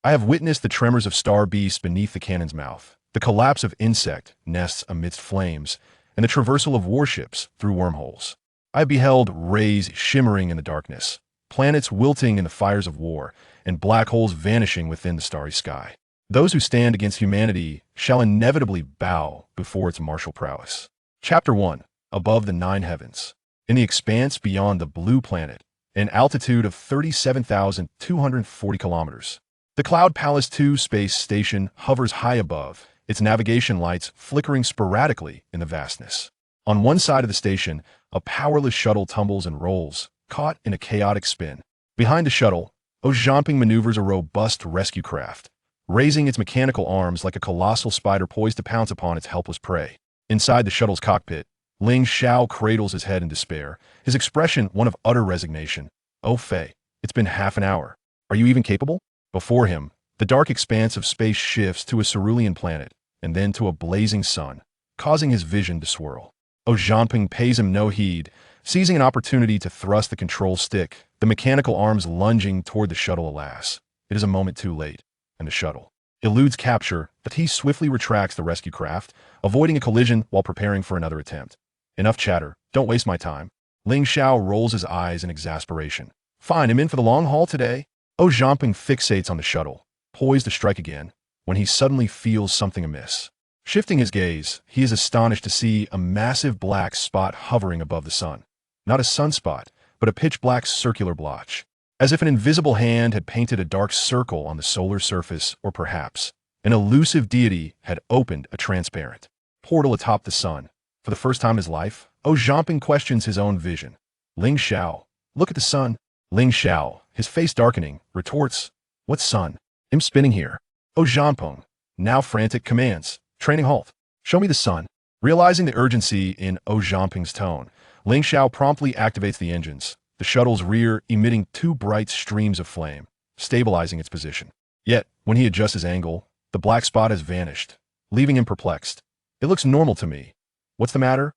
I have witnessed the tremors of star beasts beneath the cannon's mouth, the collapse of insect nests amidst flames, and the traversal of warships through wormholes. I beheld rays shimmering in the darkness, planets wilting in the fires of war, and black holes vanishing within the starry sky. Those who stand against humanity shall inevitably bow before its martial prowess. Chapter 1. Above the Nine Heavens. In the expanse beyond the blue planet, an altitude of 37,240 kilometers, the Cloud Palace 2 space station hovers high above, its navigation lights flickering sporadically in the vastness. On one side of the station, a powerless shuttle tumbles and rolls, caught in a chaotic spin. Behind the shuttle, Ojumping maneuvers a robust rescue craft, raising its mechanical arms like a colossal spider poised to pounce upon its helpless prey. Inside the shuttle's cockpit, Ling Xiao cradles his head in despair, his expression one of utter resignation. "Oh, Fei, it's been half an hour. Are you even capable?" Before him, the dark expanse of space shifts to a cerulean planet, and then to a blazing sun, causing his vision to swirl. Ojumping pays him no heed, seizing an opportunity to thrust the control stick, the mechanical arms lunging toward the shuttle. Alas, it is a moment too late, and the shuttle eludes capture, but he swiftly retracts the rescue craft, avoiding a collision while preparing for another attempt. "Enough chatter, don't waste my time." Ling Xiao rolls his eyes in exasperation. "Fine, I'm in for the long haul today." Ojumping fixates on the shuttle, poised to strike again, when he suddenly feels something amiss. Shifting his gaze, he is astonished to see a massive black spot hovering above the sun. Not a sunspot, but a pitch-black circular blotch, as if an invisible hand had painted a dark circle on the solar surface, or perhaps an elusive deity had opened a transparent portal atop the sun. For the first time in his life, Ojumping questions his own vision. "Ling Xiao, look at the sun." Ling Xiao, his face darkening, retorts, "What sun? I'm spinning here." Ojumping, now frantic, commands, "Training halt. Show me the sun." Realizing the urgency in Ojumping's tone, Ling Xiao promptly activates the engines, the shuttle's rear emitting two bright streams of flame, stabilizing its position. Yet, when he adjusts his angle, the black spot has vanished, leaving him perplexed. "It looks normal to me. What's the matter?"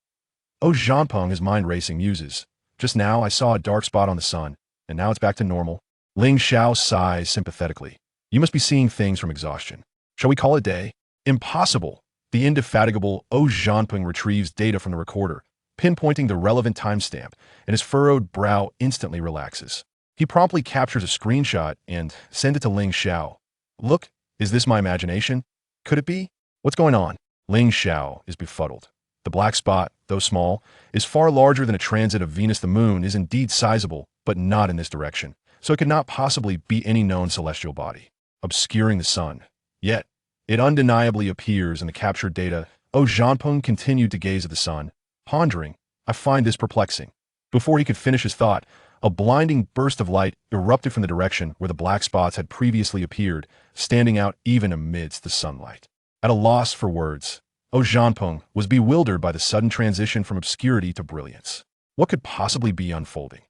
Ojumping, his mind racing, muses, "Just now I saw a dark spot on the sun, and now it's back to normal." Ling Xiao sighs sympathetically. "You must be seeing things from exhaustion. Shall we call it day?" "Impossible." The indefatigable Ojumping retrieves data from the recorder, pinpointing the relevant timestamp, and his furrowed brow instantly relaxes. He promptly captures a screenshot and sends it to Ling Xiao. "Look, is this my imagination? Could it be? What's going on?" Ling Xiao is befuddled. The black spot, though small, is far larger than a transit of Venus. The moon is indeed sizable, but not in this direction, so it could not possibly be any known celestial body, obscuring the sun. Yet, it undeniably appears in the captured data. Ojumping continued to gaze at the sun, pondering, "I find this perplexing." Before he could finish his thought, a blinding burst of light erupted from the direction where the black spots had previously appeared, standing out even amidst the sunlight. At a loss for words, Ojumping was bewildered by the sudden transition from obscurity to brilliance. What could possibly be unfolding?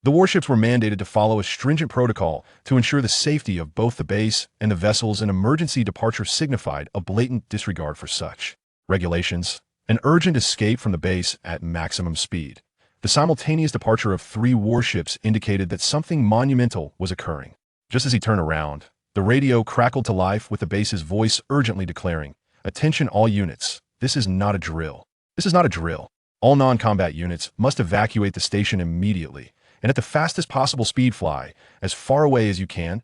The warships were mandated to follow a stringent protocol to ensure the safety of both the base and the vessels. An emergency departure signified a blatant disregard for such regulations. An urgent escape from the base at maximum speed. The simultaneous departure of 3 warships indicated that something monumental was occurring. Just as he turned around, the radio crackled to life with the base's voice urgently declaring, "Attention all units, this is not a drill. This is not a drill. All non-combat units must evacuate the station immediately, and at the fastest possible speed fly as far away as you can."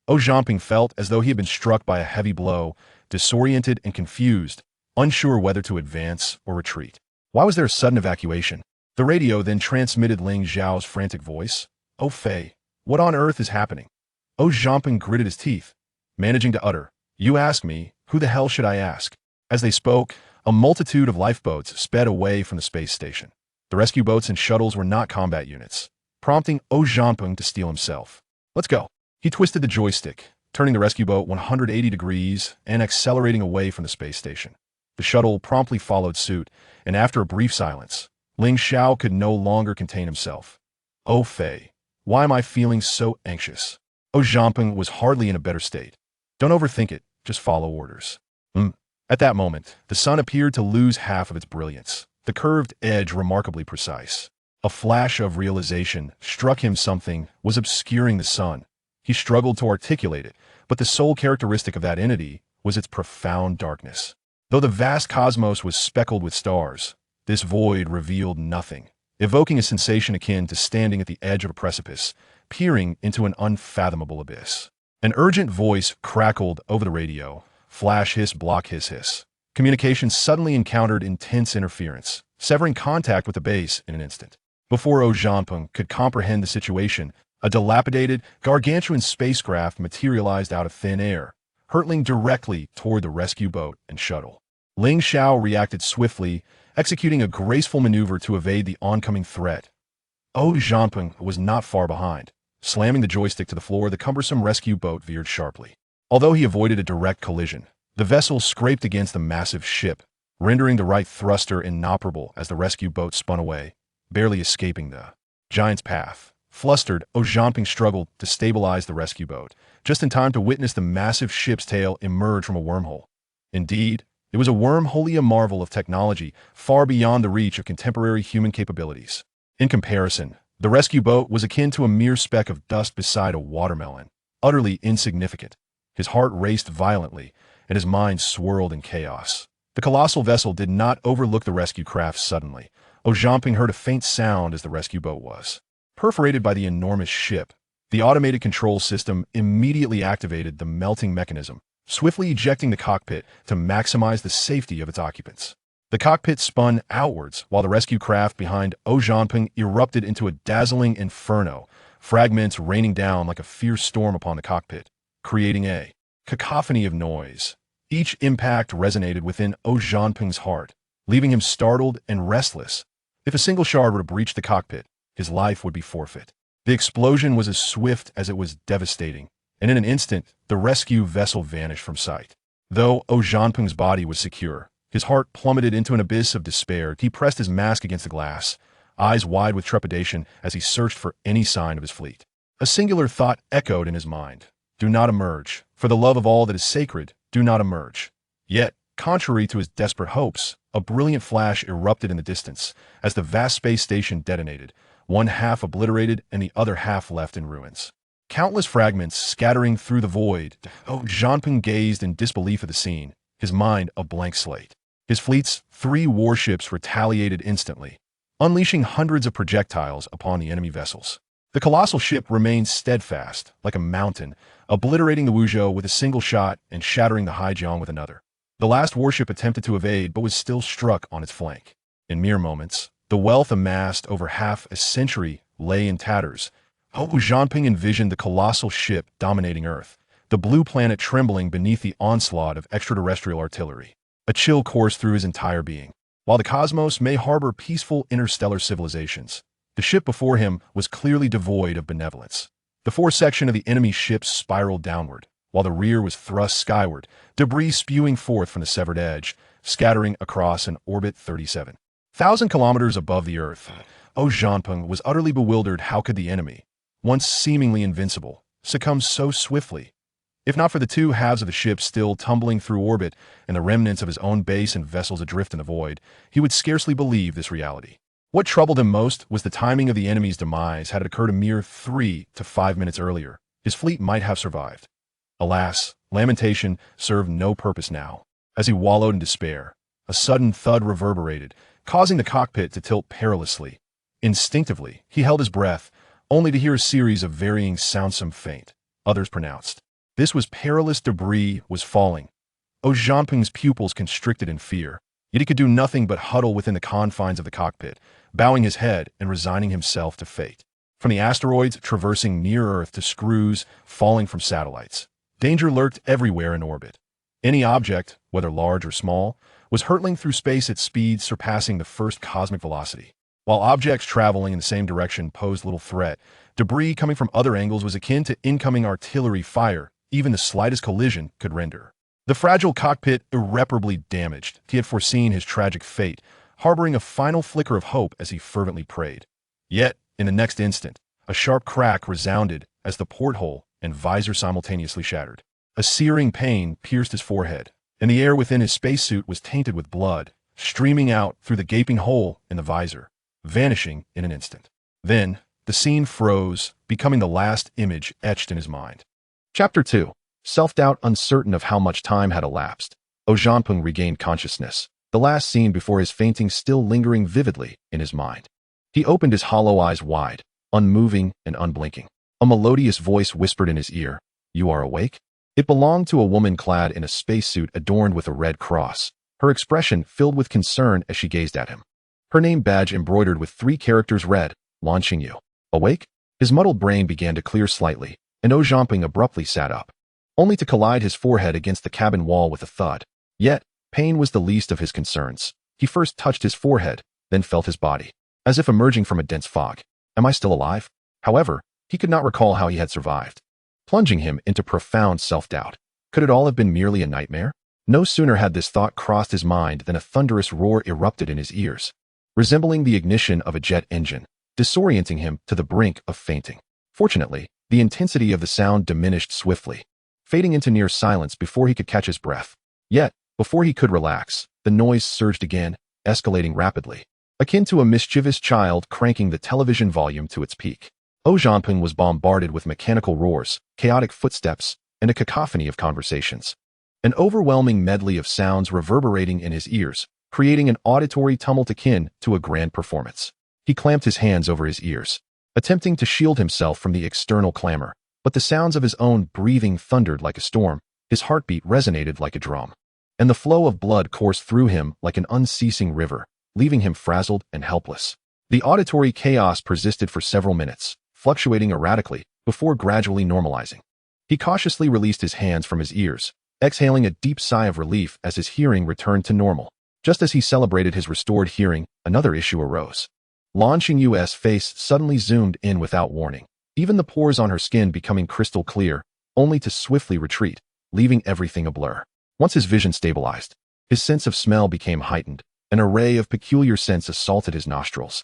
Ojumping felt as though he had been struck by a heavy blow, disoriented and confused, unsure whether to advance or retreat. Why was there a sudden evacuation? The radio then transmitted Ling Xiao's frantic voice. "Oh, Fei, what on earth is happening?" Ojumping gritted his teeth, managing to utter, "You ask me, who the hell should I ask?" As they spoke, a multitude of lifeboats sped away from the space station. The rescue boats and shuttles were not combat units, prompting Ojumping to steel himself. "Let's go." He twisted the joystick, turning the rescue boat 180 degrees and accelerating away from the space station. The shuttle promptly followed suit, and after a brief silence, Ling Xiao could no longer contain himself. "Oh, Fei, why am I feeling so anxious?" Ojumping was hardly in a better state. "Don't overthink it, just follow orders." At that moment, the sun appeared to lose half of its brilliance, the curved edge remarkably precise. A flash of realization struck him. Something was obscuring the sun. He struggled to articulate it, but the sole characteristic of that entity was its profound darkness. Though the vast cosmos was speckled with stars, this void revealed nothing, evoking a sensation akin to standing at the edge of a precipice, peering into an unfathomable abyss. An urgent voice crackled over the radio. Flash hiss, block hiss hiss. Communication suddenly encountered intense interference, severing contact with the base in an instant. Before Zhanpeng could comprehend the situation, a dilapidated, gargantuan spacecraft materialized out of thin air, hurtling directly toward the rescue boat and shuttle. Ling Xiao reacted swiftly, executing a graceful maneuver to evade the oncoming threat. Zhanpeng was not far behind. Slamming the joystick to the floor, the cumbersome rescue boat veered sharply. Although he avoided a direct collision, the vessel scraped against the massive ship, rendering the right thruster inoperable as the rescue boat spun away, barely escaping the giant's path. Flustered, Zhanpeng struggled to stabilize the rescue boat, just in time to witness the massive ship's tail emerge from a wormhole. Indeed, it was a wormhole, a marvel of technology far beyond the reach of contemporary human capabilities. In comparison, the rescue boat was akin to a mere speck of dust beside a watermelon, utterly insignificant. His heart raced violently, and his mind swirled in chaos. The colossal vessel did not overlook the rescue craft suddenly. Zhanpeng heard a faint sound as the rescue boat was perforated by the enormous ship. The automated control system immediately activated the melting mechanism, swiftly ejecting the cockpit to maximize the safety of its occupants. The cockpit spun outwards while the rescue craft behind Zhanpeng erupted into a dazzling inferno, fragments raining down like a fierce storm upon the cockpit, creating a cacophony of noise. Each impact resonated within Zhanpeng's heart, leaving him startled and restless. If a single shard were to breach the cockpit, his life would be forfeit. The explosion was as swift as it was devastating, and in an instant, the rescue vessel vanished from sight. Though Zhanpeng's body was secure, his heart plummeted into an abyss of despair. He pressed his mask against the glass, eyes wide with trepidation as he searched for any sign of his fleet. A singular thought echoed in his mind. Do not emerge. For the love of all that is sacred, do not emerge. Yet, contrary to his desperate hopes, a brilliant flash erupted in the distance as the vast space station detonated, one half obliterated and the other half left in ruins. Countless fragments scattering through the void. Zhanpeng gazed in disbelief at the scene, his mind a blank slate. His fleet's 3 warships retaliated instantly, unleashing hundreds of projectiles upon the enemy vessels. The colossal ship remained steadfast, like a mountain, obliterating the Wuzhou with a single shot and shattering the Haijiang with another. The last warship attempted to evade but was still struck on its flank. In mere moments, the wealth amassed over half a century lay in tatters. Zhanpeng envisioned the colossal ship dominating Earth, the blue planet trembling beneath the onslaught of extraterrestrial artillery. A chill coursed through his entire being. While the cosmos may harbor peaceful interstellar civilizations, the ship before him was clearly devoid of benevolence. The foresection of the enemy ships spiraled downward, while the rear was thrust skyward, debris spewing forth from the severed edge, scattering across an orbit 37,000 kilometers above the Earth. Zhanpeng was utterly bewildered. How could the enemy, once seemingly invincible, succumb so swiftly? If not for the 2 halves of the ship still tumbling through orbit and the remnants of his own base and vessels adrift in the void, he would scarcely believe this reality. What troubled him most was the timing of the enemy's demise. Had it occurred a mere 3 to 5 minutes earlier, his fleet might have survived. Alas, lamentation served no purpose now. As he wallowed in despair, a sudden thud reverberated, causing the cockpit to tilt perilously. Instinctively, he held his breath, only to hear a series of varying sounds, some faint, others pronounced. This was perilous debris was falling. Zhanpeng's pupils constricted in fear, yet he could do nothing but huddle within the confines of the cockpit, bowing his head and resigning himself to fate. From the asteroids traversing near Earth to screws falling from satellites, danger lurked everywhere in orbit. Any object, whether large or small, was hurtling through space at speeds surpassing the first cosmic velocity. While objects traveling in the same direction posed little threat, debris coming from other angles was akin to incoming artillery fire. Even the slightest collision could render the fragile cockpit irreparably damaged. He had foreseen his tragic fate, harboring a final flicker of hope as he fervently prayed. Yet, in the next instant, a sharp crack resounded as the porthole and visor simultaneously shattered. A searing pain pierced his forehead, and the air within his spacesuit was tainted with blood, streaming out through the gaping hole in the visor, vanishing in an instant. Then, the scene froze, becoming the last image etched in his mind. Chapter 2. self-doubt uncertain of how much time had elapsed. Zhanpeng regained consciousness, the last scene before his fainting still lingering vividly in his mind. He opened his hollow eyes wide, unmoving and unblinking. A melodious voice whispered in his ear, "You are awake?" It belonged to a woman clad in a spacesuit adorned with a red cross, her expression filled with concern as she gazed at him. Her name badge embroidered with 3 characters read, "Launching you." Awake? His muddled brain began to clear slightly, and Zhanpeng abruptly sat up, only to collide his forehead against the cabin wall with a thud. Yet, pain was the least of his concerns. He first touched his forehead, then felt his body, as if emerging from a dense fog. Am I still alive? However, he could not recall how he had survived, plunging him into profound self-doubt. Could it all have been merely a nightmare? No sooner had this thought crossed his mind than a thunderous roar erupted in his ears, resembling the ignition of a jet engine, disorienting him to the brink of fainting. Fortunately, the intensity of the sound diminished swiftly, fading into near silence before he could catch his breath. Yet, before he could relax, the noise surged again, escalating rapidly, akin to a mischievous child cranking the television volume to its peak. Zhanpeng was bombarded with mechanical roars, chaotic footsteps, and a cacophony of conversations. An overwhelming medley of sounds reverberating in his ears, creating an auditory tumult akin to a grand performance. He clamped his hands over his ears, attempting to shield himself from the external clamor, but the sounds of his own breathing thundered like a storm, his heartbeat resonated like a drum, and the flow of blood coursed through him like an unceasing river, leaving him frazzled and helpless. The auditory chaos persisted for several minutes, fluctuating erratically, before gradually normalizing. He cautiously released his hands from his ears, exhaling a deep sigh of relief as his hearing returned to normal. Just as he celebrated his restored hearing, another issue arose. Launching Yu's face suddenly zoomed in without warning, even the pores on her skin becoming crystal clear, only to swiftly retreat, leaving everything a blur. Once his vision stabilized, his sense of smell became heightened. An array of peculiar scents assaulted his nostrils.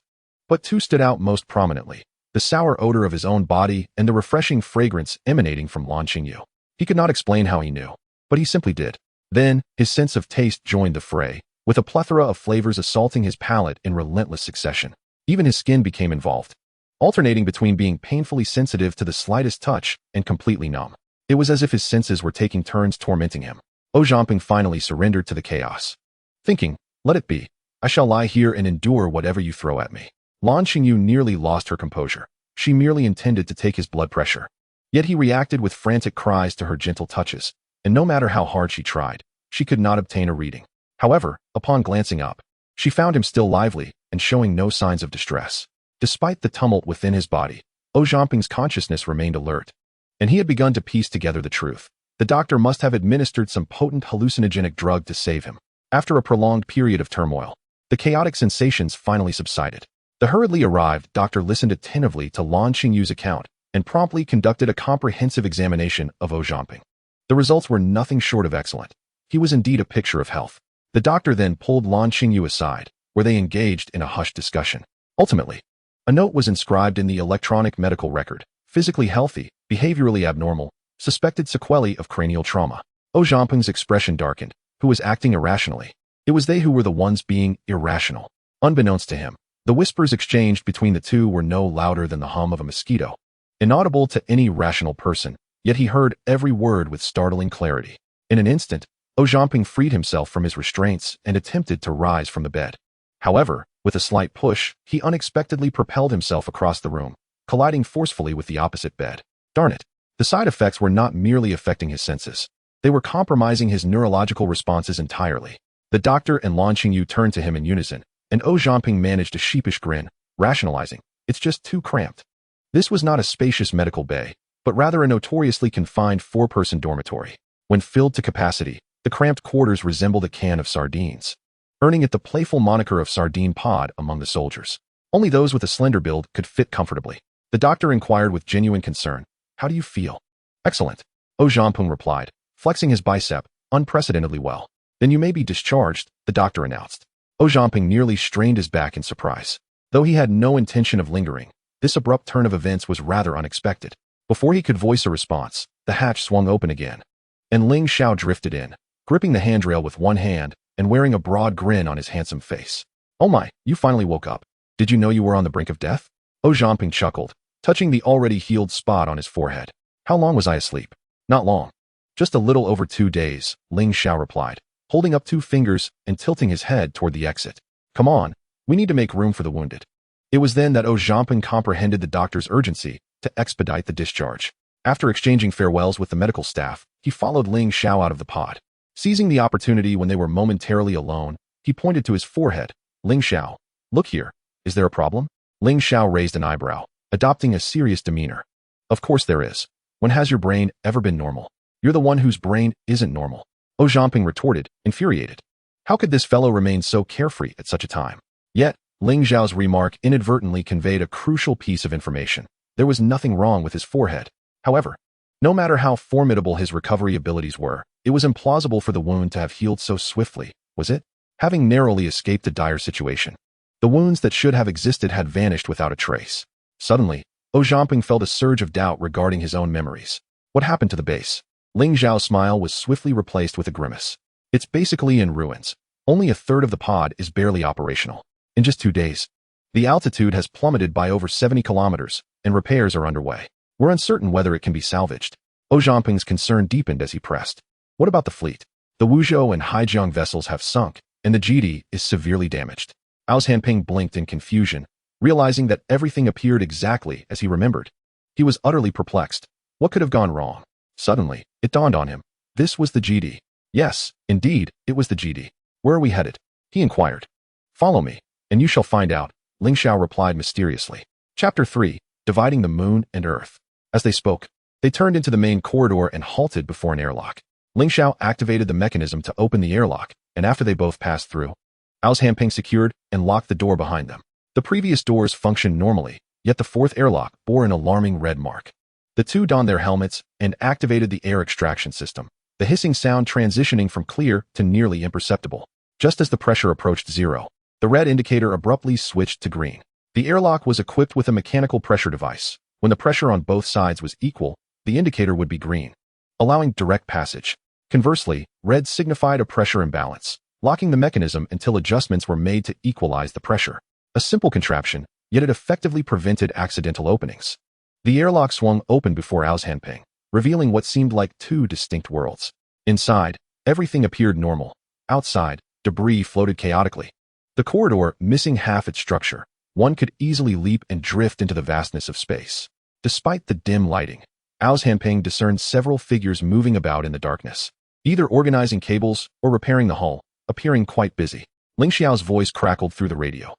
But 2 stood out most prominently: the sour odor of his own body and the refreshing fragrance emanating from Launching Yu. He could not explain how he knew, but he simply did. Then, his sense of taste joined the fray, with a plethora of flavors assaulting his palate in relentless succession. Even his skin became involved, alternating between being painfully sensitive to the slightest touch and completely numb. It was as if his senses were taking turns tormenting him. Zhanpeng finally surrendered to the chaos, thinking, "Let it be. I shall lie here and endure whatever you throw at me." Launching Yu nearly lost her composure. She merely intended to take his blood pressure. Yet he reacted with frantic cries to her gentle touches, and no matter how hard she tried, she could not obtain a reading. However, upon glancing up, she found him still lively and showing no signs of distress. Despite the tumult within his body, Zhanpeng's consciousness remained alert, and he had begun to piece together the truth. The doctor must have administered some potent hallucinogenic drug to save him. After a prolonged period of turmoil, the chaotic sensations finally subsided. The hurriedly arrived doctor listened attentively to Launching Yu's account and promptly conducted a comprehensive examination of Zhanpeng. The results were nothing short of excellent. He was indeed a picture of health. The doctor then pulled Launching Yu aside, where they engaged in a hushed discussion. Ultimately, a note was inscribed in the electronic medical record: physically healthy, behaviorally abnormal, suspected sequelae of cranial trauma. Zhanpeng's expression darkened. Who was acting irrationally? It was they who were the ones being irrational. Unbeknownst to him, the whispers exchanged between the two were no louder than the hum of a mosquito, inaudible to any rational person, yet he heard every word with startling clarity. In an instant, Zhanpeng freed himself from his restraints and attempted to rise from the bed. However, with a slight push, he unexpectedly propelled himself across the room, colliding forcefully with the opposite bed. Darn it! The side effects were not merely affecting his senses. They were compromising his neurological responses entirely. The doctor and Launching Yu turned to him in unison, and Zhanpeng managed a sheepish grin, rationalizing, "It's just too cramped." This was not a spacious medical bay, but rather a notoriously confined 4-person dormitory. When filled to capacity, the cramped quarters resembled a can of sardines, earning it the playful moniker of Sardine Pod among the soldiers. Only those with a slender build could fit comfortably. The doctor inquired with genuine concern, "How do you feel?" "Excellent," Zhanpeng replied, flexing his bicep unprecedentedly well. "Then you may be discharged," the doctor announced. Zhanpeng nearly strained his back in surprise. Though he had no intention of lingering, this abrupt turn of events was rather unexpected. Before he could voice a response, the hatch swung open again, and Ling Xiao drifted in, gripping the handrail with one hand and wearing a broad grin on his handsome face. "Oh my, you finally woke up. Did you know you were on the brink of death?" Zhanpeng chuckled, touching the already healed spot on his forehead. "How long was I asleep?" "Not long." Just a little over 2 days, Ling Xiao replied, holding up 2 fingers and tilting his head toward the exit. Come on, we need to make room for the wounded. It was then that Zhamping comprehended the doctor's urgency to expedite the discharge. After exchanging farewells with the medical staff, he followed Ling Xiao out of the pod. Seizing the opportunity when they were momentarily alone, he pointed to his forehead. Ling Xiao, look here. Is there a problem? Ling Xiao raised an eyebrow, adopting a serious demeanor. Of course there is. When has your brain ever been normal? You're the one whose brain isn't normal. Zhamping retorted, infuriated. How could this fellow remain so carefree at such a time? Yet, Ling Xiao's remark inadvertently conveyed a crucial piece of information. There was nothing wrong with his forehead. However, no matter how formidable his recovery abilities were, it was implausible for the wound to have healed so swiftly, was it? Having narrowly escaped a dire situation, the wounds that should have existed had vanished without a trace. Suddenly, Zhamping felt a surge of doubt regarding his own memories. What happened to the base? Ling Xiao's smile was swiftly replaced with a grimace. It's basically in ruins. Only a third of the pod is barely operational. In just 2 days, the altitude has plummeted by over 70 kilometers, and repairs are underway. We're uncertain whether it can be salvaged. Zhamping's concern deepened as he pressed. What about the fleet? The Wuzhou and Haijiang vessels have sunk, and the GD is severely damaged. Hanping blinked in confusion, realizing that everything appeared exactly as he remembered. He was utterly perplexed. What could have gone wrong? Suddenly, it dawned on him. This was the GD. Yes, indeed, it was the GD. Where are we headed? He inquired. Follow me, and you shall find out, Ling Xiao replied mysteriously. Chapter 3, Dividing the Moon and Earth. As they spoke, they turned into the main corridor and halted before an airlock. Ling Xiao activated the mechanism to open the airlock, and after they both passed through, Hanping secured and locked the door behind them. The previous doors functioned normally, yet the fourth airlock bore an alarming red mark. The two donned their helmets and activated the air extraction system, the hissing sound transitioning from clear to nearly imperceptible. Just as the pressure approached zero, the red indicator abruptly switched to green. The airlock was equipped with a mechanical pressure device. When the pressure on both sides was equal, the indicator would be green, allowing direct passage. Conversely, red signified a pressure imbalance, locking the mechanism until adjustments were made to equalize the pressure. A simple contraption, yet it effectively prevented accidental openings. The airlock swung open before Hanping, revealing what seemed like 2 distinct worlds. Inside, everything appeared normal. Outside, debris floated chaotically. The corridor missing half its structure, one could easily leap and drift into the vastness of space. Despite the dim lighting, Hanping discerned several figures moving about in the darkness, either organizing cables or repairing the hull, appearing quite busy. Ling Xiao's voice crackled through the radio.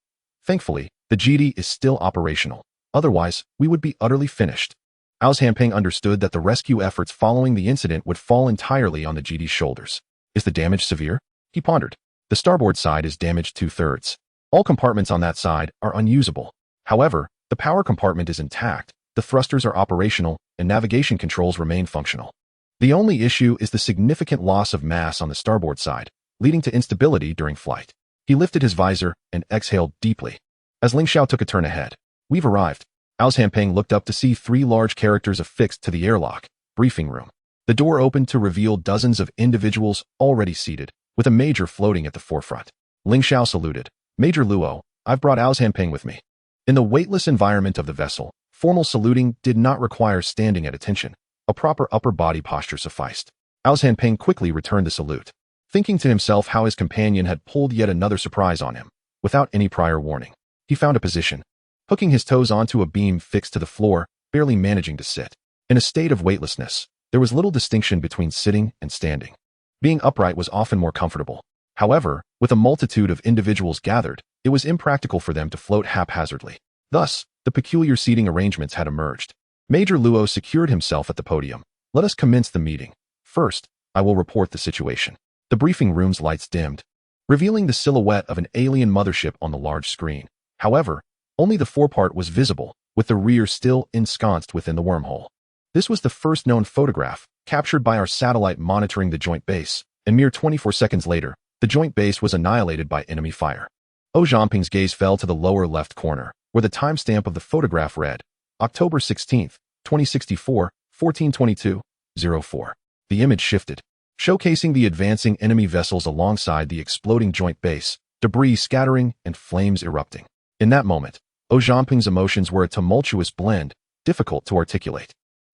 Thankfully, the GD is still operational. Otherwise, we would be utterly finished. Hanping understood that the rescue efforts following the incident would fall entirely on the GD's shoulders. Is the damage severe? He pondered. The starboard side is damaged 2/3. All compartments on that side are unusable. However, the power compartment is intact, the thrusters are operational, and navigation controls remain functional. The only issue is the significant loss of mass on the starboard side, leading to instability during flight. He lifted his visor and exhaled deeply. As Ling Xiao took a turn ahead, we've arrived. Hanping looked up to see 3 large characters affixed to the airlock. Briefing room. The door opened to reveal dozens of individuals already seated, with a major floating at the forefront. Ling Xiao saluted. Major Luo, I've brought Hanping with me. In the weightless environment of the vessel, formal saluting did not require standing at attention. A proper upper body posture sufficed. Hanping quickly returned the salute, thinking to himself how his companion had pulled yet another surprise on him, without any prior warning. He found a position, hooking his toes onto a beam fixed to the floor, barely managing to sit. In a state of weightlessness, there was little distinction between sitting and standing. Being upright was often more comfortable. However, with a multitude of individuals gathered, it was impractical for them to float haphazardly. Thus, the peculiar seating arrangements had emerged. Major Luo secured himself at the podium. Let us commence the meeting. First, I will report the situation. The briefing room's lights dimmed, revealing the silhouette of an alien mothership on the large screen. However, only the forepart was visible, with the rear still ensconced within the wormhole. This was the first known photograph, captured by our satellite monitoring the joint base, and mere 24 seconds later, the joint base was annihilated by enemy fire. Zhamping's gaze fell to the lower left corner, where the timestamp of the photograph read, October 16, 2064, 1422:04. The image shifted, showcasing the advancing enemy vessels alongside the exploding joint base, debris scattering and flames erupting. In that moment, Zhamping's emotions were a tumultuous blend, difficult to articulate.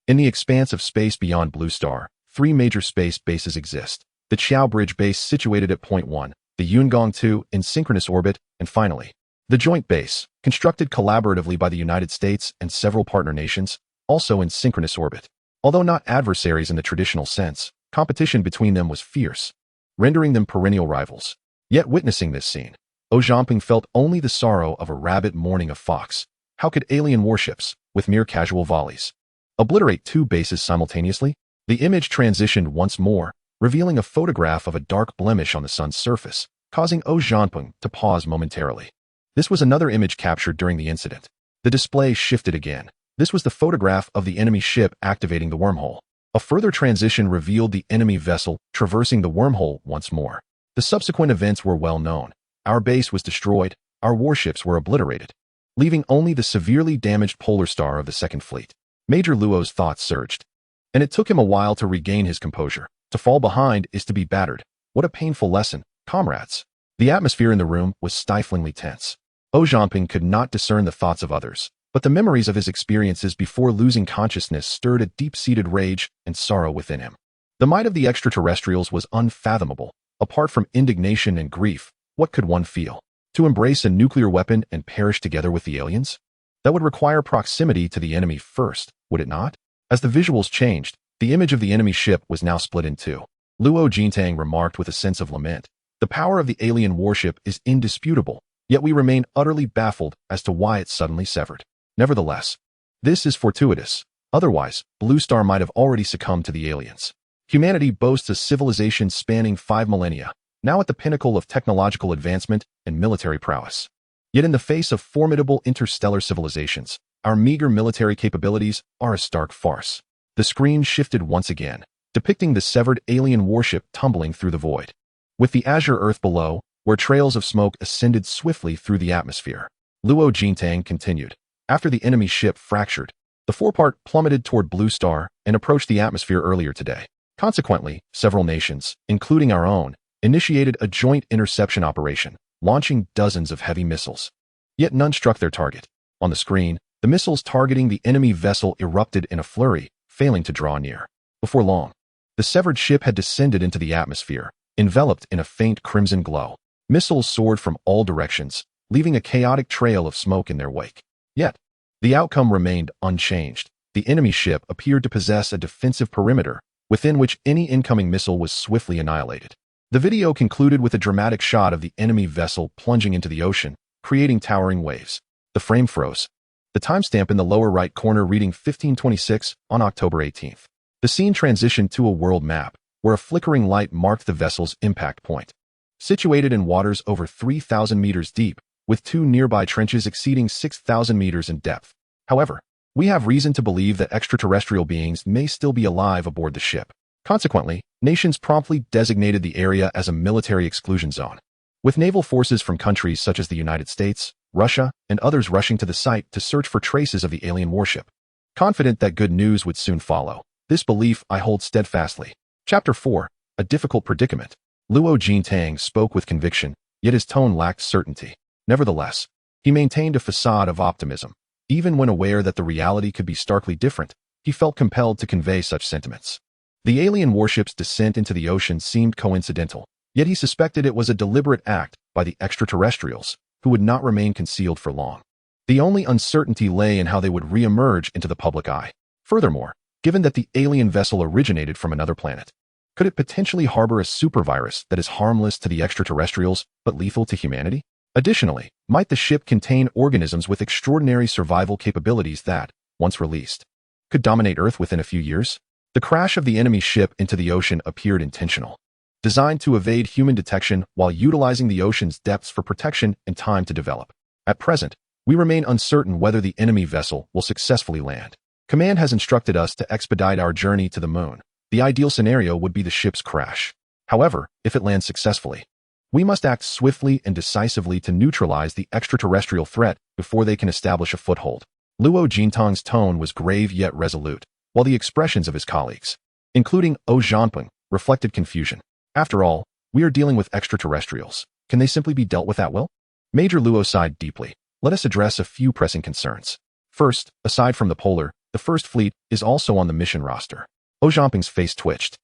In the expanse of space beyond Blue Star, three major space bases exist. The Qiao Bridge base situated at Point 1, the Yungong 2 in synchronous orbit, and finally, the Joint Base, constructed collaboratively by the United States and several partner nations, also in synchronous orbit. Although not adversaries in the traditional sense, competition between them was fierce, rendering them perennial rivals. Yet witnessing this scene, Zhao Zhanping felt only the sorrow of a rabbit mourning a fox. How could alien warships, with mere casual volleys, obliterate two bases simultaneously? The image transitioned once more, revealing a photograph of a dark blemish on the sun's surface, causing Zhao Zhanping to pause momentarily. This was another image captured during the incident. The display shifted again. This was the photograph of the enemy ship activating the wormhole. A further transition revealed the enemy vessel traversing the wormhole once more. The subsequent events were well known. Our base was destroyed, our warships were obliterated, leaving only the severely damaged Polar Star of the Second Fleet. Major Luo's thoughts surged, and it took him a while to regain his composure. To fall behind is to be battered. What a painful lesson, comrades. The atmosphere in the room was stiflingly tense. Zhao Zhanping could not discern the thoughts of others, but the memories of his experiences before losing consciousness stirred a deep-seated rage and sorrow within him. The might of the extraterrestrials was unfathomable. Apart from indignation and grief, what could one feel? To embrace a nuclear weapon and perish together with the aliens? That would require proximity to the enemy first, would it not? As the visuals changed, the image of the enemy ship was now split in two. Luo Jintang remarked with a sense of lament. The power of the alien warship is indisputable, yet we remain utterly baffled as to why it suddenly severed. Nevertheless, this is fortuitous. Otherwise, Blue Star might have already succumbed to the aliens. Humanity boasts a civilization spanning 5 millennia, now at the pinnacle of technological advancement and military prowess. Yet in the face of formidable interstellar civilizations, our meager military capabilities are a stark farce. The screen shifted once again, depicting the severed alien warship tumbling through the void. With the azure earth below, where trails of smoke ascended swiftly through the atmosphere, Luo Jintang continued. After the enemy ship fractured, the forepart plummeted toward Blue Star and approached the atmosphere earlier today. Consequently, several nations, including our own, initiated a joint interception operation, launching dozens of heavy missiles. Yet none struck their target. On the screen, the missiles targeting the enemy vessel erupted in a flurry, failing to draw near. Before long, the severed ship had descended into the atmosphere, enveloped in a faint crimson glow. Missiles soared from all directions, leaving a chaotic trail of smoke in their wake. Yet, the outcome remained unchanged. The enemy ship appeared to possess a defensive perimeter, within which any incoming missile was swiftly annihilated. The video concluded with a dramatic shot of the enemy vessel plunging into the ocean, creating towering waves. The frame froze, the timestamp in the lower right corner reading 1526 on October 18th. The scene transitioned to a world map, where a flickering light marked the vessel's impact point. Situated in waters over 3,000 meters deep, with two nearby trenches exceeding 6,000 meters in depth. However, we have reason to believe that extraterrestrial beings may still be alive aboard the ship. Consequently, nations promptly designated the area as a military exclusion zone, with naval forces from countries such as the United States, Russia, and others rushing to the site to search for traces of the alien warship. Confident that good news would soon follow, this belief I hold steadfastly. Chapter 4. A Difficult Predicament. Luo Jintang spoke with conviction, yet his tone lacked certainty. Nevertheless, he maintained a facade of optimism. Even when aware that the reality could be starkly different, he felt compelled to convey such sentiments. The alien warship's descent into the ocean seemed coincidental, yet he suspected it was a deliberate act by the extraterrestrials, who would not remain concealed for long. The only uncertainty lay in how they would re-emerge into the public eye. Furthermore, given that the alien vessel originated from another planet, could it potentially harbor a supervirus that is harmless to the extraterrestrials but lethal to humanity? Additionally, might the ship contain organisms with extraordinary survival capabilities that, once released, could dominate Earth within a few years? The crash of the enemy ship into the ocean appeared intentional, designed to evade human detection while utilizing the ocean's depths for protection and time to develop. At present, we remain uncertain whether the enemy vessel will successfully land. Command has instructed us to expedite our journey to the moon. The ideal scenario would be the ship's crash. However, if it lands successfully, we must act swiftly and decisively to neutralize the extraterrestrial threat before they can establish a foothold. Luo Jintang's tone was grave yet resolute, while the expressions of his colleagues, including Zhao Zhanping, reflected confusion. After all, we are dealing with extraterrestrials. Can they simply be dealt with at will? Major Luo sighed deeply. Let us address a few pressing concerns. First, aside from the Polar, the First Fleet is also on the mission roster. Zhao Zhanping's face twitched.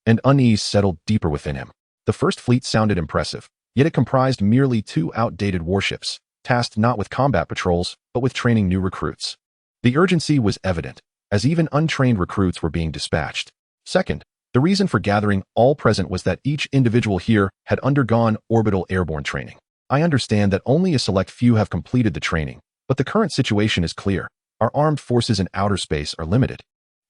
and unease settled deeper within him. The first fleet sounded impressive, yet it comprised merely 2 outdated warships, tasked not with combat patrols, but with training new recruits. The urgency was evident, as even untrained recruits were being dispatched. Second, the reason for gathering all present was that each individual here had undergone orbital airborne training. I understand that only a select few have completed the training, but the current situation is clear. Our armed forces in outer space are limited,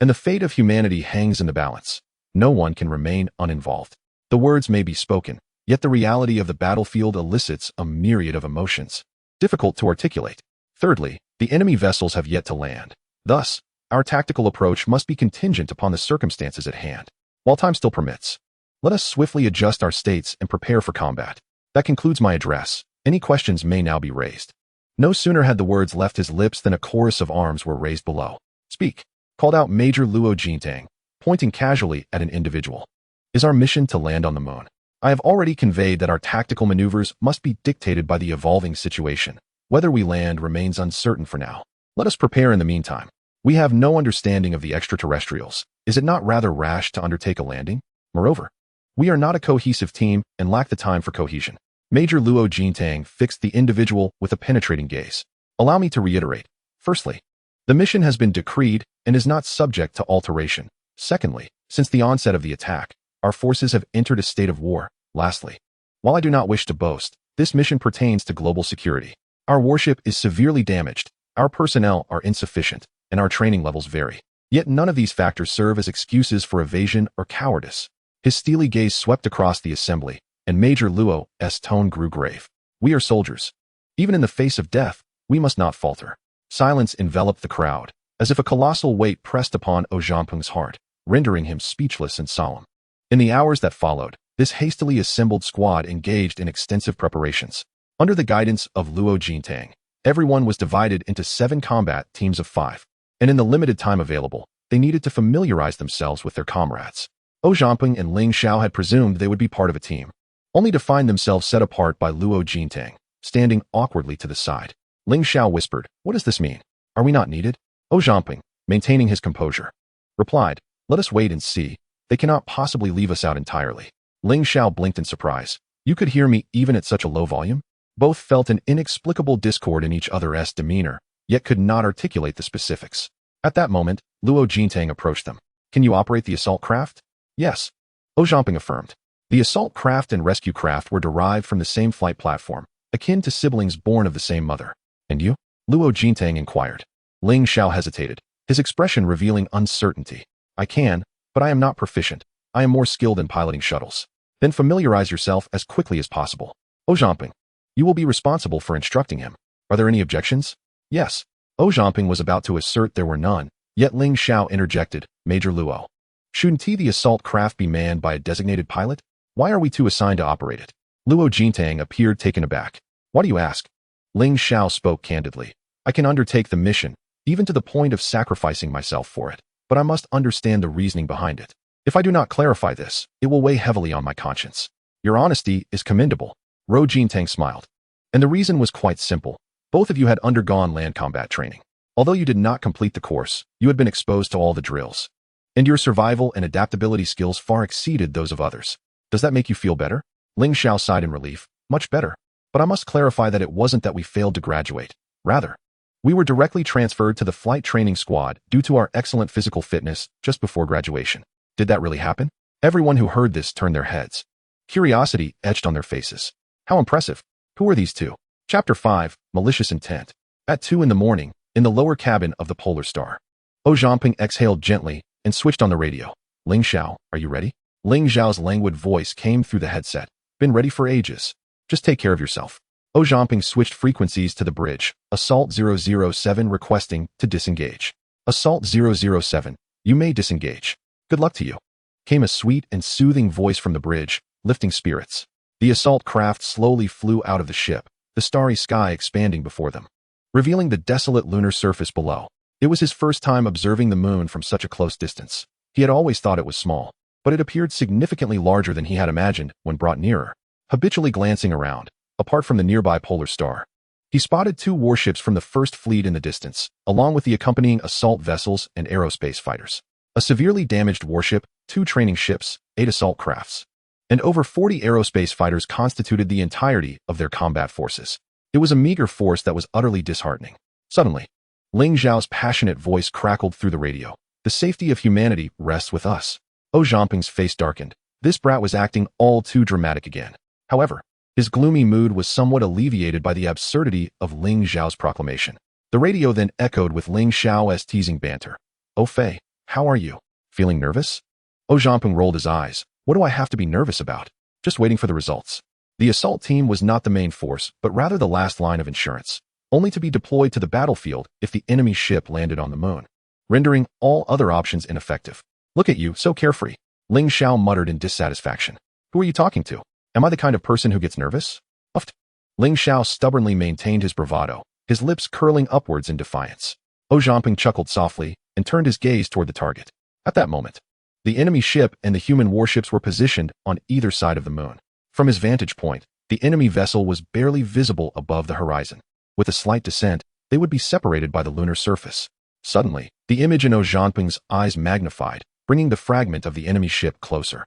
and the fate of humanity hangs in the balance. No one can remain uninvolved. The words may be spoken, yet the reality of the battlefield elicits a myriad of emotions, difficult to articulate. Thirdly, the enemy vessels have yet to land. Thus, our tactical approach must be contingent upon the circumstances at hand. While time still permits, let us swiftly adjust our states and prepare for combat. That concludes my address. Any questions may now be raised. No sooner had the words left his lips than a chorus of arms were raised below. Speak, called out Major Luo Jintang, pointing casually at an individual. Is our mission to land on the moon? I have already conveyed that our tactical maneuvers must be dictated by the evolving situation. Whether we land remains uncertain for now. Let us prepare in the meantime. We have no understanding of the extraterrestrials. Is it not rather rash to undertake a landing? Moreover, we are not a cohesive team and lack the time for cohesion. Major Luo Jintang fixed the individual with a penetrating gaze. Allow me to reiterate. Firstly, the mission has been decreed and is not subject to alteration. Secondly, since the onset of the attack, our forces have entered a state of war. Lastly, while I do not wish to boast, this mission pertains to global security. Our warship is severely damaged, our personnel are insufficient, and our training levels vary. Yet none of these factors serve as excuses for evasion or cowardice. His steely gaze swept across the assembly, and Major Luo's tone grew grave. We are soldiers. Even in the face of death, we must not falter. Silence enveloped the crowd, as if a colossal weight pressed upon Zhamping's heart, rendering him speechless and solemn. In the hours that followed, this hastily assembled squad engaged in extensive preparations. Under the guidance of Luo Jintang, everyone was divided into 7 combat teams of 5, and in the limited time available, they needed to familiarize themselves with their comrades. Zhamping and Ling Xiao had presumed they would be part of a team, only to find themselves set apart by Luo Jintang, standing awkwardly to the side. Ling Xiao whispered, "What does this mean? Are we not needed?" Zhamping, maintaining his composure, replied, "Let us wait and see. They cannot possibly leave us out entirely." Ling Xiao blinked in surprise. "You could hear me even at such a low volume?" Both felt an inexplicable discord in each other's demeanor, yet could not articulate the specifics. At that moment, Luo Jintang approached them. "Can you operate the assault craft?" "Yes," Zhamping affirmed. The assault craft and rescue craft were derived from the same flight platform, akin to siblings born of the same mother. "And you?" Luo Jintang inquired. Ling Xiao hesitated, his expression revealing uncertainty. "I can, but I am not proficient. I am more skilled in piloting shuttles." "Then familiarize yourself as quickly as possible." Zhamping, you will be responsible for instructing him. Are there any objections?" "Yes." Zhamping was about to assert there were none, yet Ling Xiao interjected, "Major Luo, shouldn't the assault craft be manned by a designated pilot? Why are we two assigned to operate it?" Luo Jintang appeared taken aback. "Why do you ask?" Ling Xiao spoke candidly. "I can undertake the mission, even to the point of sacrificing myself for it, but I must understand the reasoning behind it. If I do not clarify this, it will weigh heavily on my conscience." "Your honesty is commendable." Luo Jintang smiled. "And the reason was quite simple. Both of you had undergone land combat training. Although you did not complete the course, you had been exposed to all the drills, and your survival and adaptability skills far exceeded those of others. Does that make you feel better?" Ling Xiao sighed in relief. "Much better. But I must clarify that it wasn't that we failed to graduate. Rather, we were directly transferred to the flight training squad due to our excellent physical fitness just before graduation." "Did that really happen?" Everyone who heard this turned their heads. Curiosity etched on their faces. "How impressive. Who are these two?" Chapter 5, Malicious Intent. At 2 in the morning, in the lower cabin of the Polar Star, Zhamping exhaled gently and switched on the radio. "Ling Xiao, are you ready?" Ling Xiao's languid voice came through the headset. "Been ready for ages. Just take care of yourself." Zhamping switched frequencies to the bridge. Assault 007 requesting to disengage. "Assault 007, you may disengage. Good luck to you," came a sweet and soothing voice from the bridge, lifting spirits. The assault craft slowly flew out of the ship, the starry sky expanding before them, revealing the desolate lunar surface below. It was his first time observing the moon from such a close distance. He had always thought it was small, but it appeared significantly larger than he had imagined when brought nearer. Habitually glancing around, apart from the nearby polar star, he spotted 2 warships from the first fleet in the distance, along with the accompanying assault vessels and aerospace fighters. A severely damaged warship, 2 training ships, 8 assault crafts, and over 40 aerospace fighters constituted the entirety of their combat forces. It was a meager force that was utterly disheartening. Suddenly, Ling Zhao's passionate voice crackled through the radio. The safety of humanity rests with us. Zhao Zhangping's face darkened. This brat was acting all too dramatic again. However, his gloomy mood was somewhat alleviated by the absurdity of Ling Zhao's proclamation. The radio then echoed with Ling Xiao's teasing banter. "Oh Fei, how are you? Feeling nervous?" Zhao Zhangping rolled his eyes. "What do I have to be nervous about? Just waiting for the results." The assault team was not the main force, but rather the last line of insurance, only to be deployed to the battlefield if the enemy ship landed on the moon, rendering all other options ineffective. "Look at you, so carefree," Ling Xiao muttered in dissatisfaction. "Who are you talking to? Am I the kind of person who gets nervous?" Uffed. Ling Xiao stubbornly maintained his bravado, his lips curling upwards in defiance. Zhao Zhangping chuckled softly and turned his gaze toward the target. At that moment, the enemy ship and the human warships were positioned on either side of the moon. From his vantage point, the enemy vessel was barely visible above the horizon. With a slight descent, they would be separated by the lunar surface. Suddenly, the image in Zhao Zhangping's eyes magnified, bringing the fragment of the enemy ship closer.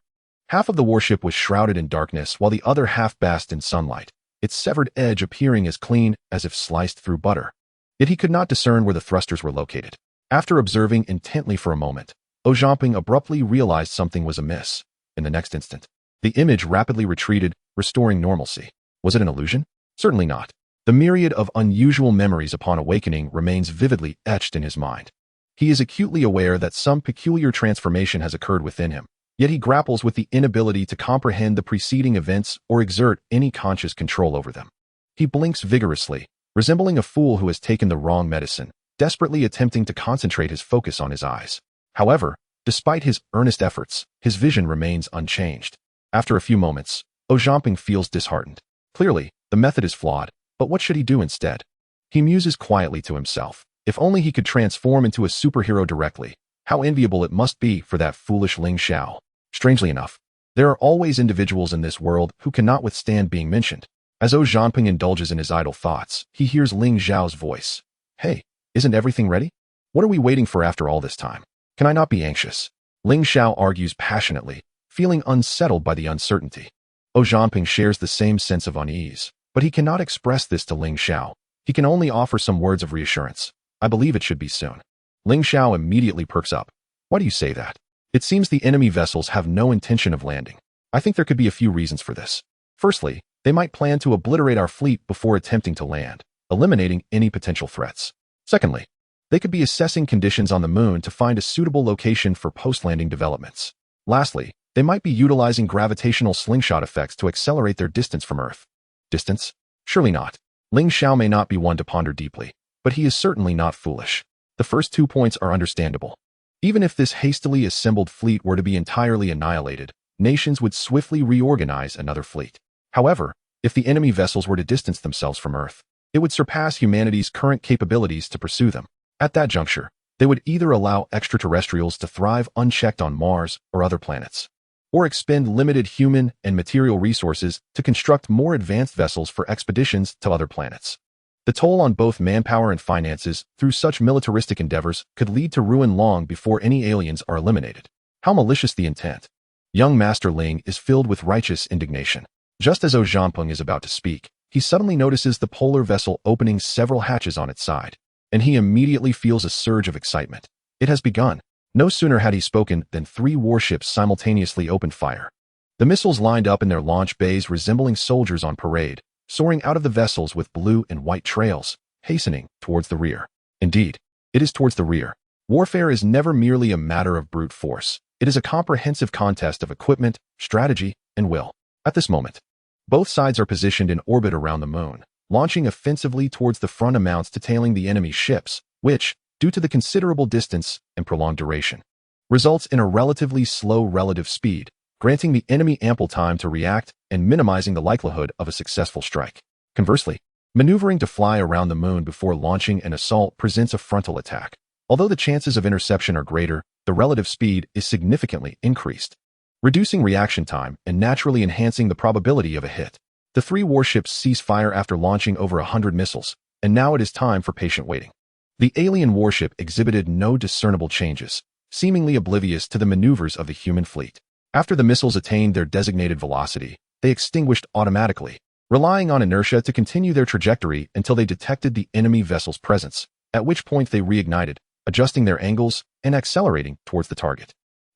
Half of the warship was shrouded in darkness while the other half basked in sunlight, its severed edge appearing as clean as if sliced through butter. Yet he could not discern where the thrusters were located. After observing intently for a moment, Zhao Zhangping abruptly realized something was amiss. In the next instant, the image rapidly retreated, restoring normalcy. Was it an illusion? Certainly not. The myriad of unusual memories upon awakening remains vividly etched in his mind. He is acutely aware that some peculiar transformation has occurred within him, yet he grapples with the inability to comprehend the preceding events or exert any conscious control over them. He blinks vigorously, resembling a fool who has taken the wrong medicine, desperately attempting to concentrate his focus on his eyes. However, despite his earnest efforts, his vision remains unchanged. After a few moments, Zhao Zhangping feels disheartened. Clearly, the method is flawed, but what should he do instead? He muses quietly to himself. If only he could transform into a superhero directly. How enviable it must be for that foolish Ling Xiao. Strangely enough, there are always individuals in this world who cannot withstand being mentioned. As Zhao Zhangping indulges in his idle thoughts, he hears Ling Zhao's voice. "Hey, isn't everything ready? What are we waiting for after all this time? Can I not be anxious?" Ling Xiao argues passionately, feeling unsettled by the uncertainty. Zhao Zhangping shares the same sense of unease, but he cannot express this to Ling Xiao. He can only offer some words of reassurance. "I believe it should be soon." Ling Xiao immediately perks up. "Why do you say that?" "It seems the enemy vessels have no intention of landing. I think there could be a few reasons for this. Firstly, they might plan to obliterate our fleet before attempting to land, eliminating any potential threats. Secondly, they could be assessing conditions on the moon to find a suitable location for post-landing developments. Lastly, they might be utilizing gravitational slingshot effects to accelerate their distance from Earth. Distance? Surely not. Ling Xiao may not be one to ponder deeply, but he is certainly not foolish. The first 2 points are understandable. Even if this hastily assembled fleet were to be entirely annihilated, nations would swiftly reorganize another fleet. However, if the enemy vessels were to distance themselves from Earth, it would surpass humanity's current capabilities to pursue them. At that juncture, they would either allow extraterrestrials to thrive unchecked on Mars or other planets, or expend limited human and material resources to construct more advanced vessels for expeditions to other planets. The toll on both manpower and finances through such militaristic endeavors could lead to ruin long before any aliens are eliminated. How malicious the intent. Young Master Ling is filled with righteous indignation. Just as Zhao Zhangping is about to speak, he suddenly notices the polar vessel opening several hatches on its side, and he immediately feels a surge of excitement. It has begun. No sooner had he spoken than 3 warships simultaneously opened fire. The missiles lined up in their launch bays resembling soldiers on parade, soaring out of the vessels with blue and white trails, hastening towards the rear. Indeed, it is towards the rear. Warfare is never merely a matter of brute force. It is a comprehensive contest of equipment, strategy, and will. At this moment, both sides are positioned in orbit around the moon, launching offensively towards the front amounts to tailing the enemy's ships, which, due to the considerable distance and prolonged duration, results in a relatively slow relative speed, granting the enemy ample time to react and minimizing the likelihood of a successful strike. Conversely, maneuvering to fly around the moon before launching an assault presents a frontal attack. Although the chances of interception are greater, the relative speed is significantly increased, reducing reaction time and naturally enhancing the probability of a hit. The 3 warships cease fire after launching over 100 missiles, and now it is time for patient waiting. The alien warship exhibited no discernible changes, seemingly oblivious to the maneuvers of the human fleet. After the missiles attained their designated velocity, they extinguished automatically, relying on inertia to continue their trajectory until they detected the enemy vessel's presence, at which point they reignited, adjusting their angles and accelerating towards the target.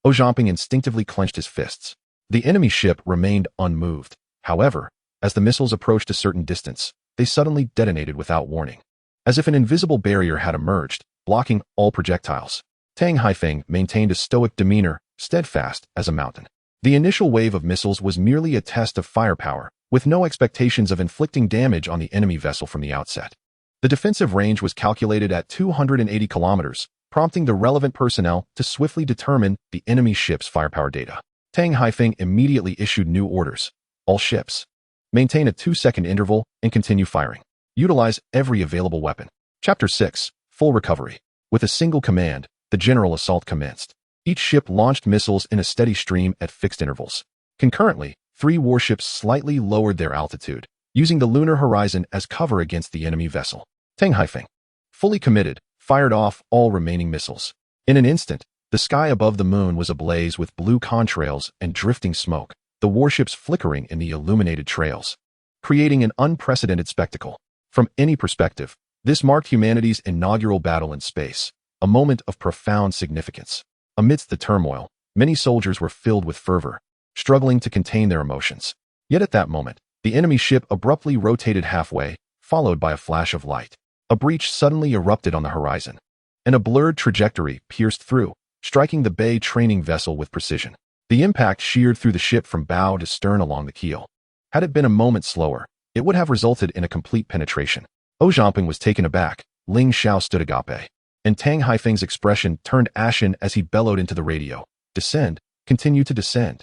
Ojambing instinctively clenched his fists. The enemy ship remained unmoved. However, as the missiles approached a certain distance, they suddenly detonated without warning. As if an invisible barrier had emerged, blocking all projectiles. Tang Haifeng maintained a stoic demeanor, steadfast as a mountain. The initial wave of missiles was merely a test of firepower, with no expectations of inflicting damage on the enemy vessel from the outset. The defensive range was calculated at 280 kilometers, prompting the relevant personnel to swiftly determine the enemy ship's firepower data. Tang Haifeng immediately issued new orders. All ships, maintain a 2-second interval and continue firing. Utilize every available weapon. Chapter 6, Full Recovery. With a single command, the general assault commenced. Each ship launched missiles in a steady stream at fixed intervals. Concurrently, 3 warships slightly lowered their altitude, using the lunar horizon as cover against the enemy vessel. Tang Haifeng, fully committed, fired off all remaining missiles. In an instant, the sky above the moon was ablaze with blue contrails and drifting smoke, the warships flickering in the illuminated trails, creating an unprecedented spectacle. From any perspective, this marked humanity's inaugural battle in space, a moment of profound significance. Amidst the turmoil, many soldiers were filled with fervor, struggling to contain their emotions. Yet at that moment, the enemy ship abruptly rotated halfway, followed by a flash of light. A breach suddenly erupted on the horizon, and a blurred trajectory pierced through, striking the Bay training vessel with precision. The impact sheared through the ship from bow to stern along the keel. Had it been a moment slower, it would have resulted in a complete penetration. Ojambing was taken aback. Ling Xiao stood agape, and Tang Haifeng's expression turned ashen as he bellowed into the radio. Descend, continue to descend.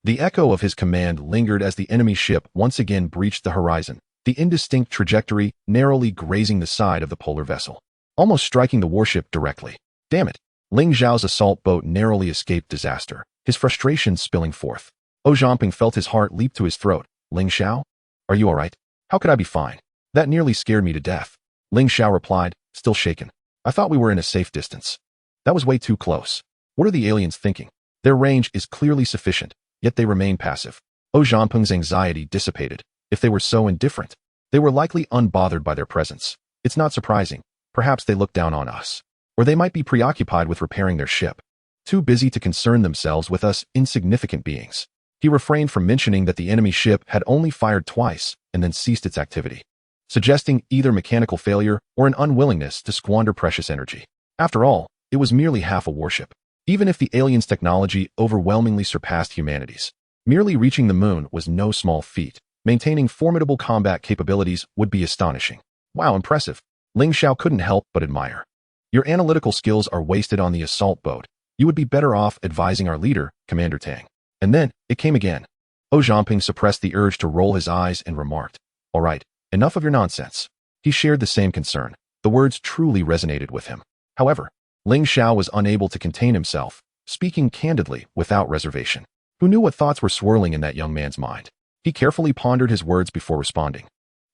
The echo of his command lingered as the enemy ship once again breached the horizon, the indistinct trajectory narrowly grazing the side of the polar vessel, almost striking the warship directly. Damn it! Ling Xiao's assault boat narrowly escaped disaster, his frustration spilling forth. Ojambing felt his heart leap to his throat. Ling Xiao? Are you all right? How could I be fine? That nearly scared me to death. Ling Xiao replied, still shaken. I thought we were in a safe distance. That was way too close. What are the aliens thinking? Their range is clearly sufficient, yet they remain passive. Ojambing's anxiety dissipated. If they were so indifferent, they were likely unbothered by their presence. It's not surprising. Perhaps they look down on us. Or they might be preoccupied with repairing their ship, too busy to concern themselves with us insignificant beings. He refrained from mentioning that the enemy ship had only fired twice and then ceased its activity, suggesting either mechanical failure or an unwillingness to squander precious energy. After all, it was merely half a warship. Even if the aliens' technology overwhelmingly surpassed humanity's, merely reaching the moon was no small feat. Maintaining formidable combat capabilities would be astonishing. Wow, impressive. Ling Xiao couldn't help but admire. Your analytical skills are wasted on the assault boat. You would be better off advising our leader, Commander Tang. And then, it came again. Ojambing suppressed the urge to roll his eyes and remarked, all right, enough of your nonsense. He shared the same concern. The words truly resonated with him. However, Ling Xiao was unable to contain himself, speaking candidly without reservation. Who knew what thoughts were swirling in that young man's mind? He carefully pondered his words before responding.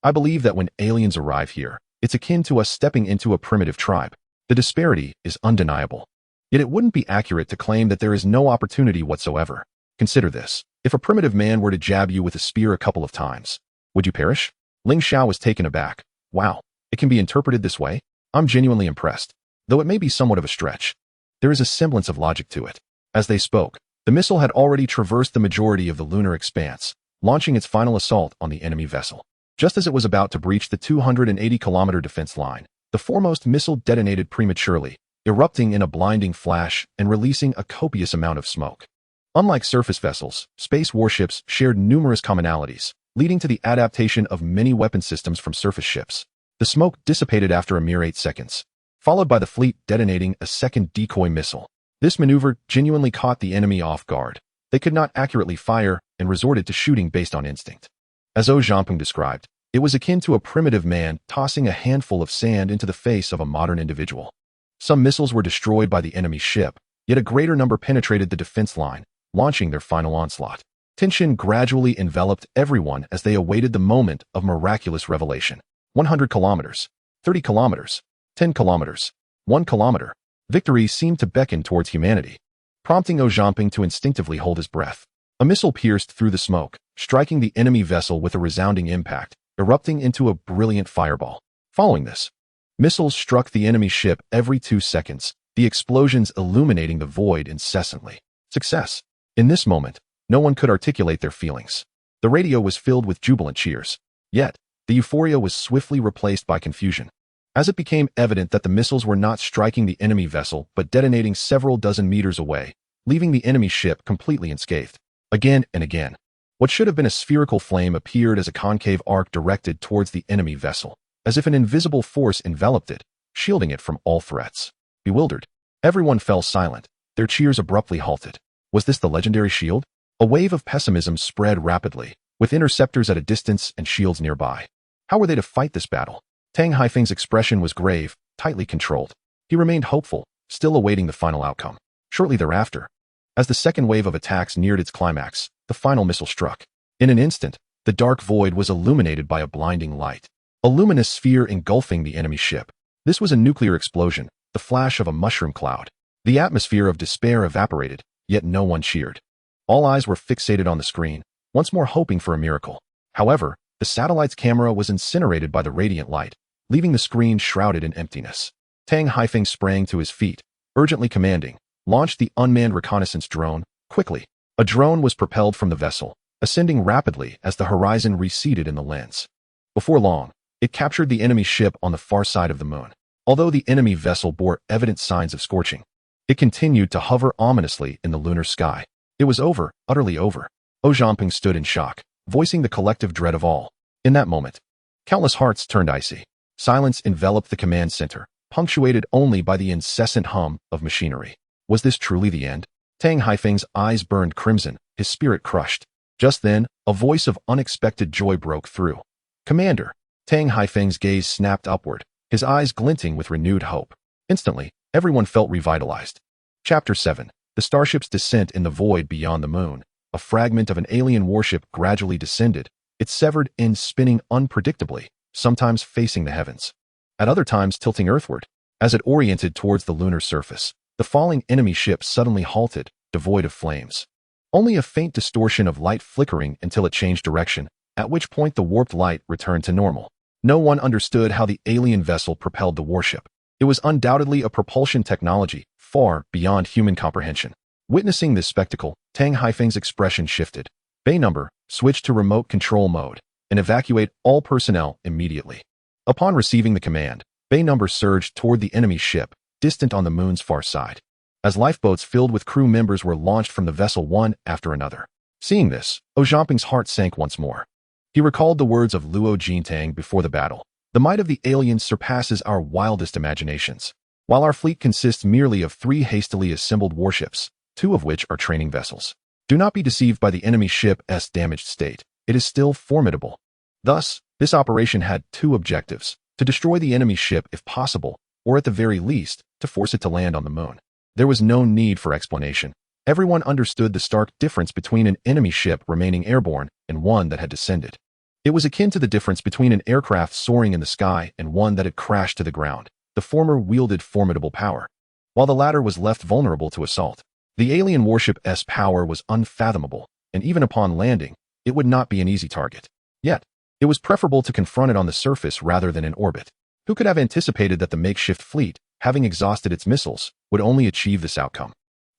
I believe that when aliens arrive here, it's akin to us stepping into a primitive tribe. The disparity is undeniable. Yet it wouldn't be accurate to claim that there is no opportunity whatsoever. Consider this. If a primitive man were to jab you with a spear a couple of times, would you perish? Ling Xiao was taken aback. Wow, it can be interpreted this way? I'm genuinely impressed, though it may be somewhat of a stretch. There is a semblance of logic to it. As they spoke, the missile had already traversed the majority of the lunar expanse, launching its final assault on the enemy vessel. Just as it was about to breach the 280-kilometer defense line, the foremost missile detonated prematurely, erupting in a blinding flash and releasing a copious amount of smoke. Unlike surface vessels, space warships shared numerous commonalities, leading to the adaptation of many weapon systems from surface ships. The smoke dissipated after a mere 8 seconds, followed by the fleet detonating a second decoy missile. This maneuver genuinely caught the enemy off guard. They could not accurately fire and resorted to shooting based on instinct. As Ojambing described, it was akin to a primitive man tossing a handful of sand into the face of a modern individual. Some missiles were destroyed by the enemy ship, yet a greater number penetrated the defense line, launching their final onslaught. Tension gradually enveloped everyone as they awaited the moment of miraculous revelation. 100 kilometers, 30 kilometers, 10 kilometers, 1 kilometer. Victory seemed to beckon towards humanity. prompting Ojaping to instinctively hold his breath. A missile pierced through the smoke, striking the enemy vessel with a resounding impact, erupting into a brilliant fireball. Following this, missiles struck the enemy ship every 2 seconds, the explosions illuminating the void incessantly. Success! In this moment, no one could articulate their feelings. The radio was filled with jubilant cheers. Yet, the euphoria was swiftly replaced by confusion, as it became evident that the missiles were not striking the enemy vessel but detonating several dozen meters away, leaving the enemy ship completely unscathed. Again and again, what should have been a spherical flame appeared as a concave arc directed towards the enemy vessel, as if an invisible force enveloped it, shielding it from all threats. Bewildered, everyone fell silent, their cheers abruptly halted. Was this the legendary shield? A wave of pessimism spread rapidly, with interceptors at a distance and shields nearby. How were they to fight this battle? Tang Haifeng's expression was grave, tightly controlled. He remained hopeful, still awaiting the final outcome. Shortly thereafter, as the second wave of attacks neared its climax, the final missile struck. In an instant, the dark void was illuminated by a blinding light, a luminous sphere engulfing the enemy ship. This was a nuclear explosion, the flash of a mushroom cloud. The atmosphere of despair evaporated, yet no one cheered. All eyes were fixated on the screen, once more hoping for a miracle. However, the satellite's camera was incinerated by the radiant light, leaving the screen shrouded in emptiness. Tang Haifeng sprang to his feet, urgently commanding, "Launch the unmanned reconnaissance drone, quickly." A drone was propelled from the vessel, ascending rapidly as the horizon receded in the lens. Before long, it captured the enemy ship on the far side of the moon. Although the enemy vessel bore evident signs of scorching, it continued to hover ominously in the lunar sky. It was over, utterly over. Ojaping stood in shock, voicing the collective dread of all. In that moment, countless hearts turned icy. Silence enveloped the command center, punctuated only by the incessant hum of machinery. Was this truly the end? Tang Haifeng's eyes burned crimson, his spirit crushed. Just then, a voice of unexpected joy broke through. "Commander!" Tang Haifeng's gaze snapped upward, his eyes glinting with renewed hope. Instantly, everyone felt revitalized. Chapter 7. The starship's descent in the void beyond the moon. A fragment of an alien warship gradually descended, its severed end spinning unpredictably, sometimes facing the heavens, at other times tilting earthward. As it oriented towards the lunar surface, the falling enemy ship suddenly halted, devoid of flames. Only a faint distortion of light flickering until it changed direction, at which point the warped light returned to normal. No one understood how the alien vessel propelled the warship. It was undoubtedly a propulsion technology, far beyond human comprehension. Witnessing this spectacle, Tang Haifeng's expression shifted. "Bay number, switch to remote control mode, and evacuate all personnel immediately." Upon receiving the command, Bay number surged toward the enemy ship, distant on the moon's far side. As lifeboats filled with crew members were launched from the vessel one after another. Seeing this, Ojaping's heart sank once more. He recalled the words of Luo Jintang before the battle. "The might of the aliens surpasses our wildest imaginations. While our fleet consists merely of 3 hastily assembled warships, 2 of which are training vessels. Do not be deceived by the enemy ship's damaged state. It is still formidable." Thus, this operation had 2 objectives: to destroy the enemy ship if possible, or at the very least, to force it to land on the moon. There was no need for explanation. Everyone understood the stark difference between an enemy ship remaining airborne and one that had descended. It was akin to the difference between an aircraft soaring in the sky and one that had crashed to the ground. The former wielded formidable power, while the latter was left vulnerable to assault. The alien warship's power was unfathomable, and even upon landing, it would not be an easy target. Yet, it was preferable to confront it on the surface rather than in orbit. Who could have anticipated that the makeshift fleet, having exhausted its missiles, would only achieve this outcome?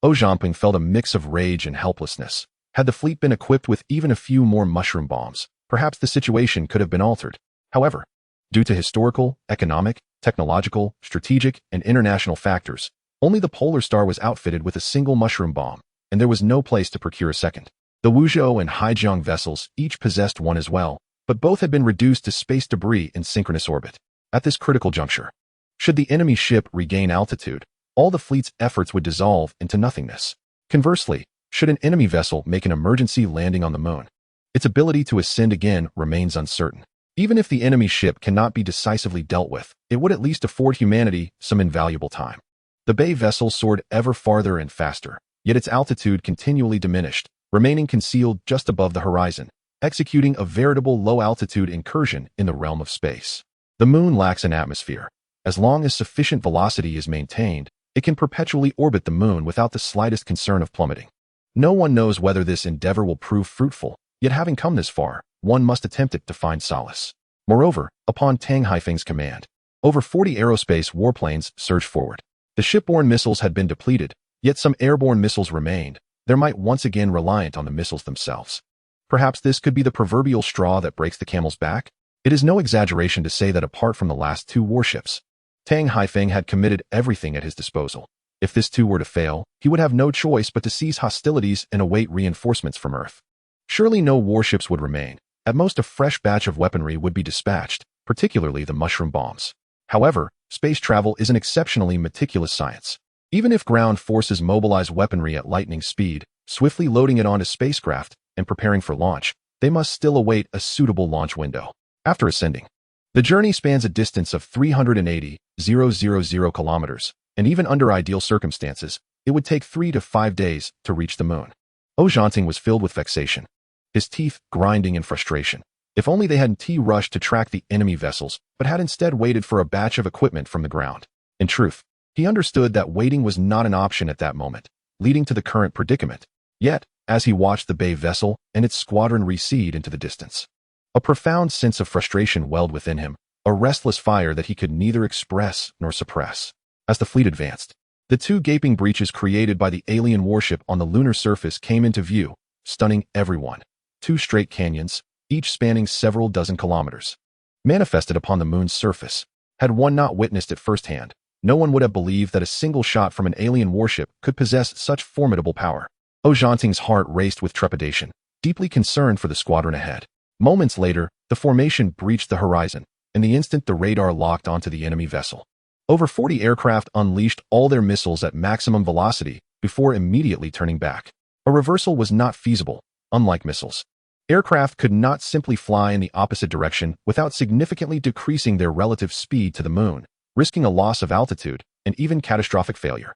Ojaping felt a mix of rage and helplessness. Had the fleet been equipped with even a few more mushroom bombs, perhaps the situation could have been altered. However, due to historical, economic, technological, strategic, and international factors, only the Polar Star was outfitted with a single mushroom bomb, and there was no place to procure a second. The Wuzhou and Haijiang vessels each possessed one as well, but both had been reduced to space debris in synchronous orbit. At this critical juncture, should the enemy ship regain altitude, all the fleet's efforts would dissolve into nothingness. Conversely, should an enemy vessel make an emergency landing on the moon, its ability to ascend again remains uncertain. Even if the enemy ship cannot be decisively dealt with, it would at least afford humanity some invaluable time. The Bay vessel soared ever farther and faster, yet its altitude continually diminished, remaining concealed just above the horizon, executing a veritable low-altitude incursion in the realm of space. The moon lacks an atmosphere. As long as sufficient velocity is maintained, It can perpetually orbit the moon without the slightest concern of plummeting. No one knows whether this endeavor will prove fruitful, yet having come this far, one must attempt it to find solace. Moreover, upon Tang Haifeng's command, over 40 aerospace warplanes surged forward. The shipborne missiles had been depleted, yet some airborne missiles remained. There might once again reliant on the missiles themselves. Perhaps this could be the proverbial straw that breaks the camel's back? It is no exaggeration to say that apart from the last two warships, Tang Haifeng had committed everything at his disposal. If this too were to fail, he would have no choice but to cease hostilities and await reinforcements from Earth. Surely no warships would remain. At most a fresh batch of weaponry would be dispatched, particularly the mushroom bombs. However, space travel is an exceptionally meticulous science. Even if ground forces mobilize weaponry at lightning speed, swiftly loading it onto spacecraft and preparing for launch, they must still await a suitable launch window. After ascending, the journey spans a distance of 380,000 kilometers, and even under ideal circumstances, it would take 3 to 5 days to reach the moon. Zhanting was filled with vexation, his teeth grinding in frustration. If only they hadn't rushed to track the enemy vessels, but had instead waited for a batch of equipment from the ground. In truth, he understood that waiting was not an option at that moment, leading to the current predicament. Yet, as he watched the Bay vessel and its squadron recede into the distance, a profound sense of frustration welled within him, a restless fire that he could neither express nor suppress. As the fleet advanced, the two gaping breaches created by the alien warship on the lunar surface came into view, stunning everyone. 2 straight canyons, each spanning several dozen kilometers, manifested upon the moon's surface. Had one not witnessed it firsthand, no one would have believed that a single shot from an alien warship could possess such formidable power. Zhanting's heart raced with trepidation, deeply concerned for the squadron ahead. Moments later, the formation breached the horizon, and the instant the radar locked onto the enemy vessel. Over 40 aircraft unleashed all their missiles at maximum velocity before immediately turning back. A reversal was not feasible. Unlike missiles, aircraft could not simply fly in the opposite direction without significantly decreasing their relative speed to the moon, risking a loss of altitude and even catastrophic failure.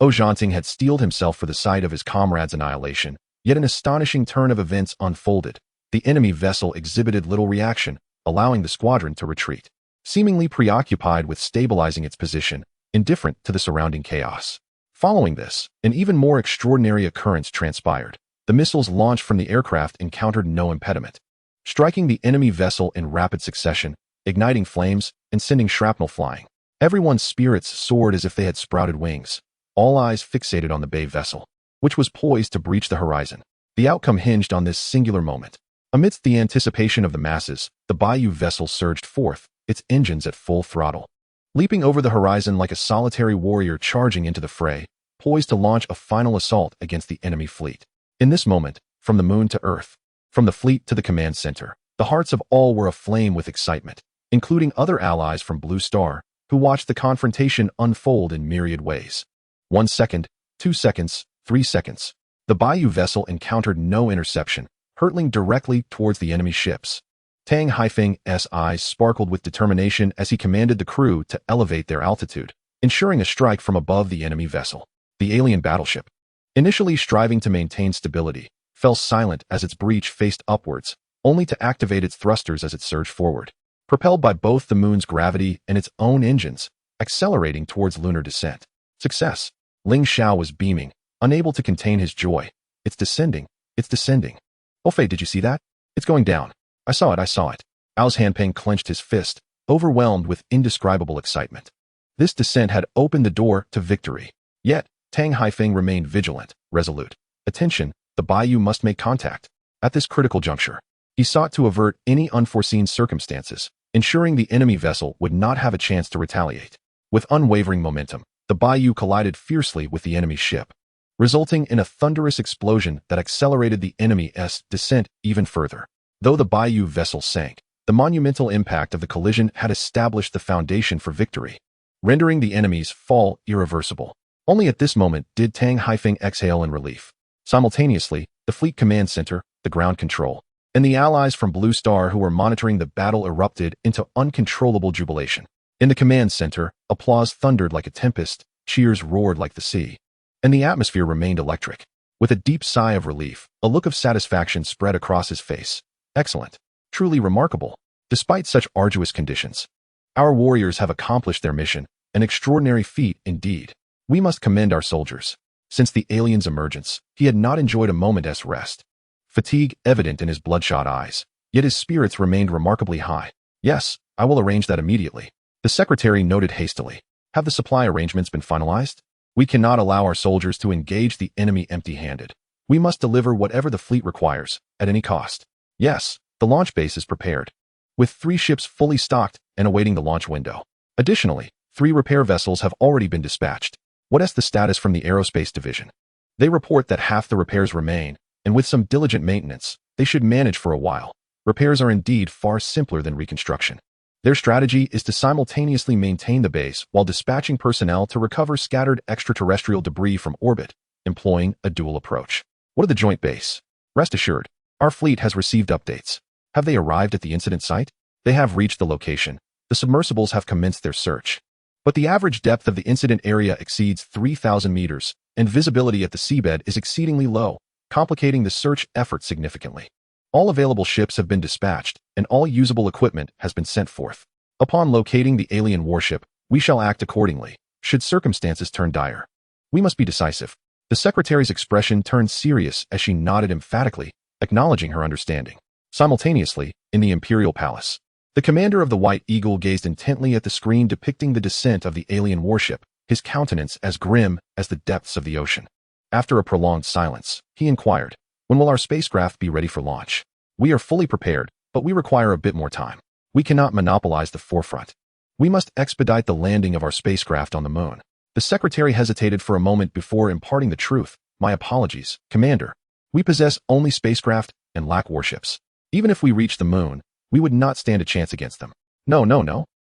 Zhanting had steeled himself for the sight of his comrades' annihilation, yet an astonishing turn of events unfolded. The enemy vessel exhibited little reaction, allowing the squadron to retreat, seemingly preoccupied with stabilizing its position, indifferent to the surrounding chaos. Following this, an even more extraordinary occurrence transpired. The missiles launched from the aircraft encountered no impediment, striking the enemy vessel in rapid succession, igniting flames and sending shrapnel flying. Everyone's spirits soared as if they had sprouted wings, all eyes fixated on the Bay vessel, which was poised to breach the horizon. The outcome hinged on this singular moment. Amidst the anticipation of the masses, the Bayou vessel surged forth, its engines at full throttle, leaping over the horizon like a solitary warrior charging into the fray, poised to launch a final assault against the enemy fleet. In this moment, from the moon to Earth, from the fleet to the command center, the hearts of all were aflame with excitement, including other allies from Blue Star, who watched the confrontation unfold in myriad ways. 1 second, 2 seconds, 3 seconds. The Bayou vessel encountered no interception, hurtling directly towards the enemy ships. Tang Haifeng's eyes sparkled with determination as he commanded the crew to elevate their altitude, ensuring a strike from above the enemy vessel. The alien battleship, initially striving to maintain stability, fell silent as its breech faced upwards, only to activate its thrusters as it surged forward, propelled by both the moon's gravity and its own engines, accelerating towards lunar descent. Success! Ling Xiao was beaming, unable to contain his joy. It's descending. It's descending. Oh, Fei, did you see that? It's going down. I saw it. Ao's Hanpeng clenched his fist, overwhelmed with indescribable excitement. This descent had opened the door to victory. Yet, Tang Haifeng remained vigilant, resolute. Attention, the Bayou must make contact. At this critical juncture, he sought to avert any unforeseen circumstances, ensuring the enemy vessel would not have a chance to retaliate. With unwavering momentum, the Bayou collided fiercely with the enemy ship, resulting in a thunderous explosion that accelerated the enemy's descent even further. Though the Bayou vessel sank, the monumental impact of the collision had established the foundation for victory, rendering the enemy's fall irreversible. Only at this moment did Tang Haifeng exhale in relief. Simultaneously, the fleet command center, the ground control, and the allies from Blue Star who were monitoring the battle erupted into uncontrollable jubilation. In the command center, applause thundered like a tempest, cheers roared like the sea, and the atmosphere remained electric. With a deep sigh of relief, a look of satisfaction spread across his face. Excellent. Truly remarkable. Despite such arduous conditions, our warriors have accomplished their mission, an extraordinary feat indeed. We must commend our soldiers. Since the alien's emergence, he had not enjoyed a moment's rest. Fatigue evident in his bloodshot eyes, yet his spirits remained remarkably high. Yes, I will arrange that immediately. The secretary noted hastily. Have the supply arrangements been finalized? We cannot allow our soldiers to engage the enemy empty-handed. We must deliver whatever the fleet requires, at any cost. Yes, the launch base is prepared, with 3 ships fully stocked and awaiting the launch window. Additionally, 3 repair vessels have already been dispatched. What is the status from the aerospace division? They report that half the repairs remain, and with some diligent maintenance, they should manage for a while. Repairs are indeed far simpler than reconstruction. Their strategy is to simultaneously maintain the base while dispatching personnel to recover scattered extraterrestrial debris from orbit, employing a dual approach. What of the joint base? Rest assured, our fleet has received updates. Have they arrived at the incident site? They have reached the location. The submersibles have commenced their search. But the average depth of the incident area exceeds 3,000 meters, and visibility at the seabed is exceedingly low, complicating the search effort significantly. All available ships have been dispatched, and all usable equipment has been sent forth. Upon locating the alien warship, we shall act accordingly, should circumstances turn dire. We must be decisive. The secretary's expression turned serious as she nodded emphatically, acknowledging her understanding. Simultaneously, in the Imperial Palace, the commander of the White Eagle gazed intently at the screen depicting the descent of the alien warship, his countenance as grim as the depths of the ocean. After a prolonged silence, he inquired, "When will our spacecraft be ready for launch?" "We are fully prepared, but we require a bit more time. We cannot monopolize the forefront. We must expedite the landing of our spacecraft on the moon." The secretary hesitated for a moment before imparting the truth. "My apologies, Commander. We possess only spacecraft and lack warships. Even if we reach the moon, we would not stand a chance against them." No,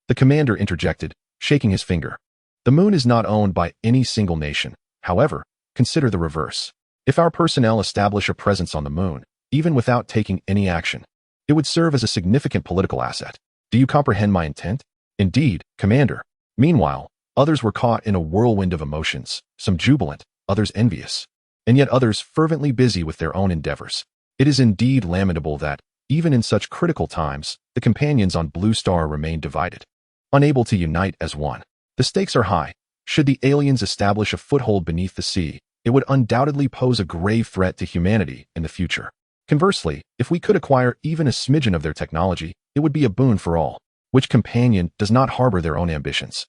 the commander interjected, shaking his finger. "The moon is not owned by any single nation. However, consider the reverse. If our personnel establish a presence on the moon, even without taking any action, it would serve as a significant political asset. Do you comprehend my intent?" "Indeed, Commander." Meanwhile, others were caught in a whirlwind of emotions, some jubilant, others envious, and yet others fervently busy with their own endeavors. It is indeed lamentable that, even in such critical times, the companions on Blue Star remain divided, unable to unite as one. The stakes are high. Should the aliens establish a foothold beneath the sea, it would undoubtedly pose a grave threat to humanity in the future. Conversely, if we could acquire even a smidgen of their technology, it would be a boon for all. Which companion does not harbor their own ambitions?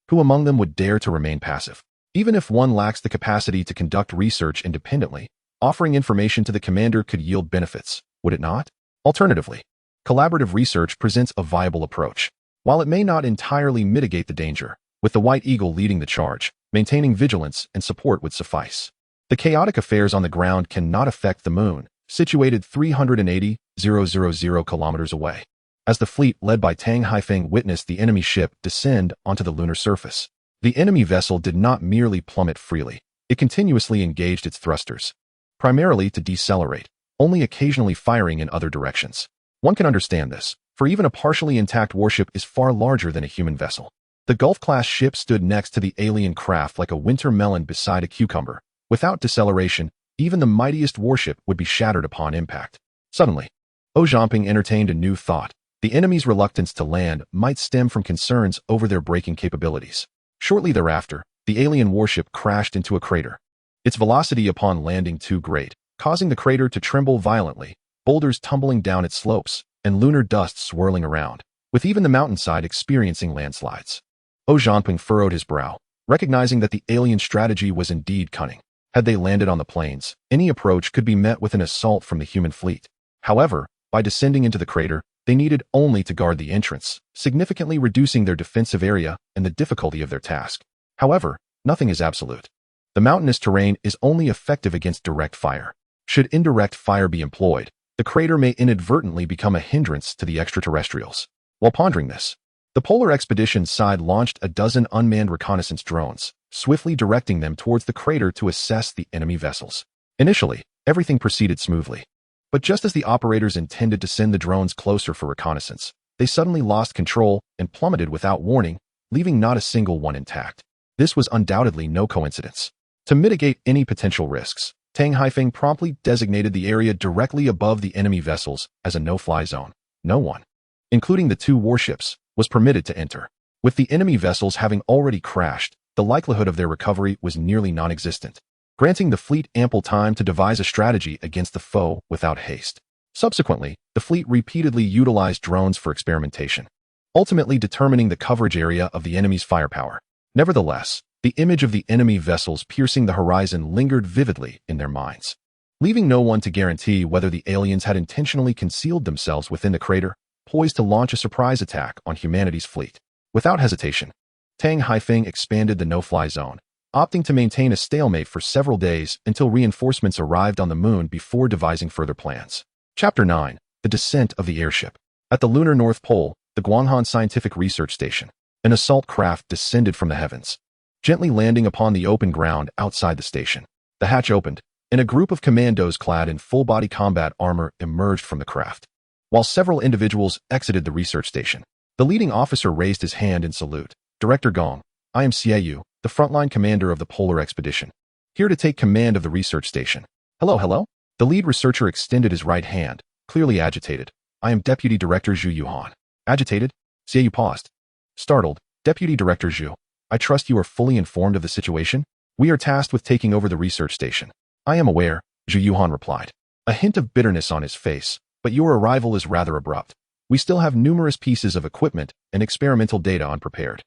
Who among them would dare to remain passive? Even if one lacks the capacity to conduct research independently, offering information to the commander could yield benefits, would it not? Alternatively, collaborative research presents a viable approach. While it may not entirely mitigate the danger, with the White Eagle leading the charge, maintaining vigilance and support would suffice. The chaotic affairs on the ground cannot affect the moon, situated 380,000 kilometers away. As the fleet led by Tang Haifeng witnessed the enemy ship descend onto the lunar surface, the enemy vessel did not merely plummet freely. It continuously engaged its thrusters, primarily to decelerate, only occasionally firing in other directions. One can understand this, for even a partially intact warship is far larger than a human vessel. The Gulf-class ship stood next to the alien craft like a winter melon beside a cucumber. Without deceleration, even the mightiest warship would be shattered upon impact. Suddenly, Zhao Zhanping entertained a new thought. The enemy's reluctance to land might stem from concerns over their braking capabilities. Shortly thereafter, the alien warship crashed into a crater. Its velocity upon landing too great, causing the crater to tremble violently, boulders tumbling down its slopes, and lunar dust swirling around, with even the mountainside experiencing landslides. Zhao Zhanping furrowed his brow, recognizing that the alien strategy was indeed cunning. Had they landed on the plains, any approach could be met with an assault from the human fleet. However, by descending into the crater, they needed only to guard the entrance, significantly reducing their defensive area and the difficulty of their task. However, nothing is absolute. The mountainous terrain is only effective against direct fire. Should indirect fire be employed, the crater may inadvertently become a hindrance to the extraterrestrials. While pondering this, the Polar Expedition side launched a dozen unmanned reconnaissance drones, swiftly directing them towards the crater to assess the enemy vessels. Initially, everything proceeded smoothly. But just as the operators intended to send the drones closer for reconnaissance, they suddenly lost control and plummeted without warning, leaving not a single one intact. This was undoubtedly no coincidence. To mitigate any potential risks, Tang Haifeng promptly designated the area directly above the enemy vessels as a no-fly zone. No one, including the 2 warships, was permitted to enter. With the enemy vessels having already crashed, the the likelihood of their recovery was nearly non-existent, granting the fleet ample time to devise a strategy against the foe without haste. Subsequently, the fleet repeatedly utilized drones for experimentation, ultimately determining the coverage area of the enemy's firepower. Nevertheless, the image of the enemy vessels piercing the horizon lingered vividly in their minds, leaving no one to guarantee whether the aliens had intentionally concealed themselves within the crater, poised to launch a surprise attack on humanity's fleet. Without hesitation, Tang Haifeng expanded the no-fly zone, opting to maintain a stalemate for several days until reinforcements arrived on the moon before devising further plans. Chapter 9. The Descent of the Airship. At the lunar North Pole, the Guanghan Scientific Research Station, an assault craft descended from the heavens, gently landing upon the open ground outside the station. The hatch opened, and a group of commandos clad in full-body combat armor emerged from the craft. While several individuals exited the research station, the leading officer raised his hand in salute. Director Gong, I am Xiaoyu, the frontline commander of the Polar Expedition, here to take command of the research station. Hello. The lead researcher extended his right hand, clearly agitated. I am Deputy Director Zhu Yuhan. Agitated? Xiaoyu paused. Startled, Deputy Director Zhu, I trust you are fully informed of the situation? We are tasked with taking over the research station. I am aware, Zhu Yuhan replied, a hint of bitterness on his face, but your arrival is rather abrupt. We still have numerous pieces of equipment and experimental data unprepared.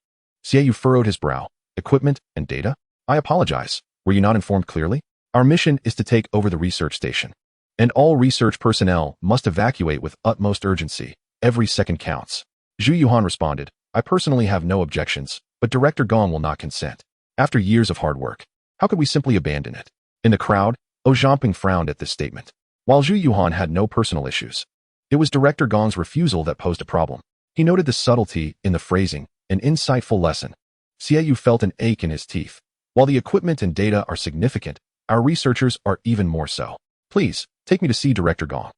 Xiaoyu furrowed his brow. Equipment and data? I apologize. Were you not informed clearly? Our mission is to take over the research station, and all research personnel must evacuate with utmost urgency. Every second counts. Zhu Yuhan responded, I personally have no objections, but Director Gong will not consent. After years of hard work, how could we simply abandon it? In the crowd, Zhamping frowned at this statement. While Zhu Yuhan had no personal issues, it was Director Gong's refusal that posed a problem. He noted the subtlety in the phrasing, an insightful lesson. Xiaoyu felt an ache in his teeth. While the equipment and data are significant, our researchers are even more so. Please, take me to see Director Gong.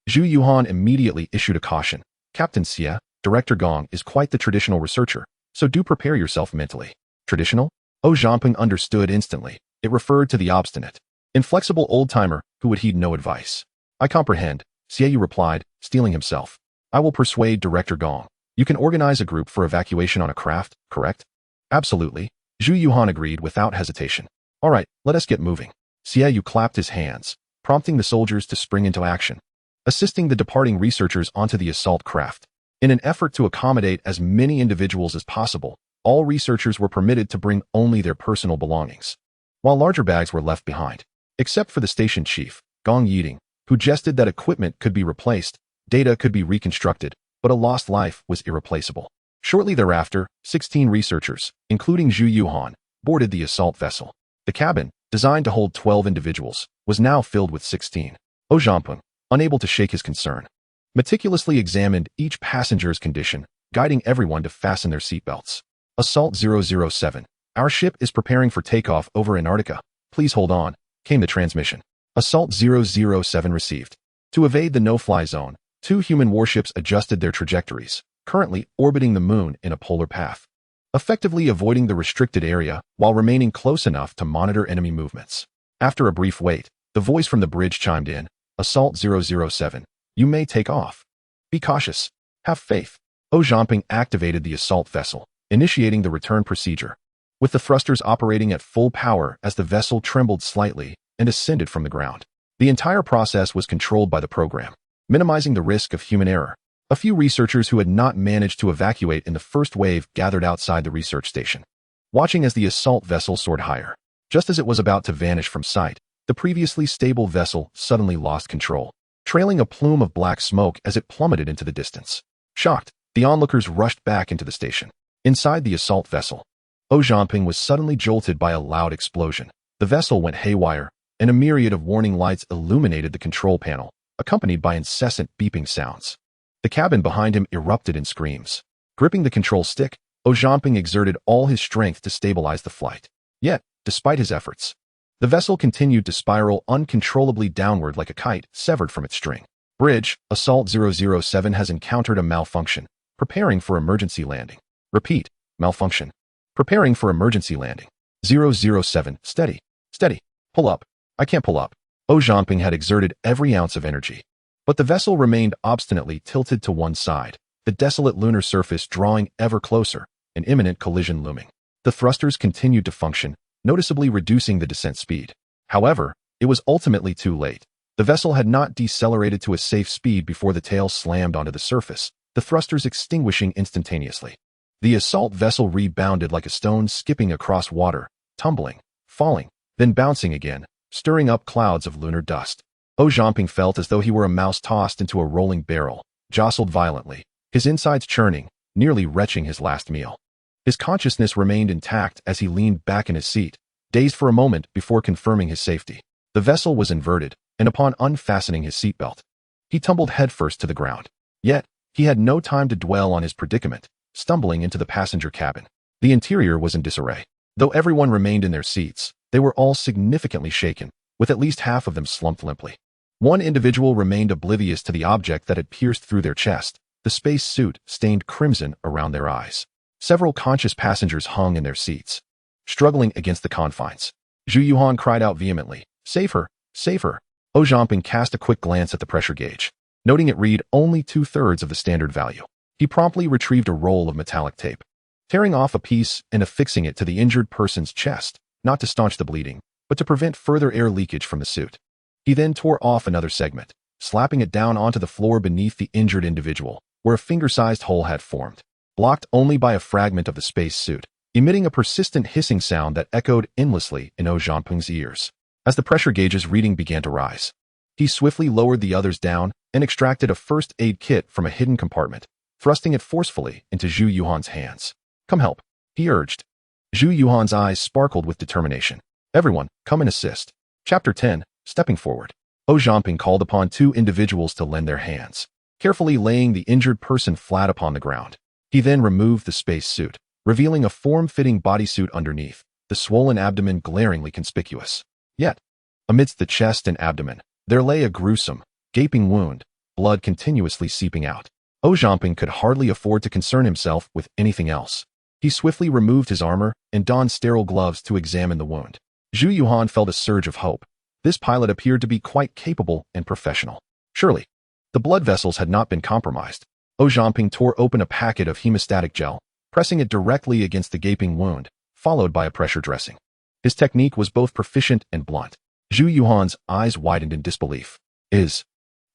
Zhu Yuhan immediately issued a caution. Captain Xia, Director Gong is quite the traditional researcher, so do prepare yourself mentally. Traditional? Zhamping understood instantly. It referred to the obstinate, inflexible old-timer who would heed no advice. I comprehend, Xiaoyu replied, steeling himself. I will persuade Director Gong. You can organize a group for evacuation on a craft, correct? Absolutely, Zhu Yuhan agreed without hesitation. All right, let us get moving. Xiaoyu clapped his hands, prompting the soldiers to spring into action, assisting the departing researchers onto the assault craft. In an effort to accommodate as many individuals as possible, all researchers were permitted to bring only their personal belongings, while larger bags were left behind. Except for the station chief, Gong Yiding, who jested that equipment could be replaced, data could be reconstructed, but a lost life was irreplaceable. Shortly thereafter, 16 researchers, including Zhu Yuhan, boarded the assault vessel. The cabin, designed to hold 12 individuals, was now filled with 16. Zhamping, unable to shake his concern, meticulously examined each passenger's condition, guiding everyone to fasten their seatbelts. Assault 007, our ship is preparing for takeoff over Antarctica. Please hold on, came the transmission. Assault 007 received. To evade the no-fly zone, 2 human warships adjusted their trajectories, currently orbiting the moon in a polar path, effectively avoiding the restricted area while remaining close enough to monitor enemy movements. After a brief wait, the voice from the bridge chimed in. Assault 007, you may take off. Be cautious. Have faith. Zhamping activated the assault vessel, initiating the return procedure, with the thrusters operating at full power as the vessel trembled slightly and ascended from the ground. The entire process was controlled by the program, minimizing the risk of human error. A few researchers who had not managed to evacuate in the first wave gathered outside the research station, watching as the assault vessel soared higher. Just as it was about to vanish from sight, the previously stable vessel suddenly lost control, trailing a plume of black smoke as it plummeted into the distance. Shocked, the onlookers rushed back into the station. Inside the assault vessel, Zhamping was suddenly jolted by a loud explosion. The vessel went haywire, and a myriad of warning lights illuminated the control panel, accompanied by incessant beeping sounds. The cabin behind him erupted in screams. Gripping the control stick, Zhamping exerted all his strength to stabilize the flight. Yet, despite his efforts, the vessel continued to spiral uncontrollably downward like a kite severed from its string. Bridge, Assault 007 has encountered a malfunction. Preparing for emergency landing. Repeat, malfunction. Preparing for emergency landing. 007, steady. Pull up. I can't pull up. Zhamping had exerted every ounce of energy, but the vessel remained obstinately tilted to one side, the desolate lunar surface drawing ever closer, an imminent collision looming. The thrusters continued to function, noticeably reducing the descent speed. However, it was ultimately too late. The vessel had not decelerated to a safe speed before the tail slammed onto the surface, the thrusters extinguishing instantaneously. The assault vessel rebounded like a stone skipping across water, tumbling, falling, then bouncing again, stirring up clouds of lunar dust. Zhamping felt as though he were a mouse tossed into a rolling barrel, jostled violently, his insides churning, nearly retching his last meal. His consciousness remained intact as he leaned back in his seat, dazed for a moment before confirming his safety. The vessel was inverted, and upon unfastening his seatbelt, he tumbled headfirst to the ground. Yet, he had no time to dwell on his predicament, stumbling into the passenger cabin. The interior was in disarray. Though everyone remained in their seats, they were all significantly shaken, with at least half of them slumped limply. One individual remained oblivious to the object that had pierced through their chest, the space suit stained crimson around their eyes. Several conscious passengers hung in their seats, struggling against the confines. Zhu Yuhan cried out vehemently, "Save her! Save her!" Zhamping cast a quick glance at the pressure gauge, noting it read only 2/3 of the standard value. He promptly retrieved a roll of metallic tape, tearing off a piece and affixing it to the injured person's chest, not to staunch the bleeding, but to prevent further air leakage from the suit. He then tore off another segment, slapping it down onto the floor beneath the injured individual, where a finger-sized hole had formed, blocked only by a fragment of the space suit, emitting a persistent hissing sound that echoed endlessly in Zhamping's ears. As the pressure gauge's reading began to rise, he swiftly lowered the others down and extracted a first aid kit from a hidden compartment, thrusting it forcefully into Zhu Yuhan's hands. "Come help," he urged. Zhu Yuhan's eyes sparkled with determination. "Everyone, come and assist." Chapter 10, Stepping Forward. Zhamping called upon two individuals to lend their hands, carefully laying the injured person flat upon the ground. He then removed the space suit, revealing a form-fitting bodysuit underneath, the swollen abdomen glaringly conspicuous. Yet, amidst the chest and abdomen, there lay a gruesome, gaping wound, blood continuously seeping out. Zhamping could hardly afford to concern himself with anything else. He swiftly removed his armor and donned sterile gloves to examine the wound. Zhu Yuhan felt a surge of hope. This pilot appeared to be quite capable and professional. Surely, the blood vessels had not been compromised. Zhamping tore open a packet of hemostatic gel, pressing it directly against the gaping wound, followed by a pressure dressing. His technique was both proficient and blunt. Zhu Yuhan's eyes widened in disbelief. Is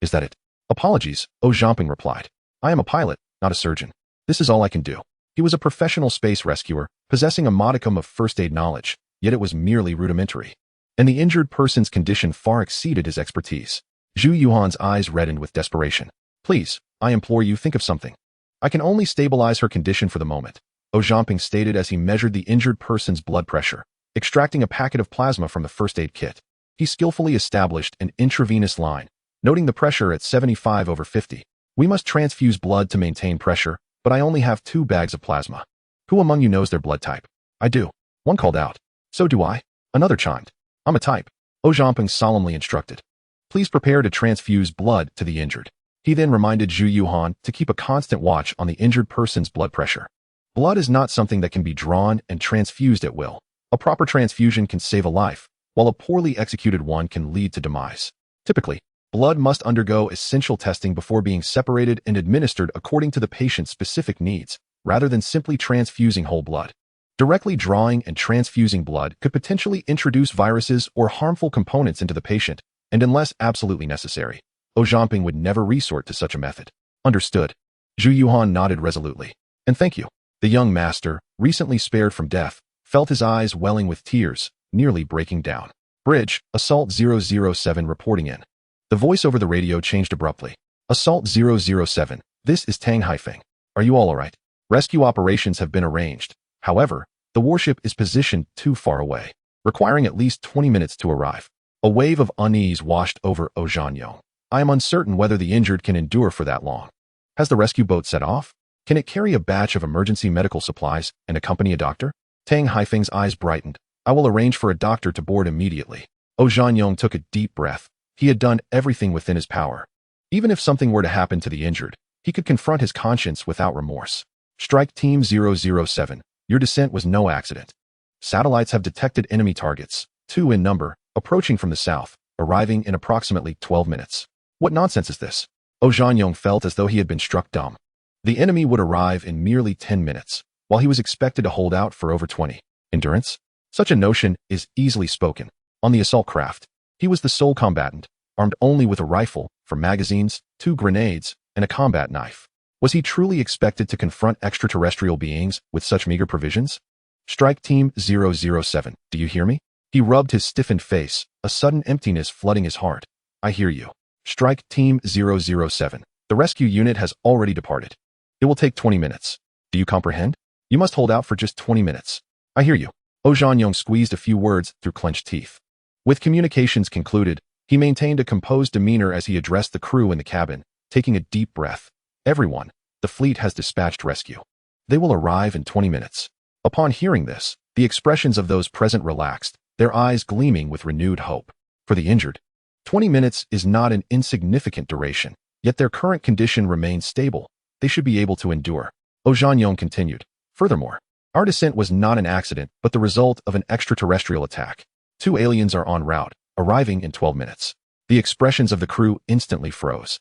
that it?" "Apologies," Zhamping replied. "I am a pilot, not a surgeon. This is all I can do." He was a professional space rescuer, possessing a modicum of first aid knowledge, yet it was merely rudimentary. And the injured person's condition far exceeded his expertise. Zhu Yuhan's eyes reddened with desperation. "Please, I implore you, think of something. I can only stabilize her condition for the moment," Zhamping stated as he measured the injured person's blood pressure, extracting a packet of plasma from the first aid kit. He skillfully established an intravenous line, noting the pressure at 75/50. "We must transfuse blood to maintain pressure, but I only have 2 bags of plasma. Who among you knows their blood type?" "I do." One called out. "So do I." Another chimed. "I'm a type," Zhamping solemnly instructed. "Please prepare to transfuse blood to the injured." He then reminded Zhu Yuhan to keep a constant watch on the injured person's blood pressure. Blood is not something that can be drawn and transfused at will. A proper transfusion can save a life, while a poorly executed one can lead to demise. Typically, blood must undergo essential testing before being separated and administered according to the patient's specific needs, rather than simply transfusing whole blood. Directly drawing and transfusing blood could potentially introduce viruses or harmful components into the patient, and unless absolutely necessary, Zhamping would never resort to such a method. "Understood." Zhu Yuhan nodded resolutely. "And thank you." The young master, recently spared from death, felt his eyes welling with tears, nearly breaking down. "Bridge, Assault 007 reporting in." The voice over the radio changed abruptly. "Assault 007, this is Tang Haifeng. Are you all alright? Rescue operations have been arranged. However, the warship is positioned too far away, requiring at least 20 minutes to arrive." A wave of unease washed over Zhamping. "I am uncertain whether the injured can endure for that long. Has the rescue boat set off? Can it carry a batch of emergency medical supplies and accompany a doctor?" Tang Haifeng's eyes brightened. "I will arrange for a doctor to board immediately." Zhamping took a deep breath. He had done everything within his power. Even if something were to happen to the injured, he could confront his conscience without remorse. "Strike Team 007, your descent was no accident. Satellites have detected enemy targets, 2 in number, approaching from the south, arriving in approximately 12 minutes. "What nonsense is this?" Zhamping felt as though he had been struck dumb. The enemy would arrive in merely 10 minutes. while he was expected to hold out for over 20. Endurance? Such a notion is easily spoken. On the assault craft, he was the sole combatant, armed only with a rifle, for magazines, 2 grenades, and a combat knife. Was he truly expected to confront extraterrestrial beings with such meager provisions? Strike Team 007, do you hear me? He rubbed his stiffened face, a sudden emptiness flooding his heart. I hear you. Strike Team 007. The rescue unit has already departed. It will take 20 minutes. Do you comprehend? You must hold out for just 20 minutes. I hear you. Oh Zhanyong squeezed a few words through clenched teeth. With communications concluded, he maintained a composed demeanor as he addressed the crew in the cabin, taking a deep breath. Everyone, the fleet has dispatched rescue. They will arrive in 20 minutes. Upon hearing this, the expressions of those present relaxed, their eyes gleaming with renewed hope. For the injured, 20 minutes is not an insignificant duration, yet their current condition remains stable. They should be able to endure. Oh Zhanyong continued. Furthermore, our descent was not an accident, but the result of an extraterrestrial attack. 2 aliens are en route, arriving in 12 minutes. The expressions of the crew instantly froze,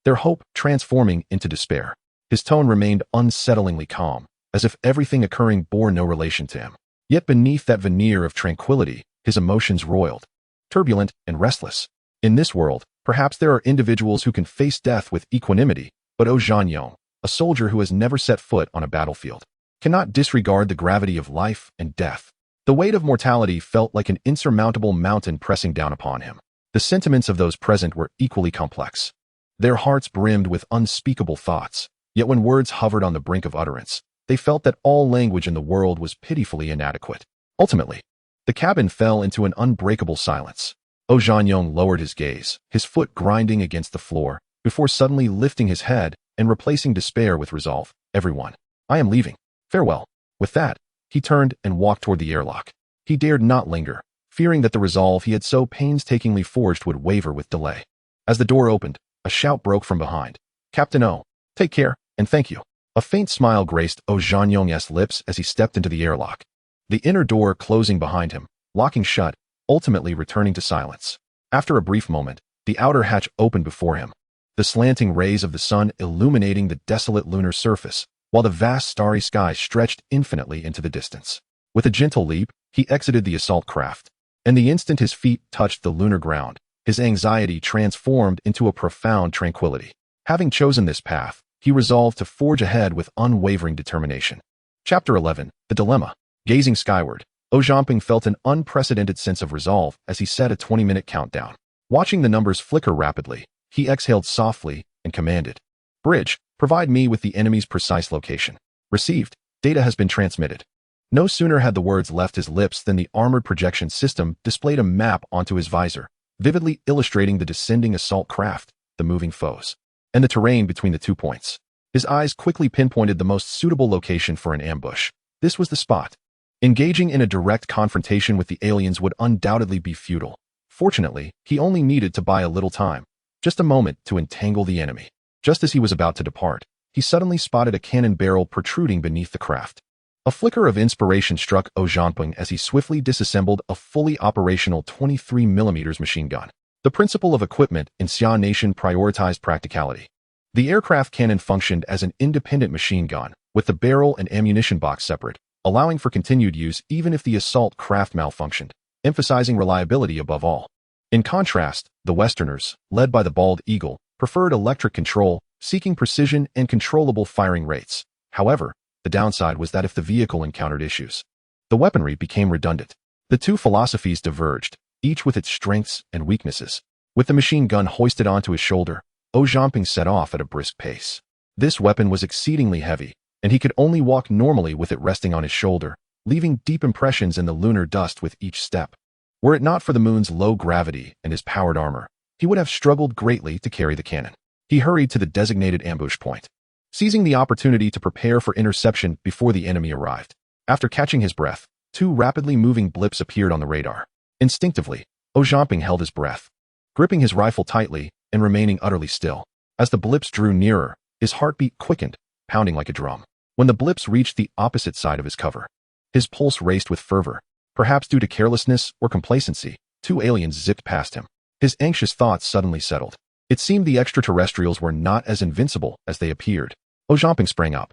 their hope transforming into despair. His tone remained unsettlingly calm, as if everything occurring bore no relation to him. Yet beneath that veneer of tranquility, his emotions roiled, turbulent and restless. In this world, perhaps there are individuals who can face death with equanimity, but Oh Zhanyong, a soldier who has never set foot on a battlefield, cannot disregard the gravity of life and death. The weight of mortality felt like an insurmountable mountain pressing down upon him. The sentiments of those present were equally complex. Their hearts brimmed with unspeakable thoughts, yet when words hovered on the brink of utterance, they felt that all language in the world was pitifully inadequate. Ultimately, the cabin fell into an unbreakable silence. Oh Zhanyong lowered his gaze, his foot grinding against the floor, before suddenly lifting his head and replacing despair with resolve. Everyone, I am leaving. Farewell. With that, he turned and walked toward the airlock. He dared not linger, fearing that the resolve he had so painstakingly forged would waver with delay. As the door opened, a shout broke from behind. Captain O, take care, and thank you. A faint smile graced Oh Zhanyong's lips as he stepped into the airlock. The inner door closing behind him, locking shut, ultimately returning to silence. After a brief moment, the outer hatch opened before him, the slanting rays of the sun illuminating the desolate lunar surface, while the vast starry sky stretched infinitely into the distance. With a gentle leap, he exited the assault craft, and the instant his feet touched the lunar ground, his anxiety transformed into a profound tranquility. Having chosen this path, he resolved to forge ahead with unwavering determination. Chapter 11, The Dilemma. Gazing skyward, Oh Zhanyong felt an unprecedented sense of resolve as he set a 20-minute countdown. Watching the numbers flicker rapidly, he exhaled softly and commanded, Bridge, provide me with the enemy's precise location. Received. Data has been transmitted. No sooner had the words left his lips than the armored projection system displayed a map onto his visor, vividly illustrating the descending assault craft, the moving foes, and the terrain between the 2 points. His eyes quickly pinpointed the most suitable location for an ambush. This was the spot. Engaging in a direct confrontation with the aliens would undoubtedly be futile. Fortunately, he only needed to buy a little time, just a moment to entangle the enemy. Just as he was about to depart, he suddenly spotted a cannon barrel protruding beneath the craft. A flicker of inspiration struck Oh Zhanyong as he swiftly disassembled a fully operational 23mm machine gun. The principle of equipment in Xia Nation prioritized practicality. The aircraft cannon functioned as an independent machine gun, with the barrel and ammunition box separate, allowing for continued use even if the assault craft malfunctioned, emphasizing reliability above all. In contrast, the Westerners, led by the Bald Eagle, preferred electric control, seeking precision and controllable firing rates. However, the downside was that if the vehicle encountered issues, the weaponry became redundant. The two philosophies diverged, each with its strengths and weaknesses. With the machine gun hoisted onto his shoulder, Oh Zhanyong set off at a brisk pace. This weapon was exceedingly heavy, and he could only walk normally with it resting on his shoulder, leaving deep impressions in the lunar dust with each step. Were it not for the moon's low gravity and his powered armor, he would have struggled greatly to carry the cannon. He hurried to the designated ambush point, seizing the opportunity to prepare for interception before the enemy arrived. After catching his breath, 2 rapidly moving blips appeared on the radar. Instinctively, Oh Zhanyong held his breath, gripping his rifle tightly and remaining utterly still. As the blips drew nearer, his heartbeat quickened, pounding like a drum. When the blips reached the opposite side of his cover, his pulse raced with fervor. Perhaps due to carelessness or complacency, 2 aliens zipped past him. His anxious thoughts suddenly settled. It seemed the extraterrestrials were not as invincible as they appeared. Oh Zhanyong sprang up,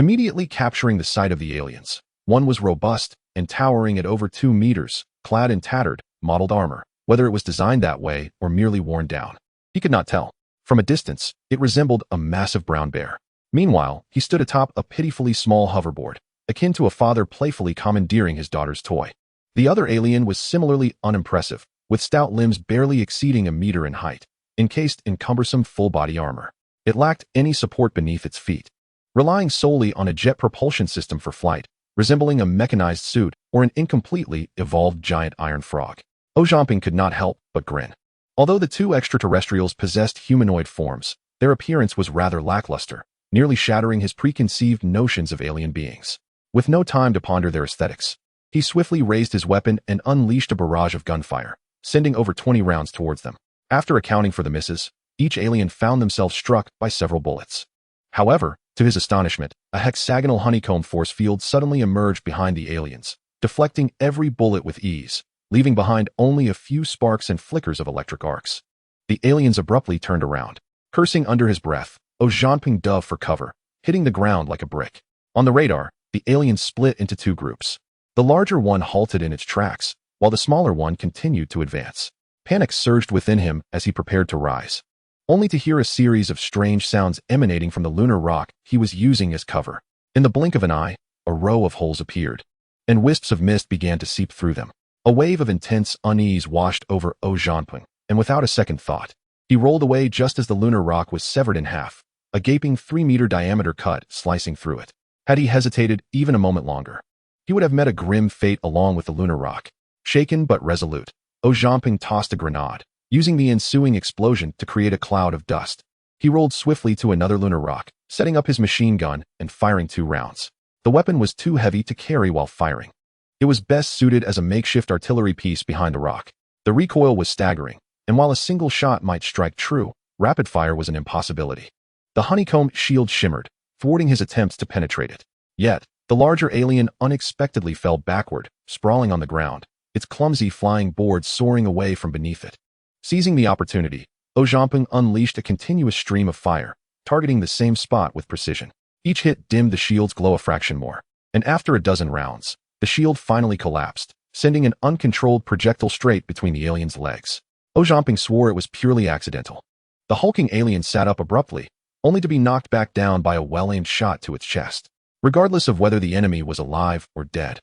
immediately capturing the sight of the aliens. One was robust and towering at over 2 meters, clad in tattered, mottled armor. Whether it was designed that way or merely worn down, he could not tell. From a distance, it resembled a massive brown bear. Meanwhile, he stood atop a pitifully small hoverboard, akin to a father playfully commandeering his daughter's toy. The other alien was similarly unimpressive, with stout limbs barely exceeding a meter in height, encased in cumbersome full-body armor. It lacked any support beneath its feet, relying solely on a jet propulsion system for flight, resembling a mechanized suit or an incompletely evolved giant iron frog. Ojambing could not help but grin. Although the two extraterrestrials possessed humanoid forms, their appearance was rather lackluster, nearly shattering his preconceived notions of alien beings. With no time to ponder their aesthetics, he swiftly raised his weapon and unleashed a barrage of gunfire, sending over 20 rounds towards them. After accounting for the misses, each alien found themselves struck by several bullets. However, to his astonishment, a hexagonal honeycomb force field suddenly emerged behind the aliens, deflecting every bullet with ease, leaving behind only a few sparks and flickers of electric arcs. The aliens abruptly turned around. Cursing under his breath, Ojambing dove for cover, hitting the ground like a brick. On the radar, the aliens split into two groups. The larger one halted in its tracks, while the smaller one continued to advance. Panic surged within him as he prepared to rise, only to hear a series of strange sounds emanating from the lunar rock he was using as cover. In the blink of an eye, a row of holes appeared, and wisps of mist began to seep through them. A wave of intense unease washed over Ojambing, and without a second thought, he rolled away just as the lunar rock was severed in half, a gaping 3-meter diameter cut slicing through it. Had he hesitated even a moment longer, he would have met a grim fate along with the lunar rock. Shaken but resolute, Ojambing tossed a grenade, using the ensuing explosion to create a cloud of dust. He rolled swiftly to another lunar rock, setting up his machine gun and firing 2 rounds. The weapon was too heavy to carry while firing. It was best suited as a makeshift artillery piece behind the rock. The recoil was staggering, and while a single shot might strike true, rapid fire was an impossibility. The honeycomb shield shimmered, thwarting his attempts to penetrate it. Yet, the larger alien unexpectedly fell backward, sprawling on the ground, its clumsy flying board soaring away from beneath it. Seizing the opportunity, Ojambing unleashed a continuous stream of fire, targeting the same spot with precision. Each hit dimmed the shield's glow a fraction more, and after a dozen rounds, the shield finally collapsed, sending an uncontrolled projectile straight between the alien's legs. Ojambing swore it was purely accidental. The hulking alien sat up abruptly, only to be knocked back down by a well-aimed shot to its chest. Regardless of whether the enemy was alive or dead,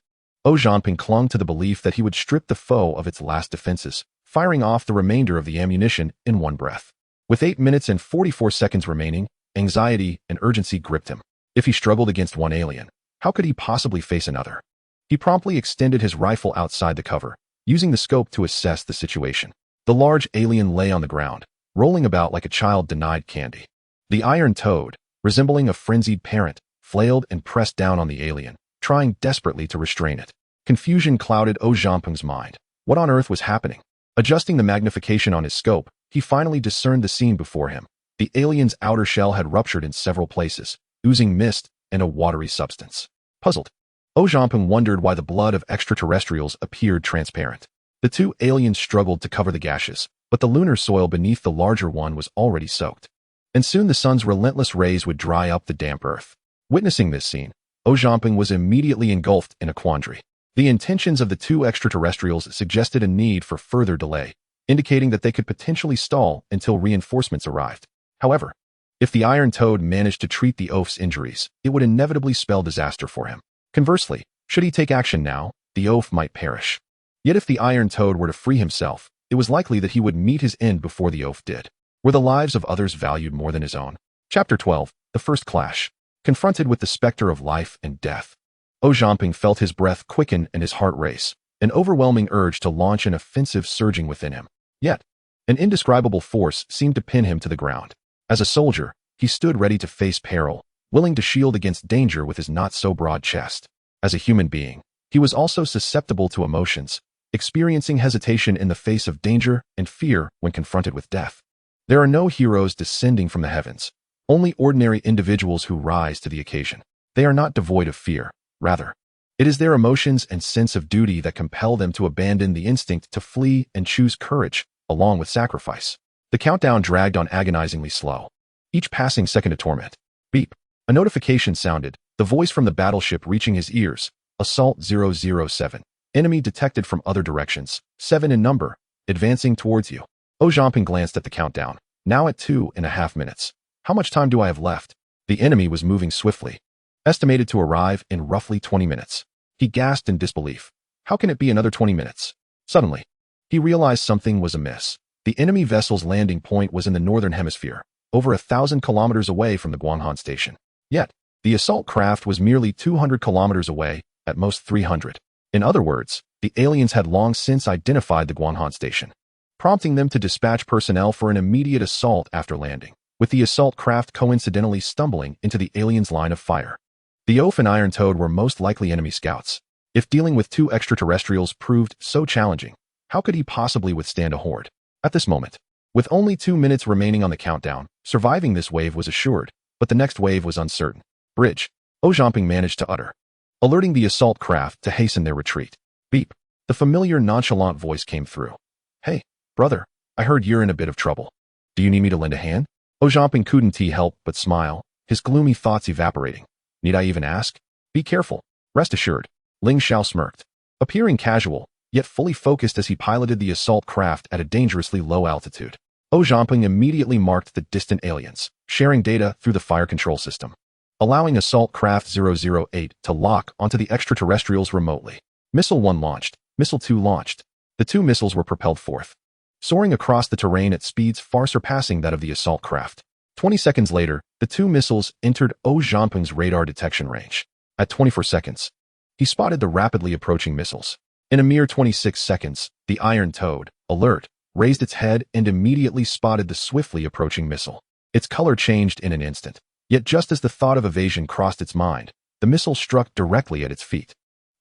Ojambing clung to the belief that he would strip the foe of its last defenses, firing off the remainder of the ammunition in one breath. With 8 minutes and 44 seconds remaining, anxiety and urgency gripped him. If he struggled against one alien, how could he possibly face another? He promptly extended his rifle outside the cover, using the scope to assess the situation. The large alien lay on the ground, rolling about like a child denied candy. The iron toad, resembling a frenzied parent, flailed and pressed down on the alien, trying desperately to restrain it. Confusion clouded Ojambing's mind. What on earth was happening? Adjusting the magnification on his scope, he finally discerned the scene before him. The alien's outer shell had ruptured in several places, oozing mist and a watery substance. Puzzled, Ojambing wondered why the blood of extraterrestrials appeared transparent. The two aliens struggled to cover the gashes, but the lunar soil beneath the larger one was already soaked. And soon the sun's relentless rays would dry up the damp earth. Witnessing this scene, Ojambing was immediately engulfed in a quandary. The intentions of the two extraterrestrials suggested a need for further delay, indicating that they could potentially stall until reinforcements arrived. However, if the Iron Toad managed to treat the oaf's injuries, it would inevitably spell disaster for him. Conversely, should he take action now, the oaf might perish. Yet if the Iron Toad were to free himself, it was likely that he would meet his end before the oaf did. Were the lives of others valued more than his own? Chapter 12, The First Clash. Confronted with the specter of life and death, Ojambing felt his breath quicken and his heart race, an overwhelming urge to launch an offensive surging within him. Yet, an indescribable force seemed to pin him to the ground. As a soldier, he stood ready to face peril, willing to shield against danger with his not-so-broad chest. As a human being, he was also susceptible to emotions, experiencing hesitation in the face of danger and fear when confronted with death. There are no heroes descending from the heavens, only ordinary individuals who rise to the occasion. They are not devoid of fear. Rather, it is their emotions and sense of duty that compel them to abandon the instinct to flee and choose courage, along with sacrifice. The countdown dragged on agonizingly slow, each passing second a torment. Beep. A notification sounded, The voice from the battleship reaching his ears. Assault 007. Enemy detected from other directions. 7 in number. Advancing towards you. Zhao Jiangping glanced at the countdown. Now at 2.5 minutes. How much time do I have left? The enemy was moving swiftly. Estimated to arrive in roughly 20 minutes. He gasped in disbelief. How can it be another 20 minutes? Suddenly, he realized something was amiss. The enemy vessel's landing point was in the northern hemisphere, over 1,000 kilometers away from the Guanhan station. Yet, the assault craft was merely 200 kilometers away, at most 300. In other words, the aliens had long since identified the Guanhan station, prompting them to dispatch personnel for an immediate assault after landing, with the assault craft coincidentally stumbling into the aliens' line of fire. The Oaf and Iron Toad were most likely enemy scouts. If dealing with 2 extraterrestrials proved so challenging, how could he possibly withstand a horde? At this moment, with only 2 minutes remaining on the countdown, surviving this wave was assured, but the next wave was uncertain. Bridge. Zhao Jiangping managed to utter, alerting the assault craft to hasten their retreat. Beep. The familiar nonchalant voice came through. Hey, brother, I heard you're in a bit of trouble. Do you need me to lend a hand? Zhao Jiangping couldn't help but smile, his gloomy thoughts evaporating. Need I even ask? Be careful. Rest assured. Ling Xiao smirked, appearing casual, yet fully focused as he piloted the assault craft at a dangerously low altitude. Zhao Jiangping immediately marked the distant aliens, sharing data through the fire control system, allowing Assault Craft 008 to lock onto the extraterrestrials remotely. Missile 1 launched, Missile 2 launched. The 2 missiles were propelled forth, soaring across the terrain at speeds far surpassing that of the assault craft. 20 seconds later, the 2 missiles entered Zhao Jiangping's radar detection range. At 24 seconds, he spotted the rapidly approaching missiles. In a mere 26 seconds, the Iron Toad, alert, raised its head and immediately spotted the swiftly approaching missile. Its color changed in an instant. Yet just as the thought of evasion crossed its mind, the missile struck directly at its feet.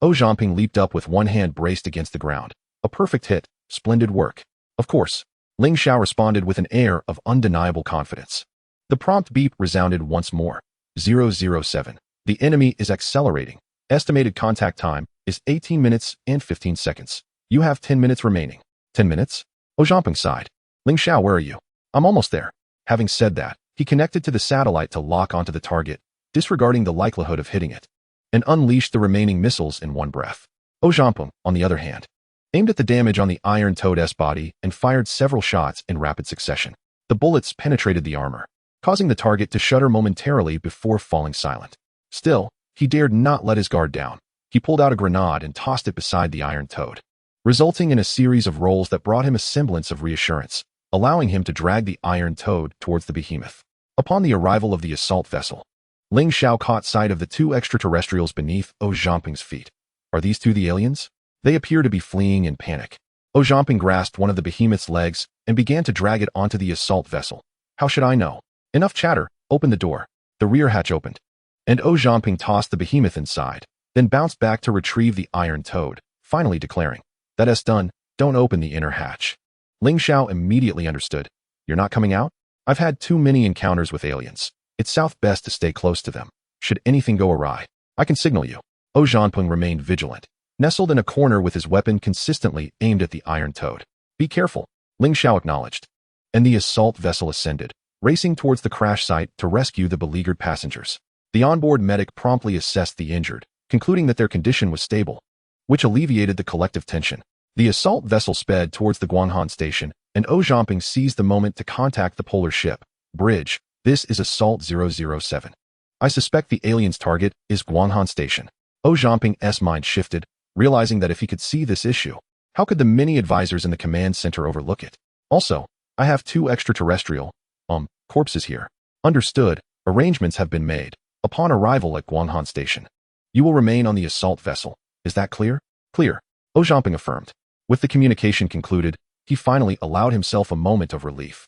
Zhao Jiangping leaped up with one hand braced against the ground. A perfect hit. Splendid work. Of course. Ling Xiao responded with an air of undeniable confidence. The prompt beep resounded once more. 007. The enemy is accelerating. Estimated contact time is 18 minutes and 15 seconds. You have 10 minutes remaining. 10 minutes? Zhao Jiangping sighed. Ling Xiao, where are you? I'm almost there. Having said that, he connected to the satellite to lock onto the target, disregarding the likelihood of hitting it, and unleashed the remaining missiles in one breath. Zhao Jiangping, on the other hand, aimed at the damage on the Iron Toad's body and fired several shots in rapid succession. The bullets penetrated the armor, causing the target to shudder momentarily before falling silent. Still, he dared not let his guard down. He pulled out a grenade and tossed it beside the Iron Toad, resulting in a series of rolls that brought him a semblance of reassurance, allowing him to drag the Iron Toad towards the behemoth. Upon the arrival of the assault vessel, Ling Xiao caught sight of the 2 extraterrestrials beneath Zhao Jiangping's feet. Are these 2 the aliens? They appear to be fleeing in panic. Zhao Jiangping grasped one of the behemoth's legs and began to drag it onto the assault vessel. How should I know? Enough chatter. Open the door. The rear hatch opened, and Zhao Jiangping tossed the behemoth inside, then bounced back to retrieve the Iron Toad, finally declaring, "That's done. Don't open the inner hatch." Ling Xiao immediately understood. You're not coming out? I've had too many encounters with aliens. It's south best to stay close to them. Should anything go awry, I can signal you. Zhao Jiangping remained vigilant, nestled in a corner with his weapon consistently aimed at the Iron Toad. Be careful, Ling Xiao acknowledged. And the assault vessel ascended, racing towards the crash site to rescue the beleaguered passengers. The onboard medic promptly assessed the injured, concluding that their condition was stable, which alleviated the collective tension. The assault vessel sped towards the Guanhan station, and Zhao Jiangping seized the moment to contact the polar ship. Bridge, this is Assault 007. I suspect the alien's target is Guanhan station. Zhao Jiangping's mind shifted, realizing that if he could see this issue, how could the many advisors in the command center overlook it? Also, I have 2 extraterrestrial, corpses here. Understood, arrangements have been made. Upon arrival at Guanhan station, you will remain on the assault vessel. Is that clear? Clear, Zhao Jiangping affirmed. With the communication concluded, he finally allowed himself a moment of relief.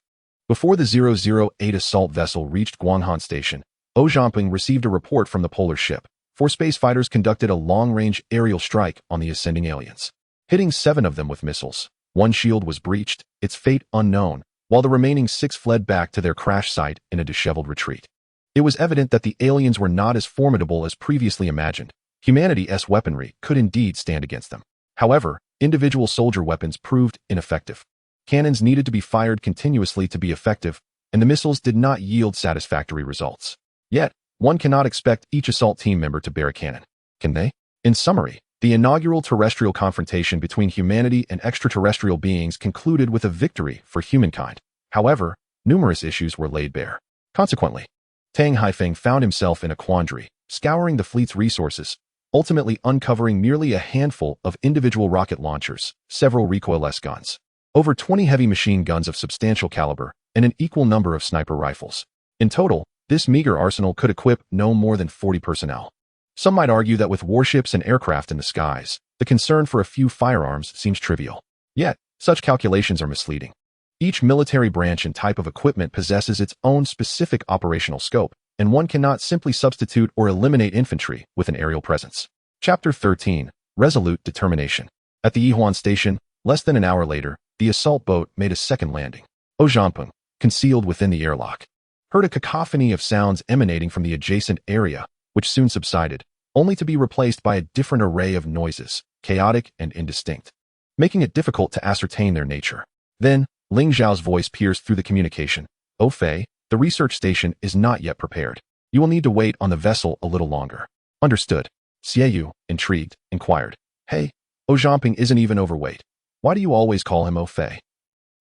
Before the 008 assault vessel reached Guanhan station, Zhao Jiangping received a report from the polar ship. 4 space fighters conducted a long-range aerial strike on the ascending aliens, hitting 7 of them with missiles. 1 shield was breached, its fate unknown, while the remaining 6 fled back to their crash site in a disheveled retreat. It was evident that the aliens were not as formidable as previously imagined. Humanity's weaponry could indeed stand against them. However, individual soldier weapons proved ineffective. Cannons needed to be fired continuously to be effective, and the missiles did not yield satisfactory results. Yet, One cannot expect each assault team member to bear a cannon, can they? In summary, the inaugural terrestrial confrontation between humanity and extraterrestrial beings concluded with a victory for humankind. However, numerous issues were laid bare. Consequently, Tang Haifeng found himself in a quandary, scouring the fleet's resources, ultimately uncovering merely a handful of individual rocket launchers, several recoilless guns, over 20 heavy machine guns of substantial caliber, and an equal number of sniper rifles. In total, this meager arsenal could equip no more than 40 personnel. Some might argue that with warships and aircraft in the skies, the concern for a few firearms seems trivial. Yet, such calculations are misleading. Each military branch and type of equipment possesses its own specific operational scope, and one cannot simply substitute or eliminate infantry with an aerial presence. Chapter 13. Resolute Determination. At the Yihuan station, less than an hour later, the assault boat made a second landing. Zhangpeng, concealed within the airlock, heard a cacophony of sounds emanating from the adjacent area, which soon subsided, only to be replaced by a different array of noises, chaotic and indistinct, making it difficult to ascertain their nature. Then, Ling Zhao's voice pierced through the communication. "Oh Fei, the research station is not yet prepared. You will need to wait on the vessel a little longer." "Understood." Xie, intrigued, inquired. "Hey, Zhangpeng isn't even overweight. Why do you always call him Oh Fei?"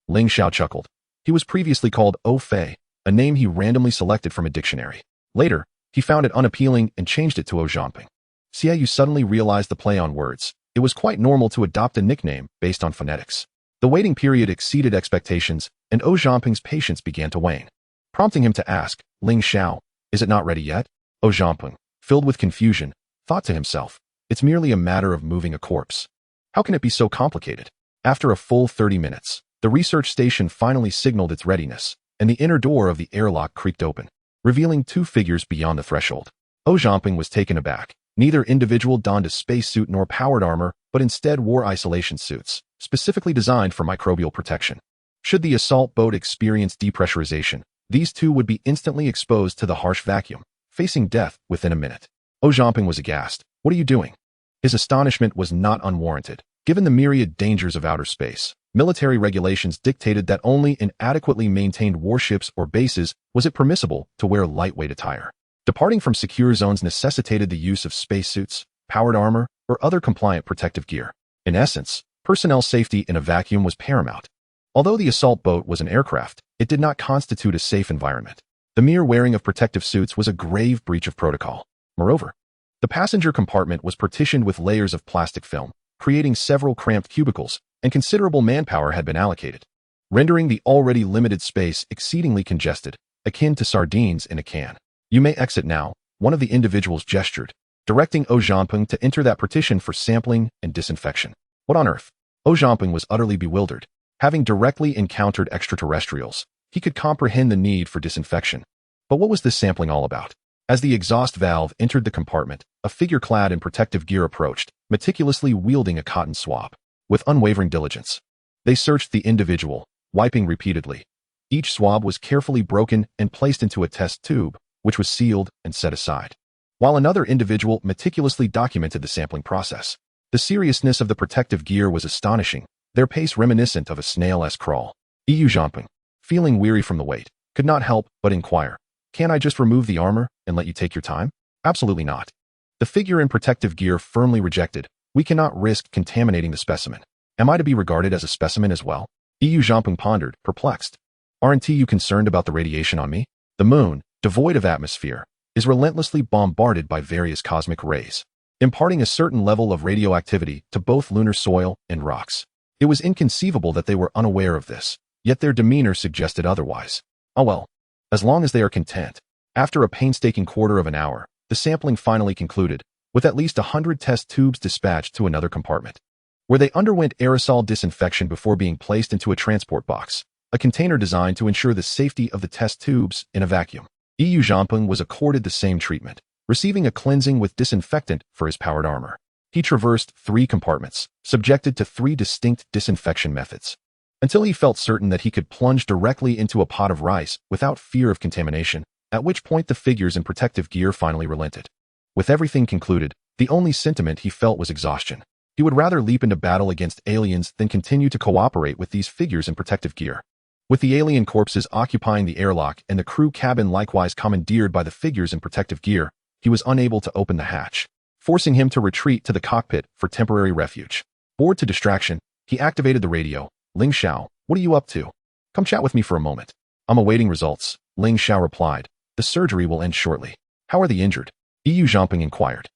Ling Zhao chuckled. He was previously called Oh Fei, a name he randomly selected from a dictionary. Later, he found it unappealing and changed it to Zhangpeng. Xie suddenly realized the play on words. It was quite normal to adopt a nickname based on phonetics. The waiting period exceeded expectations, and Zhangpeng's patience began to wane, prompting him to ask, "Ling Zhao, is it not ready yet?" Zhangpeng, filled with confusion, thought to himself, "It's merely a matter of moving a corpse. How can it be so complicated?" After a full 30 minutes, the research station finally signaled its readiness, and the inner door of the airlock creaked open, revealing two figures beyond the threshold. Zhangpeng was taken aback. Neither individual donned a spacesuit nor powered armor, but instead wore isolation suits, specifically designed for microbial protection. Should the assault boat experience depressurization, these two would be instantly exposed to the harsh vacuum, facing death within a minute. Zhangpeng was aghast. "What are you doing?" His astonishment was not unwarranted. Given the myriad dangers of outer space, military regulations dictated that only in adequately maintained warships or bases was it permissible to wear lightweight attire. Departing from secure zones necessitated the use of spacesuits, powered armor, or other compliant protective gear. In essence, personnel safety in a vacuum was paramount. Although the assault boat was an aircraft, it did not constitute a safe environment. The mere wearing of protective suits was a grave breach of protocol. Moreover, the passenger compartment was partitioned with layers of plastic film, creating several cramped cubicles, and considerable manpower had been allocated, rendering the already limited space exceedingly congested, akin to sardines in a can. "You may exit now," one of the individuals gestured, directing Zhangpeng to enter that partition for sampling and disinfection. What on earth? Zhangpeng was utterly bewildered. Having directly encountered extraterrestrials, he could comprehend the need for disinfection. But what was this sampling all about? As the exhaust valve entered the compartment, a figure clad in protective gear approached, meticulously wielding a cotton swab. With unwavering diligence, they searched the individual, wiping repeatedly. Each swab was carefully broken and placed into a test tube, which was sealed and set aside, while another individual meticulously documented the sampling process. The seriousness of the protective gear was astonishing, their pace reminiscent of a snail-esque crawl. Zhangpeng, feeling weary from the wait, could not help but inquire, "Can't I just remove the armor and let you take your time?" "Absolutely not." The figure in protective gear firmly rejected. "We cannot risk contaminating the specimen." "Am I to be regarded as a specimen as well?" Zhangpeng pondered, perplexed. "Aren't you concerned about the radiation on me?" The moon, devoid of atmosphere, is relentlessly bombarded by various cosmic rays, imparting a certain level of radioactivity to both lunar soil and rocks. It was inconceivable that they were unaware of this, yet their demeanor suggested otherwise. Oh well, as long as they are content. After a painstaking quarter of an hour, the sampling finally concluded, with at least 100 test tubes dispatched to another compartment, where they underwent aerosol disinfection before being placed into a transport box, a container designed to ensure the safety of the test tubes in a vacuum. Zhangpeng was accorded the same treatment, receiving a cleansing with disinfectant for his powered armor. He traversed 3 compartments, subjected to 3 distinct disinfection methods, until he felt certain that he could plunge directly into a pot of rice without fear of contamination, at which point the figures in protective gear finally relented. With everything concluded, the only sentiment he felt was exhaustion. He would rather leap into battle against aliens than continue to cooperate with these figures in protective gear. With the alien corpses occupying the airlock and the crew cabin likewise commandeered by the figures in protective gear, he was unable to open the hatch, forcing him to retreat to the cockpit for temporary refuge. Bored to distraction, he activated the radio. "Ling Xiao, what are you up to? Come chat with me for a moment." "I'm awaiting results," Ling Xiao replied. "The surgery will end shortly." "How are the injured?" Yu Zhangping inquired.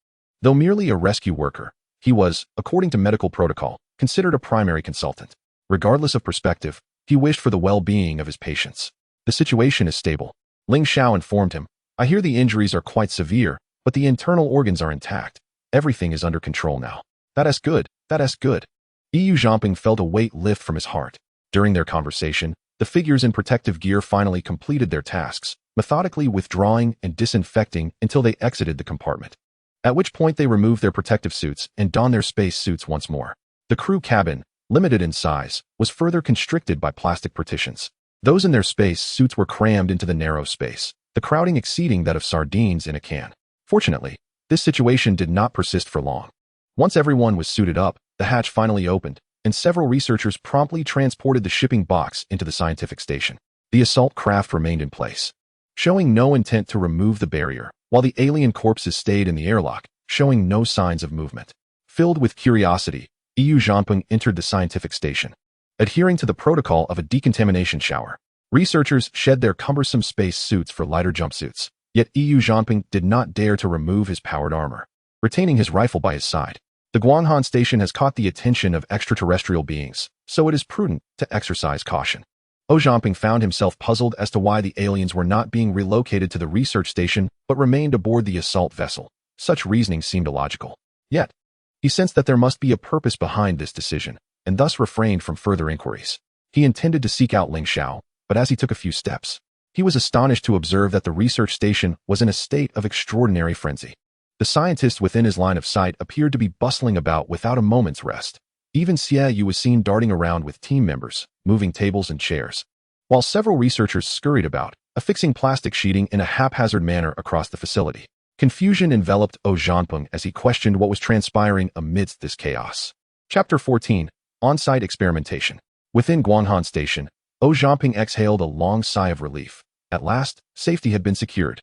Though merely a rescue worker, he was, according to medical protocol, considered a primary consultant. Regardless of perspective, he wished for the well-being of his patients. "The situation is stable," Ling Xiao informed him. "I hear the injuries are quite severe, but the internal organs are intact. Everything is under control now." That is good. Yu Zhangping felt a weight lift from his heart. During their conversation, the figures in protective gear finally completed their tasks, methodically withdrawing and disinfecting until they exited the compartment. At which point they removed their protective suits and donned their space suits once more. The crew cabin, limited in size, was further constricted by plastic partitions. Those in their space suits were crammed into the narrow space, the crowding exceeding that of sardines in a can. Fortunately, this situation did not persist for long. Once everyone was suited up, the hatch finally opened, and several researchers promptly transported the shipping box into the scientific station. The assault craft remained in place, showing no intent to remove the barrier, while the alien corpses stayed in the airlock, showing no signs of movement. Filled with curiosity, Yu Zhangping entered the scientific station. Adhering to the protocol of a decontamination shower, researchers shed their cumbersome space suits for lighter jumpsuits. Yet Yu Zhangping did not dare to remove his powered armor, retaining his rifle by his side. The Guanghan station has caught the attention of extraterrestrial beings, so it is prudent to exercise caution. Zhangping found himself puzzled as to why the aliens were not being relocated to the research station but remained aboard the assault vessel. Such reasoning seemed illogical. Yet, he sensed that there must be a purpose behind this decision, and thus refrained from further inquiries. He intended to seek out Ling Xiao, but as he took a few steps, he was astonished to observe that the research station was in a state of extraordinary frenzy. The scientists within his line of sight appeared to be bustling about without a moment's rest. Even Xie Yu was seen darting around with team members, moving tables and chairs, while several researchers scurried about, affixing plastic sheeting in a haphazard manner across the facility. Confusion enveloped Zhangping as he questioned what was transpiring amidst this chaos. Chapter 14. On-site experimentation. Within Guanghan Station, Zhangping exhaled a long sigh of relief. At last, safety had been secured.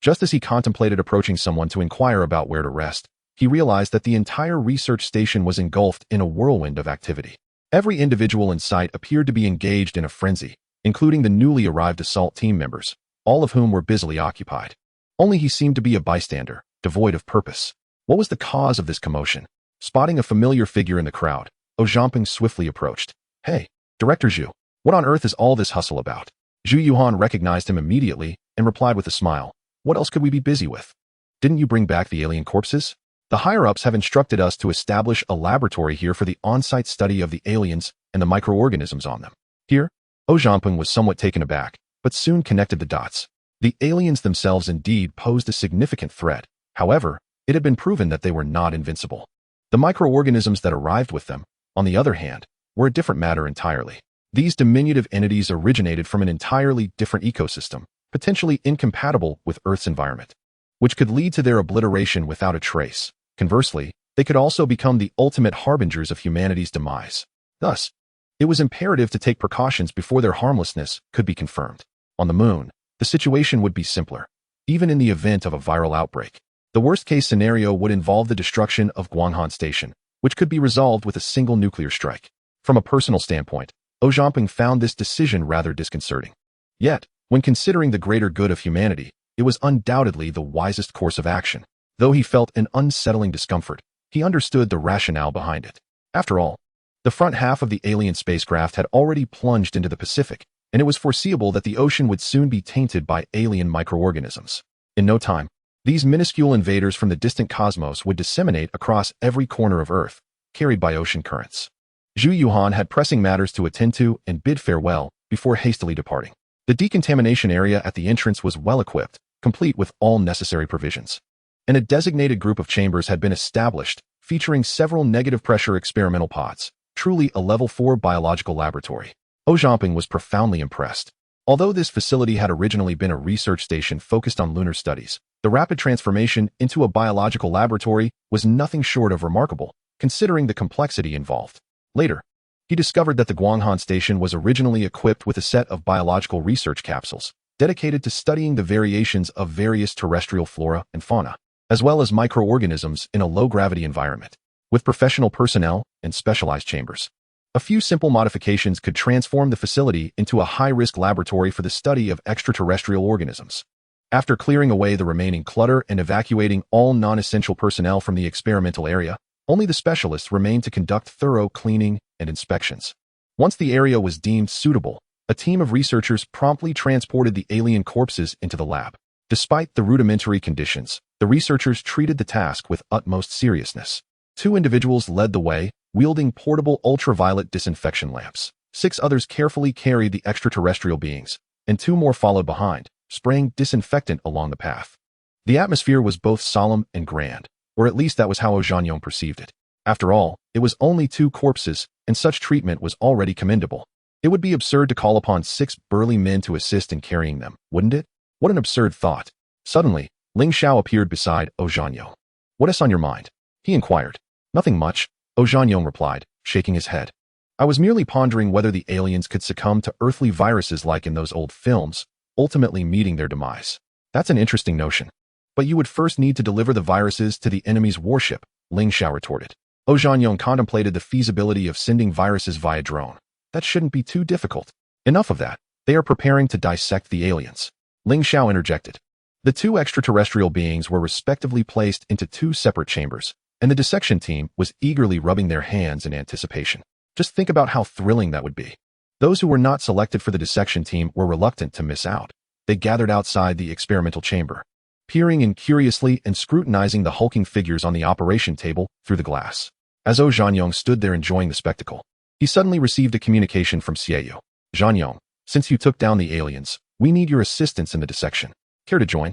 Just as he contemplated approaching someone to inquire about where to rest, he realized that the entire research station was engulfed in a whirlwind of activity. Every individual in sight appeared to be engaged in a frenzy, including the newly arrived assault team members, all of whom were busily occupied. Only he seemed to be a bystander, devoid of purpose. What was the cause of this commotion? Spotting a familiar figure in the crowd, Zhangping swiftly approached. "Hey, Director Zhu, what on earth is all this hustle about?" Zhu Yuhan recognized him immediately and replied with a smile. "What else could we be busy with? Didn't you bring back the alien corpses? The higher-ups have instructed us to establish a laboratory here for the on-site study of the aliens and the microorganisms on them." Here, Zhangping was somewhat taken aback, but soon connected the dots. The aliens themselves indeed posed a significant threat. However, it had been proven that they were not invincible. The microorganisms that arrived with them, on the other hand, were a different matter entirely. These diminutive entities originated from an entirely different ecosystem, potentially incompatible with Earth's environment, which could lead to their obliteration without a trace. Conversely, they could also become the ultimate harbingers of humanity's demise. Thus, it was imperative to take precautions before their harmlessness could be confirmed. On the moon, the situation would be simpler. Even in the event of a viral outbreak, the worst-case scenario would involve the destruction of Guanghan Station, which could be resolved with a single nuclear strike. From a personal standpoint, Zhangping found this decision rather disconcerting. Yet, when considering the greater good of humanity, it was undoubtedly the wisest course of action. Though he felt an unsettling discomfort, he understood the rationale behind it. After all, the front half of the alien spacecraft had already plunged into the Pacific, and it was foreseeable that the ocean would soon be tainted by alien microorganisms. In no time, these minuscule invaders from the distant cosmos would disseminate across every corner of Earth, carried by ocean currents. Zhu Yuhan had pressing matters to attend to and bid farewell before hastily departing. The decontamination area at the entrance was well equipped, complete with all necessary provisions. And a designated group of chambers had been established, featuring several negative pressure experimental pods, truly a level 4 biological laboratory. Zhangping was profoundly impressed. Although this facility had originally been a research station focused on lunar studies, the rapid transformation into a biological laboratory was nothing short of remarkable, considering the complexity involved. Later, He discovered that the Guanghan station was originally equipped with a set of biological research capsules dedicated to studying the variations of various terrestrial flora and fauna, as well as microorganisms in a low-gravity environment, with professional personnel and specialized chambers. A few simple modifications could transform the facility into a high-risk laboratory for the study of extraterrestrial organisms. After clearing away the remaining clutter and evacuating all non-essential personnel from the experimental area, only the specialists remained to conduct thorough cleaning and inspections. Once the area was deemed suitable, a team of researchers promptly transported the alien corpses into the lab. Despite the rudimentary conditions, the researchers treated the task with utmost seriousness. 2 individuals led the way, wielding portable ultraviolet disinfection lamps. 6 others carefully carried the extraterrestrial beings, and 2 more followed behind, spraying disinfectant along the path. The atmosphere was both solemn and grand, or at least that was how Ozhanyong perceived it. After all, it was only 2 corpses, and such treatment was already commendable. It would be absurd to call upon 6 burly men to assist in carrying them, wouldn't it? What an absurd thought. Suddenly, Ling Xiao appeared beside Ozhanyong. "What is on your mind?" he inquired. "Nothing much," Ozhanyong replied, shaking his head. "I was merely pondering whether the aliens could succumb to earthly viruses like in those old films, ultimately meeting their demise. That's an interesting notion. But you would first need to deliver the viruses to the enemy's warship," Ling Xiao retorted. Ozhanyong contemplated the feasibility of sending viruses via drone. That shouldn't be too difficult. Enough of that. They are preparing to dissect the aliens. Ling Xiao interjected. The 2 extraterrestrial beings were respectively placed into 2 separate chambers, and the dissection team was eagerly rubbing their hands in anticipation. Just think about how thrilling that would be. Those who were not selected for the dissection team were reluctant to miss out. They gathered outside the experimental chamber, peering in curiously and scrutinizing the hulking figures on the operation table through the glass. As Zhanyong stood there enjoying the spectacle, he suddenly received a communication from Xiaoyu. "Zhanyong, since you took down the aliens, we need your assistance in the dissection. Care to join?"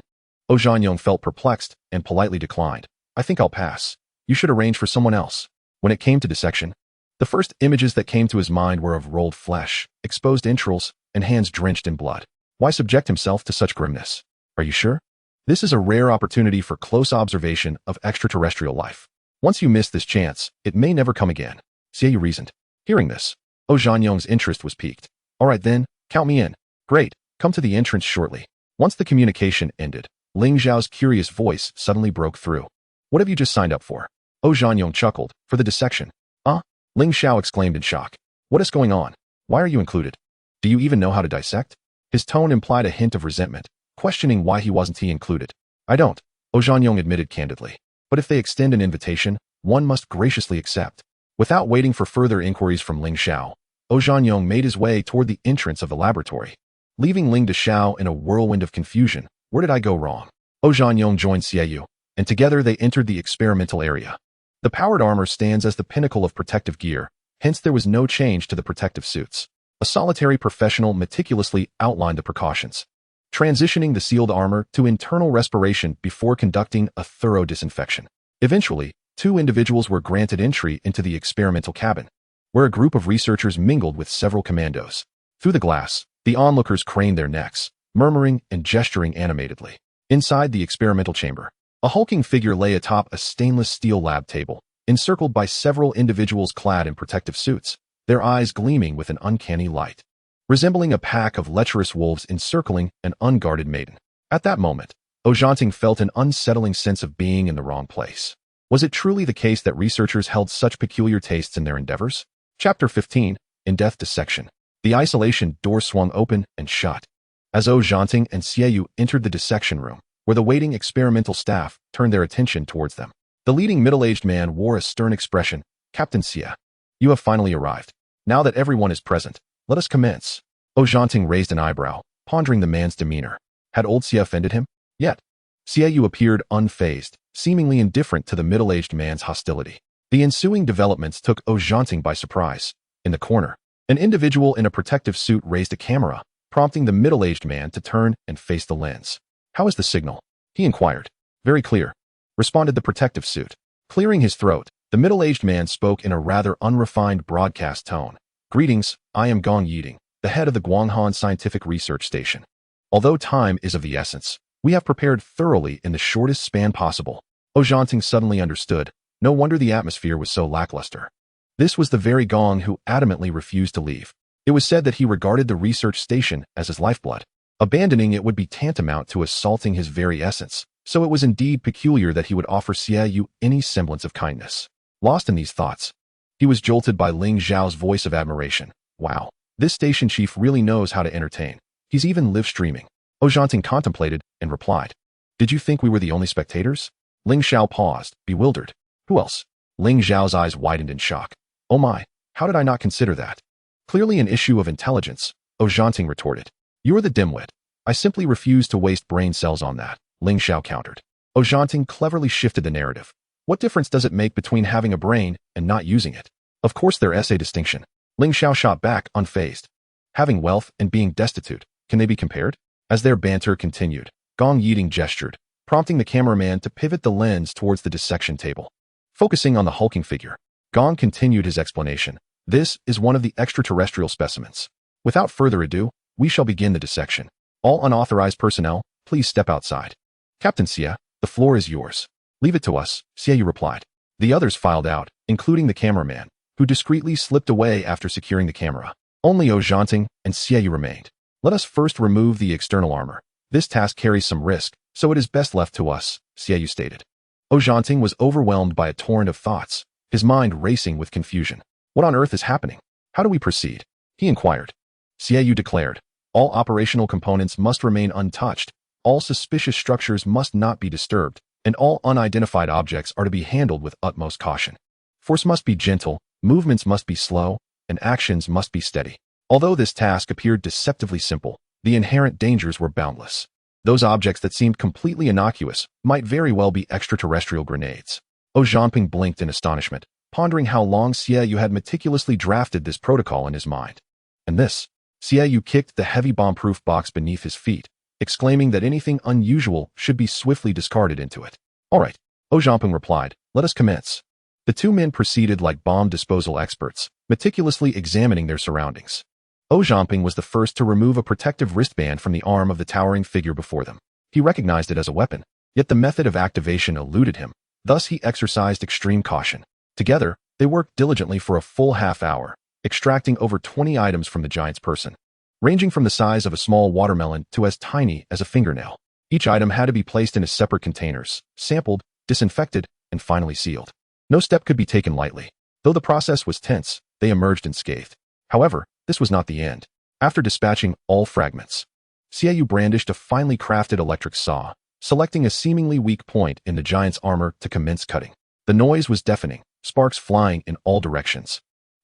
Zhanyong felt perplexed and politely declined. "I think I'll pass. You should arrange for someone else." When it came to dissection, the first images that came to his mind were of rolled flesh, exposed entrails, and hands drenched in blood. Why subject himself to such grimness? Are you sure? This is a rare opportunity for close observation of extraterrestrial life. Once you miss this chance, it may never come again, Xiaoyu reasoned. Hearing this, Zhanyong's interest was piqued. "All right then, count me in." "Great, come to the entrance shortly." Once the communication ended, Ling Xiao's curious voice suddenly broke through. "What have you just signed up for?" Zhanyong chuckled. "For the dissection." "Huh?" Ling Xiao exclaimed in shock. "What is going on? Why are you included? Do you even know how to dissect?" His tone implied a hint of resentment, questioning why he wasn't included. "I don't," Zhanyong admitted candidly. "But if they extend an invitation, one must graciously accept." Without waiting for further inquiries from Ling Xiao, Zhanyong made his way toward the entrance of the laboratory. Leaving Ling Xiao in a whirlwind of confusion, where did I go wrong? Zhanyong joined Xiaoyu, and together they entered the experimental area. The powered armor stands as the pinnacle of protective gear, hence there was no change to the protective suits. A solitary professional meticulously outlined the precautions, transitioning the sealed armor to internal respiration before conducting a thorough disinfection. Eventually, 2 individuals were granted entry into the experimental cabin, where a group of researchers mingled with several commandos. Through the glass, the onlookers craned their necks, murmuring and gesturing animatedly. Inside the experimental chamber, a hulking figure lay atop a stainless steel lab table, encircled by several individuals clad in protective suits, their eyes gleaming with an uncanny light, resembling a pack of lecherous wolves encircling an unguarded maiden. At that moment, Zhanyong felt an unsettling sense of being in the wrong place. Was it truly the case that researchers held such peculiar tastes in their endeavors? Chapter 15, In-Depth Dissection. The isolation door swung open and shut, as Zhanyong and Xiaoyu entered the dissection room, where the waiting experimental staff turned their attention towards them. The leading middle-aged man wore a stern expression. "Captain Xia, you have finally arrived. Now that everyone is present, let us commence." Zhanyong raised an eyebrow, pondering the man's demeanor. Had old Xia offended him? Yet, Xiaoyu appeared unfazed, seemingly indifferent to the middle-aged man's hostility. The ensuing developments took Zhanyong by surprise. In the corner, an individual in a protective suit raised a camera, prompting the middle-aged man to turn and face the lens. "How is the signal?" he inquired. "Very clear," responded the protective suit. Clearing his throat, the middle-aged man spoke in a rather unrefined broadcast tone. "Greetings, I am Gong Yiding, the head of the Guanghan Scientific Research Station. Although time is of the essence, we have prepared thoroughly in the shortest span possible." Zhanyong suddenly understood. No wonder the atmosphere was so lackluster. This was the very Gong who adamantly refused to leave. It was said that he regarded the research station as his lifeblood. Abandoning it would be tantamount to assaulting his very essence, so it was indeed peculiar that he would offer Xie Yu any semblance of kindness. Lost in these thoughts, he was jolted by Ling Zhao's voice of admiration. Wow, this station chief really knows how to entertain. He's even live-streaming. Zhanting contemplated and replied, "Did you think we were the only spectators?" Ling Zhao paused, bewildered. "Who else?" Ling Zhao's eyes widened in shock. "Oh my, how did I not consider that?" "Clearly an issue of intelligence," Zhanting retorted. "You're the dimwit. I simply refuse to waste brain cells on that," Ling Zhao countered. Zhanting cleverly shifted the narrative. "What difference does it make between having a brain and not using it? Of course there is a distinction." Ling Zhao shot back, unfazed. "Having wealth and being destitute, can they be compared?" As their banter continued, Gong Yiding gestured, prompting the cameraman to pivot the lens towards the dissection table. Focusing on the hulking figure, Gong continued his explanation. "This is one of the extraterrestrial specimens. Without further ado, we shall begin the dissection. All unauthorized personnel, please step outside." "Captain Xie, the floor is yours." "Leave it to us," Xie Yu replied. The others filed out, including the cameraman, who discreetly slipped away after securing the camera. Only Zhanting and Xie Yu remained. "Let us first remove the external armor. This task carries some risk, so it is best left to us," Xie Yu stated. Zhanting was overwhelmed by a torrent of thoughts, his mind racing with confusion. "What on earth is happening? How do we proceed?" he inquired. Xie Yu declared, "All operational components must remain untouched, all suspicious structures must not be disturbed, and all unidentified objects are to be handled with utmost caution. Force must be gentle, movements must be slow, and actions must be steady." Although this task appeared deceptively simple, the inherent dangers were boundless. Those objects that seemed completely innocuous might very well be extraterrestrial grenades. Zhanting blinked in astonishment, pondering how long Xie Yu had meticulously drafted this protocol in his mind. And this? Xie Yu kicked the heavy bomb-proof box beneath his feet, exclaiming that anything unusual should be swiftly discarded into it. "All right," Zhanting replied, "let us commence." The two men proceeded like bomb disposal experts, meticulously examining their surroundings. Zhanting was the first to remove a protective wristband from the arm of the towering figure before them. He recognized it as a weapon, yet the method of activation eluded him, thus he exercised extreme caution. Together, they worked diligently for a full half-hour, extracting over 20 items from the giant's person, ranging from the size of a small watermelon to as tiny as a fingernail. Each item had to be placed in separate containers, sampled, disinfected, and finally sealed. No step could be taken lightly. Though the process was tense, they emerged unscathed. However, this was not the end. After dispatching all fragments, Xie Yu brandished a finely crafted electric saw, selecting a seemingly weak point in the giant's armor to commence cutting. The noise was deafening, sparks flying in all directions.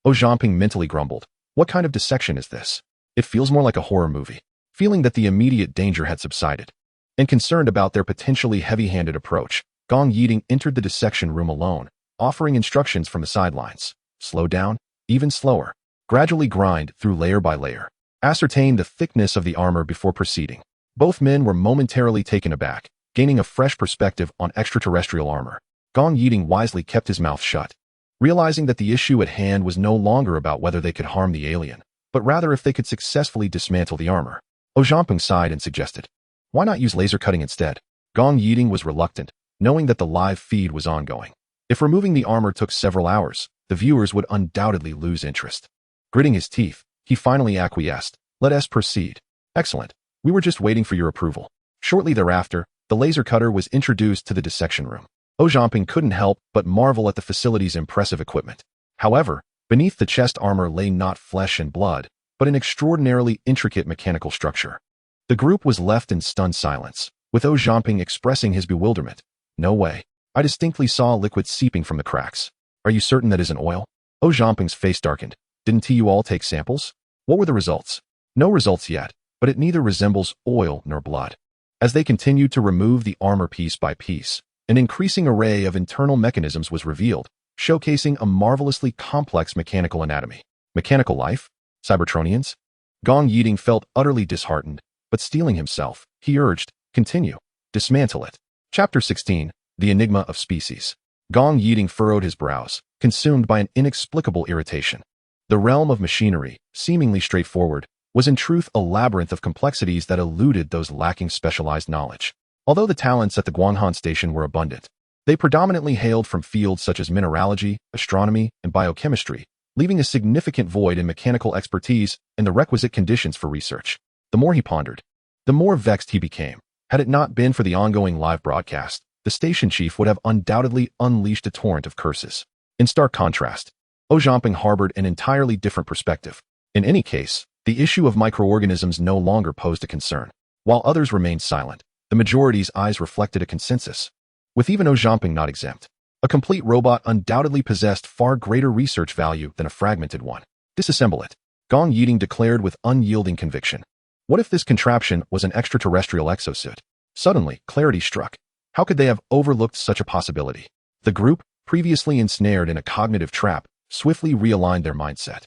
Zhanting mentally grumbled, "What kind of dissection is this? It feels more like a horror movie." Feeling that the immediate danger had subsided, and concerned about their potentially heavy-handed approach, Gong Yiding entered the dissection room alone, offering instructions from the sidelines. "Slow down, even slower. Gradually grind through layer by layer. Ascertain the thickness of the armor before proceeding." Both men were momentarily taken aback, gaining a fresh perspective on extraterrestrial armor. Gong Yiding wisely kept his mouth shut, realizing that the issue at hand was no longer about whether they could harm the alien, but rather if they could successfully dismantle the armor. Zhanting sighed and suggested, "Why not use laser cutting instead?" Gong Yiding was reluctant, knowing that the live feed was ongoing. If removing the armor took several hours, the viewers would undoubtedly lose interest. Gritting his teeth, he finally acquiesced. "Let us proceed." "Excellent. We were just waiting for your approval." Shortly thereafter, the laser cutter was introduced to the dissection room. Zhanting couldn't help but marvel at the facility's impressive equipment. However, beneath the chest armor lay not flesh and blood, but an extraordinarily intricate mechanical structure. The group was left in stunned silence, with Zhanting expressing his bewilderment. "No way. I distinctly saw liquid seeping from the cracks. Are you certain that isn't oil?" Zhanting's face darkened. "Didn't you all take samples? What were the results?" "No results yet, but it neither resembles oil nor blood." As they continued to remove the armor piece by piece, an increasing array of internal mechanisms was revealed, showcasing a marvelously complex mechanical anatomy. Mechanical life? Cybertronians? Gong Yiding felt utterly disheartened, but steeling himself, he urged, "Continue. Dismantle it." Chapter 16, The Enigma of Species. Gong Yiding furrowed his brows, consumed by an inexplicable irritation. The realm of machinery, seemingly straightforward, was in truth a labyrinth of complexities that eluded those lacking specialized knowledge. Although the talents at the Guanghan station were abundant, They predominantly hailed from fields such as mineralogy, astronomy, and biochemistry, leaving a significant void in mechanical expertise and the requisite conditions for research. The more he pondered, the more vexed he became. Had it not been for the ongoing live broadcast, the station chief would have undoubtedly unleashed a torrent of curses. In stark contrast, Ojamping harbored an entirely different perspective. In any case, the issue of microorganisms no longer posed a concern. While others remained silent, the majority's eyes reflected a consensus. With even Ojamping not exempt, a complete robot undoubtedly possessed far greater research value than a fragmented one. Disassemble it, Gong Yiding declared with unyielding conviction. What if this contraption was an extraterrestrial exosuit? Suddenly, clarity struck. How could they have overlooked such a possibility? The group, previously ensnared in a cognitive trap, swiftly realigned their mindset.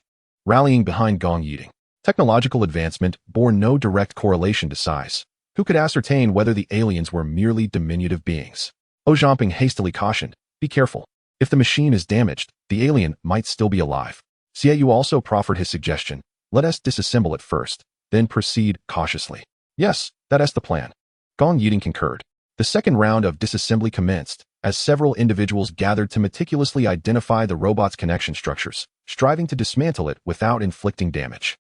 Rallying behind Gong Yiding, technological advancement bore no direct correlation to size. Who could ascertain whether the aliens were merely diminutive beings? Ojamping hastily cautioned, be careful. If the machine is damaged, the alien might still be alive. Xiaoyu also proffered his suggestion. Let us disassemble it first, then proceed cautiously. Yes, that's the plan. Gong Yiding concurred. The second round of disassembly commenced, as several individuals gathered to meticulously identify the robot's connection structures, striving to dismantle it without inflicting damage.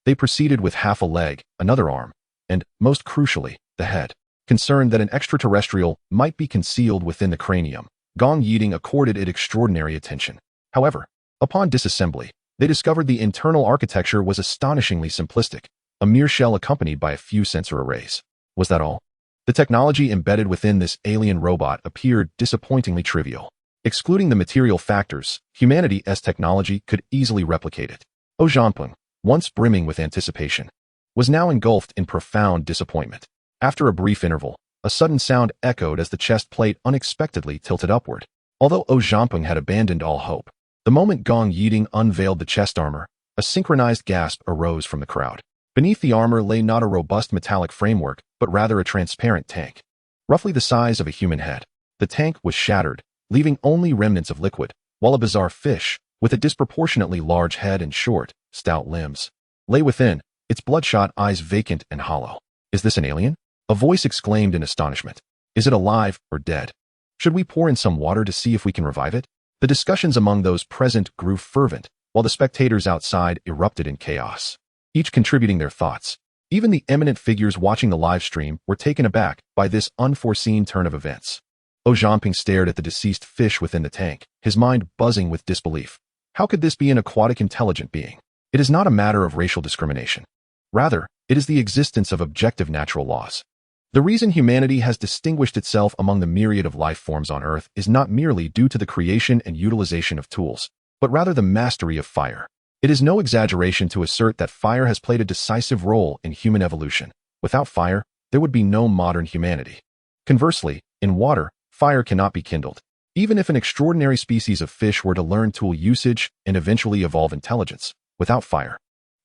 They proceeded with half a leg, another arm, and, most crucially, the head. Concerned that an extraterrestrial might be concealed within the cranium, Gong Yiding accorded it extraordinary attention. However, upon disassembly, they discovered the internal architecture was astonishingly simplistic, a mere shell accompanied by a few sensor arrays. Was that all? The technology embedded within this alien robot appeared disappointingly trivial. Excluding the material factors, humanity's technology could easily replicate it. Ojamping, once brimming with anticipation, was now engulfed in profound disappointment. After a brief interval, a sudden sound echoed as the chest plate unexpectedly tilted upward. Although Ojamping had abandoned all hope, the moment Gong Yiding unveiled the chest armor, a synchronized gasp arose from the crowd. Beneath the armor lay not a robust metallic framework, but rather a transparent tank. Roughly the size of a human head, the tank was shattered, leaving only remnants of liquid, while a bizarre fish, with a disproportionately large head and short, stout limbs, lay within, its bloodshot eyes vacant and hollow. Is this an alien? A voice exclaimed in astonishment. Is it alive or dead? Should we pour in some water to see if we can revive it? The discussions among those present grew fervent, while the spectators outside erupted in chaos, each contributing their thoughts. Even the eminent figures watching the live stream were taken aback by this unforeseen turn of events. Ojamping stared at the deceased fish within the tank, his mind buzzing with disbelief. How could this be an aquatic intelligent being? It is not a matter of racial discrimination. Rather, it is the existence of objective natural laws. The reason humanity has distinguished itself among the myriad of life forms on Earth is not merely due to the creation and utilization of tools, but rather the mastery of fire. It is no exaggeration to assert that fire has played a decisive role in human evolution. Without fire, there would be no modern humanity. Conversely, in water, fire cannot be kindled. Even if an extraordinary species of fish were to learn tool usage and eventually evolve intelligence, without fire,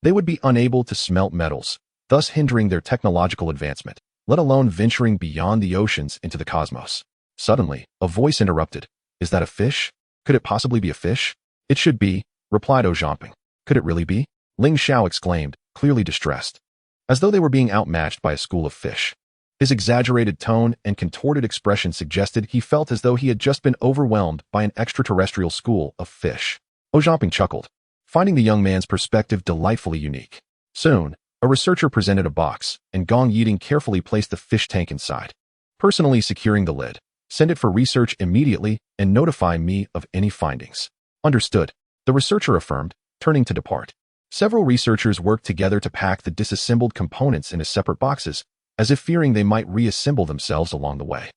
they would be unable to smelt metals, thus hindering their technological advancement, let alone venturing beyond the oceans into the cosmos. Suddenly, a voice interrupted. Is that a fish? Could it possibly be a fish? It should be, replied Ojamping. Could it really be? Ling Xiao exclaimed, clearly distressed, as though they were being outmatched by a school of fish. His exaggerated tone and contorted expression suggested he felt as though he had just been overwhelmed by an extraterrestrial school of fish. Ojamping chuckled, finding the young man's perspective delightfully unique. Soon, a researcher presented a box, and Gong Yiding carefully placed the fish tank inside, personally securing the lid. Send it for research immediately and notify me of any findings. Understood, the researcher affirmed, turning to depart. Several researchers worked together to pack the disassembled components into separate boxes, as if fearing they might reassemble themselves along the way.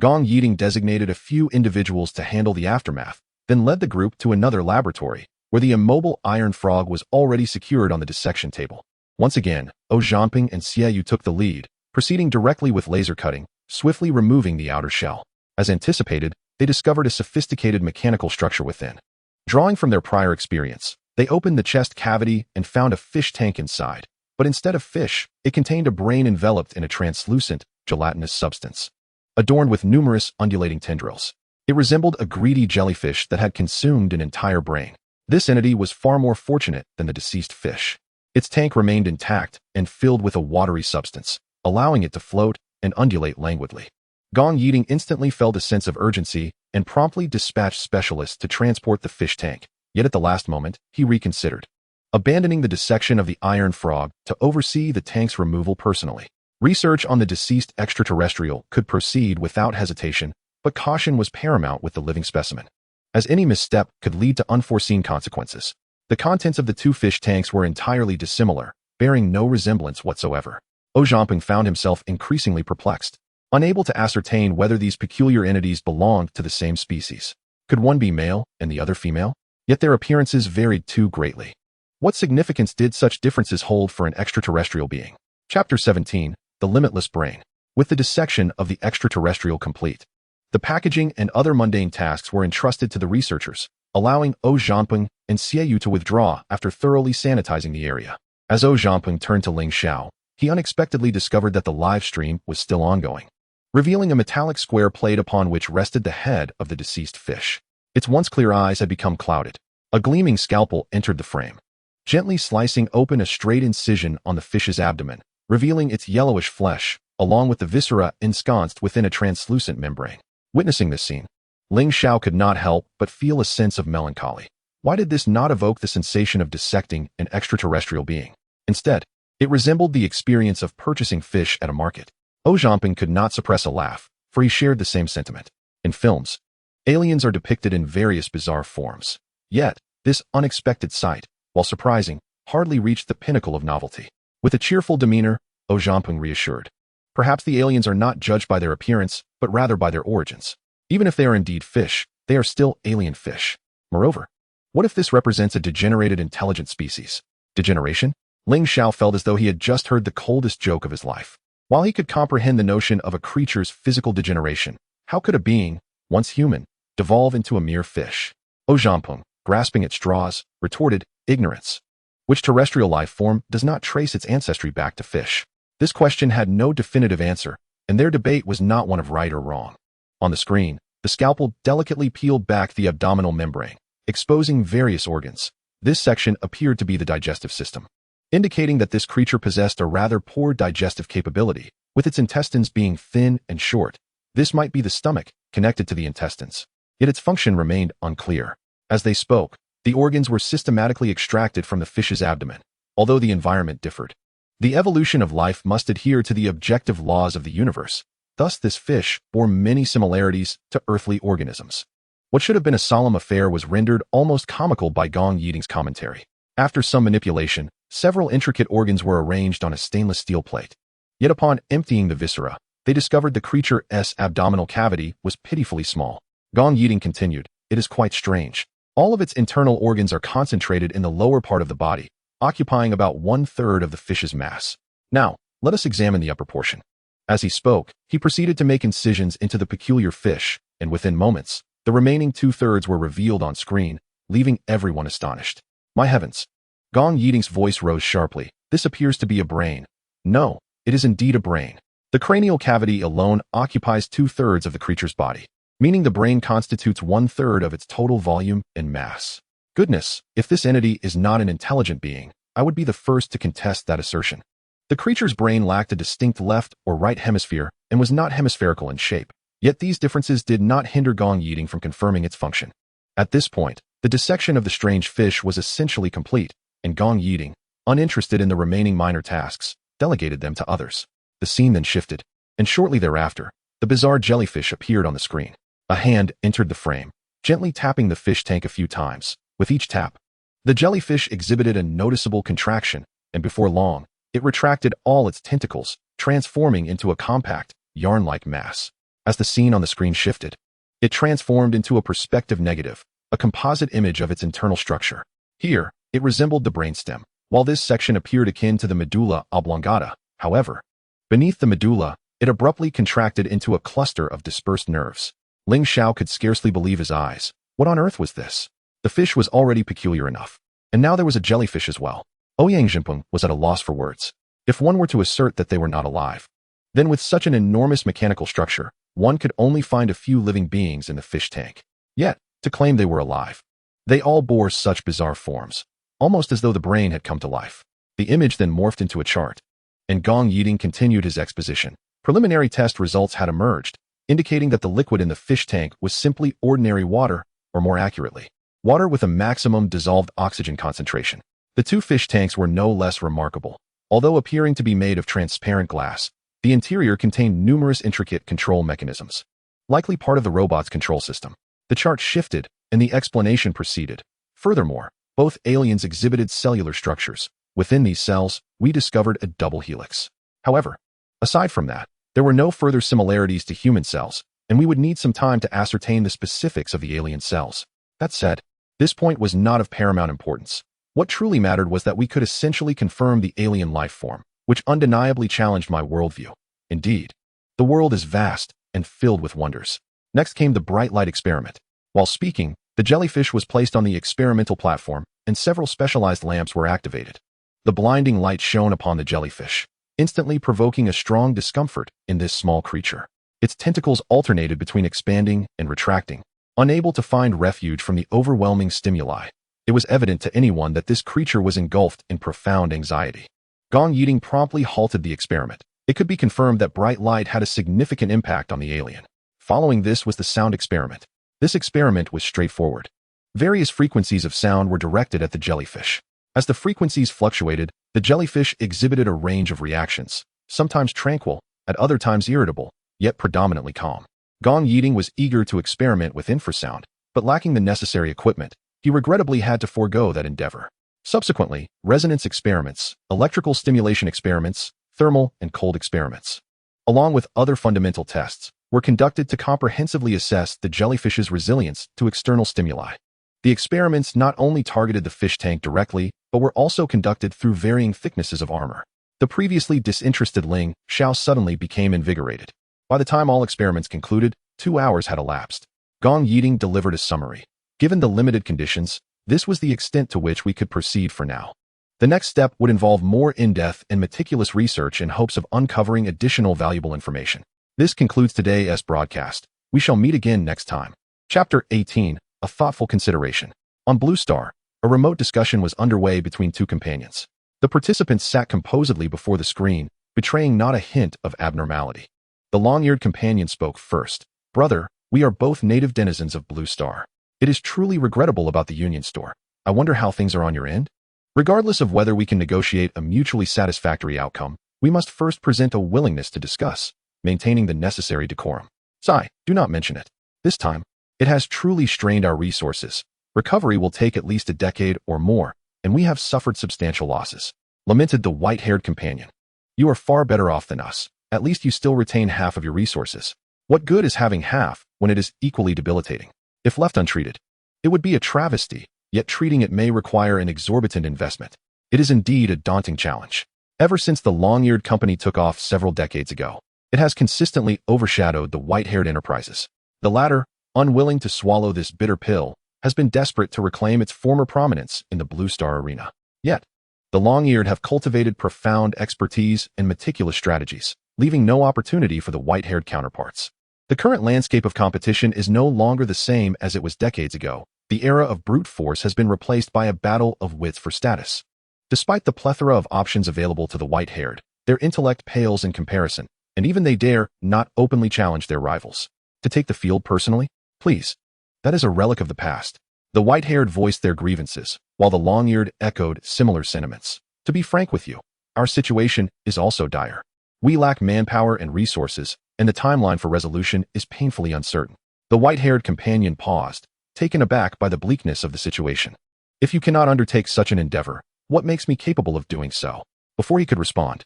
Gong Yiding designated a few individuals to handle the aftermath, then led the group to another laboratory, where the immobile iron frog was already secured on the dissection table. Once again, Ojamping and Xiaoyu took the lead, proceeding directly with laser cutting, swiftly removing the outer shell. As anticipated, they discovered a sophisticated mechanical structure within. Drawing from their prior experience, they opened the chest cavity and found a fish tank inside, but instead of fish, it contained a brain enveloped in a translucent, gelatinous substance, adorned with numerous undulating tendrils. It resembled a greedy jellyfish that had consumed an entire brain. This entity was far more fortunate than the deceased fish. Its tank remained intact and filled with a watery substance, allowing it to float and undulate languidly. Gong Yiding instantly felt a sense of urgency and promptly dispatched specialists to transport the fish tank. Yet at the last moment, he reconsidered, abandoning the dissection of the iron frog to oversee the tank's removal personally. Research on the deceased extraterrestrial could proceed without hesitation, but caution was paramount with the living specimen, as any misstep could lead to unforeseen consequences. The contents of the two fish tanks were entirely dissimilar, bearing no resemblance whatsoever. Zhamping found himself increasingly perplexed, unable to ascertain whether these peculiar entities belonged to the same species. Could one be male and the other female? Yet their appearances varied too greatly. What significance did such differences hold for an extraterrestrial being? Chapter 17, The Limitless Brain. With the dissection of the extraterrestrial complete, the packaging and other mundane tasks were entrusted to the researchers, allowing Zhamping and Xieyu to withdraw after thoroughly sanitizing the area. As Zhamping turned to Ling Xiao, he unexpectedly discovered that the live stream was still ongoing, revealing a metallic square plate upon which rested the head of the deceased fish. Its once clear eyes had become clouded. A gleaming scalpel entered the frame, gently slicing open a straight incision on the fish's abdomen, revealing its yellowish flesh, along with the viscera ensconced within a translucent membrane. Witnessing this scene, Ling Xiao could not help but feel a sense of melancholy. Why did this not evoke the sensation of dissecting an extraterrestrial being? Instead, it resembled the experience of purchasing fish at a market. Zhamping could not suppress a laugh, for he shared the same sentiment. In films, aliens are depicted in various bizarre forms. Yet, this unexpected sight, while surprising, hardly reached the pinnacle of novelty. With a cheerful demeanor, Zhamping reassured. Perhaps the aliens are not judged by their appearance, but rather by their origins. Even if they are indeed fish, they are still alien fish. Moreover, what if this represents a degenerated intelligent species? Degeneration? Ling Xiao felt as though he had just heard the coldest joke of his life. While he could comprehend the notion of a creature's physical degeneration, how could a being, once human, devolve into a mere fish? Zhamping, grasping at straws, retorted, ignorance. Which terrestrial life form does not trace its ancestry back to fish? This question had no definitive answer, and their debate was not one of right or wrong. On the screen, the scalpel delicately peeled back the abdominal membrane, exposing various organs. This section appeared to be the digestive system, indicating that this creature possessed a rather poor digestive capability, with its intestines being thin and short. This might be the stomach, connected to the intestines. Yet its function remained unclear. As they spoke, the organs were systematically extracted from the fish's abdomen, although the environment differed. The evolution of life must adhere to the objective laws of the universe. Thus, this fish bore many similarities to earthly organisms. What should have been a solemn affair was rendered almost comical by Gong Yiding's commentary. After some manipulation, several intricate organs were arranged on a stainless steel plate. Yet upon emptying the viscera, they discovered the creature's abdominal cavity was pitifully small. Gong Yiding continued, "It is quite strange. All of its internal organs are concentrated in the lower part of the body, occupying about 1/3 of the fish's mass. Now, let us examine the upper portion." As he spoke, he proceeded to make incisions into the peculiar fish, and within moments, the remaining 2/3 were revealed on screen, leaving everyone astonished. My heavens! Gong Yiding's voice rose sharply. This appears to be a brain. No, it is indeed a brain. The cranial cavity alone occupies 2/3 of the creature's body, meaning the brain constitutes 1/3 of its total volume and mass. Goodness, if this entity is not an intelligent being, I would be the first to contest that assertion. The creature's brain lacked a distinct left or right hemisphere and was not hemispherical in shape. Yet these differences did not hinder Gong Yiding from confirming its function. At this point, the dissection of the strange fish was essentially complete, and Gong Yiding, uninterested in the remaining minor tasks, delegated them to others. The scene then shifted, and shortly thereafter, the bizarre jellyfish appeared on the screen. A hand entered the frame, gently tapping the fish tank a few times. With each tap, the jellyfish exhibited a noticeable contraction, and before long, it retracted all its tentacles, transforming into a compact, yarn-like mass. As the scene on the screen shifted, it transformed into a perspective negative, a composite image of its internal structure. Here, it resembled the brainstem, while this section appeared akin to the medulla oblongata. However, beneath the medulla, it abruptly contracted into a cluster of dispersed nerves. Ling Xiao could scarcely believe his eyes. What on earth was this? The fish was already peculiar enough, and now there was a jellyfish as well. Zhamping was at a loss for words. If one were to assert that they were not alive, then with such an enormous mechanical structure, one could only find a few living beings in the fish tank. Yet, to claim they were alive, they all bore such bizarre forms, almost as though the brain had come to life. The image then morphed into a chart, and Gong Yiding continued his exposition. Preliminary test results had emerged. indicating that the liquid in the fish tank was simply ordinary water, or more accurately, water with a maximum dissolved oxygen concentration. The two fish tanks were no less remarkable. Although appearing to be made of transparent glass, the interior contained numerous intricate control mechanisms, likely part of the robot's control system. The chart shifted, and the explanation proceeded. Furthermore, both aliens exhibited cellular structures. Within these cells, we discovered a double helix. However, aside from that, there were no further similarities to human cells, and we would need some time to ascertain the specifics of the alien cells. That said, this point was not of paramount importance. What truly mattered was that we could essentially confirm the alien life form, which undeniably challenged my worldview. Indeed, the world is vast and filled with wonders. Next came the bright light experiment. While speaking, the jellyfish was placed on the experimental platform, and several specialized lamps were activated. The blinding light shone upon the jellyfish, instantly provoking a strong discomfort in this small creature. Its tentacles alternated between expanding and retracting, unable to find refuge from the overwhelming stimuli. It was evident to anyone that this creature was engulfed in profound anxiety. Gong Yiding promptly halted the experiment. It could be confirmed that bright light had a significant impact on the alien. Following this was the sound experiment. This experiment was straightforward. Various frequencies of sound were directed at the jellyfish. As the frequencies fluctuated, the jellyfish exhibited a range of reactions, sometimes tranquil, at other times irritable, yet predominantly calm. Gong Yiding was eager to experiment with infrasound, but lacking the necessary equipment, he regrettably had to forego that endeavor. Subsequently, resonance experiments, electrical stimulation experiments, thermal and cold experiments, along with other fundamental tests, were conducted to comprehensively assess the jellyfish's resilience to external stimuli. The experiments not only targeted the fish tank directly, but were also conducted through varying thicknesses of armor. The previously disinterested Ling Xiao suddenly became invigorated. By the time all experiments concluded, 2 hours had elapsed. Gong Yiding delivered a summary. Given the limited conditions, this was the extent to which we could proceed for now. The next step would involve more in-depth and meticulous research in hopes of uncovering additional valuable information. This concludes today's broadcast. We shall meet again next time. Chapter 18, A Thoughtful Consideration. On Blue Star, a remote discussion was underway between two companions. The participants sat composedly before the screen, betraying not a hint of abnormality. The long-eared companion spoke first. Brother, we are both native denizens of Blue Star. It is truly regrettable about the Union Store. I wonder how things are on your end? Regardless of whether we can negotiate a mutually satisfactory outcome, we must first present a willingness to discuss, maintaining the necessary decorum. Sigh, do not mention it. This time, it has truly strained our resources. Recovery will take at least a decade or more, and we have suffered substantial losses. Lamented the white-haired companion. You are far better off than us. At least you still retain half of your resources. What good is having half when it is equally debilitating? If left untreated, it would be a travesty, yet treating it may require an exorbitant investment. It is indeed a daunting challenge. Ever since the long-eared company took off several decades ago, it has consistently overshadowed the white-haired enterprises. The latter, unwilling to swallow this bitter pill, has been desperate to reclaim its former prominence in the Blue Star arena. Yet, the long-eared have cultivated profound expertise and meticulous strategies, leaving no opportunity for the white-haired counterparts. The current landscape of competition is no longer the same as it was decades ago. The era of brute force has been replaced by a battle of wits for status. Despite the plethora of options available to the white-haired, their intellect pales in comparison, and even they dare not openly challenge their rivals. To take the field personally? Please. That is a relic of the past. The white-haired voiced their grievances, while the long-eared echoed similar sentiments. To be frank with you, our situation is also dire. We lack manpower and resources, and the timeline for resolution is painfully uncertain. The white-haired companion paused, taken aback by the bleakness of the situation. If you cannot undertake such an endeavor, what makes me capable of doing so? Before he could respond,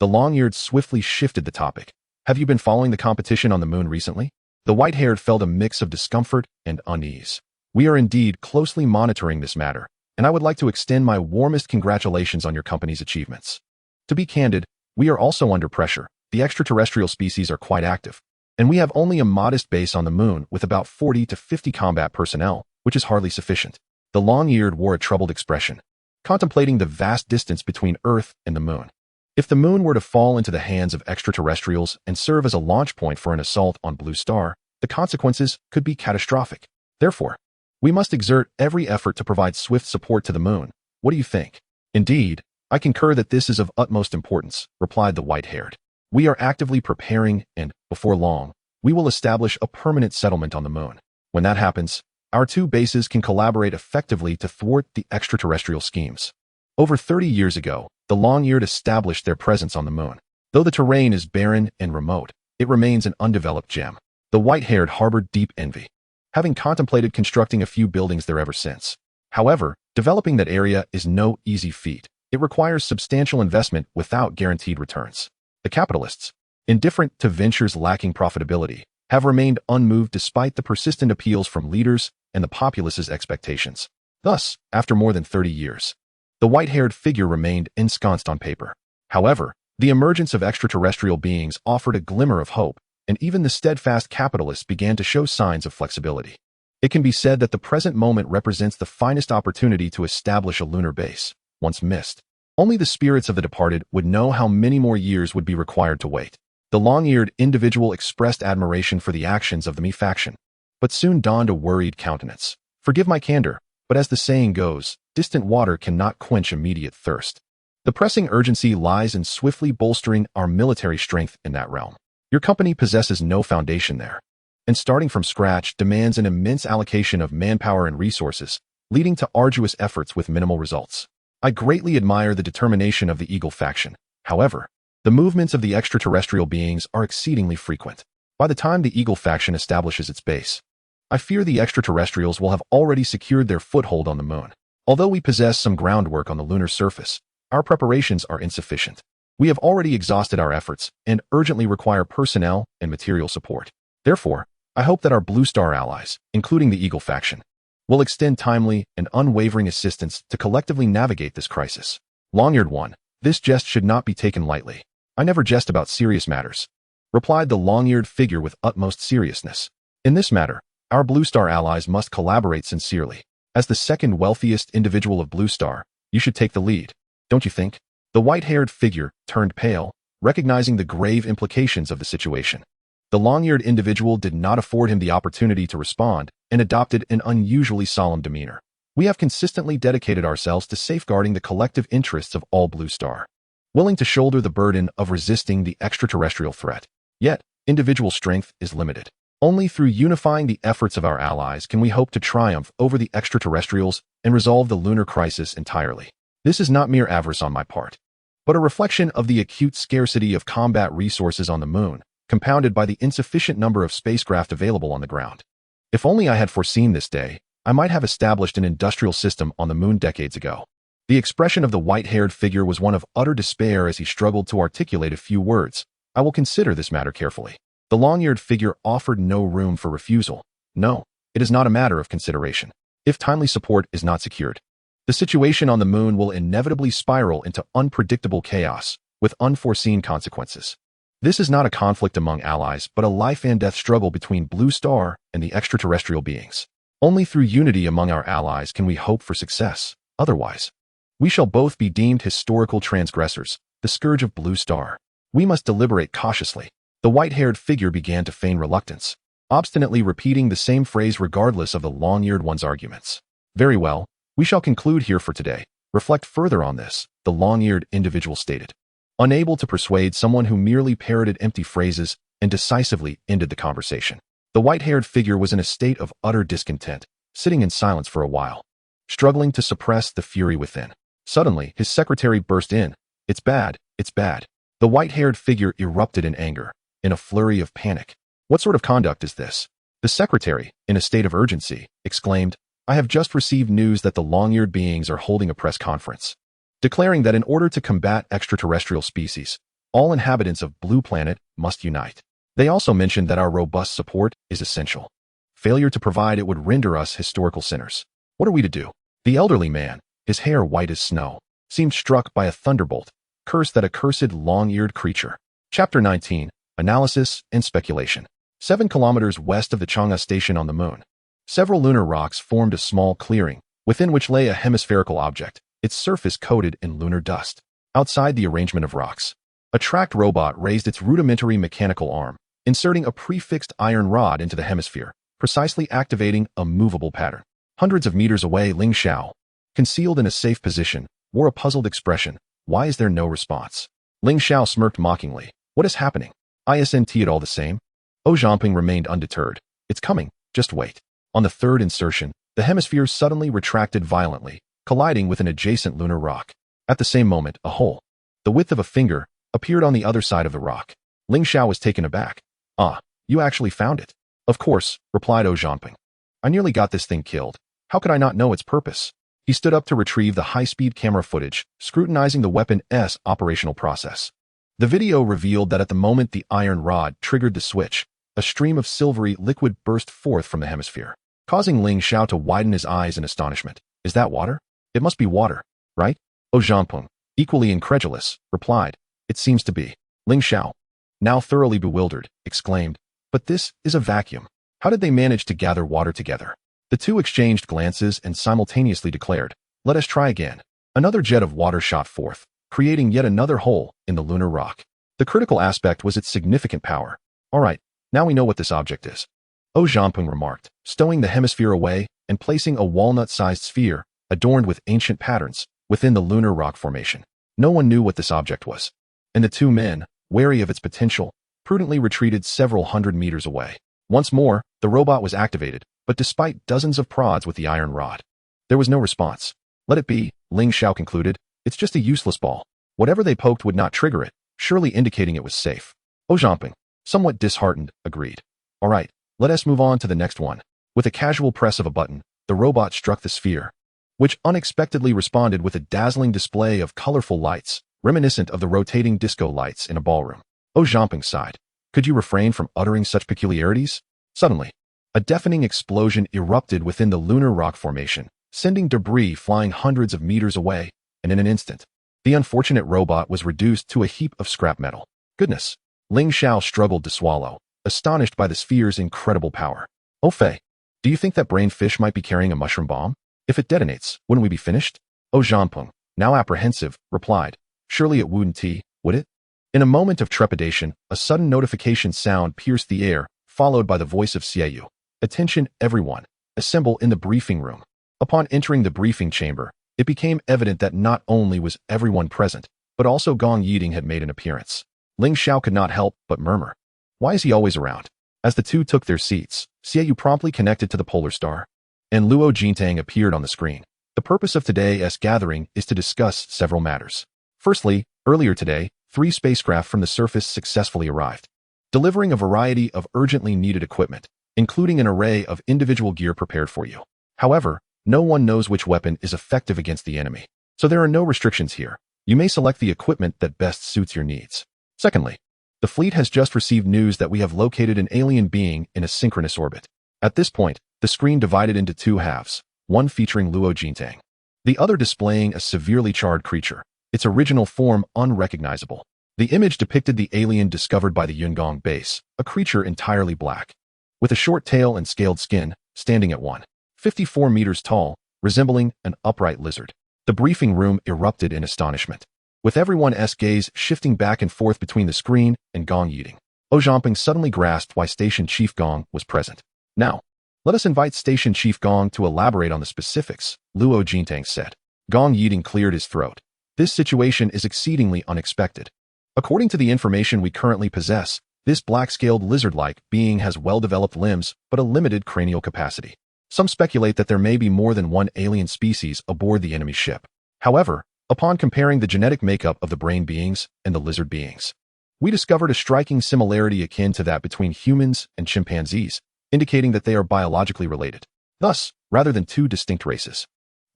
the long-eared swiftly shifted the topic. Have you been following the competition on the moon recently? The white-haired felt a mix of discomfort and unease. We are indeed closely monitoring this matter, and I would like to extend my warmest congratulations on your company's achievements. To be candid, we are also under pressure. The extraterrestrial species are quite active, and we have only a modest base on the moon with about 40 to 50 combat personnel, which is hardly sufficient. The long-eared wore a troubled expression, contemplating the vast distance between Earth and the moon. If the moon were to fall into the hands of extraterrestrials and serve as a launch point for an assault on Blue Star, the consequences could be catastrophic. Therefore, we must exert every effort to provide swift support to the moon. What do you think? Indeed, I concur that this is of utmost importance, replied the white-haired. We are actively preparing and, before long, we will establish a permanent settlement on the moon. When that happens, our two bases can collaborate effectively to thwart the extraterrestrial schemes. Over 30 years ago, the long-eared established their presence on the moon. Though the terrain is barren and remote, it remains an undeveloped gem. The white-haired harbored deep envy, having contemplated constructing a few buildings there ever since. However, developing that area is no easy feat. It requires substantial investment without guaranteed returns. The capitalists, indifferent to ventures lacking profitability, have remained unmoved despite the persistent appeals from leaders and the populace's expectations. Thus, after more than 30 years, the white-haired figure remained ensconced on paper. However, the emergence of extraterrestrial beings offered a glimmer of hope, and even the steadfast capitalists began to show signs of flexibility. It can be said that the present moment represents the finest opportunity to establish a lunar base, once missed. Only the spirits of the departed would know how many more years would be required to wait. The long-eared individual expressed admiration for the actions of the me faction, but soon donned a worried countenance. Forgive my candor, but as the saying goes, distant water cannot quench immediate thirst. The pressing urgency lies in swiftly bolstering our military strength in that realm. Your company possesses no foundation there, and starting from scratch demands an immense allocation of manpower and resources, leading to arduous efforts with minimal results. I greatly admire the determination of the Eagle faction. However, the movements of the extraterrestrial beings are exceedingly frequent. By the time the Eagle faction establishes its base, I fear the extraterrestrials will have already secured their foothold on the moon. Although we possess some groundwork on the lunar surface, our preparations are insufficient. We have already exhausted our efforts and urgently require personnel and material support. Therefore, I hope that our Blue Star allies, including the Eagle faction, will extend timely and unwavering assistance to collectively navigate this crisis. Long-eared one, this jest should not be taken lightly. I never jest about serious matters, replied the long-eared figure with utmost seriousness. In this matter, our Blue Star allies must collaborate sincerely. As the second wealthiest individual of Blue Star, you should take the lead, don't you think? The white-haired figure turned pale, recognizing the grave implications of the situation. The long-eared individual did not afford him the opportunity to respond and adopted an unusually solemn demeanor. We have consistently dedicated ourselves to safeguarding the collective interests of all Blue Star, willing to shoulder the burden of resisting the extraterrestrial threat. Yet, individual strength is limited. Only through unifying the efforts of our allies can we hope to triumph over the extraterrestrials and resolve the lunar crisis entirely. This is not mere avarice on my part, but a reflection of the acute scarcity of combat resources on the moon, compounded by the insufficient number of spacecraft available on the ground. If only I had foreseen this day, I might have established an industrial system on the moon decades ago. The expression of the white-haired figure was one of utter despair as he struggled to articulate a few words. I will consider this matter carefully. The long-eared figure offered no room for refusal. No, it is not a matter of consideration. If timely support is not secured, the situation on the moon will inevitably spiral into unpredictable chaos, with unforeseen consequences. This is not a conflict among allies, but a life-and-death struggle between Blue Star and the extraterrestrial beings. Only through unity among our allies can we hope for success. Otherwise, we shall both be deemed historical transgressors, the scourge of Blue Star. We must deliberate cautiously. The white-haired figure began to feign reluctance, obstinately repeating the same phrase regardless of the long-eared one's arguments. Very well, we shall conclude here for today. Reflect further on this, the long-eared individual stated, unable to persuade someone who merely parroted empty phrases and decisively ended the conversation. The white-haired figure was in a state of utter discontent, sitting in silence for a while, struggling to suppress the fury within. Suddenly, his secretary burst in. It's bad, it's bad. The white-haired figure erupted in anger, in a flurry of panic. What sort of conduct is this? The secretary, in a state of urgency, exclaimed, I have just received news that the long-eared beings are holding a press conference, declaring that in order to combat extraterrestrial species, all inhabitants of Blue Planet must unite. They also mentioned that our robust support is essential. Failure to provide it would render us historical sinners. What are we to do? The elderly man, his hair white as snow, seemed struck by a thunderbolt. Curse that accursed long-eared creature. Chapter 19, Analysis and Speculation. 7 kilometers west of the Chang'e station on the moon, several lunar rocks formed a small clearing, within which lay a hemispherical object, its surface coated in lunar dust. Outside the arrangement of rocks, a tracked robot raised its rudimentary mechanical arm, inserting a prefixed iron rod into the hemisphere, precisely activating a movable pattern. Hundreds of meters away, Ling Xiao, concealed in a safe position, wore a puzzled expression. Why is there no response? Ling Xiao smirked mockingly. What is happening? Isn't it all the same? Zhamping remained undeterred. It's coming, just wait. On the third insertion, the hemisphere suddenly retracted violently, colliding with an adjacent lunar rock. At the same moment, a hole, the width of a finger, appeared on the other side of the rock. Ling Xiao was taken aback. "Ah, you actually found it." "Of course," replied Zhamping. "I nearly got this thing killed. How could I not know its purpose?" He stood up to retrieve the high-speed camera footage, scrutinizing the weapon's operational process. The video revealed that at the moment the iron rod triggered the switch, a stream of silvery liquid burst forth from the hemisphere, causing Ling Xiao to widen his eyes in astonishment. "Is that water? It must be water, right?" Zhamping, equally incredulous, replied, "It seems to be." Ling Xiao, now thoroughly bewildered, exclaimed, "But this is a vacuum. How did they manage to gather water together?" The two exchanged glances and simultaneously declared, "Let us try again." Another jet of water shot forth, creating yet another hole in the lunar rock. The critical aspect was its significant power. "All right, now we know what this object is," Zhamping remarked, stowing the hemisphere away and placing a walnut-sized sphere, adorned with ancient patterns, within the lunar rock formation. No one knew what this object was, and the two men, wary of its potential, prudently retreated several hundred meters away. Once more, the robot was activated, but despite dozens of prods with the iron rod, there was no response. "Let it be," Ling Xiao concluded. "It's just a useless ball. Whatever they poked would not trigger it, surely indicating it was safe." Zhamping, somewhat disheartened, agreed. "All right, let us move on to the next one." With a casual press of a button, the robot struck the sphere, which unexpectedly responded with a dazzling display of colorful lights, reminiscent of the rotating disco lights in a ballroom. Zhamping sighed. Could you refrain from uttering such peculiarities? Suddenly, a deafening explosion erupted within the lunar rock formation, sending debris flying hundreds of meters away, and in an instant, the unfortunate robot was reduced to a heap of scrap metal. Goodness! Ling Xiao struggled to swallow, astonished by the sphere's incredible power. "Oh Fei, do you think that brain fish might be carrying a mushroom bomb? If it detonates, wouldn't we be finished?" Zhamping, now apprehensive, replied, "Surely it wouldn't, would it?" In a moment of trepidation, a sudden notification sound pierced the air, followed by the voice of Xiaoyu. "Attention, everyone. Assemble in the briefing room." Upon entering the briefing chamber, it became evident that not only was everyone present, but also Gong Yiding had made an appearance. Ling Xiao could not help but murmur, "Why is he always around?" As the two took their seats, Xiaoyu promptly connected to the polar star, and Luo Jintang appeared on the screen. The purpose of today's gathering is to discuss several matters. Firstly, earlier today, 3 spacecraft from the surface successfully arrived, delivering a variety of urgently needed equipment, including an array of individual gear prepared for you. However, no one knows which weapon is effective against the enemy, so there are no restrictions here. You may select the equipment that best suits your needs. Secondly, the fleet has just received news that we have located an alien being in a synchronous orbit. At this point, the screen divided into 2 halves, one featuring Luo Jintang, the other displaying a severely charred creature, its original form unrecognizable. The image depicted the alien discovered by the Yungong base, a creature entirely black, with a short tail and scaled skin, standing at 1.54 meters tall, resembling an upright lizard. The briefing room erupted in astonishment, with everyone's gaze shifting back and forth between the screen and Gong Yiding. Zhamping suddenly grasped why Station Chief Gong was present. "Now, let us invite Station Chief Gong to elaborate on the specifics," Luo Jintang said. Gong Yiding cleared his throat. "This situation is exceedingly unexpected. According to the information we currently possess, this black-scaled lizard-like being has well-developed limbs but a limited cranial capacity. Some speculate that there may be more than one alien species aboard the enemy ship. However, upon comparing the genetic makeup of the brain beings and the lizard beings, we discovered a striking similarity akin to that between humans and chimpanzees, indicating that they are biologically related. Thus, rather than 2 distinct races,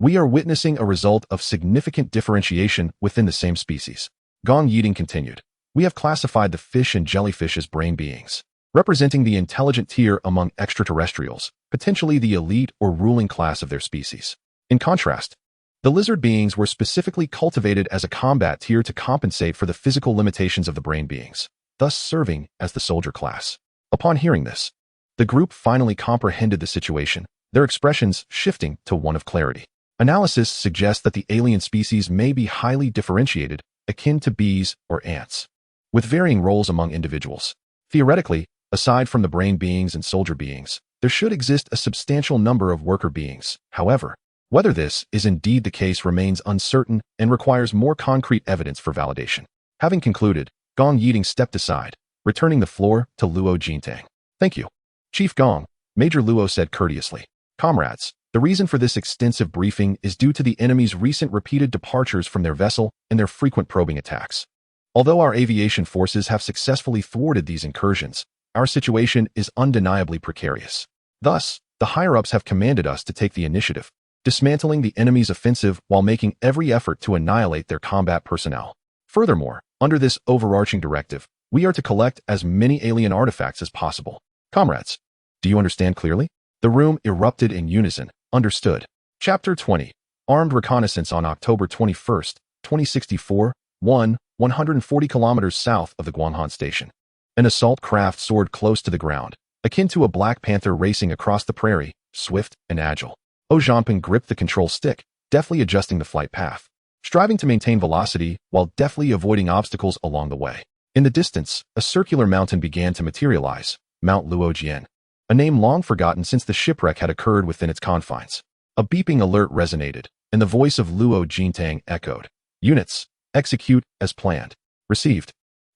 we are witnessing a result of significant differentiation within the same species." Gong Yiding continued, "We have classified the fish and jellyfish as brain beings, representing the intelligent tier among extraterrestrials, potentially the elite or ruling class of their species. In contrast, the lizard beings were specifically cultivated as a combat tier to compensate for the physical limitations of the brain beings, thus serving as the soldier class." Upon hearing this, the group finally comprehended the situation, their expressions shifting to one of clarity. Analysis suggests that the alien species may be highly differentiated, akin to bees or ants, with varying roles among individuals. Theoretically, aside from the brain beings and soldier beings, there should exist a substantial number of worker beings. However, whether this is indeed the case remains uncertain and requires more concrete evidence for validation. Having concluded, Gong Yiding stepped aside, returning the floor to Luo Jintang. Thank you. Chief Gong, Major Luo said courteously. Comrades, the reason for this extensive briefing is due to the enemy's recent repeated departures from their vessel and their frequent probing attacks. Although our aviation forces have successfully thwarted these incursions, our situation is undeniably precarious. Thus, the higher-ups have commanded us to take the initiative, dismantling the enemy's offensive while making every effort to annihilate their combat personnel. Furthermore, under this overarching directive, we are to collect as many alien artifacts as possible. Comrades, do you understand clearly? The room erupted in unison. Understood. Chapter 20. Armed Reconnaissance on October 21, 2064, 140 kilometers south of the Guanghan Station. An assault craft soared close to the ground, akin to a black panther racing across the prairie, swift and agile. Zhangping gripped the control stick, deftly adjusting the flight path, striving to maintain velocity while deftly avoiding obstacles along the way. In the distance, a circular mountain began to materialize, Mount Luojian, a name long forgotten since the shipwreck had occurred within its confines. A beeping alert resonated, and the voice of Luo Jintang echoed. Units, execute as planned. Received.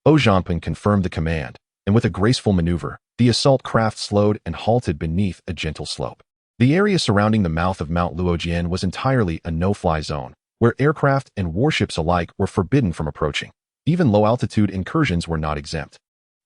Zhangping confirmed the command, and with a graceful maneuver, the assault craft slowed and halted beneath a gentle slope. The area surrounding the mouth of Mount Luojian was entirely a no-fly zone, where aircraft and warships alike were forbidden from approaching. Even low-altitude incursions were not exempt.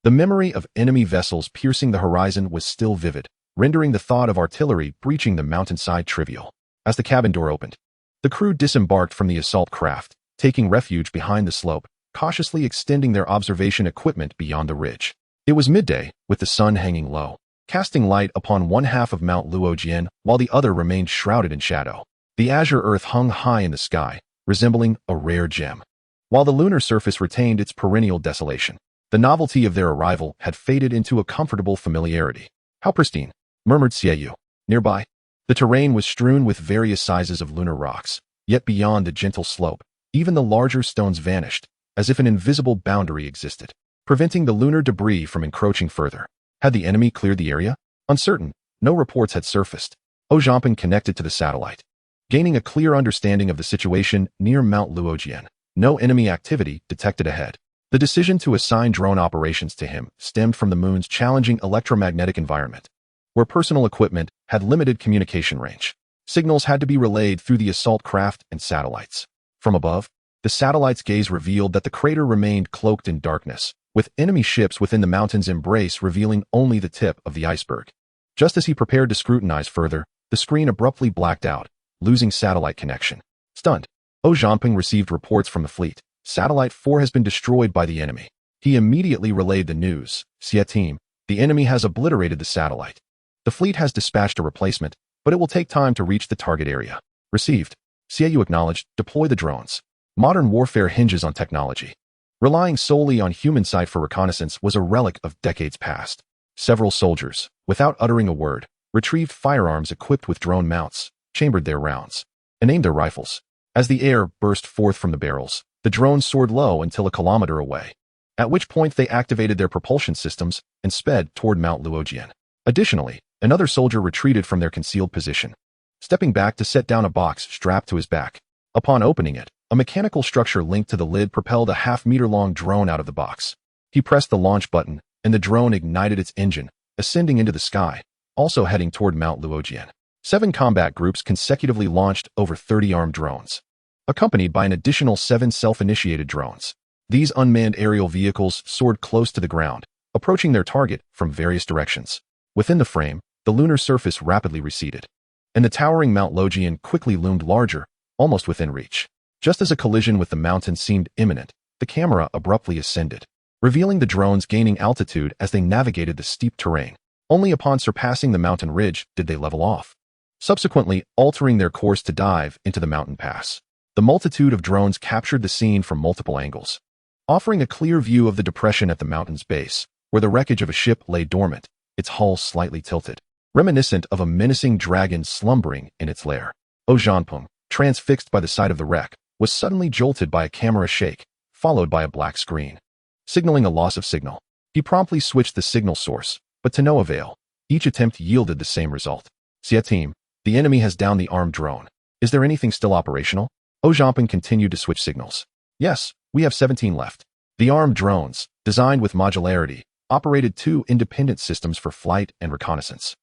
The memory of enemy vessels piercing the horizon was still vivid, rendering the thought of artillery breaching the mountainside trivial. As the cabin door opened, the crew disembarked from the assault craft, taking refuge behind the slope, cautiously extending their observation equipment beyond the ridge. It was midday, with the sun hanging low, casting light upon one half of Mount Luojian while the other remained shrouded in shadow. The azure earth hung high in the sky, resembling a rare gem, while the lunar surface retained its perennial desolation. The novelty of their arrival had faded into a comfortable familiarity. How pristine, murmured Xie. Nearby, the terrain was strewn with various sizes of lunar rocks, yet beyond the gentle slope, even the larger stones vanished, as if an invisible boundary existed, preventing the lunar debris from encroaching further. Had the enemy cleared the area? Uncertain, no reports had surfaced. Zhangping connected to the satellite, gaining a clear understanding of the situation near Mount Luojian. No enemy activity detected ahead. The decision to assign drone operations to him stemmed from the moon's challenging electromagnetic environment, where personal equipment had limited communication range. Signals had to be relayed through the assault craft and satellites. From above, the satellite's gaze revealed that the crater remained cloaked in darkness, with enemy ships within the mountain's embrace revealing only the tip of the iceberg. Just as he prepared to scrutinize further, the screen abruptly blacked out, losing satellite connection. Stunned, Zhangping received reports from the fleet. Satellite 4 has been destroyed by the enemy. He immediately relayed the news. Xie team, the enemy has obliterated the satellite. The fleet has dispatched a replacement, but it will take time to reach the target area. Received. Xie acknowledged. Deploy the drones. Modern warfare hinges on technology. Relying solely on human sight for reconnaissance was a relic of decades past. Several soldiers, without uttering a word, retrieved firearms equipped with drone mounts, chambered their rounds, and aimed their rifles. As the air burst forth from the barrels, the drones soared low until a kilometer away, at which point they activated their propulsion systems and sped toward Mount Luojian. Additionally, another soldier retreated from their concealed position, stepping back to set down a box strapped to his back. Upon opening it, a mechanical structure linked to the lid propelled a half-meter-long drone out of the box. He pressed the launch button, and the drone ignited its engine, ascending into the sky, also heading toward Mount Luojian. 7 combat groups consecutively launched over 30 armed drones, accompanied by an additional 7 self-initiated drones. These unmanned aerial vehicles soared close to the ground, approaching their target from various directions. Within the frame, the lunar surface rapidly receded, and the towering Mount Luojian quickly loomed larger, almost within reach. Just as a collision with the mountain seemed imminent, the camera abruptly ascended, revealing the drones gaining altitude as they navigated the steep terrain. Only upon surpassing the mountain ridge did they level off, subsequently altering their course to dive into the mountain pass. The multitude of drones captured the scene from multiple angles, offering a clear view of the depression at the mountain's base, where the wreckage of a ship lay dormant, its hull slightly tilted, reminiscent of a menacing dragon slumbering in its lair. Zhangping, transfixed by the sight of the wreck, was suddenly jolted by a camera shake, followed by a black screen, signaling a loss of signal. He promptly switched the signal source, but to no avail. Each attempt yielded the same result. Xie team, the enemy has downed the armed drone. Is there anything still operational? Zhangping continued to switch signals. Yes, we have 17 left. The armed drones, designed with modularity, operated two independent systems for flight and reconnaissance.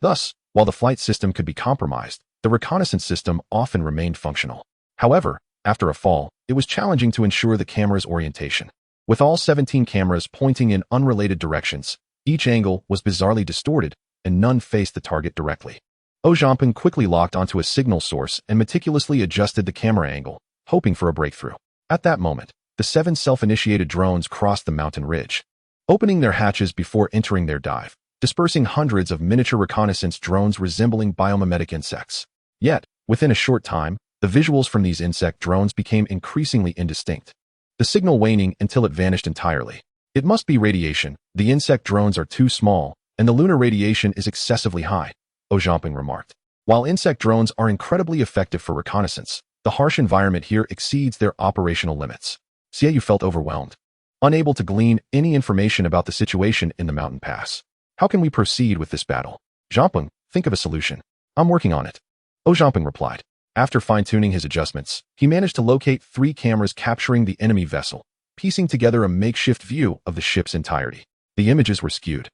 Thus, while the flight system could be compromised, the reconnaissance system often remained functional. However, after a fall, it was challenging to ensure the camera's orientation. With all 17 cameras pointing in unrelated directions, each angle was bizarrely distorted, and none faced the target directly. Ojiamping quickly locked onto a signal source and meticulously adjusted the camera angle, hoping for a breakthrough. At that moment, the 7 self-initiated drones crossed the mountain ridge, opening their hatches before entering their dive, dispersing hundreds of miniature reconnaissance drones resembling biomimetic insects. Yet, within a short time, the visuals from these insect drones became increasingly indistinct, the signal waning until it vanished entirely. It must be radiation. The insect drones are too small, and the lunar radiation is excessively high, Ojiamping remarked. While insect drones are incredibly effective for reconnaissance, the harsh environment here exceeds their operational limits. Xiaoyu felt overwhelmed, unable to glean any information about the situation in the mountain pass. How can we proceed with this battle? Jiamping, think of a solution. I'm working on it, Ojiamping replied. After fine-tuning his adjustments, he managed to locate 3 cameras capturing the enemy vessel, piecing together a makeshift view of the ship's entirety. The images were skewed,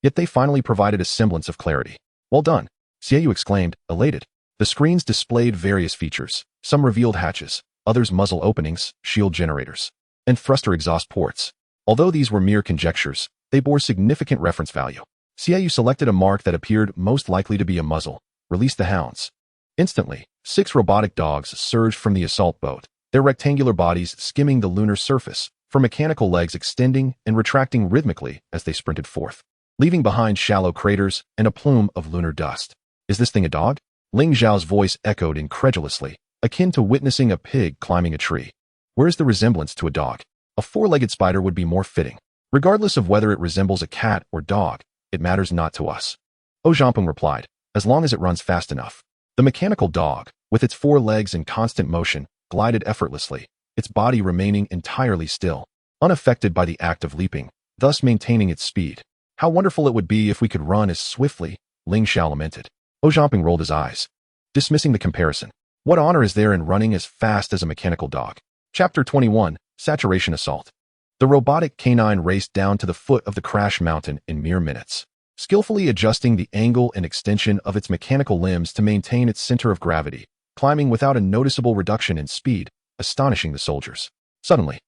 yet they finally provided a semblance of clarity. Well done, Xiaoyu exclaimed, elated. The screens displayed various features. Some revealed hatches, others muzzle openings, shield generators, and thruster exhaust ports. Although these were mere conjectures, they bore significant reference value. Xiaoyu selected a mark that appeared most likely to be a muzzle, released the hounds. Instantly, 6 robotic dogs surged from the assault boat, their rectangular bodies skimming the lunar surface, for mechanical legs extending and retracting rhythmically as they sprinted forth, leaving behind shallow craters and a plume of lunar dust. Is this thing a dog? Ling Zhao's voice echoed incredulously, akin to witnessing a pig climbing a tree. Where's the resemblance to a dog? A 4-legged spider would be more fitting. Regardless of whether it resembles a cat or dog, it matters not to us, Ojiamping replied, as long as it runs fast enough. The mechanical dog, with its 4 legs in constant motion, glided effortlessly, its body remaining entirely still, unaffected by the act of leaping, thus maintaining its speed. How wonderful it would be if we could run as swiftly, Ling Xiao lamented. Ojiamping rolled his eyes, dismissing the comparison. What honor is there in running as fast as a mechanical dog? Chapter 21, Saturation Assault. The robotic canine raced down to the foot of the crash mountain in mere minutes, skillfully adjusting the angle and extension of its mechanical limbs to maintain its center of gravity, climbing without a noticeable reduction in speed, astonishing the soldiers. Suddenly,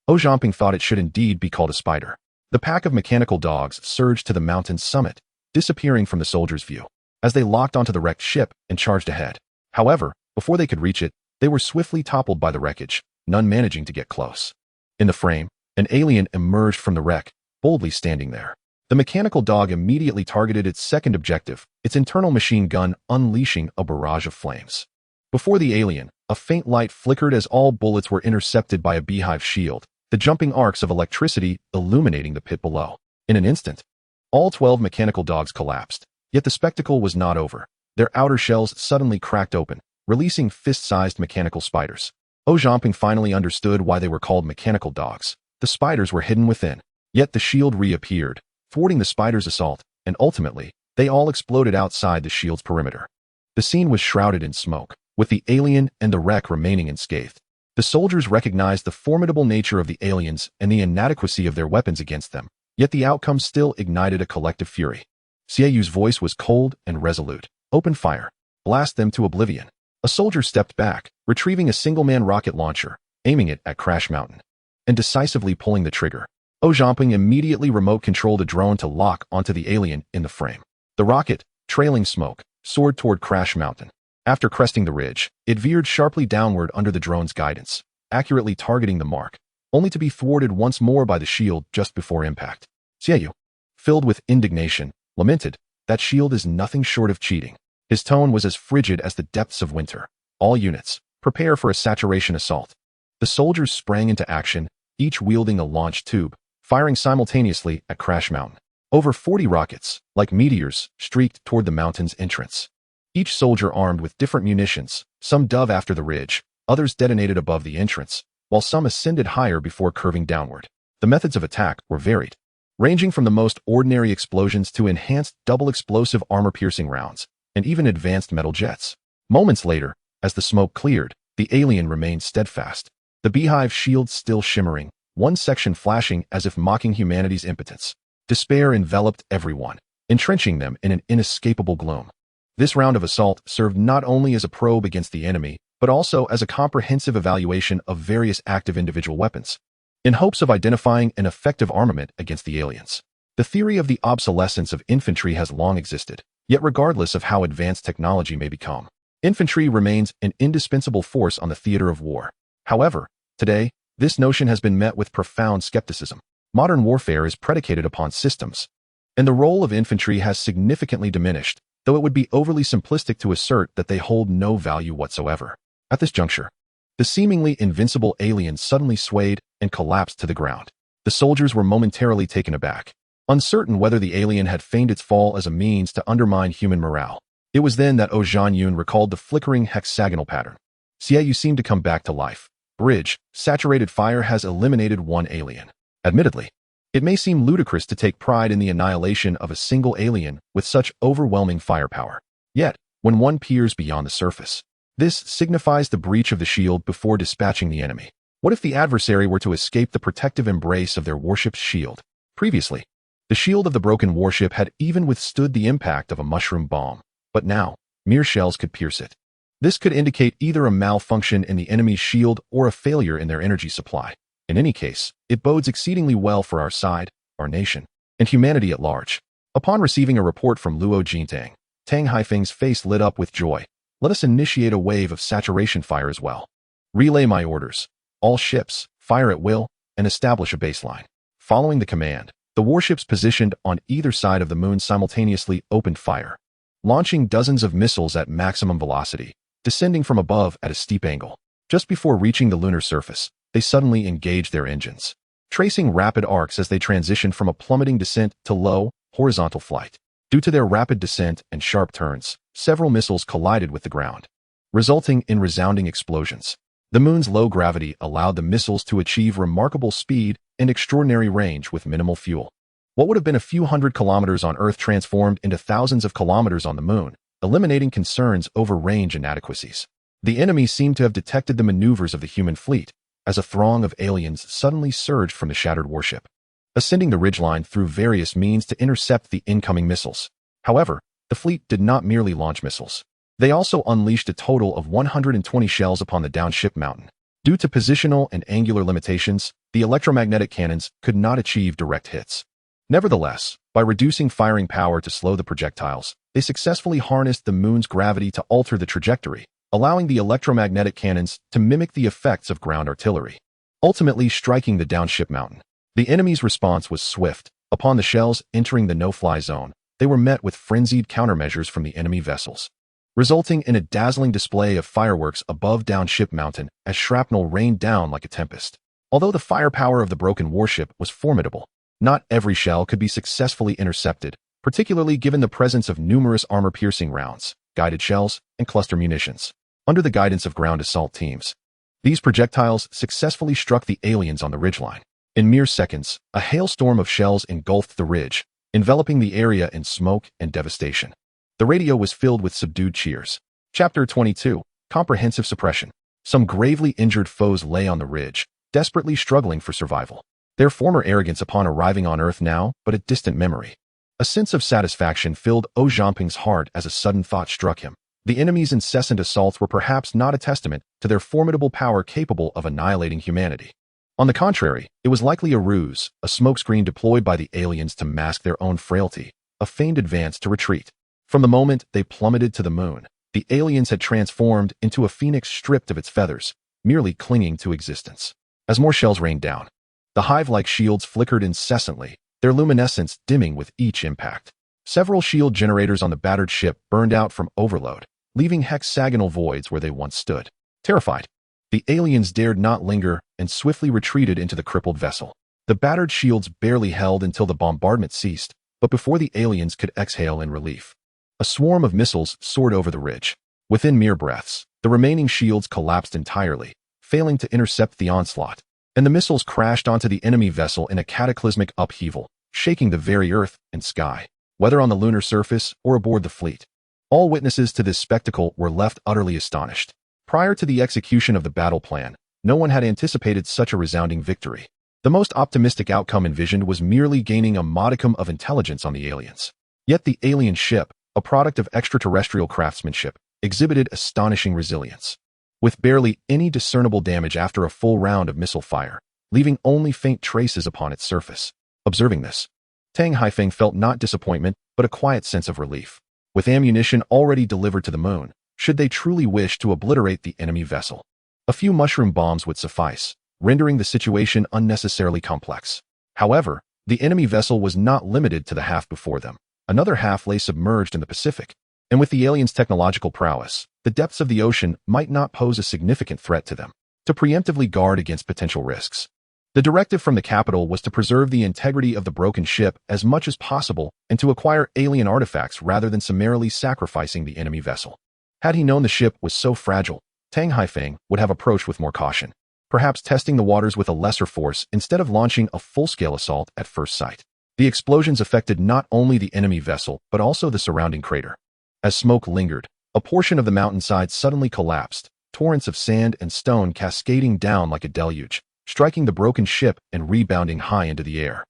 Ojiamping thought it should indeed be called a spider. The pack of mechanical dogs surged to the mountain's summit, disappearing from the soldiers' view, as they locked onto the wrecked ship and charged ahead. However, before they could reach it, they were swiftly toppled by the wreckage, none managing to get close. In the frame, an alien emerged from the wreck, boldly standing there. The mechanical dog immediately targeted its second objective, its internal machine gun unleashing a barrage of flames. Before the alien, a faint light flickered as all bullets were intercepted by a beehive shield, the jumping arcs of electricity illuminating the pit below. In an instant, all 12 mechanical dogs collapsed. Yet the spectacle was not over. Their outer shells suddenly cracked open, releasing fist-sized mechanical spiders. Ojiamping finally understood why they were called mechanical dogs. The spiders were hidden within. Yet the shield reappeared, thwarting the spiders' assault, and ultimately, they all exploded outside the shield's perimeter. The scene was shrouded in smoke, with the alien and the wreck remaining unscathed. The soldiers recognized the formidable nature of the aliens and the inadequacy of their weapons against them, yet the outcome still ignited a collective fury. Xiaoyu's voice was cold and resolute. Open fire. Blast them to oblivion. A soldier stepped back, retrieving a single-man rocket launcher, aiming it at Crash Mountain, and decisively pulling the trigger. Ojiamping immediately remote-controlled a drone to lock onto the alien in the frame. The rocket, trailing smoke, soared toward Crash Mountain. After cresting the ridge, it veered sharply downward under the drone's guidance, accurately targeting the mark, only to be thwarted once more by the shield just before impact. Xiaoyu, filled with indignation, lamented, "That shield is nothing short of cheating." His tone was as frigid as the depths of winter. All units, prepare for a saturation assault. The soldiers sprang into action, each wielding a launch tube, firing simultaneously at Crash Mountain. Over 40 rockets, like meteors, streaked toward the mountain's entrance. Each soldier armed with different munitions, some dove after the ridge, others detonated above the entrance, while some ascended higher before curving downward. The methods of attack were varied, ranging from the most ordinary explosions to enhanced double-explosive armor-piercing rounds, and even advanced metal jets. Moments later, as the smoke cleared, the alien remained steadfast, the beehive shield still shimmering, one section flashing as if mocking humanity's impotence. Despair enveloped everyone, entrenching them in an inescapable gloom. This round of assault served not only as a probe against the enemy, but also as a comprehensive evaluation of various active individual weapons, in hopes of identifying an effective armament against the aliens. The theory of the obsolescence of infantry has long existed, yet regardless of how advanced technology may become, infantry remains an indispensable force on the theater of war. However, today, this notion has been met with profound skepticism. Modern warfare is predicated upon systems, and the role of infantry has significantly diminished, though it would be overly simplistic to assert that they hold no value whatsoever. At this juncture, the seemingly invincible aliens suddenly swayed and collapsed to the ground. The soldiers were momentarily taken aback, uncertain whether the alien had feigned its fall as a means to undermine human morale. It was then that Zhang Yun recalled the flickering hexagonal pattern. "Xie, you seem to come back to life. Bridge, saturated fire has eliminated one alien." Admittedly, it may seem ludicrous to take pride in the annihilation of a single alien with such overwhelming firepower. Yet, when one peers beyond the surface, this signifies the breach of the shield before dispatching the enemy. What if the adversary were to escape the protective embrace of their warship's shield? Previously, the shield of the broken warship had even withstood the impact of a mushroom bomb, but now, mere shells could pierce it. This could indicate either a malfunction in the enemy's shield or a failure in their energy supply. In any case, it bodes exceedingly well for our side, our nation, and humanity at large. Upon receiving a report from Luo Jintang, Tang Haifeng's face lit up with joy. "Let us initiate a wave of saturation fire as well. Relay my orders. All ships, fire at will, and establish a baseline." Following the command, the warships positioned on either side of the moon simultaneously opened fire, launching dozens of missiles at maximum velocity, descending from above at a steep angle. Just before reaching the lunar surface, they suddenly engaged their engines, tracing rapid arcs as they transitioned from a plummeting descent to low, horizontal flight. Due to their rapid descent and sharp turns, several missiles collided with the ground, resulting in resounding explosions. The moon's low gravity allowed the missiles to achieve remarkable speed and extraordinary range with minimal fuel. What would have been a few hundred kilometers on Earth transformed into thousands of kilometers on the moon, eliminating concerns over range inadequacies. The enemy seemed to have detected the maneuvers of the human fleet, as a throng of aliens suddenly surged from the shattered warship, ascending the ridgeline through various means to intercept the incoming missiles. However, the fleet did not merely launch missiles. They also unleashed a total of 120 shells upon the downship mountain. Due to positional and angular limitations, the electromagnetic cannons could not achieve direct hits. Nevertheless, by reducing firing power to slow the projectiles, they successfully harnessed the moon's gravity to alter the trajectory, allowing the electromagnetic cannons to mimic the effects of ground artillery, ultimately striking the downship mountain. The enemy's response was swift. Upon the shells entering the no-fly zone, they were met with frenzied countermeasures from the enemy vessels, resulting in a dazzling display of fireworks above downship mountain as shrapnel rained down like a tempest. Although the firepower of the broken warship was formidable, not every shell could be successfully intercepted, particularly given the presence of numerous armor-piercing rounds, guided shells, and cluster munitions. Under the guidance of ground assault teams, these projectiles successfully struck the aliens on the ridgeline. In mere seconds, a hailstorm of shells engulfed the ridge, enveloping the area in smoke and devastation. The radio was filled with subdued cheers. Chapter 22, Comprehensive Suppression. Some gravely injured foes lay on the ridge, desperately struggling for survival. Their former arrogance upon arriving on Earth now but a distant memory. A sense of satisfaction filled Zhangping's heart as a sudden thought struck him. The enemy's incessant assaults were perhaps not a testament to their formidable power capable of annihilating humanity. On the contrary, it was likely a ruse, a smokescreen deployed by the aliens to mask their own frailty, a feigned advance to retreat. From the moment they plummeted to the moon, the aliens had transformed into a phoenix stripped of its feathers, merely clinging to existence. As more shells rained down, the hive-like shields flickered incessantly, their luminescence dimming with each impact. Several shield generators on the battered ship burned out from overload, leaving hexagonal voids where they once stood. Terrified, the aliens dared not linger and swiftly retreated into the crippled vessel. The battered shields barely held until the bombardment ceased, but before the aliens could exhale in relief, a swarm of missiles soared over the ridge. Within mere breaths, the remaining shields collapsed entirely, failing to intercept the onslaught, and the missiles crashed onto the enemy vessel in a cataclysmic upheaval, shaking the very earth and sky, whether on the lunar surface or aboard the fleet. All witnesses to this spectacle were left utterly astonished. Prior to the execution of the battle plan, no one had anticipated such a resounding victory. The most optimistic outcome envisioned was merely gaining a modicum of intelligence on the aliens. Yet the alien ship, a product of extraterrestrial craftsmanship, exhibited astonishing resilience. With barely any discernible damage after a full round of missile fire, leaving only faint traces upon its surface. Observing this, Tang Haifeng felt not disappointment, but a quiet sense of relief. With ammunition already delivered to the moon, should they truly wish to obliterate the enemy vessel, a few mushroom bombs would suffice, rendering the situation unnecessarily complex. However, the enemy vessel was not limited to the half before them. Another half lay submerged in the Pacific, and with the aliens' technological prowess, the depths of the ocean might not pose a significant threat to them. To preemptively guard against potential risks, the directive from the capital was to preserve the integrity of the broken ship as much as possible and to acquire alien artifacts rather than summarily sacrificing the enemy vessel. Had he known the ship was so fragile, Tang Haifeng would have approached with more caution, perhaps testing the waters with a lesser force instead of launching a full-scale assault at first sight. The explosions affected not only the enemy vessel but also the surrounding crater. As smoke lingered, a portion of the mountainside suddenly collapsed, torrents of sand and stone cascading down like a deluge, striking the broken ship and rebounding high into the air.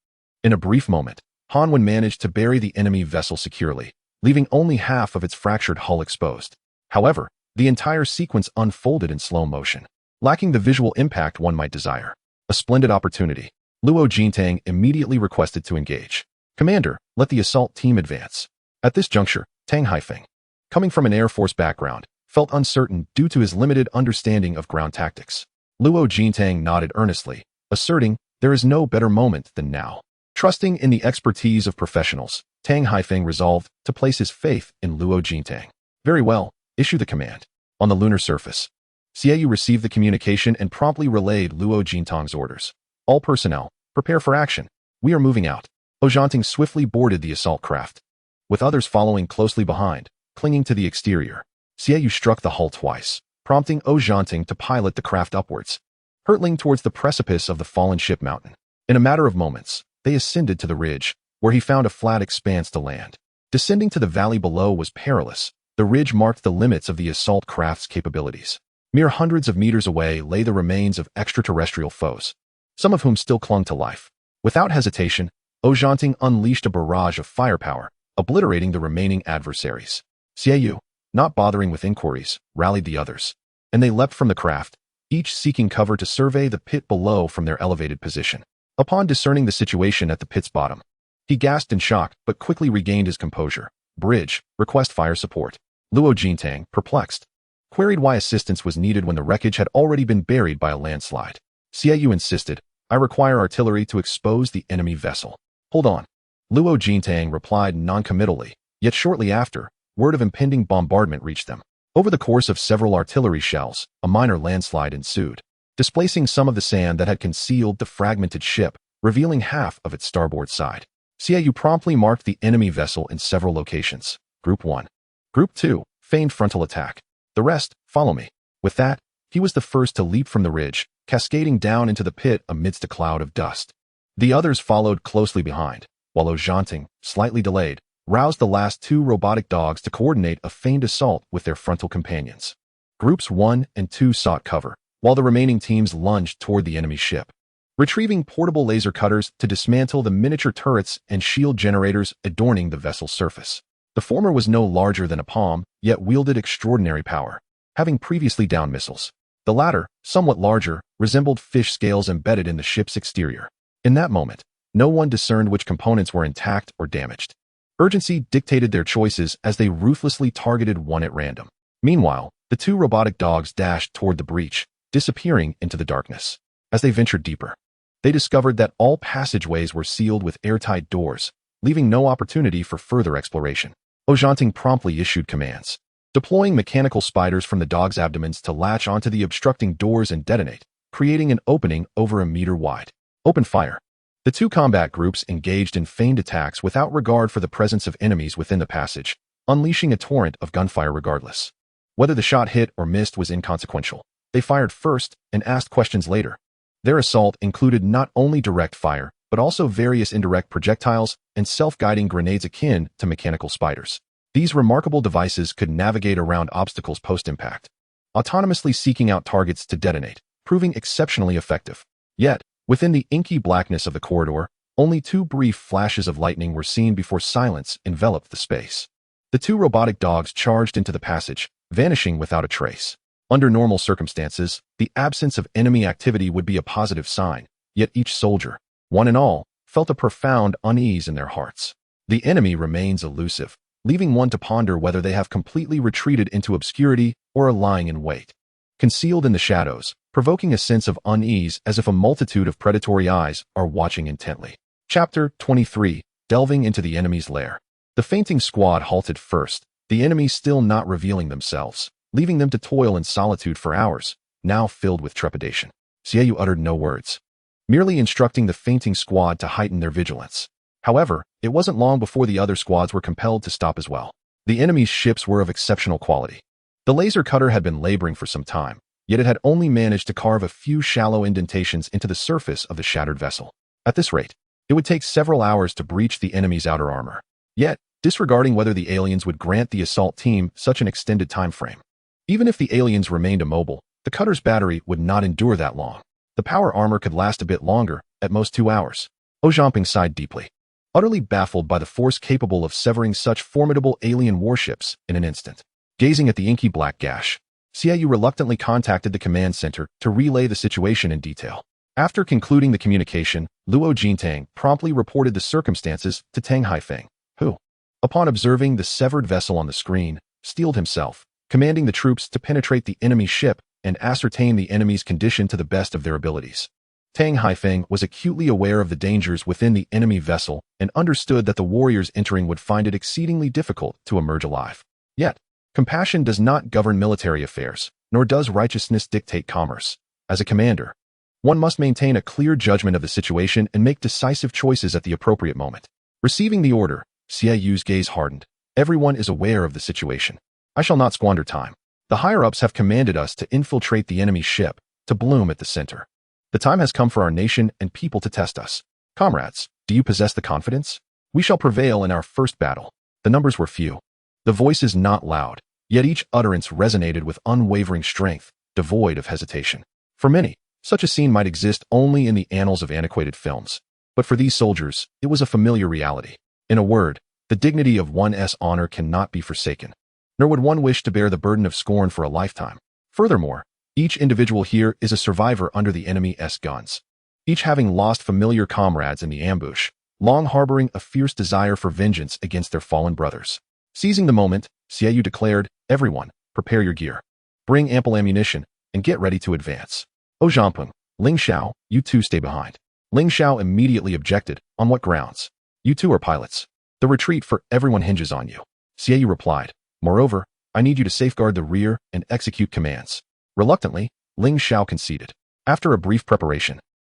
In a brief moment, Hanwen managed to bury the enemy vessel securely, leaving only half of its fractured hull exposed. However, the entire sequence unfolded in slow motion, lacking the visual impact one might desire. A splendid opportunity. Luo Jintang immediately requested to engage. "Commander, let the assault team advance." At this juncture, Tang Haifeng, coming from an Air Force background, felt uncertain due to his limited understanding of ground tactics. Luo Jintang nodded earnestly, asserting, "There is no better moment than now." Trusting in the expertise of professionals, Tang Haifeng resolved to place his faith in Luo Jintang. "Very well, issue the command." On the lunar surface, Xiaoyu received the communication and promptly relayed Luo Jintang's orders. "All personnel, prepare for action. We are moving out." Zhanting swiftly boarded the assault craft, with others following closely behind, clinging to the exterior. Xiaoyu struck the hull twice, prompting Zhanting to pilot the craft upwards, hurtling towards the precipice of the fallen ship mountain. In a matter of moments, they ascended to the ridge, where he found a flat expanse to land. Descending to the valley below was perilous. The ridge marked the limits of the assault craft's capabilities. Mere hundreds of meters away lay the remains of extraterrestrial foes, some of whom still clung to life. Without hesitation, Zhanting unleashed a barrage of firepower, obliterating the remaining adversaries. Xiaoyu, not bothering with inquiries, rallied the others, and they leapt from the craft, each seeking cover to survey the pit below from their elevated position. Upon discerning the situation at the pit's bottom, he gasped in shock but quickly regained his composure. "Bridge, request fire support." Luo Jintang, perplexed, queried why assistance was needed when the wreckage had already been buried by a landslide. Xiaoyu insisted, "I require artillery to expose the enemy vessel." "Hold on." Luo Jintang replied noncommittally, yet shortly after, word of impending bombardment reached them. Over the course of several artillery shells, a minor landslide ensued, displacing some of the sand that had concealed the fragmented ship, revealing half of its starboard side. Xiaoyu promptly marked the enemy vessel in several locations. Group 1. Group 2, feigned frontal attack. The rest, follow me. With that, he was the first to leap from the ridge, cascading down into the pit amidst a cloud of dust. The others followed closely behind, while Zhanting, slightly delayed, roused the last two robotic dogs to coordinate a feigned assault with their frontal companions. Groups 1 and 2 sought cover, while the remaining teams lunged toward the enemy ship, retrieving portable laser cutters to dismantle the miniature turrets and shield generators adorning the vessel's surface. The former was no larger than a palm, yet wielded extraordinary power, having previously downed missiles. The latter, somewhat larger, resembled fish scales embedded in the ship's exterior. In that moment, no one discerned which components were intact or damaged. Urgency dictated their choices as they ruthlessly targeted one at random. Meanwhile, the two robotic dogs dashed toward the breach, disappearing into the darkness. As they ventured deeper, they discovered that all passageways were sealed with airtight doors, leaving no opportunity for further exploration. Zhanting promptly issued commands, deploying mechanical spiders from the dogs' abdomens to latch onto the obstructing doors and detonate, creating an opening over a meter wide. "Open fire." The two combat groups engaged in feigned attacks without regard for the presence of enemies within the passage, unleashing a torrent of gunfire regardless. Whether the shot hit or missed was inconsequential. They fired first and asked questions later. Their assault included not only direct fire, but also various indirect projectiles and self-guiding grenades akin to mechanical spiders. These remarkable devices could navigate around obstacles post-impact, autonomously seeking out targets to detonate, proving exceptionally effective. Yet, Within the inky blackness of the corridor, only two brief flashes of lightning were seen before silence enveloped the space. The two robotic dogs charged into the passage, vanishing without a trace. Under normal circumstances, the absence of enemy activity would be a positive sign, yet each soldier, one and all, felt a profound unease in their hearts. The enemy remains elusive, leaving one to ponder whether they have completely retreated into obscurity or are lying in wait, concealed in the shadows, provoking a sense of unease as if a multitude of predatory eyes are watching intently. Chapter 23. Delving into the enemy's lair. The fainting squad halted first, the enemy still not revealing themselves, leaving them to toil in solitude for hours, now filled with trepidation. Xiaoyu uttered no words, merely instructing the fainting squad to heighten their vigilance. However, it wasn't long before the other squads were compelled to stop as well. The enemy's ships were of exceptional quality. The laser cutter had been laboring for some time, yet it had only managed to carve a few shallow indentations into the surface of the shattered vessel. At this rate, it would take several hours to breach the enemy's outer armor. Yet, disregarding whether the aliens would grant the assault team such an extended time frame. Even if the aliens remained immobile, the cutter's battery would not endure that long. The power armor could last a bit longer, at most 2 hours. Zhamping sighed deeply, utterly baffled by the force capable of severing such formidable alien warships in an instant. Gazing at the inky black gash, Xiaoyu reluctantly contacted the command center to relay the situation in detail. After concluding the communication, Luo Jintang promptly reported the circumstances to Tang Haifeng, who, upon observing the severed vessel on the screen, steeled himself, commanding the troops to penetrate the enemy ship and ascertain the enemy's condition to the best of their abilities. Tang Haifeng was acutely aware of the dangers within the enemy vessel and understood that the warriors entering would find it exceedingly difficult to emerge alive. Yet, compassion does not govern military affairs, nor does righteousness dictate commerce. As a commander, one must maintain a clear judgment of the situation and make decisive choices at the appropriate moment. Receiving the order, Xiaoyu's gaze hardened. Everyone is aware of the situation. I shall not squander time. The higher-ups have commanded us to infiltrate the enemy ship, to bloom at the center. The time has come for our nation and people to test us. Comrades, do you possess the confidence? We shall prevail in our first battle. The numbers were few. The voices not loud, yet each utterance resonated with unwavering strength, devoid of hesitation. For many, such a scene might exist only in the annals of antiquated films. But for these soldiers, it was a familiar reality. In a word, the dignity of one's honor cannot be forsaken, nor would one wish to bear the burden of scorn for a lifetime. Furthermore, each individual here is a survivor under the enemy's guns, each having lost familiar comrades in the ambush, long harboring a fierce desire for vengeance against their fallen brothers. Seizing the moment, Xiaoyu declared, "Everyone, prepare your gear. Bring ample ammunition, and get ready to advance. Zhamping, Ling Xiao, you two stay behind." Ling Xiao immediately objected. On what grounds? You two are pilots. The retreat for everyone hinges on you. Xiaoyu replied, moreover, I need you to safeguard the rear and execute commands. Reluctantly, Ling Xiao conceded. After a brief preparation,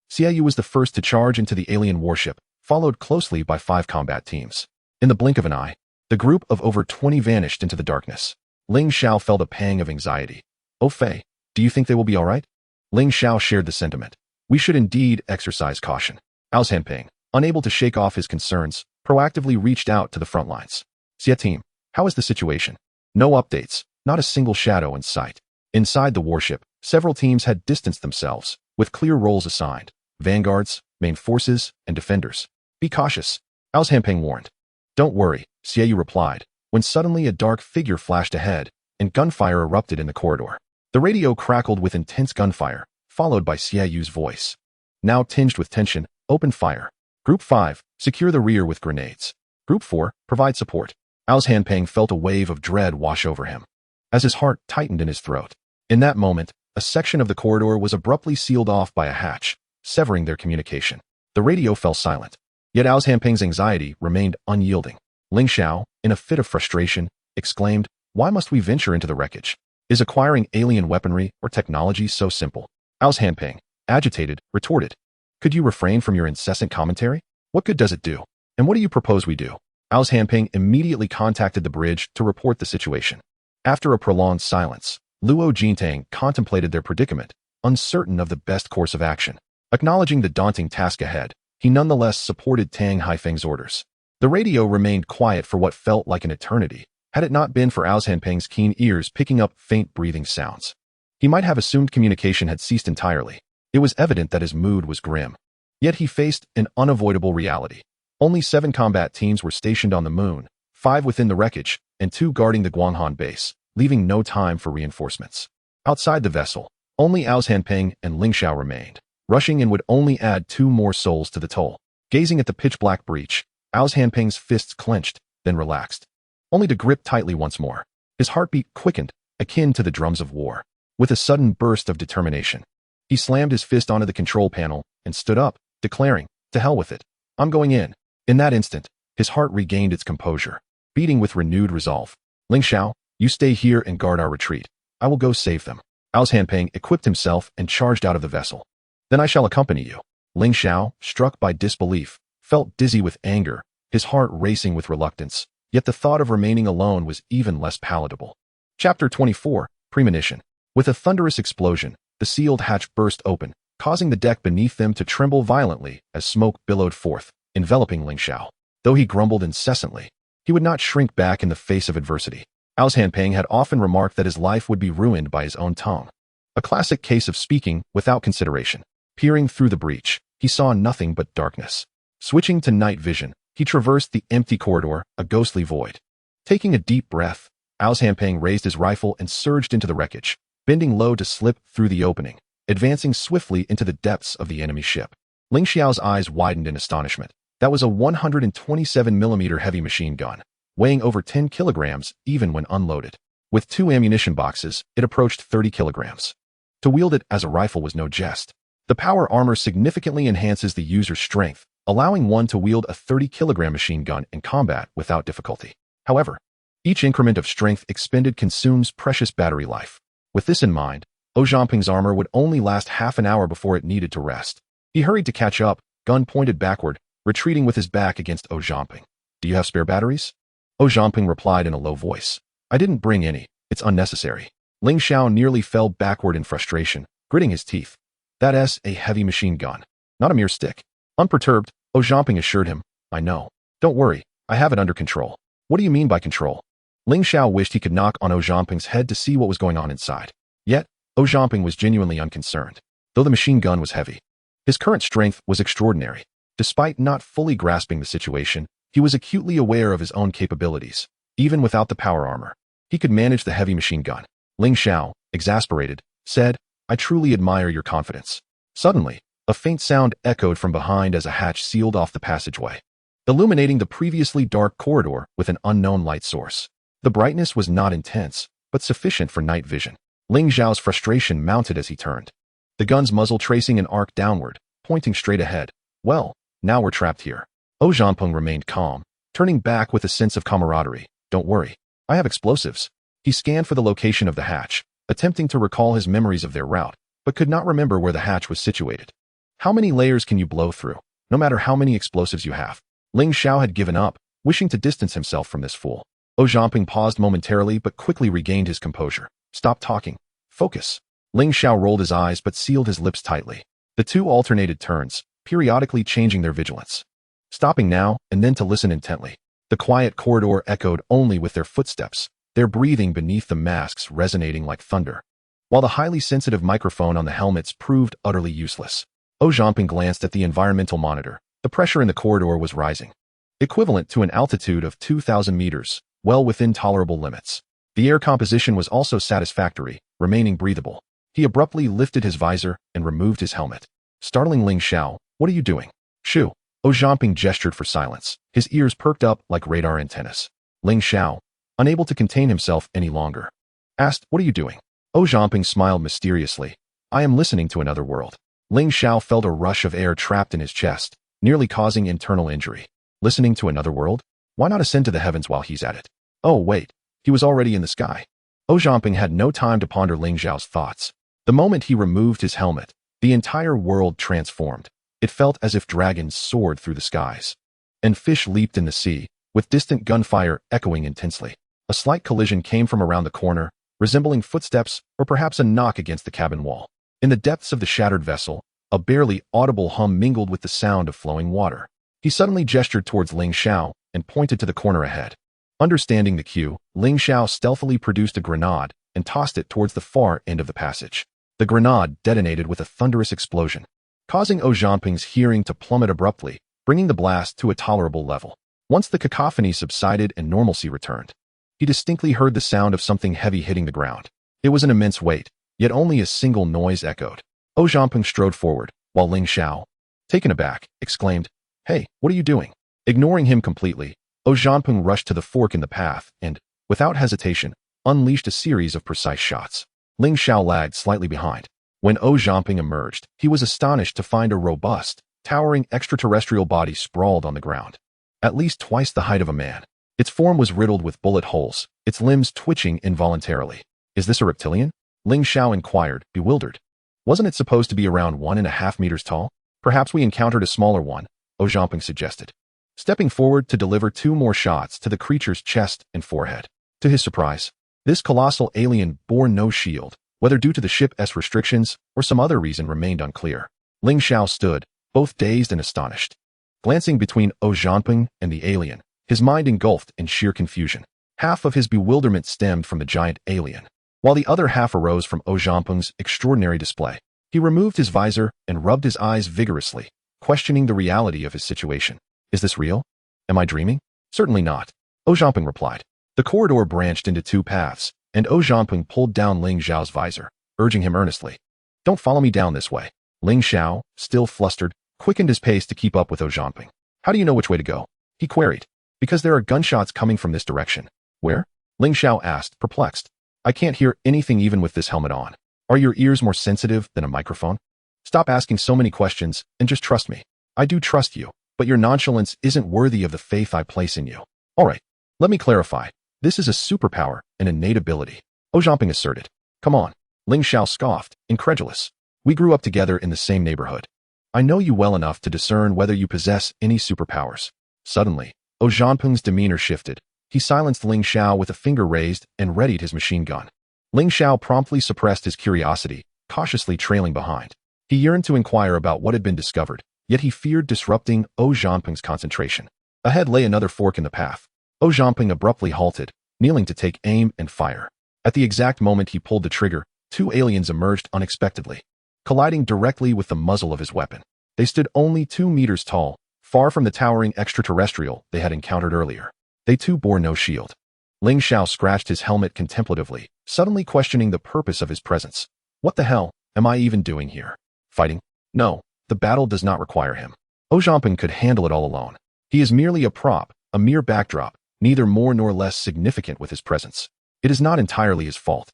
Xiaoyu was the first to charge into the alien warship, followed closely by 5 combat teams. In the blink of an eye, the group of over 20 vanished into the darkness. Ling Xiao felt a pang of anxiety. Oh Fei, do you think they will be all right? Ling Xiao shared the sentiment. We should indeed exercise caution. Zhamping, unable to shake off his concerns, proactively reached out to the front lines. Xia team, how is the situation? No updates, not a single shadow in sight. Inside the warship, several teams had distanced themselves, with clear roles assigned: vanguards, main forces, and defenders. Be cautious, Zhamping warned. Don't worry, Xiaoyu replied, when suddenly a dark figure flashed ahead, and gunfire erupted in the corridor. The radio crackled with intense gunfire, followed by Xiaoyu's voice. Now tinged with tension, open fire. Group 5, secure the rear with grenades. Group 4, provide support. Zhamping felt a wave of dread wash over him, as his heart tightened in his throat. In that moment, a section of the corridor was abruptly sealed off by a hatch, severing their communication. The radio fell silent, yet Zhamping's anxiety remained unyielding. Ling Xiao, in a fit of frustration, exclaimed, why must we venture into the wreckage? Is acquiring alien weaponry or technology so simple? Zhamping, agitated, retorted. Could you refrain from your incessant commentary? What good does it do? And what do you propose we do? Zhamping immediately contacted the bridge to report the situation. After a prolonged silence, Luo Jintang contemplated their predicament, uncertain of the best course of action. Acknowledging the daunting task ahead, he nonetheless supported Tang Haifeng's orders. The radio remained quiet for what felt like an eternity, had it not been for Zhamping's keen ears picking up faint breathing sounds. He might have assumed communication had ceased entirely, It was evident that his mood was grim. Yet he faced an unavoidable reality. Only 7 combat teams were stationed on the moon, 5 within the wreckage, and 2 guarding the Guanghan base, leaving no time for reinforcements. Outside the vessel, only Ao Hanping and Ling Xiao remained. Rushing in would only add 2 more souls to the toll. Gazing at the pitch-black breach, Ao Hanping's fists clenched, then relaxed, only to grip tightly once more. His heartbeat quickened, akin to the drums of war. With a sudden burst of determination, he slammed his fist onto the control panel and stood up, declaring, "To hell with it. I'm going in." In that instant, his heart regained its composure, beating with renewed resolve. "Ling Xiao, you stay here and guard our retreat. I will go save them." Ao Hanping equipped himself and charged out of the vessel. "Then I shall accompany you." Ling Xiao, struck by disbelief, felt dizzy with anger, his heart racing with reluctance, yet the thought of remaining alone was even less palatable. Chapter 24, Premonition. With a thunderous explosion, the sealed hatch burst open, causing the deck beneath them to tremble violently as smoke billowed forth, enveloping Ling Xiao. Though he grumbled incessantly, he would not shrink back in the face of adversity. Ao Hanping had often remarked that his life would be ruined by his own tongue. A classic case of speaking without consideration. Peering through the breach, he saw nothing but darkness. Switching to night vision, he traversed the empty corridor, a ghostly void. Taking a deep breath, Ao Hanping raised his rifle and surged into the wreckage, bending low to slip through the opening, advancing swiftly into the depths of the enemy ship. Ling Xiao's eyes widened in astonishment. That was a 127mm heavy machine gun, weighing over 10 kilograms even when unloaded. With 2 ammunition boxes, it approached 30 kilograms. To wield it as a rifle was no jest. The power armor significantly enhances the user's strength, allowing one to wield a 30-kilogram machine gun in combat without difficulty. However, each increment of strength expended consumes precious battery life. With this in mind, Ao Hanping's armor would only last half an hour before it needed to rest. He hurried to catch up, gun pointed backward, retreating with his back against Ao Hanping. "Do you have spare batteries?" Ao Hanping replied in a low voice. "I didn't bring any. It's unnecessary." Ling Xiao nearly fell backward in frustration, gritting his teeth. "That's a heavy machine gun, not a mere stick." Unperturbed, Ao Hanping assured him, "I know. Don't worry, I have it under control." "What do you mean by control?" Ling Xiao wished he could knock on Ao Hanping's head to see what was going on inside. Yet, Ao Hanping was genuinely unconcerned. Though the machine gun was heavy, his current strength was extraordinary. Despite not fully grasping the situation, he was acutely aware of his own capabilities. Even without the power armor, he could manage the heavy machine gun. Ling Xiao, exasperated, said, "I truly admire your confidence." Suddenly, a faint sound echoed from behind as a hatch sealed off the passageway, illuminating the previously dark corridor with an unknown light source. The brightness was not intense, but sufficient for night vision. Ling Xiao's frustration mounted as he turned, the gun's muzzle tracing an arc downward, pointing straight ahead. "Well, now we're trapped here." Ao Hanping remained calm, turning back with a sense of camaraderie. "Don't worry, I have explosives." He scanned for the location of the hatch, attempting to recall his memories of their route, but could not remember where the hatch was situated. "How many layers can you blow through, no matter how many explosives you have?" Ling Xiao had given up, wishing to distance himself from this fool. Ao Hanping paused momentarily but quickly regained his composure. "Stop talking. Focus." Ling Xiao rolled his eyes but sealed his lips tightly. The two alternated turns, periodically changing their vigilance, stopping now and then to listen intently. The quiet corridor echoed only with their footsteps, their breathing beneath the masks resonating like thunder, while the highly sensitive microphone on the helmets proved utterly useless. Ao Hanping glanced at the environmental monitor. The pressure in the corridor was rising, equivalent to an altitude of 2,000 meters, well within tolerable limits. The air composition was also satisfactory, remaining breathable. He abruptly lifted his visor and removed his helmet. Startling Ling Xiao, "What are you doing?" "Shoo." Ao Hanping gestured for silence, his ears perked up like radar antennas. Ling Xiao, unable to contain himself any longer, asked, "What are you doing?" Ao Hanping smiled mysteriously. "I am listening to another world." Ling Xiao felt a rush of air trapped in his chest, nearly causing internal injury. Listening to another world? Why not ascend to the heavens while he's at it? Oh, wait. He was already in the sky. Ao Hanping had no time to ponder Ling Xiao's thoughts. The moment he removed his helmet, the entire world transformed. It felt as if dragons soared through the skies, and fish leaped in the sea, with distant gunfire echoing intensely. A slight collision came from around the corner, resembling footsteps or perhaps a knock against the cabin wall. In the depths of the shattered vessel, a barely audible hum mingled with the sound of flowing water. He suddenly gestured towards Ling Xiao and pointed to the corner ahead. Understanding the cue, Ling Xiao stealthily produced a grenade and tossed it towards the far end of the passage. The grenade detonated with a thunderous explosion, causing Zhao Zhanping's hearing to plummet abruptly, bringing the blast to a tolerable level. Once the cacophony subsided and normalcy returned, he distinctly heard the sound of something heavy hitting the ground. It was an immense weight, yet only a single noise echoed. Zhao Zhanping strode forward, while Ling Xiao, taken aback, exclaimed, "Hey, what are you doing?" Ignoring him completely, Zhao Zhanping rushed to the fork in the path and, without hesitation, unleashed a series of precise shots. Ling Xiao lagged slightly behind. When Zhao Zhanping emerged, he was astonished to find a robust, towering extraterrestrial body sprawled on the ground, at least twice the height of a man. Its form was riddled with bullet holes, its limbs twitching involuntarily. "Is this a reptilian?" Ling Xiao inquired, bewildered. "Wasn't it supposed to be around 1.5 meters tall? Perhaps we encountered a smaller one," Zhao Zhanping suggested, stepping forward to deliver 2 more shots to the creature's chest and forehead. To his surprise, this colossal alien bore no shield, whether due to the ship's restrictions or some other reason remained unclear. Ling Xiao stood, both dazed and astonished. Glancing between Zhao Zhanping and the alien, his mind engulfed in sheer confusion. Half of his bewilderment stemmed from the giant alien, while the other half arose from Zhao Zhanping's extraordinary display. He removed his visor and rubbed his eyes vigorously, questioning the reality of his situation. "Is this real? Am I dreaming?" "Certainly not," Zhao Zhanping replied. The corridor branched into 2 paths, and Zhao Zhanping pulled down Ling Xiao's visor, urging him earnestly. "Don't follow me down this way." Ling Xiao, still flustered, quickened his pace to keep up with Zhao Zhanping. "How do you know which way to go?" he queried. "Because there are gunshots coming from this direction." "Where?" Ling Xiao asked, perplexed. "I can't hear anything even with this helmet on. Are your ears more sensitive than a microphone? Stop asking so many questions and just trust me." "I do trust you, but your nonchalance isn't worthy of the faith I place in you." "All right, let me clarify. This is a superpower, an innate ability," Zhao Zhanping asserted. "Come on," Ling Xiao scoffed, incredulous. "We grew up together in the same neighborhood. I know you well enough to discern whether you possess any superpowers." Suddenly, Zhao Zhanping's demeanor shifted. He silenced Ling Xiao with a finger raised and readied his machine gun. Ling Xiao promptly suppressed his curiosity, cautiously trailing behind. He yearned to inquire about what had been discovered, yet he feared disrupting Zhao Zhanping's concentration. Ahead lay another fork in the path. Zhao Zhanping abruptly halted, kneeling to take aim and fire. At the exact moment he pulled the trigger, 2 aliens emerged unexpectedly, colliding directly with the muzzle of his weapon. They stood only 2 meters tall, far from the towering extraterrestrial they had encountered earlier. They too bore no shield. Ling Xiao scratched his helmet contemplatively, suddenly questioning the purpose of his presence. "What the hell am I even doing here? Fighting? No, the battle does not require him. Zhao Zhanping could handle it all alone. He is merely a prop, a mere backdrop, neither more nor less significant with his presence. It is not entirely his fault.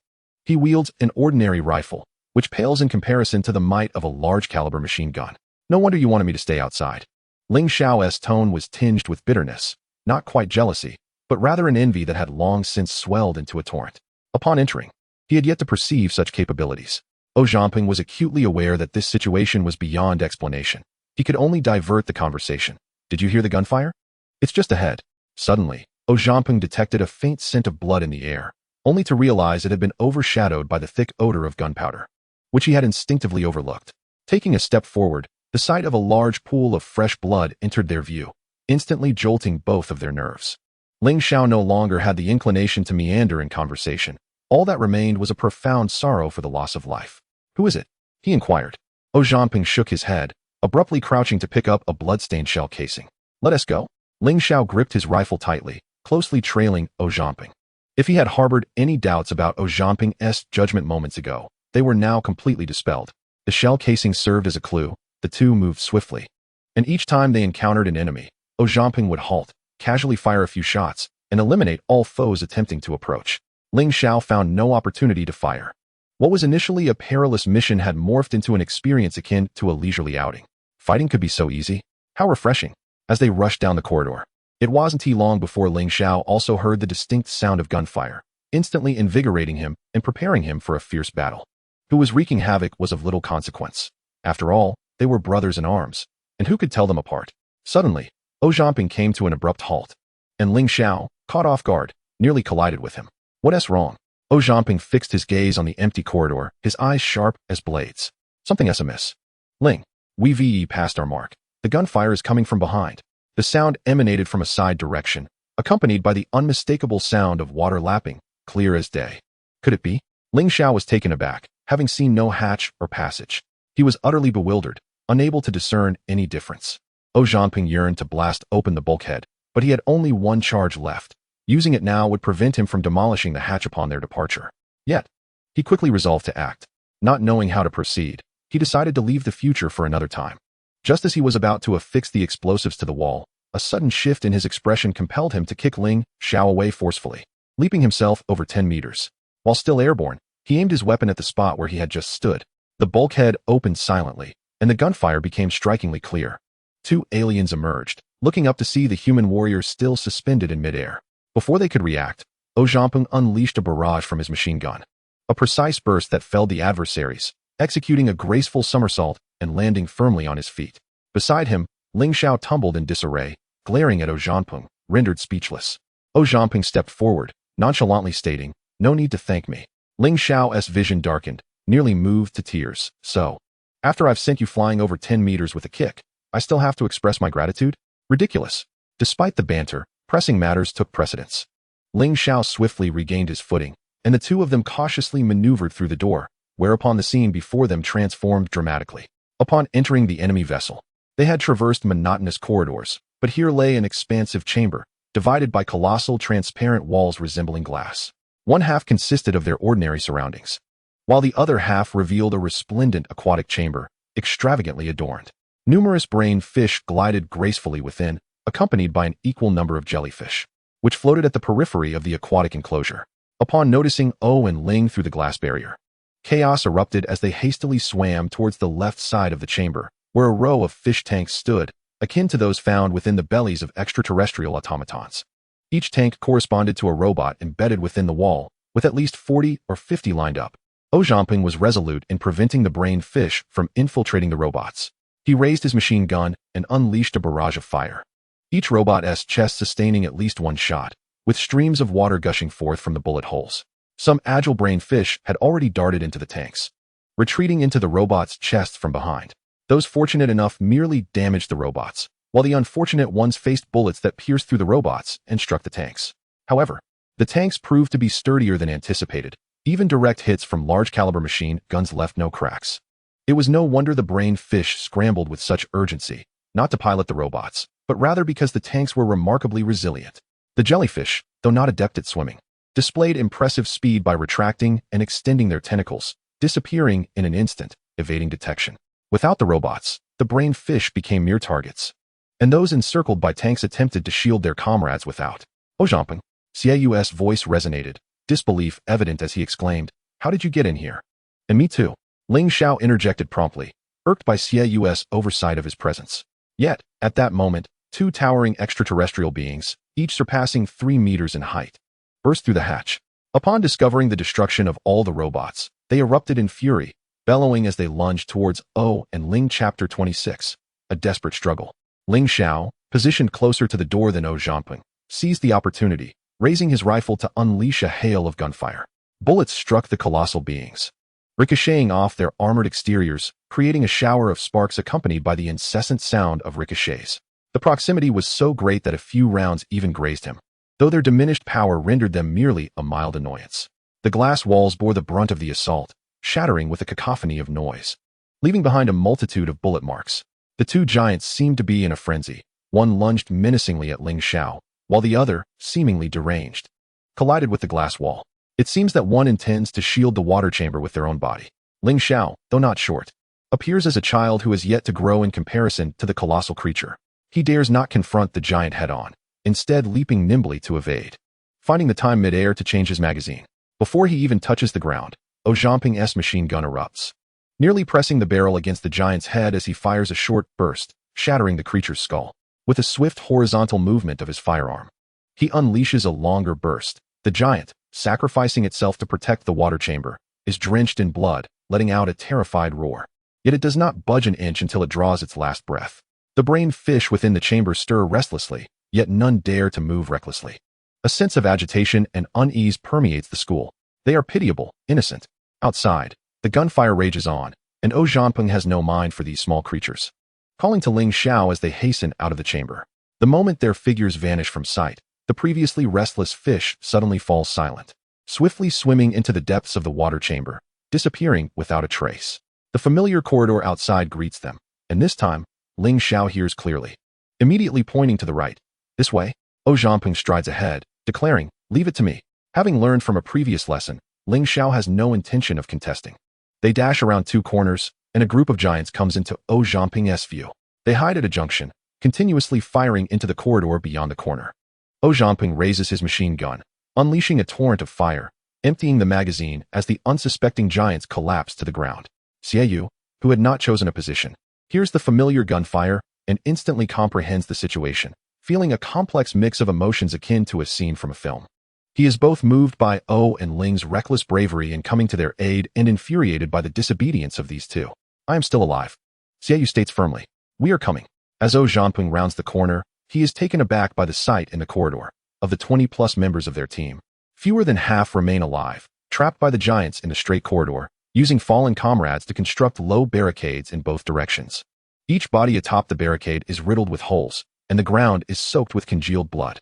He wields an ordinary rifle, which pales in comparison to the might of a large-caliber machine gun. No wonder you wanted me to stay outside." Ling Xiao's tone was tinged with bitterness, not quite jealousy, but rather an envy that had long since swelled into a torrent. Upon entering, he had yet to perceive such capabilities. Zhao Zhanping was acutely aware that this situation was beyond explanation. He could only divert the conversation. "Did you hear the gunfire?" "It's just ahead." Suddenly, Zhao Zhanping detected a faint scent of blood in the air, only to realize it had been overshadowed by the thick odor of gunpowder, which he had instinctively overlooked. Taking a step forward, the sight of a large pool of fresh blood entered their view, instantly jolting both of their nerves. Ling Xiao no longer had the inclination to meander in conversation. All that remained was a profound sorrow for the loss of life. "Who is it?" he inquired. Zhao Zhanping shook his head, abruptly crouching to pick up a blood-stained shell casing. "Let us go." Ling Xiao gripped his rifle tightly, closely trailing Zhao Zhanping. If he had harbored any doubts about Zhao Zhanping's judgment moments ago, they were now completely dispelled. The shell casing served as a clue. The two moved swiftly, and each time they encountered an enemy, Zhao Zhanping would halt, casually fire a few shots, and eliminate all foes attempting to approach. Ling Xiao found no opportunity to fire. What was initially a perilous mission had morphed into an experience akin to a leisurely outing. Fighting could be so easy. How refreshing. As they rushed down the corridor, it wasn't long before Ling Xiao also heard the distinct sound of gunfire, instantly invigorating him and preparing him for a fierce battle. Who was wreaking havoc was of little consequence. After all, they were brothers in arms, and who could tell them apart? Suddenly, Zhao Zhanping came to an abrupt halt, and Ling Xiao, caught off guard, nearly collided with him. "What's wrong?" Zhao Zhanping fixed his gaze on the empty corridor, his eyes sharp as blades. "Something's amiss." "Ling, we've passed our mark. The gunfire is coming from behind." The sound emanated from a side direction, accompanied by the unmistakable sound of water lapping, clear as day. Could it be? Ling Xiao was taken aback. having seen no hatch or passage. He was utterly bewildered, unable to discern any difference. Zhanping yearned to blast open the bulkhead, but he had only one charge left. Using it now would prevent him from demolishing the hatch upon their departure. Yet, he quickly resolved to act. Not knowing how to proceed, he decided to leave the future for another time. Just as he was about to affix the explosives to the wall, a sudden shift in his expression compelled him to kick Ling Xiao away forcefully, leaping himself over 10 meters. While still airborne, he aimed his weapon at the spot where he had just stood. The bulkhead opened silently, and the gunfire became strikingly clear. Two aliens emerged, looking up to see the human warriors still suspended in midair. Before they could react, Zhanping unleashed a barrage from his machine gun. A precise burst that felled the adversaries, executing a graceful somersault and landing firmly on his feet. Beside him, Ling Xiao tumbled in disarray, glaring at Zhanping, rendered speechless. Zhanping stepped forward, nonchalantly stating, "No need to thank me." Ling Xiao's vision darkened, nearly moved to tears. "So, after I've sent you flying over 10 meters with a kick, I still have to express my gratitude? Ridiculous." Despite the banter, pressing matters took precedence. Ling Xiao swiftly regained his footing, and the two of them cautiously maneuvered through the door, whereupon the scene before them transformed dramatically. Upon entering the enemy vessel, they had traversed monotonous corridors, but here lay an expansive chamber, divided by colossal transparent walls resembling glass. One half consisted of their ordinary surroundings, while the other half revealed a resplendent aquatic chamber, extravagantly adorned. Numerous brain fish glided gracefully within, accompanied by an equal number of jellyfish, which floated at the periphery of the aquatic enclosure. Upon noticing O and Ling through the glass barrier, chaos erupted as they hastily swam towards the left side of the chamber, where a row of fish tanks stood, akin to those found within the bellies of extraterrestrial automatons. Each tank corresponded to a robot embedded within the wall, with at least 40 or 50 lined up. Zhanping was resolute in preventing the brain fish from infiltrating the robots. He raised his machine gun and unleashed a barrage of fire, each robot's chest sustaining at least one shot, with streams of water gushing forth from the bullet holes. Some agile brain fish had already darted into the tanks, retreating into the robots' chests from behind. Those fortunate enough merely damaged the robots, while the unfortunate ones faced bullets that pierced through the robots and struck the tanks. However, the tanks proved to be sturdier than anticipated. Even direct hits from large-caliber machine guns left no cracks. It was no wonder the brain fish scrambled with such urgency, not to pilot the robots, but rather because the tanks were remarkably resilient. The jellyfish, though not adept at swimming, displayed impressive speed by retracting and extending their tentacles, disappearing in an instant, evading detection. Without the robots, the brain fish became mere targets, and those encircled by tanks attempted to shield their comrades without. Zhanping, Xiao's voice resonated, disbelief evident as he exclaimed, "How did you get in here?" "And me too," Ling Xiao interjected promptly, irked by Xiao's oversight of his presence. Yet, at that moment, two towering extraterrestrial beings, each surpassing 3 meters in height, burst through the hatch. Upon discovering the destruction of all the robots, they erupted in fury, bellowing as they lunged towards O and Ling. Chapter 26, A Desperate Struggle. Ling Xiao, positioned closer to the door than Zhanping, seized the opportunity, raising his rifle to unleash a hail of gunfire. Bullets struck the colossal beings, ricocheting off their armored exteriors, creating a shower of sparks accompanied by the incessant sound of ricochets. The proximity was so great that a few rounds even grazed him, though their diminished power rendered them merely a mild annoyance. The glass walls bore the brunt of the assault, shattering with a cacophony of noise, leaving behind a multitude of bullet marks. The two giants seemed to be in a frenzy. One lunged menacingly at Ling Xiao, while the other, seemingly deranged, collided with the glass wall. It seems that one intends to shield the water chamber with their own body. Ling Xiao, though not short, appears as a child who has yet to grow in comparison to the colossal creature. He dares not confront the giant head-on, instead leaping nimbly to evade, finding the time mid-air to change his magazine. Before he even touches the ground, Zhanping's machine gun erupts, nearly pressing the barrel against the giant's head as he fires a short burst, shattering the creature's skull. With a swift horizontal movement of his firearm, he unleashes a longer burst. The giant, sacrificing itself to protect the water chamber, is drenched in blood, letting out a terrified roar. Yet it does not budge an inch until it draws its last breath. The brain fish within the chamber stir restlessly, yet none dare to move recklessly. A sense of agitation and unease permeates the school. They are pitiable, innocent. Outside, the gunfire rages on, and Zhanping has no mind for these small creatures, calling to Ling Xiao as they hasten out of the chamber. The moment their figures vanish from sight, the previously restless fish suddenly falls silent, swiftly swimming into the depths of the water chamber, disappearing without a trace. The familiar corridor outside greets them, and this time, Ling Xiao hears clearly. Immediately pointing to the right, "This way." Zhao Zhangping strides ahead, declaring, "Leave it to me." Having learned from a previous lesson, Ling Xiao has no intention of contesting. They dash around two corners, and a group of giants comes into Zhao Zhangping's view. They hide at a junction, continuously firing into the corridor beyond the corner. Zhao Zhangping raises his machine gun, unleashing a torrent of fire, emptying the magazine as the unsuspecting giants collapse to the ground. Xiaoyu, who had not chosen a position, hears the familiar gunfire and instantly comprehends the situation, feeling a complex mix of emotions akin to a scene from a film. He is both moved by O and Ling's reckless bravery in coming to their aid and infuriated by the disobedience of these two. "I am still alive," Xiaoyu states firmly. "We are coming." As Zhao Zhangping rounds the corner, he is taken aback by the sight in the corridor. Of the 20-plus members of their team, fewer than half remain alive, trapped by the giants in the straight corridor, using fallen comrades to construct low barricades in both directions. Each body atop the barricade is riddled with holes, and the ground is soaked with congealed blood.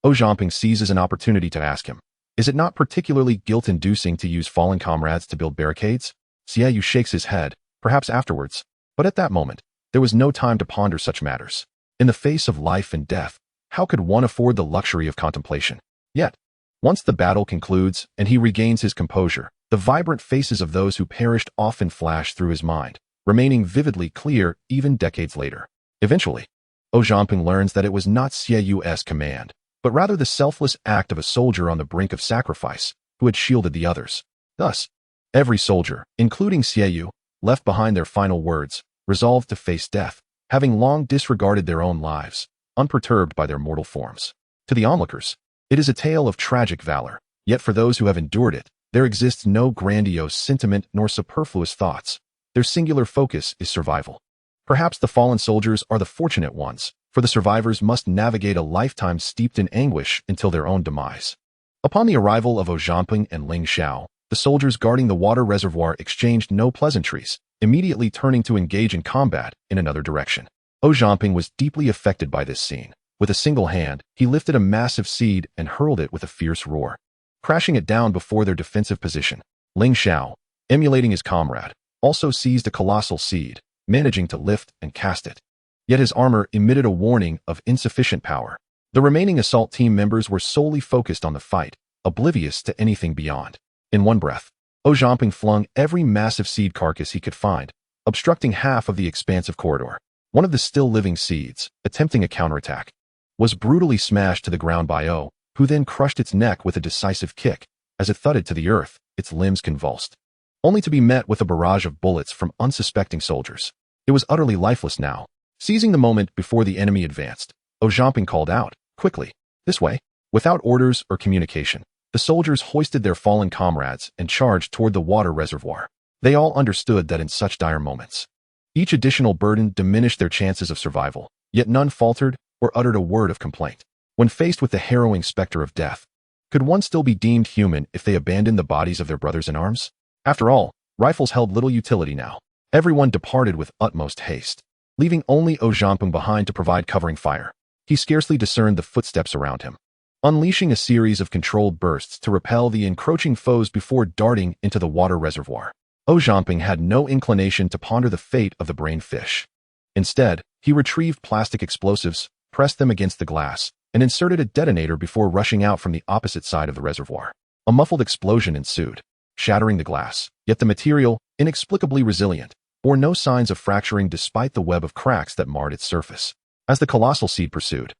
Zhao Zhangping seizes an opportunity to ask him, "Is it not particularly guilt-inducing to use fallen comrades to build barricades?" Xiaoyu shakes his head, perhaps afterwards, but at that moment, there was no time to ponder such matters. In the face of life and death, how could one afford the luxury of contemplation? Yet, once the battle concludes and he regains his composure, the vibrant faces of those who perished often flash through his mind, remaining vividly clear even decades later. Eventually, Zhao Zhangping learns that it was not Xiaoyu's command, but rather the selfless act of a soldier on the brink of sacrifice who had shielded the others. Thus, every soldier, including Xiaoyu, left behind their final words, resolved to face death, having long disregarded their own lives, unperturbed by their mortal forms. To the onlookers, it is a tale of tragic valor, yet for those who have endured it, there exists no grandiose sentiment nor superfluous thoughts. Their singular focus is survival. Perhaps the fallen soldiers are the fortunate ones, for the survivors must navigate a lifetime steeped in anguish until their own demise. Upon the arrival of Zhao Zhangping and Ling Xiao, the soldiers guarding the water reservoir exchanged no pleasantries, immediately turning to engage in combat in another direction. Zhao Zhangping was deeply affected by this scene. With a single hand, he lifted a massive seed and hurled it with a fierce roar, crashing it down before their defensive position. Ling Xiao, emulating his comrade, also seized a colossal seed, managing to lift and cast it. Yet his armor emitted a warning of insufficient power. The remaining assault team members were solely focused on the fight, oblivious to anything beyond. In one breath, Zhao Zhangping flung every massive seed carcass he could find, obstructing half of the expansive corridor. One of the still-living seeds, attempting a counterattack, was brutally smashed to the ground by O, who then crushed its neck with a decisive kick. As it thudded to the earth, its limbs convulsed, only to be met with a barrage of bullets from unsuspecting soldiers. It was utterly lifeless now. Seizing the moment before the enemy advanced, Zhao Zhangping called out, "Quickly, this way!" Without orders or communication, the soldiers hoisted their fallen comrades and charged toward the water reservoir. They all understood that in such dire moments, each additional burden diminished their chances of survival, yet none faltered or uttered a word of complaint. When faced with the harrowing specter of death, could one still be deemed human if they abandoned the bodies of their brothers in arms? After all, rifles held little utility now. Everyone departed with utmost haste, leaving only Zhao Zhangping behind to provide covering fire. He scarcely discerned the footsteps around him, unleashing a series of controlled bursts to repel the encroaching foes before darting into the water reservoir. Zhao Zhangping had no inclination to ponder the fate of the brain fish. Instead, he retrieved plastic explosives, pressed them against the glass, and inserted a detonator before rushing out from the opposite side of the reservoir. A muffled explosion ensued, shattering the glass, yet the material, inexplicably resilient, bore no signs of fracturing despite the web of cracks that marred its surface. As the colossal seed pursued,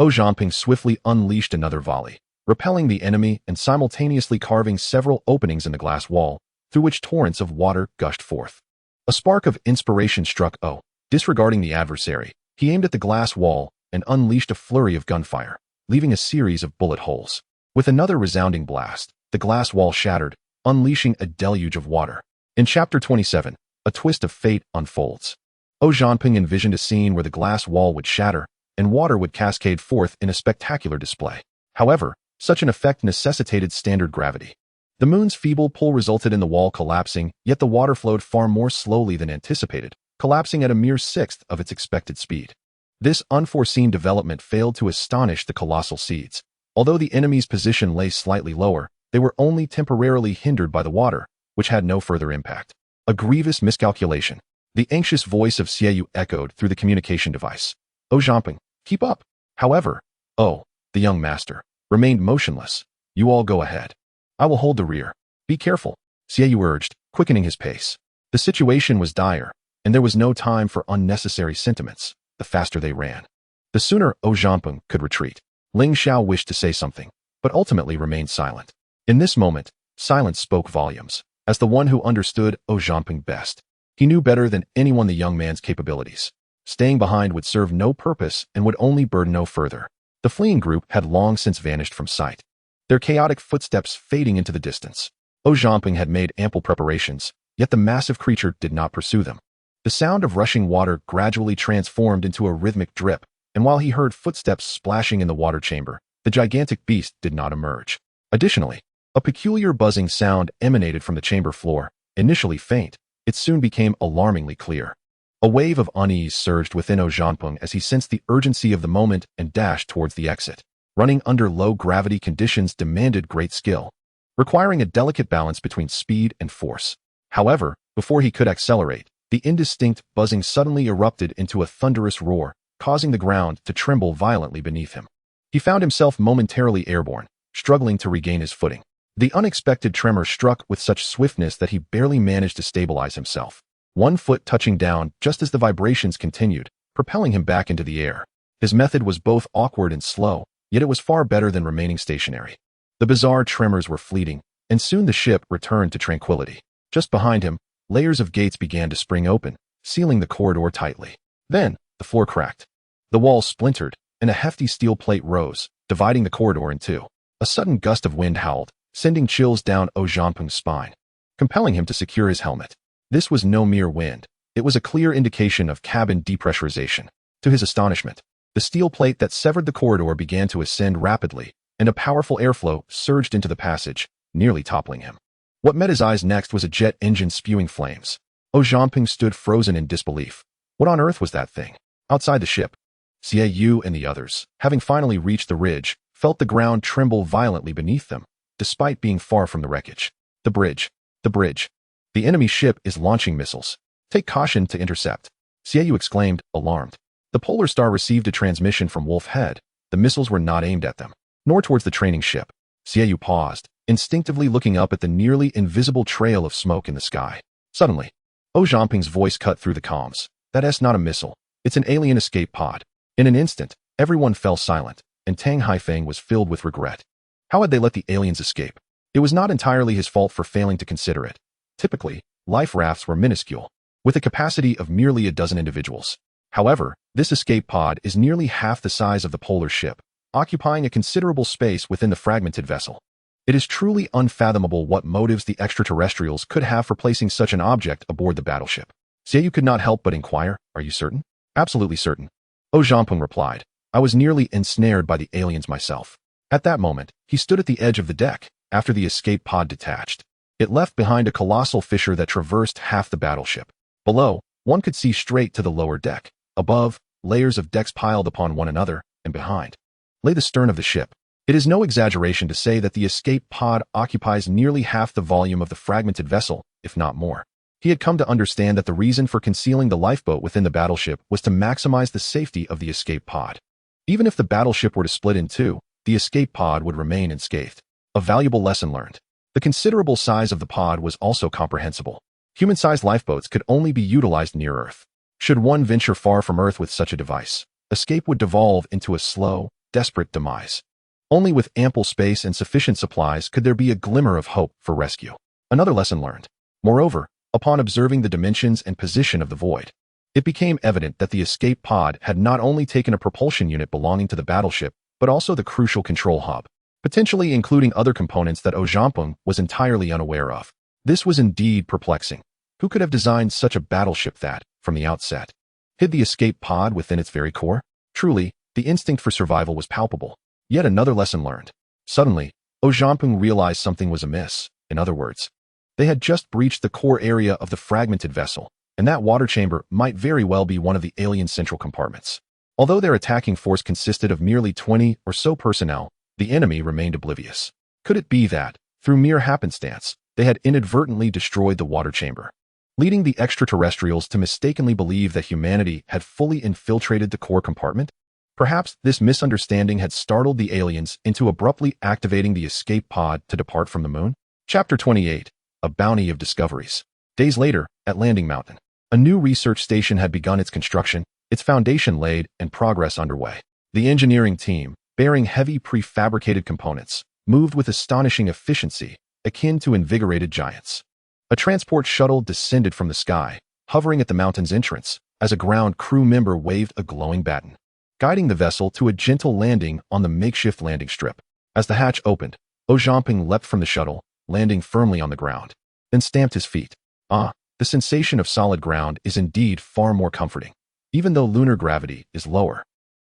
Zhao Zhangping swiftly unleashed another volley, repelling the enemy and simultaneously carving several openings in the glass wall, through which torrents of water gushed forth. A spark of inspiration struck O. Disregarding the adversary, he aimed at the glass wall and unleashed a flurry of gunfire, leaving a series of bullet holes. With another resounding blast, the glass wall shattered, unleashing a deluge of water. In Chapter 27, a twist of fate unfolds. Zhao Zhangping envisioned a scene where the glass wall would shatter and water would cascade forth in a spectacular display. However, such an effect necessitated standard gravity. The moon's feeble pull resulted in the wall collapsing, yet the water flowed far more slowly than anticipated, collapsing at a mere sixth of its expected speed. This unforeseen development failed to astonish the colossal seeds. Although the enemy's position lay slightly lower, they were only temporarily hindered by the water, which had no further impact. A grievous miscalculation. The anxious voice of Xiaoyu echoed through the communication device. Oh Zhamping, keep up. However, the young master remained motionless. You all go ahead. I will hold the rear. Be careful, Xiaoyu urged, quickening his pace. The situation was dire, and there was no time for unnecessary sentiments. The faster they ran, the sooner Zhamping could retreat. Ling Xiao wished to say something, but ultimately remained silent. In this moment, silence spoke volumes. As the one who understood Zhamping best, he knew better than anyone the young man's capabilities. Staying behind would serve no purpose and would only burden no further. The fleeing group had long since vanished from sight, their chaotic footsteps fading into the distance. Zhamping had made ample preparations, yet the massive creature did not pursue them. The sound of rushing water gradually transformed into a rhythmic drip, and while he heard footsteps splashing in the water chamber, the gigantic beast did not emerge. Additionally, a peculiar buzzing sound emanated from the chamber floor. Initially faint, it soon became alarmingly clear. A wave of unease surged within Zhamping as he sensed the urgency of the moment and dashed towards the exit. Running under low-gravity conditions demanded great skill, requiring a delicate balance between speed and force. However, before he could accelerate, the indistinct buzzing suddenly erupted into a thunderous roar, causing the ground to tremble violently beneath him. He found himself momentarily airborne, struggling to regain his footing. The unexpected tremor struck with such swiftness that he barely managed to stabilize himself. One foot touching down just as the vibrations continued, propelling him back into the air. His method was both awkward and slow, yet it was far better than remaining stationary. The bizarre tremors were fleeting, and soon the ship returned to tranquility. Just behind him, layers of gates began to spring open, sealing the corridor tightly. Then, the floor cracked. The wall splintered, and a hefty steel plate rose, dividing the corridor in two. A sudden gust of wind howled, sending chills down Zhamping's spine, compelling him to secure his helmet. This was no mere wind. It was a clear indication of cabin depressurization. To his astonishment, the steel plate that severed the corridor began to ascend rapidly, and a powerful airflow surged into the passage, nearly toppling him. What met his eyes next was a jet engine spewing flames. Zhamping stood frozen in disbelief. What on earth was that thing? Outside the ship, Xiaoyu and the others, having finally reached the ridge, felt the ground tremble violently beneath them, despite being far from the wreckage. The bridge. The bridge. The enemy ship is launching missiles. Take caution to intercept, Xiaoyu exclaimed, alarmed. The Polar Star received a transmission from Wolf Head. The missiles were not aimed at them, nor towards the training ship. Xiaoyu paused, instinctively looking up at the nearly invisible trail of smoke in the sky. Suddenly, Zhamping's voice cut through the comms. That's not a missile. It's an alien escape pod. In an instant, everyone fell silent, and Tang Haifeng was filled with regret. How had they let the aliens escape? It was not entirely his fault for failing to consider it. Typically, life rafts were minuscule, with a capacity of merely a dozen individuals. However, this escape pod is nearly half the size of the polar ship, occupying a considerable space within the fragmented vessel. It is truly unfathomable what motives the extraterrestrials could have for placing such an object aboard the battleship. Xiaoyu could not help but inquire, are you certain? Absolutely certain. Zhamping replied. I was nearly ensnared by the aliens myself. At that moment, he stood at the edge of the deck, after the escape pod detached. It left behind a colossal fissure that traversed half the battleship. Below, one could see straight to the lower deck. Above, layers of decks piled upon one another, and behind, lay the stern of the ship. It is no exaggeration to say that the escape pod occupies nearly half the volume of the fragmented vessel, if not more. He had come to understand that the reason for concealing the lifeboat within the battleship was to maximize the safety of the escape pod. Even if the battleship were to split in two, the escape pod would remain unscathed. A valuable lesson learned. The considerable size of the pod was also comprehensible. Human-sized lifeboats could only be utilized near Earth. Should one venture far from Earth with such a device, escape would devolve into a slow, desperate demise. Only with ample space and sufficient supplies could there be a glimmer of hope for rescue. Another lesson learned. Moreover, upon observing the dimensions and position of the void, it became evident that the escape pod had not only taken a propulsion unit belonging to the battleship, but also the crucial control hub, potentially including other components that Zhamping was entirely unaware of. This was indeed perplexing. Who could have designed such a battleship that, from the outset, hid the escape pod within its very core? Truly, the instinct for survival was palpable. Yet another lesson learned. Suddenly, Zhamping realized something was amiss. In other words, they had just breached the core area of the fragmented vessel, and that water chamber might very well be one of the alien central compartments. Although their attacking force consisted of merely 20 or so personnel, the enemy remained oblivious. Could it be that, through mere happenstance, they had inadvertently destroyed the water chamber, leading the extraterrestrials to mistakenly believe that humanity had fully infiltrated the core compartment. Perhaps this misunderstanding had startled the aliens into abruptly activating the escape pod to depart from the moon. Chapter 28. A Bounty of Discoveries. Days later, at Landing Mountain, a new research station had begun its construction, its foundation laid, and progress underway. The engineering team, bearing heavy prefabricated components, moved with astonishing efficiency, akin to invigorated giants. A transport shuttle descended from the sky, hovering at the mountain's entrance, as a ground crew member waved a glowing baton, guiding the vessel to a gentle landing on the makeshift landing strip. As the hatch opened, Ojamping leapt from the shuttle, landing firmly on the ground, then stamped his feet. Ah, the sensation of solid ground is indeed far more comforting. Even though lunar gravity is lower,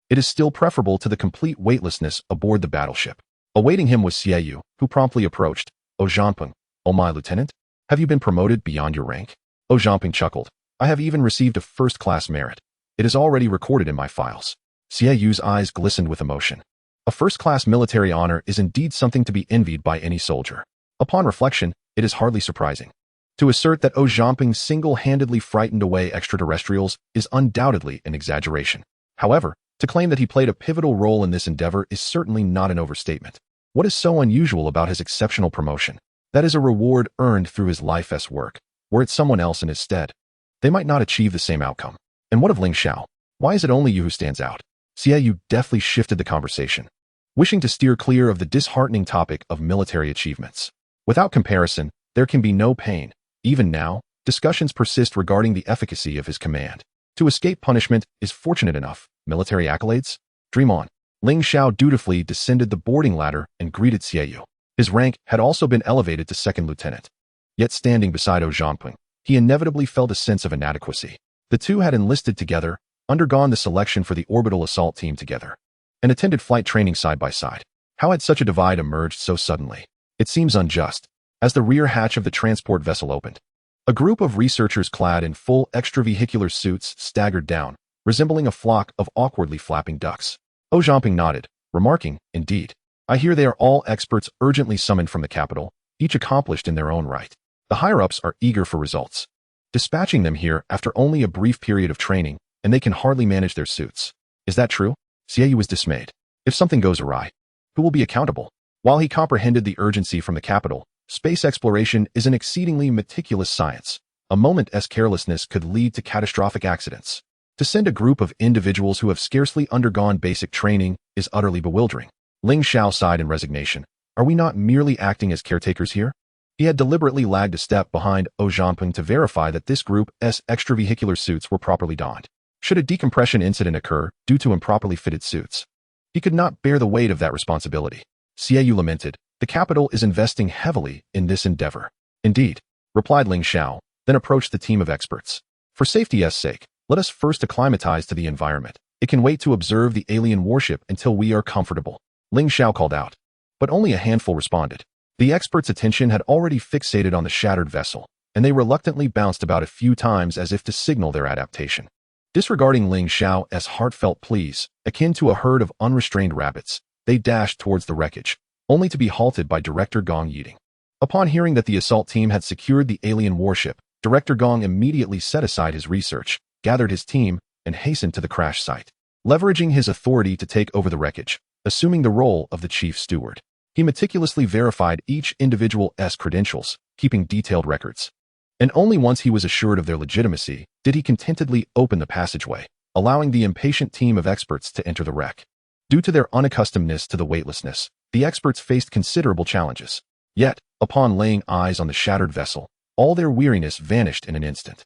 it is still preferable to the complete weightlessness aboard the battleship. Awaiting him was Xie, who promptly approached. Ojamping, "Oh my lieutenant, have you been promoted beyond your rank?" Ojamping chuckled. "I have even received a first-class merit. It is already recorded in my files." Xieyu's eyes glistened with emotion. A first-class military honor is indeed something to be envied by any soldier. Upon reflection, it is hardly surprising. To assert that Ojamping single-handedly frightened away extraterrestrials is undoubtedly an exaggeration. However, to claim that he played a pivotal role in this endeavor is certainly not an overstatement. What is so unusual about his exceptional promotion? That is a reward earned through his life's work. Were it someone else in his stead, they might not achieve the same outcome. And what of Ling Xiao? Why is it only you who stands out? Xieye deftly shifted the conversation, wishing to steer clear of the disheartening topic of military achievements. Without comparison, there can be no pain. Even now, discussions persist regarding the efficacy of his command. To escape punishment is fortunate enough. Military accolades? Dream on. Ling Xiao dutifully descended the boarding ladder and greeted Xieye. His rank had also been elevated to second lieutenant. Yet standing beside Ojamping, he inevitably felt a sense of inadequacy. The two had enlisted together, undergone the selection for the orbital assault team together, and attended flight training side by side. How had such a divide emerged so suddenly? It seems unjust. As the rear hatch of the transport vessel opened, a group of researchers clad in full extravehicular suits staggered down, resembling a flock of awkwardly flapping ducks. Ojamping nodded, remarking, "Indeed. I hear they are all experts urgently summoned from the capital, each accomplished in their own right. The higher-ups are eager for results. Dispatching them here after only a brief period of training, and they can hardly manage their suits. Is that true?" Xieye was dismayed. If something goes awry, who will be accountable? While he comprehended the urgency from the capital, space exploration is an exceedingly meticulous science. A moment's carelessness could lead to catastrophic accidents. To send a group of individuals who have scarcely undergone basic training is utterly bewildering. Ling Xiao sighed in resignation. Are we not merely acting as caretakers here? He had deliberately lagged a step behind Ojamping to verify that this group's extravehicular suits were properly donned. Should a decompression incident occur due to improperly fitted suits, he could not bear the weight of that responsibility. Xieye lamented, "The capital is investing heavily in this endeavor." "Indeed," replied Ling Xiao, then approached the team of experts. "For safety's sake, let us first acclimatize to the environment. It can wait to observe the alien warship until we are comfortable." Ling Xiao called out, but only a handful responded. The experts' attention had already fixated on the shattered vessel, and they reluctantly bounced about a few times as if to signal their adaptation. Disregarding Ling Xiao's heartfelt pleas, akin to a herd of unrestrained rabbits, they dashed towards the wreckage, only to be halted by Director Gong Yiding. Upon hearing that the assault team had secured the alien warship, Director Gong immediately set aside his research, gathered his team, and hastened to the crash site. Leveraging his authority to take over the wreckage, assuming the role of the chief steward, he meticulously verified each individual's credentials, keeping detailed records. And only once he was assured of their legitimacy did he contentedly open the passageway, allowing the impatient team of experts to enter the wreck. Due to their unaccustomedness to the weightlessness, the experts faced considerable challenges. Yet, upon laying eyes on the shattered vessel, all their weariness vanished in an instant.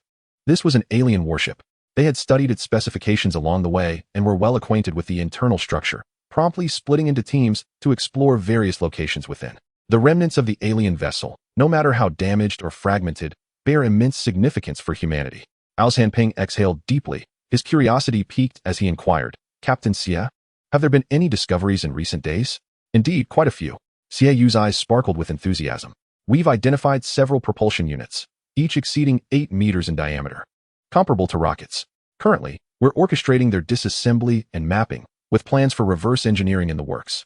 This was an alien warship. They had studied its specifications along the way and were well acquainted with the internal structure, promptly splitting into teams to explore various locations within. The remnants of the alien vessel, no matter how damaged or fragmented, bear immense significance for humanity. Xianping exhaled deeply, his curiosity piqued as he inquired, "Captain Xie, have there been any discoveries in recent days?" "Indeed, quite a few." Xieyu's eyes sparkled with enthusiasm. "We've identified several propulsion units, each exceeding 8 meters in diameter, comparable to rockets. Currently, we're orchestrating their disassembly and mapping, with plans for reverse engineering in the works."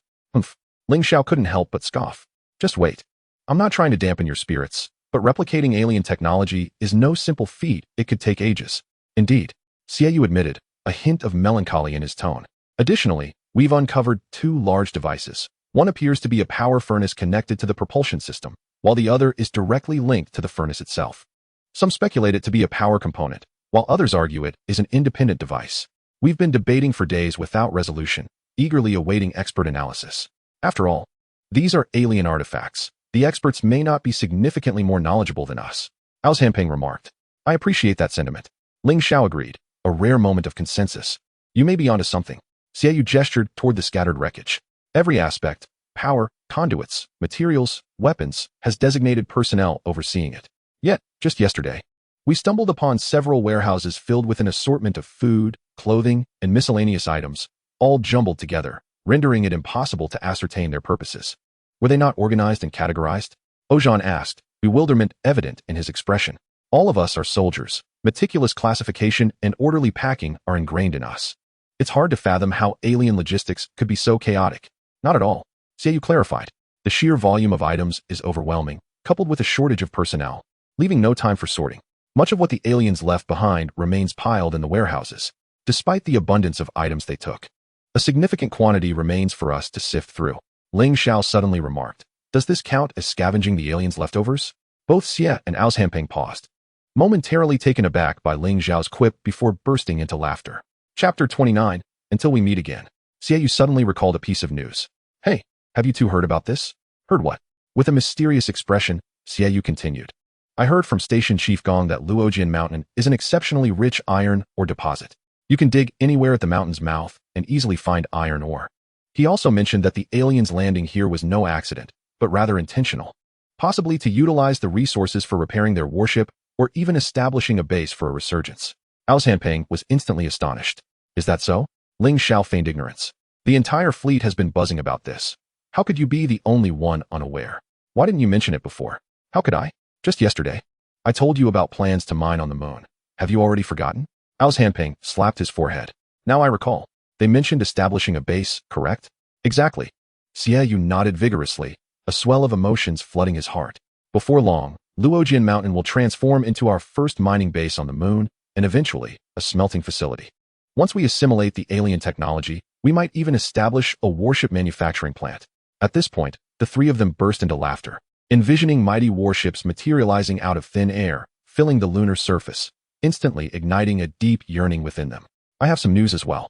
Ling Xiao couldn't help but scoff. "Just wait. I'm not trying to dampen your spirits, But replicating alien technology is no simple feat. It could take ages. Indeed, Xiaoyu admitted, a hint of melancholy in his tone. Additionally, we've uncovered two large devices. One appears to be a power furnace connected to the propulsion system, while the other is directly linked to the furnace itself. Some speculate it to be a power component, while others argue it is an independent device. We've been debating for days without resolution, eagerly awaiting expert analysis. After all, these are alien artifacts. The experts may not be significantly more knowledgeable than us. Ao Hanping remarked. I appreciate that sentiment. Ling Xiao agreed, a rare moment of consensus. You may be onto something. Xiaoyu gestured toward the scattered wreckage. Every aspect, power, conduits, materials, weapons, has designated personnel overseeing it. Yet, just yesterday, we stumbled upon several warehouses filled with an assortment of food, clothing, and miscellaneous items, all jumbled together, rendering it impossible to ascertain their purposes. Were they not organized and categorized? Ojan asked, bewilderment evident in his expression. All of us are soldiers. Meticulous classification and orderly packing are ingrained in us. It's hard to fathom how alien logistics could be so chaotic. Not at all. Xiaoyu clarified. The sheer volume of items is overwhelming, coupled with a shortage of personnel, leaving no time for sorting. Much of what the aliens left behind remains piled in the warehouses, despite the abundance of items they took. A significant quantity remains for us to sift through. Ling Xiao suddenly remarked, does this count as scavenging the aliens' leftovers? Both Xie and Ao Hanping paused, momentarily taken aback by Ling Xiao's quip before bursting into laughter. Chapter 29, Until We Meet Again. Xiaoyu suddenly recalled a piece of news. Hey, have you two heard about this? Heard what? With a mysterious expression, Xiaoyu continued. I heard from Station Chief Gong that Luojian Mountain is an exceptionally rich iron ore deposit. You can dig anywhere at the mountain's mouth and easily find iron ore. He also mentioned that the aliens' landing here was no accident, but rather intentional, possibly to utilize the resources for repairing their warship or even establishing a base for a resurgence. Ao Hanping was instantly astonished. Is that so? Ling Xiao feigned ignorance. The entire fleet has been buzzing about this. How could you be the only one unaware? Why didn't you mention it before? How could I? Just yesterday, I told you about plans to mine on the moon. Have you already forgotten? Ao Hanping slapped his forehead. Now I recall. They mentioned establishing a base, correct? Exactly. Xiaoyu nodded vigorously, a swell of emotions flooding his heart. Before long, Luojian Mountain will transform into our first mining base on the moon, and eventually, a smelting facility. Once we assimilate the alien technology, we might even establish a warship manufacturing plant. At this point, the three of them burst into laughter, envisioning mighty warships materializing out of thin air, filling the lunar surface, instantly igniting a deep yearning within them. I have some news as well.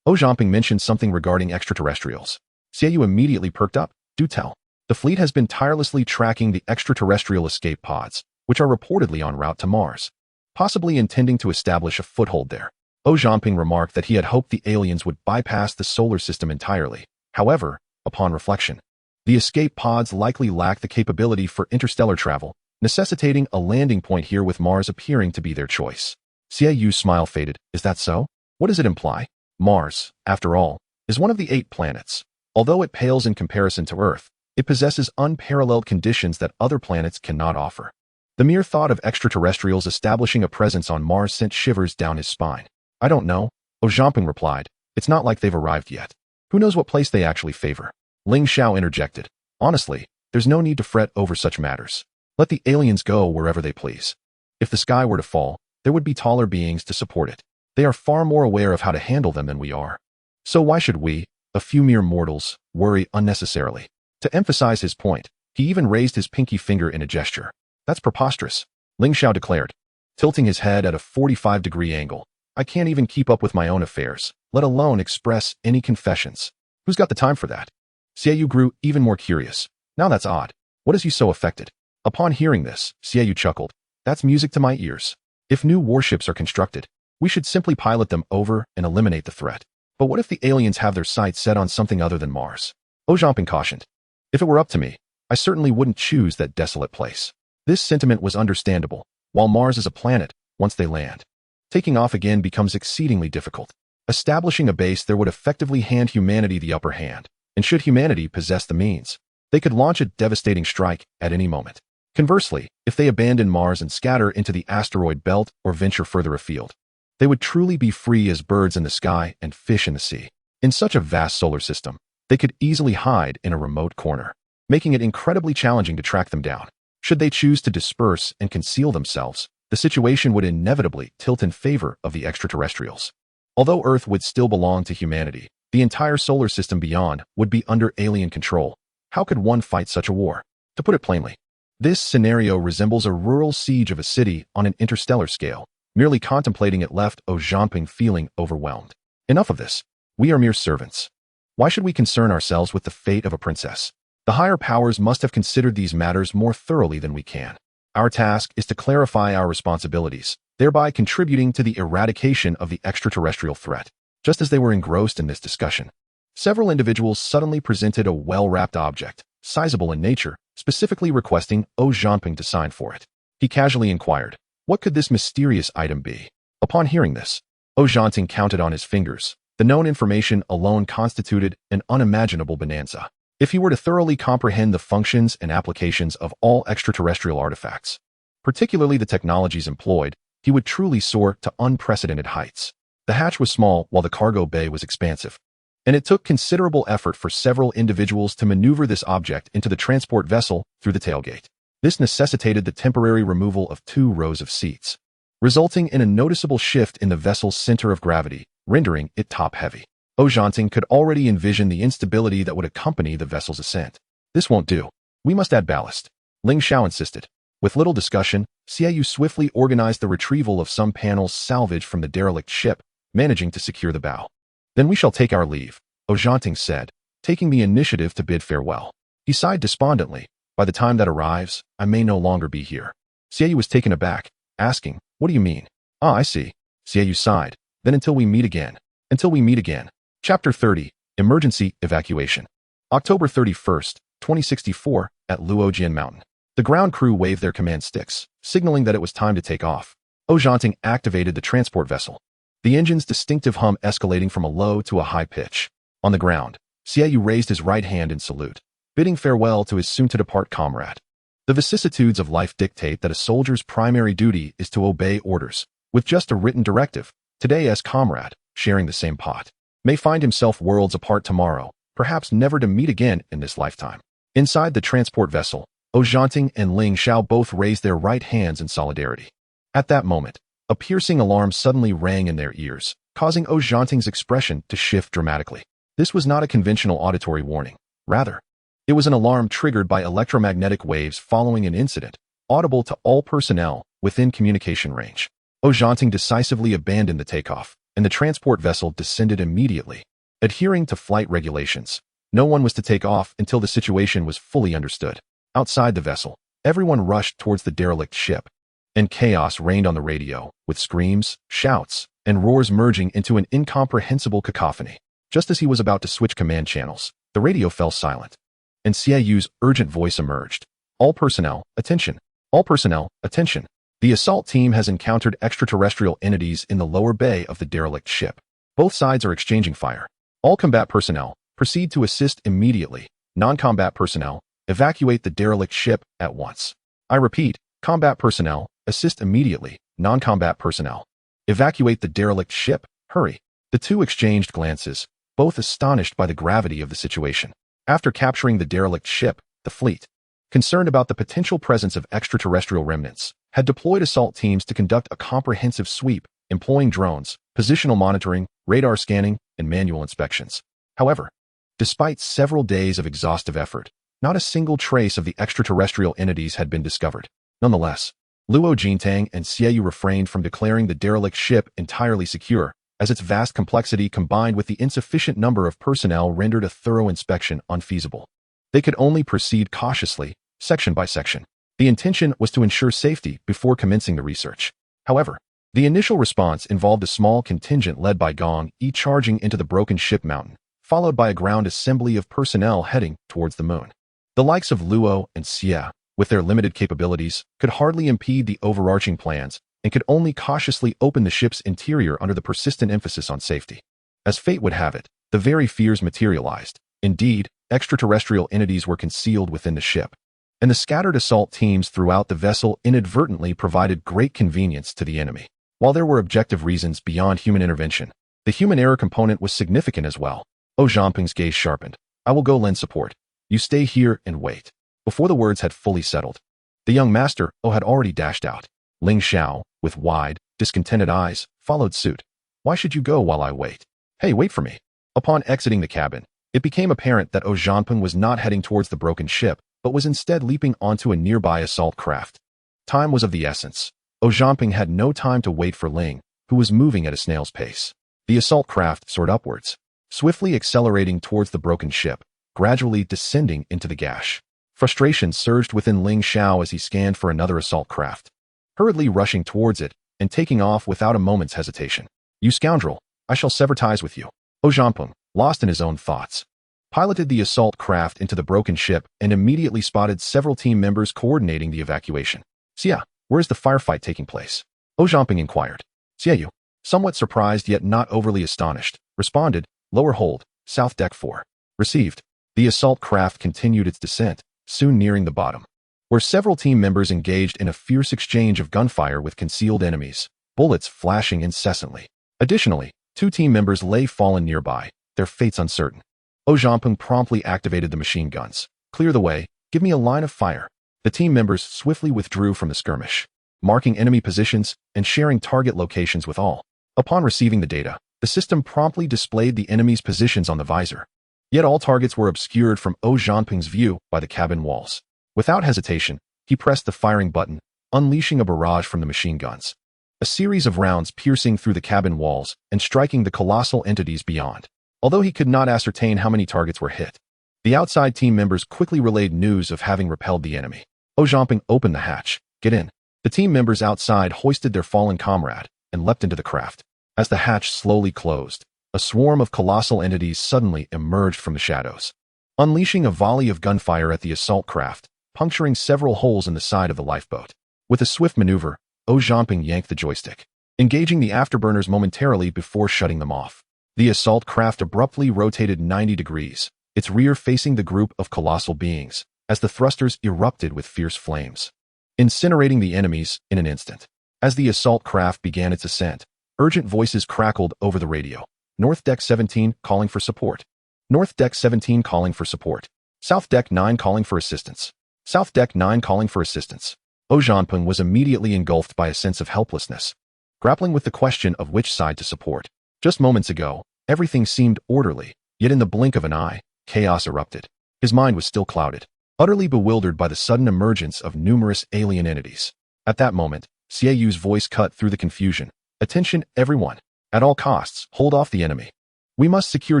Zhangping mentioned something regarding extraterrestrials. Xiaoyu immediately perked up. Do tell. The fleet has been tirelessly tracking the extraterrestrial escape pods, which are reportedly en route to Mars, possibly intending to establish a foothold there. Zhangping remarked that he had hoped the aliens would bypass the solar system entirely. However, upon reflection, the escape pods likely lack the capability for interstellar travel, necessitating a landing point here with Mars appearing to be their choice. Xiaoyu's smile faded. Is that so? What does it imply? Mars, after all, is one of the 8 planets. Although it pales in comparison to Earth, it possesses unparalleled conditions that other planets cannot offer. The mere thought of extraterrestrials establishing a presence on Mars sent shivers down his spine. I don't know, Zhangping replied. It's not like they've arrived yet. Who knows what place they actually favor? Ling Xiao interjected. Honestly, there's no need to fret over such matters. Let the aliens go wherever they please. If the sky were to fall, there would be taller beings to support it. They are far more aware of how to handle them than we are. So why should we, a few mere mortals, worry unnecessarily? To emphasize his point, he even raised his pinky finger in a gesture. That's preposterous, Ling Xiao declared, tilting his head at a 45-degree angle. I can't even keep up with my own affairs, let alone express any confessions. Who's got the time for that? Xiaoyu grew even more curious. Now that's odd. What has you so affected? Upon hearing this, Xiaoyu chuckled. That's music to my ears. If new warships are constructed, we should simply pilot them over and eliminate the threat. But what if the aliens have their sights set on something other than Mars? Zhangping cautioned. If it were up to me, I certainly wouldn't choose that desolate place. This sentiment was understandable. While Mars is a planet, once they land, taking off again becomes exceedingly difficult. Establishing a base there would effectively hand humanity the upper hand, and should humanity possess the means, they could launch a devastating strike at any moment. Conversely, if they abandon Mars and scatter into the asteroid belt or venture further afield, they would truly be free as birds in the sky and fish in the sea. In such a vast solar system, they could easily hide in a remote corner, making it incredibly challenging to track them down. Should they choose to disperse and conceal themselves, the situation would inevitably tilt in favor of the extraterrestrials. Although Earth would still belong to humanity, the entire solar system beyond would be under alien control. How could one fight such a war? To put it plainly, this scenario resembles a rural siege of a city on an interstellar scale. Merely contemplating it left Zhao Zhanping feeling overwhelmed. Enough of this. We are mere servants. Why should we concern ourselves with the fate of a princess? The higher powers must have considered these matters more thoroughly than we can. Our task is to clarify our responsibilities, thereby contributing to the eradication of the extraterrestrial threat. Just as they were engrossed in this discussion, several individuals suddenly presented a well-wrapped object, sizable in nature, specifically requesting Zhao Zhanping to sign for it. He casually inquired, what could this mysterious item be? Upon hearing this, Zhao Zhanping counted on his fingers. The known information alone constituted an unimaginable bonanza. If he were to thoroughly comprehend the functions and applications of all extraterrestrial artifacts, particularly the technologies employed, he would truly soar to unprecedented heights. The hatch was small while the cargo bay was expansive, and it took considerable effort for several individuals to maneuver this object into the transport vessel through the tailgate. This necessitated the temporary removal of 2 rows of seats, resulting in a noticeable shift in the vessel's center of gravity, rendering it top-heavy. Zhao Zhanping could already envision the instability that would accompany the vessel's ascent. This won't do. We must add ballast, Ling Xiao insisted. With little discussion, Xiaoyu swiftly organized the retrieval of some panels salvaged from the derelict ship, managing to secure the bow. Then we shall take our leave, Zhao Zhanping said, taking the initiative to bid farewell. He sighed despondently. By the time that arrives, I may no longer be here. Xiaoyu was taken aback, asking, what do you mean? Ah, I see. Xiaoyu sighed. Then until we meet again. Until we meet again. Chapter 30, Emergency Evacuation. October 31st, 2064, at Luojian Mountain. The ground crew waved their command sticks, signaling that it was time to take off. Zhao Zhanping activated the transport vessel, the engine's distinctive hum escalating from a low to a high pitch. On the ground, Xiaoyu raised his right hand in salute, bidding farewell to his soon-to-depart comrade. The vicissitudes of life dictate that a soldier's primary duty is to obey orders, with just a written directive. Today, as comrade, sharing the same pot, may find himself worlds apart tomorrow, perhaps never to meet again in this lifetime. Inside the transport vessel, Zhao Zhanping and Ling Xiao both raised their right hands in solidarity. At that moment, a piercing alarm suddenly rang in their ears, causing Zhao Zhanping's expression to shift dramatically. This was not a conventional auditory warning. Rather, it was an alarm triggered by electromagnetic waves following an incident, audible to all personnel within communication range. Zhao Zhanping decisively abandoned the takeoff, and the transport vessel descended immediately. Adhering to flight regulations, no one was to take off until the situation was fully understood. Outside the vessel, everyone rushed towards the derelict ship, and chaos reigned on the radio, with screams, shouts, and roars merging into an incomprehensible cacophony. Just as he was about to switch command channels, the radio fell silent, and Xiaoyu's urgent voice emerged. All personnel, attention. All personnel, attention. The assault team has encountered extraterrestrial entities in the lower bay of the derelict ship. Both sides are exchanging fire. All combat personnel, proceed to assist immediately. Non-combat personnel, evacuate the derelict ship at once. I repeat, combat personnel, assist immediately. Non-combat personnel, evacuate the derelict ship, hurry. The two exchanged glances, both astonished by the gravity of the situation. After capturing the derelict ship, the fleet, concerned about the potential presence of extraterrestrial remnants, had deployed assault teams to conduct a comprehensive sweep, employing drones, positional monitoring, radar scanning, and manual inspections. However, despite several days of exhaustive effort, not a single trace of the extraterrestrial entities had been discovered. Nonetheless, Luo Jintang and Xiaoyu refrained from declaring the derelict ship entirely secure, as its vast complexity combined with the insufficient number of personnel rendered a thorough inspection unfeasible. They could only proceed cautiously, section by section. The intention was to ensure safety before commencing the research. However, the initial response involved a small contingent led by Gong Yi charging into the broken ship mountain, followed by a ground assembly of personnel heading towards the moon. The likes of Luo and Xia, with their limited capabilities, could hardly impede the overarching plans and could only cautiously open the ship's interior under the persistent emphasis on safety. As fate would have it, the very fears materialized. Indeed, extraterrestrial entities were concealed within the ship, and the scattered assault teams throughout the vessel inadvertently provided great convenience to the enemy. While there were objective reasons beyond human intervention, the human error component was significant as well. Zhao Zhanping's gaze sharpened. I will go lend support. You stay here and wait. Before the words had fully settled, The young master, had already dashed out. Ling Xiao, with wide, discontented eyes, followed suit. Why should you go while I wait? Hey, wait for me. Upon exiting the cabin, it became apparent that Zhanpeng was not heading towards the broken ship, but was instead leaping onto a nearby assault craft. Time was of the essence. Zhanpeng had no time to wait for Ling, who was moving at a snail's pace. The assault craft soared upwards, swiftly accelerating towards the broken ship, gradually descending into the gash. Frustration surged within Ling Xiao as he scanned for another assault craft, hurriedly rushing towards it and taking off without a moment's hesitation. You scoundrel, I shall sever ties with you. Zhanpeng, lost in his own thoughts, piloted the assault craft into the broken ship and immediately spotted several team members coordinating the evacuation. Xia, where is the firefight taking place? Zhanpeng inquired. Xia, somewhat surprised yet not overly astonished, responded, lower hold, south deck 4. Received. The assault craft continued its descent, soon nearing the bottom, where several team members engaged in a fierce exchange of gunfire with concealed enemies, bullets flashing incessantly. Additionally, 2 team members lay fallen nearby, their fates uncertain. Zhanpeng promptly activated the machine guns. Clear the way, give me a line of fire. The team members swiftly withdrew from the skirmish, marking enemy positions and sharing target locations with all. Upon receiving the data, the system promptly displayed the enemy's positions on the visor. Yet all targets were obscured from Zhanpeng's view by the cabin walls. Without hesitation, he pressed the firing button, unleashing a barrage from the machine guns. A series of rounds piercing through the cabin walls and striking the colossal entities beyond. Although he could not ascertain how many targets were hit, the outside team members quickly relayed news of having repelled the enemy. Zhanpeng opened the hatch. Get in. The team members outside hoisted their fallen comrade and leapt into the craft. As the hatch slowly closed, a swarm of colossal entities suddenly emerged from the shadows, unleashing a volley of gunfire at the assault craft, puncturing several holes in the side of the lifeboat. With a swift maneuver, Zhanpeng yanked the joystick, engaging the afterburners momentarily before shutting them off. The assault craft abruptly rotated 90 degrees, its rear facing the group of colossal beings, as the thrusters erupted with fierce flames, incinerating the enemies in an instant. As the assault craft began its ascent, urgent voices crackled over the radio. North Deck 17 calling for support. North Deck 17 calling for support. South Deck 9 calling for assistance. South Deck 9 calling for assistance. Zhanpeng was immediately engulfed by a sense of helplessness, grappling with the question of which side to support. Just moments ago, everything seemed orderly, yet in the blink of an eye, chaos erupted. His mind was still clouded, utterly bewildered by the sudden emergence of numerous alien entities. At that moment, Xieyu's voice cut through the confusion. Attention, everyone. At all costs, hold off the enemy. We must secure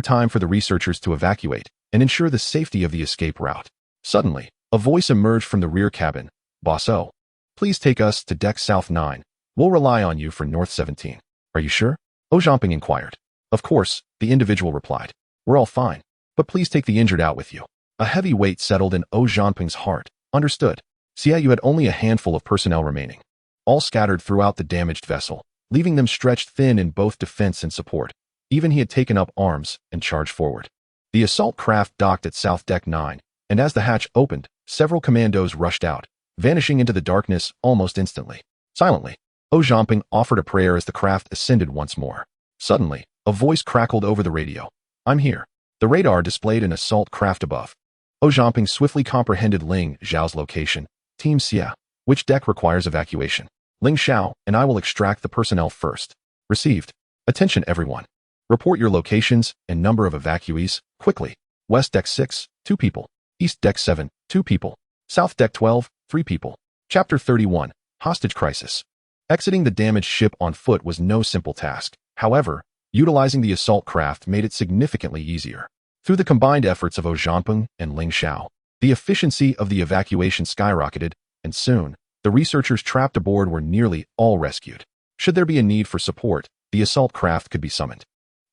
time for the researchers to evacuate and ensure the safety of the escape route. Suddenly, a voice emerged from the rear cabin. Boss O, please take us to Deck South 9. We'll rely on you for North 17. Are you sure? Zhanpeng inquired. Of course, the individual replied. We're all fine, but please take the injured out with you. A heavy weight settled in Zhanpeng's heart. Understood. Xiaoyu had only a handful of personnel remaining, all scattered throughout the damaged vessel, leaving them stretched thin in both defense and support. Even he had taken up arms and charged forward. The assault craft docked at South Deck 9, and as the hatch opened, several commandos rushed out, vanishing into the darkness almost instantly. Silently, Zhanpeng offered a prayer as the craft ascended once more. Suddenly, a voice crackled over the radio. I'm here. The radar displayed an assault craft above. Zhanpeng swiftly comprehended Ling Xiao's location. Team Xia, which deck requires evacuation? Ling Xiao and I will extract the personnel first. Received. Attention everyone. Report your locations and number of evacuees, quickly. West Deck 6, 2 people. East Deck 7, 2 people. South Deck 12, 3 people. Chapter 31, Hostage Crisis. Exiting the damaged ship on foot was no simple task. However, utilizing the assault craft made it significantly easier. Through the combined efforts of Zhanpeng and Ling Xiao, the efficiency of the evacuation skyrocketed, and soon, the researchers trapped aboard were nearly all rescued. Should there be a need for support, the assault craft could be summoned,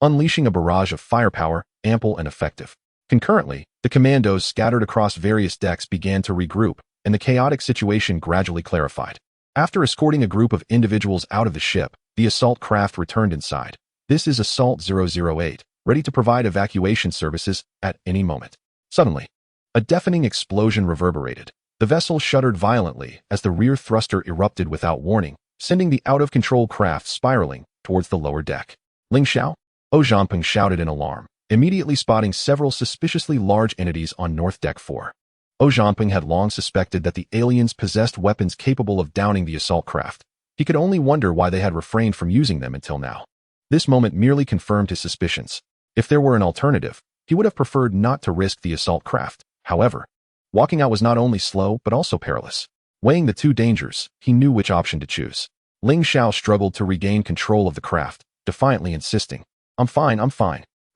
unleashing a barrage of firepower, ample and effective. Concurrently, the commandos scattered across various decks began to regroup, and the chaotic situation gradually clarified. After escorting a group of individuals out of the ship, the assault craft returned inside. This is Assault 008, ready to provide evacuation services at any moment. Suddenly, a deafening explosion reverberated. The vessel shuddered violently as the rear thruster erupted without warning, sending the out-of-control craft spiraling towards the lower deck. Ling Xiao? Zhanpeng shouted in alarm, immediately spotting several suspiciously large entities on North Deck 4. Zhao Zhanping had long suspected that the aliens possessed weapons capable of downing the assault craft. He could only wonder why they had refrained from using them until now. This moment merely confirmed his suspicions. If there were an alternative, he would have preferred not to risk the assault craft. However, walking out was not only slow but also perilous. Weighing the two dangers, he knew which option to choose. Ling Xiao struggled to regain control of the craft, defiantly insisting, I'm fine.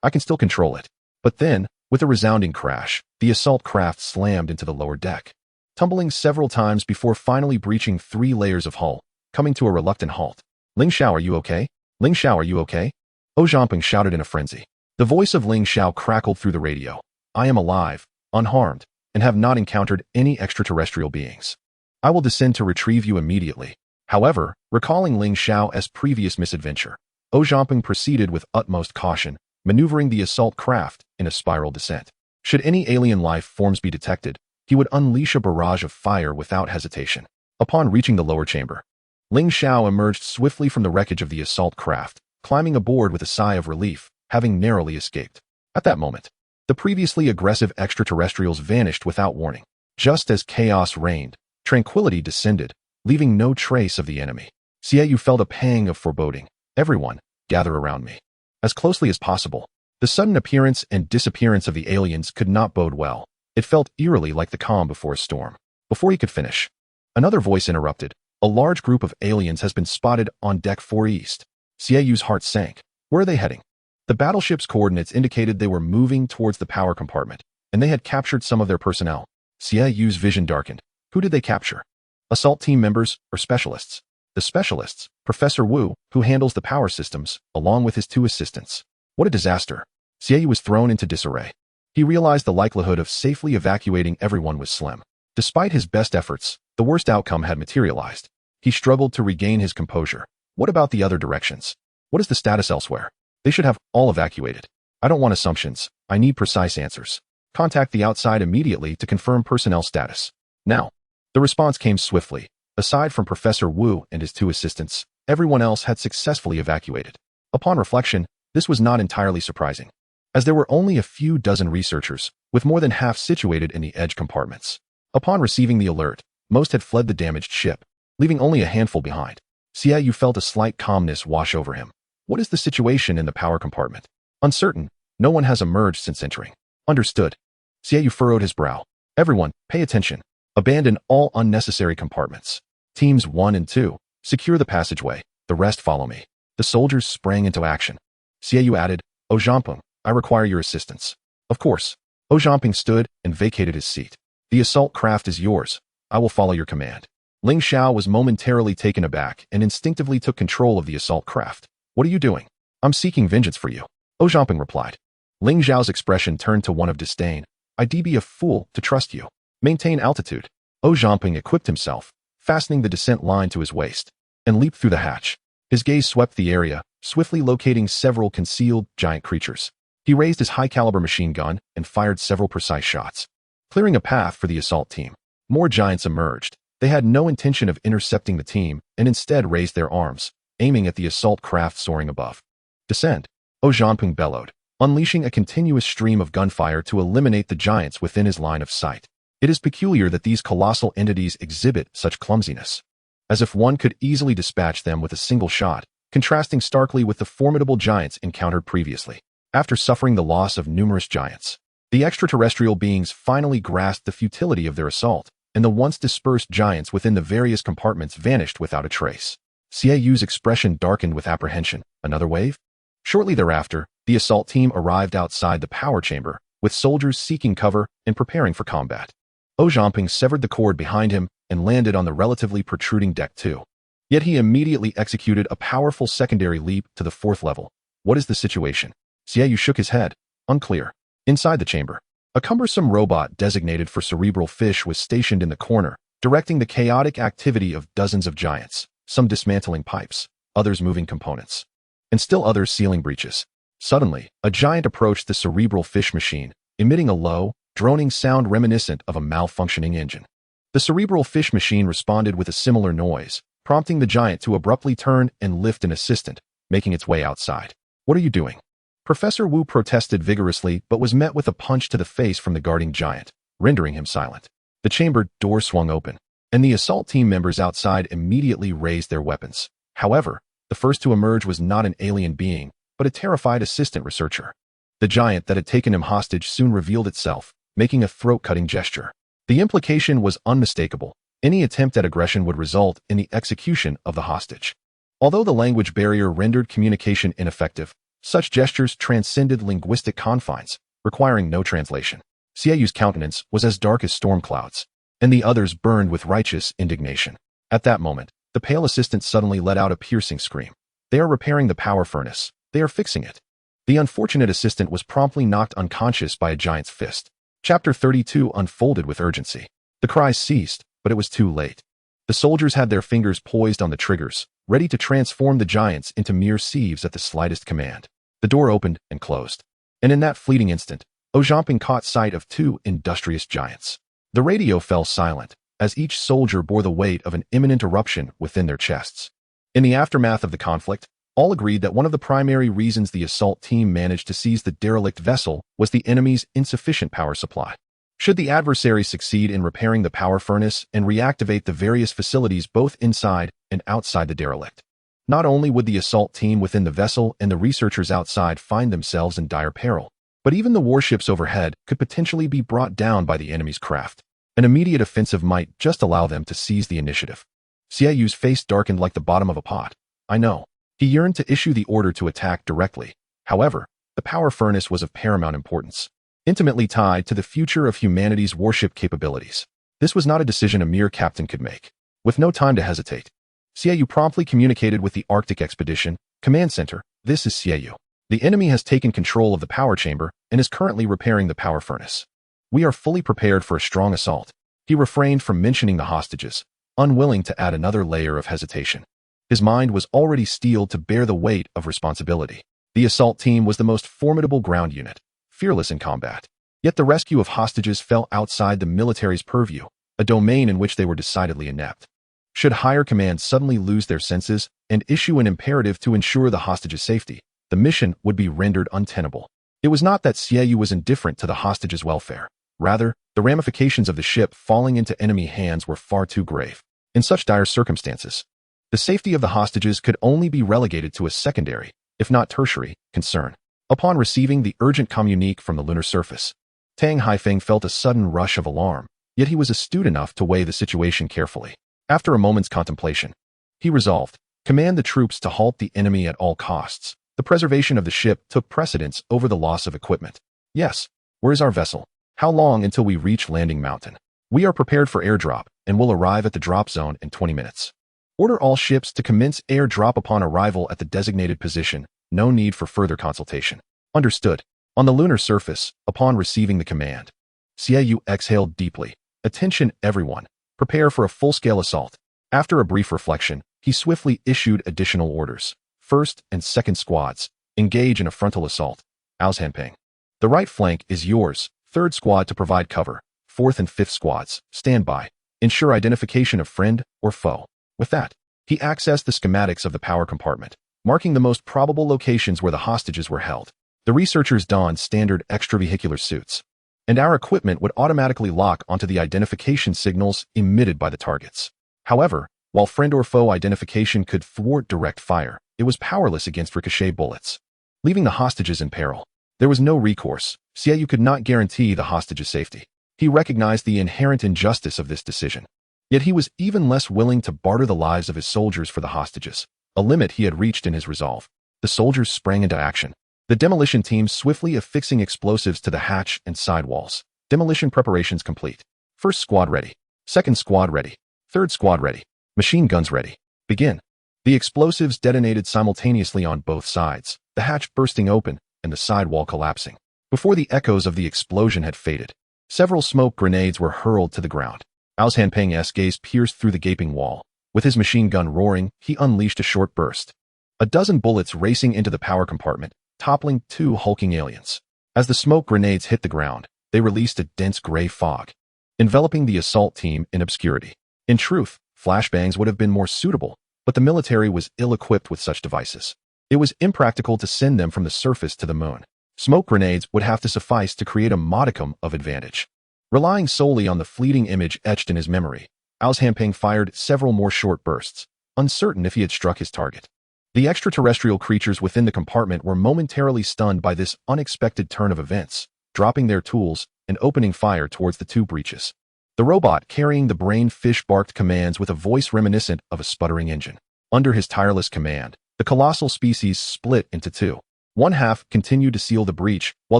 I can still control it." But then, with a resounding crash, the assault craft slammed into the lower deck, tumbling several times before finally breaching 3 layers of hull, coming to a reluctant halt. "Ling Xiao, are you okay? Ling Xiao, are you okay?" Zhao Zhanping shouted in a frenzy. The voice of Ling Xiao crackled through the radio. "I am alive, unharmed, and have not encountered any extraterrestrial beings. I will descend to retrieve you immediately." However, recalling Ling Xiao's previous misadventure, Zhao Zhanping proceeded with utmost caution, maneuvering the assault craft in a spiral descent. Should any alien life forms be detected, he would unleash a barrage of fire without hesitation. Upon reaching the lower chamber, Ling Xiao emerged swiftly from the wreckage of the assault craft, climbing aboard with a sigh of relief, having narrowly escaped. At that moment, the previously aggressive extraterrestrials vanished without warning. Just as chaos reigned, tranquility descended, leaving no trace of the enemy. Xiaoyu felt a pang of foreboding. "Everyone, gather around me." As closely as possible, the sudden appearance and disappearance of the aliens could not bode well. It felt eerily like the calm before a storm. Before he could finish, another voice interrupted. "A large group of aliens has been spotted on Deck 4 East." Xiaoyu's heart sank. Where are they heading? The battleship's coordinates indicated they were moving towards the power compartment, and they had captured some of their personnel. Xiaoyu's vision darkened. Who did they capture? Assault team members or specialists? The specialists, Professor Wu, who handles the power systems, along with his 2 assistants. What a disaster. Xiaoyu was thrown into disarray. He realized the likelihood of safely evacuating everyone was slim. Despite his best efforts, the worst outcome had materialized. He struggled to regain his composure. What about the other directions? What is the status elsewhere? They should have all evacuated. I don't want assumptions. I need precise answers. Contact the outside immediately to confirm personnel status. Now. The response came swiftly. Aside from Professor Wu and his 2 assistants, everyone else had successfully evacuated. Upon reflection, this was not entirely surprising, as there were only a few dozen researchers, with more than half situated in the edge compartments. Upon receiving the alert, most had fled the damaged ship, leaving only a handful behind. Xiaoyu felt a slight calmness wash over him. What is the situation in the power compartment? Uncertain. No one has emerged since entering. Understood. Xiaoyu furrowed his brow. Everyone, pay attention. Abandon all unnecessary compartments. Teams 1 and 2, secure the passageway. The rest follow me. The soldiers sprang into action. Xiaoyu added, "Zhao Zhanping, I require your assistance." "Of course." Zhao Zhanping stood and vacated his seat. "The assault craft is yours. I will follow your command." Ling Xiao was momentarily taken aback and instinctively took control of the assault craft. "What are you doing?" "I'm seeking vengeance for you," Zhao Zhanping replied. Ling Xiao's expression turned to one of disdain. "I'd be a fool to trust you. Maintain altitude." Zhao Zhanping equipped himself, fastening the descent line to his waist, and leaped through the hatch. His gaze swept the area, swiftly locating several concealed giant creatures. He raised his high-caliber machine gun and fired several precise shots, clearing a path for the assault team. More giants emerged. They had no intention of intercepting the team and instead raised their arms, aiming at the assault craft soaring above. "Descend," Zhao Zhanping bellowed, unleashing a continuous stream of gunfire to eliminate the giants within his line of sight. It is peculiar that these colossal entities exhibit such clumsiness, as if one could easily dispatch them with a single shot, contrasting starkly with the formidable giants encountered previously. After suffering the loss of numerous giants, the extraterrestrial beings finally grasped the futility of their assault, and the once dispersed giants within the various compartments vanished without a trace. Xiaoyu's expression darkened with apprehension. Another wave? Shortly thereafter, the assault team arrived outside the power chamber, with soldiers seeking cover and preparing for combat. Zhao Zhanping severed the cord behind him and landed on the relatively protruding Deck 2. Yet he immediately executed a powerful secondary leap to the 4th level. What is the situation? Xiaoyu shook his head. Unclear. Inside the chamber, a cumbersome robot designated for cerebral fish was stationed in the corner, directing the chaotic activity of dozens of giants, some dismantling pipes, others moving components, and still others sealing breaches. Suddenly, a giant approached the cerebral fish machine, emitting a low, droning sound reminiscent of a malfunctioning engine. The cerebral fish machine responded with a similar noise, prompting the giant to abruptly turn and lift an assistant, making its way outside. "What are you doing?" Professor Wu protested vigorously but was met with a punch to the face from the guarding giant. rendering him silent. The chamber door swung open, and the assault team members outside immediately raised their weapons. However, the first to emerge was not an alien being, but a terrified assistant researcher. The giant that had taken him hostage soon revealed itself, making a throat-cutting gesture. The implication was unmistakable. Any attempt at aggression would result in the execution of the hostage. Although the language barrier rendered communication ineffective, such gestures transcended linguistic confines, requiring no translation. Xieyu's countenance was as dark as storm clouds, and the others burned with righteous indignation. At that moment, the pale assistant suddenly let out a piercing scream. They are repairing the power furnace. They are fixing it. The unfortunate assistant was promptly knocked unconscious by a giant's fist. Chapter 32 unfolded with urgency. The cries ceased, but it was too late. The soldiers had their fingers poised on the triggers, ready to transform the giants into mere sieves at the slightest command. The door opened and closed. And in that fleeting instant, Ojumping caught sight of two industrious giants. The radio fell silent, as each soldier bore the weight of an imminent eruption within their chests. In the aftermath of the conflict, all agreed that one of the primary reasons the assault team managed to seize the derelict vessel was the enemy's insufficient power supply. Should the adversary succeed in repairing the power furnace and reactivate the various facilities both inside and outside the derelict, not only would the assault team within the vessel and the researchers outside find themselves in dire peril, but even the warships overhead could potentially be brought down by the enemy's craft. An immediate offensive might just allow them to seize the initiative. Xieyu's face darkened like the bottom of a pot. I know. He yearned to issue the order to attack directly. However, the power furnace was of paramount importance, intimately tied to the future of humanity's warship capabilities. This was not a decision a mere captain could make. With no time to hesitate, Xiayu promptly communicated with the Arctic Expedition Command Center. This is Xiayu. The enemy has taken control of the power chamber and is currently repairing the power furnace. We are fully prepared for a strong assault. He refrained from mentioning the hostages, unwilling to add another layer of hesitation. His mind was already steeled to bear the weight of responsibility. The assault team was the most formidable ground unit, fearless in combat. Yet the rescue of hostages fell outside the military's purview, a domain in which they were decidedly inept. Should higher command suddenly lose their senses and issue an imperative to ensure the hostages' safety, the mission would be rendered untenable. It was not that Xiayu was indifferent to the hostages' welfare. Rather, the ramifications of the ship falling into enemy hands were far too grave. In such dire circumstances, the safety of the hostages could only be relegated to a secondary, if not tertiary, concern. Upon receiving the urgent communique from the lunar surface, Tang Haifeng felt a sudden rush of alarm, yet he was astute enough to weigh the situation carefully. After a moment's contemplation, he resolved, command the troops to halt the enemy at all costs. The preservation of the ship took precedence over the loss of equipment. Yes, where is our vessel? How long until we reach Landing Mountain? We are prepared for airdrop and will arrive at the drop zone in 20 minutes. Order all ships to commence airdrop upon arrival at the designated position. No need for further consultation. Understood. On the lunar surface, upon receiving the command, Xiayu exhaled deeply. Attention everyone. Prepare for a full-scale assault. After a brief reflection, he swiftly issued additional orders. First and second squads, engage in a frontal assault. Hanping. The right flank is yours. Third squad to provide cover. Fourth and fifth squads, stand by. Ensure identification of friend or foe. With that, he accessed the schematics of the power compartment, marking the most probable locations where the hostages were held. The researchers donned standard extravehicular suits, and our equipment would automatically lock onto the identification signals emitted by the targets. However, while friend or foe identification could thwart direct fire, it was powerless against ricochet bullets, leaving the hostages in peril. There was no recourse. Xiayu could not guarantee the hostages' safety. He recognized the inherent injustice of this decision. Yet he was even less willing to barter the lives of his soldiers for the hostages, a limit he had reached in his resolve. The soldiers sprang into action, the demolition team swiftly affixing explosives to the hatch and sidewalls. Demolition preparations complete. First squad ready. Second squad ready. Third squad ready. Machine guns ready. Begin. The explosives detonated simultaneously on both sides, the hatch bursting open and the sidewall collapsing. Before the echoes of the explosion had faded, several smoke grenades were hurled to the ground. Hanpeng's gaze pierced through the gaping wall. With his machine gun roaring, he unleashed a short burst. A dozen bullets racing into the power compartment, toppling two hulking aliens. As the smoke grenades hit the ground, they released a dense gray fog, enveloping the assault team in obscurity. In truth, flashbangs would have been more suitable, but the military was ill-equipped with such devices. It was impractical to send them from the surface to the moon. Smoke grenades would have to suffice to create a modicum of advantage. Relying solely on the fleeting image etched in his memory, Hamping fired several more short bursts, uncertain if he had struck his target. The extraterrestrial creatures within the compartment were momentarily stunned by this unexpected turn of events, dropping their tools and opening fire towards the two breaches. The robot carrying the brain fish barked commands with a voice reminiscent of a sputtering engine. Under his tireless command, the colossal species split into two. One half continued to seal the breach, while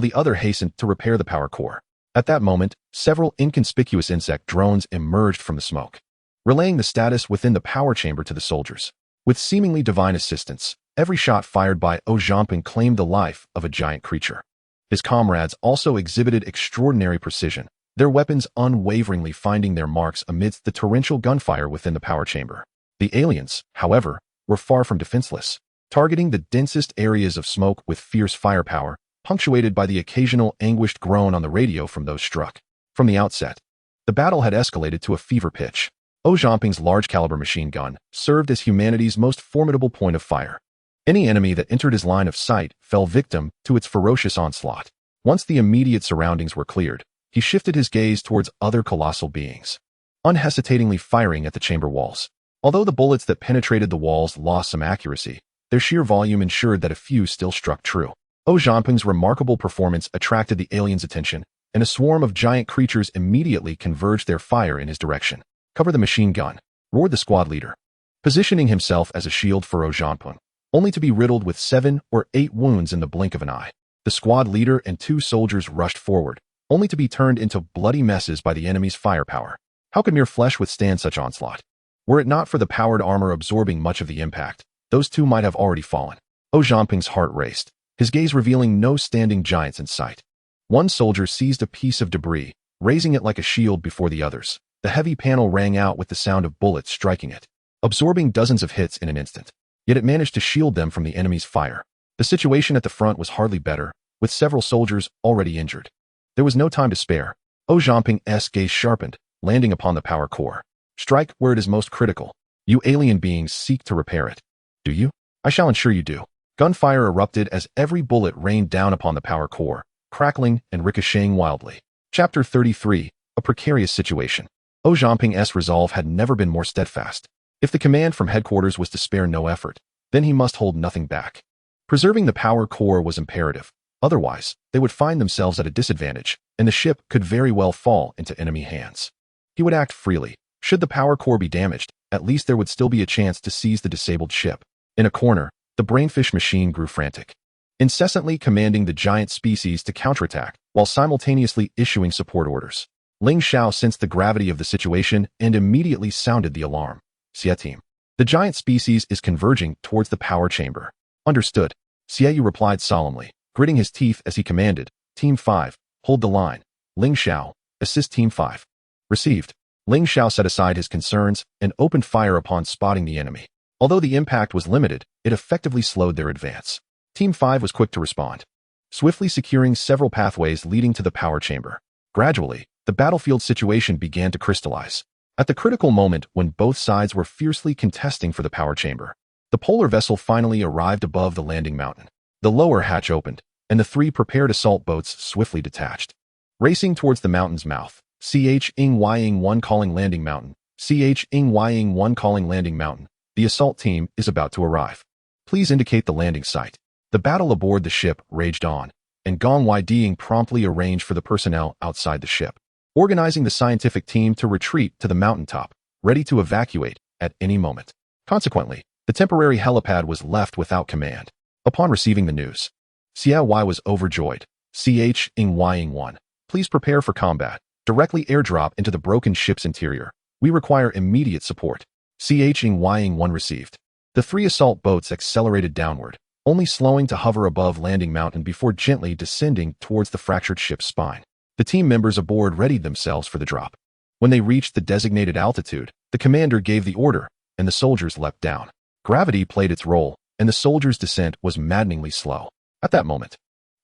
the other hastened to repair the power core. At that moment, several inconspicuous insect drones emerged from the smoke, relaying the status within the power chamber to the soldiers. With seemingly divine assistance, every shot fired by Jiamping claimed the life of a giant creature. His comrades also exhibited extraordinary precision, their weapons unwaveringly finding their marks amidst the torrential gunfire within the power chamber. The aliens, however, were far from defenseless, targeting the densest areas of smoke with fierce firepower, punctuated by the occasional anguished groan on the radio from those struck. From the outset, the battle had escalated to a fever pitch. Jiamping's large-caliber machine gun served as humanity's most formidable point of fire. Any enemy that entered his line of sight fell victim to its ferocious onslaught. Once the immediate surroundings were cleared, he shifted his gaze towards other colossal beings, unhesitatingly firing at the chamber walls. Although the bullets that penetrated the walls lost some accuracy, their sheer volume ensured that a few still struck true. Jiamping's remarkable performance attracted the aliens' attention, and a swarm of giant creatures immediately converged their fire in his direction. "Cover the machine gun," roared the squad leader, positioning himself as a shield for Jiamping, only to be riddled with 7 or 8 wounds in the blink of an eye. The squad leader and 2 soldiers rushed forward, only to be turned into bloody messes by the enemy's firepower. How could mere flesh withstand such onslaught? Were it not for the powered armor absorbing much of the impact, those 2 might have already fallen. Jiamping's heart raced, his gaze revealing no standing giants in sight. One soldier seized a piece of debris, raising it like a shield before the others. The heavy panel rang out with the sound of bullets striking it, absorbing dozens of hits in an instant. Yet it managed to shield them from the enemy's fire. The situation at the front was hardly better, with several soldiers already injured. There was no time to spare. Jiamping's gaze sharpened, landing upon the power core. "Strike where it is most critical. You alien beings seek to repair it. Do you? I shall ensure you do." Gunfire erupted as every bullet rained down upon the power core, crackling and ricocheting wildly. Chapter 33, A Precarious Situation. Jiamping's resolve had never been more steadfast. If the command from headquarters was to spare no effort, then he must hold nothing back. Preserving the power core was imperative. Otherwise, they would find themselves at a disadvantage, and the ship could very well fall into enemy hands. He would act freely. Should the power core be damaged, at least there would still be a chance to seize the disabled ship. In a corner, the brainfish machine grew frantic, incessantly commanding the giant species to counterattack while simultaneously issuing support orders. Ling Xiao sensed the gravity of the situation and immediately sounded the alarm. "Xie team. The giant species is converging towards the power chamber." "Understood." Xie replied solemnly, gritting his teeth as he commanded, "Team 5, hold the line. Ling Xiao, assist Team 5. Received." Ling Xiao set aside his concerns and opened fire upon spotting the enemy. Although the impact was limited, it effectively slowed their advance. Team 5 was quick to respond, swiftly securing several pathways leading to the power chamber. Gradually, the battlefield situation began to crystallize. At the critical moment when both sides were fiercely contesting for the power chamber, the polar vessel finally arrived above the landing mountain. The lower hatch opened, and the 3 prepared assault boats swiftly detached. Racing towards the mountain's mouth, CH-1 calling landing mountain, CH-1 calling landing mountain. The assault team is about to arrive. Please indicate the landing site. The battle aboard the ship raged on, and Gong Weiding promptly arranged for the personnel outside the ship, organizing the scientific team to retreat to the mountaintop, ready to evacuate at any moment. Consequently, the temporary helipad was left without command. Upon receiving the news, Xie Wei was overjoyed. CH-1, please prepare for combat. Directly airdrop into the broken ship's interior. We require immediate support. CH-1 received. The 3 assault boats accelerated downward, only slowing to hover above landing mountain before gently descending towards the fractured ship's spine. The team members aboard readied themselves for the drop. When they reached the designated altitude, the commander gave the order, and the soldiers leapt down. Gravity played its role, and the soldiers' descent was maddeningly slow. At that moment,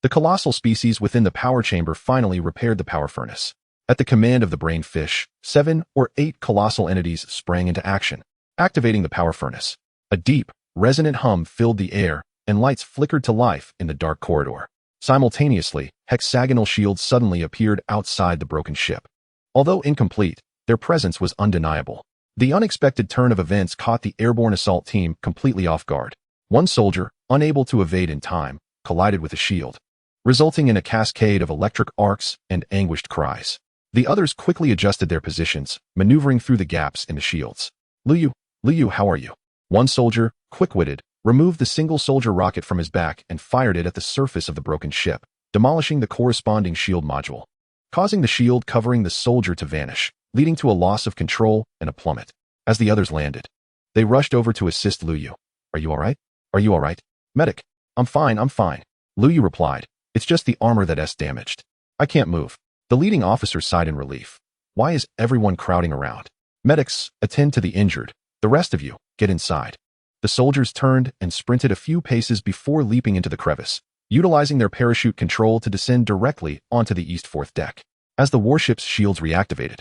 the colossal species within the power chamber finally repaired the power furnace. At the command of the brain fish, 7 or 8 colossal entities sprang into action, activating the power furnace. A deep, resonant hum filled the air, and lights flickered to life in the dark corridor. Simultaneously, hexagonal shields suddenly appeared outside the broken ship. Although incomplete, their presence was undeniable. The unexpected turn of events caught the airborne assault team completely off guard. One soldier, unable to evade in time, collided with a shield, resulting in a cascade of electric arcs and anguished cries. The others quickly adjusted their positions, maneuvering through the gaps in the shields. Liu, how are you? One soldier, quick-witted, removed the single-soldier rocket from his back and fired it at the surface of the broken ship, demolishing the corresponding shield module, causing the shield covering the soldier to vanish, leading to a loss of control and a plummet. As the others landed, they rushed over to assist Liu. Are you all right? Are you all right? Medic. I'm fine. Liu replied. It's just the armor that's damaged. I can't move. The leading officer sighed in relief. Why is everyone crowding around? Medics, attend to the injured. The rest of you, get inside. The soldiers turned and sprinted a few paces before leaping into the crevice, utilizing their parachute control to descend directly onto the east fourth deck. As the warship's shields reactivated,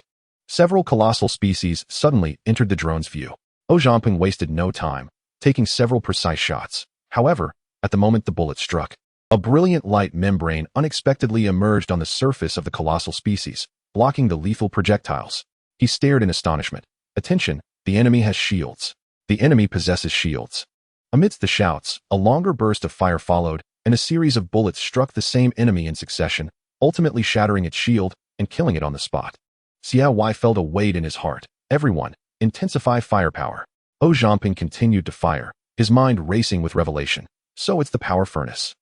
several colossal species suddenly entered the drone's view. Zhangping wasted no time, taking several precise shots. However, at the moment the bullet struck, a brilliant light membrane unexpectedly emerged on the surface of the colossal species, blocking the lethal projectiles. He stared in astonishment. Attention, the enemy has shields. The enemy possesses shields. Amidst the shouts, a longer burst of fire followed, and a series of bullets struck the same enemy in succession, ultimately shattering its shield and killing it on the spot. Xiao Wei felt a weight in his heart. Everyone, intensify firepower. Zhangping continued to fire, his mind racing with revelation. So it's the power furnace.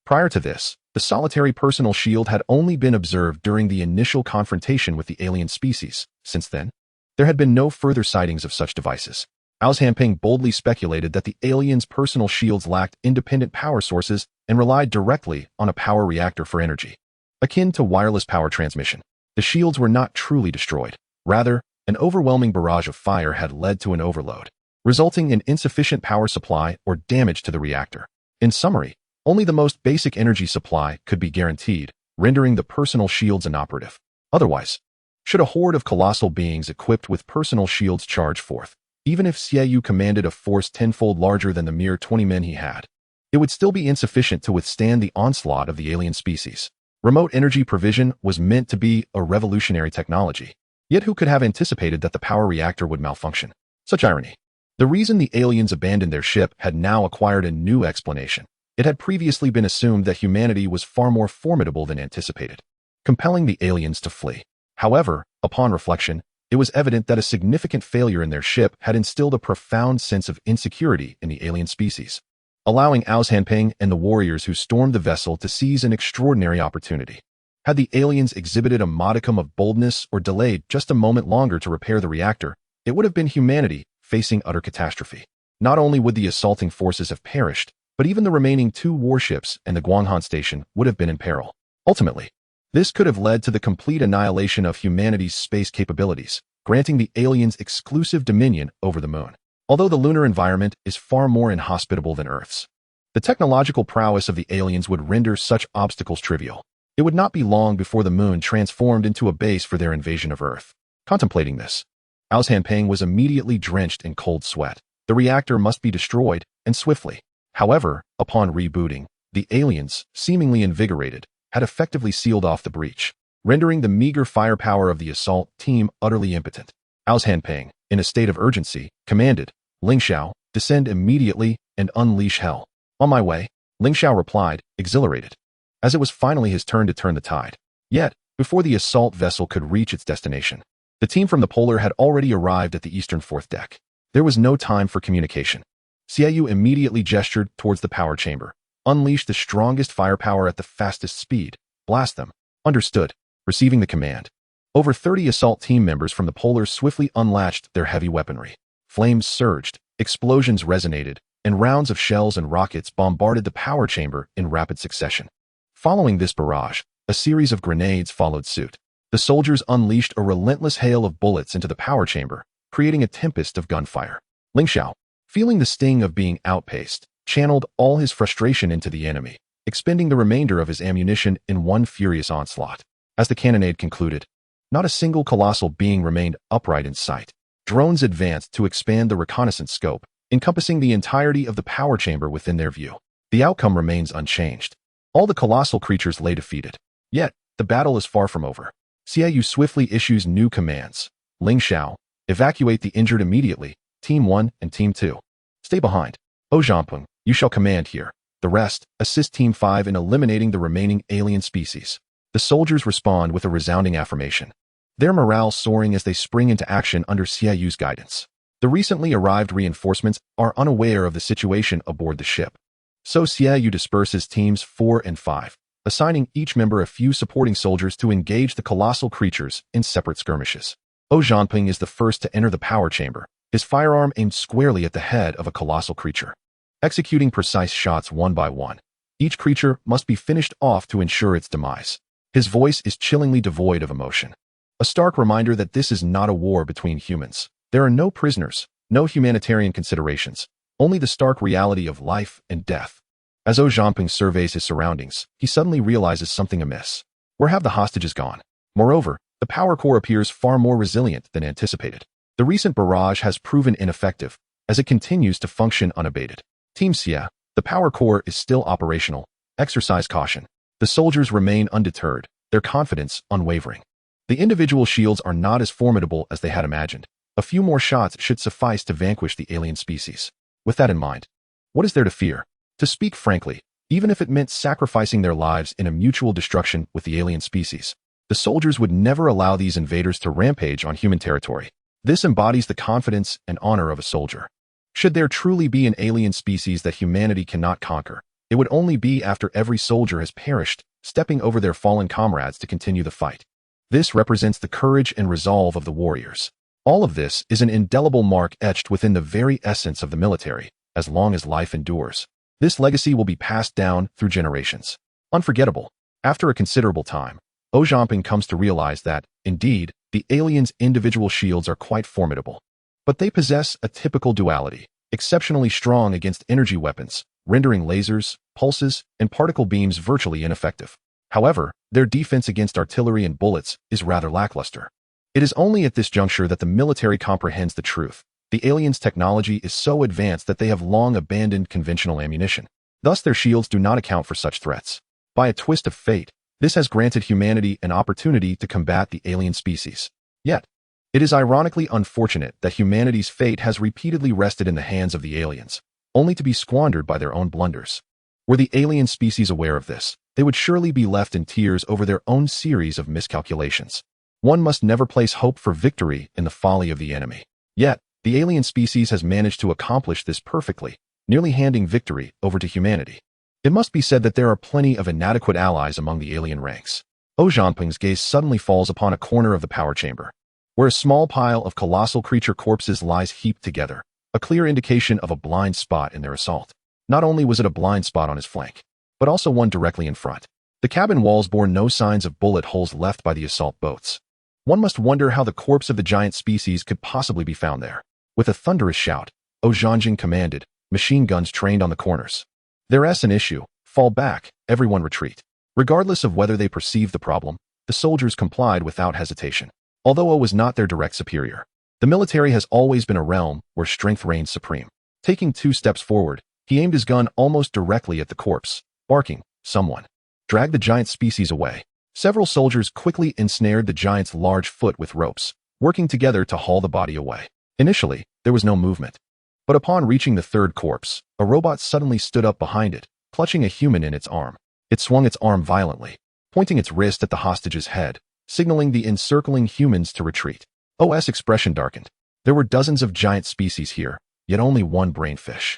Prior to this, the solitary personal shield had only been observed during the initial confrontation with the alien species. Since then, there had been no further sightings of such devices. Zhangping boldly speculated that the aliens' personal shields lacked independent power sources and relied directly on a power reactor for energy. Akin to wireless power transmission, the shields were not truly destroyed. Rather, an overwhelming barrage of fire had led to an overload, resulting in insufficient power supply or damage to the reactor. In summary, only the most basic energy supply could be guaranteed, rendering the personal shields inoperative. Otherwise, should a horde of colossal beings equipped with personal shields charge forth, even if Xiaoyu commanded a force tenfold larger than the mere 20 men he had, it would still be insufficient to withstand the onslaught of the alien species. Remote energy provision was meant to be a revolutionary technology, yet who could have anticipated that the power reactor would malfunction? Such irony. The reason the aliens abandoned their ship had now acquired a new explanation. It had previously been assumed that humanity was far more formidable than anticipated, compelling the aliens to flee. However, upon reflection, it was evident that a significant failure in their ship had instilled a profound sense of insecurity in the alien species, allowing Zhangping and the warriors who stormed the vessel to seize an extraordinary opportunity. Had the aliens exhibited a modicum of boldness or delayed just a moment longer to repair the reactor, it would have been humanity facing utter catastrophe. Not only would the assaulting forces have perished, but even the remaining 2 warships and the Guanghan station would have been in peril. Ultimately, this could have led to the complete annihilation of humanity's space capabilities, granting the aliens exclusive dominion over the moon. Although the lunar environment is far more inhospitable than Earth's, the technological prowess of the aliens would render such obstacles trivial. It would not be long before the moon transformed into a base for their invasion of Earth. Contemplating this, Zhangping was immediately drenched in cold sweat. The reactor must be destroyed, and swiftly. However, upon rebooting, the aliens, seemingly invigorated, had effectively sealed off the breach, rendering the meager firepower of the assault team utterly impotent. Zhangping, in a state of urgency, commanded, Ling Xiao, descend immediately and unleash hell. On my way, Ling Xiao replied, exhilarated, as it was finally his turn to turn the tide. Yet, before the assault vessel could reach its destination, the team from the Polar had already arrived at the eastern fourth deck. There was no time for communication. Xiaoyu immediately gestured towards the power chamber. Unleash the strongest firepower at the fastest speed. Blast them. Understood. Receiving the command, over 30 assault team members from the Polar swiftly unlatched their heavy weaponry. Flames surged, explosions resonated, and rounds of shells and rockets bombarded the power chamber in rapid succession. Following this barrage, a series of grenades followed suit. The soldiers unleashed a relentless hail of bullets into the power chamber, creating a tempest of gunfire. Ling Xiao, feeling the sting of being outpaced, channeled all his frustration into the enemy, expending the remainder of his ammunition in one furious onslaught. As the cannonade concluded, not a single colossal being remained upright in sight. Drones advanced to expand the reconnaissance scope, encompassing the entirety of the power chamber within their view. The outcome remains unchanged. All the colossal creatures lay defeated. Yet, the battle is far from over. Xiaoyu swiftly issues new commands. Ling Xiao, evacuate the injured immediately. Team 1 and Team 2. Stay behind. O Zhampeng, you shall command here. The rest, assist Team 5 in eliminating the remaining alien species. The soldiers respond with a resounding affirmation, their morale soaring as they spring into action under Xiaoyu's guidance. The recently arrived reinforcements are unaware of the situation aboard the ship. So Xiaoyu disperses Teams 4 and 5, assigning each member a few supporting soldiers to engage the colossal creatures in separate skirmishes. O Zhanping is the first to enter the power chamber, his firearm aimed squarely at the head of a colossal creature. Executing precise shots one by one, each creature must be finished off to ensure its demise. His voice is chillingly devoid of emotion. A stark reminder that this is not a war between humans. There are no prisoners, no humanitarian considerations, only the stark reality of life and death. As O Zhanping surveys his surroundings, he suddenly realizes something amiss. Where have the hostages gone? Moreover, the power core appears far more resilient than anticipated. The recent barrage has proven ineffective, as it continues to function unabated. Team Xia, the power core is still operational. Exercise caution. The soldiers remain undeterred, their confidence unwavering. The individual shields are not as formidable as they had imagined. A few more shots should suffice to vanquish the alien species. With that in mind, what is there to fear? To speak frankly, even if it meant sacrificing their lives in a mutual destruction with the alien species, the soldiers would never allow these invaders to rampage on human territory. This embodies the confidence and honor of a soldier. Should there truly be an alien species that humanity cannot conquer, it would only be after every soldier has perished, stepping over their fallen comrades to continue the fight. This represents the courage and resolve of the warriors. All of this is an indelible mark etched within the very essence of the military. As long as life endures, this legacy will be passed down through generations. Unforgettable. After a considerable time, O Zhanping comes to realize that, indeed, the aliens' individual shields are quite formidable. But they possess a typical duality, exceptionally strong against energy weapons, rendering lasers, pulses, and particle beams virtually ineffective. However, their defense against artillery and bullets is rather lackluster. It is only at this juncture that the military comprehends the truth. The aliens' technology is so advanced that they have long abandoned conventional ammunition. Thus, their shields do not account for such threats. By a twist of fate, this has granted humanity an opportunity to combat the alien species. Yet, it is ironically unfortunate that humanity's fate has repeatedly rested in the hands of the aliens, only to be squandered by their own blunders. Were the alien species aware of this, they would surely be left in tears over their own series of miscalculations. One must never place hope for victory in the folly of the enemy. Yet, the alien species has managed to accomplish this perfectly, nearly handing victory over to humanity. It must be said that there are plenty of inadequate allies among the alien ranks. O Zhanping's gaze suddenly falls upon a corner of the power chamber, where a small pile of colossal creature corpses lies heaped together, a clear indication of a blind spot in their assault. Not only was it a blind spot on his flank, but also one directly in front. The cabin walls bore no signs of bullet holes left by the assault boats. One must wonder how the corpse of the giant species could possibly be found there. With a thunderous shout, O Zhanjing commanded, machine guns trained on the corners. There's an issue. Fall back, everyone retreat. Regardless of whether they perceived the problem, the soldiers complied without hesitation. Although O was not their direct superior, the military has always been a realm where strength reigns supreme. Taking 2 steps forward, he aimed his gun almost directly at the corpse, barking, "Someone, drag the giant species away." Several soldiers quickly ensnared the giant's large foot with ropes, working together to haul the body away. Initially, there was no movement. But upon reaching the third corpse, a robot suddenly stood up behind it, clutching a human in its arm. It swung its arm violently, pointing its wrist at the hostage's head, signaling the encircling humans to retreat. O's expression darkened. There were dozens of giant species here, yet only one brainfish.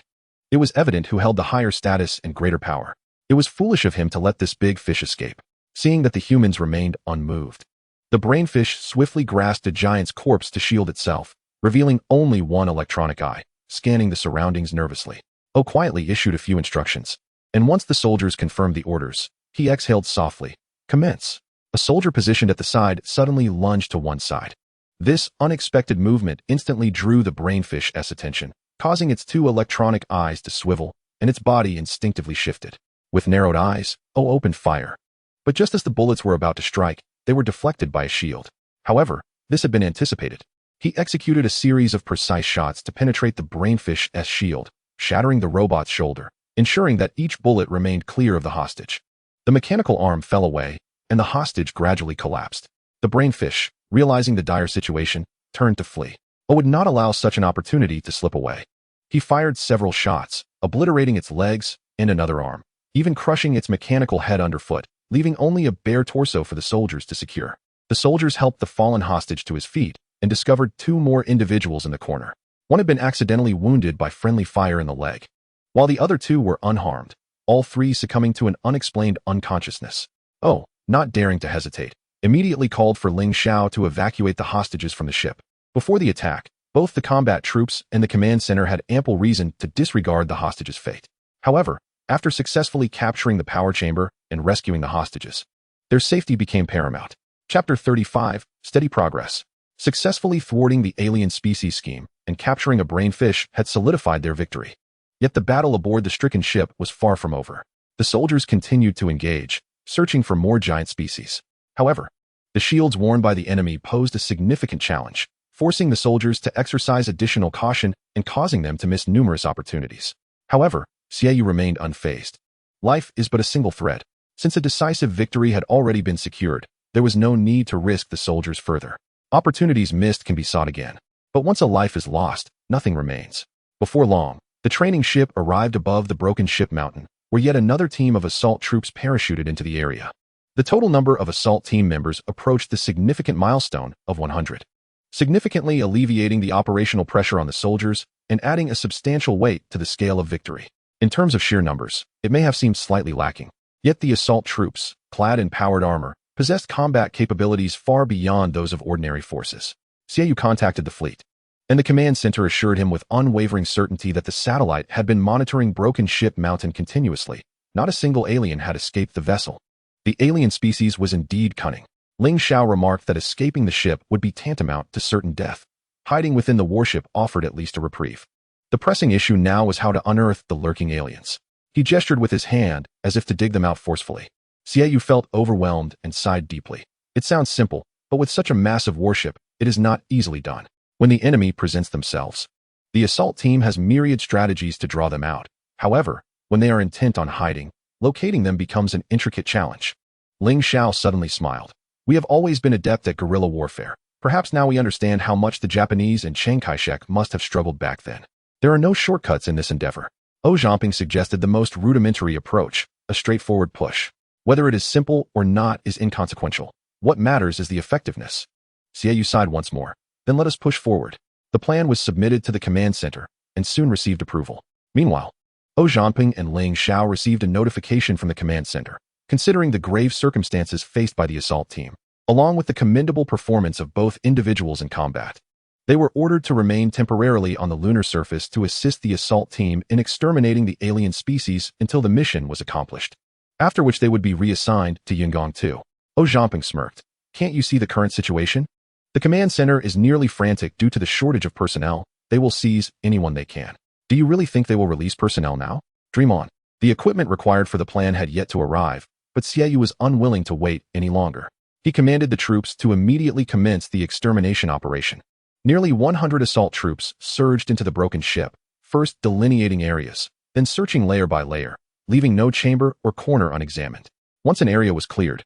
It was evident who held the higher status and greater power. It was foolish of him to let this big fish escape, seeing that the humans remained unmoved. The brainfish swiftly grasped the giant's corpse to shield itself, revealing only one electronic eye, scanning the surroundings nervously. O quietly issued a few instructions, and once the soldiers confirmed the orders, he exhaled softly. Commence. A soldier positioned at the side suddenly lunged to one side. This unexpected movement instantly drew the brainfish's attention, causing its 2 electronic eyes to swivel, and its body instinctively shifted. With narrowed eyes, O opened fire. But just as the bullets were about to strike, they were deflected by a shield. However, this had been anticipated. He executed a series of precise shots to penetrate the brainfish's shield, shattering the robot's shoulder, ensuring that each bullet remained clear of the hostage. The mechanical arm fell away, and the hostage gradually collapsed. The brainfish, realizing the dire situation, turned to flee, but would not allow such an opportunity to slip away. He fired several shots, obliterating its legs and another arm, even crushing its mechanical head underfoot, leaving only a bare torso for the soldiers to secure. The soldiers helped the fallen hostage to his feet and discovered two more individuals in the corner. One had been accidentally wounded by friendly fire in the leg, while the other two were unharmed, all three succumbing to an unexplained unconsciousness. Oh, not daring to hesitate, immediately called for Ling Xiao to evacuate the hostages from the ship. Before the attack, both the combat troops and the command center had ample reason to disregard the hostages' fate. However, after successfully capturing the power chamber and rescuing the hostages, their safety became paramount. Chapter 35, Steady Progress. Successfully thwarting the alien species scheme and capturing a brainfish had solidified their victory. Yet the battle aboard the stricken ship was far from over. The soldiers continued to engage, searching for more giant species. However, the shields worn by the enemy posed a significant challenge, forcing the soldiers to exercise additional caution and causing them to miss numerous opportunities. However, Xiaoyu remained unfazed. Life is but a single thread. Since a decisive victory had already been secured, there was no need to risk the soldiers further. Opportunities missed can be sought again. But once a life is lost, nothing remains. Before long, the training ship arrived above the broken ship mountain, where yet another team of assault troops parachuted into the area. The total number of assault team members approached the significant milestone of 100, significantly alleviating the operational pressure on the soldiers and adding a substantial weight to the scale of victory. In terms of sheer numbers, it may have seemed slightly lacking. Yet the assault troops, clad in powered armor, possessed combat capabilities far beyond those of ordinary forces. Xiaoyu contacted the fleet, and the command center assured him with unwavering certainty that the satellite had been monitoring broken ship mountain continuously. Not a single alien had escaped the vessel. The alien species was indeed cunning. Ling Xiao remarked that escaping the ship would be tantamount to certain death. Hiding within the warship offered at least a reprieve. The pressing issue now was how to unearth the lurking aliens. He gestured with his hand as if to dig them out forcefully. Xiaoyu felt overwhelmed and sighed deeply. It sounds simple, but with such a massive warship, it is not easily done. When the enemy presents themselves, the assault team has myriad strategies to draw them out. However, when they are intent on hiding, locating them becomes an intricate challenge. Ling Xiao suddenly smiled. We have always been adept at guerrilla warfare. Perhaps now we understand how much the Japanese and Chiang Kai-shek must have struggled back then. There are no shortcuts in this endeavor. Zhao Zhamping suggested the most rudimentary approach, a straightforward push. Whether it is simple or not is inconsequential. What matters is the effectiveness. Xiaoyu sighed once more. Then let us push forward. The plan was submitted to the command center and soon received approval. Meanwhile, Zhao Zhamping and Ling Xiao received a notification from the command center, considering the grave circumstances faced by the assault team, along with the commendable performance of both individuals in combat. They were ordered to remain temporarily on the lunar surface to assist the assault team in exterminating the alien species until the mission was accomplished, after which they would be reassigned to Yingong 2. Zhao Zhamping smirked. Can't you see the current situation? The command center is nearly frantic due to the shortage of personnel. They will seize anyone they can. Do you really think they will release personnel now? Dream on. The equipment required for the plan had yet to arrive, but Xiaoyu was unwilling to wait any longer. He commanded the troops to immediately commence the extermination operation. Nearly 100 assault troops surged into the broken ship, first delineating areas, then searching layer by layer, leaving no chamber or corner unexamined. Once an area was cleared,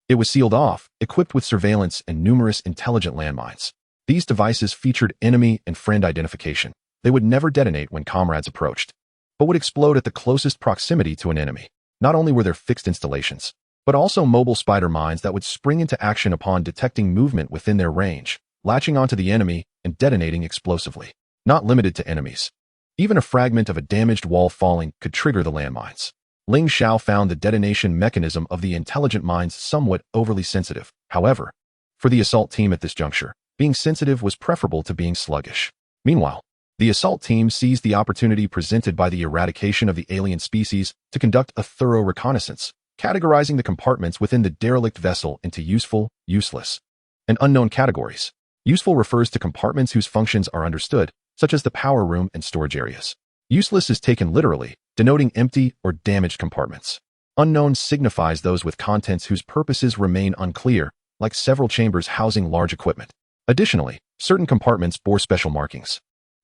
it was sealed off, equipped with surveillance and numerous intelligent landmines. These devices featured enemy and friend identification. They would never detonate when comrades approached, but would explode at the closest proximity to an enemy. Not only were there fixed installations, but also mobile spider mines that would spring into action upon detecting movement within their range, latching onto the enemy and detonating explosively. Not limited to enemies. Even a fragment of a damaged wall falling could trigger the landmines. Ling Xiao found the detonation mechanism of the intelligent mines somewhat overly sensitive. However, for the assault team at this juncture, being sensitive was preferable to being sluggish. Meanwhile, the assault team seized the opportunity presented by the eradication of the alien species to conduct a thorough reconnaissance, categorizing the compartments within the derelict vessel into useful, useless, and unknown categories. Useful refers to compartments whose functions are understood, such as the power room and storage areas. Useless is taken literally, denoting empty or damaged compartments. Unknown signifies those with contents whose purposes remain unclear, like several chambers housing large equipment. Additionally, certain compartments bore special markings,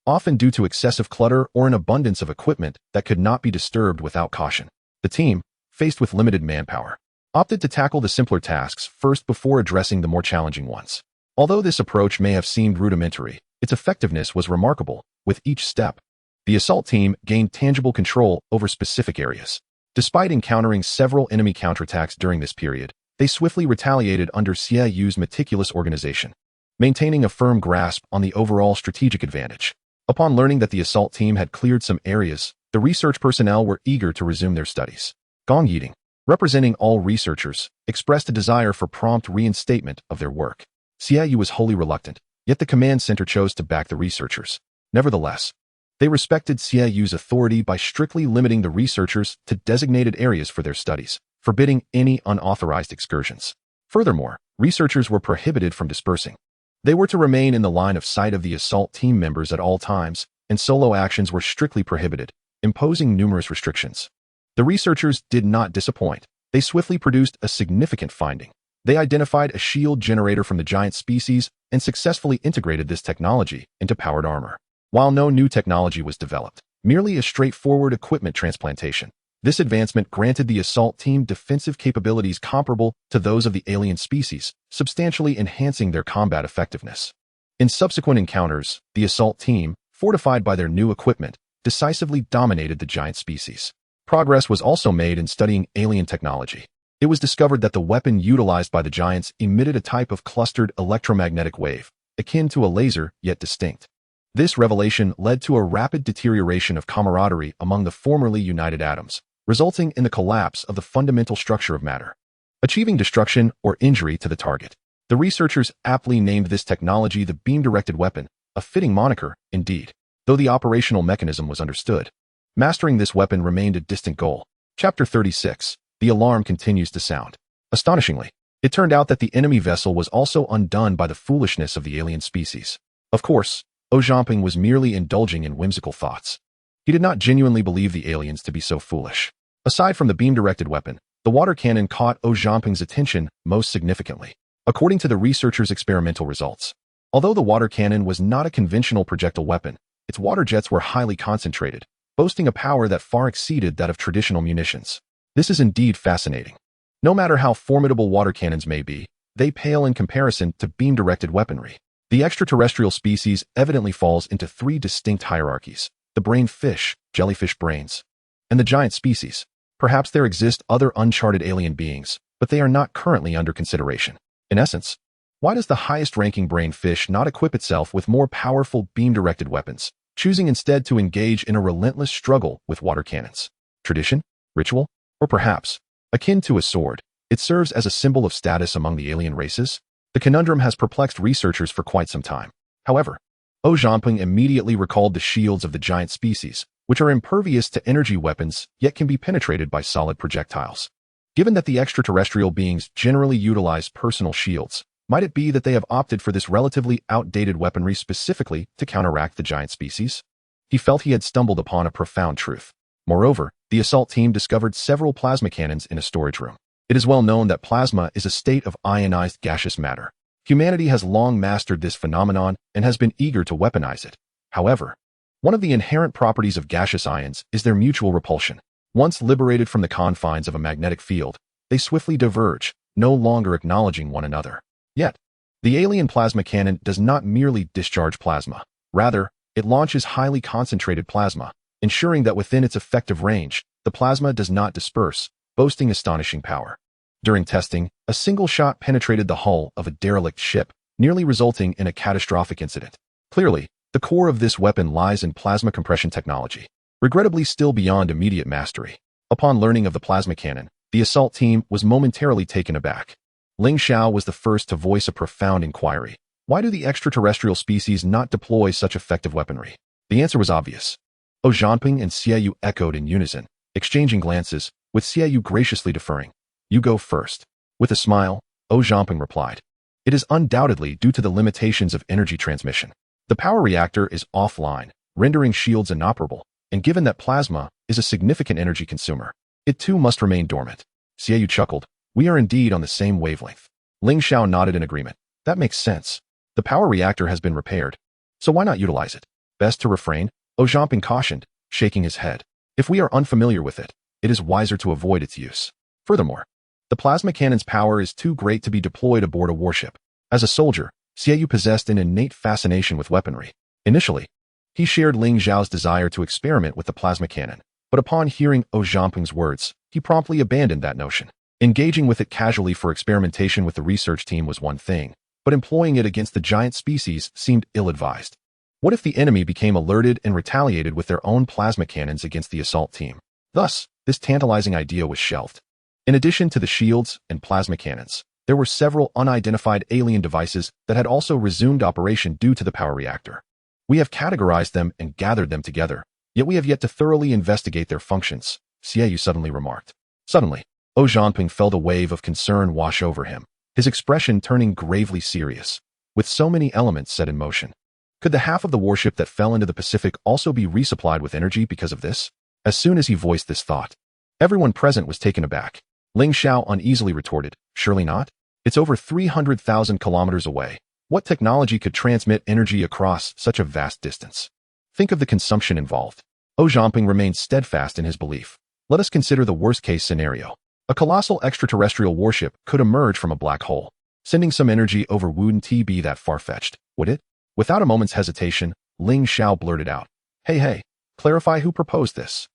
often due to excessive clutter or an abundance of equipment that could not be disturbed without caution. The team, faced with limited manpower, opted to tackle the simpler tasks first before addressing the more challenging ones. Although this approach may have seemed rudimentary, its effectiveness was remarkable. With each step, the assault team gained tangible control over specific areas. Despite encountering several enemy counterattacks during this period, they swiftly retaliated under CIU's meticulous organization, maintaining a firm grasp on the overall strategic advantage. Upon learning that the assault team had cleared some areas, the research personnel were eager to resume their studies. Gong Yiding, representing all researchers, expressed a desire for prompt reinstatement of their work. CIU was wholly reluctant, yet the command center chose to back the researchers. Nevertheless, they respected CIU's authority by strictly limiting the researchers to designated areas for their studies, forbidding any unauthorized excursions. Furthermore, researchers were prohibited from dispersing. They were to remain in the line of sight of the assault team members at all times, and solo actions were strictly prohibited, imposing numerous restrictions. The researchers did not disappoint. They swiftly produced a significant finding. They identified a shield generator from the giant species and successfully integrated this technology into powered armor. While no new technology was developed, merely a straightforward equipment transplantation, this advancement granted the assault team defensive capabilities comparable to those of the alien species, substantially enhancing their combat effectiveness. In subsequent encounters, the assault team, fortified by their new equipment, decisively dominated the giant species. Progress was also made in studying alien technology. It was discovered that the weapon utilized by the giants emitted a type of clustered electromagnetic wave, akin to a laser, yet distinct. This revelation led to a rapid deterioration of camaraderie among the formerly united atoms, resulting in the collapse of the fundamental structure of matter, achieving destruction or injury to the target. The researchers aptly named this technology the beam-directed weapon, a fitting moniker, indeed, though the operational mechanism was understood. Mastering this weapon remained a distant goal. Chapter 36. The alarm continues to sound. Astonishingly, it turned out that the enemy vessel was also undone by the foolishness of the alien species. Of course, Zhamping was merely indulging in whimsical thoughts. He did not genuinely believe the aliens to be so foolish. Aside from the beam-directed weapon, the water cannon caught Zhamping's attention most significantly. According to the researchers' experimental results, although the water cannon was not a conventional projectile weapon, its water jets were highly concentrated, boasting a power that far exceeded that of traditional munitions. This is indeed fascinating. No matter how formidable water cannons may be, they pale in comparison to beam-directed weaponry. The extraterrestrial species evidently falls into three distinct hierarchies: the brain fish, jellyfish brains, and the giant species. Perhaps there exist other uncharted alien beings, but they are not currently under consideration. In essence, why does the highest-ranking brain fish not equip itself with more powerful beam-directed weapons, choosing instead to engage in a relentless struggle with water cannons? Tradition? Ritual? Or perhaps, akin to a sword, it serves as a symbol of status among the alien races? The conundrum has perplexed researchers for quite some time. However, Zhamping immediately recalled the shields of the giant species, which are impervious to energy weapons yet can be penetrated by solid projectiles. Given that the extraterrestrial beings generally utilize personal shields, might it be that they have opted for this relatively outdated weaponry specifically to counteract the giant species? He felt he had stumbled upon a profound truth. Moreover, the assault team discovered several plasma cannons in a storage room. It is well known that plasma is a state of ionized gaseous matter. Humanity has long mastered this phenomenon and has been eager to weaponize it. However, one of the inherent properties of gaseous ions is their mutual repulsion. Once liberated from the confines of a magnetic field, they swiftly diverge, no longer acknowledging one another. Yet, the alien plasma cannon does not merely discharge plasma. Rather, it launches highly concentrated plasma, ensuring that within its effective range, the plasma does not disperse, boasting astonishing power. During testing, a single shot penetrated the hull of a derelict ship, nearly resulting in a catastrophic incident. Clearly, the core of this weapon lies in plasma compression technology, regrettably still beyond immediate mastery. Upon learning of the plasma cannon, the assault team was momentarily taken aback. Ling Xiao was the first to voice a profound inquiry. Why do the extraterrestrial species not deploy such effective weaponry? The answer was obvious. Zhamping and CIU echoed in unison, exchanging glances, with CIU graciously deferring. "You go first." With a smile, Zhamping replied. "It is undoubtedly due to the limitations of energy transmission. The power reactor is offline, rendering shields inoperable, and given that plasma is a significant energy consumer, it too must remain dormant." CIU chuckled. "We are indeed on the same wavelength." Ling Xiao nodded in agreement. "That makes sense. The power reactor has been repaired, so why not utilize it? Best to refrain," Zhamping cautioned, shaking his head. "If we are unfamiliar with it, it is wiser to avoid its use. Furthermore, The plasma cannon's power is too great to be deployed aboard a warship. As a soldier, Xiaoyu possessed an innate fascination with weaponry. Initially, he shared Ling Zhao's desire to experiment with the plasma cannon, but upon hearing Zhao Zhanping's words, he promptly abandoned that notion. Engaging with it casually for experimentation with the research team was one thing, but employing it against the giant species seemed ill-advised. What if the enemy became alerted and retaliated with their own plasma cannons against the assault team? Thus, this tantalizing idea was shelved. In addition to the shields and plasma cannons, there were several unidentified alien devices that had also resumed operation due to the power reactor. We have categorized them and gathered them together, yet we have yet to thoroughly investigate their functions, Xiaoyu suddenly remarked. Suddenly, Zhao Zhanping felt a wave of concern wash over him, his expression turning gravely serious. With so many elements set in motion, could the half of the warship that fell into the Pacific also be resupplied with energy because of this? As soon as he voiced this thought, everyone present was taken aback. Ling Xiao uneasily retorted, surely not? It's over 300,000 kilometers away. What technology could transmit energy across such a vast distance? Think of the consumption involved. Zhao Zhanping remained steadfast in his belief. Let us consider the worst-case scenario. A colossal extraterrestrial warship could emerge from a black hole. Sending some energy over wouldn't be that far-fetched, would it? Without a moment's hesitation, Ling Xiao blurted out, Hey, clarify who proposed this.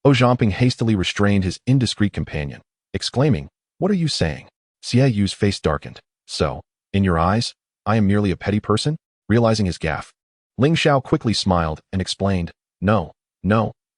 Zhao Zhanping hastily restrained his indiscreet companion, exclaiming, What are you saying? Xiaoyu's face darkened. So, in your eyes, I am merely a petty person? Realizing his gaffe, Ling Xiao quickly smiled and explained, No,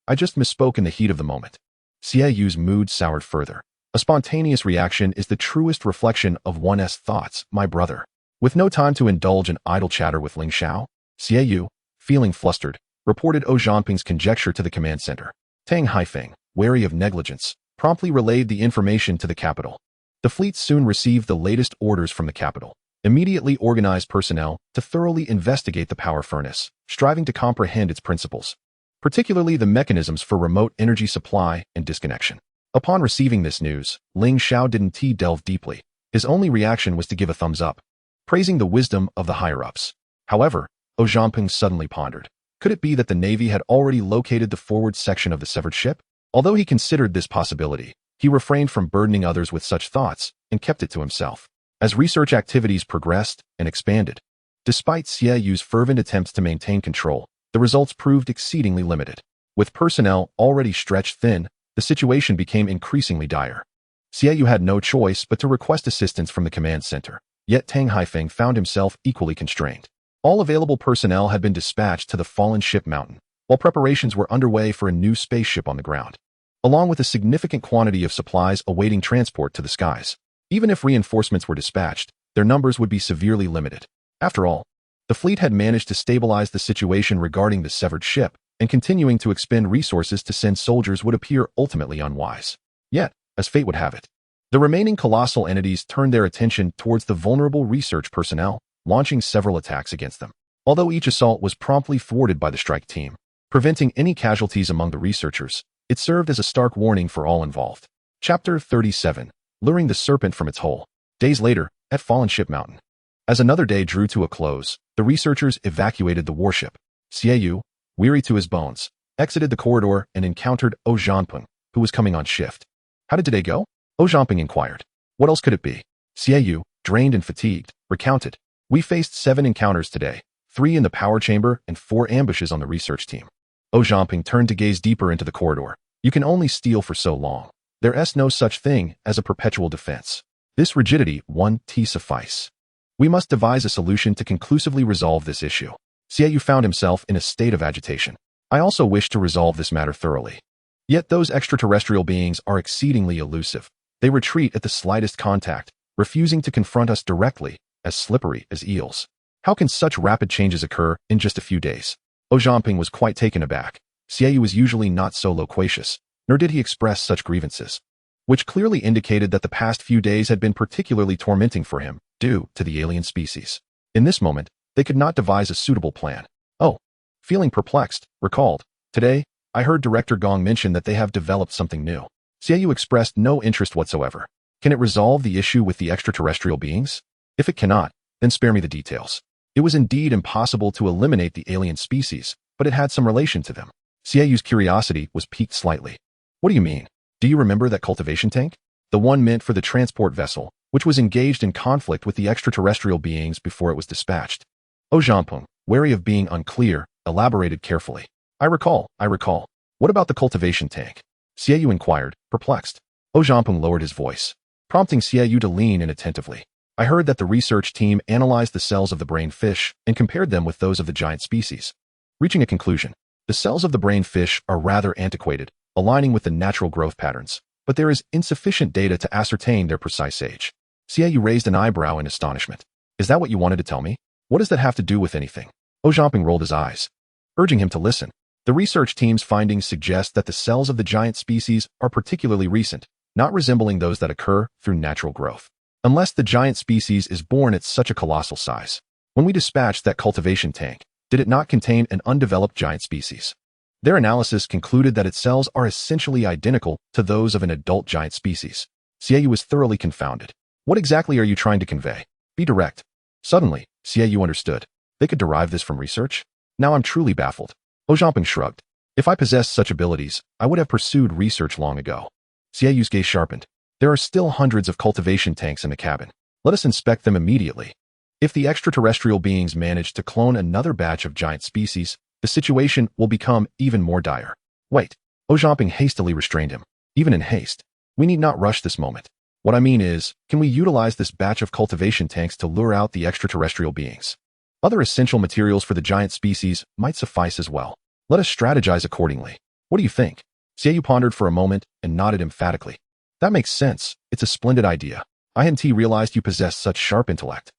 I just misspoke in the heat of the moment. Xiaoyu's mood soured further. A spontaneous reaction is the truest reflection of one's thoughts, my brother. With no time to indulge in idle chatter with Ling Xiao, Xiaoyu, feeling flustered, reported Zhao Zhanping's conjecture to the command center. Tang Haifeng, wary of negligence, promptly relayed the information to the capital. The fleet soon received the latest orders from the capital, immediately organized personnel to thoroughly investigate the power furnace, striving to comprehend its principles, particularly the mechanisms for remote energy supply and disconnection. Upon receiving this news, Ling Xiao didn't delve deeply. His only reaction was to give a thumbs up, praising the wisdom of the higher-ups. However, Zhao Zhanping suddenly pondered. Could it be that the Navy had already located the forward section of the severed ship? Although he considered this possibility, he refrained from burdening others with such thoughts and kept it to himself. As research activities progressed and expanded, despite Xiaoyu's fervent attempts to maintain control, the results proved exceedingly limited. With personnel already stretched thin, the situation became increasingly dire. Xiaoyu had no choice but to request assistance from the command center, yet Tang Haifeng found himself equally constrained. All available personnel had been dispatched to the fallen ship mountain, while preparations were underway for a new spaceship on the ground, along with a significant quantity of supplies awaiting transport to the skies. Even if reinforcements were dispatched, their numbers would be severely limited. After all, the fleet had managed to stabilize the situation regarding the severed ship, and continuing to expend resources to send soldiers would appear ultimately unwise. Yet, as fate would have it, the remaining colossal entities turned their attention towards the vulnerable research personnel, launching several attacks against them. Although each assault was promptly thwarted by the strike team, preventing any casualties among the researchers, it served as a stark warning for all involved. Chapter 37. Luring the serpent from its hole. Days later, at Fallen Ship Mountain. As another day drew to a close, the researchers evacuated the warship. Xiaoyu, weary to his bones, exited the corridor and encountered Zhao Zhanping, who was coming on shift. How did today go? Zhao Zhanping inquired. What else could it be? Xiaoyu, drained and fatigued, recounted. We faced 7 encounters today, 3 in the power chamber and 4 ambushes on the research team. Zhao Zhanping turned to gaze deeper into the corridor. You can only steal for so long. There's no such thing as a perpetual defense. This rigidity won't suffice. We must devise a solution to conclusively resolve this issue. Xiaoyu found himself in a state of agitation. I also wish to resolve this matter thoroughly. Yet those extraterrestrial beings are exceedingly elusive. They retreat at the slightest contact, refusing to confront us directly, as slippery as eels. How can such rapid changes occur in just a few days? Zhao Zhanping was quite taken aback. Xiaoyu was usually not so loquacious, nor did he express such grievances, which clearly indicated that the past few days had been particularly tormenting for him, due to the alien species. In this moment, they could not devise a suitable plan. Oh, feeling perplexed, recalled, today, I heard Director Gong mention that they have developed something new. Xiaoyu expressed no interest whatsoever. Can it resolve the issue with the extraterrestrial beings? If it cannot, then spare me the details. It was indeed impossible to eliminate the alien species, but it had some relation to them. Xiaoyu's curiosity was piqued slightly. What do you mean? Do you remember that cultivation tank? the one meant for the transport vessel, which was engaged in conflict with the extraterrestrial beings before it was dispatched. Zhamping, wary of being unclear, elaborated carefully. I recall. What about the cultivation tank? Xiaoyu inquired, perplexed. Zhamping lowered his voice, prompting Xiaoyu to lean in attentively. I heard that the research team analyzed the cells of the brain fish and compared them with those of the giant species, reaching a conclusion. The cells of the brain fish are rather antiquated, aligning with the natural growth patterns, but there is insufficient data to ascertain their precise age. Xiaoyu raised an eyebrow in astonishment. Is that what you wanted to tell me? What does that have to do with anything? Zhamping rolled his eyes, urging him to listen. The research team's findings suggest that the cells of the giant species are particularly recent, not resembling those that occur through natural growth. Unless the giant species is born at such a colossal size. When we dispatched that cultivation tank, did it not contain an undeveloped giant species? Their analysis concluded that its cells are essentially identical to those of an adult giant species. Xiaoyu was thoroughly confounded. What exactly are you trying to convey? Be direct. Suddenly, Xiaoyu understood. They could derive this from research? Now I'm truly baffled. Zhamping shrugged. If I possessed such abilities, I would have pursued research long ago. Xiaoyu's gaze sharpened. There are still hundreds of cultivation tanks in the cabin. Let us inspect them immediately. If the extraterrestrial beings manage to clone another batch of giant species, the situation will become even more dire. Wait. Zhamping hastily restrained him. Even in haste, we need not rush this moment. What I mean is, can we utilize this batch of cultivation tanks to lure out the extraterrestrial beings? Other essential materials for the giant species might suffice as well. Let us strategize accordingly. What do you think? Xiaoyu pondered for a moment and nodded emphatically. That makes sense. It's a splendid idea. I hadn't realized you possess such sharp intellect.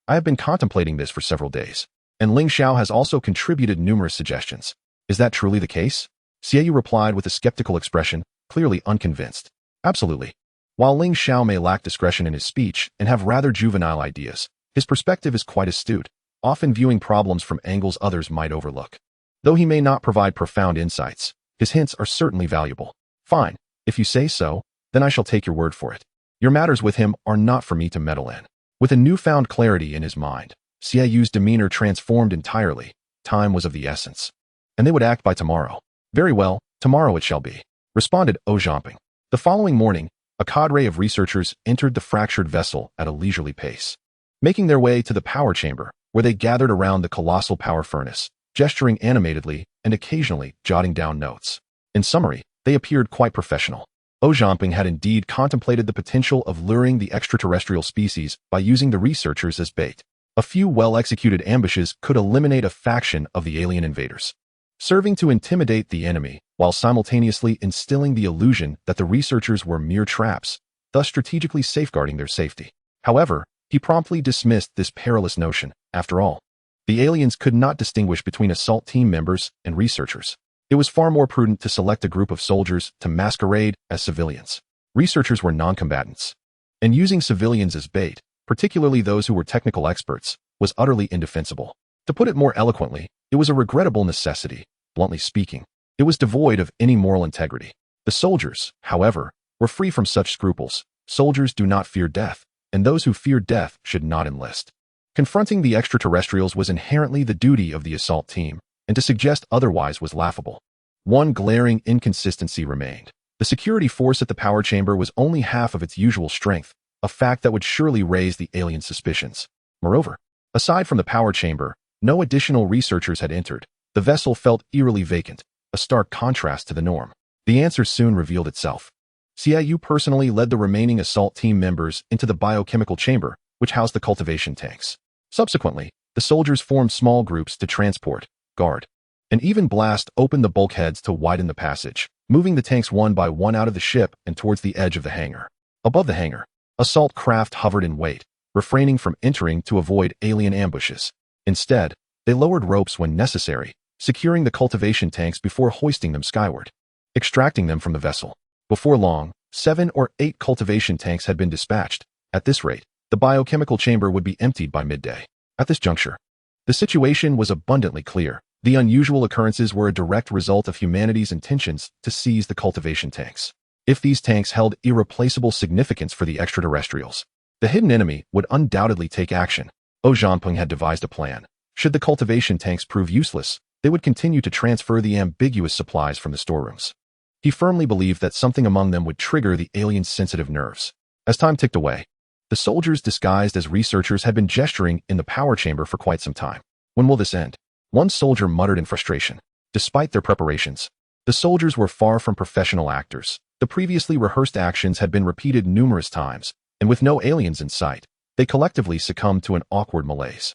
I have been contemplating this for several days. And Ling Xiao has also contributed numerous suggestions. Is that truly the case? Xiaoyu replied with a skeptical expression, clearly unconvinced. Absolutely. While Ling Xiao may lack discretion in his speech and have rather juvenile ideas, his perspective is quite astute, often viewing problems from angles others might overlook. Though he may not provide profound insights, his hints are certainly valuable. Fine. If you say so, then I shall take your word for it. Your matters with him are not for me to meddle in. With a newfound clarity in his mind, Xiaoyu's demeanor transformed entirely. Time was of the essence. And they would act by tomorrow. Very well, tomorrow it shall be, responded Zhamping. The following morning, a cadre of researchers entered the fractured vessel at a leisurely pace, making their way to the power chamber, where they gathered around the colossal power furnace, gesturing animatedly and occasionally jotting down notes. In summary, they appeared quite professional. Zhamping had indeed contemplated the potential of luring the extraterrestrial species by using the researchers as bait. A few well-executed ambushes could eliminate a faction of the alien invaders, serving to intimidate the enemy while simultaneously instilling the illusion that the researchers were mere traps, thus strategically safeguarding their safety. However, he promptly dismissed this perilous notion. After all, the aliens could not distinguish between assault team members and researchers. It was far more prudent to select a group of soldiers to masquerade as civilians. Researchers were non-combatants, and using civilians as bait, particularly those who were technical experts, was utterly indefensible. To put it more eloquently, it was a regrettable necessity. Bluntly speaking, it was devoid of any moral integrity. The soldiers, however, were free from such scruples. Soldiers do not fear death, and those who fear death should not enlist. Confronting the extraterrestrials was inherently the duty of the assault team, and to suggest otherwise was laughable. One glaring inconsistency remained. The security force at the power chamber was only half of its usual strength, a fact that would surely raise the alien suspicions. Moreover, aside from the power chamber, no additional researchers had entered. The vessel felt eerily vacant, a stark contrast to the norm. The answer soon revealed itself. Xiaoyu personally led the remaining assault team members into the biochemical chamber, which housed the cultivation tanks. Subsequently, the soldiers formed small groups to transport, guard, and even blast open the bulkheads to widen the passage, moving the tanks one by one out of the ship and towards the edge of the hangar. Above the hangar, assault craft hovered in wait, refraining from entering to avoid alien ambushes. Instead, they lowered ropes when necessary, securing the cultivation tanks before hoisting them skyward, extracting them from the vessel. Before long, 7 or 8 cultivation tanks had been dispatched. At this rate, the biochemical chamber would be emptied by midday. At this juncture, the situation was abundantly clear. The unusual occurrences were a direct result of humanity's intentions to seize the cultivation tanks. If these tanks held irreplaceable significance for the extraterrestrials, the hidden enemy would undoubtedly take action. Zhamping had devised a plan. Should the cultivation tanks prove useless, they would continue to transfer the ambiguous supplies from the storerooms. He firmly believed that something among them would trigger the aliens' sensitive nerves. As time ticked away, the soldiers disguised as researchers had been gesturing in the power chamber for quite some time. When will this end? One soldier muttered in frustration. Despite their preparations, the soldiers were far from professional actors. The previously rehearsed actions had been repeated numerous times, and with no aliens in sight, they collectively succumbed to an awkward malaise.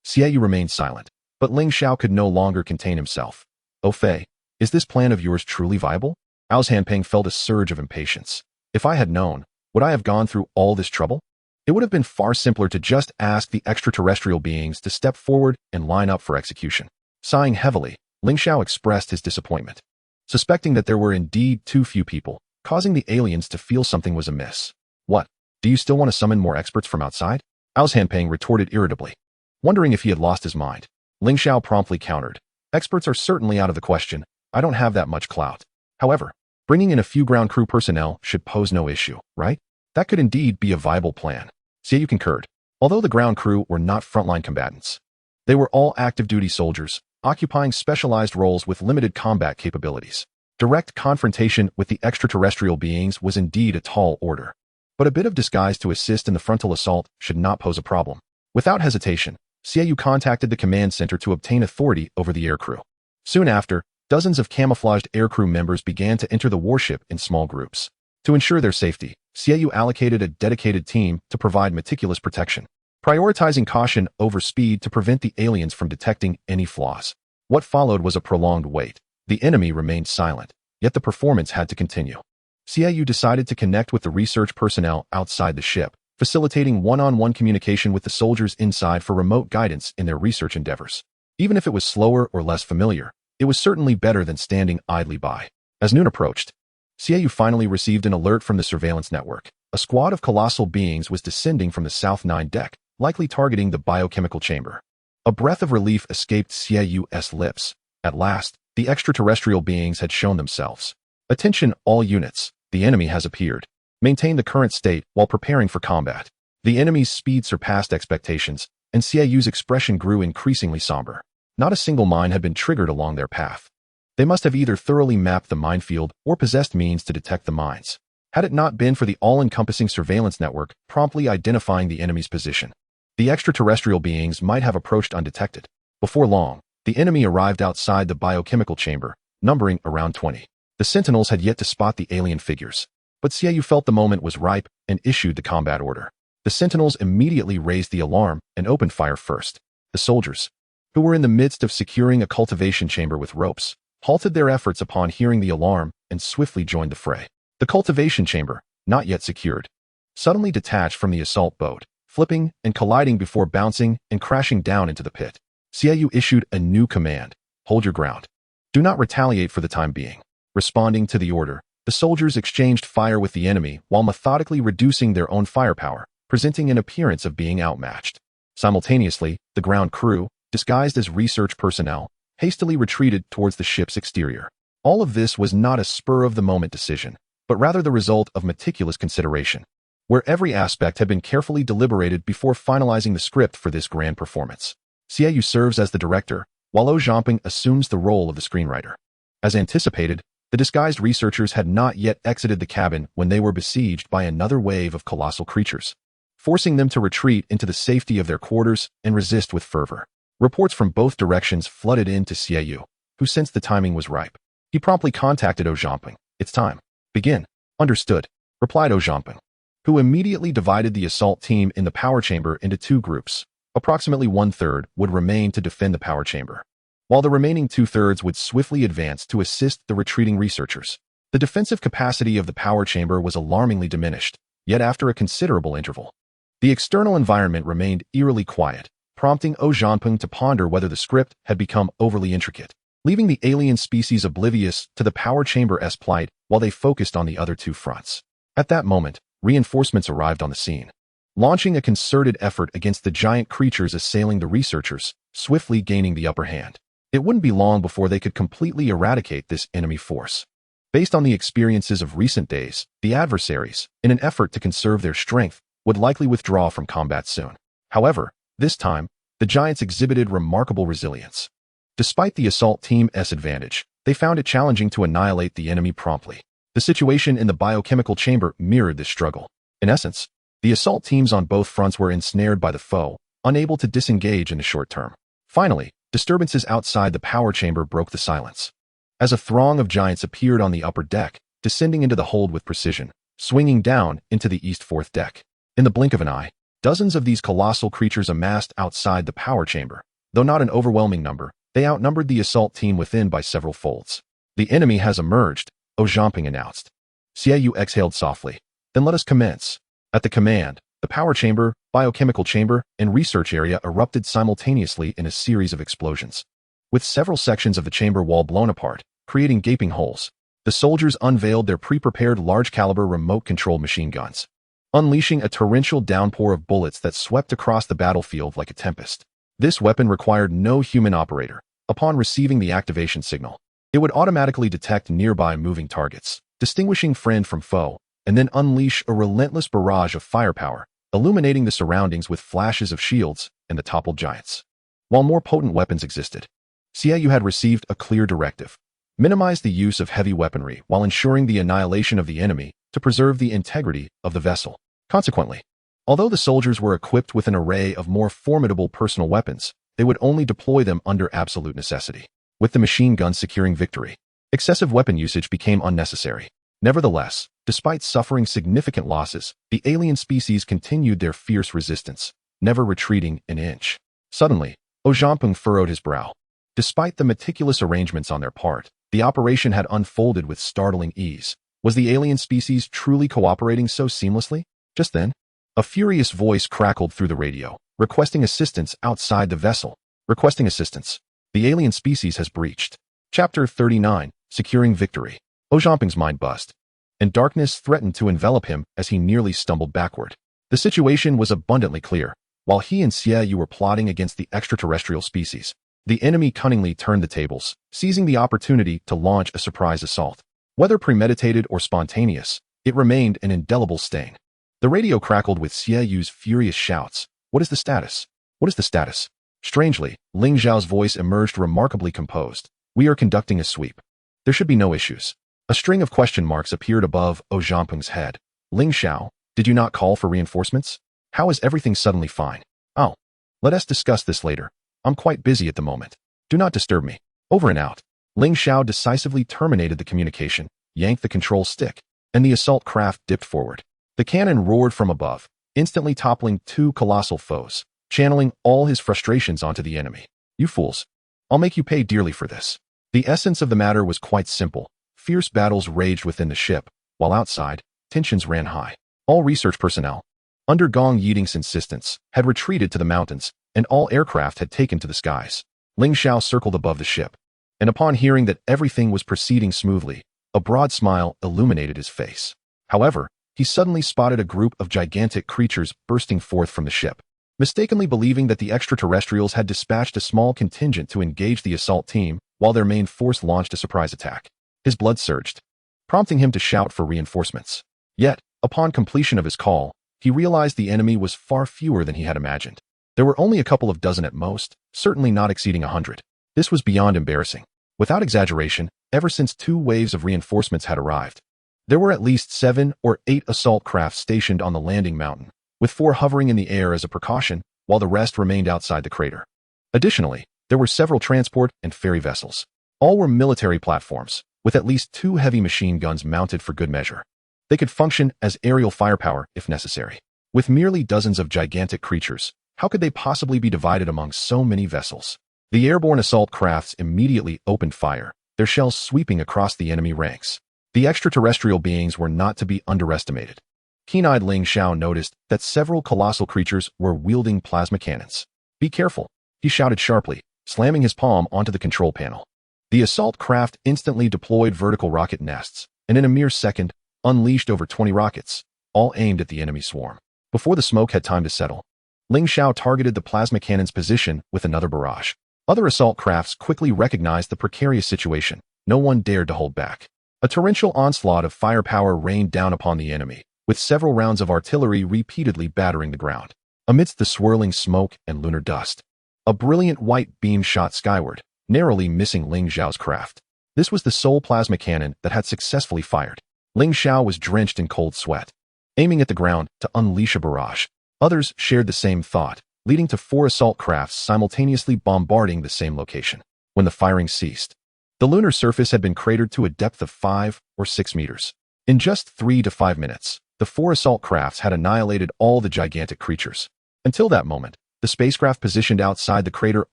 Xiaoyu remained silent, but Ling Xiao could no longer contain himself. "Oh Fei, is this plan of yours truly viable?" Ao's Hanping felt a surge of impatience. "If I had known, would I have gone through all this trouble? It would have been far simpler to just ask the extraterrestrial beings to step forward and line up for execution." Sighing heavily, Ling Xiao expressed his disappointment, suspecting that there were indeed too few people, causing the aliens to feel something was amiss. "What? Do you still want to summon more experts from outside?" Ao's Hanping retorted irritably. Wondering if he had lost his mind, Ling Xiao promptly countered, "Experts are certainly out of the question. I don't have that much clout. However, bringing in a few ground crew personnel should pose no issue, right? That could indeed be a viable plan." Xiaoyu concurred. Although the ground crew were not frontline combatants, they were all active-duty soldiers, occupying specialized roles with limited combat capabilities. Direct confrontation with the extraterrestrial beings was indeed a tall order, but a bit of disguise to assist in the frontal assault should not pose a problem. Without hesitation, Xiaoyu contacted the command center to obtain authority over the aircrew. Soon after, dozens of camouflaged aircrew members began to enter the warship in small groups. To ensure their safety, Xiaoyu allocated a dedicated team to provide meticulous protection, prioritizing caution over speed to prevent the aliens from detecting any flaws. What followed was a prolonged wait. The enemy remained silent, yet the performance had to continue. Xiaoyu decided to connect with the research personnel outside the ship, facilitating one-on-one communication with the soldiers inside for remote guidance in their research endeavors. Even if it was slower or less familiar, it was certainly better than standing idly by. As noon approached, Xiaoyu finally received an alert from the surveillance network. A squad of colossal beings was descending from the South 9 deck, likely targeting the biochemical chamber. A breath of relief escaped Xiaoyu's lips. At last, the extraterrestrial beings had shown themselves. "Attention, all units. The enemy has appeared. Maintain the current state while preparing for combat." The enemy's speed surpassed expectations, and Xiaoyu's expression grew increasingly somber. Not a single mine had been triggered along their path. They must have either thoroughly mapped the minefield or possessed means to detect the mines. Had it not been for the all-encompassing surveillance network promptly identifying the enemy's position, the extraterrestrial beings might have approached undetected. Before long, the enemy arrived outside the biochemical chamber, numbering around 20. The sentinels had yet to spot the alien figures, but Xiaoyu felt the moment was ripe and issued the combat order. The sentinels immediately raised the alarm and opened fire first. The soldiers, who were in the midst of securing a cultivation chamber with ropes, halted their efforts upon hearing the alarm and swiftly joined the fray. The cultivation chamber, not yet secured, suddenly detached from the assault boat, flipping and colliding before bouncing and crashing down into the pit. Xiaoyu issued a new command: "Hold your ground. Do not retaliate for the time being." Responding to the order, the soldiers exchanged fire with the enemy while methodically reducing their own firepower, presenting an appearance of being outmatched. Simultaneously, the ground crew, disguised as research personnel, hastily retreated towards the ship's exterior. All of this was not a spur-of-the-moment decision, but rather the result of meticulous consideration, where every aspect had been carefully deliberated before finalizing the script for this grand performance. Xiaoyu serves as the director, while Zhao Zhanping assumes the role of the screenwriter. As anticipated, the disguised researchers had not yet exited the cabin when they were besieged by another wave of colossal creatures, forcing them to retreat into the safety of their quarters and resist with fervor. Reports from both directions flooded in to Xiaoyu, who sensed the timing was ripe. He promptly contacted Zhao Zhanping. "It's time. Begin." "Understood," replied Zhao Zhanping, who immediately divided the assault team in the power chamber into two groups. Approximately one-third would remain to defend the power chamber, while the remaining two-thirds would swiftly advance to assist the retreating researchers. The defensive capacity of the power chamber was alarmingly diminished, yet after a considerable interval, the external environment remained eerily quiet, prompting Zhao Zhanping to ponder whether the script had become overly intricate, leaving the alien species oblivious to the power chamber's plight while they focused on the other two fronts. At that moment, reinforcements arrived on the scene, launching a concerted effort against the giant creatures assailing the researchers, swiftly gaining the upper hand. It wouldn't be long before they could completely eradicate this enemy force. Based on the experiences of recent days, the adversaries, in an effort to conserve their strength, would likely withdraw from combat soon. However, this time, the giants exhibited remarkable resilience. Despite the assault team's advantage, they found it challenging to annihilate the enemy promptly. The situation in the biochemical chamber mirrored this struggle. In essence, the assault teams on both fronts were ensnared by the foe, unable to disengage in the short term. Finally, disturbances outside the power chamber broke the silence. As a throng of giants appeared on the upper deck, descending into the hold with precision, swinging down into the east fourth deck. In the blink of an eye, dozens of these colossal creatures amassed outside the power chamber. Though not an overwhelming number, they outnumbered the assault team within by several folds. The enemy has emerged, Ojamping announced. Xiaoyu exhaled softly. Then let us commence. At the command, the power chamber, biochemical chamber, and research area erupted simultaneously in a series of explosions. With several sections of the chamber wall blown apart, creating gaping holes, the soldiers unveiled their pre-prepared large-caliber remote-controlled machine guns, unleashing a torrential downpour of bullets that swept across the battlefield like a tempest. This weapon required no human operator. Upon receiving the activation signal, it would automatically detect nearby moving targets, distinguishing friend from foe, and then unleash a relentless barrage of firepower, illuminating the surroundings with flashes of shields and the toppled giants. While more potent weapons existed, Xiaoyu had received a clear directive: minimize the use of heavy weaponry while ensuring the annihilation of the enemy to preserve the integrity of the vessel. Consequently, although the soldiers were equipped with an array of more formidable personal weapons, they would only deploy them under absolute necessity. With the machine guns securing victory, excessive weapon usage became unnecessary. Nevertheless, despite suffering significant losses, the alien species continued their fierce resistance, never retreating an inch. Suddenly, Ojamping furrowed his brow. Despite the meticulous arrangements on their part, the operation had unfolded with startling ease. Was the alien species truly cooperating so seamlessly? Just then, a furious voice crackled through the radio, requesting assistance outside the vessel. Requesting assistance. The alien species has breached. Chapter 39, Securing Victory. Ojamping's mind buzzed, and darkness threatened to envelop him as he nearly stumbled backward. The situation was abundantly clear. While he and Xiaoyu were plotting against the extraterrestrial species, the enemy cunningly turned the tables, seizing the opportunity to launch a surprise assault. Whether premeditated or spontaneous, it remained an indelible stain. The radio crackled with Xiaoyu's furious shouts. What is the status? What is the status? Strangely, Ling Zhao's voice emerged remarkably composed. We are conducting a sweep. There should be no issues. A string of question marks appeared above Ojamping's head. Ling Zhao, did you not call for reinforcements? How is everything suddenly fine? Oh, let us discuss this later. I'm quite busy at the moment. Do not disturb me. Over and out. Ling Zhao decisively terminated the communication, yanked the control stick, and the assault craft dipped forward. The cannon roared from above, instantly toppling two colossal foes, channeling all his frustrations onto the enemy. You fools. I'll make you pay dearly for this. The essence of the matter was quite simple. Fierce battles raged within the ship, while outside, tensions ran high. All research personnel, under Gong Yiding's insistence, had retreated to the mountains, and all aircraft had taken to the skies. Ling Zhao circled above the ship, and upon hearing that everything was proceeding smoothly, a broad smile illuminated his face. However, he suddenly spotted a group of gigantic creatures bursting forth from the ship. Mistakenly believing that the extraterrestrials had dispatched a small contingent to engage the assault team while their main force launched a surprise attack. His blood surged, prompting him to shout for reinforcements. Yet, upon completion of his call, he realized the enemy was far fewer than he had imagined. There were only a couple of dozen at most, certainly not exceeding 100. This was beyond embarrassing. Without exaggeration, ever since 2 waves of reinforcements had arrived, there were at least 7 or 8 assault crafts stationed on the landing mountain, with 4 hovering in the air as a precaution, while the rest remained outside the crater. Additionally, there were several transport and ferry vessels. All were military platforms, with at least 2 heavy machine guns mounted for good measure. They could function as aerial firepower if necessary. With merely dozens of gigantic creatures, how could they possibly be divided among so many vessels? The airborne assault crafts immediately opened fire, their shells sweeping across the enemy ranks. The extraterrestrial beings were not to be underestimated. Keen-eyed Ling Zhao noticed that several colossal creatures were wielding plasma cannons. Be careful, he shouted sharply, slamming his palm onto the control panel. The assault craft instantly deployed vertical rocket nests, and in a mere second, unleashed over 20 rockets, all aimed at the enemy swarm. Before the smoke had time to settle, Ling Zhao targeted the plasma cannon's position with another barrage. Other assault crafts quickly recognized the precarious situation. No one dared to hold back. A torrential onslaught of firepower rained down upon the enemy, with several rounds of artillery repeatedly battering the ground. Amidst the swirling smoke and lunar dust, a brilliant white beam shot skyward, narrowly missing Ling Zhao's craft. This was the sole plasma cannon that had successfully fired. Ling Xiao was drenched in cold sweat, aiming at the ground to unleash a barrage. Others shared the same thought, leading to 4 assault crafts simultaneously bombarding the same location. When the firing ceased, the lunar surface had been cratered to a depth of 5 or 6 meters. In just 3 to 5 minutes, the 4 assault crafts had annihilated all the gigantic creatures. Until that moment, the spacecraft positioned outside the crater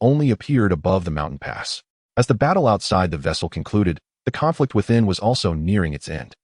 only appeared above the mountain pass. As the battle outside the vessel concluded, the conflict within was also nearing its end.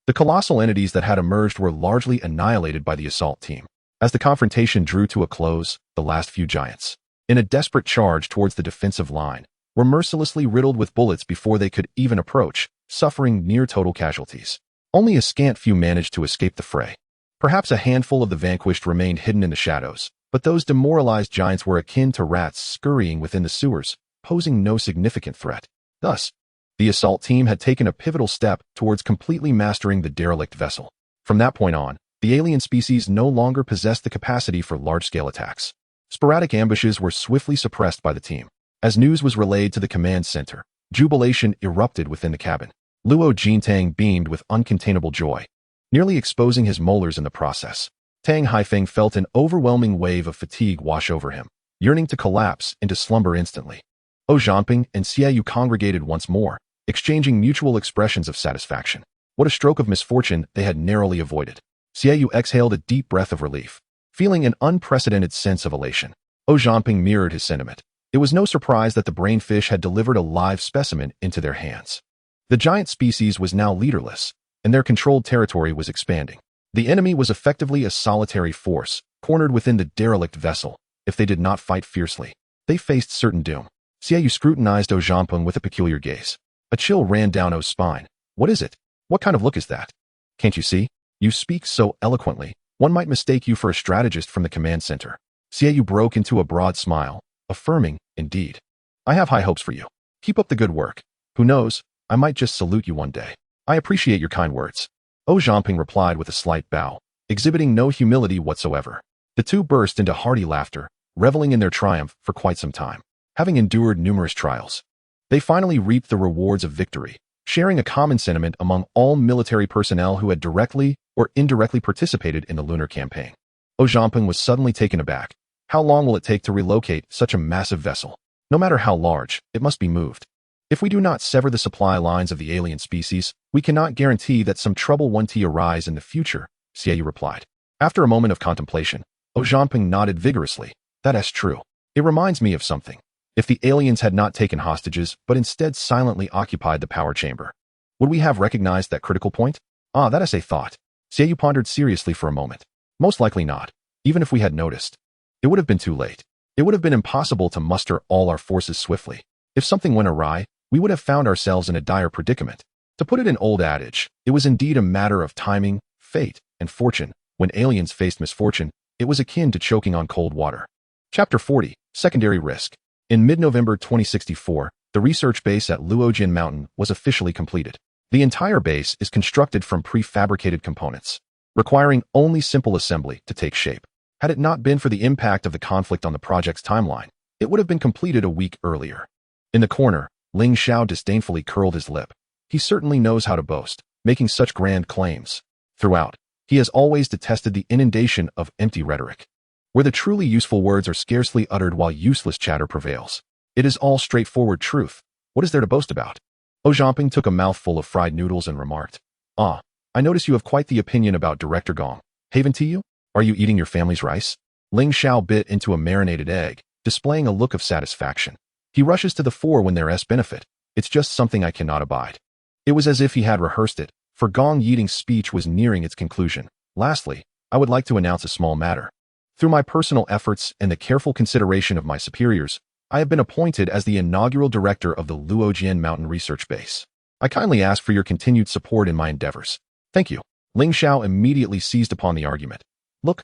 The colossal entities that had emerged were largely annihilated by the assault team. As the confrontation drew to a close, the last few giants, in a desperate charge towards the defensive line, were mercilessly riddled with bullets before they could even approach, suffering near total casualties. Only a scant few managed to escape the fray. Perhaps a handful of the vanquished remained hidden in the shadows, but those demoralized giants were akin to rats scurrying within the sewers, posing no significant threat. Thus, the assault team had taken a pivotal step towards completely mastering the derelict vessel. From that point on, the alien species no longer possessed the capacity for large-scale attacks. Sporadic ambushes were swiftly suppressed by the team. As news was relayed to the command center, jubilation erupted within the cabin. Luo Jintang beamed with uncontainable joy, nearly exposing his molars in the process. Tang Haifeng felt an overwhelming wave of fatigue wash over him, yearning to collapse into slumber instantly. O Zhanping and Xiaoyu congregated once more, exchanging mutual expressions of satisfaction. What a stroke of misfortune they had narrowly avoided. Xiaoyu exhaled a deep breath of relief, feeling an unprecedented sense of elation. O Zhanping mirrored his sentiment. It was no surprise that the brainfish had delivered a live specimen into their hands. The giant species was now leaderless, and their controlled territory was expanding. The enemy was effectively a solitary force, cornered within the derelict vessel. If they did not fight fiercely, they faced certain doom. Xiaoyu scrutinized O Zhanping with a peculiar gaze. A chill ran down O's spine. What is it? What kind of look is that? Can't you see? You speak so eloquently, one might mistake you for a strategist from the command center. Xiaoyu broke into a broad smile, affirming, indeed. I have high hopes for you. Keep up the good work. Who knows, I might just salute you one day. I appreciate your kind words. O Zhanping replied with a slight bow, exhibiting no humility whatsoever. The two burst into hearty laughter, reveling in their triumph for quite some time. Having endured numerous trials, they finally reaped the rewards of victory, sharing a common sentiment among all military personnel who had directly or indirectly participated in the lunar campaign. O Zhanping was suddenly taken aback. How long will it take to relocate such a massive vessel? No matter how large, it must be moved. If we do not sever the supply lines of the alien species, we cannot guarantee that some trouble won't arise in the future, Xiaoyu replied. After a moment of contemplation, O Zhanping nodded vigorously. That is true. It reminds me of something. If the aliens had not taken hostages, but instead silently occupied the power chamber, would we have recognized that critical point? Ah, that is a thought. Xiaoyu pondered seriously for a moment. Most likely not. Even if we had noticed, it would have been too late. It would have been impossible to muster all our forces swiftly. If something went awry, we would have found ourselves in a dire predicament. To put it in old adage, it was indeed a matter of timing, fate, and fortune. When aliens faced misfortune, it was akin to choking on cold water. Chapter 40, Secondary Risk. In mid-November 2064, the research base at Luojian Mountain was officially completed. The entire base is constructed from prefabricated components, requiring only simple assembly to take shape. Had it not been for the impact of the conflict on the project's timeline, it would have been completed a week earlier. In the corner, Ling Xiao disdainfully curled his lip. He certainly knows how to boast, making such grand claims. Throughout, he has always detested the inundation of empty rhetoric, where the truly useful words are scarcely uttered while useless chatter prevails. It is all straightforward truth. What is there to boast about? O Zhanping took a mouthful of fried noodles and remarked, Ah, I notice you have quite the opinion about Director Gong. Haven to you? Are you eating your family's rice? Ling Xiao bit into a marinated egg, displaying a look of satisfaction. He rushes to the fore when there's benefit. It's just something I cannot abide. It was as if he had rehearsed it, for Gong Yiding's speech was nearing its conclusion. Lastly, I would like to announce a small matter. Through my personal efforts and the careful consideration of my superiors, I have been appointed as the inaugural director of the Luojian Mountain Research Base. I kindly ask for your continued support in my endeavors. Thank you. Ling Xiao immediately seized upon the argument. Look,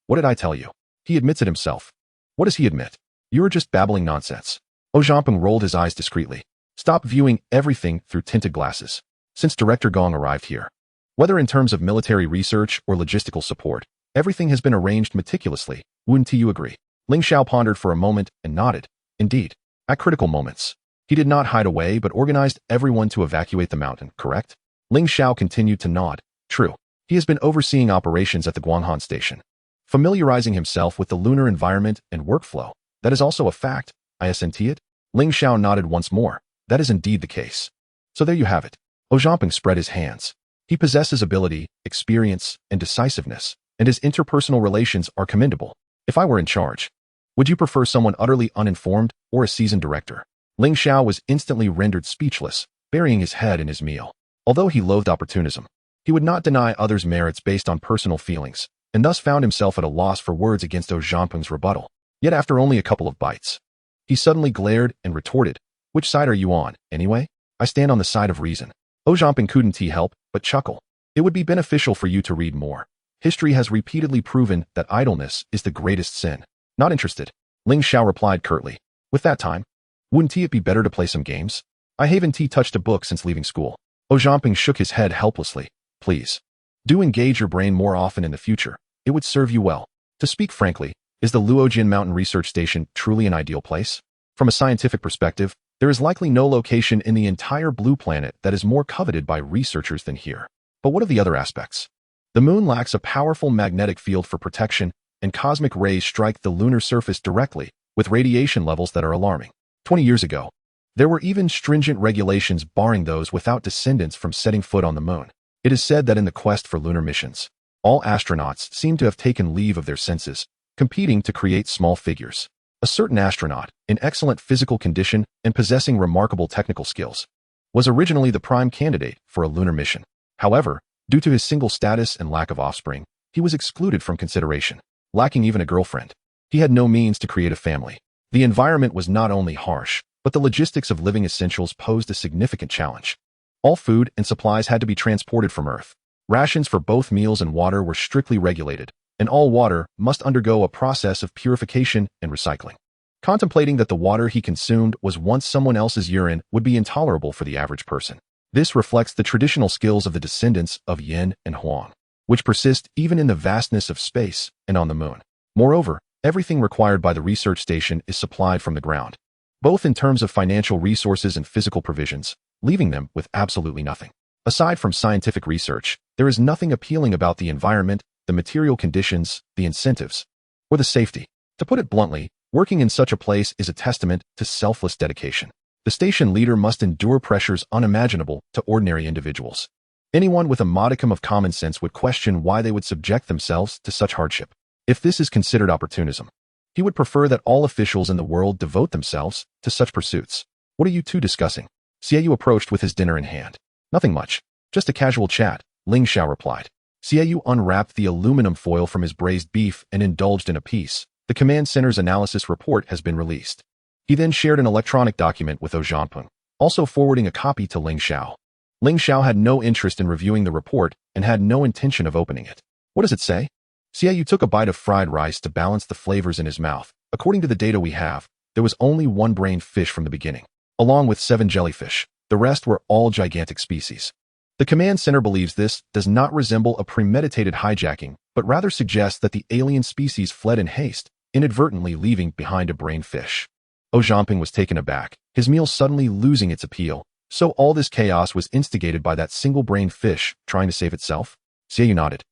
what did I tell you? He admits it himself. What does he admit? You are just babbling nonsense. O Zhanping rolled his eyes discreetly. Stop viewing everything through tinted glasses. Since Director Gong arrived here, whether in terms of military research or logistical support, everything has been arranged meticulously. Wouldn't you agree? Ling Xiao pondered for a moment and nodded. Indeed. At critical moments, He did not hide away but organized everyone to evacuate the mountain, correct? Ling Xiao continued to nod. True. He has been overseeing operations at the Guanghan station, familiarizing himself with the lunar environment and workflow. That is also a fact, isn't it? Ling Xiao nodded once more. That is indeed the case. So there you have it. Zhao Zhamping spread his hands. He possesses ability, experience, and decisiveness, and his interpersonal relations are commendable. If I were in charge, would you prefer someone utterly uninformed or a seasoned director? Ling Xiao was instantly rendered speechless, burying his head in his meal. Although he loathed opportunism, he would not deny others' merits based on personal feelings, and thus found himself at a loss for words against Zhao Zhamping's rebuttal. Yet after only a couple of bites, he suddenly glared and retorted, "Which side are you on, anyway? I stand on the side of reason." Zhao Zhamping couldn't help but chuckle. It would be beneficial for you to read more. History has repeatedly proven that idleness is the greatest sin. Not interested. Ling Xiao replied curtly. With that time, wouldn't it be better to play some games? I haven't touched a book since leaving school. Zhao Zhamping shook his head helplessly. Please, do engage your brain more often in the future. It would serve you well. To speak frankly, is the Luojian Mountain Research Station truly an ideal place? From a scientific perspective, there is likely no location in the entire blue planet that is more coveted by researchers than here. But what of the other aspects? The moon lacks a powerful magnetic field for protection, and cosmic rays strike the lunar surface directly, with radiation levels that are alarming. 20 years ago, there were even stringent regulations barring those without descendants from setting foot on the moon. It is said that in the quest for lunar missions, all astronauts seem to have taken leave of their senses, competing to create small figures. A certain astronaut, in excellent physical condition and possessing remarkable technical skills, was originally the prime candidate for a lunar mission. However, due to his single status and lack of offspring, he was excluded from consideration. Lacking even a girlfriend, he had no means to create a family. The environment was not only harsh, but the logistics of living essentials posed a significant challenge. All food and supplies had to be transported from Earth. Rations for both meals and water were strictly regulated, and all water must undergo a process of purification and recycling. Contemplating that the water he consumed was once someone else's urine would be intolerable for the average person. This reflects the traditional skills of the descendants of Yin and Huang, which persist even in the vastness of space and on the moon. Moreover, everything required by the research station is supplied from the ground, both in terms of financial resources and physical provisions, leaving them with absolutely nothing. Aside from scientific research, there is nothing appealing about the environment, the material conditions, the incentives, or the safety. To put it bluntly, working in such a place is a testament to selfless dedication. The station leader must endure pressures unimaginable to ordinary individuals. Anyone with a modicum of common sense would question why they would subject themselves to such hardship. If this is considered opportunism, he would prefer that all officials in the world devote themselves to such pursuits. What are you two discussing? Xiaoyu approached with his dinner in hand. Nothing much. Just a casual chat, Ling Xiao replied. Xiaoyu unwrapped the aluminum foil from his braised beef and indulged in a piece. The command center's analysis report has been released. He then shared an electronic document with Zhao Zhamping, also forwarding a copy to Ling Xiao. Ling Xiao had no interest in reviewing the report and had no intention of opening it. What does it say? Xiaoyu took a bite of fried rice to balance the flavors in his mouth. According to the data we have, there was only one brain fish from the beginning, along with 7 jellyfish. The rest were all gigantic species. The command center believes this does not resemble a premeditated hijacking, but rather suggests that the alien species fled in haste, inadvertently leaving behind a brain fish. Zhao Zhamping was taken aback, his meal suddenly losing its appeal. So all this chaos was instigated by that single-brained fish trying to save itself? Xiaoyu nodded.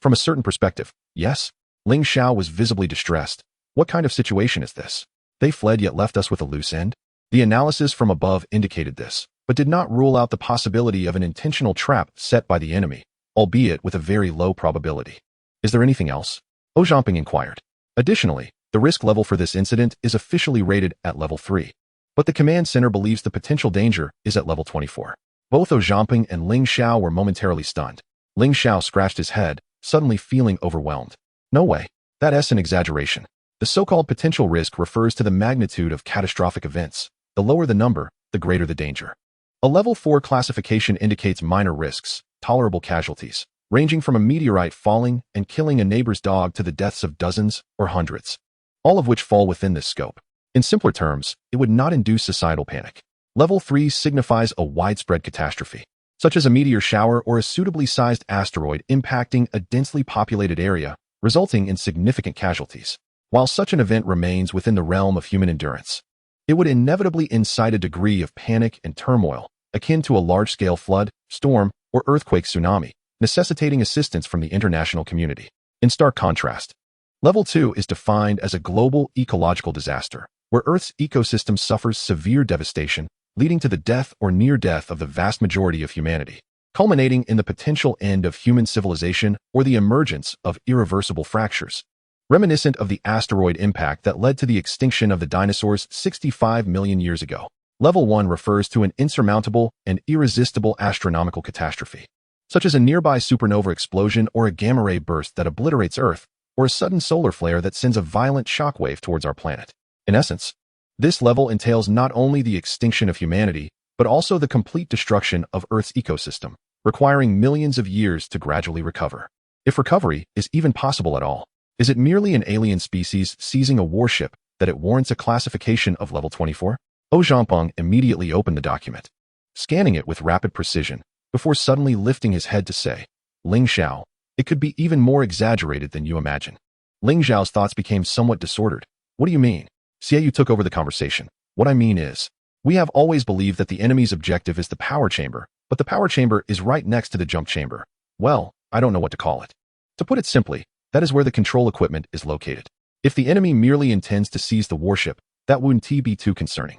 From a certain perspective, yes. Ling Xiao was visibly distressed. What kind of situation is this? They fled yet left us with a loose end? The analysis from above indicated this, but did not rule out the possibility of an intentional trap set by the enemy, albeit with a very low probability. Is there anything else? Zhao Zhamping inquired. Additionally, the risk level for this incident is officially rated at level 3. But the command center believes the potential danger is at level 24. Both Zhao Zhamping and Ling Xiao were momentarily stunned. Ling Xiao scratched his head, suddenly feeling overwhelmed. No way. That's an exaggeration. The so-called potential risk refers to the magnitude of catastrophic events. The lower the number, the greater the danger. A level 4 classification indicates minor risks, tolerable casualties, ranging from a meteorite falling and killing a neighbor's dog to the deaths of dozens or hundreds, all of which fall within this scope. In simpler terms, it would not induce societal panic. Level 3 signifies a widespread catastrophe, such as a meteor shower or a suitably sized asteroid impacting a densely populated area, resulting in significant casualties. While such an event remains within the realm of human endurance, It would inevitably incite a degree of panic and turmoil, akin to a large-scale flood, storm, or earthquake tsunami, necessitating assistance from the international community. In stark contrast, Level 2 is defined as a global ecological disaster, where Earth's ecosystem suffers severe devastation, leading to the death or near death of the vast majority of humanity, culminating in the potential end of human civilization or the emergence of irreversible fractures. Reminiscent of the asteroid impact that led to the extinction of the dinosaurs 65 million years ago, Level 1 refers to an insurmountable and irresistible astronomical catastrophe, such as a nearby supernova explosion or a gamma-ray burst that obliterates Earth, or a sudden solar flare that sends a violent shockwave towards our planet. In essence, this level entails not only the extinction of humanity, but also the complete destruction of Earth's ecosystem, requiring millions of years to gradually recover. If recovery is even possible at all, is it merely an alien species seizing a warship that it warrants a classification of Level 24? Zhangpeng immediately opened the document, scanning it with rapid precision, before suddenly lifting his head to say, "Ling Xiao, it could be even more exaggerated than you imagine." Ling Xiao's thoughts became somewhat disordered. "What do you mean?" Xiaoyu took over the conversation. "What I mean is, we have always believed that the enemy's objective is the power chamber, but the power chamber is right next to the jump chamber. Well, I don't know what to call it. To put it simply, that is where the control equipment is located. If the enemy merely intends to seize the warship, that wouldn't be too concerning.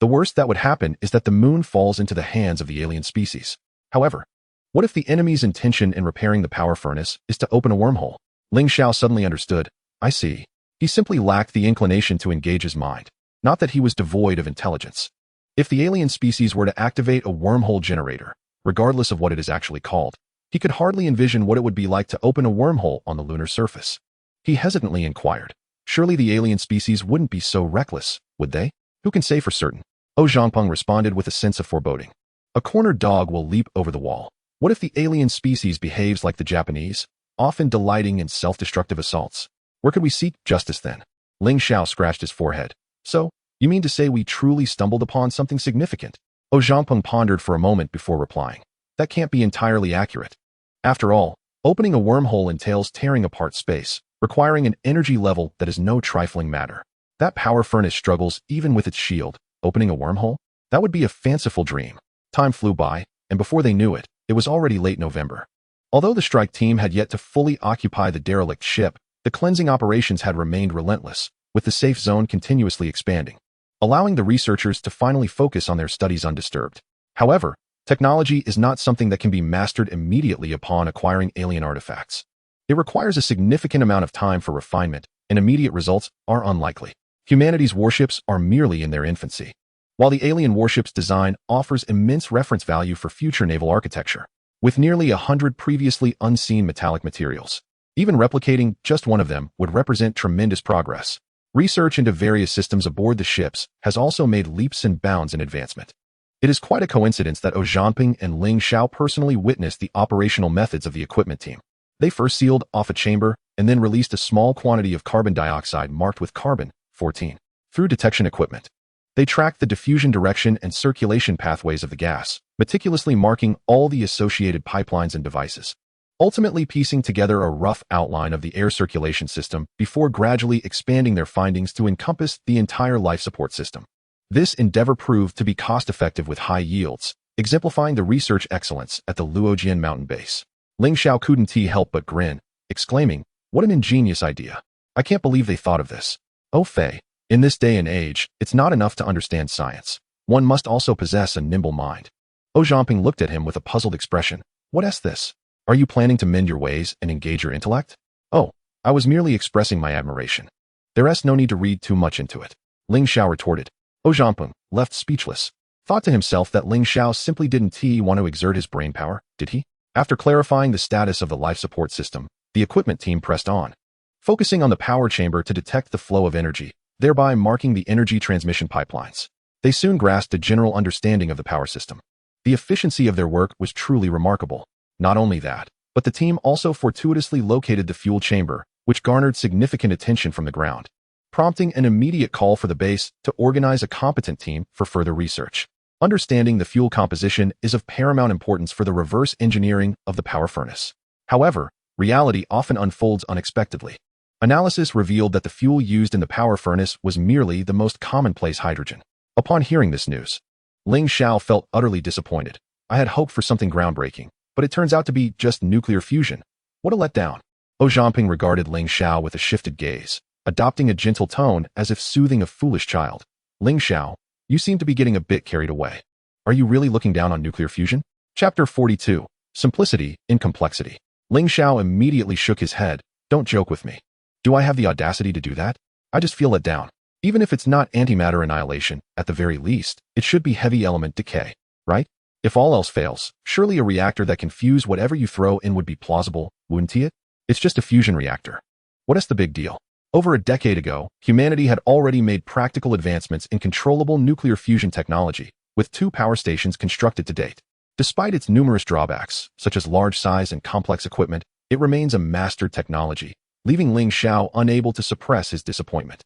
The worst that would happen is that the moon falls into the hands of the alien species. However, what if the enemy's intention in repairing the power furnace is to open a wormhole?" Ling Xiao suddenly understood. "I see. He simply lacked the inclination to engage his mind, not that he was devoid of intelligence. If the alien species were to activate a wormhole generator, regardless of what it is actually called, he could hardly envision what it would be like to open a wormhole on the lunar surface." He hesitantly inquired, "Surely the alien species wouldn't be so reckless, would they? Who can say for certain?" Zhangpeng responded with a sense of foreboding. "A cornered dog will leap over the wall. What if the alien species behaves like the Japanese, often delighting in self-destructive assaults? Where could we seek justice then?" Ling Xiao scratched his forehead. "So, you mean to say we truly stumbled upon something significant?" Zhangpeng pondered for a moment before replying. "That can't be entirely accurate. After all, opening a wormhole entails tearing apart space, requiring an energy level that is no trifling matter. That power furnace struggles even with its shield. Opening a wormhole? That would be a fanciful dream." Time flew by, and before they knew it, it was already late November. Although the strike team had yet to fully occupy the derelict ship, the cleansing operations had remained relentless, with the safe zone continuously expanding, allowing the researchers to finally focus on their studies undisturbed. However, technology is not something that can be mastered immediately upon acquiring alien artifacts. It requires a significant amount of time for refinement, and immediate results are unlikely. Humanity's warships are merely in their infancy, while the alien warship's design offers immense reference value for future naval architecture. With nearly 100 previously unseen metallic materials, even replicating just one of them would represent tremendous progress. Research into various systems aboard the ships has also made leaps and bounds in advancement. It is quite a coincidence that Zhangpeng and Ling Xiao personally witnessed the operational methods of the equipment team. They first sealed off a chamber and then released a small quantity of carbon dioxide marked with carbon-14 through detection equipment. They tracked the diffusion direction and circulation pathways of the gas, meticulously marking all the associated pipelines and devices, ultimately piecing together a rough outline of the air circulation system before gradually expanding their findings to encompass the entire life support system. This endeavor proved to be cost-effective with high yields, exemplifying the research excellence at the Luojian mountain base. Ling Xiao couldn't help but grin, exclaiming, "What an ingenious idea. I can't believe they thought of this. Oh Fei, in this day and age, it's not enough to understand science. One must also possess a nimble mind." Zhangpeng looked at him with a puzzled expression. "What's this? Are you planning to mend your ways and engage your intellect?" "Oh, I was merely expressing my admiration. There's no need to read too much into it," Ling Xiao retorted. Zhangpeng, left speechless, thought to himself that Ling Xiao simply didn't want to exert his brain power, did he? After clarifying the status of the life support system, the equipment team pressed on, focusing on the power chamber to detect the flow of energy, thereby marking the energy transmission pipelines. They soon grasped a general understanding of the power system. The efficiency of their work was truly remarkable. Not only that, but the team also fortuitously located the fuel chamber, which garnered significant attention from the ground, prompting an immediate call for the base to organize a competent team for further research. Understanding the fuel composition is of paramount importance for the reverse engineering of the power furnace. However, reality often unfolds unexpectedly. Analysis revealed that the fuel used in the power furnace was merely the most commonplace hydrogen. Upon hearing this news, Ling Xiao felt utterly disappointed. I had hoped for something groundbreaking, but it turns out to be just nuclear fusion. What a letdown. Zhao Zhangping regarded Ling Xiao with a shifted gaze, adopting a gentle tone as if soothing a foolish child. Ling Xiao, you seem to be getting a bit carried away. Are you really looking down on nuclear fusion? Chapter 42. Simplicity in Complexity. Ling Xiao immediately shook his head. Don't joke with me. Do I have the audacity to do that? I just feel let down. Even if it's not antimatter annihilation, at the very least, it should be heavy element decay, right? If all else fails, surely a reactor that can fuse whatever you throw in would be plausible, wouldn't it? It's just a fusion reactor. What is the big deal? Over a decade ago, humanity had already made practical advancements in controllable nuclear fusion technology, with 2 power stations constructed to date. Despite its numerous drawbacks, such as large size and complex equipment, it remains a mastered technology, leaving Ling Xiao unable to suppress his disappointment.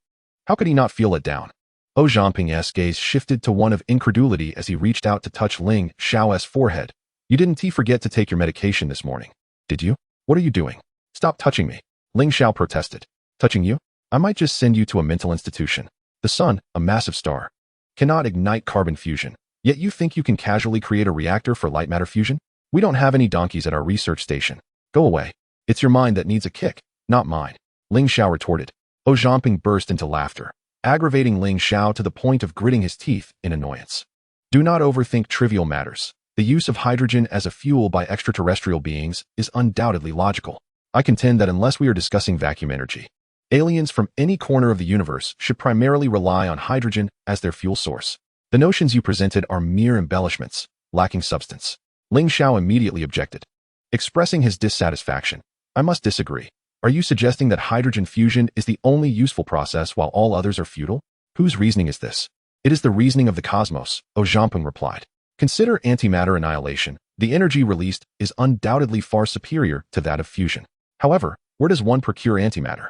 How could he not feel let down? Zhao Zhangping's gaze shifted to one of incredulity as he reached out to touch Ling Xiao's forehead. You didn't forget to take your medication this morning, did you? What are you doing? Stop touching me. Ling Xiao protested. Touching you? I might just send you to a mental institution. The sun, a massive star, cannot ignite carbon fusion, yet you think you can casually create a reactor for light matter fusion? We don't have any donkeys at our research station. Go away. It's your mind that needs a kick, not mine. Ling Xiao retorted. Zhao Zhangping burst into laughter, aggravating Ling Xiao to the point of gritting his teeth in annoyance. Do not overthink trivial matters. The use of hydrogen as a fuel by extraterrestrial beings is undoubtedly logical. I contend that unless we are discussing vacuum energy, aliens from any corner of the universe should primarily rely on hydrogen as their fuel source. The notions you presented are mere embellishments, lacking substance. Ling Xiao immediately objected, expressing his dissatisfaction. I must disagree. Are you suggesting that hydrogen fusion is the only useful process while all others are futile? Whose reasoning is this? It is the reasoning of the cosmos, Zhao Zhangping replied. Consider antimatter annihilation. The energy released is undoubtedly far superior to that of fusion. However, where does one procure antimatter?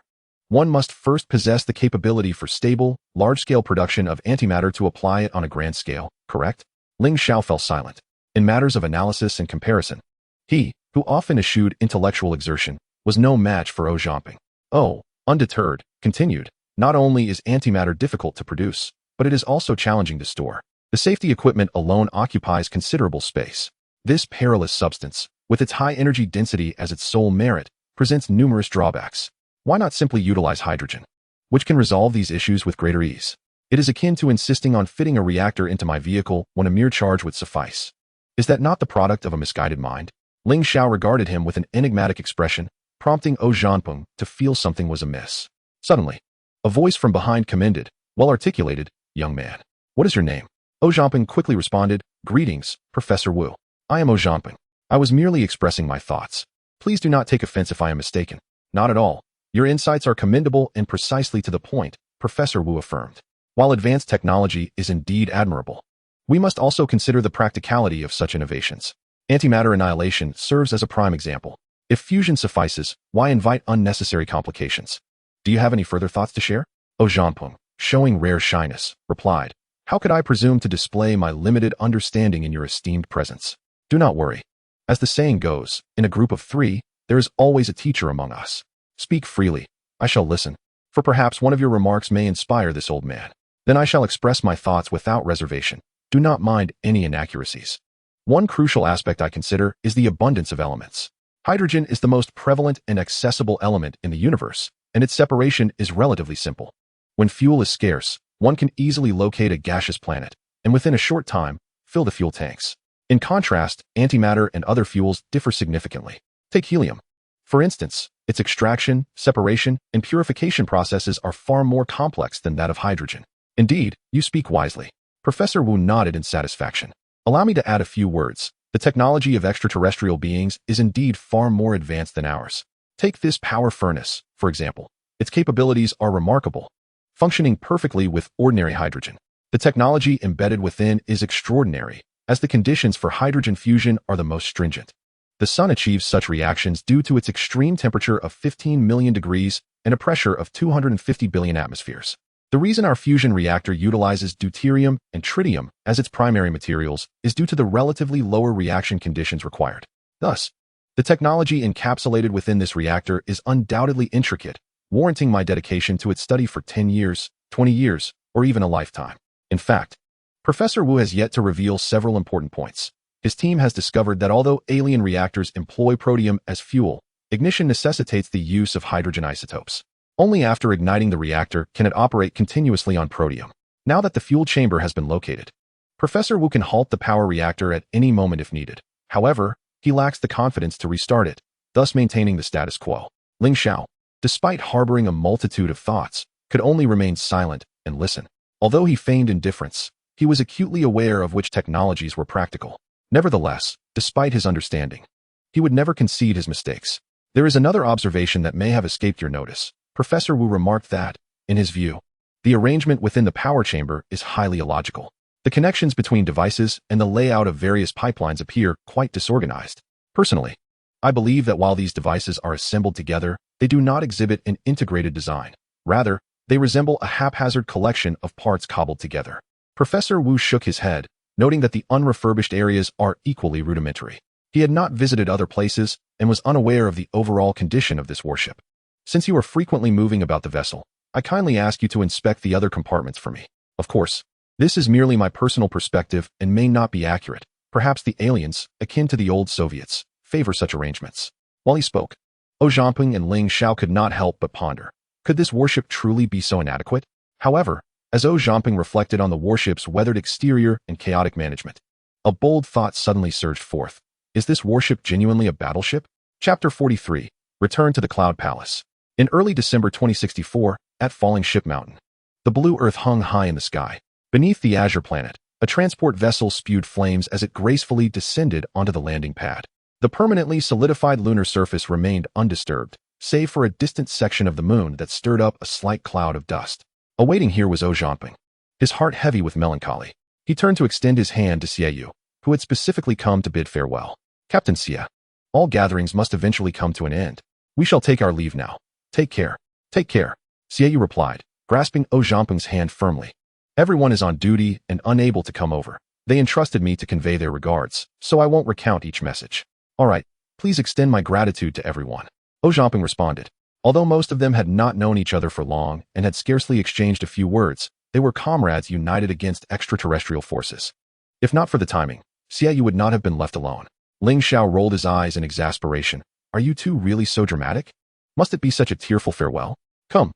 One must first possess the capability for stable, large-scale production of antimatter to apply it on a grand scale, correct? Ling Xiao fell silent. In matters of analysis and comparison, he, who often eschewed intellectual exertion, was no match for Zhao Zhangping. Oh, undeterred, continued, not only is antimatter difficult to produce, but it is also challenging to store. The safety equipment alone occupies considerable space. This perilous substance, with its high energy density as its sole merit, presents numerous drawbacks. Why not simply utilize hydrogen, which can resolve these issues with greater ease? It is akin to insisting on fitting a reactor into my vehicle when a mere charge would suffice. Is that not the product of a misguided mind? Ling Xiao regarded him with an enigmatic expression, prompting Zhao Zhangping to feel something was amiss. Suddenly, a voice from behind commended, well articulated, young man. What is your name? Zhao Zhangping quickly responded, greetings, Professor Wu. I am Zhao Zhangping. I was merely expressing my thoughts. Please do not take offense if I am mistaken. Not at all. Your insights are commendable and precisely to the point, Professor Wu affirmed. While advanced technology is indeed admirable, we must also consider the practicality of such innovations. Antimatter annihilation serves as a prime example. If fusion suffices, why invite unnecessary complications? Do you have any further thoughts to share? Zhao Zhangping, showing rare shyness, replied. How could I presume to display my limited understanding in your esteemed presence? Do not worry. As the saying goes, in a group of 3, there is always a teacher among us. Speak freely. I shall listen. For perhaps one of your remarks may inspire this old man. Then I shall express my thoughts without reservation. Do not mind any inaccuracies. One crucial aspect I consider is the abundance of elements. Hydrogen is the most prevalent and accessible element in the universe, and its separation is relatively simple. When fuel is scarce, one can easily locate a gaseous planet, and within a short time, fill the fuel tanks. In contrast, antimatter and other fuels differ significantly. Take helium. For instance, its extraction, separation, and purification processes are far more complex than that of hydrogen. Indeed, you speak wisely. Professor Wu nodded in satisfaction. Allow me to add a few words. The technology of extraterrestrial beings is indeed far more advanced than ours. Take this power furnace, for example. Its capabilities are remarkable, functioning perfectly with ordinary hydrogen. The technology embedded within is extraordinary, as the conditions for hydrogen fusion are the most stringent. The sun achieves such reactions due to its extreme temperature of 15 million degrees and a pressure of 250 billion atmospheres. The reason our fusion reactor utilizes deuterium and tritium as its primary materials is due to the relatively lower reaction conditions required. Thus, the technology encapsulated within this reactor is undoubtedly intricate, warranting my dedication to its study for 10 years, 20 years, or even a lifetime. In fact, Professor Wu has yet to reveal several important points. His team has discovered that although alien reactors employ protium as fuel, ignition necessitates the use of hydrogen isotopes. Only after igniting the reactor can it operate continuously on protium. Now that the fuel chamber has been located, Professor Wu can halt the power reactor at any moment if needed. However, he lacks the confidence to restart it, thus maintaining the status quo. Ling Xiao, despite harboring a multitude of thoughts, could only remain silent and listen. Although he feigned indifference, he was acutely aware of which technologies were practical. Nevertheless, despite his understanding, he would never concede his mistakes. There is another observation that may have escaped your notice. Professor Wu remarked that, in his view, the arrangement within the power chamber is highly illogical. The connections between devices and the layout of various pipelines appear quite disorganized. Personally, I believe that while these devices are assembled together, they do not exhibit an integrated design. Rather, they resemble a haphazard collection of parts cobbled together. Professor Wu shook his head, noting that the unrefurbished areas are equally rudimentary. He had not visited other places and was unaware of the overall condition of this warship. Since you are frequently moving about the vessel, I kindly ask you to inspect the other compartments for me. Of course, this is merely my personal perspective and may not be accurate. Perhaps the aliens, akin to the old Soviets, favor such arrangements. While he spoke, Zhao Zhanping and Ling Xiao could not help but ponder. Could this warship truly be so inadequate? However, as Zhao Zhanping reflected on the warship's weathered exterior and chaotic management, a bold thought suddenly surged forth. Is this warship genuinely a battleship? Chapter 43. Return to the Cloud Palace. In early December 2064, at Falling Ship Mountain, the blue Earth hung high in the sky. Beneath the Azure Planet, a transport vessel spewed flames as it gracefully descended onto the landing pad. The permanently solidified lunar surface remained undisturbed, save for a distant section of the moon that stirred up a slight cloud of dust. Awaiting here was Zhao Zhanping, his heart heavy with melancholy. He turned to extend his hand to Xie, who had specifically come to bid farewell. Captain Xie, all gatherings must eventually come to an end. We shall take our leave now. Take care. Take care, Xie replied, grasping Zhao Zhanping's hand firmly. Everyone is on duty and unable to come over. They entrusted me to convey their regards, so I won't recount each message. All right, please extend my gratitude to everyone. Zhao Zhanping responded. Although most of them had not known each other for long and had scarcely exchanged a few words, they were comrades united against extraterrestrial forces. If not for the timing, Xie would not have been left alone. Ling Xiao rolled his eyes in exasperation. Are you two really so dramatic? Must it be such a tearful farewell? Come,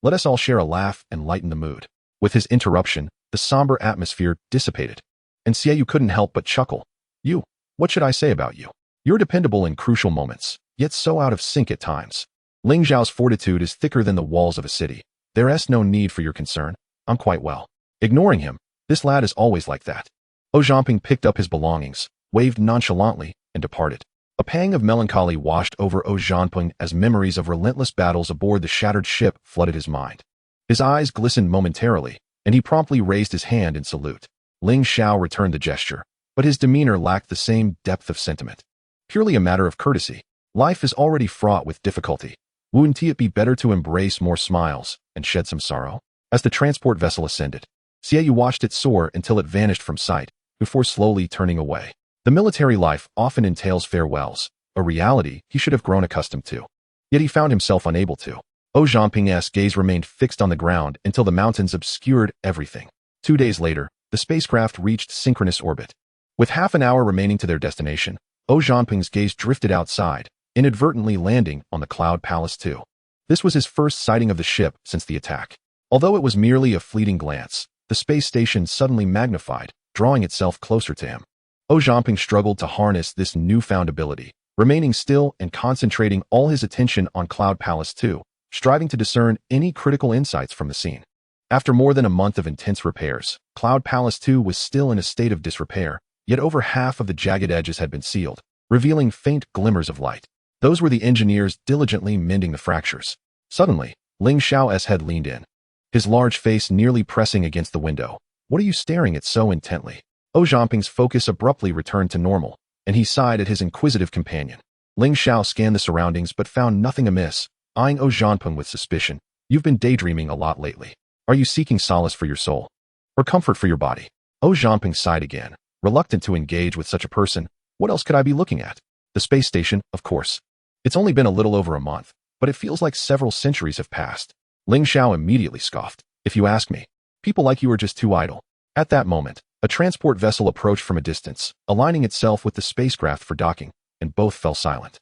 let us all share a laugh and lighten the mood. With his interruption, the somber atmosphere dissipated, and Xie couldn't help but chuckle. You, what should I say about you? You're dependable in crucial moments, yet so out of sync at times. Ling Zhao's fortitude is thicker than the walls of a city. There's no need for your concern. I'm quite well. Ignoring him, this lad is always like that. Zhao Zhanping picked up his belongings, waved nonchalantly, and departed. A pang of melancholy washed over Zhao Zhanping as memories of relentless battles aboard the shattered ship flooded his mind. His eyes glistened momentarily, and he promptly raised his hand in salute. Ling Xiao returned the gesture, but his demeanor lacked the same depth of sentiment. Purely a matter of courtesy. Life is already fraught with difficulty. Wouldn't it be better to embrace more smiles and shed some sorrow? As the transport vessel ascended, Xie watched it soar until it vanished from sight, before slowly turning away. The military life often entails farewells, a reality he should have grown accustomed to. Yet he found himself unable to. Zhao Zhanping's gaze remained fixed on the ground until the mountains obscured everything. 2 days later, the spacecraft reached synchronous orbit. With half an hour remaining to their destination, Zhao Zhanping's gaze drifted outside, inadvertently landing on the Cloud Palace 2. This was his first sighting of the ship since the attack. Although it was merely a fleeting glance, the space station suddenly magnified, drawing itself closer to him. Zhao Zhanping struggled to harness this newfound ability, remaining still and concentrating all his attention on Cloud Palace 2. Striving to discern any critical insights from the scene. After more than a month of intense repairs, Cloud Palace 2 was still in a state of disrepair, yet over half of the jagged edges had been sealed, revealing faint glimmers of light. Those were the engineers diligently mending the fractures. Suddenly, Ling Xiao's head leaned in, his large face nearly pressing against the window. What are you staring at so intently? Zhao Zhanping's focus abruptly returned to normal, and he sighed at his inquisitive companion. Ling Xiao scanned the surroundings but found nothing amiss. Eyeing Zhao Zhanping with suspicion. You've been daydreaming a lot lately. Are you seeking solace for your soul? Or comfort for your body? Zhao Zhanping sighed again, reluctant to engage with such a person. What else could I be looking at? The space station, of course. It's only been a little over a month, but it feels like several centuries have passed. Ling Xiao immediately scoffed. If you ask me, people like you are just too idle. At that moment, a transport vessel approached from a distance, aligning itself with the spacecraft for docking, and both fell silent,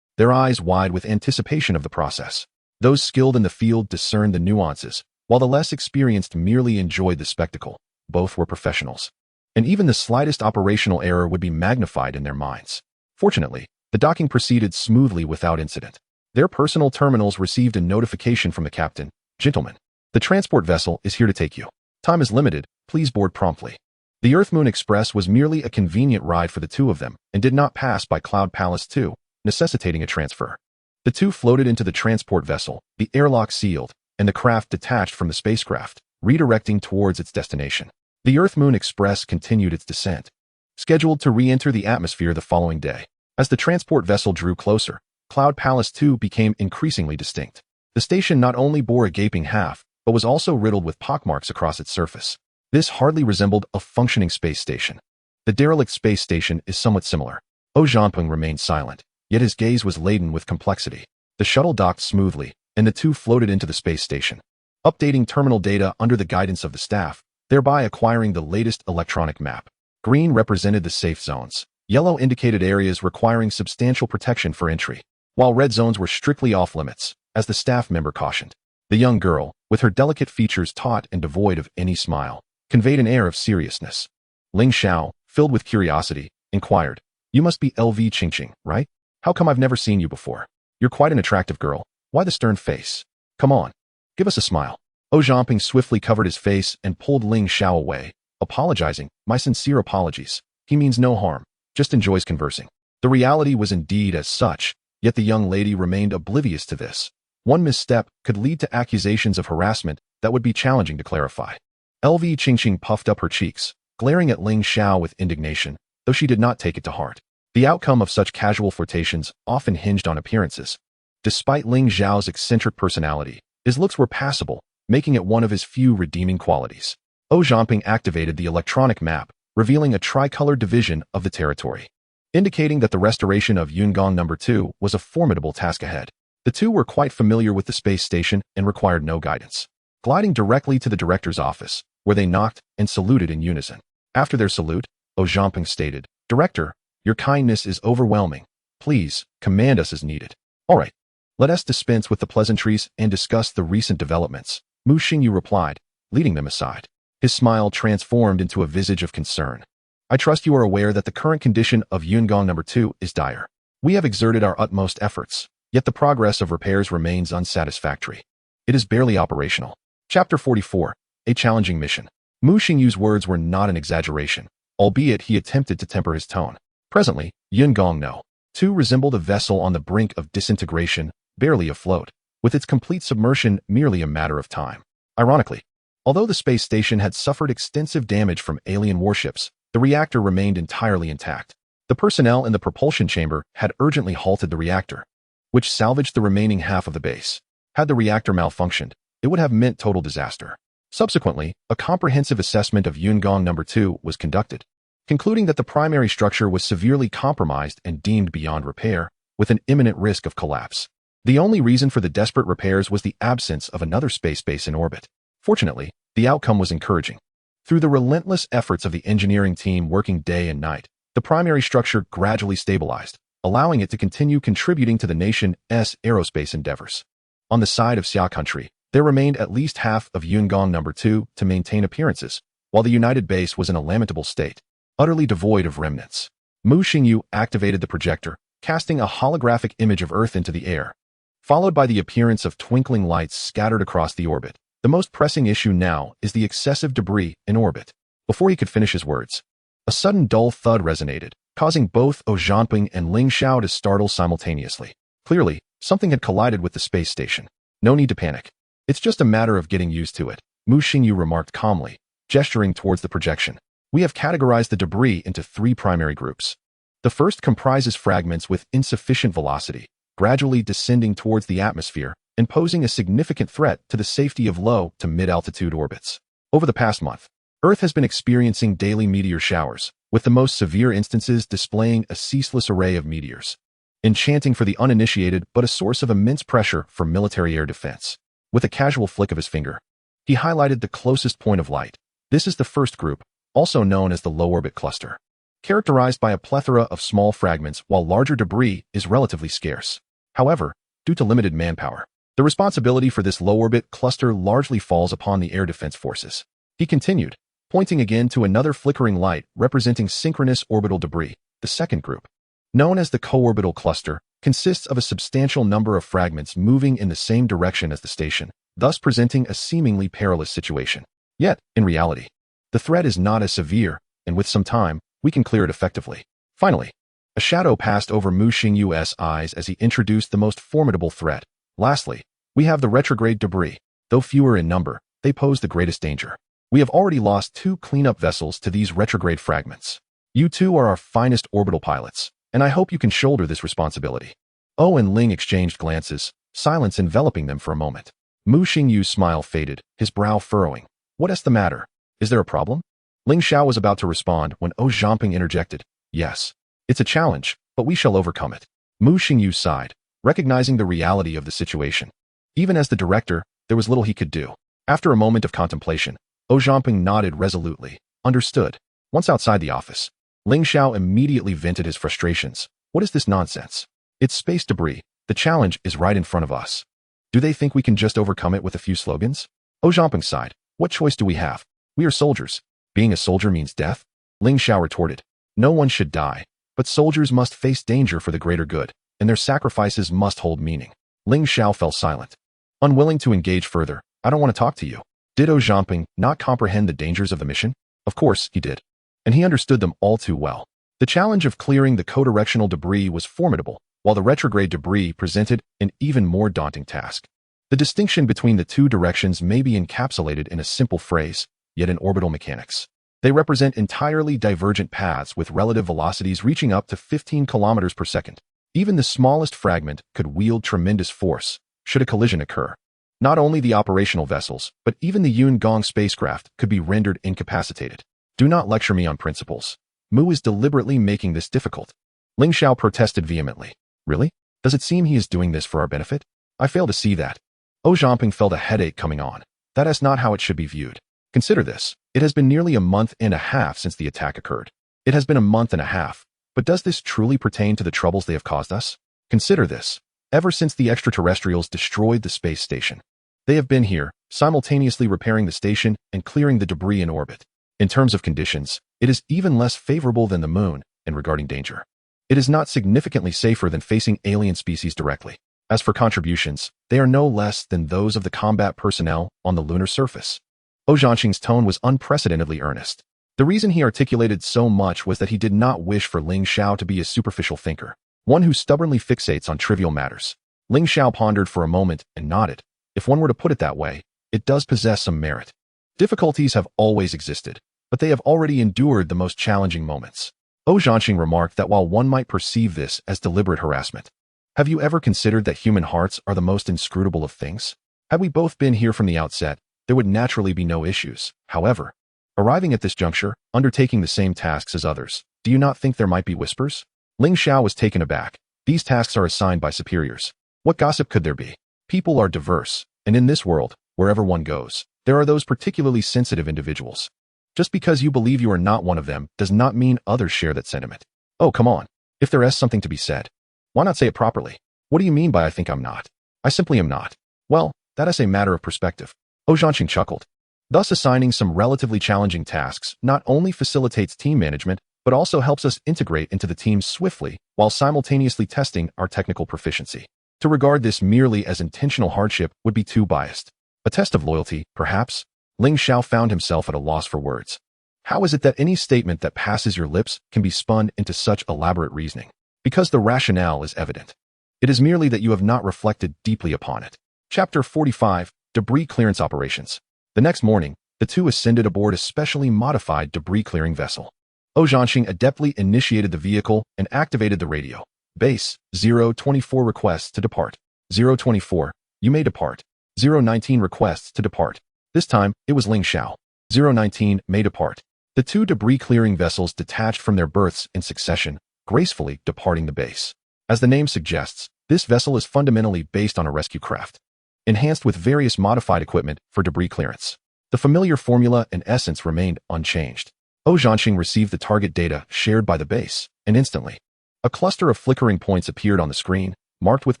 their eyes wide with anticipation of the process. Those skilled in the field discerned the nuances, while the less experienced merely enjoyed the spectacle. Both were professionals, and even the slightest operational error would be magnified in their minds. Fortunately, the docking proceeded smoothly without incident. Their personal terminals received a notification from the captain. Gentlemen, the transport vessel is here to take you. Time is limited, please board promptly. The Earth-Moon Express was merely a convenient ride for the two of them and did not pass by Cloud Palace 2, necessitating a transfer. The two floated into the transport vessel, the airlock sealed, and the craft detached from the spacecraft, redirecting towards its destination. The Earth-Moon Express continued its descent, scheduled to re-enter the atmosphere the following day. As the transport vessel drew closer, Cloud Palace 2 became increasingly distinct. The station not only bore a gaping half, but was also riddled with pockmarks across its surface. This hardly resembled a functioning space station. The derelict space station is somewhat similar. Zhao Zhanping remained silent, yet his gaze was laden with complexity. The shuttle docked smoothly, and the two floated into the space station, updating terminal data under the guidance of the staff, thereby acquiring the latest electronic map. Green represented the safe zones. Yellow indicated areas requiring substantial protection for entry, while red zones were strictly off-limits, as the staff member cautioned. The young girl, with her delicate features taut and devoid of any smile, conveyed an air of seriousness. Ling Xiao, filled with curiosity, inquired, "You must be LV Qingqing, right? How come I've never seen you before? You're quite an attractive girl. Why the stern face? Come on, give us a smile." Zhao Zhanping swiftly covered his face and pulled Ling Xiao away, apologizing. "My sincere apologies. He means no harm, just enjoys conversing." The reality was indeed as such, yet the young lady remained oblivious to this. One misstep could lead to accusations of harassment that would be challenging to clarify. LV Qingqing puffed up her cheeks, glaring at Ling Xiao with indignation, though she did not take it to heart. The outcome of such casual flirtations often hinged on appearances. Despite Ling Xiao's eccentric personality, his looks were passable, making it one of his few redeeming qualities. Zhao Zhanping activated the electronic map, revealing a tricolored division of the territory, indicating that the restoration of Yungong No. 2 was a formidable task ahead. The two were quite familiar with the space station and required no guidance. Gliding directly to the director's office, where they knocked and saluted in unison. After their salute, Zhao Zhanping stated, "Director, your kindness is overwhelming. Please, command us as needed." "All right. Let us dispense with the pleasantries and discuss the recent developments," Mu Xingyu replied, leading them aside. His smile transformed into a visage of concern. "I trust you are aware that the current condition of Yungong No. 2 is dire. We have exerted our utmost efforts, yet the progress of repairs remains unsatisfactory. It is barely operational." Chapter 44. A Challenging Mission. Mu Xingyu's words were not an exaggeration, albeit he attempted to temper his tone. Presently, Yungong No. 2 resembled a vessel on the brink of disintegration, barely afloat, with its complete submersion merely a matter of time. Ironically, although the space station had suffered extensive damage from alien warships, the reactor remained entirely intact. The personnel in the propulsion chamber had urgently halted the reactor, which salvaged the remaining half of the base. Had the reactor malfunctioned, it would have meant total disaster. Subsequently, a comprehensive assessment of Yungong No. 2 was conducted, concluding that the primary structure was severely compromised and deemed beyond repair, with an imminent risk of collapse. The only reason for the desperate repairs was the absence of another space base in orbit. Fortunately, the outcome was encouraging. Through the relentless efforts of the engineering team working day and night, the primary structure gradually stabilized, allowing it to continue contributing to the nation's aerospace endeavors. On the side of Xia country, there remained at least half of Yungong No. 2 to maintain appearances, while the United Base was in a lamentable state, utterly devoid of remnants. Mu Xingyu activated the projector, casting a holographic image of Earth into the air, followed by the appearance of twinkling lights scattered across the orbit. The most pressing issue now is the excessive debris in orbit. Before he could finish his words, a sudden dull thud resonated, causing both Zhao Zhanping and Ling Xiao to startle simultaneously. Clearly, something had collided with the space station. "No need to panic. It's just a matter of getting used to it," Mu Xingyu remarked calmly, gesturing towards the projection. "We have categorized the debris into 3 primary groups. The first comprises fragments with insufficient velocity, gradually descending towards the atmosphere and posing a significant threat to the safety of low to mid-altitude orbits. Over the past month, Earth has been experiencing daily meteor showers, with the most severe instances displaying a ceaseless array of meteors. enchanting for the uninitiated but a source of immense pressure for military air defense. With a casual flick of his finger, he highlighted the closest point of light. This is the first group, also known as the low-orbit cluster, characterized by a plethora of small fragments while larger debris is relatively scarce. However, due to limited manpower, the responsibility for this low-orbit cluster largely falls upon the air defense forces. He continued, pointing again to another flickering light representing synchronous orbital debris. The second group, known as the co-orbital cluster, consists of a substantial number of fragments moving in the same direction as the station, thus presenting a seemingly perilous situation. Yet, in reality, the threat is not as severe, and with some time, we can clear it effectively. Finally, a shadow passed over Mu Xingyu's eyes as he introduced the most formidable threat. Lastly, we have the retrograde debris. Though fewer in number, they pose the greatest danger. We have already lost 2 cleanup vessels to these retrograde fragments. You two are our finest orbital pilots, and I hope you can shoulder this responsibility. O and Ling exchanged glances, silence enveloping them for a moment. Mu Xingyu's smile faded, his brow furrowing. What is the matter? Is there a problem? Ling Xiao was about to respond when O Zhamping interjected. Yes. It's a challenge, but we shall overcome it. Mu Xingyu sighed, recognizing the reality of the situation. Even as the director, there was little he could do. After a moment of contemplation, O Zhamping nodded resolutely. Understood. Once outside the office, Ling Xiao immediately vented his frustrations. What is this nonsense? It's space debris. The challenge is right in front of us. Do they think we can just overcome it with a few slogans? O Zhamping sighed. What choice do we have? We are soldiers. Being a soldier means death? Ling Xiao retorted. No one should die, but soldiers must face danger for the greater good, and their sacrifices must hold meaning. Ling Xiao fell silent, unwilling to engage further. I don't want to talk to you. Did O Zhamping not comprehend the dangers of the mission? Of course, he did. And he understood them all too well. The challenge of clearing the co-directional debris was formidable, while the retrograde debris presented an even more daunting task. The distinction between the two directions may be encapsulated in a simple phrase, yet in orbital mechanics. They represent entirely divergent paths with relative velocities reaching up to 15 kilometers per second. Even the smallest fragment could wield tremendous force, should a collision occur. Not only the operational vessels, but even the Yun Gong spacecraft could be rendered incapacitated. Do not lecture me on principles. Mu is deliberately making this difficult. Ling Xiao protested vehemently. Really? Does it seem he is doing this for our benefit? I fail to see that. O Zhamping felt a headache coming on. That is not how it should be viewed. Consider this. It has been nearly a month and a half since the attack occurred. It has been a month and a half. But does this truly pertain to the troubles they have caused us? Consider this. Ever since the extraterrestrials destroyed the space station, they have been here, simultaneously repairing the station and clearing the debris in orbit. In terms of conditions, it is even less favorable than the moon, and regarding danger, it is not significantly safer than facing alien species directly. As for contributions, they are no less than those of the combat personnel on the lunar surface. O Zhanqing's tone was unprecedentedly earnest. The reason he articulated so much was that he did not wish for Ling Xiao to be a superficial thinker, one who stubbornly fixates on trivial matters. Ling Xiao pondered for a moment and nodded. If one were to put it that way, it does possess some merit. Difficulties have always existed, but they have already endured the most challenging moments. O Zhanqing remarked that while one might perceive this as deliberate harassment, have you ever considered that human hearts are the most inscrutable of things? Had we both been here from the outset, there would naturally be no issues. However, arriving at this juncture, undertaking the same tasks as others, do you not think there might be whispers? Ling Xiao was taken aback. These tasks are assigned by superiors. What gossip could there be? People are diverse, and in this world, wherever one goes, there are those particularly sensitive individuals. Just because you believe you are not one of them does not mean others share that sentiment. Oh, come on. If there is something to be said, why not say it properly? What do you mean by I think I'm not? I simply am not. Well, that is a matter of perspective. O Zhanqing chuckled. Thus assigning some relatively challenging tasks not only facilitates team management, but also helps us integrate into the team swiftly while simultaneously testing our technical proficiency. To regard this merely as intentional hardship would be too biased. A test of loyalty, perhaps? Ling Xiao found himself at a loss for words. How is it that any statement that passes your lips can be spun into such elaborate reasoning? Because the rationale is evident. It is merely that you have not reflected deeply upon it. Chapter 45, Debris Clearance Operations. The next morning, the two ascended aboard a specially modified debris-clearing vessel. O Zhanqing adeptly initiated the vehicle and activated the radio. Base, 024 requests to depart. 024, you may depart. 019 requests to depart. This time, it was Ling Xiao. 019 may depart. The two debris-clearing vessels detached from their berths in succession, gracefully departing the base. As the name suggests, this vessel is fundamentally based on a rescue craft, enhanced with various modified equipment for debris clearance. The familiar formula and essence remained unchanged. Zhanqing received the target data shared by the base, and instantly, a cluster of flickering points appeared on the screen, marked with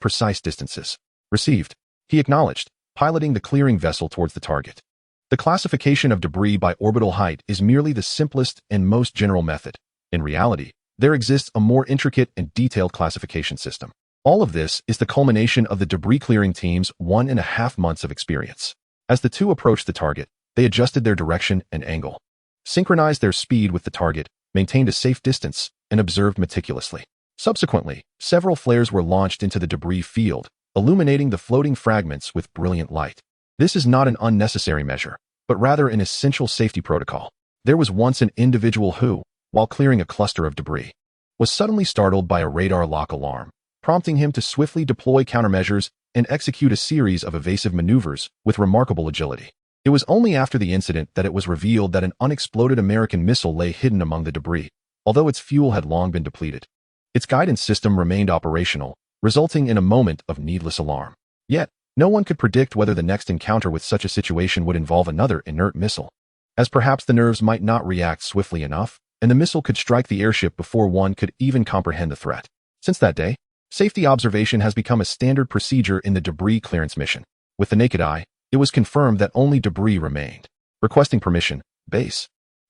precise distances. Received. He acknowledged, piloting the clearing vessel towards the target. The classification of debris by orbital height is merely the simplest and most general method. In reality, there exists a more intricate and detailed classification system. All of this is the culmination of the debris clearing team's 1.5 months of experience. As the two approached the target, they adjusted their direction and angle, synchronized their speed with the target, maintained a safe distance, and observed meticulously. Subsequently, several flares were launched into the debris field, illuminating the floating fragments with brilliant light. This is not an unnecessary measure, but rather an essential safety protocol. There was once an individual who, while clearing a cluster of debris, was suddenly startled by a radar lock alarm, prompting him to swiftly deploy countermeasures and execute a series of evasive maneuvers with remarkable agility. It was only after the incident that it was revealed that an unexploded American missile lay hidden among the debris, although its fuel had long been depleted. Its guidance system remained operational, resulting in a moment of needless alarm. Yet, no one could predict whether the next encounter with such a situation would involve another inert missile, as perhaps the nerves might not react swiftly enough, and the missile could strike the airship before one could even comprehend the threat. Since that day, safety observation has become a standard procedure in the debris clearance mission. With the naked eye, it was confirmed that only debris remained. Requesting permission, Base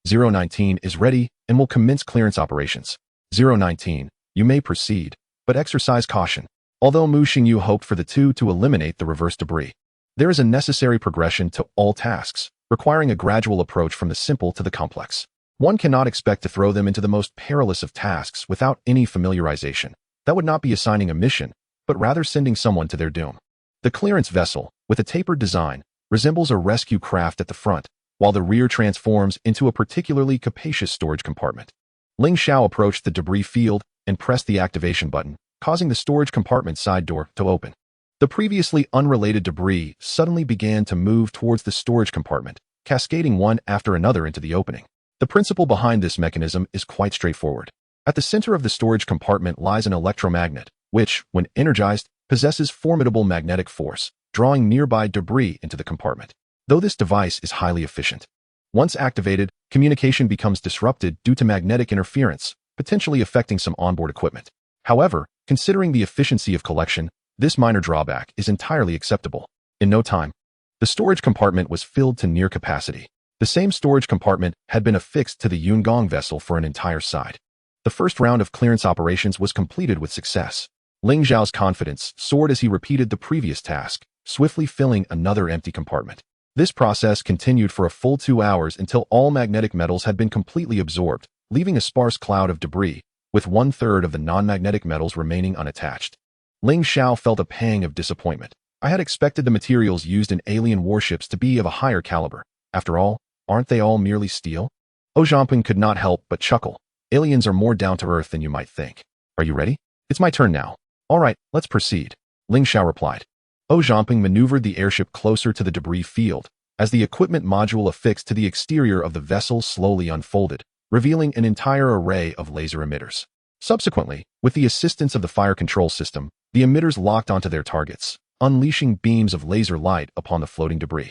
019 is ready and will commence clearance operations. 019, you may proceed, but exercise caution. Although Mu Xingyu hoped for the two to eliminate the reverse debris, there is a necessary progression to all tasks, requiring a gradual approach from the simple to the complex. One cannot expect to throw them into the most perilous of tasks without any familiarization. That would not be assigning a mission, but rather sending someone to their doom. The clearance vessel, with a tapered design, resembles a rescue craft at the front, while the rear transforms into a particularly capacious storage compartment. Ling Xiao approached the debris field and pressed the activation button, causing the storage compartment side door to open. The previously unrelated debris suddenly began to move towards the storage compartment, cascading one after another into the opening. The principle behind this mechanism is quite straightforward. At the center of the storage compartment lies an electromagnet, which, when energized, possesses formidable magnetic force, drawing nearby debris into the compartment. Though this device is highly efficient, once activated, communication becomes disrupted due to magnetic interference, potentially affecting some onboard equipment. However, considering the efficiency of collection, this minor drawback is entirely acceptable. In no time, the storage compartment was filled to near capacity. The same storage compartment had been affixed to the Yungong vessel for an entire side. The first round of clearance operations was completed with success. Ling Zhao's confidence soared as he repeated the previous task, swiftly filling another empty compartment. This process continued for a full 2 hours until all magnetic metals had been completely absorbed, leaving a sparse cloud of debris, with 1/3 of the non-magnetic metals remaining unattached. Ling Xiao felt a pang of disappointment. I had expected the materials used in alien warships to be of a higher caliber. After all, aren't they all merely steel? Zhanping could not help but chuckle. Aliens are more down to earth than you might think. Are you ready? It's my turn now. All right, let's proceed. Ling Xiao replied. Zhanping maneuvered the airship closer to the debris field, as the equipment module affixed to the exterior of the vessel slowly unfolded, revealing an entire array of laser emitters. Subsequently, with the assistance of the fire control system, the emitters locked onto their targets, unleashing beams of laser light upon the floating debris.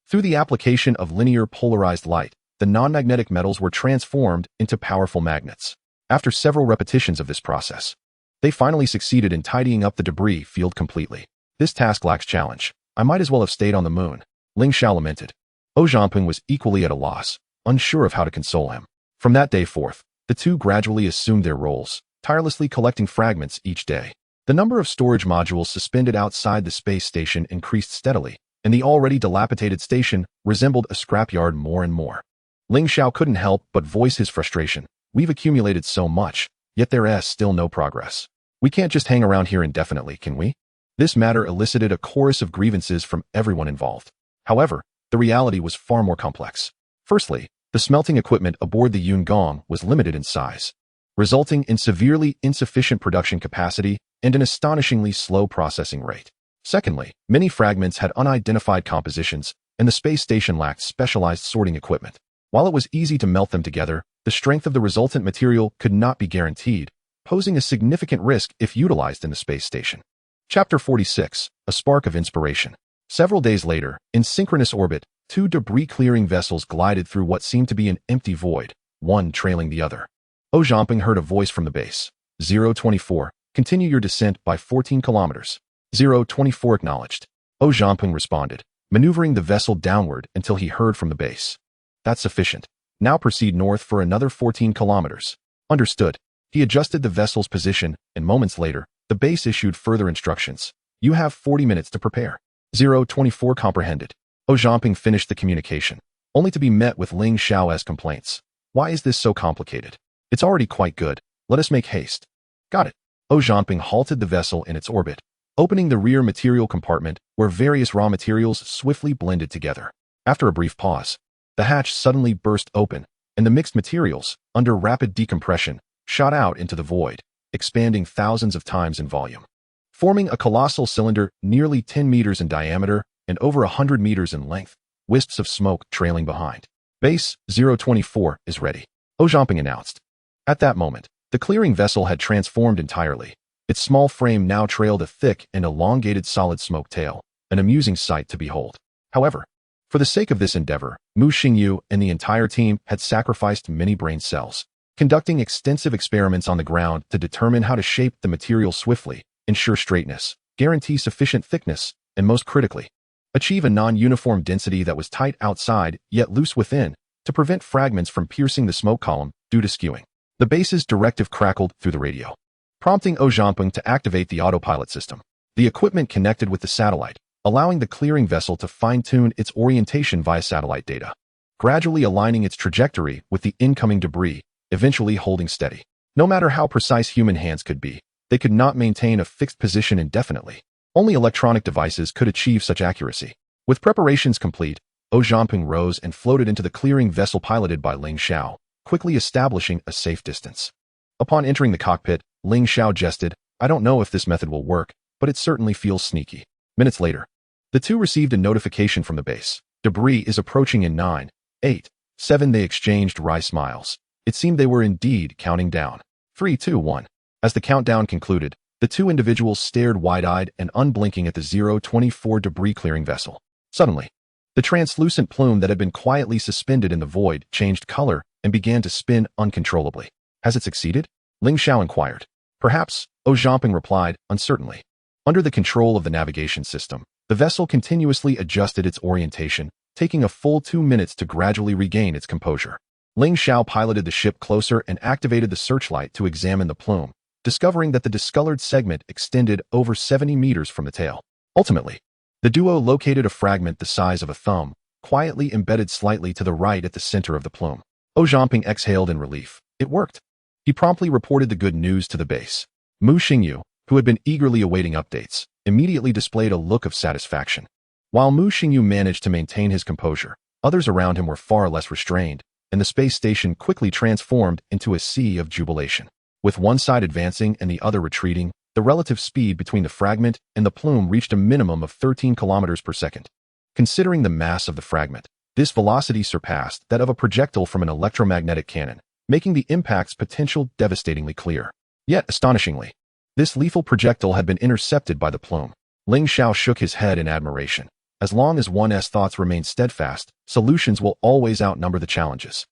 Through the application of linear polarized light, the non-magnetic metals were transformed into powerful magnets. After several repetitions of this process, they finally succeeded in tidying up the debris field completely. This task lacks challenge. I might as well have stayed on the moon. Ling Xiao lamented. Zhanping was equally at a loss, unsure of how to console him. From that day forth, the two gradually assumed their roles, tirelessly collecting fragments each day. The number of storage modules suspended outside the space station increased steadily, and the already dilapidated station resembled a scrapyard more and more. Ling Xiao couldn't help but voice his frustration. We've accumulated so much, yet there is still no progress. We can't just hang around here indefinitely, can we? This matter elicited a chorus of grievances from everyone involved. However, the reality was far more complex. Firstly, the smelting equipment aboard the Yungong was limited in size, resulting in severely insufficient production capacity and an astonishingly slow processing rate. Secondly, many fragments had unidentified compositions, and the space station lacked specialized sorting equipment. While it was easy to melt them together, the strength of the resultant material could not be guaranteed, posing a significant risk if utilized in the space station. Chapter 46, A Spark of Inspiration. Several days later, in synchronous orbit, two debris-clearing vessels glided through what seemed to be an empty void, one trailing the other. Zhao Zhangping heard a voice from the base. 024, continue your descent by 14 kilometers. 024 acknowledged. Zhao Zhangping responded, maneuvering the vessel downward until he heard from the base. That's sufficient. Now proceed north for another 14 kilometers. Understood. He adjusted the vessel's position, and moments later, the base issued further instructions. You have 40 minutes to prepare. 024 comprehended. Zhao Zhangping finished the communication, only to be met with Ling Xiao's complaints. Why is this so complicated? It's already quite good. Let us make haste. Got it. Zhao Zhangping halted the vessel in its orbit, opening the rear material compartment where various raw materials swiftly blended together. After a brief pause, the hatch suddenly burst open, and the mixed materials, under rapid decompression, shot out into the void, expanding thousands of times in volume, forming a colossal cylinder nearly 10 meters in diameter and over 100 meters in length, wisps of smoke trailing behind. Base 024 is ready, Zhao Zhangping announced. At that moment, the clearing vessel had transformed entirely. Its small frame now trailed a thick and elongated solid smoke tail, an amusing sight to behold. However, for the sake of this endeavor, Mu Xingyu and the entire team had sacrificed many brain cells, conducting extensive experiments on the ground to determine how to shape the material swiftly, ensure straightness, guarantee sufficient thickness, and most critically, achieve a non-uniform density that was tight outside yet loose within to prevent fragments from piercing the smoke column due to skewing. The base's directive crackled through the radio, prompting Zhao Zhangping to activate the autopilot system. The equipment connected with the satellite, allowing the clearing vessel to fine-tune its orientation via satellite data, gradually aligning its trajectory with the incoming debris, eventually holding steady. No matter how precise human hands could be, they could not maintain a fixed position indefinitely. Only electronic devices could achieve such accuracy. With preparations complete, Zhao Zhangping rose and floated into the clearing vessel piloted by Ling Xiao, quickly establishing a safe distance. Upon entering the cockpit, Ling Xiao jested, I don't know if this method will work, but it certainly feels sneaky. Minutes later, the two received a notification from the base. Debris is approaching in 9, 8, 7. They exchanged wry smiles. It seemed they were indeed counting down. 3, 2, 1. As the countdown concluded, the two individuals stared wide-eyed and unblinking at the 024 debris-clearing vessel. Suddenly, the translucent plume that had been quietly suspended in the void changed color and began to spin uncontrollably. Has it succeeded? Ling Xiao inquired. Perhaps, Zhao Zhangping replied, uncertainly. Under the control of the navigation system, the vessel continuously adjusted its orientation, taking a full 2 minutes to gradually regain its composure. Ling Xiao piloted the ship closer and activated the searchlight to examine the plume, discovering that the discolored segment extended over 70 meters from the tail. Ultimately, the duo located a fragment the size of a thumb, quietly embedded slightly to the right at the center of the plume. Zhao Zhangping exhaled in relief. It worked. He promptly reported the good news to the base. Mu Xingyu, who had been eagerly awaiting updates, immediately displayed a look of satisfaction. While Mu Xingyu managed to maintain his composure, others around him were far less restrained, and the space station quickly transformed into a sea of jubilation. With one side advancing and the other retreating, the relative speed between the fragment and the plume reached a minimum of 13 kilometers per second. Considering the mass of the fragment, this velocity surpassed that of a projectile from an electromagnetic cannon, making the impact's potential devastatingly clear. Yet, astonishingly, this lethal projectile had been intercepted by the plume. Ling Xiao shook his head in admiration. As long as one's thoughts remain steadfast, solutions will always outnumber the challenges.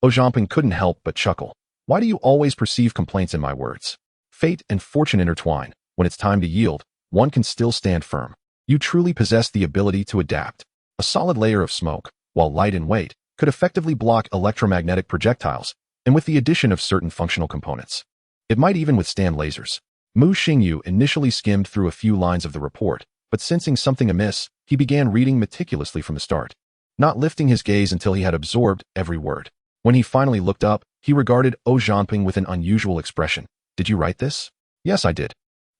Zhao Zhangping couldn't help but chuckle. Why do you always perceive complaints in my words? Fate and fortune intertwine. When it's time to yield, one can still stand firm. You truly possess the ability to adapt. A solid layer of smoke, while light in weight, could effectively block electromagnetic projectiles, and with the addition of certain functional components, it might even withstand lasers. Mu Xingyu initially skimmed through a few lines of the report, but sensing something amiss, he began reading meticulously from the start, not lifting his gaze until he had absorbed every word. When he finally looked up, he regarded Zhao Zhangping with an unusual expression. Did you write this? Yes, I did.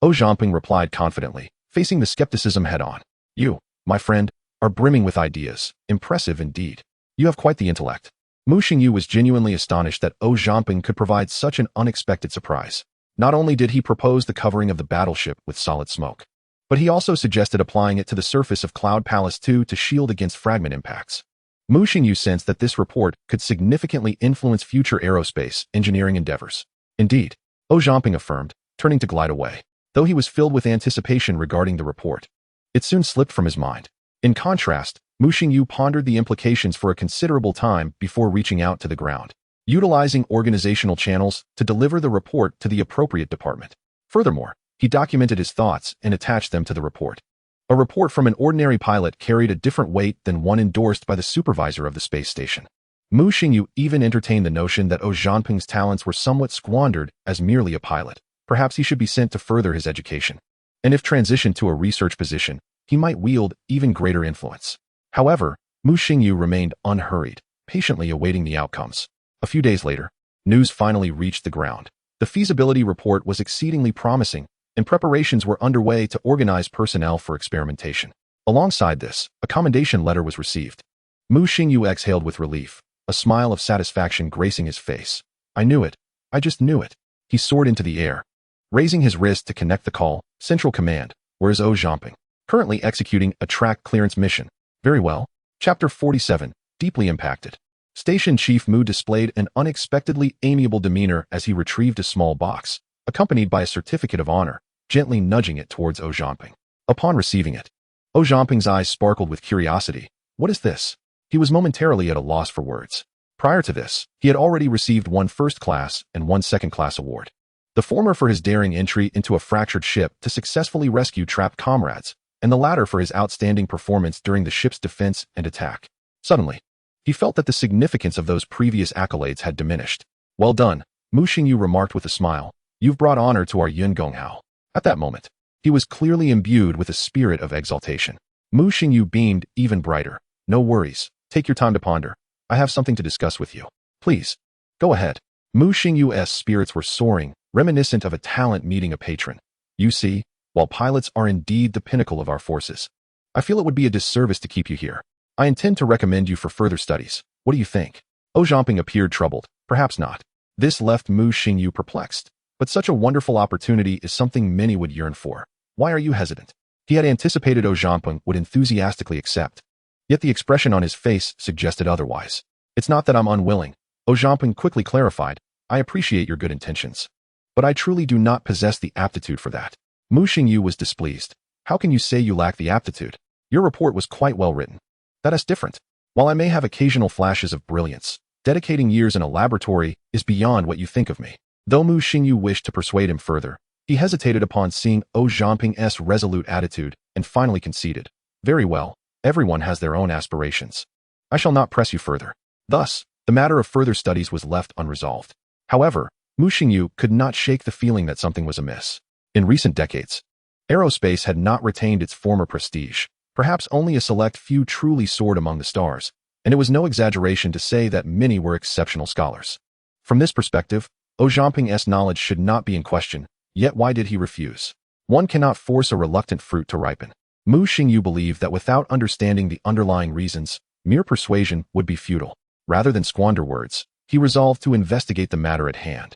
Zhao Zhangping replied confidently, facing the skepticism head-on. You, my friend, are brimming with ideas. Impressive indeed. You have quite the intellect. Mu Xingyu was genuinely astonished that Zhao Zhangping could provide such an unexpected surprise. Not only did he propose the covering of the battleship with solid smoke, but he also suggested applying it to the surface of Cloud Palace 2 to shield against fragment impacts. Mu Xingyu sensed that this report could significantly influence future aerospace engineering endeavors. Indeed, Zhamping affirmed, turning to glide away. Though he was filled with anticipation regarding the report, it soon slipped from his mind. In contrast, Mu Xingyu pondered the implications for a considerable time before reaching out to the ground, utilizing organizational channels to deliver the report to the appropriate department. Furthermore, he documented his thoughts and attached them to the report. A report from an ordinary pilot carried a different weight than one endorsed by the supervisor of the space station. Mu Xingyu even entertained the notion that Zhamping's talents were somewhat squandered as merely a pilot. Perhaps he should be sent to further his education. And if transitioned to a research position, he might wield even greater influence. However, Mu Xingyu remained unhurried, patiently awaiting the outcomes. A few days later, news finally reached the ground. The feasibility report was exceedingly promising, and preparations were underway to organize personnel for experimentation. Alongside this, a commendation letter was received. Mu Xingyu exhaled with relief, a smile of satisfaction gracing his face. I knew it. I just knew it. He soared into the air, raising his wrist to connect the call. Central Command, where is Zhamping? Currently executing a track clearance mission. Very well. Chapter 47, Deeply Impacted. Station Chief Mu displayed an unexpectedly amiable demeanor as he retrieved a small box, accompanied by a certificate of honor, gently nudging it towards Zhamping. Upon receiving it, Zhamping's eyes sparkled with curiosity. What is this? He was momentarily at a loss for words. Prior to this, he had already received one first-class and one second-class award. The former for his daring entry into a fractured ship to successfully rescue trapped comrades, and the latter for his outstanding performance during the ship's defense and attack. Suddenly, he felt that the significance of those previous accolades had diminished. Well done, Mu Xingyu remarked with a smile. You've brought honor to our Yun Gonghao. At that moment, he was clearly imbued with a spirit of exaltation. Mu Xingyu beamed even brighter. No worries. Take your time to ponder. I have something to discuss with you. Please, go ahead. Mu Xingyu's spirits were soaring, reminiscent of a talent meeting a patron. You see, while pilots are indeed the pinnacle of our forces, I feel it would be a disservice to keep you here. I intend to recommend you for further studies. What do you think? Zhamping appeared troubled. Perhaps not. This left Mu Xingyu perplexed. But such a wonderful opportunity is something many would yearn for. Why are you hesitant? He had anticipated Zhamping would enthusiastically accept. Yet the expression on his face suggested otherwise. It's not that I'm unwilling, Zhamping quickly clarified. I appreciate your good intentions, but I truly do not possess the aptitude for that. Mu Xingyu was displeased. How can you say you lack the aptitude? Your report was quite well written. That is different. While I may have occasional flashes of brilliance, dedicating years in a laboratory is beyond what you think of me. Though Mu Xingyu wished to persuade him further, he hesitated upon seeing Zhamping's resolute attitude and finally conceded. Very well, everyone has their own aspirations. I shall not press you further. Thus, the matter of further studies was left unresolved. However, Mu Xingyu could not shake the feeling that something was amiss. In recent decades, aerospace had not retained its former prestige. Perhaps only a select few truly soared among the stars, and it was no exaggeration to say that many were exceptional scholars. From this perspective, Zhamping's knowledge should not be in question, yet why did he refuse? One cannot force a reluctant fruit to ripen. Mu Xingyu believed that without understanding the underlying reasons, mere persuasion would be futile. Rather than squander words, he resolved to investigate the matter at hand.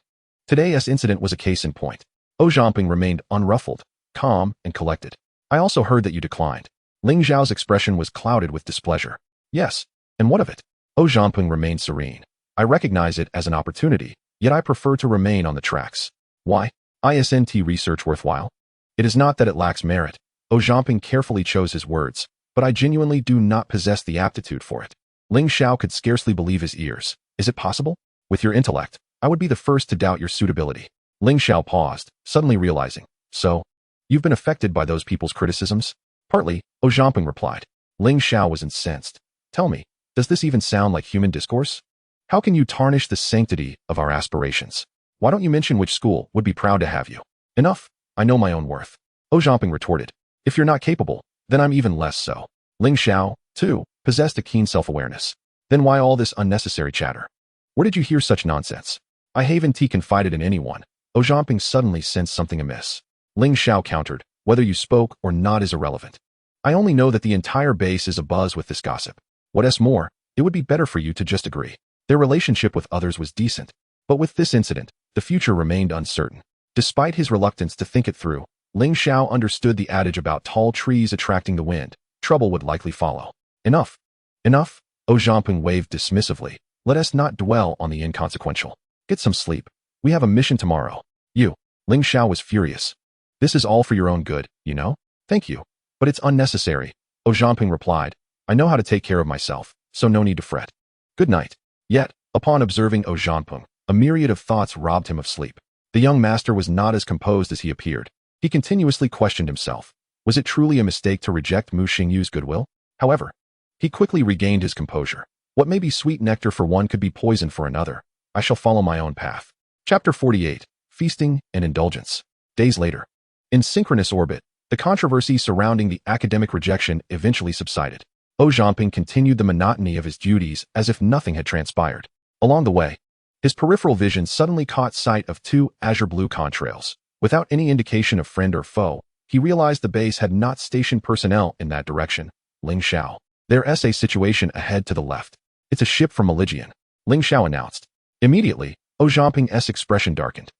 Today's incident was a case in point. Zhamping remained unruffled, calm, and collected. I also heard that you declined. Ling Zhao's expression was clouded with displeasure. Yes, and what of it? Zhamping remained serene. I recognize it as an opportunity, yet I prefer to remain on the tracks. Why? Isn't research worthwhile? It is not that it lacks merit. Zhamping carefully chose his words, but I genuinely do not possess the aptitude for it. Ling Zhao could scarcely believe his ears. Is it possible? With your intellect, I would be the first to doubt your suitability. Ling Zhao paused, suddenly realizing. So, you've been affected by those people's criticisms? Partly, Zhamping replied. Ling Zhao was incensed. Tell me, does this even sound like human discourse? How can you tarnish the sanctity of our aspirations? Why don't you mention which school would be proud to have you? Enough, I know my own worth. Zhamping retorted. If you're not capable, then I'm even less so. Ling Zhao, too, possessed a keen self-awareness. Then why all this unnecessary chatter? Where did you hear such nonsense? I haven't confided in anyone. Zhamping suddenly sensed something amiss. Ling Zhao countered. Whether you spoke or not is irrelevant. I only know that the entire base is abuzz with this gossip. What's more, it would be better for you to just agree. Their relationship with others was decent, but with this incident, the future remained uncertain. Despite his reluctance to think it through, Ling Zhao understood the adage about tall trees attracting the wind. Trouble would likely follow. Enough. Enough? Zhamping waved dismissively. Let us not dwell on the inconsequential. Get some sleep. We have a mission tomorrow. You. Ling Xiao was furious. This is all for your own good, you know? Thank you. But it's unnecessary. Zhao Zhanping replied. I know how to take care of myself, so no need to fret. Good night. Yet, upon observing Zhao Zhanping, a myriad of thoughts robbed him of sleep. The young master was not as composed as he appeared. He continuously questioned himself. Was it truly a mistake to reject Mu Xingyu's goodwill? However, he quickly regained his composure. What may be sweet nectar for one could be poison for another. I shall follow my own path. Chapter 48. Feasting and Indulgence. Days later. In synchronous orbit, the controversy surrounding the academic rejection eventually subsided. Zhao Zhanping continued the monotony of his duties as if nothing had transpired. Along the way, his peripheral vision suddenly caught sight of two azure-blue contrails. Without any indication of friend or foe, he realized the base had not stationed personnel in that direction. Ling Xiao. There's a situation ahead to the left. It's a ship from Maligian, Ling Xiao announced. Immediately, Zhao Zhanping's expression darkened.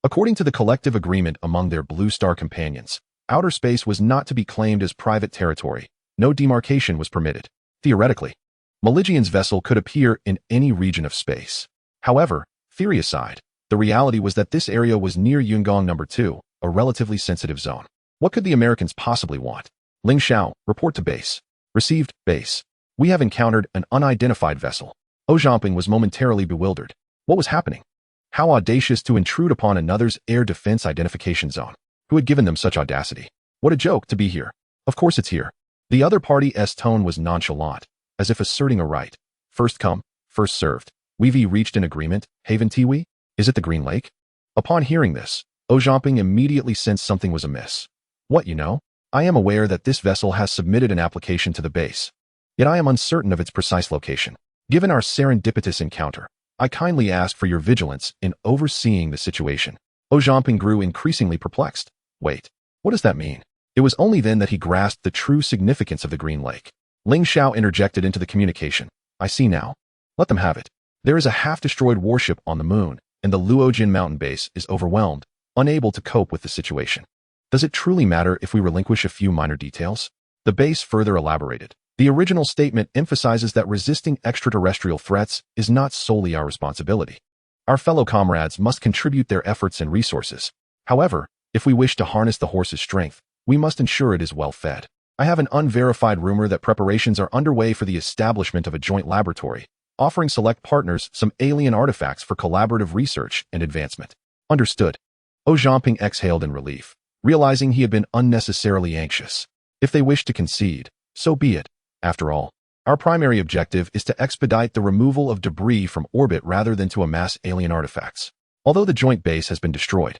According to the collective agreement among their Blue Star companions, outer space was not to be claimed as private territory. No demarcation was permitted. Theoretically, Maligian's vessel could appear in any region of space. However, theory aside, the reality was that this area was near Yungong No. 2, a relatively sensitive zone. What could the Americans possibly want? Ling Xiao, report to base. Received, base. We have encountered an unidentified vessel. Zhao Zhanping was momentarily bewildered. What was happening? How audacious to intrude upon another's air defense identification zone. Who had given them such audacity? What a joke to be here. Of course it's here. The other party's tone was nonchalant, as if asserting a right. First come, first served. We've reached an agreement, Haven Tiwi? Is it the Green Lake? Upon hearing this, Zhao Zhanping immediately sensed something was amiss. What, you know? I am aware that this vessel has submitted an application to the base. Yet I am uncertain of its precise location. Given our serendipitous encounter, I kindly ask for your vigilance in overseeing the situation. Zhao Zhanping grew increasingly perplexed. Wait, what does that mean? It was only then that he grasped the true significance of the Green Lake. Ling Xiao interjected into the communication. I see now. Let them have it. There is a half-destroyed warship on the moon, and the Luojin mountain base is overwhelmed, unable to cope with the situation. Does it truly matter if we relinquish a few minor details? The base further elaborated. The original statement emphasizes that resisting extraterrestrial threats is not solely our responsibility. Our fellow comrades must contribute their efforts and resources. However, if we wish to harness the horse's strength, we must ensure it is well fed. I have an unverified rumor that preparations are underway for the establishment of a joint laboratory, offering select partners some alien artifacts for collaborative research and advancement. Understood. Zhao Zhanping exhaled in relief, realizing he had been unnecessarily anxious. If they wish to concede, so be it. After all, our primary objective is to expedite the removal of debris from orbit rather than to amass alien artifacts. Although the joint base has been destroyed,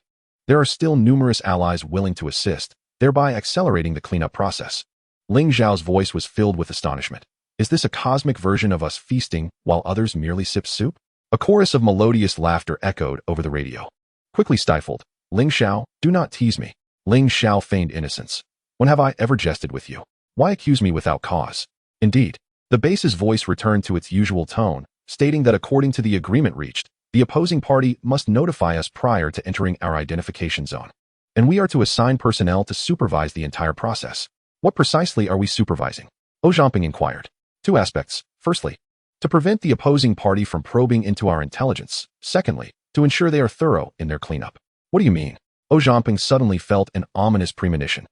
there are still numerous allies willing to assist, thereby accelerating the cleanup process. Ling Xiao's voice was filled with astonishment. Is this a cosmic version of us feasting while others merely sip soup? A chorus of melodious laughter echoed over the radio. Quickly stifled. Ling Xiao, do not tease me. Ling Xiao feigned innocence. When have I ever jested with you? Why accuse me without cause? Indeed, the base's voice returned to its usual tone, stating that according to the agreement reached, the opposing party must notify us prior to entering our identification zone. And we are to assign personnel to supervise the entire process. What precisely are we supervising? Zhao Zhanping inquired. Two aspects. Firstly, to prevent the opposing party from probing into our intelligence. Secondly, to ensure they are thorough in their cleanup. What do you mean? Zhao Zhanping suddenly felt an ominous premonition.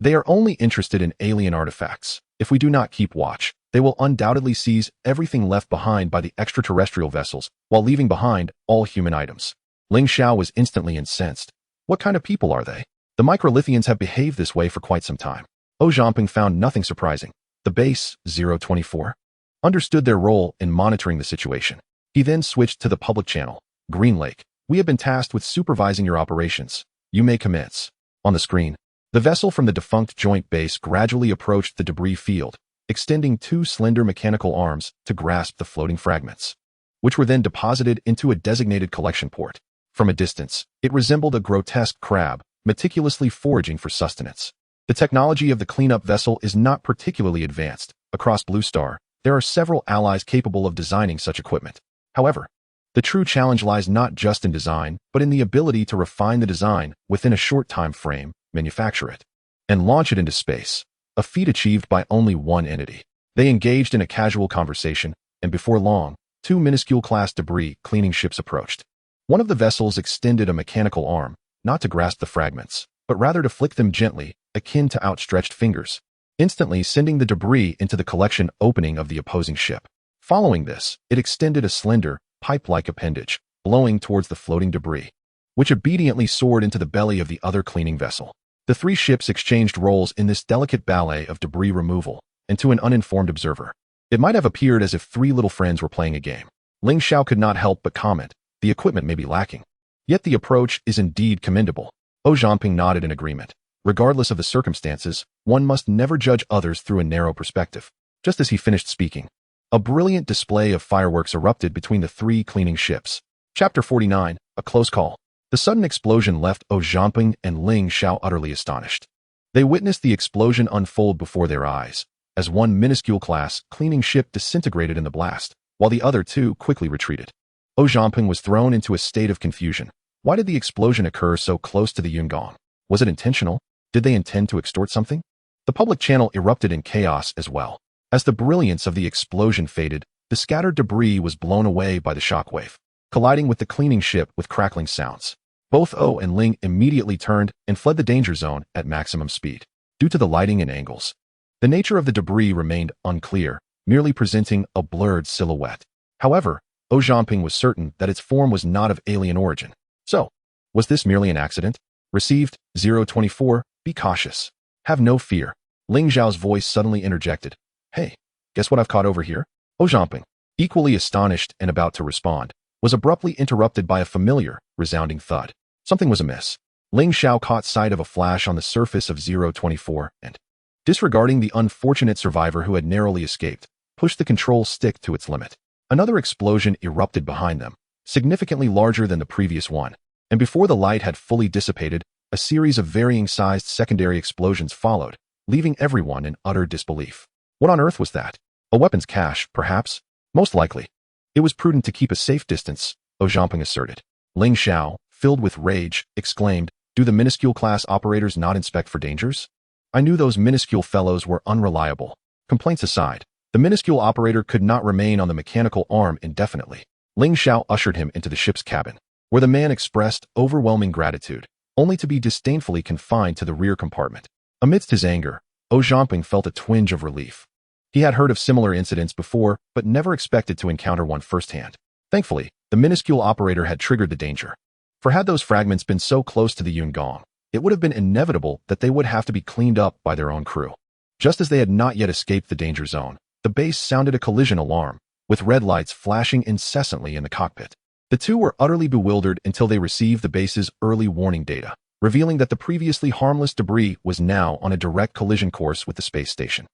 They are only interested in alien artifacts. If we do not keep watch, they will undoubtedly seize everything left behind by the extraterrestrial vessels, while leaving behind all human items. Ling Xiao was instantly incensed. What kind of people are they? The Microlithians have behaved this way for quite some time. Zhao Zhanping found nothing surprising. The base, 024, understood their role in monitoring the situation. He then switched to the public channel. Green Lake, we have been tasked with supervising your operations. You may commence. On the screen, the vessel from the defunct joint base gradually approached the debris field, extending two slender mechanical arms to grasp the floating fragments, which were then deposited into a designated collection port. From a distance, it resembled a grotesque crab, meticulously foraging for sustenance. The technology of the cleanup vessel is not particularly advanced. Across Blue Star, there are several allies capable of designing such equipment. However, the true challenge lies not just in design, but in the ability to refine the design within a short time frame, manufacture it, and launch it into space, a feat achieved by only one entity. They engaged in a casual conversation, and before long, two minuscule class debris cleaning ships approached. One of the vessels extended a mechanical arm, not to grasp the fragments, but rather to flick them gently, akin to outstretched fingers, instantly sending the debris into the collection opening of the opposing ship. Following this, it extended a slender, pipe-like appendage, blowing towards the floating debris, which obediently soared into the belly of the other cleaning vessel. The three ships exchanged roles in this delicate ballet of debris removal, and to an uninformed observer, it might have appeared as if three little friends were playing a game. Ling Xiao could not help but comment, the equipment may be lacking. Yet the approach is indeed commendable. Zhao Zhanping nodded in agreement. Regardless of the circumstances, one must never judge others through a narrow perspective. Just as he finished speaking, a brilliant display of fireworks erupted between the three cleaning ships. Chapter 49, A Close Call. The sudden explosion left Zhao Zhanping and Ling Xiao utterly astonished. They witnessed the explosion unfold before their eyes, as one minuscule class cleaning ship disintegrated in the blast, while the other two quickly retreated. Zhao Zhanping was thrown into a state of confusion. Why did the explosion occur so close to the Yungong? Was it intentional? Did they intend to extort something? The public channel erupted in chaos as well. As the brilliance of the explosion faded, the scattered debris was blown away by the shockwave, colliding with the cleaning ship with crackling sounds. Both Zhao and Ling immediately turned and fled the danger zone at maximum speed. Due to the lighting and angles, the nature of the debris remained unclear, merely presenting a blurred silhouette. However, Zhao Zhanping was certain that its form was not of alien origin. So, was this merely an accident? Received, 024, be cautious. Have no fear. Ling Xiao's voice suddenly interjected. Hey, guess what I've caught over here? Zhao Zhanping, equally astonished and about to respond, was abruptly interrupted by a familiar, resounding thud. Something was amiss. Ling Xiao caught sight of a flash on the surface of 024 and, disregarding the unfortunate survivor who had narrowly escaped, pushed the control stick to its limit. Another explosion erupted behind them, significantly larger than the previous one, and before the light had fully dissipated, a series of varying-sized secondary explosions followed, leaving everyone in utter disbelief. What on earth was that? A weapons cache, perhaps? Most likely. It was prudent to keep a safe distance, Zhao Zhanping asserted. Ling Xiao, filled with rage, exclaimed, do the minuscule class operators not inspect for dangers? I knew those minuscule fellows were unreliable. Complaints aside, the minuscule operator could not remain on the mechanical arm indefinitely. Ling Xiao ushered him into the ship's cabin, where the man expressed overwhelming gratitude, only to be disdainfully confined to the rear compartment. Amidst his anger, Zhao Zhanping felt a twinge of relief. He had heard of similar incidents before, but never expected to encounter one firsthand. Thankfully, the minuscule operator had triggered the danger. For had those fragments been so close to the Yungong, it would have been inevitable that they would have to be cleaned up by their own crew. Just as they had not yet escaped the danger zone, the base sounded a collision alarm, with red lights flashing incessantly in the cockpit. The two were utterly bewildered until they received the base's early warning data, revealing that the previously harmless debris was now on a direct collision course with the space station.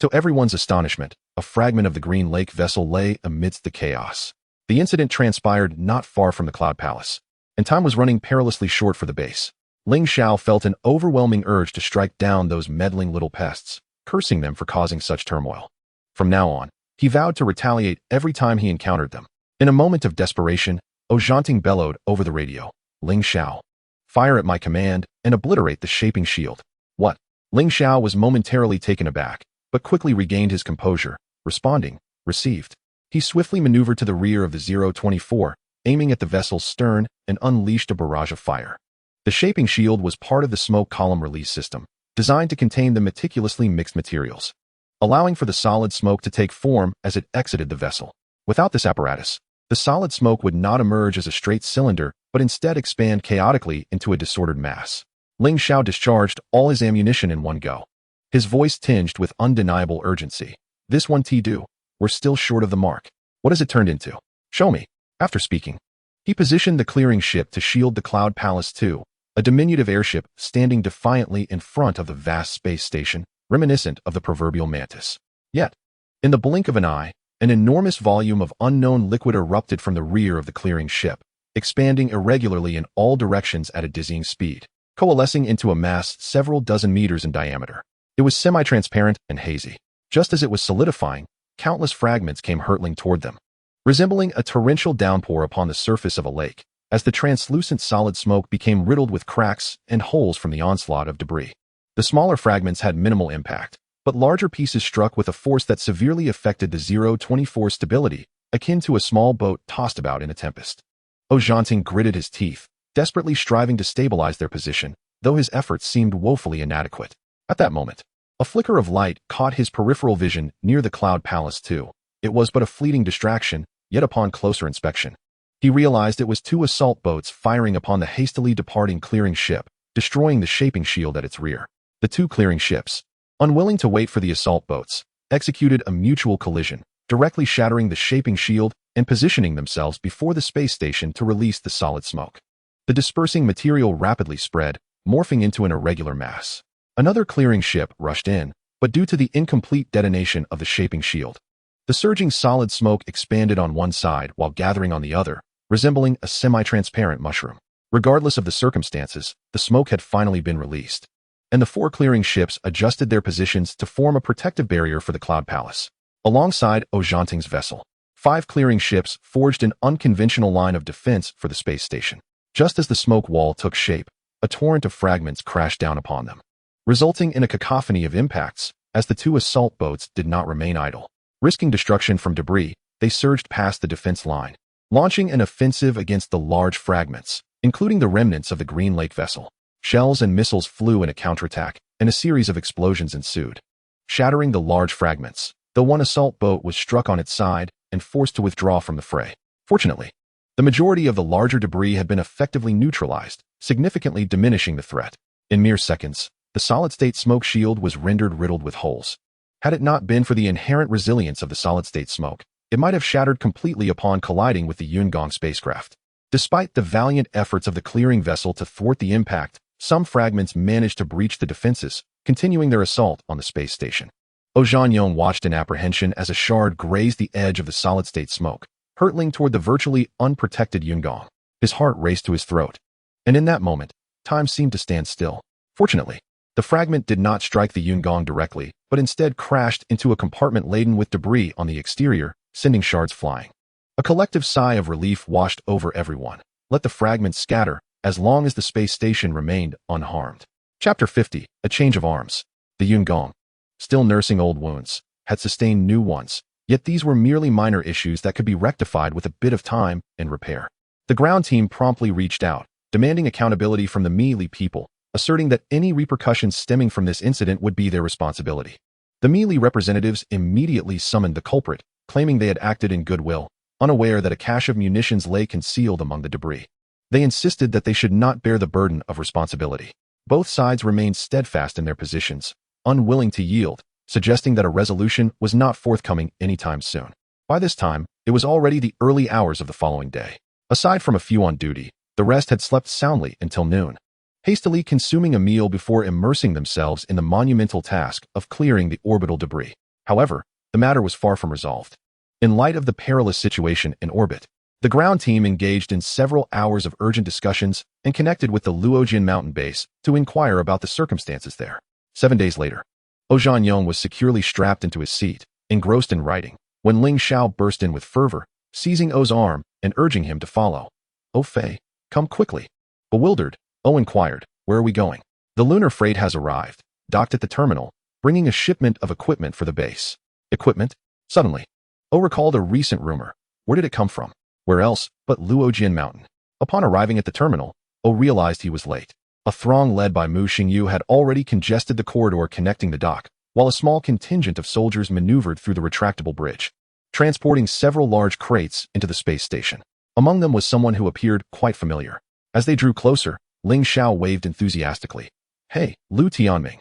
To everyone's astonishment, a fragment of the Green Lake vessel lay amidst the chaos. The incident transpired not far from the Cloud Palace, and time was running perilously short for the base. Ling Xiao felt an overwhelming urge to strike down those meddling little pests, cursing them for causing such turmoil. From now on, he vowed to retaliate every time he encountered them. In a moment of desperation, Zhao Zhanping bellowed over the radio, Ling Xiao, fire at my command and obliterate the shaping shield. What? Ling Xiao was momentarily taken aback, but quickly regained his composure, responding, received. He swiftly maneuvered to the rear of the 024, aiming at the vessel's stern, and unleashed a barrage of fire. The shaping shield was part of the smoke column release system, designed to contain the meticulously mixed materials, allowing for the solid smoke to take form as it exited the vessel. Without this apparatus, the solid smoke would not emerge as a straight cylinder, but instead expand chaotically into a disordered mass. Ling Xiao discharged all his ammunition in one go, his voice tinged with undeniable urgency. This one do. We're still short of the mark. What has it turned into? Show me. After speaking, he positioned the clearing ship to shield the Cloud Palace 2, a diminutive airship standing defiantly in front of the vast space station, reminiscent of the proverbial mantis. Yet, in the blink of an eye, an enormous volume of unknown liquid erupted from the rear of the clearing ship, expanding irregularly in all directions at a dizzying speed, coalescing into a mass several dozen meters in diameter. It was semi-transparent and hazy. Just as it was solidifying, countless fragments came hurtling toward them, resembling a torrential downpour upon the surface of a lake, as the translucent solid smoke became riddled with cracks and holes from the onslaught of debris. The smaller fragments had minimal impact, but larger pieces struck with a force that severely affected the 024 stability, akin to a small boat tossed about in a tempest. Zhao Zhanping gritted his teeth, desperately striving to stabilize their position, though his efforts seemed woefully inadequate. At that moment, a flicker of light caught his peripheral vision near the Cloud Palace too. It was but a fleeting distraction, yet upon closer inspection, he realized it was two assault boats firing upon the hastily departing clearing ship, destroying the shaping shield at its rear. The two clearing ships, unwilling to wait for the assault boats, executed a mutual collision, directly shattering the shaping shield and positioning themselves before the space station to release the solid smoke. The dispersing material rapidly spread, morphing into an irregular mass. Another clearing ship rushed in, but due to the incomplete detonation of the shaping shield, the surging solid smoke expanded on one side while gathering on the other, resembling a semi-transparent mushroom. Regardless of the circumstances, the smoke had finally been released, and the four clearing ships adjusted their positions to form a protective barrier for the Cloud Palace. Alongside Ojanting's vessel, 5 clearing ships forged an unconventional line of defense for the space station. Just as the smoke wall took shape, a torrent of fragments crashed down upon them, resulting in a cacophony of impacts. As the two assault boats did not remain idle, risking destruction from debris, they surged past the defense line, launching an offensive against the large fragments, including the remnants of the Green Lake vessel. Shells and missiles flew in a counterattack, and a series of explosions ensued, shattering the large fragments. The one assault boat was struck on its side and forced to withdraw from the fray. Fortunately, the majority of the larger debris had been effectively neutralized, significantly diminishing the threat. In mere seconds, the solid-state smoke shield was rendered riddled with holes. Had it not been for the inherent resilience of the solid-state smoke, it might have shattered completely upon colliding with the Yungong spacecraft. Despite the valiant efforts of the clearing vessel to thwart the impact, some fragments managed to breach the defenses, continuing their assault on the space station. Ojanyeong watched in apprehension as a shard grazed the edge of the solid-state smoke, hurtling toward the virtually unprotected Yungong. His heart raced to his throat, and in that moment, time seemed to stand still. Fortunately, the fragment did not strike the Yungong directly, but instead crashed into a compartment laden with debris on the exterior, sending shards flying. A collective sigh of relief washed over everyone. Let the fragments scatter, as long as the space station remained unharmed. Chapter 50, A Change of Arms. The Yungong, still nursing old wounds, had sustained new ones, yet these were merely minor issues that could be rectified with a bit of time and repair. The ground team promptly reached out, demanding accountability from the Mealy people, asserting that any repercussions stemming from this incident would be their responsibility. The Mealy representatives immediately summoned the culprit, claiming they had acted in goodwill, unaware that a cache of munitions lay concealed among the debris. They insisted that they should not bear the burden of responsibility. Both sides remained steadfast in their positions, unwilling to yield, suggesting that a resolution was not forthcoming anytime soon. By this time, it was already the early hours of the following day. Aside from a few on duty, the rest had slept soundly until noon, hastily consuming a meal before immersing themselves in the monumental task of clearing the orbital debris. However, the matter was far from resolved. In light of the perilous situation in orbit, the ground team engaged in several hours of urgent discussions and connected with the Luojian mountain base to inquire about the circumstances there. 7 days later, Ojanyeong was securely strapped into his seat, engrossed in writing, when Ling Xiao burst in with fervor, seizing O's arm and urging him to follow. "Oh Fei, come quickly." Bewildered, O inquired, "Where are we going?" "The lunar freight has arrived, docked at the terminal, bringing a shipment of equipment for the base." Equipment? Suddenly, O recalled a recent rumor. Where did it come from? Where else but Luojian Mountain? Upon arriving at the terminal, O realized he was late. A throng led by Mu Xingyu had already congested the corridor connecting the dock, while a small contingent of soldiers maneuvered through the retractable bridge, transporting several large crates into the space station. Among them was someone who appeared quite familiar. As they drew closer, Ling Xiao waved enthusiastically. "Hey, Lu Tianming."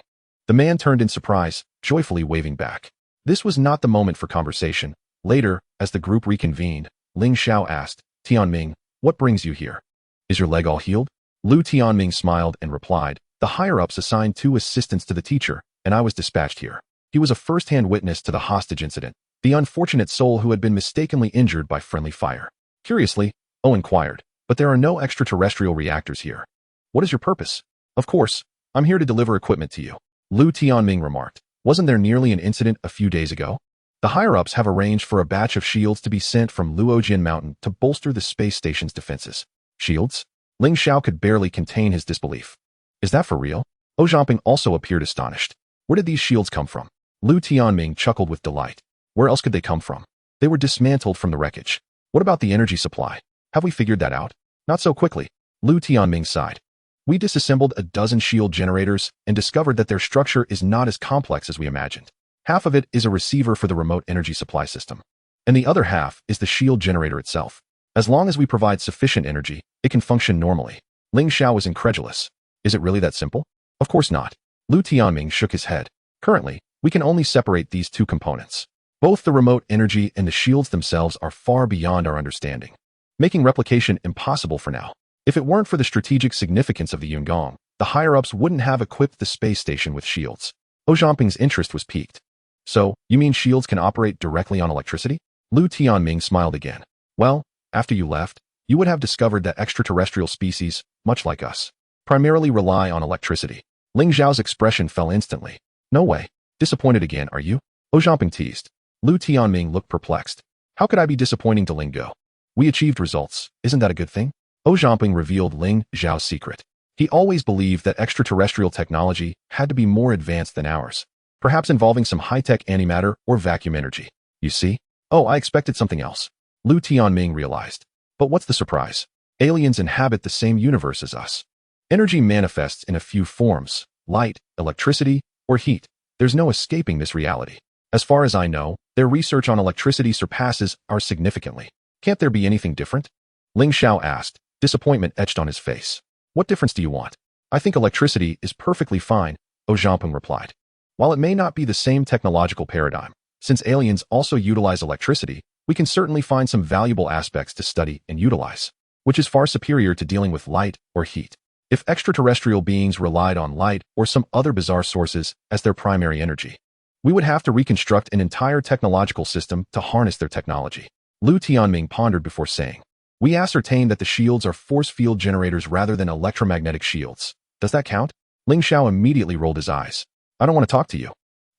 The man turned in surprise, joyfully waving back. This was not the moment for conversation. Later, as the group reconvened, Ling Xiao asked, "Tianming, what brings you here? Is your leg all healed?" Lu Tianming smiled and replied, "The higher-ups assigned 2 assistants to the teacher, and I was dispatched here." He was a first-hand witness to the hostage incident, the unfortunate soul who had been mistakenly injured by friendly fire. Curiously, O inquired, "But there are no extraterrestrial reactors here. What is your purpose?" "Of course, I'm here to deliver equipment to you," Lu Tianming remarked. "Wasn't there nearly an incident a few days ago? The higher-ups have arranged for a batch of shields to be sent from Luojian Mountain to bolster the space station's defenses." "Shields?" Ling Xiao could barely contain his disbelief. "Is that for real?" O Zhamping also appeared astonished. "Where did these shields come from?" Lu Tianming chuckled with delight. "Where else could they come from? They were dismantled from the wreckage." "What about the energy supply? Have we figured that out?" "Not so quickly. Lu Tianming sighed. We disassembled a dozen shield generators and discovered that their structure is not as complex as we imagined. Half of it is a receiver for the remote energy supply system, and the other half is the shield generator itself. As long as we provide sufficient energy, it can function normally. Ling Xiao was incredulous. Is it really that simple? Of course not. Lu Tianming shook his head. Currently, we can only separate these two components. Both the remote energy and the shields themselves are far beyond our understanding, making replication impossible for now. If it weren't for the strategic significance of the Yungong, the higher-ups wouldn't have equipped the space station with shields. Zhangping's interest was piqued. So, you mean shields can operate directly on electricity? Lu Tianming smiled again. Well, after you left, you would have discovered that extraterrestrial species, much like us, primarily rely on electricity. Ling Zhao's expression fell instantly. No way. Disappointed again, are you? Zhangping teased. Lu Tianming looked perplexed. How could I be disappointing to Ling Go? We achieved results. Isn't that a good thing? Zhangping revealed Ling Zhao's secret. He always believed that extraterrestrial technology had to be more advanced than ours, perhaps involving some high-tech antimatter or vacuum energy. You see? Oh, I expected something else. Lu Tianming realized. But what's the surprise? Aliens inhabit the same universe as us. Energy manifests in a few forms: light, electricity, or heat. There's no escaping this reality. As far as I know, their research on electricity surpasses ours significantly. Can't there be anything different? Ling Xiao asked, disappointment etched on his face. What difference do you want? I think electricity is perfectly fine, Zhangping replied. While it may not be the same technological paradigm, since aliens also utilize electricity, we can certainly find some valuable aspects to study and utilize, which is far superior to dealing with light or heat. If extraterrestrial beings relied on light or some other bizarre sources as their primary energy, we would have to reconstruct an entire technological system to harness their technology. Lu Tianming pondered before saying, we ascertained that the shields are force field generators rather than electromagnetic shields. Does that count? Ling Xiao immediately rolled his eyes. I don't want to talk to you.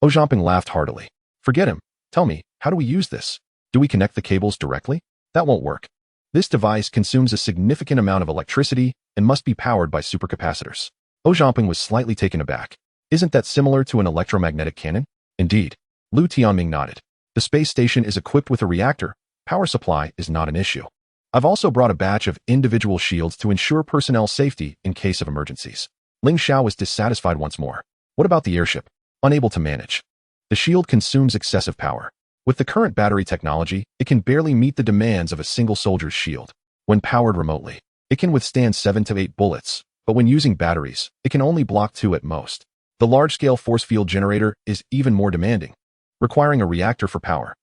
Zhangping laughed heartily. Forget him. Tell me, how do we use this? Do we connect the cables directly? That won't work. This device consumes a significant amount of electricity and must be powered by supercapacitors. Zhangping was slightly taken aback. Isn't that similar to an electromagnetic cannon? Indeed. Lu Tianming nodded. The space station is equipped with a reactor. Power supply is not an issue. I've also brought a batch of individual shields to ensure personnel safety in case of emergencies. Ling Xiao was dissatisfied once more. What about the airship? Unable to manage. The shield consumes excessive power. With the current battery technology, it can barely meet the demands of a single soldier's shield. When powered remotely, it can withstand 7 to 8 bullets, but when using batteries, it can only block 2 at most. The large-scale force field generator is even more demanding, requiring a reactor for power.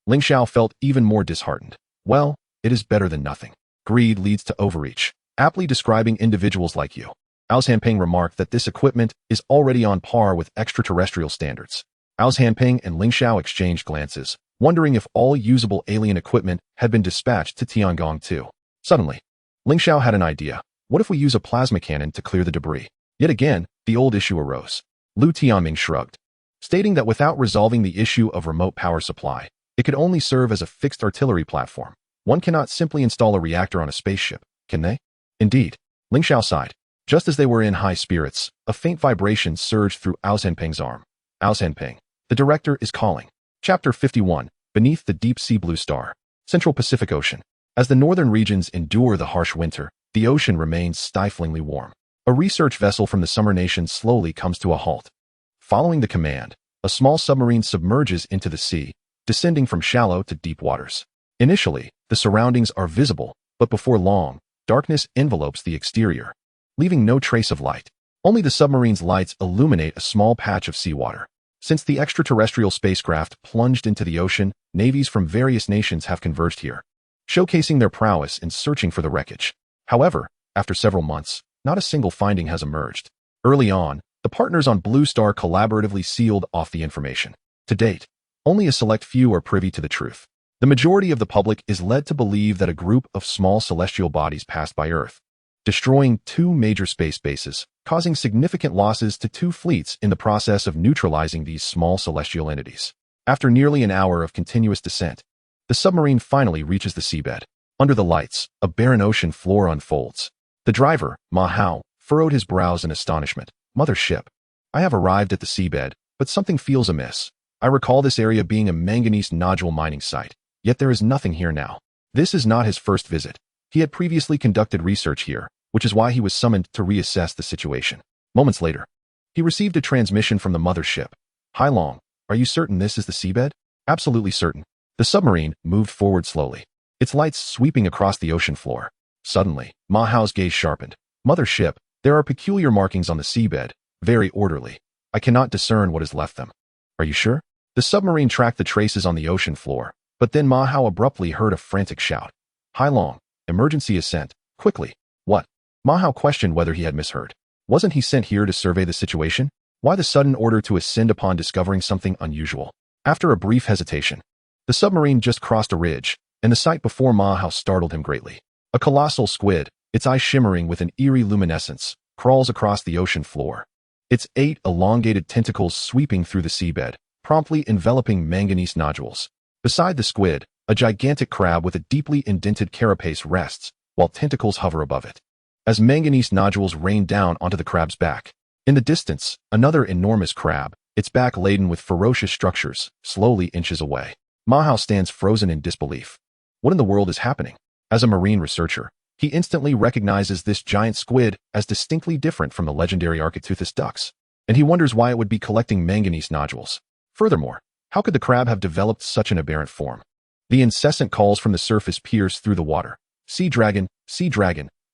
Ling Xiao felt even more disheartened. Well, it is better than nothing. Greed leads to overreach, aptly describing individuals like you. Zhangping remarked that this equipment is already on par with extraterrestrial standards. Zhangping and Ling Xiao exchanged glances, wondering if all usable alien equipment had been dispatched to Tiangong too. Suddenly, Ling Xiao had an idea. What if we use a plasma cannon to clear the debris? Yet again, the old issue arose. Lu Tianming shrugged, stating that without resolving the issue of remote power supply, it could only serve as a fixed artillery platform. One cannot simply install a reactor on a spaceship, can they? Indeed. Ling Xiao sighed. Just as they were in high spirits, a faint vibration surged through Zhangping's arm. Zhangping, the director is calling. Chapter 51, Beneath the Deep Sea Blue Star. Central Pacific Ocean. As the northern regions endure the harsh winter, the ocean remains stiflingly warm. A research vessel from the Summer Nation slowly comes to a halt. Following the command, a small submarine submerges into the sea, descending from shallow to deep waters. Initially, the surroundings are visible, but before long, darkness envelopes the exterior, leaving no trace of light. Only the submarine's lights illuminate a small patch of seawater. Since the extraterrestrial spacecraft plunged into the ocean, navies from various nations have converged here, showcasing their prowess in searching for the wreckage. However, after several months, not a single finding has emerged. Early on, the partners on Blue Star collaboratively sealed off the information. To date, only a select few are privy to the truth. The majority of the public is led to believe that a group of small celestial bodies passed by Earth, destroying 2 major space bases, causing significant losses to 2 fleets in the process of neutralizing these small celestial entities. After nearly an hour of continuous descent, the submarine finally reaches the seabed. Under the lights, a barren ocean floor unfolds. The driver, Ma Hao, furrowed his brows in astonishment. Mother ship, I have arrived at the seabed, but something feels amiss. I recall this area being a manganese nodule mining site, yet there is nothing here now. This is not his first visit. He had previously conducted research here, which is why he was summoned to reassess the situation. Moments later, he received a transmission from the mothership. "Hai Long, are you certain this is the seabed?" "Absolutely certain." The submarine moved forward slowly, its lights sweeping across the ocean floor. Suddenly, Ma Hao's gaze sharpened. "Mothership, there are peculiar markings on the seabed, very orderly. I cannot discern what has left them." "Are you sure?" The submarine tracked the traces on the ocean floor, but then Ma Hao abruptly heard a frantic shout. "Hai Long, emergency ascent, quickly." "What?" Ma Hao questioned whether he had misheard. Wasn't he sent here to survey the situation? Why the sudden order to ascend upon discovering something unusual? After a brief hesitation, the submarine just crossed a ridge, and the sight before Ma Hao startled him greatly. A colossal squid, its eyes shimmering with an eerie luminescence, crawls across the ocean floor. Its 8 elongated tentacles sweeping through the seabed, promptly enveloping manganese nodules. Beside the squid, a gigantic crab with a deeply indented carapace rests, while tentacles hover above it. As manganese nodules rain down onto the crab's back. In the distance, another enormous crab, its back laden with ferocious structures, slowly inches away. Ma Hao stands frozen in disbelief. What in the world is happening? As a marine researcher, he instantly recognizes this giant squid as distinctly different from the legendary Architeuthis ducks, and he wonders why it would be collecting manganese nodules. Furthermore, how could the crab have developed such an aberrant form? The incessant calls from the surface pierce through the water. Sea dragon,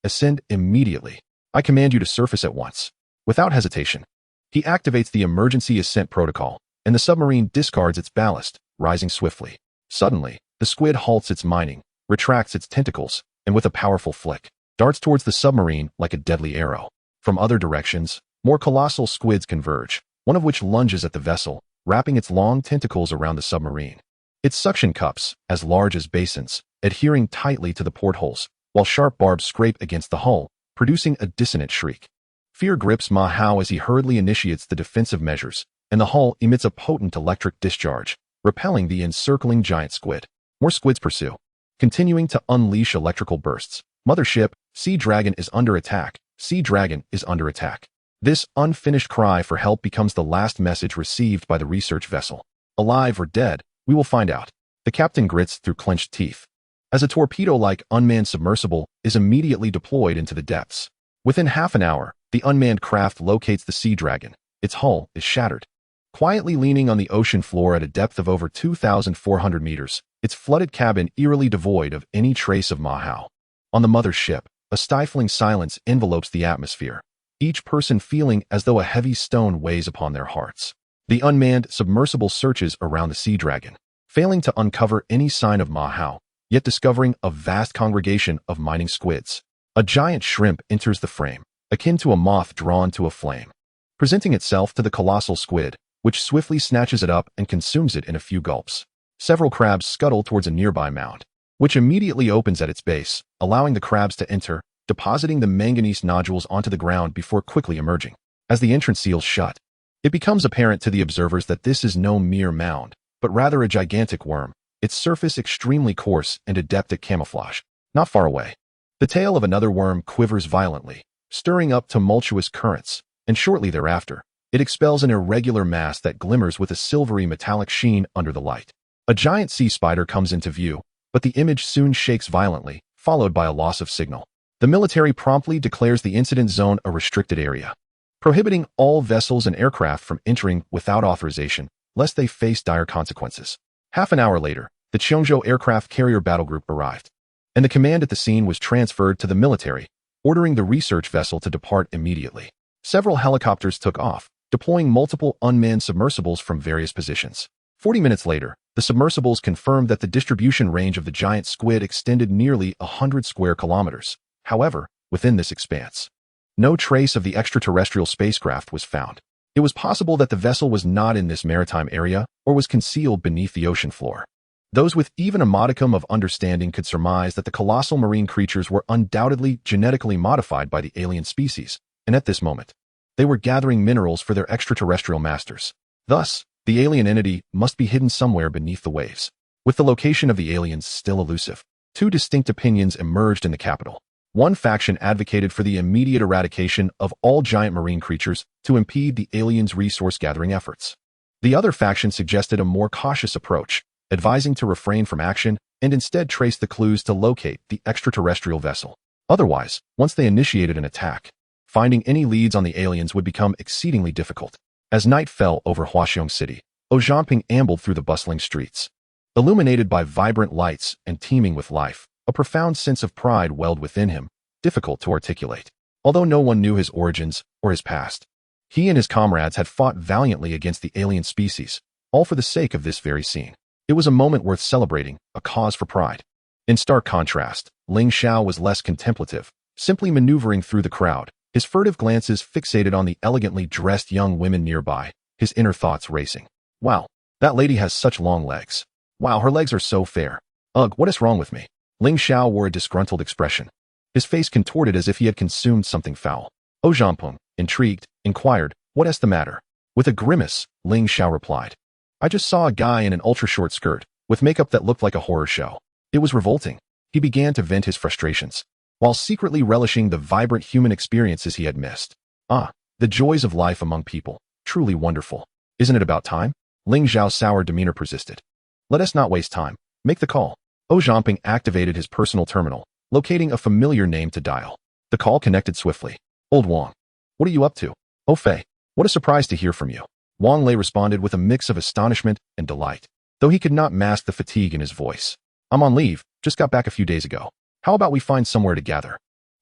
ascend immediately. I command you to surface at once." Without hesitation, he activates the emergency ascent protocol, and the submarine discards its ballast, rising swiftly. Suddenly, the squid halts its mining, retracts its tentacles, and with a powerful flick, darts towards the submarine like a deadly arrow. From other directions, more colossal squids converge, one of which lunges at the vessel, wrapping its long tentacles around the submarine. Its suction cups, as large as basins, adhering tightly to the portholes, while sharp barbs scrape against the hull, producing a dissonant shriek. Fear grips Ma Hao as he hurriedly initiates the defensive measures, and the hull emits a potent electric discharge, repelling the encircling giant squid. More squids pursue, continuing to unleash electrical bursts. "Mothership, Sea Dragon is under attack. Sea Dragon is under attack." This unfinished cry for help becomes the last message received by the research vessel. Alive or dead, we will find out. The captain grits through clenched teeth, as a torpedo-like unmanned submersible is immediately deployed into the depths. Within half an hour, the unmanned craft locates the Sea Dragon. Its hull is shattered. Quietly leaning on the ocean floor at a depth of over 2,400 meters, its flooded cabin eerily devoid of any trace of Ma Hao. On the mothership, a stifling silence envelopes the atmosphere, each person feeling as though a heavy stone weighs upon their hearts. The unmanned submersible searches around the Sea Dragon, failing to uncover any sign of Ma Hao, yet discovering a vast congregation of mining squids. A giant shrimp enters the frame, akin to a moth drawn to a flame, presenting itself to the colossal squid, which swiftly snatches it up and consumes it in a few gulps. Several crabs scuttle towards a nearby mound, which immediately opens at its base, allowing the crabs to enter, depositing the manganese nodules onto the ground before quickly emerging. As the entrance seals shut, it becomes apparent to the observers that this is no mere mound, but rather a gigantic worm, its surface extremely coarse and adept at camouflage. Not far away, the tail of another worm quivers violently, stirring up tumultuous currents, and shortly thereafter, it expels an irregular mass that glimmers with a silvery metallic sheen under the light. A giant sea spider comes into view, but the image soon shakes violently, followed by a loss of signal. The military promptly declares the incident zone a restricted area, prohibiting all vessels and aircraft from entering without authorization, lest they face dire consequences. Half an hour later, the Cheongzhou aircraft carrier battle group arrived, and the command at the scene was transferred to the military, ordering the research vessel to depart immediately. Several helicopters took off, deploying multiple unmanned submersibles from various positions. 40 minutes later, the submersibles confirmed that the distribution range of the giant squid extended nearly 100 square kilometers. However, within this expanse, no trace of the extraterrestrial spacecraft was found. It was possible that the vessel was not in this maritime area or was concealed beneath the ocean floor. Those with even a modicum of understanding could surmise that the colossal marine creatures were undoubtedly genetically modified by the alien species, and at this moment, they were gathering minerals for their extraterrestrial masters. Thus, the alien entity must be hidden somewhere beneath the waves. With the location of the aliens still elusive, two distinct opinions emerged in the capital. One faction advocated for the immediate eradication of all giant marine creatures to impede the aliens' resource-gathering efforts. The other faction suggested a more cautious approach, advising to refrain from action and instead trace the clues to locate the extraterrestrial vessel. Otherwise, once they initiated an attack, finding any leads on the aliens would become exceedingly difficult. As night fell over Huaxiong City, Zhangping ambled through the bustling streets. Illuminated by vibrant lights and teeming with life, a profound sense of pride welled within him, difficult to articulate. Although no one knew his origins or his past, he and his comrades had fought valiantly against the alien species, all for the sake of this very scene. It was a moment worth celebrating, a cause for pride. In stark contrast, Ling Xiao was less contemplative, simply maneuvering through the crowd, his furtive glances fixated on the elegantly dressed young women nearby, his inner thoughts racing. Wow, that lady has such long legs. Wow, her legs are so fair. Ugh, what is wrong with me? Ling Xiao wore a disgruntled expression. His face contorted as if he had consumed something foul. Zhangping, intrigued, inquired, "What is the matter?" With a grimace, Ling Xiao replied, "I just saw a guy in an ultra-short skirt, with makeup that looked like a horror show. It was revolting." He began to vent his frustrations, while secretly relishing the vibrant human experiences he had missed. Ah, the joys of life among people, truly wonderful. Isn't it about time? Ling Xiao's sour demeanor persisted. Let us not waste time. Make the call. Zhangping activated his personal terminal, locating a familiar name to dial. The call connected swiftly. "Old Wang. What are you up to?" "Oh Fei, what a surprise to hear from you." Wang Lei responded with a mix of astonishment and delight, though he could not mask the fatigue in his voice. "I'm on leave, just got back a few days ago. How about we find somewhere to gather?"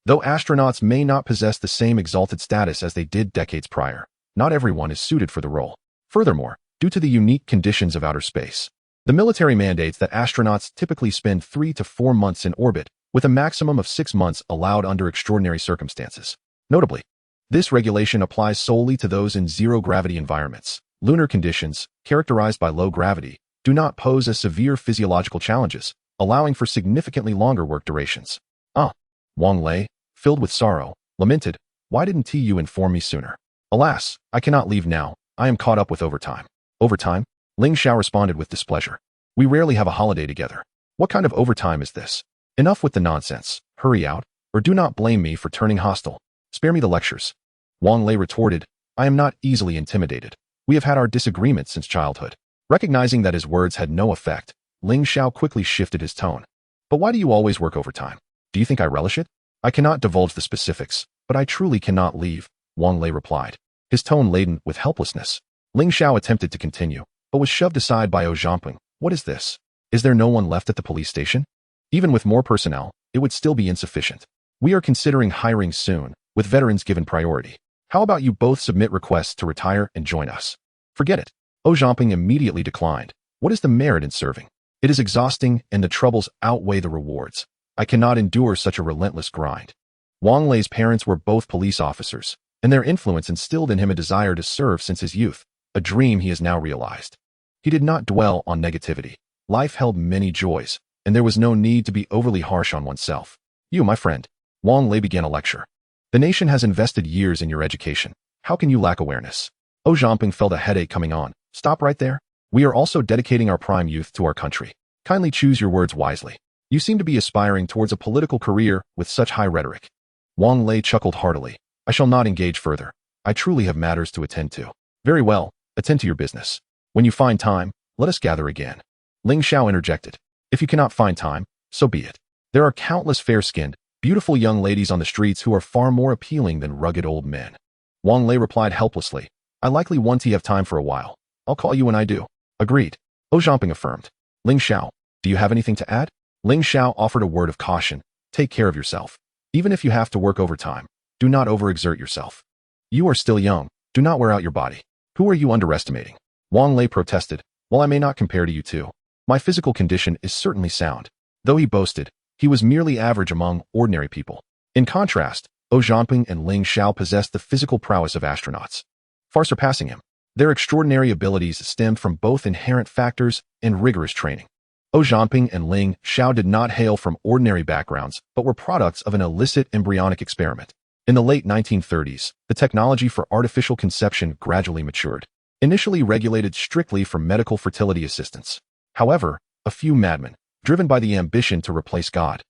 Though astronauts may not possess the same exalted status as they did decades prior, not everyone is suited for the role. Furthermore, due to the unique conditions of outer space, the military mandates that astronauts typically spend 3 to 4 months in orbit, with a maximum of 6 months allowed under extraordinary circumstances. Notably, this regulation applies solely to those in zero-gravity environments. Lunar conditions, characterized by low gravity, do not pose as severe physiological challenges, allowing for significantly longer work durations. "Ah," Wang Lei, filled with sorrow, lamented, "Why didn't you inform me sooner? Alas, I cannot leave now. I am caught up with overtime." "Overtime?" Ling Xiao responded with displeasure. "We rarely have a holiday together. What kind of overtime is this? Enough with the nonsense. Hurry out, or do not blame me for turning hostile. Spare me the lectures." Wang Lei retorted, "I am not easily intimidated. We have had our disagreements since childhood." Recognizing that his words had no effect, Ling Xiao quickly shifted his tone. "But why do you always work overtime? Do you think I relish it?" "I cannot divulge the specifics, but I truly cannot leave," Wang Lei replied, his tone laden with helplessness. Ling Xiao attempted to continue, but was shoved aside by Zhangping. "What is this? Is there no one left at the police station? Even with more personnel, it would still be insufficient. We are considering hiring soon, with veterans given priority. How about you both submit requests to retire and join us?" "Forget it." Zhangping immediately declined. "What is the merit in serving? It is exhausting and the troubles outweigh the rewards. I cannot endure such a relentless grind." Wang Lei's parents were both police officers, and their influence instilled in him a desire to serve since his youth, a dream he has now realized. He did not dwell on negativity. Life held many joys, and there was no need to be overly harsh on oneself. "You, my friend," Wang Lei began a lecture. "The nation has invested years in your education. How can you lack awareness?" Zhangping felt a headache coming on. "Stop right there. We are also dedicating our prime youth to our country. Kindly choose your words wisely. You seem to be aspiring towards a political career with such high rhetoric." Wang Lei chuckled heartily. "I shall not engage further. I truly have matters to attend to." "Very well, attend to your business. When you find time, let us gather again." Ling Xiao interjected. "If you cannot find time, so be it. There are countless fair-skinned, beautiful young ladies on the streets who are far more appealing than rugged old men." Wang Lei replied helplessly, "I likely won't have time for a while. I'll call you when I do." "Agreed," Zhangping affirmed. "Ling Xiao, do you have anything to add?" Ling Xiao offered a word of caution. "Take care of yourself. Even if you have to work overtime, do not overexert yourself. You are still young. Do not wear out your body." "Who are you underestimating?" Wang Lei protested. "While I may not compare to you two, my physical condition is certainly sound." Though he boasted, he was merely average among ordinary people. In contrast, Zhangping and Ling Xiao possessed the physical prowess of astronauts, far surpassing him. Their extraordinary abilities stemmed from both inherent factors and rigorous training. Zhangping and Ling Xiao did not hail from ordinary backgrounds, but were products of an illicit embryonic experiment. In the late 1930s, the technology for artificial conception gradually matured, initially regulated strictly for medical fertility assistance. However, a few madmen, driven by the ambition to replace God,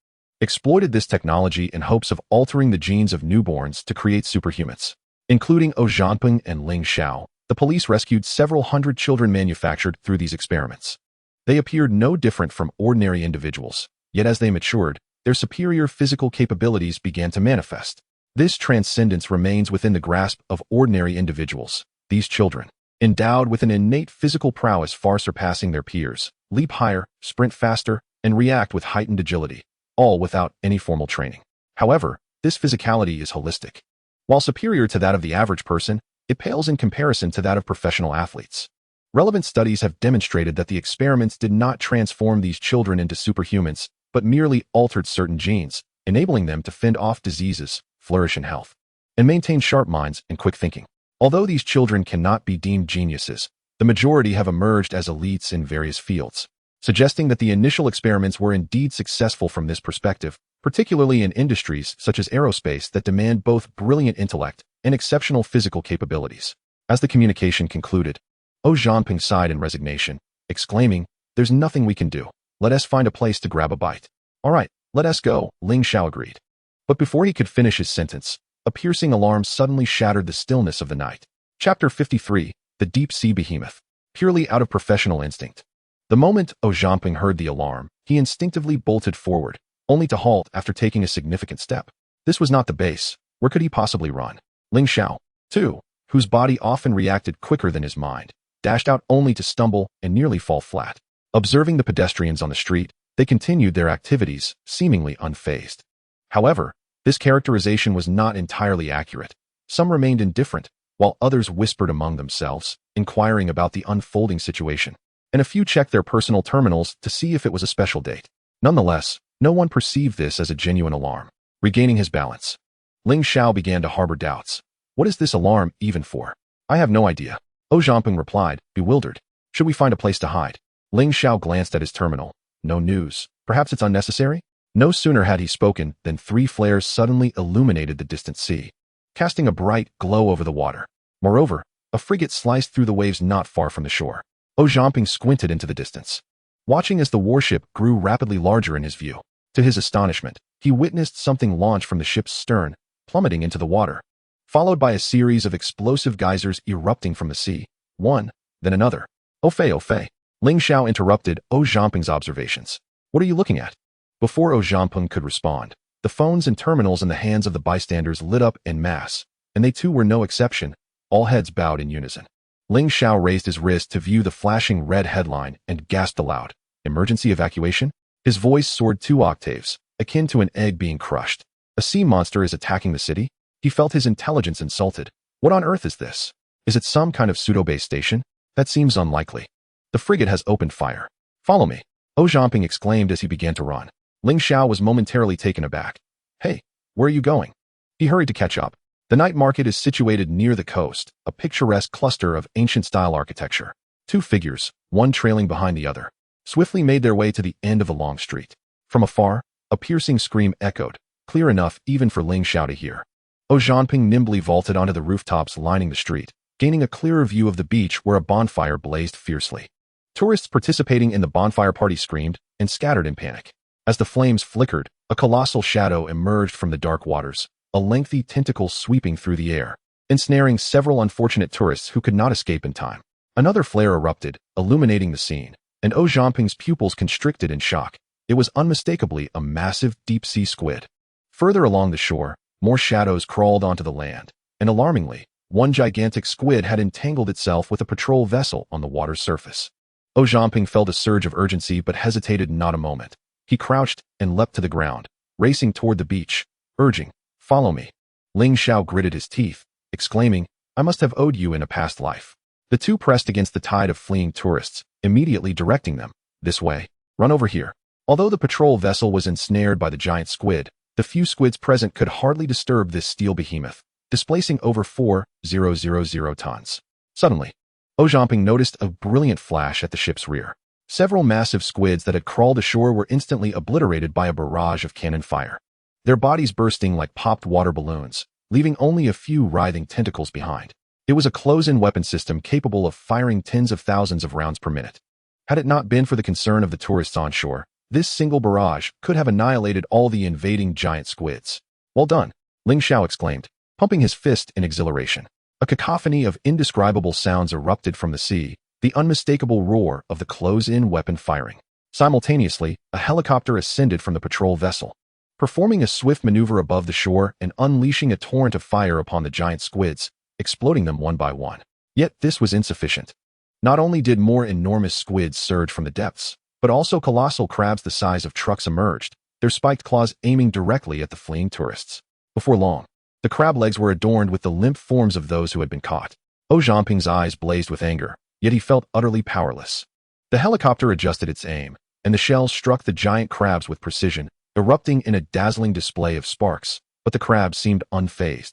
exploited this technology in hopes of altering the genes of newborns to create superhumans. Including Zhangping and Ling Xiao, the police rescued several hundred children manufactured through these experiments. They appeared no different from ordinary individuals, yet as they matured, their superior physical capabilities began to manifest. This transcendence remains within the grasp of ordinary individuals. These children, endowed with an innate physical prowess far surpassing their peers, leap higher, sprint faster, and react with heightened agility, all without any formal training. However, this physicality is holistic. While superior to that of the average person, it pales in comparison to that of professional athletes. Relevant studies have demonstrated that the experiments did not transform these children into superhumans, but merely altered certain genes, enabling them to fend off diseases, flourish in health, and maintain sharp minds and quick thinking. Although these children cannot be deemed geniuses, the majority have emerged as elites in various fields, suggesting that the initial experiments were indeed successful from this perspective, particularly in industries such as aerospace that demand both brilliant intellect and exceptional physical capabilities. As the communication concluded, Zhangping sighed in resignation, exclaiming, "There's nothing we can do. Let us find a place to grab a bite." "All right, let us go," Ling Xiao agreed. But before he could finish his sentence, a piercing alarm suddenly shattered the stillness of the night. Chapter 53, The Deep Sea Behemoth. Purely out of professional instinct. The moment Zhangping heard the alarm, he instinctively bolted forward, only to halt after taking a significant step. This was not the base. Where could he possibly run? Ling Xiao, too, whose body often reacted quicker than his mind, dashed out only to stumble and nearly fall flat. Observing the pedestrians on the street, they continued their activities, seemingly unfazed. However, this characterization was not entirely accurate. Some remained indifferent, while others whispered among themselves, inquiring about the unfolding situation, and a few checked their personal terminals to see if it was a special date. Nonetheless, no one perceived this as a genuine alarm. Regaining his balance, Ling Xiao began to harbor doubts. What is this alarm even for? I have no idea. Zhangping replied, bewildered. Should we find a place to hide? Ling Xiao glanced at his terminal. No news. Perhaps it's unnecessary? No sooner had he spoken than 3 flares suddenly illuminated the distant sea, casting a bright glow over the water. Moreover, a frigate sliced through the waves not far from the shore. Zhangping squinted into the distance, watching as the warship grew rapidly larger in his view. To his astonishment, he witnessed something launch from the ship's stern, plummeting into the water, followed by a series of explosive geysers erupting from the sea, one, then another. "Oh fei," Ling Xiao interrupted Zhangping's observations. "What are you looking at?" Before Zhangping could respond, the phones and terminals in the hands of the bystanders lit up en masse, and they too were no exception. All heads bowed in unison. Ling Xiao raised his wrist to view the flashing red headline and gasped aloud. "Emergency evacuation?" His voice soared 2 octaves, akin to an egg being crushed. "A sea monster is attacking the city?" He felt his intelligence insulted. What on earth is this? Is it some kind of pseudo-base station? That seems unlikely. The frigate has opened fire. "Follow me," Zhangping exclaimed as he began to run. Ling Xiao was momentarily taken aback. "Hey, where are you going?" He hurried to catch up. The night market is situated near the coast, a picturesque cluster of ancient-style architecture. 2 figures, one trailing behind the other, swiftly made their way to the end of the long street. From afar, a piercing scream echoed, clear enough even for Ling Xiao to hear. Zhangping nimbly vaulted onto the rooftops lining the street, gaining a clearer view of the beach where a bonfire blazed fiercely. Tourists participating in the bonfire party screamed and scattered in panic. As the flames flickered, a colossal shadow emerged from the dark waters, a lengthy tentacle sweeping through the air, ensnaring several unfortunate tourists who could not escape in time. Another flare erupted, illuminating the scene, and Zhangping's pupils constricted in shock. It was unmistakably a massive deep-sea squid. Further along the shore, more shadows crawled onto the land, and alarmingly, one gigantic squid had entangled itself with a patrol vessel on the water's surface. Zhangping felt a surge of urgency but hesitated not a moment. He crouched and leapt to the ground, racing toward the beach, urging, "Follow me." Ling Xiao gritted his teeth, exclaiming, "I must have owed you in a past life." The two pressed against the tide of fleeing tourists, immediately directing them, "This way. Run over here." Although the patrol vessel was ensnared by the giant squid, the few squids present could hardly disturb this steel behemoth, displacing over 4,000 tons. Suddenly, Zhangping noticed a brilliant flash at the ship's rear. Several massive squids that had crawled ashore were instantly obliterated by a barrage of cannon fire, their bodies bursting like popped water balloons, leaving only a few writhing tentacles behind. It was a close-in weapon system capable of firing tens of thousands of rounds per minute. Had it not been for the concern of the tourists on shore, this single barrage could have annihilated all the invading giant squids. "Well done," Ling Xiao exclaimed, pumping his fist in exhilaration. A cacophony of indescribable sounds erupted from the sea, the unmistakable roar of the close-in weapon firing. Simultaneously, a helicopter ascended from the patrol vessel, performing a swift maneuver above the shore and unleashing a torrent of fire upon the giant squids, exploding them one by one. Yet this was insufficient. Not only did more enormous squids surge from the depths, but also colossal crabs the size of trucks emerged, their spiked claws aiming directly at the fleeing tourists. Before long, the crab legs were adorned with the limp forms of those who had been caught. Zhao Zhanping's eyes blazed with anger, yet he felt utterly powerless. The helicopter adjusted its aim, and the shells struck the giant crabs with precision, erupting in a dazzling display of sparks, but the crabs seemed unfazed,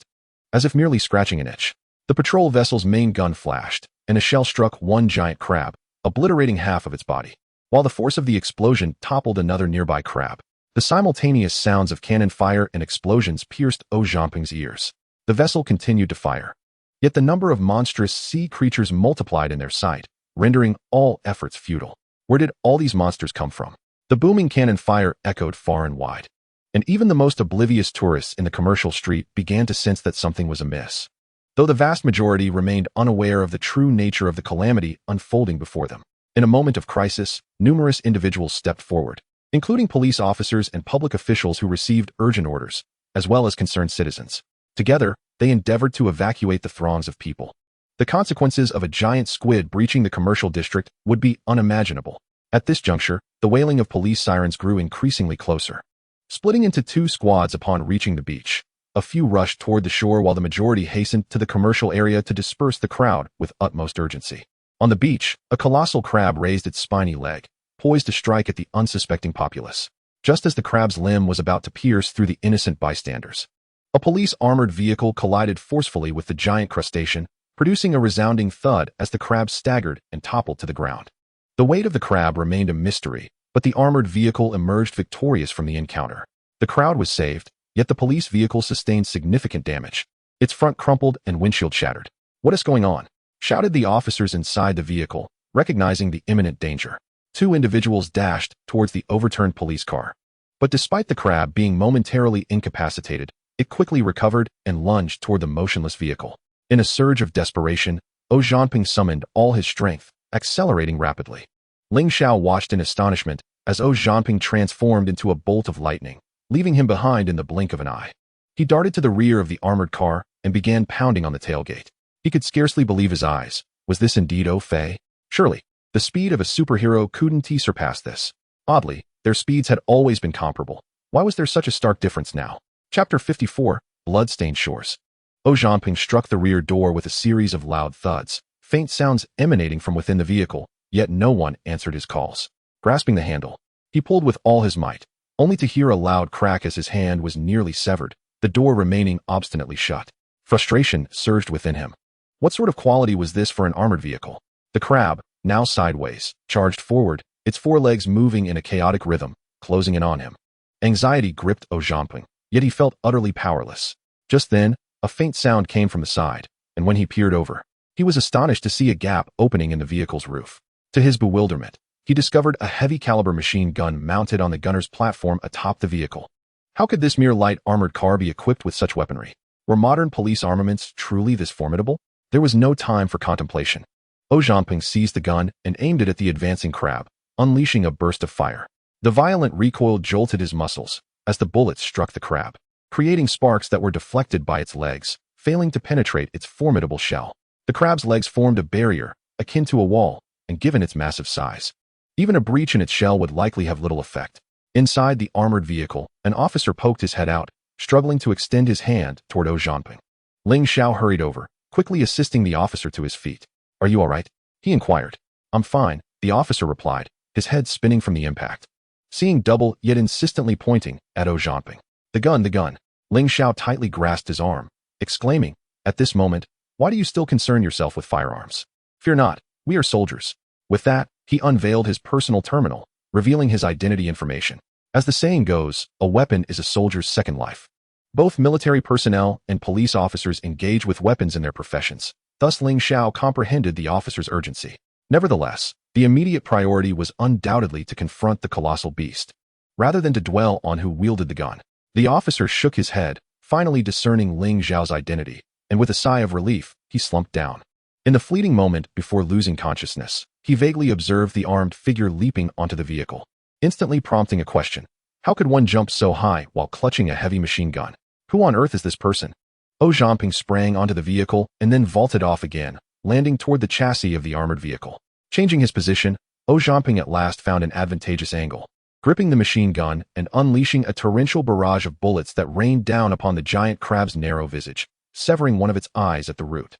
as if merely scratching an itch. The patrol vessel's main gun flashed, and a shell struck one giant crab, obliterating half of its body, while the force of the explosion toppled another nearby crab. The simultaneous sounds of cannon fire and explosions pierced Zhao Zhanping's ears. The vessel continued to fire. Yet the number of monstrous sea creatures multiplied in their sight, rendering all efforts futile. Where did all these monsters come from? The booming cannon fire echoed far and wide, and even the most oblivious tourists in the commercial street began to sense that something was amiss, though the vast majority remained unaware of the true nature of the calamity unfolding before them. In a moment of crisis, numerous individuals stepped forward, including police officers and public officials who received urgent orders, as well as concerned citizens. Together, they endeavored to evacuate the throngs of people. The consequences of a giant squid breaching the commercial district would be unimaginable. At this juncture, the wailing of police sirens grew increasingly closer. Splitting into two squads upon reaching the beach, a few rushed toward the shore while the majority hastened to the commercial area to disperse the crowd with utmost urgency. On the beach, a colossal crab raised its spiny leg, poised to strike at the unsuspecting populace. Just as the crab's limb was about to pierce through the innocent bystanders, a police armored vehicle collided forcefully with the giant crustacean, producing a resounding thud as the crab staggered and toppled to the ground. The weight of the crab remained a mystery, but the armored vehicle emerged victorious from the encounter. The crowd was saved, yet the police vehicle sustained significant damage. Its front crumpled and windshield shattered. "What is going on?" shouted the officers inside the vehicle, recognizing the imminent danger. Two individuals dashed towards the overturned police car. But despite the crab being momentarily incapacitated, it quickly recovered and lunged toward the motionless vehicle. In a surge of desperation, Zhao Zhanping summoned all his strength, accelerating rapidly. Ling Xiao watched in astonishment as Zhao Zhanping transformed into a bolt of lightning, leaving him behind in the blink of an eye. He darted to the rear of the armored car and began pounding on the tailgate. He could scarcely believe his eyes. Was this indeed Zhao Fei? Surely, the speed of a superhero couldn't surpass this. Oddly, their speeds had always been comparable. Why was there such a stark difference now? Chapter 54, Bloodstained Shores. Zhao Zhanping struck the rear door with a series of loud thuds, faint sounds emanating from within the vehicle, yet no one answered his calls. Grasping the handle, he pulled with all his might, only to hear a loud crack as his hand was nearly severed, the door remaining obstinately shut. Frustration surged within him. What sort of quality was this for an armored vehicle? The crab, now sideways, charged forward, its forelegs moving in a chaotic rhythm, closing in on him. Anxiety gripped Zhao Zhanping, yet he felt utterly powerless. Just then, a faint sound came from the side, and when he peered over, he was astonished to see a gap opening in the vehicle's roof. To his bewilderment, he discovered a heavy-caliber machine gun mounted on the gunner's platform atop the vehicle. How could this mere light armored car be equipped with such weaponry? Were modern police armaments truly this formidable? There was no time for contemplation. Zhao Zhanping seized the gun and aimed it at the advancing crab, unleashing a burst of fire. The violent recoil jolted his muscles as the bullets struck the crab, creating sparks that were deflected by its legs, failing to penetrate its formidable shell. The crab's legs formed a barrier, akin to a wall, and given its massive size, even a breach in its shell would likely have little effect. Inside the armored vehicle, an officer poked his head out, struggling to extend his hand toward Zhao Zhanping. Ling Xiao hurried over, quickly assisting the officer to his feet. "Are you all right?" he inquired. "I'm fine," the officer replied, his head spinning from the impact. Seeing double, yet insistently pointing at Zhao Zhanping. The gun. Ling Xiao tightly grasped his arm, exclaiming, "At this moment, why do you still concern yourself with firearms? Fear not, we are soldiers." With that, he unveiled his personal terminal, revealing his identity information. As the saying goes, a weapon is a soldier's second life. Both military personnel and police officers engage with weapons in their professions. Thus Ling Xiao comprehended the officer's urgency. Nevertheless, the immediate priority was undoubtedly to confront the colossal beast, rather than to dwell on who wielded the gun. The officer shook his head, finally discerning Ling Xiao's identity, and with a sigh of relief, he slumped down. In the fleeting moment before losing consciousness, he vaguely observed the armed figure leaping onto the vehicle, instantly prompting a question. How could one jump so high while clutching a heavy machine gun? Who on earth is this person? Zhao Jianping sprang onto the vehicle and then vaulted off again, landing toward the chassis of the armored vehicle. Changing his position, Zhao Jianping at last found an advantageous angle, gripping the machine gun and unleashing a torrential barrage of bullets that rained down upon the giant crab's narrow visage, severing one of its eyes at the root.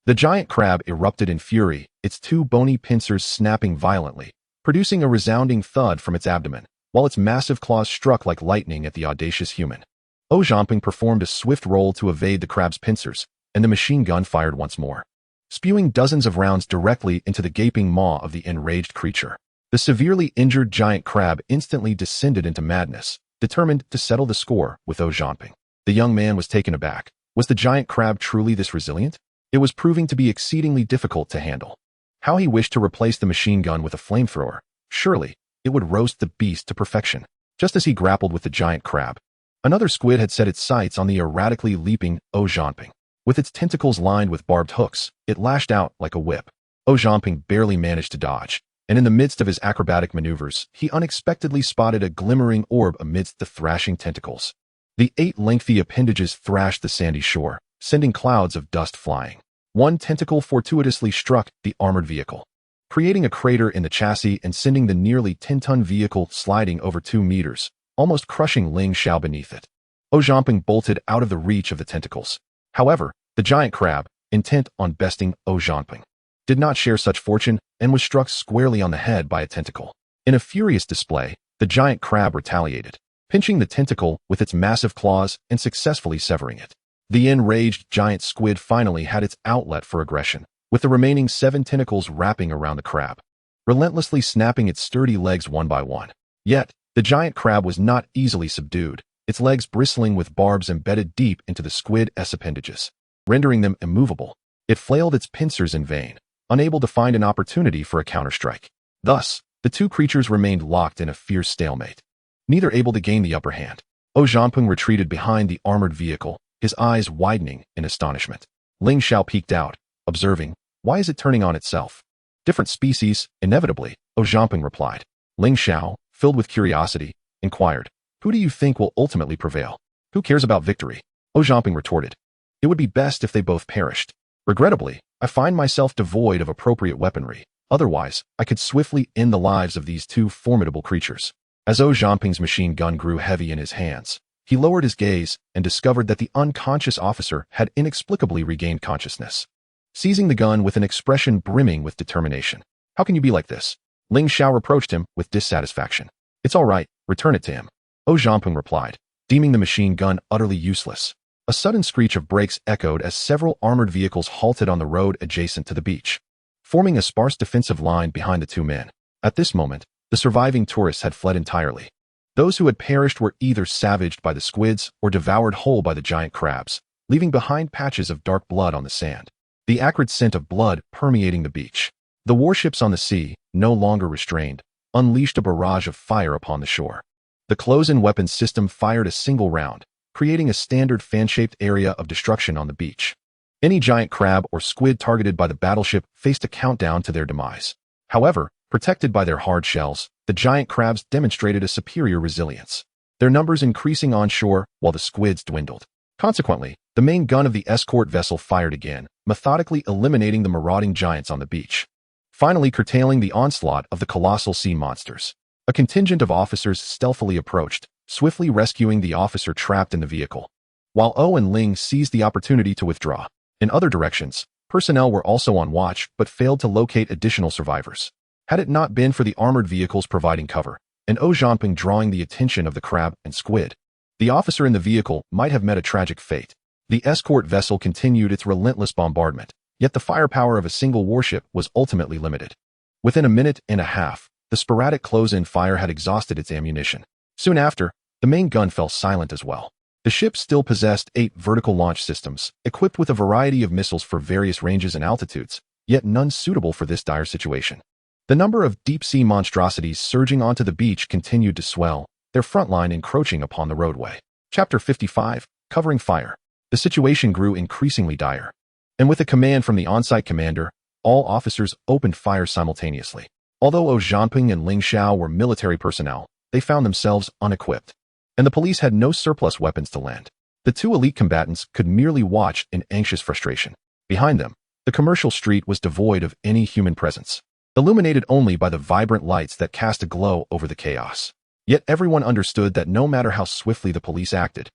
The giant crab erupted in fury, its two bony pincers snapping violently, producing a resounding thud from its abdomen, while its massive claws struck like lightning at the audacious human. Zhao Jianping performed a swift roll to evade the crab's pincers, and the machine gun fired once more, spewing dozens of rounds directly into the gaping maw of the enraged creature. The severely injured giant crab instantly descended into madness, determined to settle the score with Zhao Jianping. The young man was taken aback. Was the giant crab truly this resilient? It was proving to be exceedingly difficult to handle. How he wished to replace the machine gun with a flamethrower. Surely, it would roast the beast to perfection. Just as he grappled with the giant crab, another squid had set its sights on the erratically leaping Zhao Jianping. With its tentacles lined with barbed hooks, it lashed out like a whip. Zhao Jianping barely managed to dodge, and in the midst of his acrobatic maneuvers, he unexpectedly spotted a glimmering orb amidst the thrashing tentacles. The 8 lengthy appendages thrashed the sandy shore, sending clouds of dust flying. One tentacle fortuitously struck the armored vehicle, creating a crater in the chassis and sending the nearly 10-ton vehicle sliding over 2 meters, almost crushing Ling Xiao beneath it. Zhao Jianping bolted out of the reach of the tentacles. However, the giant crab, intent on besting Zhao Jianping, did not share such fortune and was struck squarely on the head by a tentacle. In a furious display, the giant crab retaliated, pinching the tentacle with its massive claws and successfully severing it. The enraged giant squid finally had its outlet for aggression, with the remaining 7 tentacles wrapping around the crab, relentlessly snapping its sturdy legs one by one. Yet, the giant crab was not easily subdued, its legs bristling with barbs embedded deep into the squid's appendages, rendering them immovable. It flailed its pincers in vain, unable to find an opportunity for a counterstrike. Thus, the two creatures remained locked in a fierce stalemate, neither able to gain the upper hand. Zhao Jianping retreated behind the armored vehicle, his eyes widening in astonishment. Ling Xiao peeked out, observing, "Why is it turning on itself?" "Different species, inevitably," Zhao Jianping replied. Ling Xiao, filled with curiosity, inquired, "Who do you think will ultimately prevail?" "Who cares about victory?" Zhao Jianping retorted. "It would be best if they both perished. Regrettably, I find myself devoid of appropriate weaponry. Otherwise, I could swiftly end the lives of these two formidable creatures." As Zhao Jianping's machine gun grew heavy in his hands, he lowered his gaze and discovered that the unconscious officer had inexplicably regained consciousness, seizing the gun with an expression brimming with determination. "How can you be like this?" Ling Xiao reproached him with dissatisfaction. "It's all right, return it to him," Zhao Jianping replied, deeming the machine gun utterly useless. A sudden screech of brakes echoed as several armored vehicles halted on the road adjacent to the beach, forming a sparse defensive line behind the two men. At this moment, the surviving tourists had fled entirely. Those who had perished were either savaged by the squids or devoured whole by the giant crabs, leaving behind patches of dark blood on the sand, the acrid scent of blood permeating the beach. The warships on the sea, no longer restrained, unleashed a barrage of fire upon the shore. The close-in weapons system fired a single round, creating a standard fan-shaped area of destruction on the beach. Any giant crab or squid targeted by the battleship faced a countdown to their demise. However, protected by their hard shells, the giant crabs demonstrated a superior resilience, their numbers increasing onshore while the squids dwindled. Consequently, the main gun of the escort vessel fired again, methodically eliminating the marauding giants on the beach, finally curtailing the onslaught of the colossal sea monsters. A contingent of officers stealthily approached, swiftly rescuing the officer trapped in the vehicle, while O and Ling seized the opportunity to withdraw. In other directions, personnel were also on watch but failed to locate additional survivors. Had it not been for the armored vehicles providing cover, and Zhao Jianping drawing the attention of the crab and squid, the officer in the vehicle might have met a tragic fate. The escort vessel continued its relentless bombardment, yet the firepower of a single warship was ultimately limited. Within a minute and a half, the sporadic close-in fire had exhausted its ammunition. Soon after, the main gun fell silent as well. The ship still possessed 8 vertical launch systems, equipped with a variety of missiles for various ranges and altitudes, yet none suitable for this dire situation. The number of deep-sea monstrosities surging onto the beach continued to swell, their front line encroaching upon the roadway. Chapter 55, Covering Fire. The situation grew increasingly dire, and with a command from the on-site commander, all officers opened fire simultaneously. Although Zhao Jianping and Ling Xiao were military personnel, they found themselves unequipped, and the police had no surplus weapons to lend. The two elite combatants could merely watch in anxious frustration. Behind them, the commercial street was devoid of any human presence, illuminated only by the vibrant lights that cast a glow over the chaos. Yet everyone understood that no matter how swiftly the police acted,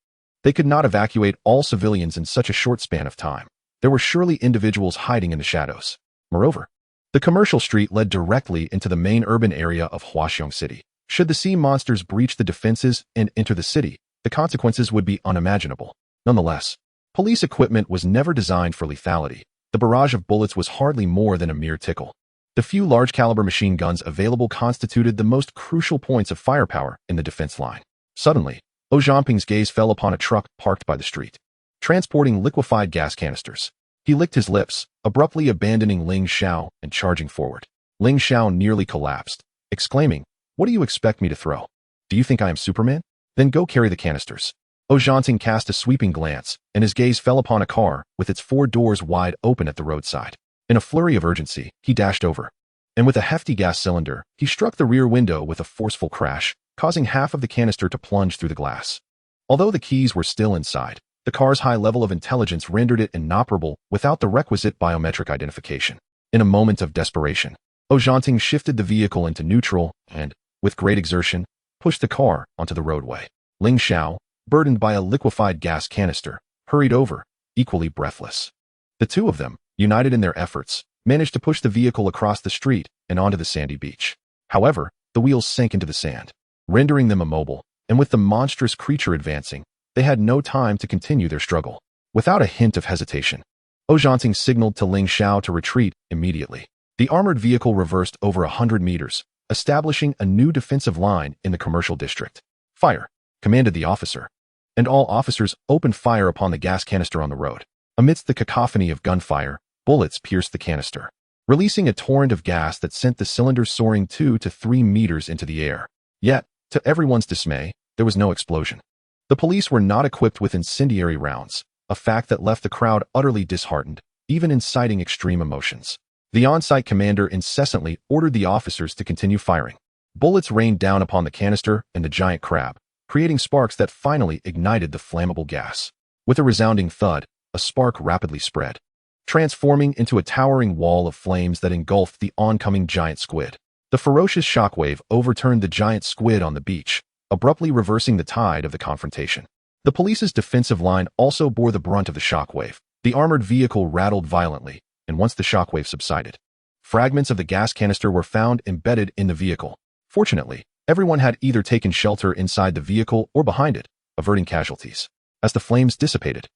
they could not evacuate all civilians in such a short span of time. There were surely individuals hiding in the shadows. Moreover, the commercial street led directly into the main urban area of Huaxiong City. Should the sea monsters breach the defenses and enter the city, the consequences would be unimaginable. Nonetheless, police equipment was never designed for lethality. The barrage of bullets was hardly more than a mere tickle. The few large-caliber machine guns available constituted the most crucial points of firepower in the defense line. Suddenly, Zhao Zhangping's gaze fell upon a truck parked by the street, transporting liquefied gas canisters. He licked his lips, abruptly abandoning Ling Xiao and charging forward. Ling Xiao nearly collapsed, exclaiming, "What do you expect me to throw? Do you think I am Superman? Then go carry the canisters." Zhao Zhangping cast a sweeping glance, and his gaze fell upon a car with its 4 doors wide open at the roadside. In a flurry of urgency, he dashed over, and with a hefty gas cylinder, he struck the rear window with a forceful crash, causing half of the canister to plunge through the glass. Although the keys were still inside, the car's high level of intelligence rendered it inoperable without the requisite biometric identification. In a moment of desperation, Zhao Zhangping shifted the vehicle into neutral and, with great exertion, pushed the car onto the roadway. Ling Xiao, burdened by a liquefied gas canister, hurried over, equally breathless. The two of them, united in their efforts, managed to push the vehicle across the street and onto the sandy beach. However, the wheels sank into the sand, rendering them immobile, and with the monstrous creature advancing, they had no time to continue their struggle. Without a hint of hesitation, Zhao Zhangping signaled to Ling Xiao to retreat immediately. The armored vehicle reversed over 100 meters, establishing a new defensive line in the commercial district. "Fire!" commanded the officer, and all officers opened fire upon the gas canister on the road. Amidst the cacophony of gunfire, bullets pierced the canister, releasing a torrent of gas that sent the cylinder soaring 2 to 3 meters into the air. Yet, to everyone's dismay, there was no explosion. The police were not equipped with incendiary rounds, a fact that left the crowd utterly disheartened, even inciting extreme emotions. The on-site commander incessantly ordered the officers to continue firing. Bullets rained down upon the canister and the giant crab, creating sparks that finally ignited the flammable gas. With a resounding thud, a spark rapidly spread, transforming into a towering wall of flames that engulfed the oncoming giant squid. The ferocious shockwave overturned the giant squid on the beach, abruptly reversing the tide of the confrontation. The police's defensive line also bore the brunt of the shockwave. The armored vehicle rattled violently, and once the shockwave subsided, fragments of the gas canister were found embedded in the vehicle. Fortunately, everyone had either taken shelter inside the vehicle or behind it, averting casualties. As the flames dissipated,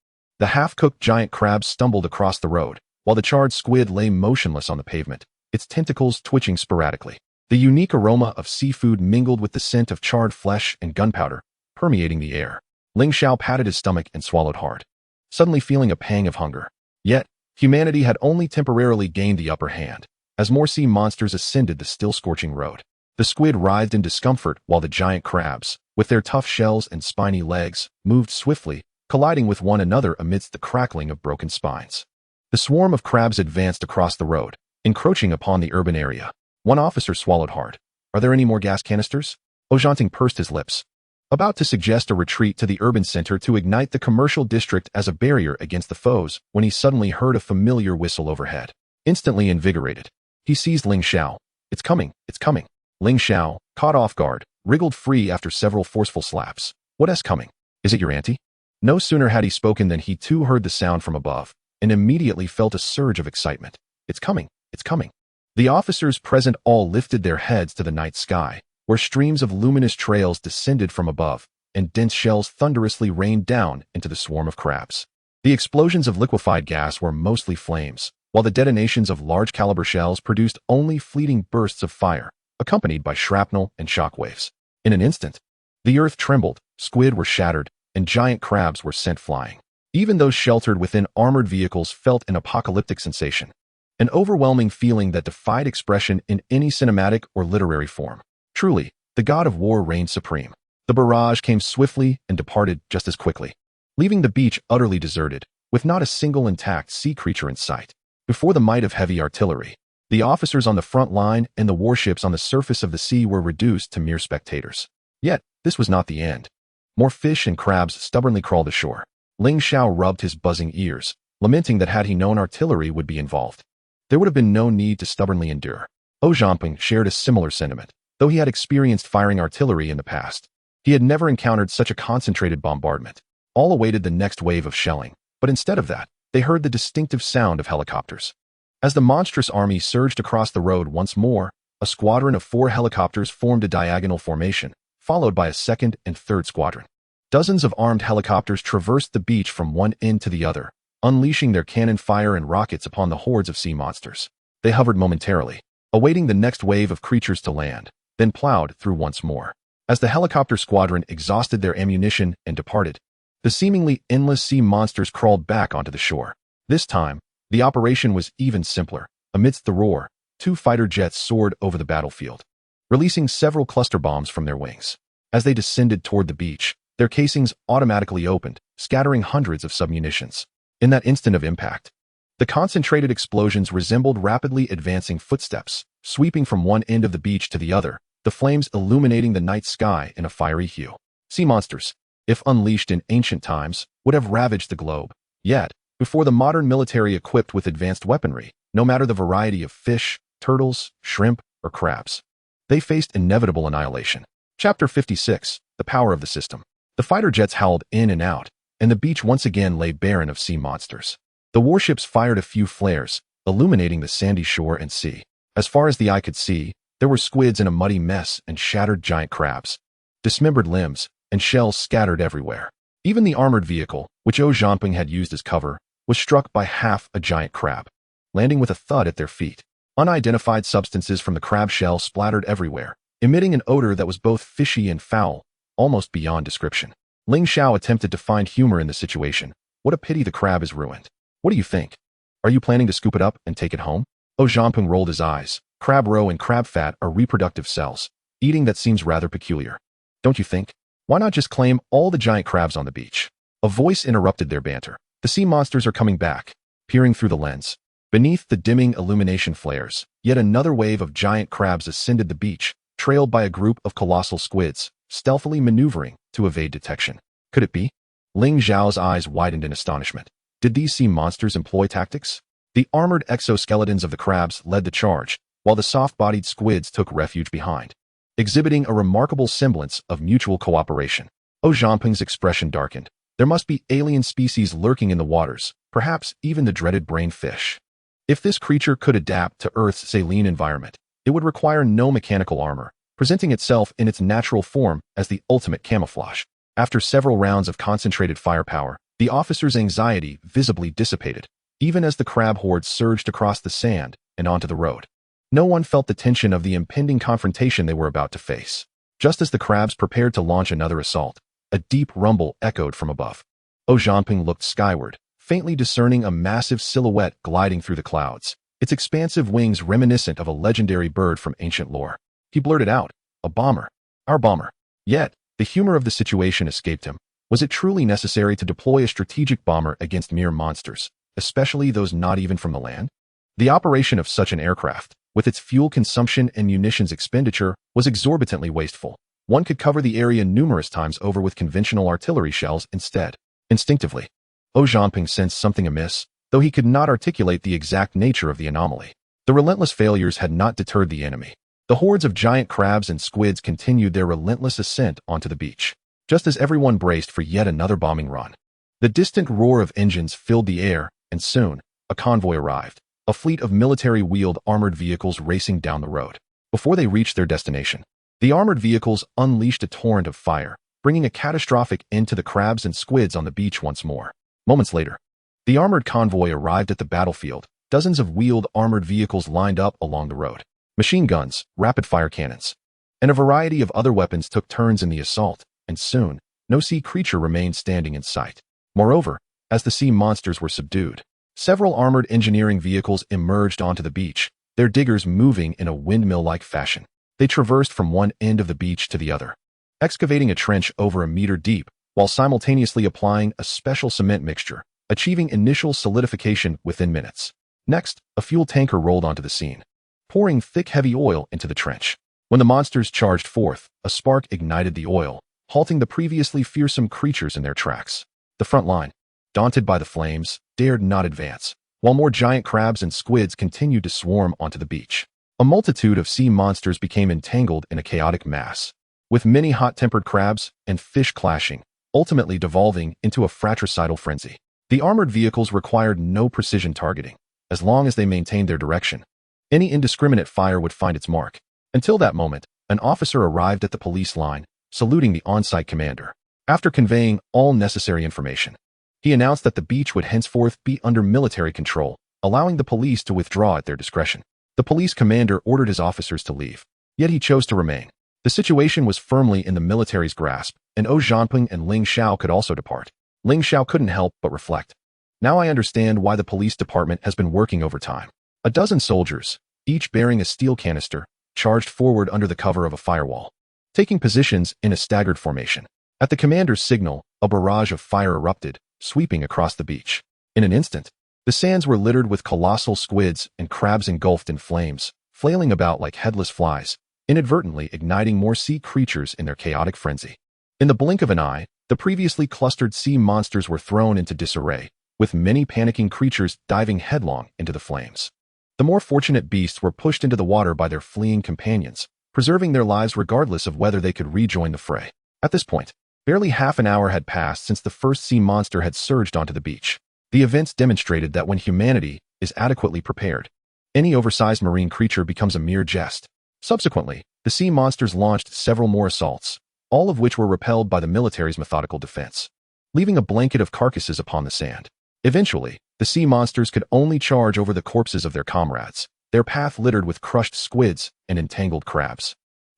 the half-cooked giant crab stumbled across the road, while the charred squid lay motionless on the pavement, its tentacles twitching sporadically. The unique aroma of seafood mingled with the scent of charred flesh and gunpowder, permeating the air. Ling Xiao patted his stomach and swallowed hard, suddenly feeling a pang of hunger. Yet, humanity had only temporarily gained the upper hand, as more sea monsters ascended the still scorching road. The squid writhed in discomfort while the giant crabs, with their tough shells and spiny legs, moved swiftly, colliding with one another amidst the crackling of broken spines. The swarm of crabs advanced across the road, encroaching upon the urban area. One officer swallowed hard. "Are there any more gas canisters?" Zhao Zhangping pursed his lips, about to suggest a retreat to the urban center to ignite the commercial district as a barrier against the foes when he suddenly heard a familiar whistle overhead. Instantly invigorated, he seized Ling Xiao. "It's coming, it's coming." Ling Xiao, caught off guard, wriggled free after several forceful slaps. "What's coming? Is it your auntie?" No sooner had he spoken than he too heard the sound from above, and immediately felt a surge of excitement. "It's coming, it's coming." The officers present all lifted their heads to the night sky, where streams of luminous trails descended from above, and dense shells thunderously rained down into the swarm of crabs. The explosions of liquefied gas were mostly flames, while the detonations of large-caliber shells produced only fleeting bursts of fire, accompanied by shrapnel and shockwaves. In an instant, the earth trembled, squid were shattered, and giant crabs were sent flying. Even those sheltered within armored vehicles felt an apocalyptic sensation, an overwhelming feeling that defied expression in any cinematic or literary form. Truly, the god of war reigned supreme. The barrage came swiftly and departed just as quickly, leaving the beach utterly deserted, with not a single intact sea creature in sight. Before the might of heavy artillery, the officers on the front line and the warships on the surface of the sea were reduced to mere spectators. Yet, this was not the end. More fish and crabs stubbornly crawled ashore. Ling Xiao rubbed his buzzing ears, lamenting that had he known artillery would be involved, there would have been no need to stubbornly endure. Zhao Zhanping shared a similar sentiment, though he had experienced firing artillery in the past. He had never encountered such a concentrated bombardment. All awaited the next wave of shelling, but instead of that, they heard the distinctive sound of helicopters. As the monstrous army surged across the road once more, a squadron of 4 helicopters formed a diagonal formation, followed by a second and third squadron. Dozens of armed helicopters traversed the beach from one end to the other, unleashing their cannon fire and rockets upon the hordes of sea monsters. They hovered momentarily, awaiting the next wave of creatures to land, then plowed through once more. As the helicopter squadron exhausted their ammunition and departed, the seemingly endless sea monsters crawled back onto the shore. This time, the operation was even simpler. Amidst the roar, 2 fighter jets soared over the battlefield, releasing several cluster bombs from their wings. As they descended toward the beach, their casings automatically opened, scattering hundreds of submunitions. In that instant of impact, the concentrated explosions resembled rapidly advancing footsteps, sweeping from one end of the beach to the other, the flames illuminating the night sky in a fiery hue. Sea monsters, if unleashed in ancient times, would have ravaged the globe. Yet, before the modern military equipped with advanced weaponry, no matter the variety of fish, turtles, shrimp, or crabs, they faced inevitable annihilation. Chapter 56, The Power of the System. The fighter jets howled in and out, and the beach once again lay barren of sea monsters. The warships fired a few flares, illuminating the sandy shore and sea. As far as the eye could see, there were squids in a muddy mess and shattered giant crabs, dismembered limbs, and shells scattered everywhere. Even the armored vehicle, which Zhao Zhanping had used as cover, was struck by half a giant crab, landing with a thud at their feet. Unidentified substances from the crab shell splattered everywhere, emitting an odor that was both fishy and foul, almost beyond description. Ling Xiao attempted to find humor in the situation. What a pity the crab is ruined. What do you think? Are you planning to scoop it up and take it home? Zhao Zhanping rolled his eyes. Crab roe and crab fat are reproductive cells. Eating that seems rather peculiar. Don't you think? Why not just claim all the giant crabs on the beach? A voice interrupted their banter. The sea monsters are coming back. Peering through the lens, beneath the dimming illumination flares, yet another wave of giant crabs ascended the beach, trailed by a group of colossal squids, stealthily maneuvering to evade detection. Could it be? Ling Xiao's eyes widened in astonishment. Did these sea monsters employ tactics? The armored exoskeletons of the crabs led the charge, while the soft-bodied squids took refuge behind, exhibiting a remarkable semblance of mutual cooperation. Zhao Zhanping's expression darkened. There must be alien species lurking in the waters, perhaps even the dreaded brain fish. If this creature could adapt to Earth's saline environment, it would require no mechanical armor, presenting itself in its natural form as the ultimate camouflage. After several rounds of concentrated firepower, the officer's anxiety visibly dissipated, even as the crab horde surged across the sand and onto the road. No one felt the tension of the impending confrontation they were about to face. Just as the crabs prepared to launch another assault, a deep rumble echoed from above. Zhao Zhanping looked skyward, faintly discerning a massive silhouette gliding through the clouds, its expansive wings reminiscent of a legendary bird from ancient lore. He blurted out, "A bomber. Our bomber." Yet, the humor of the situation escaped him. Was it truly necessary to deploy a strategic bomber against mere monsters, especially those not even from the land? The operation of such an aircraft, with its fuel consumption and munitions expenditure, was exorbitantly wasteful. One could cover the area numerous times over with conventional artillery shells instead. Instinctively, Zhao Zhanping sensed something amiss, though he could not articulate the exact nature of the anomaly. The relentless failures had not deterred the enemy. The hordes of giant crabs and squids continued their relentless ascent onto the beach, just as everyone braced for yet another bombing run. The distant roar of engines filled the air, and soon, a convoy arrived, a fleet of military-wheeled armored vehicles racing down the road. Before they reached their destination, the armored vehicles unleashed a torrent of fire, bringing a catastrophic end to the crabs and squids on the beach once more. Moments later, the armored convoy arrived at the battlefield, dozens of wheeled armored vehicles lined up along the road. Machine guns, rapid-fire cannons, and a variety of other weapons took turns in the assault, and soon, no sea creature remained standing in sight. Moreover, as the sea monsters were subdued, several armored engineering vehicles emerged onto the beach, their diggers moving in a windmill-like fashion. They traversed from one end of the beach to the other, excavating a trench over a meter deep, while simultaneously applying a special cement mixture, achieving initial solidification within minutes. Next, a fuel tanker rolled onto the scene, pouring thick, heavy oil into the trench. When the monsters charged forth, a spark ignited the oil, halting the previously fearsome creatures in their tracks. The front line, daunted by the flames, dared not advance, while more giant crabs and squids continued to swarm onto the beach. A multitude of sea monsters became entangled in a chaotic mass, with many hot-tempered crabs and fish clashing, ultimately devolving into a fratricidal frenzy. The armored vehicles required no precision targeting, as long as they maintained their direction. Any indiscriminate fire would find its mark. Until that moment, an officer arrived at the police line, saluting the on-site commander. After conveying all necessary information, he announced that the beach would henceforth be under military control, allowing the police to withdraw at their discretion. The police commander ordered his officers to leave, yet he chose to remain. The situation was firmly in the military's grasp, and Zhao Zhanping and Ling Xiao could also depart. Ling Xiao couldn't help but reflect. Now I understand why the police department has been working overtime. A dozen soldiers, each bearing a steel canister, charged forward under the cover of a firewall, taking positions in a staggered formation. At the commander's signal, a barrage of fire erupted, sweeping across the beach. In an instant, the sands were littered with colossal squids and crabs engulfed in flames, flailing about like headless flies, inadvertently igniting more sea creatures in their chaotic frenzy. In the blink of an eye, the previously clustered sea monsters were thrown into disarray, with many panicking creatures diving headlong into the flames. The more fortunate beasts were pushed into the water by their fleeing companions, preserving their lives regardless of whether they could rejoin the fray. At this point, barely half an hour had passed since the first sea monster had surged onto the beach. The events demonstrated that when humanity is adequately prepared, any oversized marine creature becomes a mere jest. Subsequently, the sea monsters launched several more assaults, all of which were repelled by the military's methodical defense, leaving a blanket of carcasses upon the sand. Eventually, the sea monsters could only charge over the corpses of their comrades, their path littered with crushed squids and entangled crabs.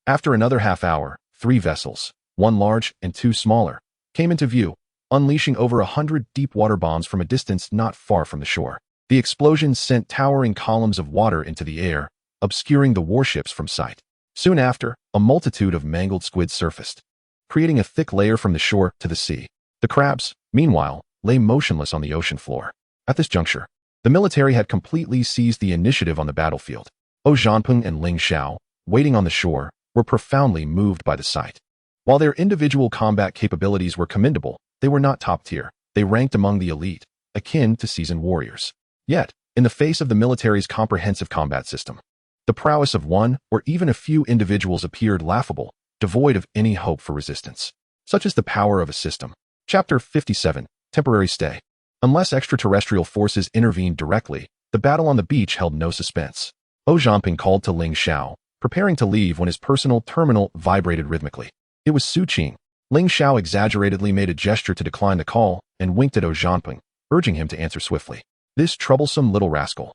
After another half hour, 3 vessels, 1 large and 2 smaller, came into view, unleashing over 100 deep-water bombs from a distance not far from the shore. The explosions sent towering columns of water into the air, obscuring the warships from sight. Soon after, a multitude of mangled squids surfaced, creating a thick layer from the shore to the sea. The crabs, meanwhile, lay motionless on the ocean floor. At this juncture, the military had completely seized the initiative on the battlefield. Zhao Zhanping and Ling Xiao, waiting on the shore, were profoundly moved by the sight. While their individual combat capabilities were commendable, they were not top tier. They ranked among the elite, akin to seasoned warriors. Yet, in the face of the military's comprehensive combat system, the prowess of one or even a few individuals appeared laughable, devoid of any hope for resistance. Such is the power of a system. Chapter 57, Temporary Stay. Unless extraterrestrial forces intervened directly, the battle on the beach held no suspense. Zhao Zhanping called to Ling Xiao, preparing to leave when his personal terminal vibrated rhythmically. It was Su Qing. Ling Xiao exaggeratedly made a gesture to decline the call and winked at Zhao Zhanping, urging him to answer swiftly. This troublesome little rascal.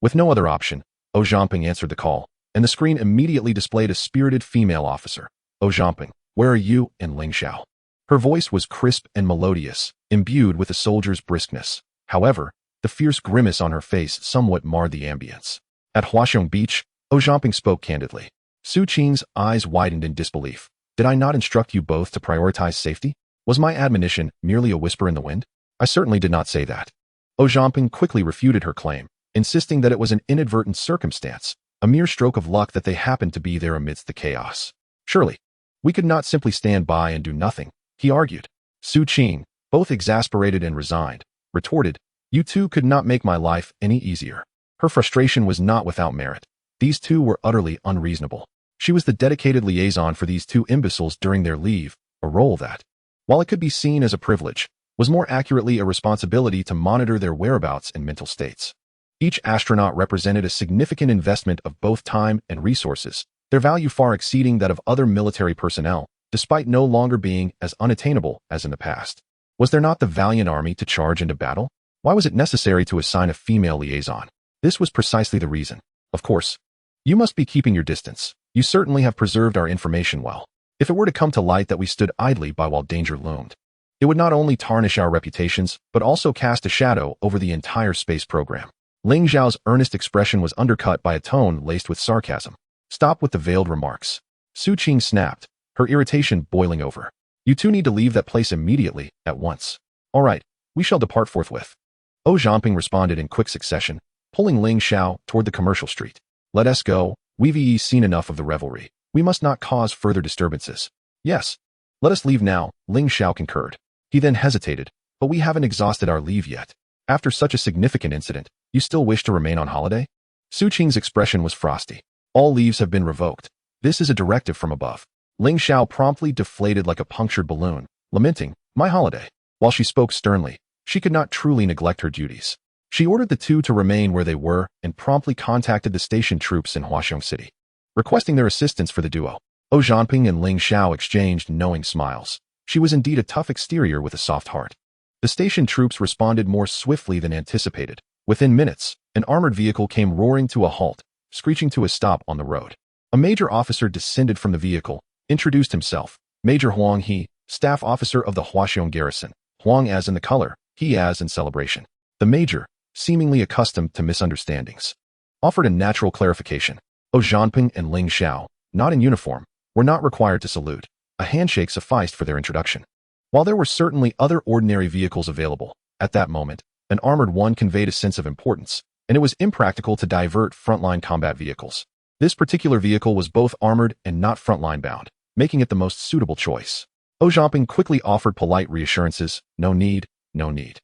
With no other option, Zhao Zhanping answered the call, and the screen immediately displayed a spirited female officer. Zhao Zhanping, where are you? And Ling Xiao. Her voice was crisp and melodious, imbued with a soldier's briskness. However, the fierce grimace on her face somewhat marred the ambience. At Huaxiong Beach, Zhao Zhanping spoke candidly. Su Qing's eyes widened in disbelief. Did I not instruct you both to prioritize safety? Was my admonition merely a whisper in the wind? I certainly did not say that. Zhao Zhanping quickly refuted her claim, insisting that it was an inadvertent circumstance, a mere stroke of luck that they happened to be there amidst the chaos. Surely, we could not simply stand by and do nothing, he argued. Su Qing, both exasperated and resigned, retorted, you two could not make my life any easier. Her frustration was not without merit. These two were utterly unreasonable. She was the dedicated liaison for these 2 imbeciles during their leave, a role that, while it could be seen as a privilege, was more accurately a responsibility to monitor their whereabouts and mental states. Each astronaut represented a significant investment of both time and resources, their value far exceeding that of other military personnel, despite no longer being as unattainable as in the past. Was there not the valiant army to charge into battle? Why was it necessary to assign a female liaison? This was precisely the reason. Of course, you must be keeping your distance. You certainly have preserved our information well. If it were to come to light that we stood idly by while danger loomed, it would not only tarnish our reputations, but also cast a shadow over the entire space program. Ling Xiao's earnest expression was undercut by a tone laced with sarcasm. Stop with the veiled remarks. Su Qing snapped, her irritation boiling over. You two need to leave that place immediately, at once. All right, we shall depart forthwith. Zhao Zhanping responded in quick succession, pulling Ling Xiao toward the commercial street. Let us go, we've seen enough of the revelry. We must not cause further disturbances. Yes. Let us leave now, Ling Xiao concurred. He then hesitated, but we haven't exhausted our leave yet. After such a significant incident, you still wish to remain on holiday? Su Qing's expression was frosty. All leaves have been revoked. This is a directive from above. Ling Xiao promptly deflated like a punctured balloon, lamenting, my holiday. While she spoke sternly, she could not truly neglect her duties. She ordered the two to remain where they were and promptly contacted the station troops in Huaxiong City, requesting their assistance for the duo. Zhao Zhanping and Ling Xiao exchanged knowing smiles. She was indeed a tough exterior with a soft heart. The station troops responded more swiftly than anticipated. Within minutes, an armored vehicle came roaring to a halt, screeching to a stop on the road. A major officer descended from the vehicle, introduced himself. Major Huang He, staff officer of the Huaxiong garrison. Huang as in the color, he as in celebration. The major, seemingly accustomed to misunderstandings, offered a natural clarification. Zhao Zhanping and Ling Xiao, not in uniform, were not required to salute. A handshake sufficed for their introduction. While there were certainly other ordinary vehicles available, at that moment, an armored one conveyed a sense of importance, and it was impractical to divert frontline combat vehicles. This particular vehicle was both armored and not frontline bound, making it the most suitable choice. Zhao Zhanping quickly offered polite reassurances, no need, no need.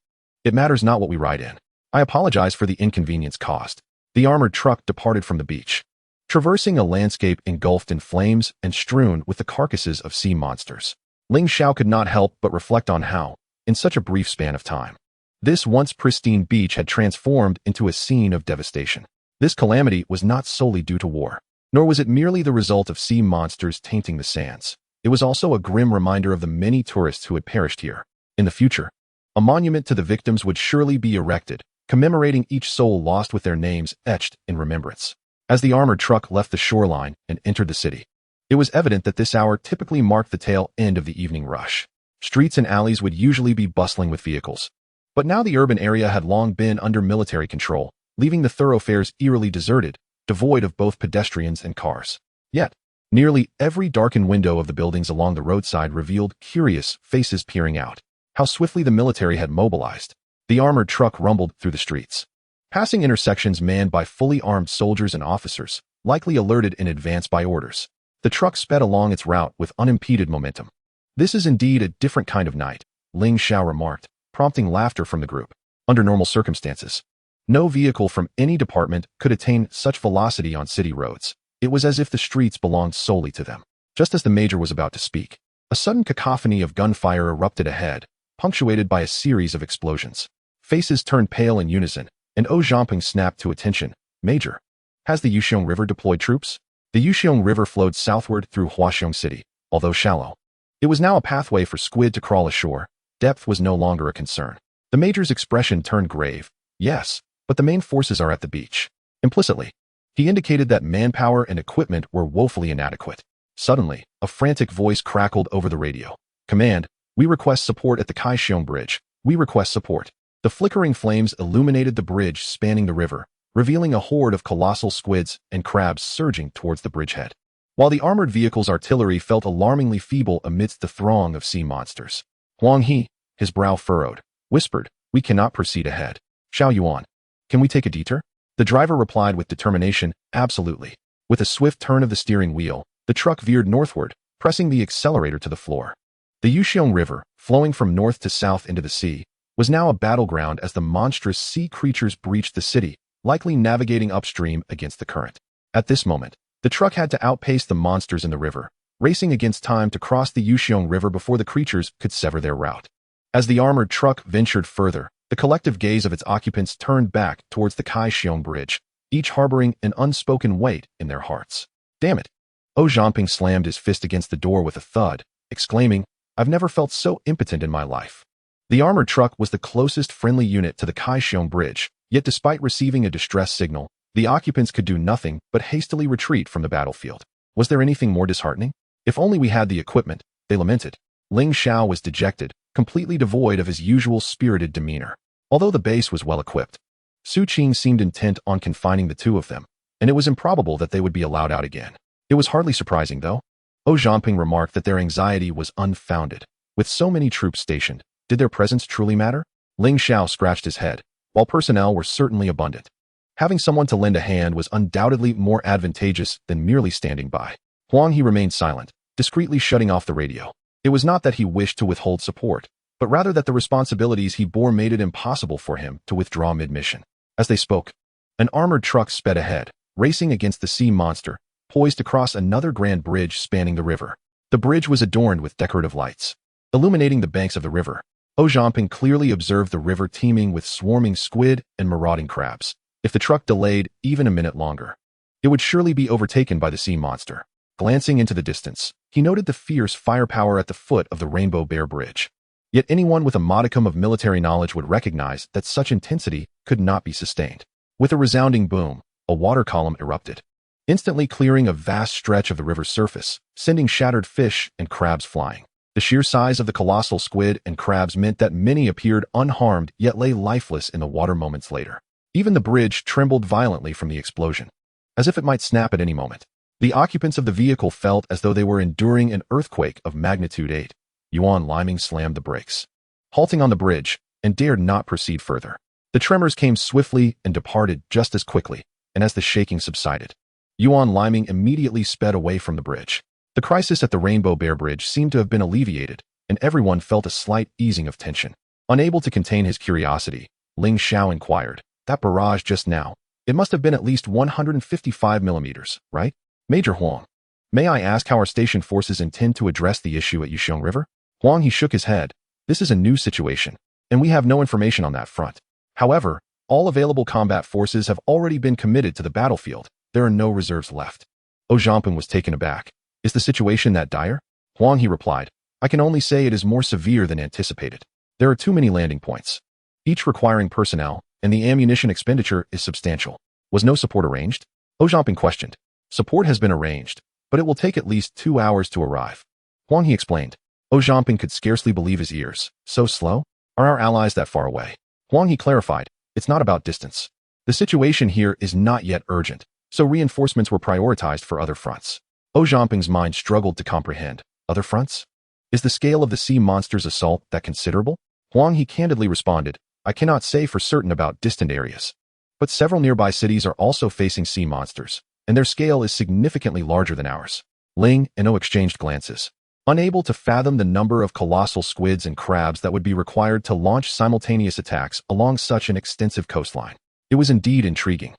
It matters not what we ride in. I apologize for the inconvenience caused. The armored truck departed from the beach, traversing a landscape engulfed in flames and strewn with the carcasses of sea monsters. Ling Xiao could not help but reflect on how, in such a brief span of time, this once pristine beach had transformed into a scene of devastation. This calamity was not solely due to war, nor was it merely the result of sea monsters tainting the sands. It was also a grim reminder of the many tourists who had perished here. In the future, a monument to the victims would surely be erected, commemorating each soul lost with their names etched in remembrance. As the armored truck left the shoreline and entered the city, it was evident that this hour typically marked the tail end of the evening rush. Streets and alleys would usually be bustling with vehicles, but now the urban area had long been under military control, leaving the thoroughfares eerily deserted, devoid of both pedestrians and cars. Yet, nearly every darkened window of the buildings along the roadside revealed curious faces peering out. How swiftly the military had mobilized. The armored truck rumbled through the streets, passing intersections manned by fully armed soldiers and officers, likely alerted in advance by orders. The truck sped along its route with unimpeded momentum. This is indeed a different kind of night, Ling Xiao remarked, prompting laughter from the group. Under normal circumstances, no vehicle from any department could attain such velocity on city roads. It was as if the streets belonged solely to them. Just as the major was about to speak, a sudden cacophony of gunfire erupted ahead, punctuated by a series of explosions. Faces turned pale in unison, and Zhao Zhanping snapped to attention. Major, has the Yuxiong River deployed troops? The Yuxiong River flowed southward through Huaxiong City, although shallow. It was now a pathway for squid to crawl ashore. Depth was no longer a concern. The major's expression turned grave. Yes, but the main forces are at the beach. Implicitly, he indicated that manpower and equipment were woefully inadequate. Suddenly, a frantic voice crackled over the radio. Command, we request support at the Kaishiong Bridge. We request support. The flickering flames illuminated the bridge spanning the river, revealing a horde of colossal squids and crabs surging towards the bridgehead. While the armored vehicle's artillery felt alarmingly feeble amidst the throng of sea monsters. Huang He, his brow furrowed, whispered, we cannot proceed ahead. Xiao Yuan, can we take a detour? The driver replied with determination, absolutely. With a swift turn of the steering wheel, the truck veered northward, pressing the accelerator to the floor. The Yuxiong River, flowing from north to south into the sea, was now a battleground as the monstrous sea creatures breached the city, likely navigating upstream against the current. At this moment, the truck had to outpace the monsters in the river, racing against time to cross the Yuxiong River before the creatures could sever their route. As the armored truck ventured further, the collective gaze of its occupants turned back towards the Kaishiong Bridge, each harboring an unspoken weight in their hearts. Damn it! Zhao Zhanping slammed his fist against the door with a thud, exclaiming, I've never felt so impotent in my life. The armored truck was the closest friendly unit to the Kaishiong Bridge, yet despite receiving a distress signal, the occupants could do nothing but hastily retreat from the battlefield. Was there anything more disheartening? If only we had the equipment, they lamented. Ling Xiao was dejected, completely devoid of his usual spirited demeanor. Although the base was well equipped, Su Qing seemed intent on confining the two of them, and it was improbable that they would be allowed out again. It was hardly surprising, though. Zhao Zhanping remarked that their anxiety was unfounded. With so many troops stationed, did their presence truly matter? Ling Xiao scratched his head. While personnel were certainly abundant, having someone to lend a hand was undoubtedly more advantageous than merely standing by. Huang He remained silent, discreetly shutting off the radio. It was not that he wished to withhold support, but rather that the responsibilities he bore made it impossible for him to withdraw mid-mission. As they spoke, an armored truck sped ahead, racing against the sea monster, poised to cross another grand bridge spanning the river. The bridge was adorned with decorative lights, illuminating the banks of the river. Zhangping clearly observed the river teeming with swarming squid and marauding crabs. If the truck delayed even a minute longer, it would surely be overtaken by the sea monster. Glancing into the distance, he noted the fierce firepower at the foot of the Rainbow Bear Bridge. Yet anyone with a modicum of military knowledge would recognize that such intensity could not be sustained. With a resounding boom, a water column erupted, instantly clearing a vast stretch of the river's surface, sending shattered fish and crabs flying. The sheer size of the colossal squid and crabs meant that many appeared unharmed yet lay lifeless in the water moments later. Even the bridge trembled violently from the explosion, as if it might snap at any moment. The occupants of the vehicle felt as though they were enduring an earthquake of magnitude 8. Yuan Liming slammed the brakes, halting on the bridge, and dared not proceed further. The tremors came swiftly and departed just as quickly, and as the shaking subsided, Yuan Liming immediately sped away from the bridge. The crisis at the Rainbow Bear Bridge seemed to have been alleviated, and everyone felt a slight easing of tension. Unable to contain his curiosity, Ling Xiao inquired, "That barrage just now, it must have been at least 155 millimeters, right? Major Huang, may I ask how our station forces intend to address the issue at Yuxiong River?" Huang He shook his head. "This is a new situation, and we have no information on that front. However, all available combat forces have already been committed to the battlefield. There are no reserves left." Zhangping was taken aback. "Is the situation that dire?" Huang He replied, "I can only say it is more severe than anticipated. There are too many landing points, each requiring personnel, and the ammunition expenditure is substantial." "Was no support arranged?" Zhangping questioned. "Support has been arranged, but it will take at least 2 hours to arrive," Huang He explained. Zhangping could scarcely believe his ears. "So slow? Are our allies that far away?" Huang He clarified, "It's not about distance. The situation here is not yet urgent, so reinforcements were prioritized for other fronts." Zhangping's mind struggled to comprehend. Other fronts? Is the scale of the sea monster's assault that considerable? Huang He candidly responded, "I cannot say for certain about distant areas, but several nearby cities are also facing sea monsters, and their scale is significantly larger than ours." Ling and O exchanged glances, unable to fathom the number of colossal squids and crabs that would be required to launch simultaneous attacks along such an extensive coastline. It was indeed intriguing.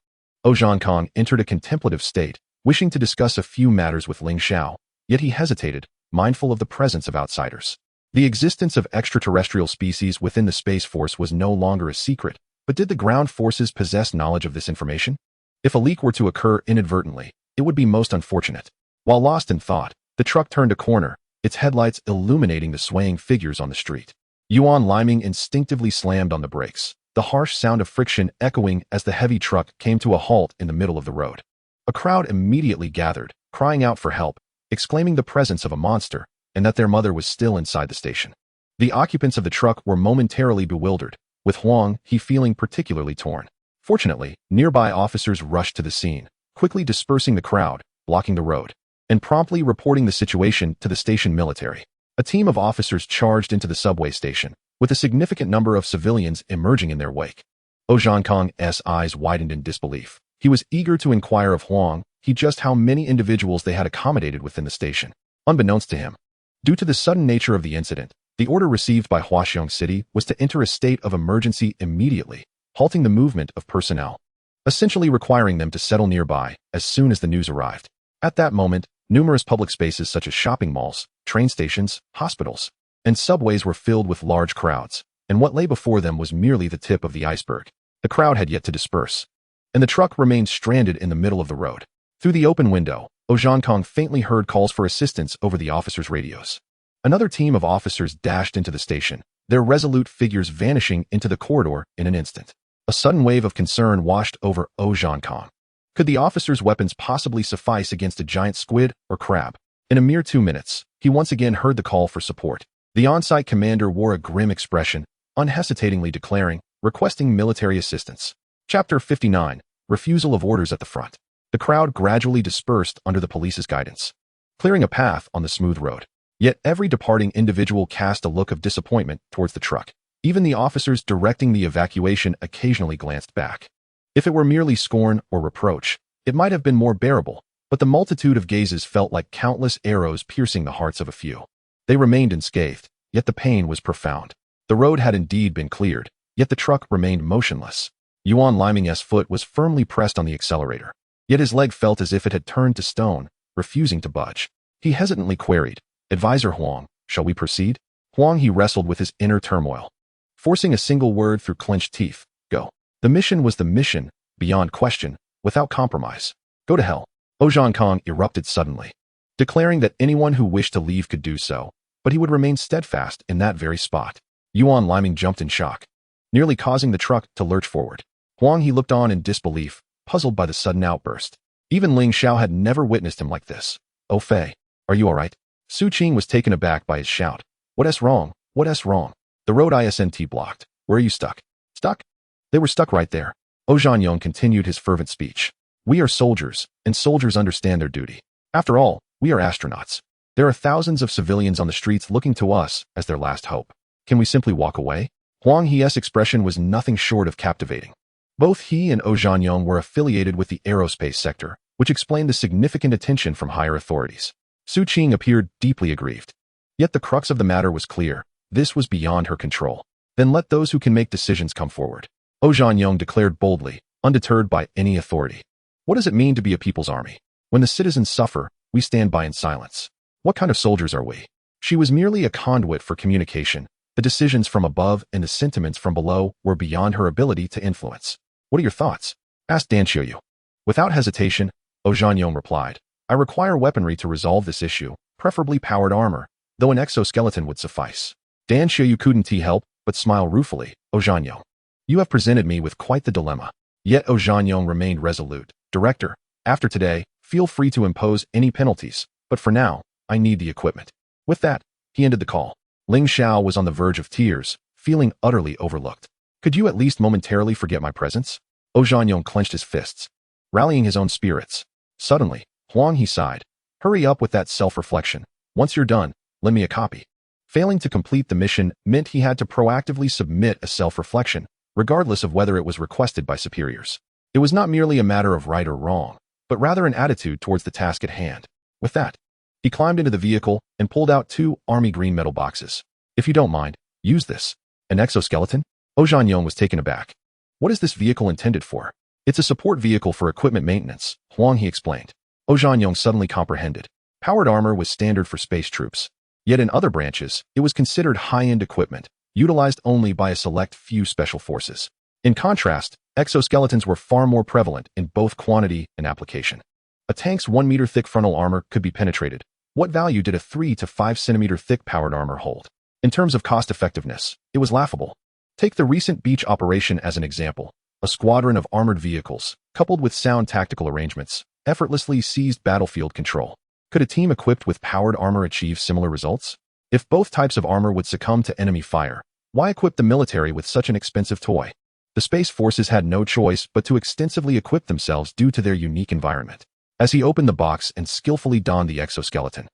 Zhangping entered a contemplative state, wishing to discuss a few matters with Ling Xiao, yet he hesitated, mindful of the presence of outsiders. The existence of extraterrestrial species within the Space Force was no longer a secret, but did the ground forces possess knowledge of this information? If a leak were to occur inadvertently, it would be most unfortunate. While lost in thought, the truck turned a corner, its headlights illuminating the swaying figures on the street. Yuan Liming instinctively slammed on the brakes, the harsh sound of friction echoing as the heavy truck came to a halt in the middle of the road. A crowd immediately gathered, crying out for help, exclaiming the presence of a monster, and that their mother was still inside the station. The occupants of the truck were momentarily bewildered, with Huang He feeling particularly torn. Fortunately, nearby officers rushed to the scene, quickly dispersing the crowd, blocking the road, and promptly reporting the situation to the station military. A team of officers charged into the subway station, with a significant number of civilians emerging in their wake. Zhangping's eyes widened in disbelief. He was eager to inquire of Huang He just how many individuals they had accommodated within the station. Unbeknownst to him, due to the sudden nature of the incident, the order received by Huaxiong City was to enter a state of emergency immediately, halting the movement of personnel, essentially requiring them to settle nearby as soon as the news arrived. At that moment, numerous public spaces such as shopping malls, train stations, hospitals, and subways were filled with large crowds, and what lay before them was merely the tip of the iceberg. The crowd had yet to disperse, and the truck remained stranded in the middle of the road. Through the open window, Zhangping faintly heard calls for assistance over the officers' radios. Another team of officers dashed into the station, their resolute figures vanishing into the corridor in an instant. A sudden wave of concern washed over Zhangping. Could the officers' weapons possibly suffice against a giant squid or crab? In a mere 2 minutes, he once again heard the call for support. The on-site commander wore a grim expression, unhesitatingly declaring, requesting military assistance. Chapter 59, Refusal of Orders at the Front. The crowd gradually dispersed under the police's guidance, clearing a path on the smooth road. Yet every departing individual cast a look of disappointment towards the truck. Even the officers directing the evacuation occasionally glanced back. If it were merely scorn or reproach, it might have been more bearable, But the multitude of gazes felt like countless arrows piercing the hearts of a few. They remained unscathed, yet the pain was profound. The road had indeed been cleared, yet the truck remained motionless. Yuan Liming's foot was firmly pressed on the accelerator, yet his leg felt as if it had turned to stone, refusing to budge. He hesitantly queried, "Advisor Huang, shall we proceed?" Huang, he wrestled with his inner turmoil, forcing a single word through clenched teeth, "Go." The mission was the mission, beyond question, without compromise. "Go to hell." Zhang Kong erupted suddenly, declaring that anyone who wished to leave could do so, but he would remain steadfast in that very spot. Yuan Liming jumped in shock, nearly causing the truck to lurch forward. Huang, he looked on in disbelief, puzzled by the sudden outburst. Even Ling Xiao had never witnessed him like this. "Oh Fei, are you all right?" Su Qing was taken aback by his shout. "What's wrong? What's wrong?" "The road isn't blocked. Where are you stuck?" "Stuck?" "They were stuck right there." Zhang Yong continued his fervent speech. "We are soldiers, and soldiers understand their duty. After all, we are astronauts. There are thousands of civilians on the streets looking to us as their last hope. Can we simply walk away?" Huang He's expression was nothing short of captivating. Both he and Zhang Yong were affiliated with the aerospace sector, which explained the significant attention from higher authorities. Su Qing appeared deeply aggrieved. Yet the crux of the matter was clear. This was beyond her control. "Then let those who can make decisions come forward," Zhang Yong declared boldly, undeterred by any authority. "What does it mean to be a people's army? When the citizens suffer, we stand by in silence. What kind of soldiers are we?" She was merely a conduit for communication. The decisions from above and the sentiments from below were beyond her ability to influence. "What are your thoughts?" asked Dan Xiuyu. Without hesitation, Zhang Yong replied, "I require weaponry to resolve this issue, preferably powered armor, though an exoskeleton would suffice." Dan Xiuyu couldn't help but smile ruefully. "Zhang Yong, you have presented me with quite the dilemma." Yet Zhang Yong remained resolute. "Director, after today, feel free to impose any penalties, but for now, I need the equipment." With that, he ended the call. Ling Xiao was on the verge of tears, feeling utterly overlooked. "Could you at least momentarily forget my presence?" Zhang Yong clenched his fists, rallying his own spirits. Suddenly, Huang he sighed. "Hurry up with that self-reflection. Once you're done, lend me a copy." Failing to complete the mission meant he had to proactively submit a self-reflection, regardless of whether it was requested by superiors. It was not merely a matter of right or wrong, but rather an attitude towards the task at hand. With that, he climbed into the vehicle and pulled out 2 army green metal boxes. "If you don't mind, use this." "An exoskeleton?" Zhang Yong was taken aback. "What is this vehicle intended for?" "It's a support vehicle for equipment maintenance," Huang he explained. Zhang Yong suddenly comprehended. Powered armor was standard for space troops. Yet in other branches, it was considered high-end equipment, utilized only by a select few special forces. In contrast, exoskeletons were far more prevalent in both quantity and application. A tank's 1-meter thick frontal armor could be penetrated. What value did a 3 to 5 centimeter thick powered armor hold? In terms of cost-effectiveness, it was laughable. Take the recent beach operation as an example. A squadron of armored vehicles, coupled with sound tactical arrangements, effortlessly seized battlefield control. Could a team equipped with powered armor achieve similar results? If both types of armor would succumb to enemy fire, why equip the military with such an expensive toy? The space forces had no choice but to extensively equip themselves due to their unique environment. As he opened the box and skillfully donned the exoskeleton,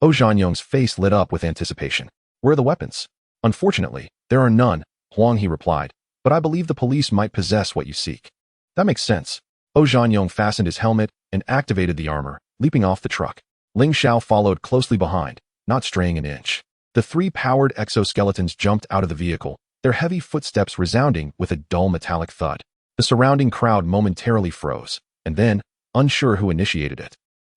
Zhang Yong's face lit up with anticipation. "Where are the weapons?" "Unfortunately, there are none," Huang he replied, "but I believe the police might possess what you seek." "That makes sense." Zhang Yong fastened his helmet and activated the armor, leaping off the truck. Ling Xiao followed closely behind, not straying an inch. The 3 powered exoskeletons jumped out of the vehicle, their heavy footsteps resounding with a dull metallic thud. The surrounding crowd momentarily froze, and then, unsure who initiated it,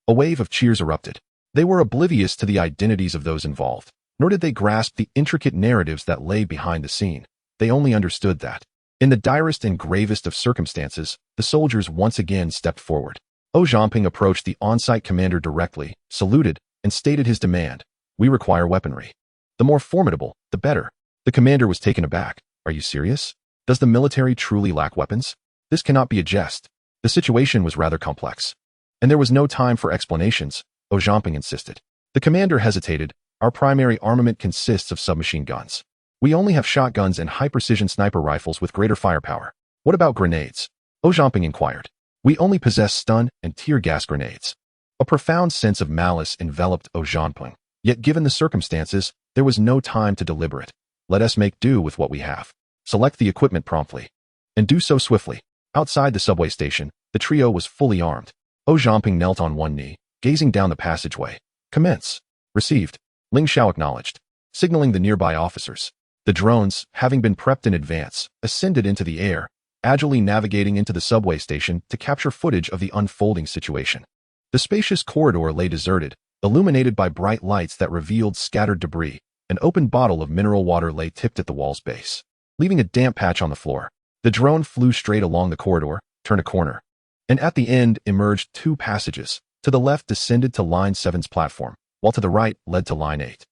a wave of cheers erupted. They were oblivious to the identities of those involved, nor did they grasp the intricate narratives that lay behind the scene. They only understood that, in the direst and gravest of circumstances, the soldiers once again stepped forward. Zhang approached the on-site commander directly, saluted, and stated his demand. "We require weaponry. The more formidable, the better." The commander was taken aback. "Are you serious? Does the military truly lack weapons? This cannot be a jest." The situation was rather complex, and there was no time for explanations, Zhang insisted. The commander hesitated. "Our primary armament consists of submachine guns. We only have shotguns and high-precision sniper rifles with greater firepower." "What about grenades?" Zhang inquired. "We only possess stun and tear gas grenades." A profound sense of malice enveloped Zhang. Yet given the circumstances, there was no time to deliberate. "Let us make do with what we have. Select the equipment promptly. And do so swiftly." Outside the subway station, the trio was fully armed. Zhaoping knelt on one knee, gazing down the passageway. Commence. Received. Ling Xiao acknowledged, signaling the nearby officers. The drones, having been prepped in advance, ascended into the air, agilely navigating into the subway station to capture footage of the unfolding situation. The spacious corridor lay deserted, illuminated by bright lights that revealed scattered debris. An open bottle of mineral water lay tipped at the wall's base, leaving a damp patch on the floor. The drone flew straight along the corridor, turned a corner, and at the end emerged two passages. To the left descended to Line 7's platform, while to the right led to Line 8.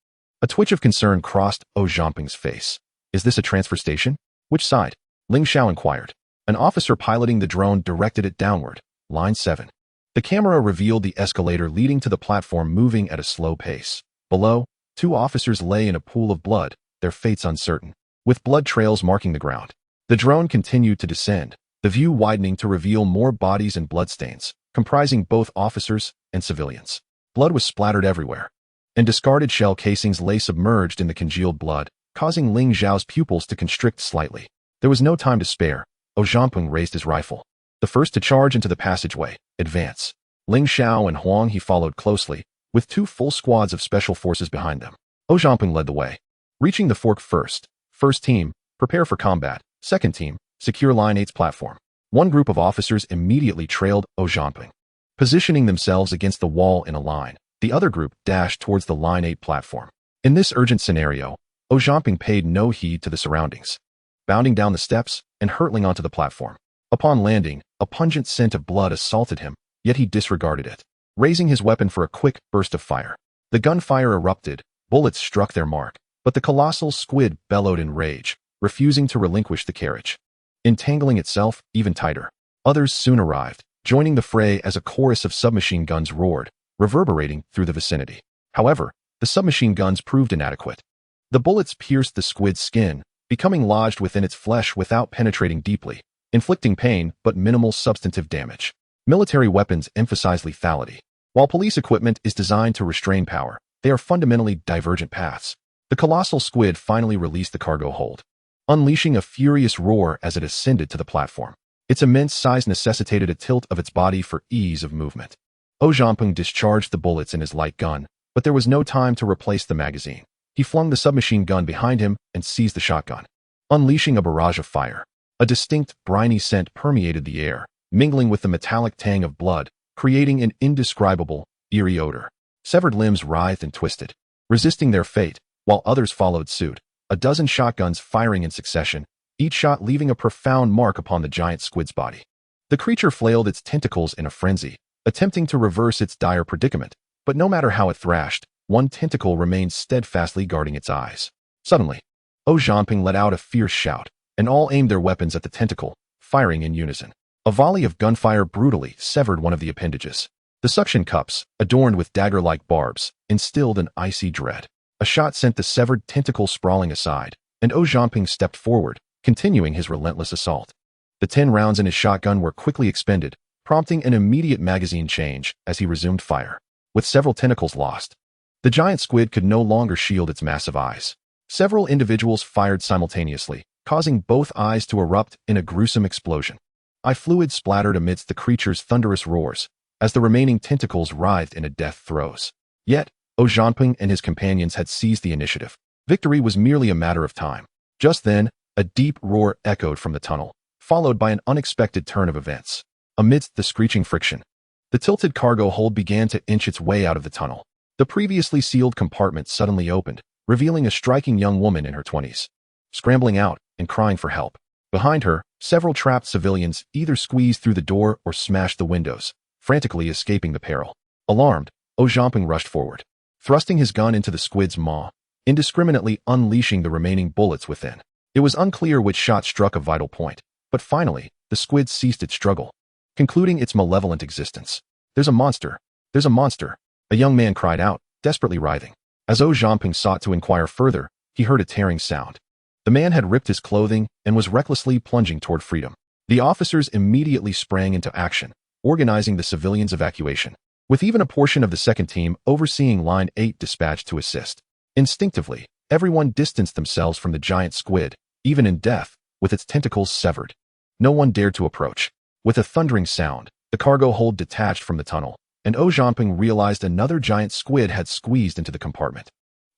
A twitch of concern crossed Zhaoping's face. Is this a transfer station? Which side? Ling Xiao inquired. An officer piloting the drone directed it downward. Line 7. The camera revealed the escalator leading to the platform moving at a slow pace. Below, two officers lay in a pool of blood, their fates uncertain, with blood trails marking the ground. The drone continued to descend, the view widening to reveal more bodies and bloodstains, comprising both officers and civilians. Blood was splattered everywhere, and discarded shell casings lay submerged in the congealed blood, causing Ling Xiao's pupils to constrict slightly. There was no time to spare. Zhaoping raised his rifle. The first to charge into the passageway. Advance. Ling Xiao and Huang He followed closely, with two full squads of special forces behind them. Zhaoping led the way. Reaching the fork first. First team, prepare for combat. Second team, secure Line 8's platform. One group of officers immediately trailed Zhaoping, positioning themselves against the wall in a line. The other group dashed towards the Line 8 platform. In this urgent scenario, Zhaoping paid no heed to the surroundings, bounding down the steps and hurtling onto the platform. Upon landing, a pungent scent of blood assaulted him, yet he disregarded it, raising his weapon for a quick burst of fire. The gunfire erupted, bullets struck their mark, but the colossal squid bellowed in rage, refusing to relinquish the carriage, entangling itself even tighter. Others soon arrived, joining the fray as a chorus of submachine guns roared, reverberating through the vicinity. However, the submachine guns proved inadequate. The bullets pierced the squid's skin, becoming lodged within its flesh without penetrating deeply, inflicting pain but minimal substantive damage. Military weapons emphasize lethality. While police equipment is designed to restrain power, they are fundamentally divergent paths. The colossal squid finally released the cargo hold, unleashing a furious roar as it ascended to the platform. Its immense size necessitated a tilt of its body for ease of movement. Zhaoping discharged the bullets in his light gun, but there was no time to replace the magazine. He flung the submachine gun behind him and seized the shotgun, unleashing a barrage of fire. A distinct, briny scent permeated the air, mingling with the metallic tang of blood, creating an indescribable, eerie odor. Severed limbs writhed and twisted, resisting their fate, while others followed suit. A dozen shotguns firing in succession, each shot leaving a profound mark upon the giant squid's body. The creature flailed its tentacles in a frenzy, attempting to reverse its dire predicament, but no matter how it thrashed, one tentacle remained steadfastly guarding its eyes. Suddenly, Zhaoping let out a fierce shout, and all aimed their weapons at the tentacle, firing in unison. A volley of gunfire brutally severed one of the appendages. The suction cups, adorned with dagger-like barbs, instilled an icy dread. A shot sent the severed tentacle sprawling aside, and Zhaoping stepped forward, continuing his relentless assault. The 10 rounds in his shotgun were quickly expended, prompting an immediate magazine change as he resumed fire. With several tentacles lost, the giant squid could no longer shield its massive eyes. Several individuals fired simultaneously, causing both eyes to erupt in a gruesome explosion. Eye fluid splattered amidst the creature's thunderous roars, as the remaining tentacles writhed in a death throes. Yet, Zhaoping and his companions had seized the initiative. Victory was merely a matter of time. Just then, a deep roar echoed from the tunnel, followed by an unexpected turn of events. Amidst the screeching friction, the tilted cargo hold began to inch its way out of the tunnel. The previously sealed compartment suddenly opened, revealing a striking young woman in her 20s, scrambling out and crying for help. Behind her, several trapped civilians either squeezed through the door or smashed the windows, frantically escaping the peril. Alarmed, Zhaoping rushed forward, thrusting his gun into the squid's maw, indiscriminately unleashing the remaining bullets within. It was unclear which shot struck a vital point, but finally, the squid ceased its struggle, concluding its malevolent existence. "There's a monster! There's a monster!" A young man cried out, desperately writhing. As Zhaoping sought to inquire further, he heard a tearing sound. The man had ripped his clothing and was recklessly plunging toward freedom. The officers immediately sprang into action, organizing the civilians' evacuation, with even a portion of the second team overseeing Line 8 dispatched to assist. Instinctively, everyone distanced themselves from the giant squid, even in death, with its tentacles severed. No one dared to approach. With a thundering sound, The cargo hold detached from the tunnel, and Zhao Zhanping realized another giant squid had squeezed into the compartment,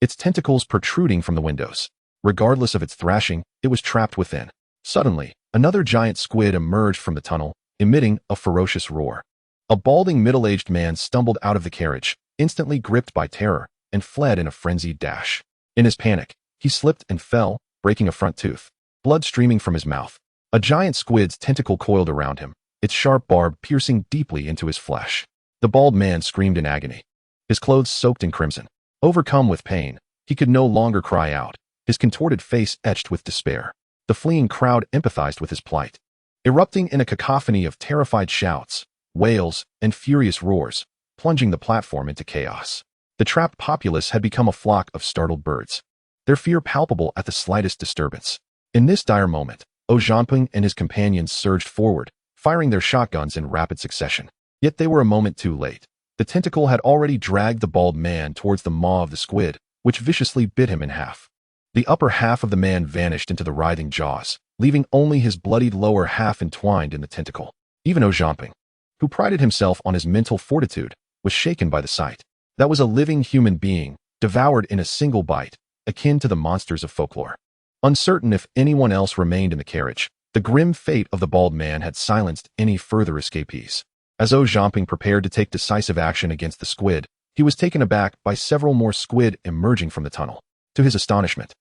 its tentacles protruding from the windows. Regardless of its thrashing, it was trapped within. Suddenly, another giant squid emerged from the tunnel, emitting a ferocious roar. A balding middle-aged man stumbled out of the carriage, instantly gripped by terror, and fled in a frenzied dash. In his panic, he slipped and fell, breaking a front tooth, blood streaming from his mouth. A giant squid's tentacle coiled around him, its sharp barb piercing deeply into his flesh. The bald man screamed in agony, his clothes soaked in crimson. Overcome with pain, he could no longer cry out, his contorted face etched with despair. The fleeing crowd empathized with his plight. Erupting in a cacophony of terrified shouts, wails, and furious roars, plunging the platform into chaos. The trapped populace had become a flock of startled birds, their fear palpable at the slightest disturbance. In this dire moment, Zhao Zhanping and his companions surged forward, firing their shotguns in rapid succession. Yet they were a moment too late. The tentacle had already dragged the bald man towards the maw of the squid, which viciously bit him in half. The upper half of the man vanished into the writhing jaws, leaving only his bloodied lower half entwined in the tentacle. Even Zhao Zhanping, who prided himself on his mental fortitude, was shaken by the sight. That was a living human being, devoured in a single bite, akin to the monsters of folklore. Uncertain if anyone else remained in the carriage, the grim fate of the bald man had silenced any further escapees. As Zhao Zhanping prepared to take decisive action against the squid, he was taken aback by several more squid emerging from the tunnel. To his astonishment,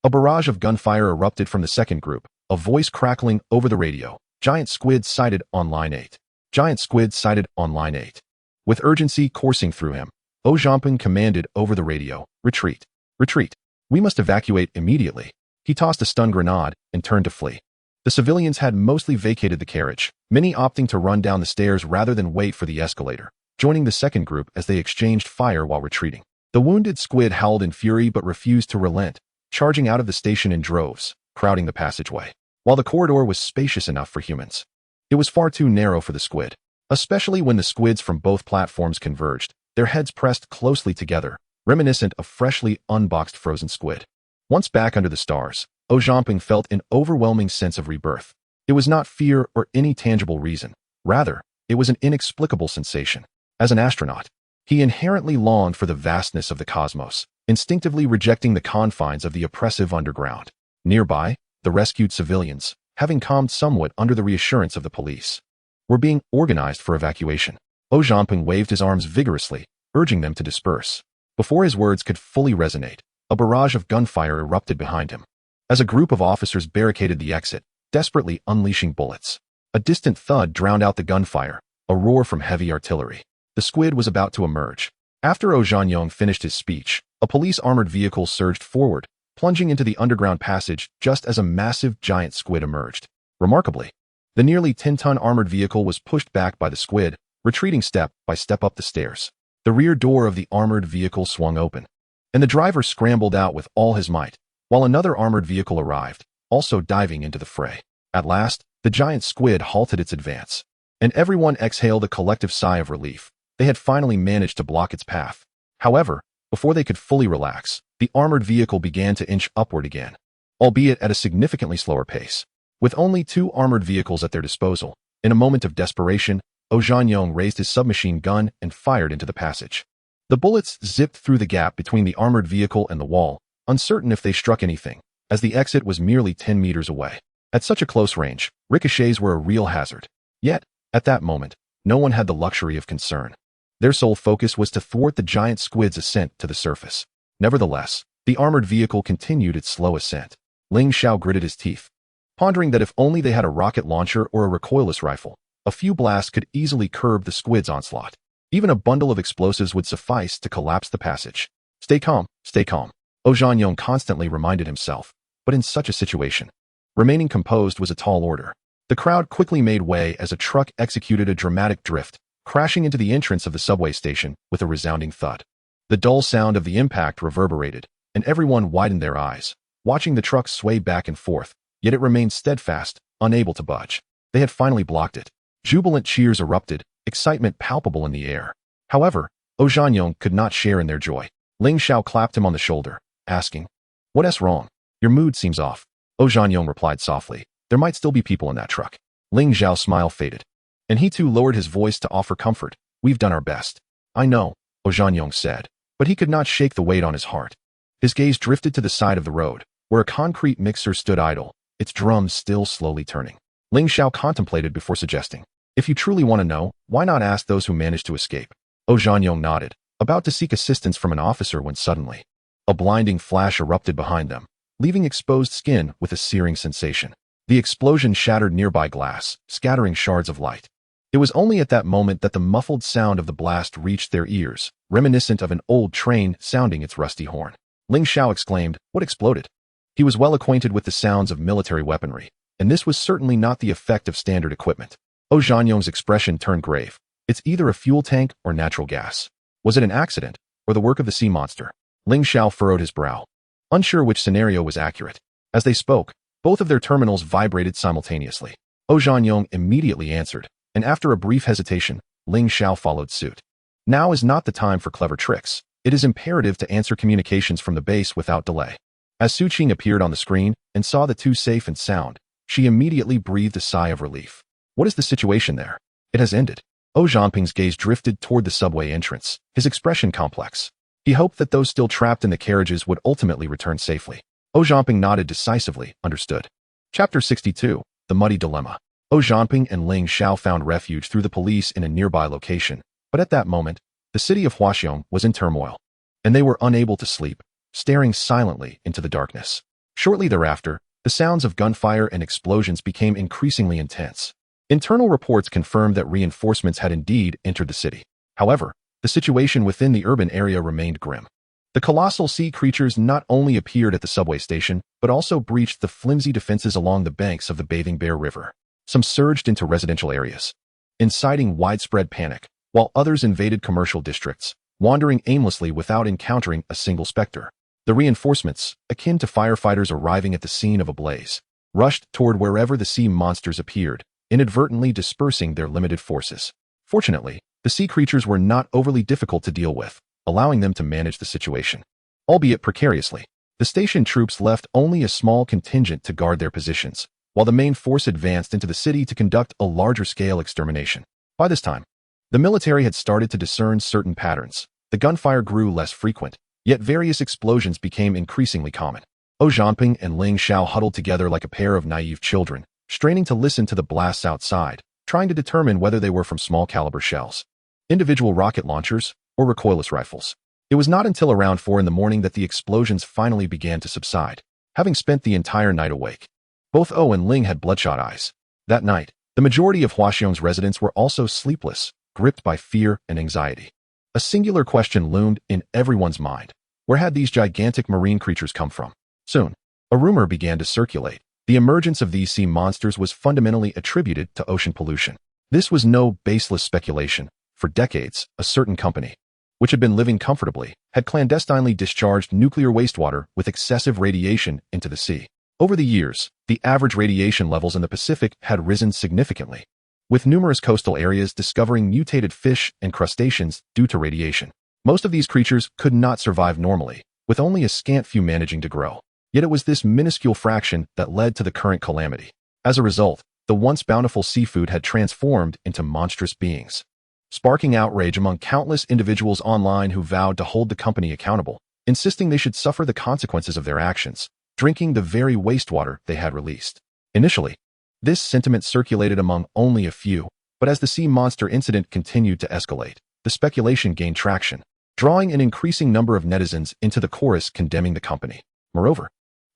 a barrage of gunfire erupted from the second group, a voice crackling over the radio. Giant squid sighted on line 8. Giant squid sighted on line 8. With urgency coursing through him, Zhao Zhanping commanded over the radio, "Retreat! Retreat! We must evacuate immediately." He tossed a stun grenade and turned to flee. The civilians had mostly vacated the carriage, many opting to run down the stairs rather than wait for the escalator, joining the second group as they exchanged fire while retreating. The wounded squid howled in fury but refused to relent, charging out of the station in droves, crowding the passageway. While the corridor was spacious enough for humans, it was far too narrow for the squid, especially when the squids from both platforms converged, their heads pressed closely together, reminiscent of freshly unboxed frozen squid. Once back under the stars, Zhao Zhanping felt an overwhelming sense of rebirth. It was not fear or any tangible reason. Rather, it was an inexplicable sensation. As an astronaut, he inherently longed for the vastness of the cosmos, instinctively rejecting the confines of the oppressive underground. Nearby, the rescued civilians, having calmed somewhat under the reassurance of the police, were being organized for evacuation. Zhao Zhanping waved his arms vigorously, urging them to disperse. Before his words could fully resonate, a barrage of gunfire erupted behind him. As a group of officers barricaded the exit, desperately unleashing bullets, a distant thud drowned out the gunfire, a roar from heavy artillery. The squid was about to emerge. After Zhao Zhanping finished his speech, a police armored vehicle surged forward, plunging into the underground passage just as a massive giant squid emerged. Remarkably, the nearly 10-ton armored vehicle was pushed back by the squid, retreating step by step up the stairs. The rear door of the armored vehicle swung open, and the driver scrambled out with all his might, while another armored vehicle arrived, also diving into the fray. At last, the giant squid halted its advance, and everyone exhaled a collective sigh of relief. They had finally managed to block its path. However, before they could fully relax, the armored vehicle began to inch upward again, albeit at a significantly slower pace. With only 2 armored vehicles at their disposal, in a moment of desperation, Zhao Zhanping raised his submachine gun and fired into the passage. The bullets zipped through the gap between the armored vehicle and the wall, uncertain if they struck anything, as the exit was merely 10 meters away. At such a close range, ricochets were a real hazard. Yet, at that moment, no one had the luxury of concern. Their sole focus was to thwart the giant squid's ascent to the surface. Nevertheless, the armored vehicle continued its slow ascent. Ling Xiao gritted his teeth, pondering that if only they had a rocket launcher or a recoilless rifle, a few blasts could easily curb the squid's onslaught. Even a bundle of explosives would suffice to collapse the passage. Stay calm, stay calm, Zhao Zhanping constantly reminded himself, but in such a situation, remaining composed was a tall order. The crowd quickly made way as a truck executed a dramatic drift, crashing into the entrance of the subway station with a resounding thud. The dull sound of the impact reverberated, and everyone widened their eyes, watching the truck sway back and forth, yet it remained steadfast, unable to budge. They had finally blocked it. Jubilant cheers erupted, excitement palpable in the air. However, Zhao Zhanping could not share in their joy. Ling Xiao clapped him on the shoulder, asking, "What's wrong? Your mood seems off." Zhao Zhanping replied softly, "There might still be people in that truck." Ling Xiao's smile faded. And he too lowered his voice to offer comfort. "We've done our best." "I know," Ojanyong said, but he could not shake the weight on his heart. His gaze drifted to the side of the road, where a concrete mixer stood idle, its drums still slowly turning. Ling Xiao contemplated before suggesting, "If you truly want to know, why not ask those who managed to escape?" Ojanyong nodded, about to seek assistance from an officer when suddenly a blinding flash erupted behind them, leaving exposed skin with a searing sensation. The explosion shattered nearby glass, scattering shards of light. It was only at that moment that the muffled sound of the blast reached their ears, reminiscent of an old train sounding its rusty horn. Ling Xiao exclaimed, "What exploded?" He was well acquainted with the sounds of military weaponry, and this was certainly not the effect of standard equipment. Ojanyong's expression turned grave. "It's either a fuel tank or natural gas. Was it an accident, or the work of the sea monster?" Ling Xiao furrowed his brow, unsure which scenario was accurate. As they spoke, both of their terminals vibrated simultaneously. Ojanyong immediately answered, and after a brief hesitation, Ling Xiao followed suit. "Now is not the time for clever tricks. It is imperative to answer communications from the base without delay." As Su Qing appeared on the screen and saw the two safe and sound, she immediately breathed a sigh of relief. "What is the situation there?" "It has ended." Zhanping's gaze drifted toward the subway entrance, his expression complex. He hoped that those still trapped in the carriages would ultimately return safely. Zhanping nodded decisively, understood. Chapter 62, The Muddy Dilemma. Zhanping and Ling Xiao found refuge through the police in a nearby location, but at that moment, the city of Huaxiong was in turmoil, and they were unable to sleep, staring silently into the darkness. Shortly thereafter, the sounds of gunfire and explosions became increasingly intense. Internal reports confirmed that reinforcements had indeed entered the city. However, the situation within the urban area remained grim. The colossal sea creatures not only appeared at the subway station, but also breached the flimsy defenses along the banks of the Bathing Bear River. Some surged into residential areas, inciting widespread panic, while others invaded commercial districts, wandering aimlessly without encountering a single specter. The reinforcements, akin to firefighters arriving at the scene of a blaze, rushed toward wherever the sea monsters appeared, inadvertently dispersing their limited forces. Fortunately, the sea creatures were not overly difficult to deal with, allowing them to manage the situation. Albeit precariously, the station troops left only a small contingent to guard their positions, while the main force advanced into the city to conduct a larger-scale extermination. By this time, the military had started to discern certain patterns. The gunfire grew less frequent, yet various explosions became increasingly common. Zhanping and Ling Xiao huddled together like a pair of naive children, straining to listen to the blasts outside, trying to determine whether they were from small-caliber shells, individual rocket launchers, or recoilless rifles. It was not until around 4 in the morning that the explosions finally began to subside, having spent the entire night awake. Both O and Ling had bloodshot eyes. That night, the majority of Huaxiong's residents were also sleepless, gripped by fear and anxiety. A singular question loomed in everyone's mind. Where had these gigantic marine creatures come from? Soon, a rumor began to circulate. The emergence of these sea monsters was fundamentally attributed to ocean pollution. This was no baseless speculation. For decades, a certain company, which had been living comfortably, had clandestinely discharged nuclear wastewater with excessive radiation into the sea. Over the years, the average radiation levels in the Pacific had risen significantly, with numerous coastal areas discovering mutated fish and crustaceans due to radiation. Most of these creatures could not survive normally, with only a scant few managing to grow. Yet it was this minuscule fraction that led to the current calamity. As a result, the once bountiful seafood had transformed into monstrous beings, sparking outrage among countless individuals online who vowed to hold the company accountable, insisting they should suffer the consequences of their actions, drinking the very wastewater they had released. Initially, this sentiment circulated among only a few, but as the sea monster incident continued to escalate, the speculation gained traction, drawing an increasing number of netizens into the chorus condemning the company. Moreover,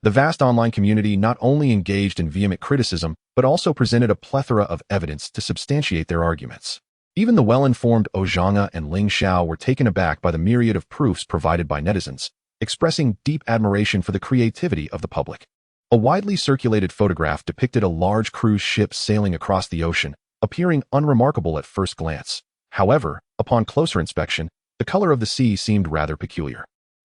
the vast online community not only engaged in vehement criticism, but also presented a plethora of evidence to substantiate their arguments. Even the well-informed Ojanga and Ling Xiao were taken aback by the myriad of proofs provided by netizens, expressing deep admiration for the creativity of the public. A widely circulated photograph depicted a large cruise ship sailing across the ocean, appearing unremarkable at first glance. However, upon closer inspection, the color of the sea seemed rather peculiar.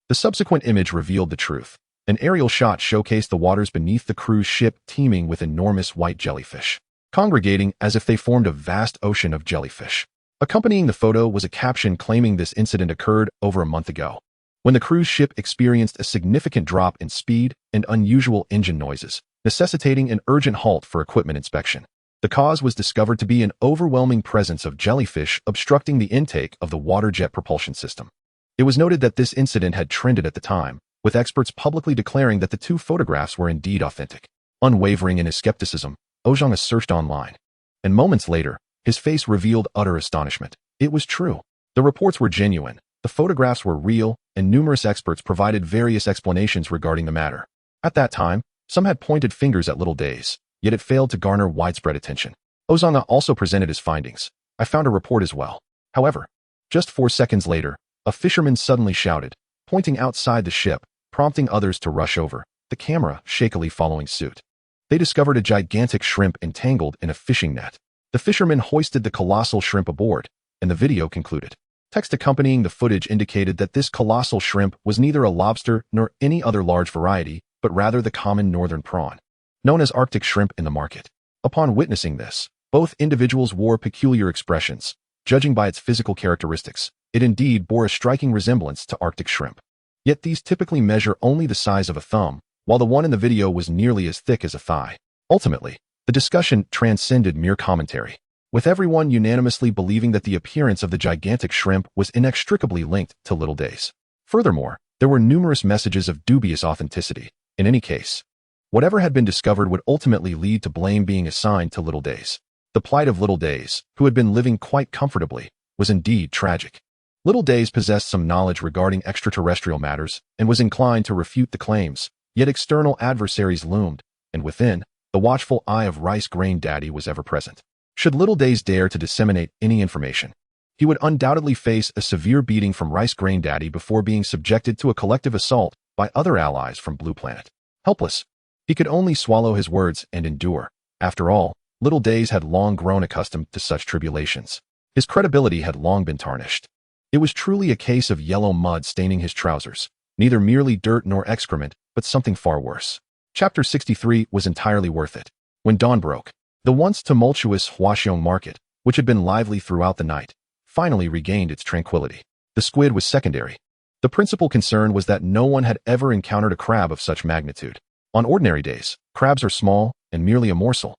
The subsequent image revealed the truth. An aerial shot showcased the waters beneath the cruise ship teeming with enormous white jellyfish, congregating as if they formed a vast ocean of jellyfish. Accompanying the photo was a caption claiming this incident occurred over a month ago, when the cruise ship experienced a significant drop in speed and unusual engine noises, necessitating an urgent halt for equipment inspection. The cause was discovered to be an overwhelming presence of jellyfish obstructing the intake of the water jet propulsion system. It was noted that this incident had trended at the time, with experts publicly declaring that the two photographs were indeed authentic. Unwavering in his skepticism, Ojong searched online. And moments later, his face revealed utter astonishment. It was true. The reports were genuine, the photographs were real, and numerous experts provided various explanations regarding the matter. At that time, some had pointed fingers at Little Days, yet it failed to garner widespread attention. Ozanga also presented his findings. I found a report as well. However, just 4 seconds later, a fisherman suddenly shouted, pointing outside the ship, prompting others to rush over, the camera shakily following suit. They discovered a gigantic shrimp entangled in a fishing net. The fishermen hoisted the colossal shrimp aboard, and the video concluded. Text accompanying the footage indicated that this colossal shrimp was neither a lobster nor any other large variety, but rather the common northern prawn, known as Arctic shrimp in the market. Upon witnessing this, both individuals wore peculiar expressions. Judging by its physical characteristics, it indeed bore a striking resemblance to Arctic shrimp. Yet these typically measure only the size of a thumb, while the one in the video was nearly as thick as a thigh. Ultimately, the discussion transcended mere commentary, with everyone unanimously believing that the appearance of the gigantic shrimp was inextricably linked to Little Days. Furthermore, there were numerous messages of dubious authenticity. In any case, whatever had been discovered would ultimately lead to blame being assigned to Little Days. The plight of Little Days, who had been living quite comfortably, was indeed tragic. Little Days possessed some knowledge regarding extraterrestrial matters and was inclined to refute the claims, yet external adversaries loomed, and within, the watchful eye of Rice Grain Daddy was ever present. Should Little Days dare to disseminate any information, he would undoubtedly face a severe beating from Rice Grain Daddy before being subjected to a collective assault by other allies from Blue Planet. Helpless, he could only swallow his words and endure. After all, Little Days had long grown accustomed to such tribulations. His credibility had long been tarnished. It was truly a case of yellow mud staining his trousers, neither merely dirt nor excrement, but something far worse. Chapter 63 was entirely worth it. When dawn broke, the once tumultuous Hwaseong market, which had been lively throughout the night, finally regained its tranquility. The squid was secondary. The principal concern was that no one had ever encountered a crab of such magnitude. On ordinary days, crabs are small and merely a morsel.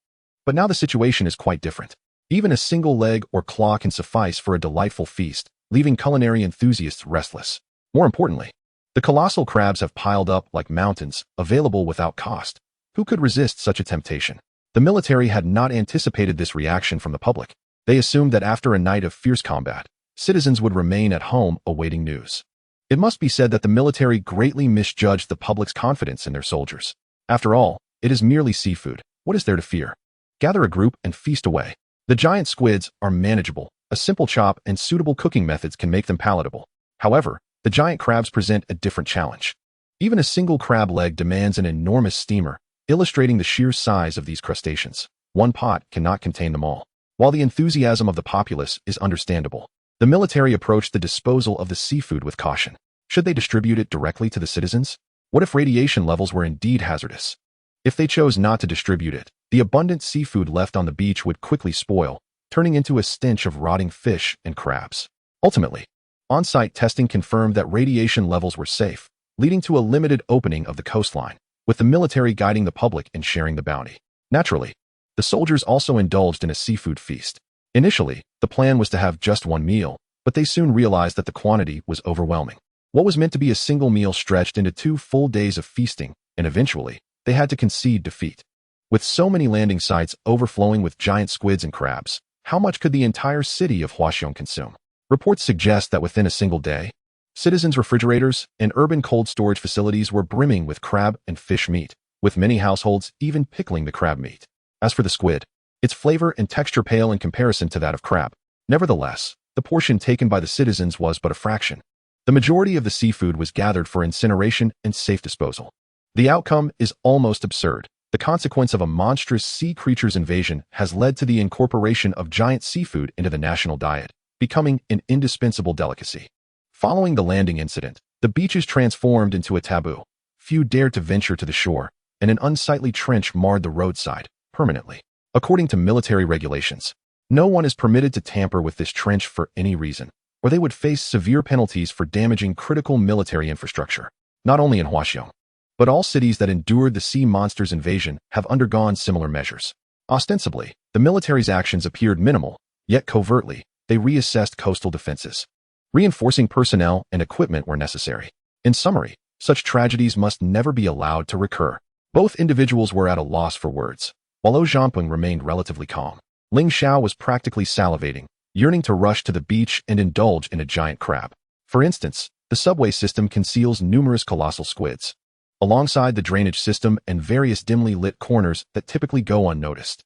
But now the situation is quite different. Even a single leg or claw can suffice for a delightful feast, leaving culinary enthusiasts restless. More importantly, the colossal crabs have piled up like mountains, available without cost. Who could resist such a temptation? The military had not anticipated this reaction from the public. They assumed that after a night of fierce combat, citizens would remain at home awaiting news. It must be said that the military greatly misjudged the public's confidence in their soldiers. After all, it is merely seafood. What is there to fear? Gather a group and feast away. The giant squids are manageable. A simple chop and suitable cooking methods can make them palatable. However, the giant crabs present a different challenge. Even a single crab leg demands an enormous steamer, illustrating the sheer size of these crustaceans. One pot cannot contain them all. While the enthusiasm of the populace is understandable, the military approached the disposal of the seafood with caution. Should they distribute it directly to the citizens? What if radiation levels were indeed hazardous? If they chose not to distribute it, the abundant seafood left on the beach would quickly spoil, turning into a stench of rotting fish and crabs. Ultimately, on-site testing confirmed that radiation levels were safe, leading to a limited opening of the coastline, with the military guiding the public in sharing the bounty. Naturally, the soldiers also indulged in a seafood feast. Initially, the plan was to have just one meal, but they soon realized that the quantity was overwhelming. What was meant to be a single meal stretched into 2 full days of feasting, and eventually, they had to concede defeat. With so many landing sites overflowing with giant squids and crabs, how much could the entire city of Hwaseong consume? Reports suggest that within a single day, citizens' refrigerators and urban cold storage facilities were brimming with crab and fish meat, with many households even pickling the crab meat. As for the squid, its flavor and texture pale in comparison to that of crab. Nevertheless, the portion taken by the citizens was but a fraction. The majority of the seafood was gathered for incineration and safe disposal. The outcome is almost absurd. The consequence of a monstrous sea creature's invasion has led to the incorporation of giant seafood into the national diet, becoming an indispensable delicacy. Following the landing incident, the beaches transformed into a taboo. Few dared to venture to the shore, and an unsightly trench marred the roadside permanently. According to military regulations, no one is permitted to tamper with this trench for any reason, or they would face severe penalties for damaging critical military infrastructure. Not only in Hwaseong, but all cities that endured the sea monster's invasion have undergone similar measures. Ostensibly, the military's actions appeared minimal, yet covertly, they reassessed coastal defenses, reinforcing personnel and equipment where necessary. In summary, such tragedies must never be allowed to recur. Both individuals were at a loss for words. While Zhao Zhanpeng remained relatively calm, Ling Xiao was practically salivating, yearning to rush to the beach and indulge in a giant crab. For instance, the subway system conceals numerous colossal squids, alongside the drainage system and various dimly lit corners that typically go unnoticed.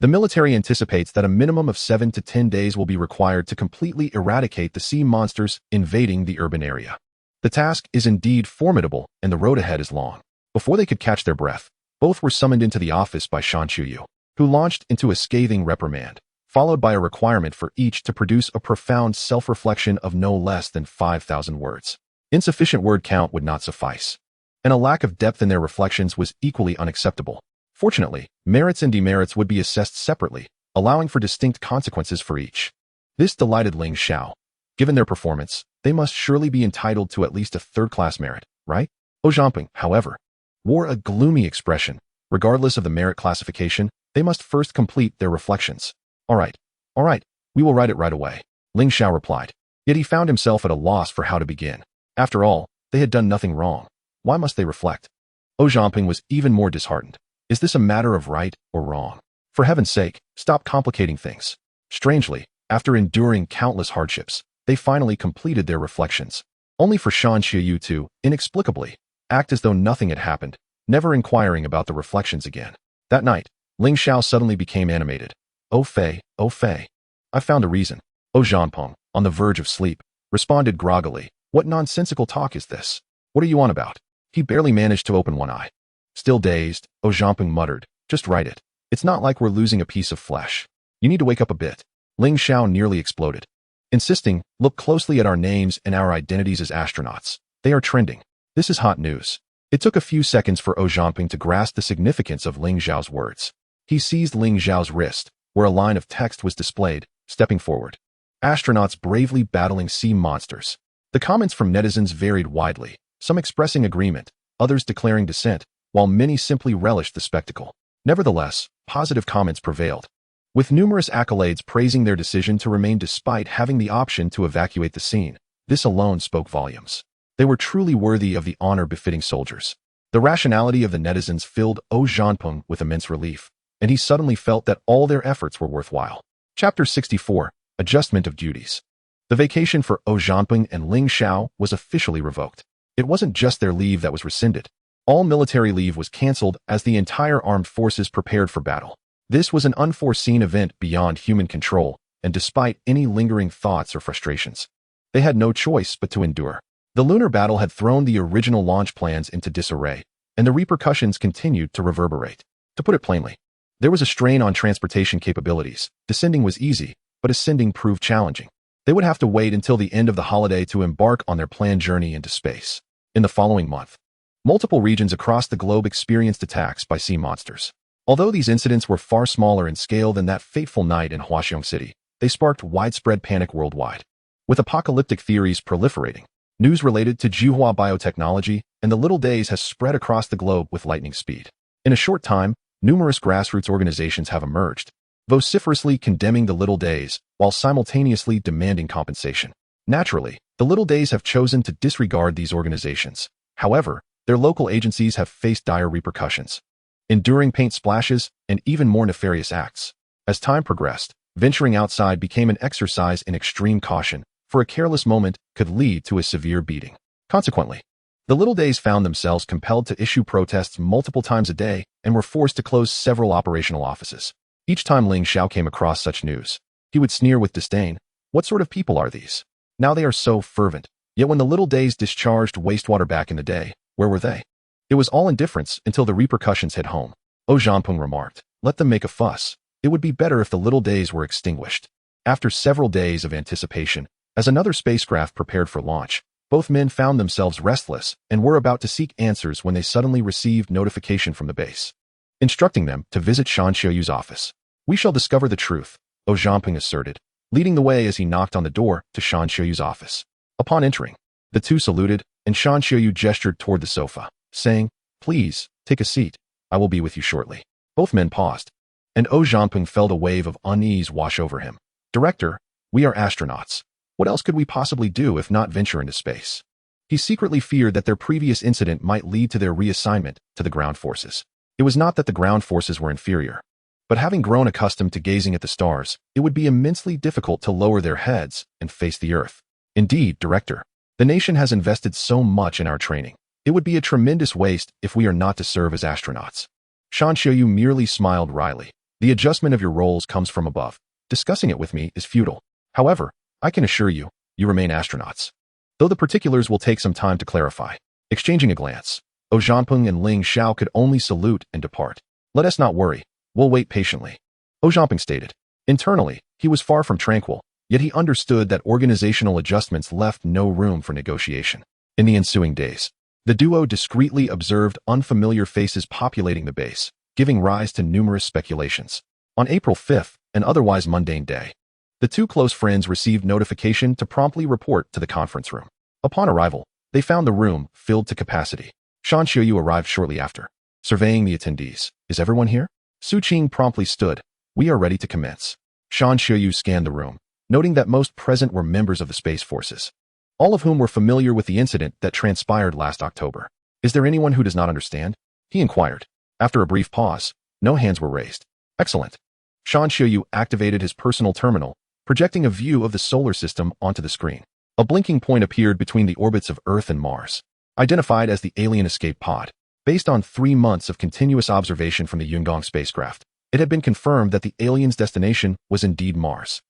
The military anticipates that a minimum of 7 to 10 days will be required to completely eradicate the sea monsters invading the urban area. The task is indeed formidable, and the road ahead is long. Before they could catch their breath, both were summoned into the office by Shan Qiuyu, who launched into a scathing reprimand, followed by a requirement for each to produce a profound self-reflection of no less than 5,000 words. Insufficient word count would not suffice, and a lack of depth in their reflections was equally unacceptable. Fortunately, merits and demerits would be assessed separately, allowing for distinct consequences for each. This delighted Ling Xiao. Given their performance, they must surely be entitled to at least a third-class merit, right? Zhao Zhanpeng, however, wore a gloomy expression. Regardless of the merit classification, they must first complete their reflections. All right, we will write it right away, Ling Xiao replied. Yet he found himself at a loss for how to begin. After all, they had done nothing wrong. Why must they reflect? Zhao Zhanpeng was even more disheartened. Is this a matter of right or wrong? For heaven's sake, stop complicating things. Strangely, after enduring countless hardships, they finally completed their reflections, only for Shan Qiuyu to, inexplicably, act as though nothing had happened, never inquiring about the reflections again. That night, Ling Xiao suddenly became animated. Oh Fei, I found a reason. Zhao Zhanpeng, on the verge of sleep, responded groggily. What nonsensical talk is this? What are you on about? He barely managed to open one eye. Still dazed, Zhao Zhanpeng muttered, just write it. It's not like we're losing a piece of flesh. You need to wake up a bit. Ling Xiao nearly exploded, insisting, look closely at our names and our identities as astronauts. They are trending. This is hot news. It took a few seconds for Zhao Zhanpeng to grasp the significance of Ling Xiao's words. He seized Ling Xiao's wrist, where a line of text was displayed, stepping forward. Astronauts bravely battling sea monsters. The comments from netizens varied widely, some expressing agreement, others declaring dissent, while many simply relished the spectacle. Nevertheless, positive comments prevailed, with numerous accolades praising their decision to remain despite having the option to evacuate the scene. This alone spoke volumes. They were truly worthy of the honor befitting soldiers. The rationality of the netizens filled Zhao Zhanpeng with immense relief, and he suddenly felt that all their efforts were worthwhile. Chapter 64, Adjustment of Duties. The vacation for Zhao Zhanpeng and Ling Xiao was officially revoked. It wasn't just their leave that was rescinded. All military leave was cancelled as the entire armed forces prepared for battle. This was an unforeseen event beyond human control, and despite any lingering thoughts or frustrations, they had no choice but to endure. The lunar battle had thrown the original launch plans into disarray, and the repercussions continued to reverberate. To put it plainly, there was a strain on transportation capabilities. Descending was easy, but ascending proved challenging. They would have to wait until the end of the holiday to embark on their planned journey into space. In the following month, multiple regions across the globe experienced attacks by sea monsters. Although these incidents were far smaller in scale than that fateful night in Huaxiong City, they sparked widespread panic worldwide. With apocalyptic theories proliferating, news related to Juhua biotechnology and the Little Days has spread across the globe with lightning speed. In a short time, numerous grassroots organizations have emerged, vociferously condemning the Little Days while simultaneously demanding compensation. Naturally, the Little Days have chosen to disregard these organizations. However, their local agencies have faced dire repercussions, enduring paint splashes and even more nefarious acts. As time progressed, venturing outside became an exercise in extreme caution, for a careless moment could lead to a severe beating. Consequently, the Little Days found themselves compelled to issue protests multiple times a day and were forced to close several operational offices. Each time Ling Xiao came across such news, he would sneer with disdain. What sort of people are these? Now they are so fervent. Yet when the Little Days discharged wastewater back in the day, where were they? It was all indifference until the repercussions hit home. Zhao Zhanpeng remarked, let them make a fuss. It would be better if the Little Days were extinguished. After several days of anticipation, as another spacecraft prepared for launch, both men found themselves restless and were about to seek answers when they suddenly received notification from the base, instructing them to visit Shan Qiuyu's office. We shall discover the truth, Zhao Zhanpeng asserted, leading the way as he knocked on the door to Shan Qiuyu's office. Upon entering, the two saluted, and Shan Qiuyu gestured toward the sofa, saying, please, take a seat. I will be with you shortly. Both men paused, and Oh Jianping felt a wave of unease wash over him. Director, we are astronauts. What else could we possibly do if not venture into space? He secretly feared that their previous incident might lead to their reassignment to the ground forces. It was not that the ground forces were inferior, but having grown accustomed to gazing at the stars, it would be immensely difficult to lower their heads and face the Earth. Indeed, Director, the nation has invested so much in our training. It would be a tremendous waste if we are not to serve as astronauts. Shan Xiaoyu merely smiled wryly. The adjustment of your roles comes from above. Discussing it with me is futile. However, I can assure you, you remain astronauts. Though the particulars will take some time to clarify. Exchanging a glance, Oh Jianping and Ling Xiao could only salute and depart. Let us not worry. We'll wait patiently. Oh Jianping stated. Internally, he was far from tranquil, yet he understood that organizational adjustments left no room for negotiation. In the ensuing days, the duo discreetly observed unfamiliar faces populating the base, giving rise to numerous speculations. On April 5th, an otherwise mundane day, the two close friends received notification to promptly report to the conference room. Upon arrival, they found the room filled to capacity. Shan Xiaoyu arrived shortly after. Surveying the attendees, is everyone here? Su Qing promptly stood. We are ready to commence. Shan Xiaoyu scanned the room, noting that most present were members of the Space Forces, all of whom were familiar with the incident that transpired last October. Is there anyone who does not understand? He inquired. After a brief pause, no hands were raised. Excellent. Shan Xiaoyu activated his personal terminal, projecting a view of the solar system onto the screen. A blinking point appeared between the orbits of Earth and Mars, identified as the alien escape pod. Based on 3 months of continuous observation from the Yungong spacecraft, it had been confirmed that the alien's destination was indeed Mars.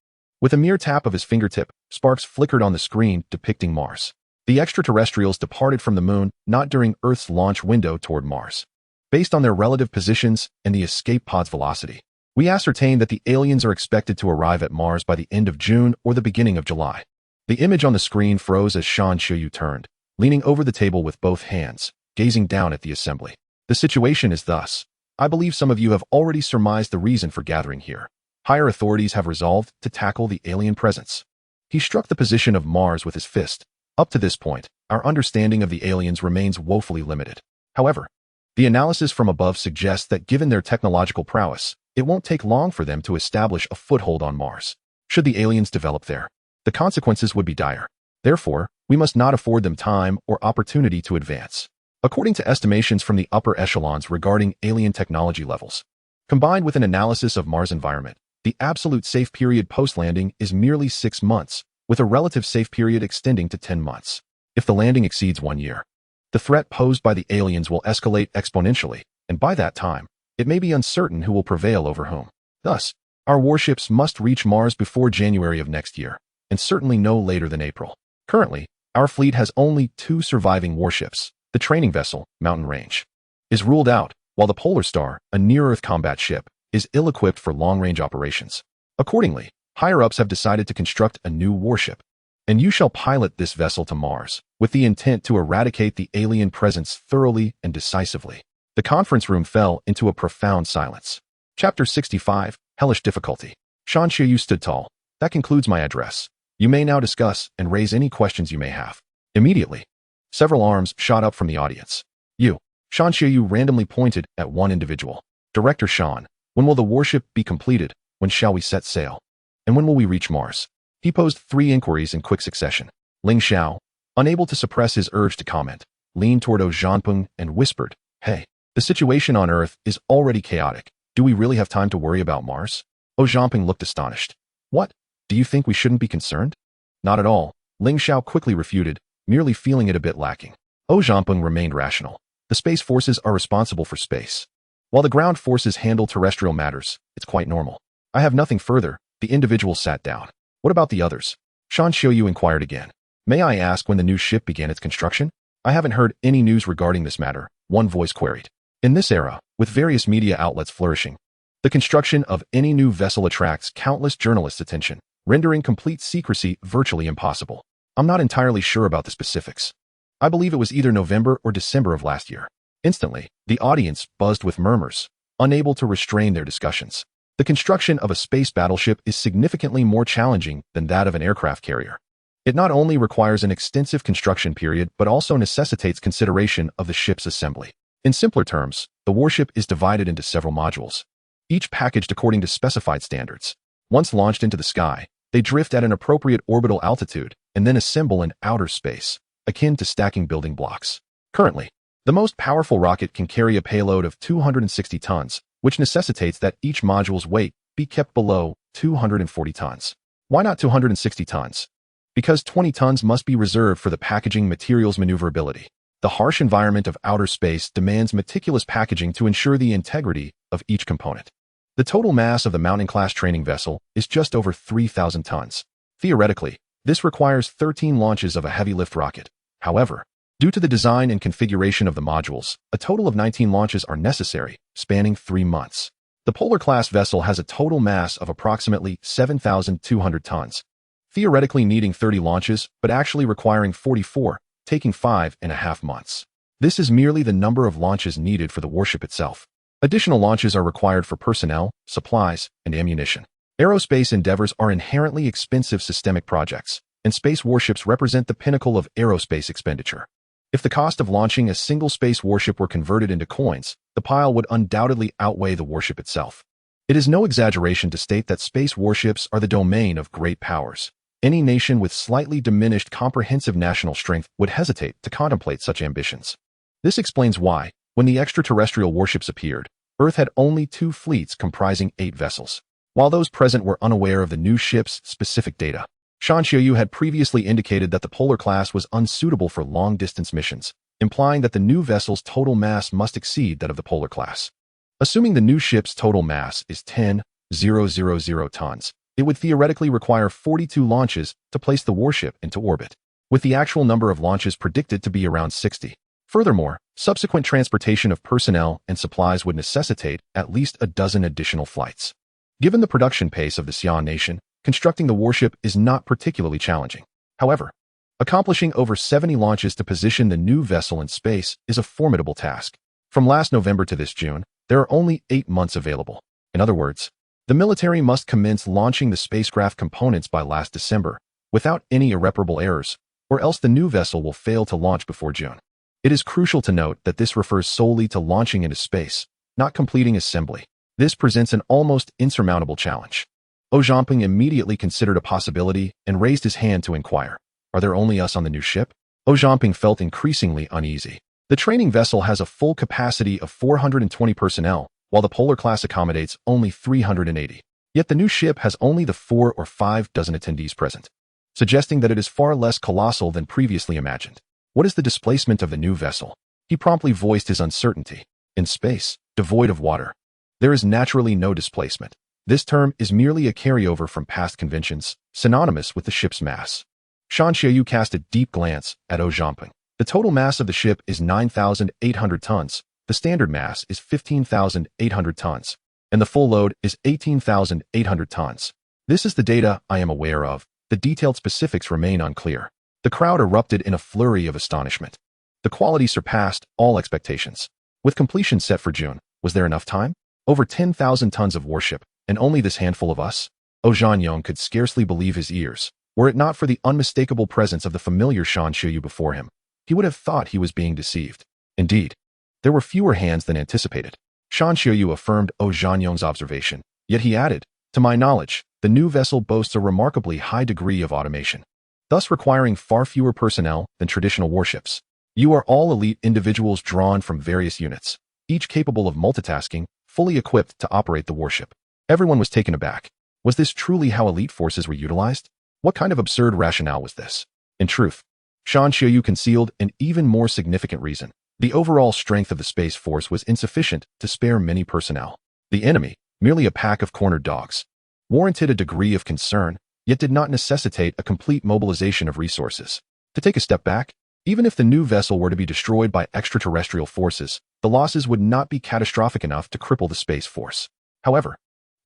With a mere tap of his fingertip, sparks flickered on the screen depicting Mars. The extraterrestrials departed from the Moon not during Earth's launch window toward Mars. Based on their relative positions and the escape pod's velocity, we ascertained that the aliens are expected to arrive at Mars by the end of June or the beginning of July. The image on the screen froze as Shan Xiaoyu turned, leaning over the table with both hands, gazing down at the assembly. The situation is thus. I believe some of you have already surmised the reason for gathering here. Higher authorities have resolved to tackle the alien presence. He struck the position of Mars with his fist. Up to this point, our understanding of the aliens remains woefully limited. However, the analysis from above suggests that given their technological prowess, it won't take long for them to establish a foothold on Mars. Should the aliens develop there, the consequences would be dire. Therefore, we must not afford them time or opportunity to advance. According to estimations from the upper echelons regarding alien technology levels, combined with an analysis of Mars' environment, the absolute safe period post-landing is merely 6 months, with a relative safe period extending to 10 months. If the landing exceeds 1 year, the threat posed by the aliens will escalate exponentially, and by that time, it may be uncertain who will prevail over whom. Thus, our warships must reach Mars before January of next year, and certainly no later than April. Currently, our fleet has only 2 surviving warships. The training vessel, Mountain Range, is ruled out, while the Polar Star, a near-Earth combat ship, is ill-equipped for long-range operations. Accordingly, higher-ups have decided to construct a new warship, and you shall pilot this vessel to Mars, with the intent to eradicate the alien presence thoroughly and decisively. The conference room fell into a profound silence. Chapter 65, Hellish Difficulty. Shan Xiaoyu stood tall. That concludes my address. You may now discuss and raise any questions you may have. Immediately, several arms shot up from the audience. You. Shan Xiaoyu randomly pointed at one individual. Director Shan, when will the warship be completed? When shall we set sail? And when will we reach Mars? He posed 3 inquiries in quick succession. Ling Xiao, unable to suppress his urge to comment, leaned toward Oh Jianping and whispered, Hey, the situation on Earth is already chaotic. Do we really have time to worry about Mars? Oh Jianping looked astonished. What? Do you think we shouldn't be concerned? Not at all, Ling Xiao quickly refuted, merely feeling it a bit lacking. Oh Jianping remained rational. The space forces are responsible for space, while the ground forces handle terrestrial matters. It's quite normal. I have nothing further. The individual sat down. What about the others? Shan Xiaoyu inquired again. May I ask when the new ship began its construction? I haven't heard any news regarding this matter, one voice queried. In this era, with various media outlets flourishing, the construction of any new vessel attracts countless journalists' attention, rendering complete secrecy virtually impossible. I'm not entirely sure about the specifics. I believe it was either November or December of last year. Instantly, the audience buzzed with murmurs, unable to restrain their discussions. The construction of a space battleship is significantly more challenging than that of an aircraft carrier. It not only requires an extensive construction period but also necessitates consideration of the ship's assembly. In simpler terms, the warship is divided into several modules, each packaged according to specified standards. Once launched into the sky, they drift at an appropriate orbital altitude and then assemble in outer space, akin to stacking building blocks. Currently, the most powerful rocket can carry a payload of 260 tons, which necessitates that each module's weight be kept below 240 tons. Why not 260 tons? Because 20 tons must be reserved for the packaging material's maneuverability. The harsh environment of outer space demands meticulous packaging to ensure the integrity of each component. The total mass of the Mountain-class training vessel is just over 3,000 tons. Theoretically, this requires 13 launches of a heavy-lift rocket. However, due to the design and configuration of the modules, a total of 19 launches are necessary, spanning 3 months. The Polar-class vessel has a total mass of approximately 7,200 tons, theoretically needing 30 launches, but actually requiring 44, taking 5.5 months. This is merely the number of launches needed for the warship itself. Additional launches are required for personnel, supplies, and ammunition. Aerospace endeavors are inherently expensive systemic projects, and space warships represent the pinnacle of aerospace expenditure. If the cost of launching a single space warship were converted into coins, the pile would undoubtedly outweigh the warship itself. It is no exaggeration to state that space warships are the domain of great powers. Any nation with slightly diminished comprehensive national strength would hesitate to contemplate such ambitions. This explains why, when the extraterrestrial warships appeared, Earth had only 2 fleets comprising 8 vessels. While those present were unaware of the new ship's specific data, Shan Xiaoyu had previously indicated that the Polar class was unsuitable for long-distance missions, implying that the new vessel's total mass must exceed that of the Polar class. Assuming the new ship's total mass is 10,000 tons, it would theoretically require 42 launches to place the warship into orbit, with the actual number of launches predicted to be around 60. Furthermore, subsequent transportation of personnel and supplies would necessitate at least a dozen additional flights. Given the production pace of the Xi'an nation, constructing the warship is not particularly challenging. However, accomplishing over 70 launches to position the new vessel in space is a formidable task. From last November to this June, there are only 8 months available. In other words, the military must commence launching the spacecraft components by last December, without any irreparable errors, or else the new vessel will fail to launch before June. It is crucial to note that this refers solely to launching into space, not completing assembly. This presents an almost insurmountable challenge. Zhao Zhanping immediately considered a possibility and raised his hand to inquire, "Are there only us on the new ship?" Zhao Zhanping felt increasingly uneasy. The training vessel has a full capacity of 420 personnel, while the Polar class accommodates only 380. Yet the new ship has only the 4 or 5 dozen attendees present, suggesting that it is far less colossal than previously imagined. What is the displacement of the new vessel? He promptly voiced his uncertainty. In space, devoid of water, there is naturally no displacement. This term is merely a carryover from past conventions, synonymous with the ship's mass. Shan Xiaoyu cast a deep glance at Zhao Zhanping. The total mass of the ship is 9,800 tons, the standard mass is 15,800 tons, and the full load is 18,800 tons. This is the data I am aware of. The detailed specifics remain unclear. The crowd erupted in a flurry of astonishment. The quality surpassed all expectations. With completion set for June, was there enough time? Over 10,000 tons of warship, and only this handful of us? Zhan Yong could scarcely believe his ears. Were it not for the unmistakable presence of the familiar Shan Xiaoyu before him, he would have thought he was being deceived. Indeed, there were fewer hands than anticipated. Shan Xiaoyu affirmed Zhan Yong's observation, yet he added, "To my knowledge, the new vessel boasts a remarkably high degree of automation, thus requiring far fewer personnel than traditional warships. You are all elite individuals drawn from various units, each capable of multitasking, fully equipped to operate the warship." Everyone was taken aback. Was this truly how elite forces were utilized? What kind of absurd rationale was this? In truth, Shan Xiaoyu concealed an even more significant reason. The overall strength of the Space Force was insufficient to spare many personnel. The enemy, merely a pack of cornered dogs, warranted a degree of concern, yet did not necessitate a complete mobilization of resources. To take a step back, even if the new vessel were to be destroyed by extraterrestrial forces, the losses would not be catastrophic enough to cripple the Space Force. However,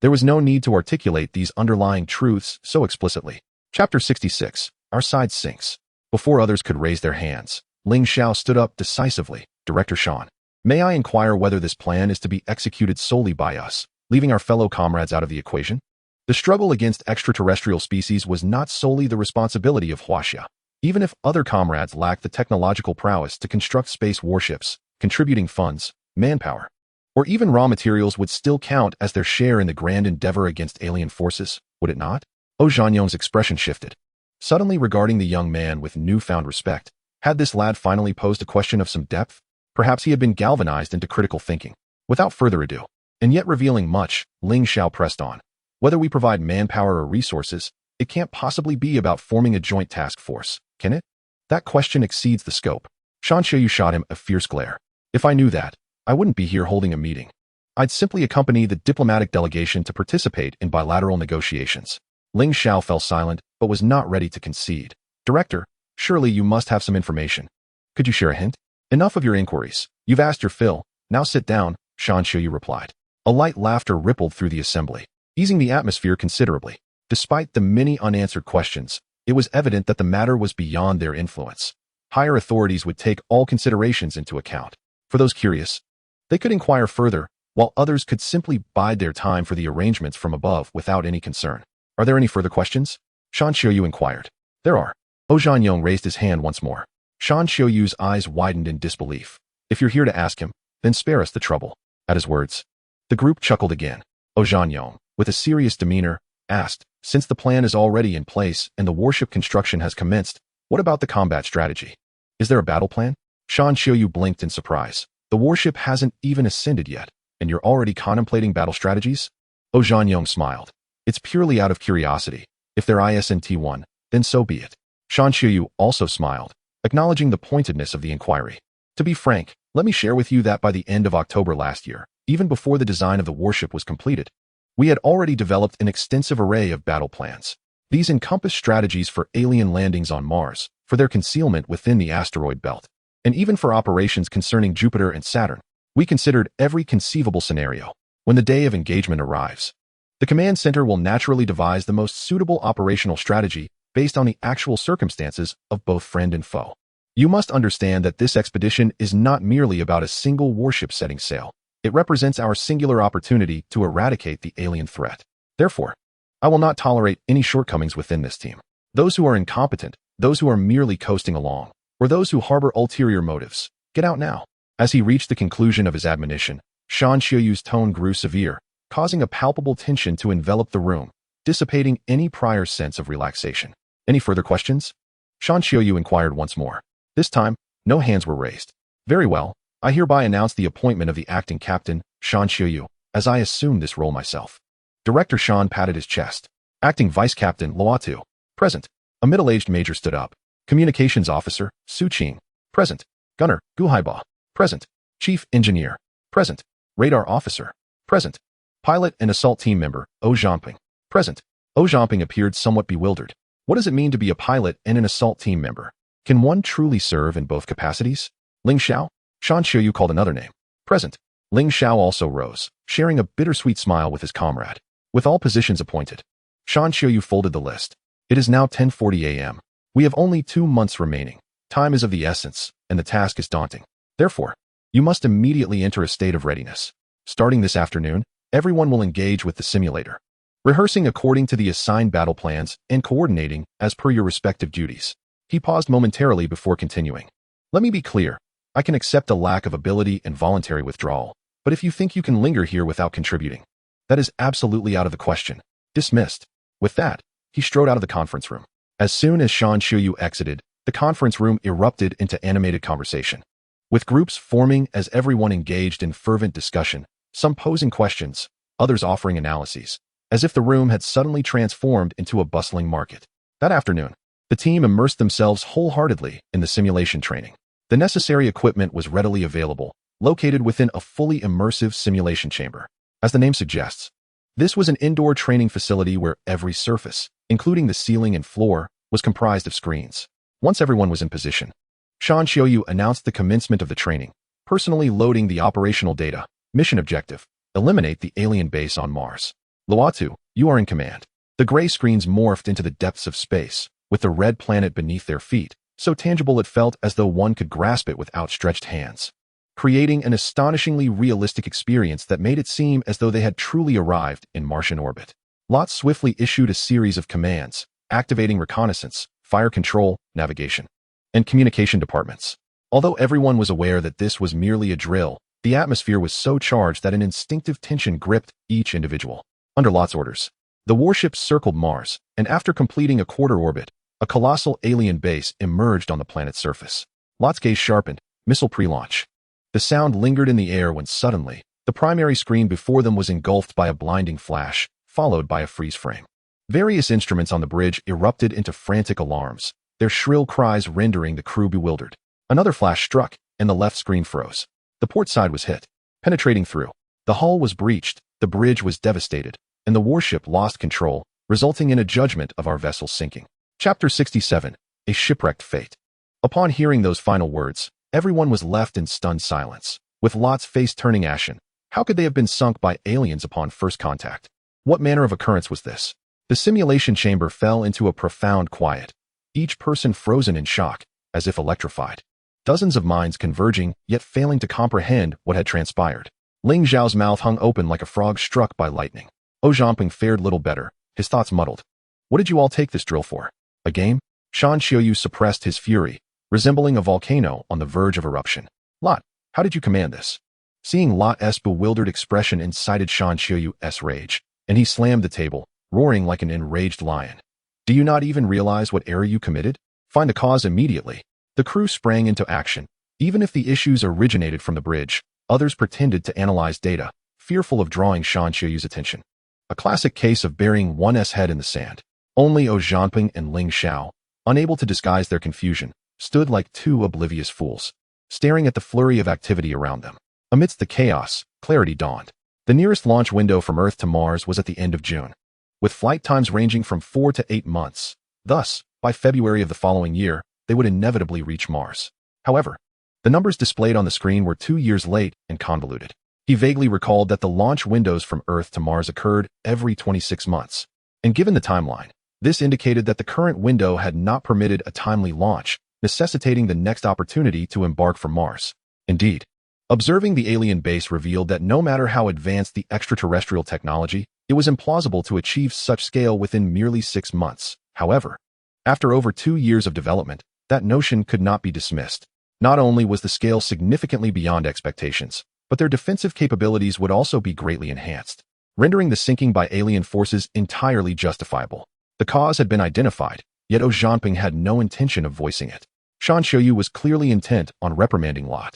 there was no need to articulate these underlying truths so explicitly. Chapter 66. Our side sinks. Before others could raise their hands, Ling Xiao stood up decisively. "Director Shan, may I inquire whether this plan is to be executed solely by us, leaving our fellow comrades out of the equation?" The struggle against extraterrestrial species was not solely the responsibility of Huaxia. Even if other comrades lacked the technological prowess to construct space warships, contributing funds, manpower, Or even raw materials would still count as their share in the grand endeavor against alien forces, would it not? Oh Zhanyong's expression shifted, suddenly regarding the young man with newfound respect. Had this lad finally posed a question of some depth? Perhaps he had been galvanized into critical thinking. Without further ado, and yet revealing much, Ling Xiao pressed on. Whether we provide manpower or resources, it can't possibly be about forming a joint task force, can it? That question exceeds the scope. Shan Xiaoyu shot him a fierce glare. If I knew that, I wouldn't be here holding a meeting. I'd simply accompany the diplomatic delegation to participate in bilateral negotiations. Ling Xiao fell silent, but was not ready to concede. Director, surely you must have some information. Could you share a hint? Enough of your inquiries. You've asked your fill. Now sit down, Shan Xiaoyu replied. A light laughter rippled through the assembly, easing the atmosphere considerably. Despite the many unanswered questions, it was evident that the matter was beyond their influence. Higher authorities would take all considerations into account. For those curious, they could inquire further, while others could simply bide their time for the arrangements from above without any concern. Are there any further questions? Shan Xiaoyu inquired. There are. Oh Zhanyong raised his hand once more. Shan Xiaoyu's eyes widened in disbelief. If you're here to ask him, then spare us the trouble. At his words, the group chuckled again. Oh Zhanyong, with a serious demeanor, asked, since the plan is already in place and the warship construction has commenced, what about the combat strategy? Is there a battle plan? Shan Xiaoyu blinked in surprise. The warship hasn't even ascended yet, and you're already contemplating battle strategies? Oh Zhanyong smiled. It's purely out of curiosity. If they're ISNT-1, then so be it. Shan Xiaoyu also smiled, acknowledging the pointedness of the inquiry. To be frank, let me share with you that by the end of October last year, even before the design of the warship was completed, we had already developed an extensive array of battle plans. These encompass strategies for alien landings on Mars, for their concealment within the asteroid belt, and even for operations concerning Jupiter and Saturn. We considered every conceivable scenario. When the day of engagement arrives, the command center will naturally devise the most suitable operational strategy based on the actual circumstances of both friend and foe. You must understand that this expedition is not merely about a single warship setting sail. It represents our singular opportunity to eradicate the alien threat. Therefore, I will not tolerate any shortcomings within this team. Those who are incompetent, those who are merely coasting along, or those who harbor ulterior motives, get out now. As he reached the conclusion of his admonition, Shan Xiaoyu's tone grew severe, causing a palpable tension to envelop the room, dissipating any prior sense of relaxation. Any further questions? Shan Xiaoyu inquired once more. This time, no hands were raised. Very well, I hereby announce the appointment of the acting captain, Shan Xiaoyu, as I assume this role myself. Director Shan patted his chest. Acting Vice Captain Luatu, present. A middle-aged major stood up. Communications Officer, Su Qing, present. Gunner, Gu Haiba, present. Chief Engineer, present. Radar Officer, present. Pilot and Assault Team Member, Oh Zhamping, present. Oh Zhamping appeared somewhat bewildered. What does it mean to be a pilot and an assault team member? Can one truly serve in both capacities? Ling Xiao? Shan Xiaoyu called another name. Present. Ling Xiao also rose, sharing a bittersweet smile with his comrade. With all positions appointed, Shan Xiaoyu folded the list. It is now 10:40 a.m. We have only 2 months remaining. Time is of the essence, and the task is daunting. Therefore, you must immediately enter a state of readiness. Starting this afternoon, everyone will engage with the simulator, rehearsing according to the assigned battle plans and coordinating as per your respective duties. He paused momentarily before continuing. Let me be clear. I can accept a lack of ability and voluntary withdrawal, but if you think you can linger here without contributing, that is absolutely out of the question. Dismissed. With that, he strode out of the conference room. As soon as Shan Xiaoyu exited, the conference room erupted into animated conversation, with groups forming as everyone engaged in fervent discussion, some posing questions, others offering analyses, as if the room had suddenly transformed into a bustling market. That afternoon, the team immersed themselves wholeheartedly in the simulation training. The necessary equipment was readily available, located within a fully immersive simulation chamber. As the name suggests, this was an indoor training facility where every surface, including the ceiling and floor, was comprised of screens. Once everyone was in position, Shan Xiaoyu announced the commencement of the training, personally loading the operational data. Mission objective: eliminate the alien base on Mars. Luatu, you are in command. The gray screens morphed into the depths of space, with the red planet beneath their feet, so tangible it felt as though one could grasp it with outstretched hands, creating an astonishingly realistic experience that made it seem as though they had truly arrived in Martian orbit. Lot swiftly issued a series of commands, activating reconnaissance, fire control, navigation, and communication departments. Although everyone was aware that this was merely a drill, The atmosphere was so charged that an instinctive tension gripped each individual. Under Lot's orders, the warships circled Mars, and after completing a quarter orbit, a colossal alien base emerged on the planet's surface. Lot's gaze sharpened, missile pre-launch. The sound lingered in the air when suddenly, the primary screen before them was engulfed by a blinding flash, followed by a freeze frame. Various instruments on the bridge erupted into frantic alarms, their shrill cries rendering the crew bewildered. Another flash struck, and the left screen froze. The port side was hit, penetrating through. The hull was breached, the bridge was devastated, and the warship lost control, resulting in a judgment of our vessel sinking. Chapter 67, A Shipwrecked Fate. Upon hearing those final words, everyone was left in stunned silence, with Lot's face turning ashen. How could they have been sunk by aliens upon first contact? What manner of occurrence was this? The simulation chamber fell into a profound quiet, each person frozen in shock, as if electrified. Dozens of minds converging, yet failing to comprehend what had transpired. Ling Zhao's mouth hung open like a frog struck by lightning. Zhanping fared little better, his thoughts muddled. What did you all take this drill for? A game? Shan Xiuyu suppressed his fury, resembling a volcano on the verge of eruption. Lot, how did you command this? Seeing Lot's bewildered expression incited Shan Xiuyu's rage, and he slammed the table, roaring like an enraged lion. Do you not even realize what error you committed? Find the cause immediately. The crew sprang into action. Even if the issues originated from the bridge, others pretended to analyze data, fearful of drawing Shan Xiuyu's attention. A classic case of burying one's head in the sand. Only Zhanping and Ling Xiao, unable to disguise their confusion, stood like two oblivious fools, staring at the flurry of activity around them. Amidst the chaos, clarity dawned. The nearest launch window from Earth to Mars was at the end of June, with flight times ranging from 4 to 8 months. Thus, by February of the following year, they would inevitably reach Mars. However, the numbers displayed on the screen were 2 years late and convoluted. He vaguely recalled that the launch windows from Earth to Mars occurred every 26 months. And given the timeline, this indicated that the current window had not permitted a timely launch, necessitating the next opportunity to embark for Mars. Indeed, observing the alien base revealed that no matter how advanced the extraterrestrial technology, it was implausible to achieve such scale within merely 6 months. However, after over 2 years of development, that notion could not be dismissed. Not only was the scale significantly beyond expectations, but their defensive capabilities would also be greatly enhanced, rendering the sinking by alien forces entirely justifiable. The cause had been identified, yet Zhanping had no intention of voicing it. Shan Xiuyu was clearly intent on reprimanding Lot.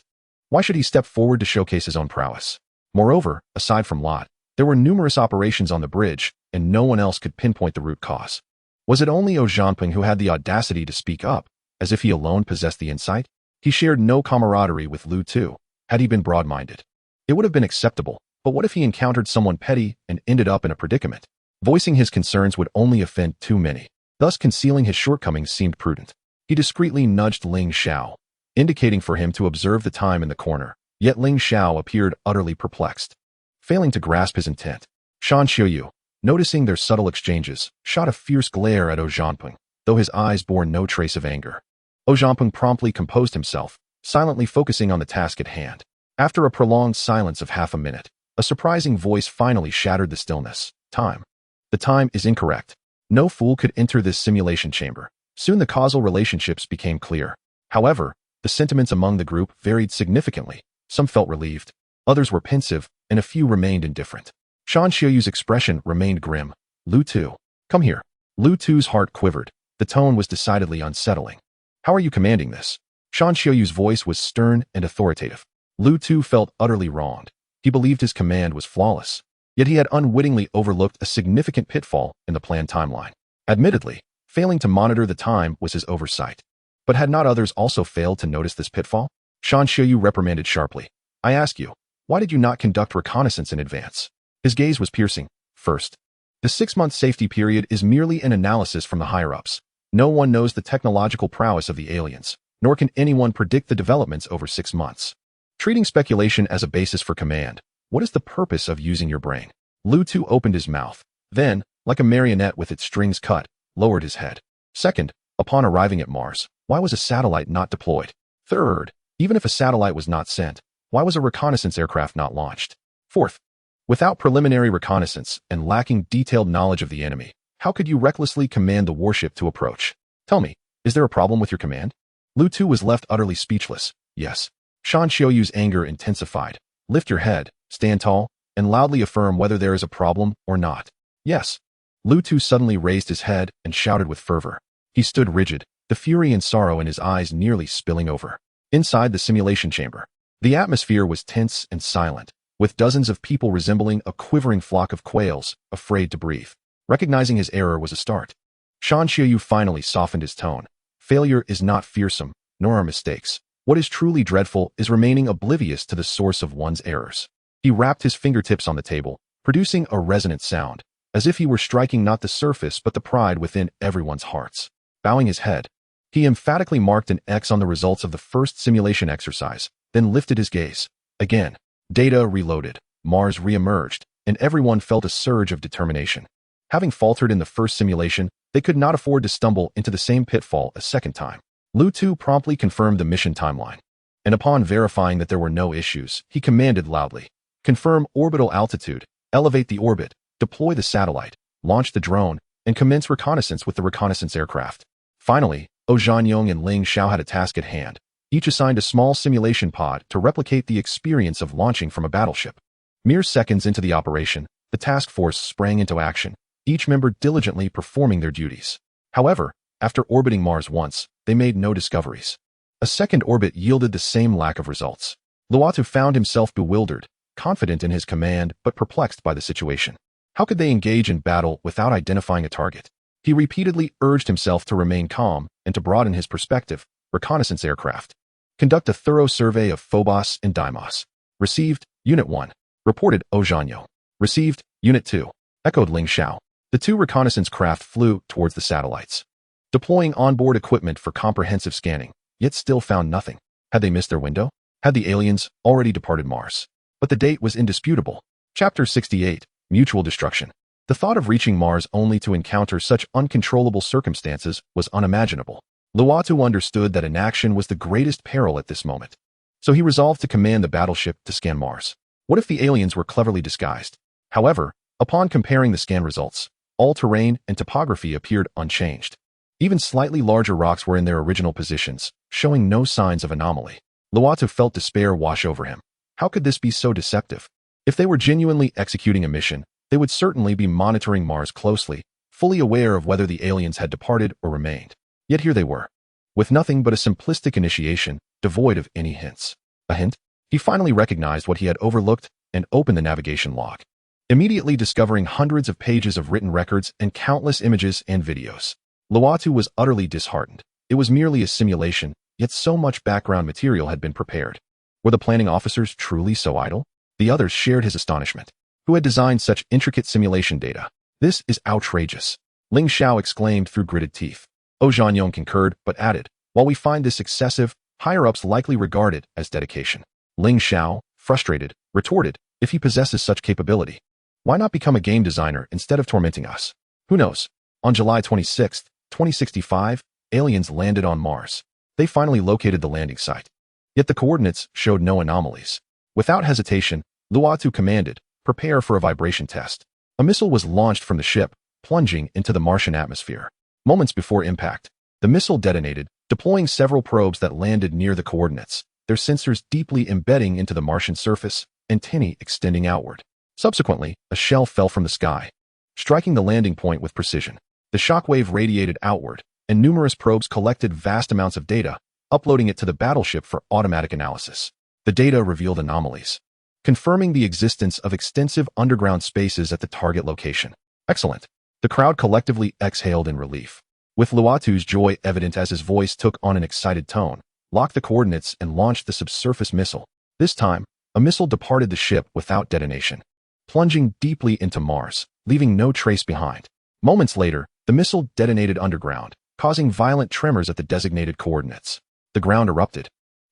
Why should he step forward to showcase his own prowess? Moreover, aside from Lot, there were numerous operations on the bridge, and no one else could pinpoint the root cause. Was it only Zhanping who had the audacity to speak up, as if he alone possessed the insight? He shared no camaraderie with Lu Tu, had he been broad-minded. It would have been acceptable, but what if he encountered someone petty and ended up in a predicament? Voicing his concerns would only offend too many. Thus, concealing his shortcomings seemed prudent. He discreetly nudged Ling Xiao, indicating for him to observe the time in the corner, yet Ling Xiao appeared utterly perplexed. Failing to grasp his intent, Shan Xiuyu, noticing their subtle exchanges, shot a fierce glare at Zhanping, though his eyes bore no trace of anger. Zhanping promptly composed himself, silently focusing on the task at hand. After a prolonged silence of half a minute, a surprising voice finally shattered the stillness. Time. The time is incorrect. No fool could enter this simulation chamber. Soon the causal relationships became clear. However, the sentiments among the group varied significantly. Some felt relieved, others were pensive, and a few remained indifferent. Shan Xiuyu's expression remained grim. Lu Tu, come here. Lu Tu's heart quivered. The tone was decidedly unsettling. How are you commanding this? Shan Xiuyu's voice was stern and authoritative. Lu Tu felt utterly wronged. He believed his command was flawless, yet he had unwittingly overlooked a significant pitfall in the planned timeline. Admittedly, failing to monitor the time was his oversight. But had not others also failed to notice this pitfall? Shan Xiuyu reprimanded sharply. I ask you, why did you not conduct reconnaissance in advance? His gaze was piercing. First, the 6-month safety period is merely an analysis from the higher-ups. No one knows the technological prowess of the aliens, nor can anyone predict the developments over 6 months. Treating speculation as a basis for command, what is the purpose of using your brain? Lu Tu opened his mouth, then, like a marionette with its strings cut, lowered his head. Second, upon arriving at Mars, why was a satellite not deployed? Third, even if a satellite was not sent, why was a reconnaissance aircraft not launched? Fourth, without preliminary reconnaissance and lacking detailed knowledge of the enemy, how could you recklessly command the warship to approach? Tell me, is there a problem with your command? Lu Tu was left utterly speechless. Yes. Shan Xiuyu's anger intensified. Lift your head, stand tall, and loudly affirm whether there is a problem or not. Yes. Lutu suddenly raised his head and shouted with fervor. He stood rigid, the fury and sorrow in his eyes nearly spilling over. Inside the simulation chamber, the atmosphere was tense and silent, with dozens of people resembling a quivering flock of quails, afraid to breathe. Recognizing his error was a start. Shan Xiaoyu finally softened his tone. Failure is not fearsome, nor are mistakes. What is truly dreadful is remaining oblivious to the source of one's errors. He rapped his fingertips on the table, producing a resonant sound, as if he were striking not the surface but the pride within everyone's hearts. Bowing his head, he emphatically marked an X on the results of the first simulation exercise, then lifted his gaze. Again, data reloaded, Mars re-emerged, and everyone felt a surge of determination. Having faltered in the first simulation, they could not afford to stumble into the same pitfall a second time. Lutu promptly confirmed the mission timeline, and upon verifying that there were no issues, he commanded loudly, "Confirm orbital altitude, elevate the orbit, deploy the satellite, launch the drone, and commence reconnaissance with the reconnaissance aircraft." Finally, Zhanyong and Ling Xiao had a task at hand, each assigned a small simulation pod to replicate the experience of launching from a battleship. Mere seconds into the operation, the task force sprang into action, each member diligently performing their duties. However, after orbiting Mars once, they made no discoveries. A second orbit yielded the same lack of results. Luatu found himself bewildered, confident in his command but perplexed by the situation. How could they engage in battle without identifying a target? He repeatedly urged himself to remain calm and to broaden his perspective. Reconnaissance aircraft. Conduct a thorough survey of Phobos and Deimos. Received, Unit 1. Reported, Zhanyo. Received, Unit 2. Echoed Ling Xiao. The two reconnaissance craft flew towards the satellites, deploying onboard equipment for comprehensive scanning, yet still found nothing. Had they missed their window? Had the aliens already departed Mars? But the date was indisputable. Chapter 68, Mutual Destruction. The thought of reaching Mars only to encounter such uncontrollable circumstances was unimaginable. Luatu understood that inaction was the greatest peril at this moment. So he resolved to command the battleship to scan Mars. What if the aliens were cleverly disguised? However, upon comparing the scan results, all terrain and topography appeared unchanged. Even slightly larger rocks were in their original positions, showing no signs of anomaly. Luatu felt despair wash over him. How could this be so deceptive? If they were genuinely executing a mission, they would certainly be monitoring Mars closely, fully aware of whether the aliens had departed or remained. Yet here they were, with nothing but a simplistic initiation, devoid of any hints. A hint? He finally recognized what he had overlooked and opened the navigation log, immediately discovering hundreds of pages of written records and countless images and videos. Luatu was utterly disheartened. It was merely a simulation, yet so much background material had been prepared. Were the planning officers truly so idle? The others shared his astonishment. Who had designed such intricate simulation data? This is outrageous. Ling Xiao exclaimed through gritted teeth. Zhanyong concurred, but added, while we find this excessive, higher-ups likely regard it as dedication. Ling Xiao, frustrated, retorted, if he possesses such capability, why not become a game designer instead of tormenting us? Who knows? On July 26, 2065, aliens landed on Mars. They finally located the landing site. Yet the coordinates showed no anomalies. Without hesitation, Luatu commanded, prepare for a vibration test. A missile was launched from the ship, plunging into the Martian atmosphere. Moments before impact, the missile detonated, deploying several probes that landed near the coordinates, their sensors deeply embedding into the Martian surface, antennae extending outward. Subsequently, a shell fell from the sky, striking the landing point with precision. The shockwave radiated outward, and numerous probes collected vast amounts of data, uploading it to the battleship for automatic analysis. The data revealed anomalies, confirming the existence of extensive underground spaces at the target location. Excellent. The crowd collectively exhaled in relief, with Luatu's joy evident as his voice took on an excited tone. Lock the coordinates and launched the subsurface missile. This time, a missile departed the ship without detonation, plunging deeply into Mars, leaving no trace behind. Moments later, the missile detonated underground, causing violent tremors at the designated coordinates. The ground erupted,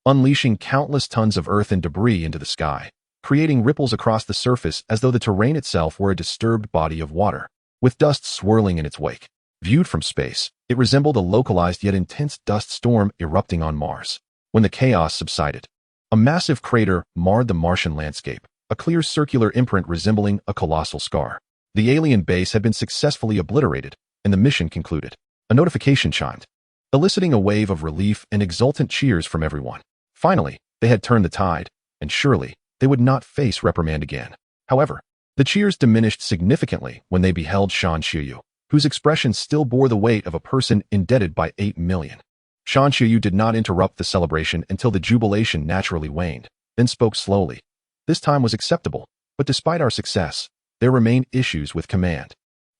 unleashing countless tons of earth and debris into the sky, creating ripples across the surface as though the terrain itself were a disturbed body of water, with dust swirling in its wake. Viewed from space, it resembled a localized yet intense dust storm erupting on Mars. When the chaos subsided, a massive crater marred the Martian landscape, a clear circular imprint resembling a colossal scar. The alien base had been successfully obliterated, and the mission concluded. A notification chimed, eliciting a wave of relief and exultant cheers from everyone. Finally, they had turned the tide, and surely, they would not face reprimand again. However, the cheers diminished significantly when they beheld Shan Xiuyu, whose expression still bore the weight of a person indebted by 8 million. Shan Xiuyu did not interrupt the celebration until the jubilation naturally waned, then spoke slowly. This time was acceptable, but despite our success, there remain issues with command.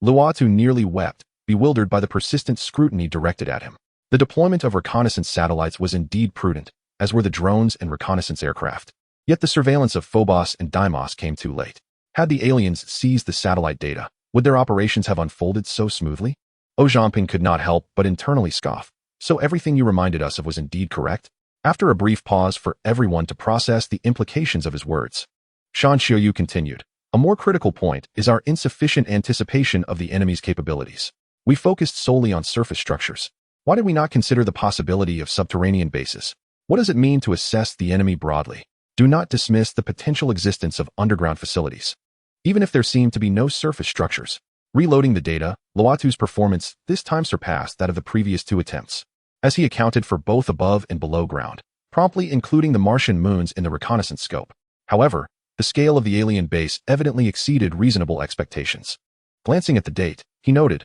Luotu nearly wept, bewildered by the persistent scrutiny directed at him. The deployment of reconnaissance satellites was indeed prudent, as were the drones and reconnaissance aircraft. Yet the surveillance of Phobos and Deimos came too late. Had the aliens seized the satellite data, would their operations have unfolded so smoothly? Zhangping could not help but internally scoff. So everything you reminded us of was indeed correct? After a brief pause for everyone to process the implications of his words, Shan Xiuyu continued. A more critical point is our insufficient anticipation of the enemy's capabilities. We focused solely on surface structures. Why did we not consider the possibility of subterranean bases? What does it mean to assess the enemy broadly? Do not dismiss the potential existence of underground facilities. Even if there seem to be no surface structures. Reloading the data, Luotu's performance this time surpassed that of the previous 2 attempts, as he accounted for both above and below ground, promptly including the Martian moons in the reconnaissance scope. However, the scale of the alien base evidently exceeded reasonable expectations. Glancing at the date, he noted,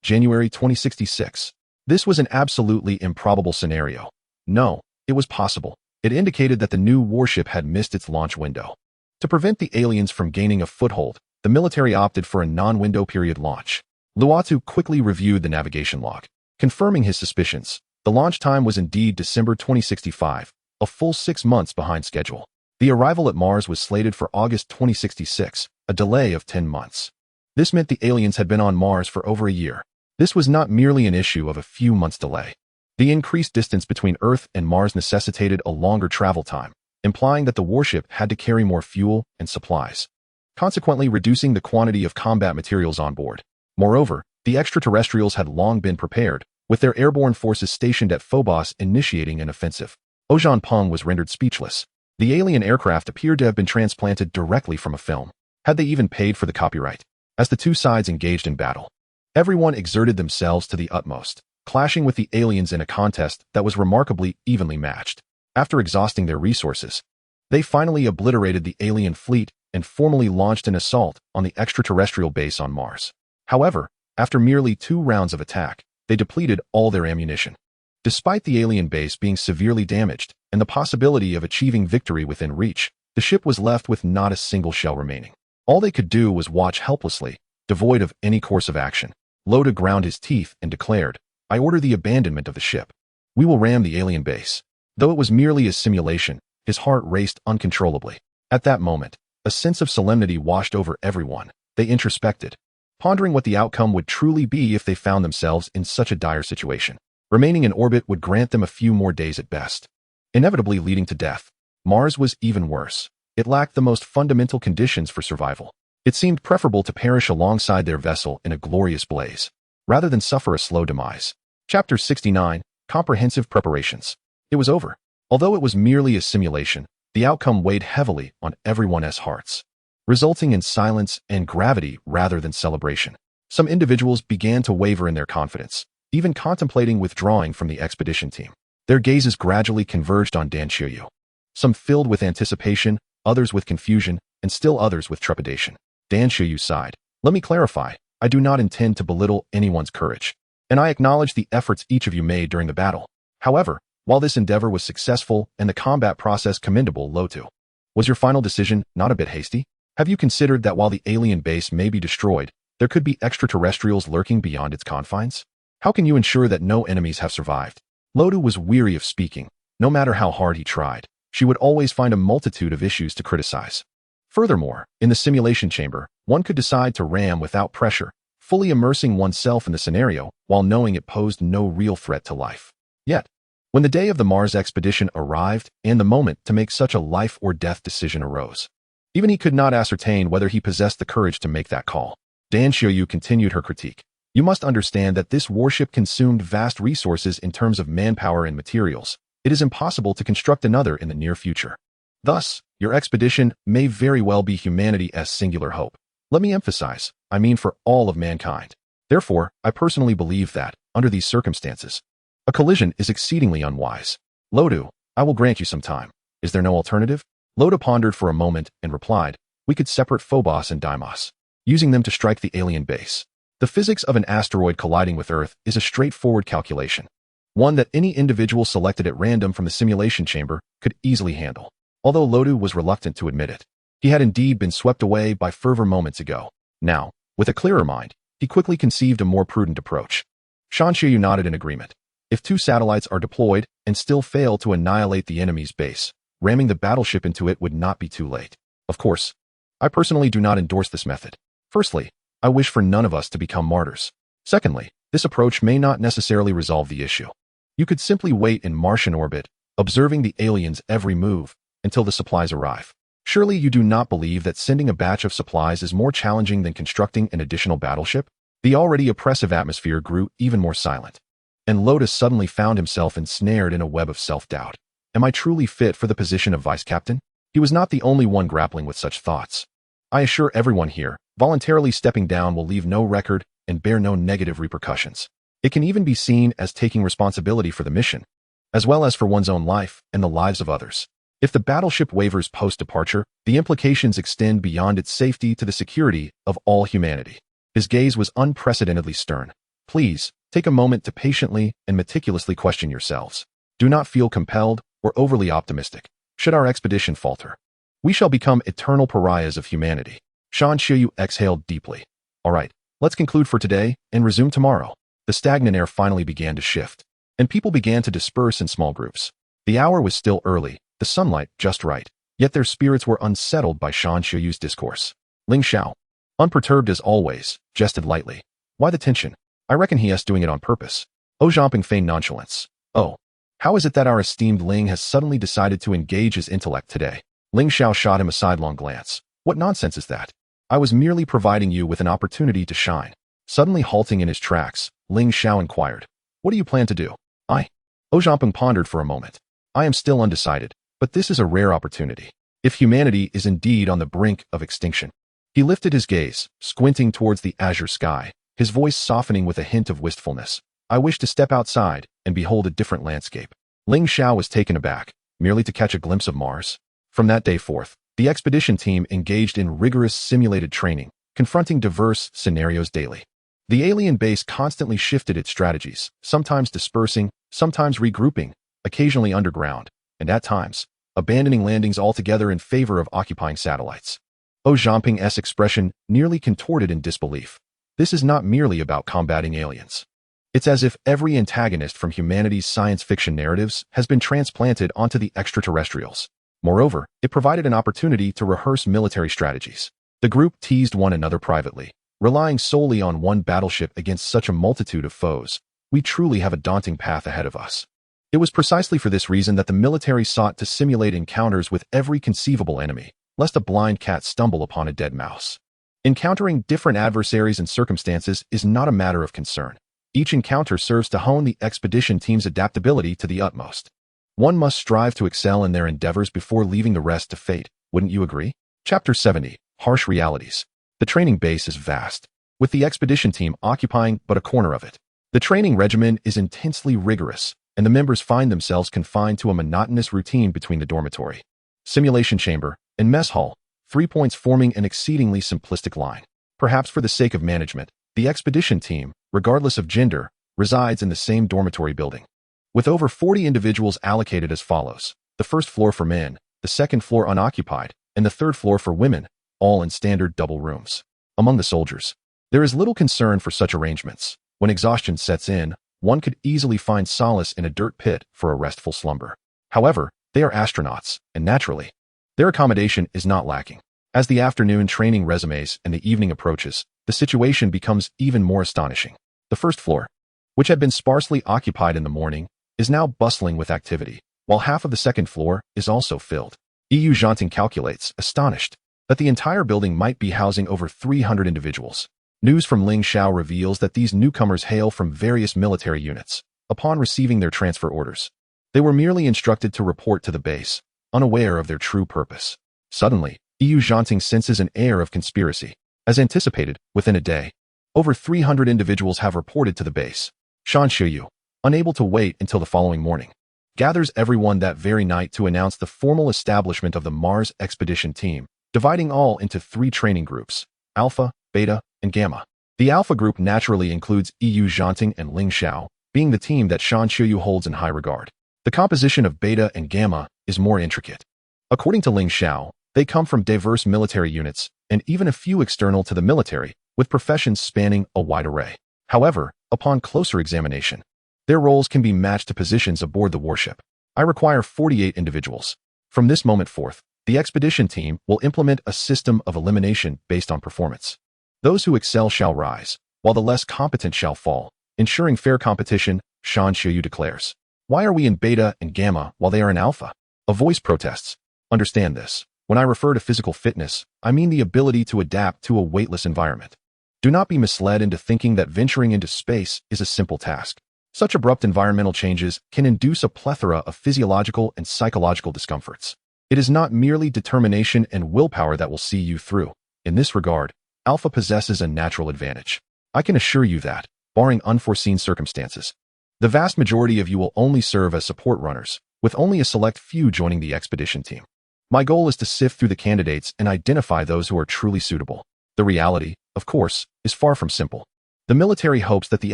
January 2066. This was an absolutely improbable scenario. No, it was possible. It indicated that the new warship had missed its launch window. To prevent the aliens from gaining a foothold, the military opted for a non-window period launch. Luotu quickly reviewed the navigation log, confirming his suspicions. The launch time was indeed December 2065, a full 6 months behind schedule. The arrival at Mars was slated for August 2066, a delay of 10 months. This meant the aliens had been on Mars for over a year. This was not merely an issue of a few months' delay. The increased distance between Earth and Mars necessitated a longer travel time, implying that the warship had to carry more fuel and supplies, consequently reducing the quantity of combat materials on board. Moreover, the extraterrestrials had long been prepared, with their airborne forces stationed at Phobos initiating an offensive. Zhangping was rendered speechless. The alien aircraft appeared to have been transplanted directly from a film. Had they even paid for the copyright? As the 2 sides engaged in battle, everyone exerted themselves to the utmost, clashing with the aliens in a contest that was remarkably evenly matched. After exhausting their resources, they finally obliterated the alien fleet and formally launched an assault on the extraterrestrial base on Mars. However, after merely 2 rounds of attack, they depleted all their ammunition. Despite the alien base being severely damaged and the possibility of achieving victory within reach, the ship was left with not a single shell remaining. All they could do was watch helplessly, devoid of any course of action. Loda ground his teeth and declared, I order the abandonment of the ship. We will ram the alien base. Though it was merely a simulation, his heart raced uncontrollably. At that moment, a sense of solemnity washed over everyone. They introspected, pondering what the outcome would truly be if they found themselves in such a dire situation. Remaining in orbit would grant them a few more days at best, inevitably leading to death. Mars was even worse. It lacked the most fundamental conditions for survival. It seemed preferable to perish alongside their vessel in a glorious blaze, rather than suffer a slow demise. Chapter 69, Comprehensive Preparations. It was over. Although it was merely a simulation, the outcome weighed heavily on everyone's hearts, resulting in silence and gravity rather than celebration. Some individuals began to waver in their confidence, even contemplating withdrawing from the expedition team. Their gazes gradually converged on Dan Xiuyu, some filled with anticipation, others with confusion, and still others with trepidation. Dan Xiuyu sighed. Let me clarify, I do not intend to belittle anyone's courage, and I acknowledge the efforts each of you made during the battle. However, while this endeavor was successful and the combat process commendable, Luotu, was your final decision not a bit hasty? Have you considered that while the alien base may be destroyed, there could be extraterrestrials lurking beyond its confines? How can you ensure that no enemies have survived? Luotu was weary of speaking. No matter how hard he tried, she would always find a multitude of issues to criticize. Furthermore, in the simulation chamber, one could decide to ram without pressure, fully immersing oneself in the scenario while knowing it posed no real threat to life. Yet, when the day of the Mars expedition arrived and the moment to make such a life-or-death decision arose, even he could not ascertain whether he possessed the courage to make that call. Dan Xiuyu continued her critique. You must understand that this warship consumed vast resources in terms of manpower and materials. It is impossible to construct another in the near future. Thus, your expedition may very well be humanity's singular hope. Let me emphasize, I mean for all of mankind. Therefore, I personally believe that, under these circumstances, a collision is exceedingly unwise. Luotu, I will grant you some time. Is there no alternative? Loda pondered for a moment and replied, "We could separate Phobos and Deimos, using them to strike the alien base. The physics of an asteroid colliding with Earth is a straightforward calculation, one that any individual selected at random from the simulation chamber could easily handle." Although Lodu was reluctant to admit it, he had indeed been swept away by fervor moments ago. Now, with a clearer mind, he quickly conceived a more prudent approach. Shan Xiyu nodded in agreement. If 2 satellites are deployed and still fail to annihilate the enemy's base, ramming the battleship into it would not be too late. Of course, I personally do not endorse this method. Firstly, I wish for none of us to become martyrs. Secondly, this approach may not necessarily resolve the issue. You could simply wait in Martian orbit, observing the aliens' every move until the supplies arrive. Surely you do not believe that sending a batch of supplies is more challenging than constructing an additional battleship? The already oppressive atmosphere grew even more silent, and Lotus suddenly found himself ensnared in a web of self-doubt. Am I truly fit for the position of vice captain? He was not the only one grappling with such thoughts. I assure everyone here, voluntarily stepping down will leave no record and bear no negative repercussions. It can even be seen as taking responsibility for the mission, as well as for one's own life and the lives of others. If the battleship wavers post-departure, the implications extend beyond its safety to the security of all humanity. His gaze was unprecedentedly stern. Please, take a moment to patiently and meticulously question yourselves. Do not feel compelled or overly optimistic. Should our expedition falter, we shall become eternal pariahs of humanity. Shan Xiyu exhaled deeply. All right, let's conclude for today and resume tomorrow. The stagnant air finally began to shift, and people began to disperse in small groups. The hour was still early, the sunlight just right, yet their spirits were unsettled by Shan Xiyu's discourse. Ling Xiao, unperturbed as always, jested lightly. Why the tension? I reckon he is doing it on purpose. O Zhamping feigned nonchalance. Oh, how is it that our esteemed Ling has suddenly decided to engage his intellect today? Ling Xiao shot him a sidelong glance. What nonsense is that? I was merely providing you with an opportunity to shine. Suddenly halting in his tracks, Ling Xiao inquired, what do you plan to do? O Zhamping pondered for a moment. I am still undecided, but this is a rare opportunity. If humanity is indeed on the brink of extinction. He lifted his gaze, squinting towards the azure sky, his voice softening with a hint of wistfulness. I wish to step outside and behold a different landscape. Ling Xiao was taken aback, merely to catch a glimpse of Mars. From that day forth, the expedition team engaged in rigorous simulated training, confronting diverse scenarios daily. The alien base constantly shifted its strategies, sometimes dispersing, sometimes regrouping, occasionally underground, and at times, abandoning landings altogether in favor of occupying satellites. O Zhamping's expression nearly contorted in disbelief. This is not merely about combating aliens. It's as if every antagonist from humanity's science fiction narratives has been transplanted onto the extraterrestrials. Moreover, it provided an opportunity to rehearse military strategies. The group teased one another privately, relying solely on one battleship against such a multitude of foes. We truly have a daunting path ahead of us. It was precisely for this reason that the military sought to simulate encounters with every conceivable enemy, lest a blind cat stumble upon a dead mouse. Encountering different adversaries and circumstances is not a matter of concern. Each encounter serves to hone the expedition team's adaptability to the utmost. One must strive to excel in their endeavors before leaving the rest to fate, wouldn't you agree? Chapter 70, Harsh Realities. The training base is vast, with the expedition team occupying but a corner of it. The training regimen is intensely rigorous, and the members find themselves confined to a monotonous routine between the dormitory, simulation chamber, and mess hall, 3 points forming an exceedingly simplistic line. Perhaps for the sake of management, the expedition team, regardless of gender, resides in the same dormitory building, with over 40 individuals allocated as follows: the first floor for men, the second floor unoccupied, and the third floor for women, all in standard double rooms. Among the soldiers, there is little concern for such arrangements. When exhaustion sets in, one could easily find solace in a dirt pit for a restful slumber. However, they are astronauts, and naturally, their accommodation is not lacking. As the afternoon training resumes and the evening approaches, the situation becomes even more astonishing. The first floor, which had been sparsely occupied in the morning, is now bustling with activity, while half of the second floor is also filled. EU Zhanting calculates, astonished, that the entire building might be housing over 300 individuals. News from Ling Xiao reveals that these newcomers hail from various military units. Upon receiving their transfer orders, they were merely instructed to report to the base, unaware of their true purpose. Suddenly, EU Zhanting senses an air of conspiracy. As anticipated, within a day, over 300 individuals have reported to the base. Shan Xiyu, unable to wait until the following morning, gathers everyone that very night to announce the formal establishment of the Mars expedition team, dividing all into 3 training groups: Alpha, Beta, and Gamma. The Alpha group naturally includes Yu Zhanting and Ling Xiao, being the team that Shan Qiuyu holds in high regard. The composition of Beta and Gamma is more intricate. According to Ling Xiao, they come from diverse military units, and even a few external to the military, with professions spanning a wide array. However, upon closer examination, their roles can be matched to positions aboard the warship. I require 48 individuals. From this moment forth, the expedition team will implement a system of elimination based on performance. Those who excel shall rise, while the less competent shall fall, ensuring fair competition, Shan Qiuyu declares. Why are we in Beta and Gamma while they are in Alpha? A voice protests. Understand this. When I refer to physical fitness, I mean the ability to adapt to a weightless environment. Do not be misled into thinking that venturing into space is a simple task. Such abrupt environmental changes can induce a plethora of physiological and psychological discomforts. It is not merely determination and willpower that will see you through. In this regard, Alpha possesses a natural advantage. I can assure you that, barring unforeseen circumstances, the vast majority of you will only serve as support runners, with only a select few joining the expedition team. My goal is to sift through the candidates and identify those who are truly suitable. The reality, of course, is far from simple. The military hopes that the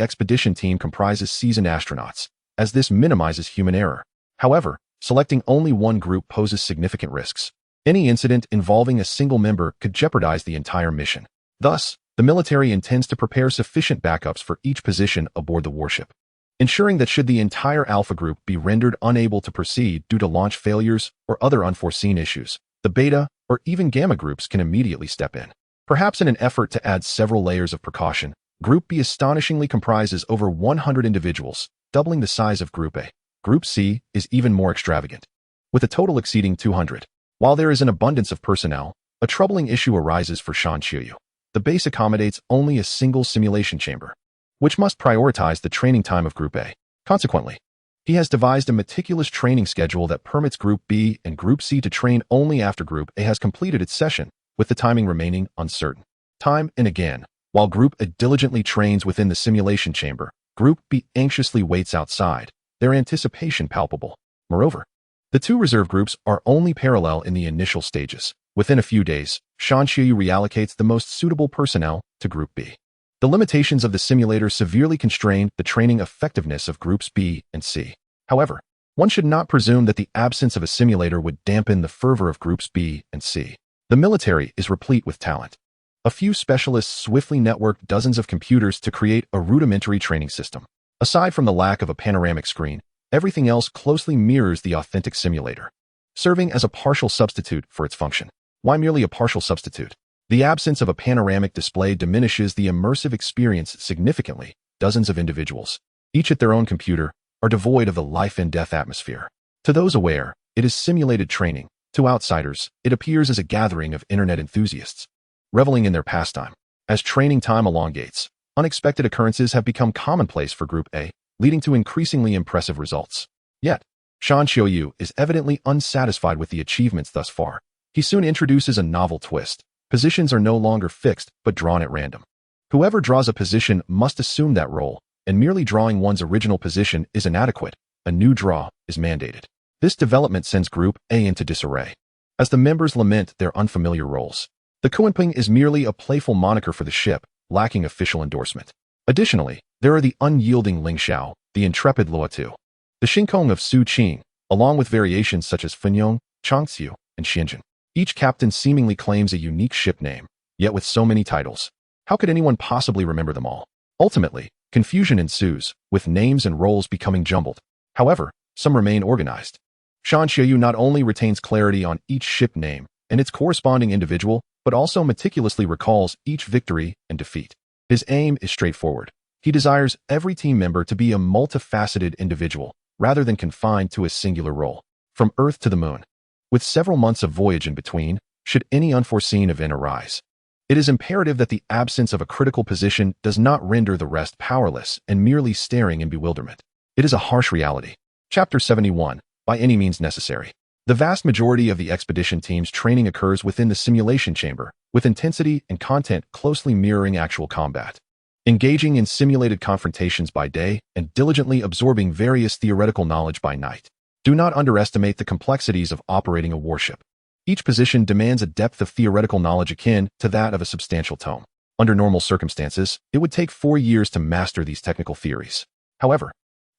expedition team comprises seasoned astronauts, as this minimizes human error. However, selecting only one group poses significant risks. Any incident involving a single member could jeopardize the entire mission. Thus, the military intends to prepare sufficient backups for each position aboard the warship, ensuring that should the entire Alpha group be rendered unable to proceed due to launch failures or other unforeseen issues, the Beta or even Gamma groups can immediately step in. Perhaps in an effort to add several layers of precaution, Group B astonishingly comprises over 100 individuals, doubling the size of Group A. Group C is even more extravagant, with a total exceeding 200. While there is an abundance of personnel, a troubling issue arises for Shan Qiuyu. The base accommodates only a single simulation chamber, which must prioritize the training time of Group A. Consequently, he has devised a meticulous training schedule that permits Group B and Group C to train only after Group A has completed its session, with the timing remaining uncertain. Time and again, while Group A diligently trains within the simulation chamber, Group B anxiously waits outside, their anticipation palpable. Moreover, the 2 reserve groups are only parallel in the initial stages. Within a few days, Shan Qiuyu reallocates the most suitable personnel to Group B. The limitations of the simulator severely constrain the training effectiveness of Groups B and C. However, one should not presume that the absence of a simulator would dampen the fervor of Groups B and C. The military is replete with talent. A few specialists swiftly networked dozens of computers to create a rudimentary training system. Aside from the lack of a panoramic screen, everything else closely mirrors the authentic simulator, serving as a partial substitute for its function. Why merely a partial substitute? The absence of a panoramic display diminishes the immersive experience significantly. Dozens of individuals, each at their own computer, are devoid of the life and death atmosphere. To those aware, it is simulated training. To outsiders, it appears as a gathering of internet enthusiasts, reveling in their pastime. As training time elongates, unexpected occurrences have become commonplace for Group A, leading to increasingly impressive results. Yet, Shan Qiuyu is evidently unsatisfied with the achievements thus far. He soon introduces a novel twist. Positions are no longer fixed, but drawn at random. Whoever draws a position must assume that role, and merely drawing one's original position is inadequate. A new draw is mandated. This development sends Group A into disarray, as the members lament their unfamiliar roles. The Kuanping is merely a playful moniker for the ship, lacking official endorsement. Additionally, there are the unyielding Ling Xiao, the intrepid Luotu, the Xingkong of Su Qing, along with variations such as Fenyong, Changxiu, and Xianjun. Each captain seemingly claims a unique ship name, yet with so many titles, how could anyone possibly remember them all? Ultimately, confusion ensues, with names and roles becoming jumbled. However, some remain organized. Shan Qiuyu not only retains clarity on each ship name and its corresponding individual, but also meticulously recalls each victory and defeat. His aim is straightforward. He desires every team member to be a multifaceted individual, rather than confined to a singular role. From Earth to the Moon, with several months of voyage in between, should any unforeseen event arise, it is imperative that the absence of a critical position does not render the rest powerless and merely staring in bewilderment. It is a harsh reality. Chapter 71. By any means necessary. The vast majority of the expedition team's training occurs within the simulation chamber, with intensity and content closely mirroring actual combat. Engaging in simulated confrontations by day and diligently absorbing various theoretical knowledge by night. Do not underestimate the complexities of operating a warship. Each position demands a depth of theoretical knowledge akin to that of a substantial tome. Under normal circumstances, it would take 4 years to master these technical theories. However,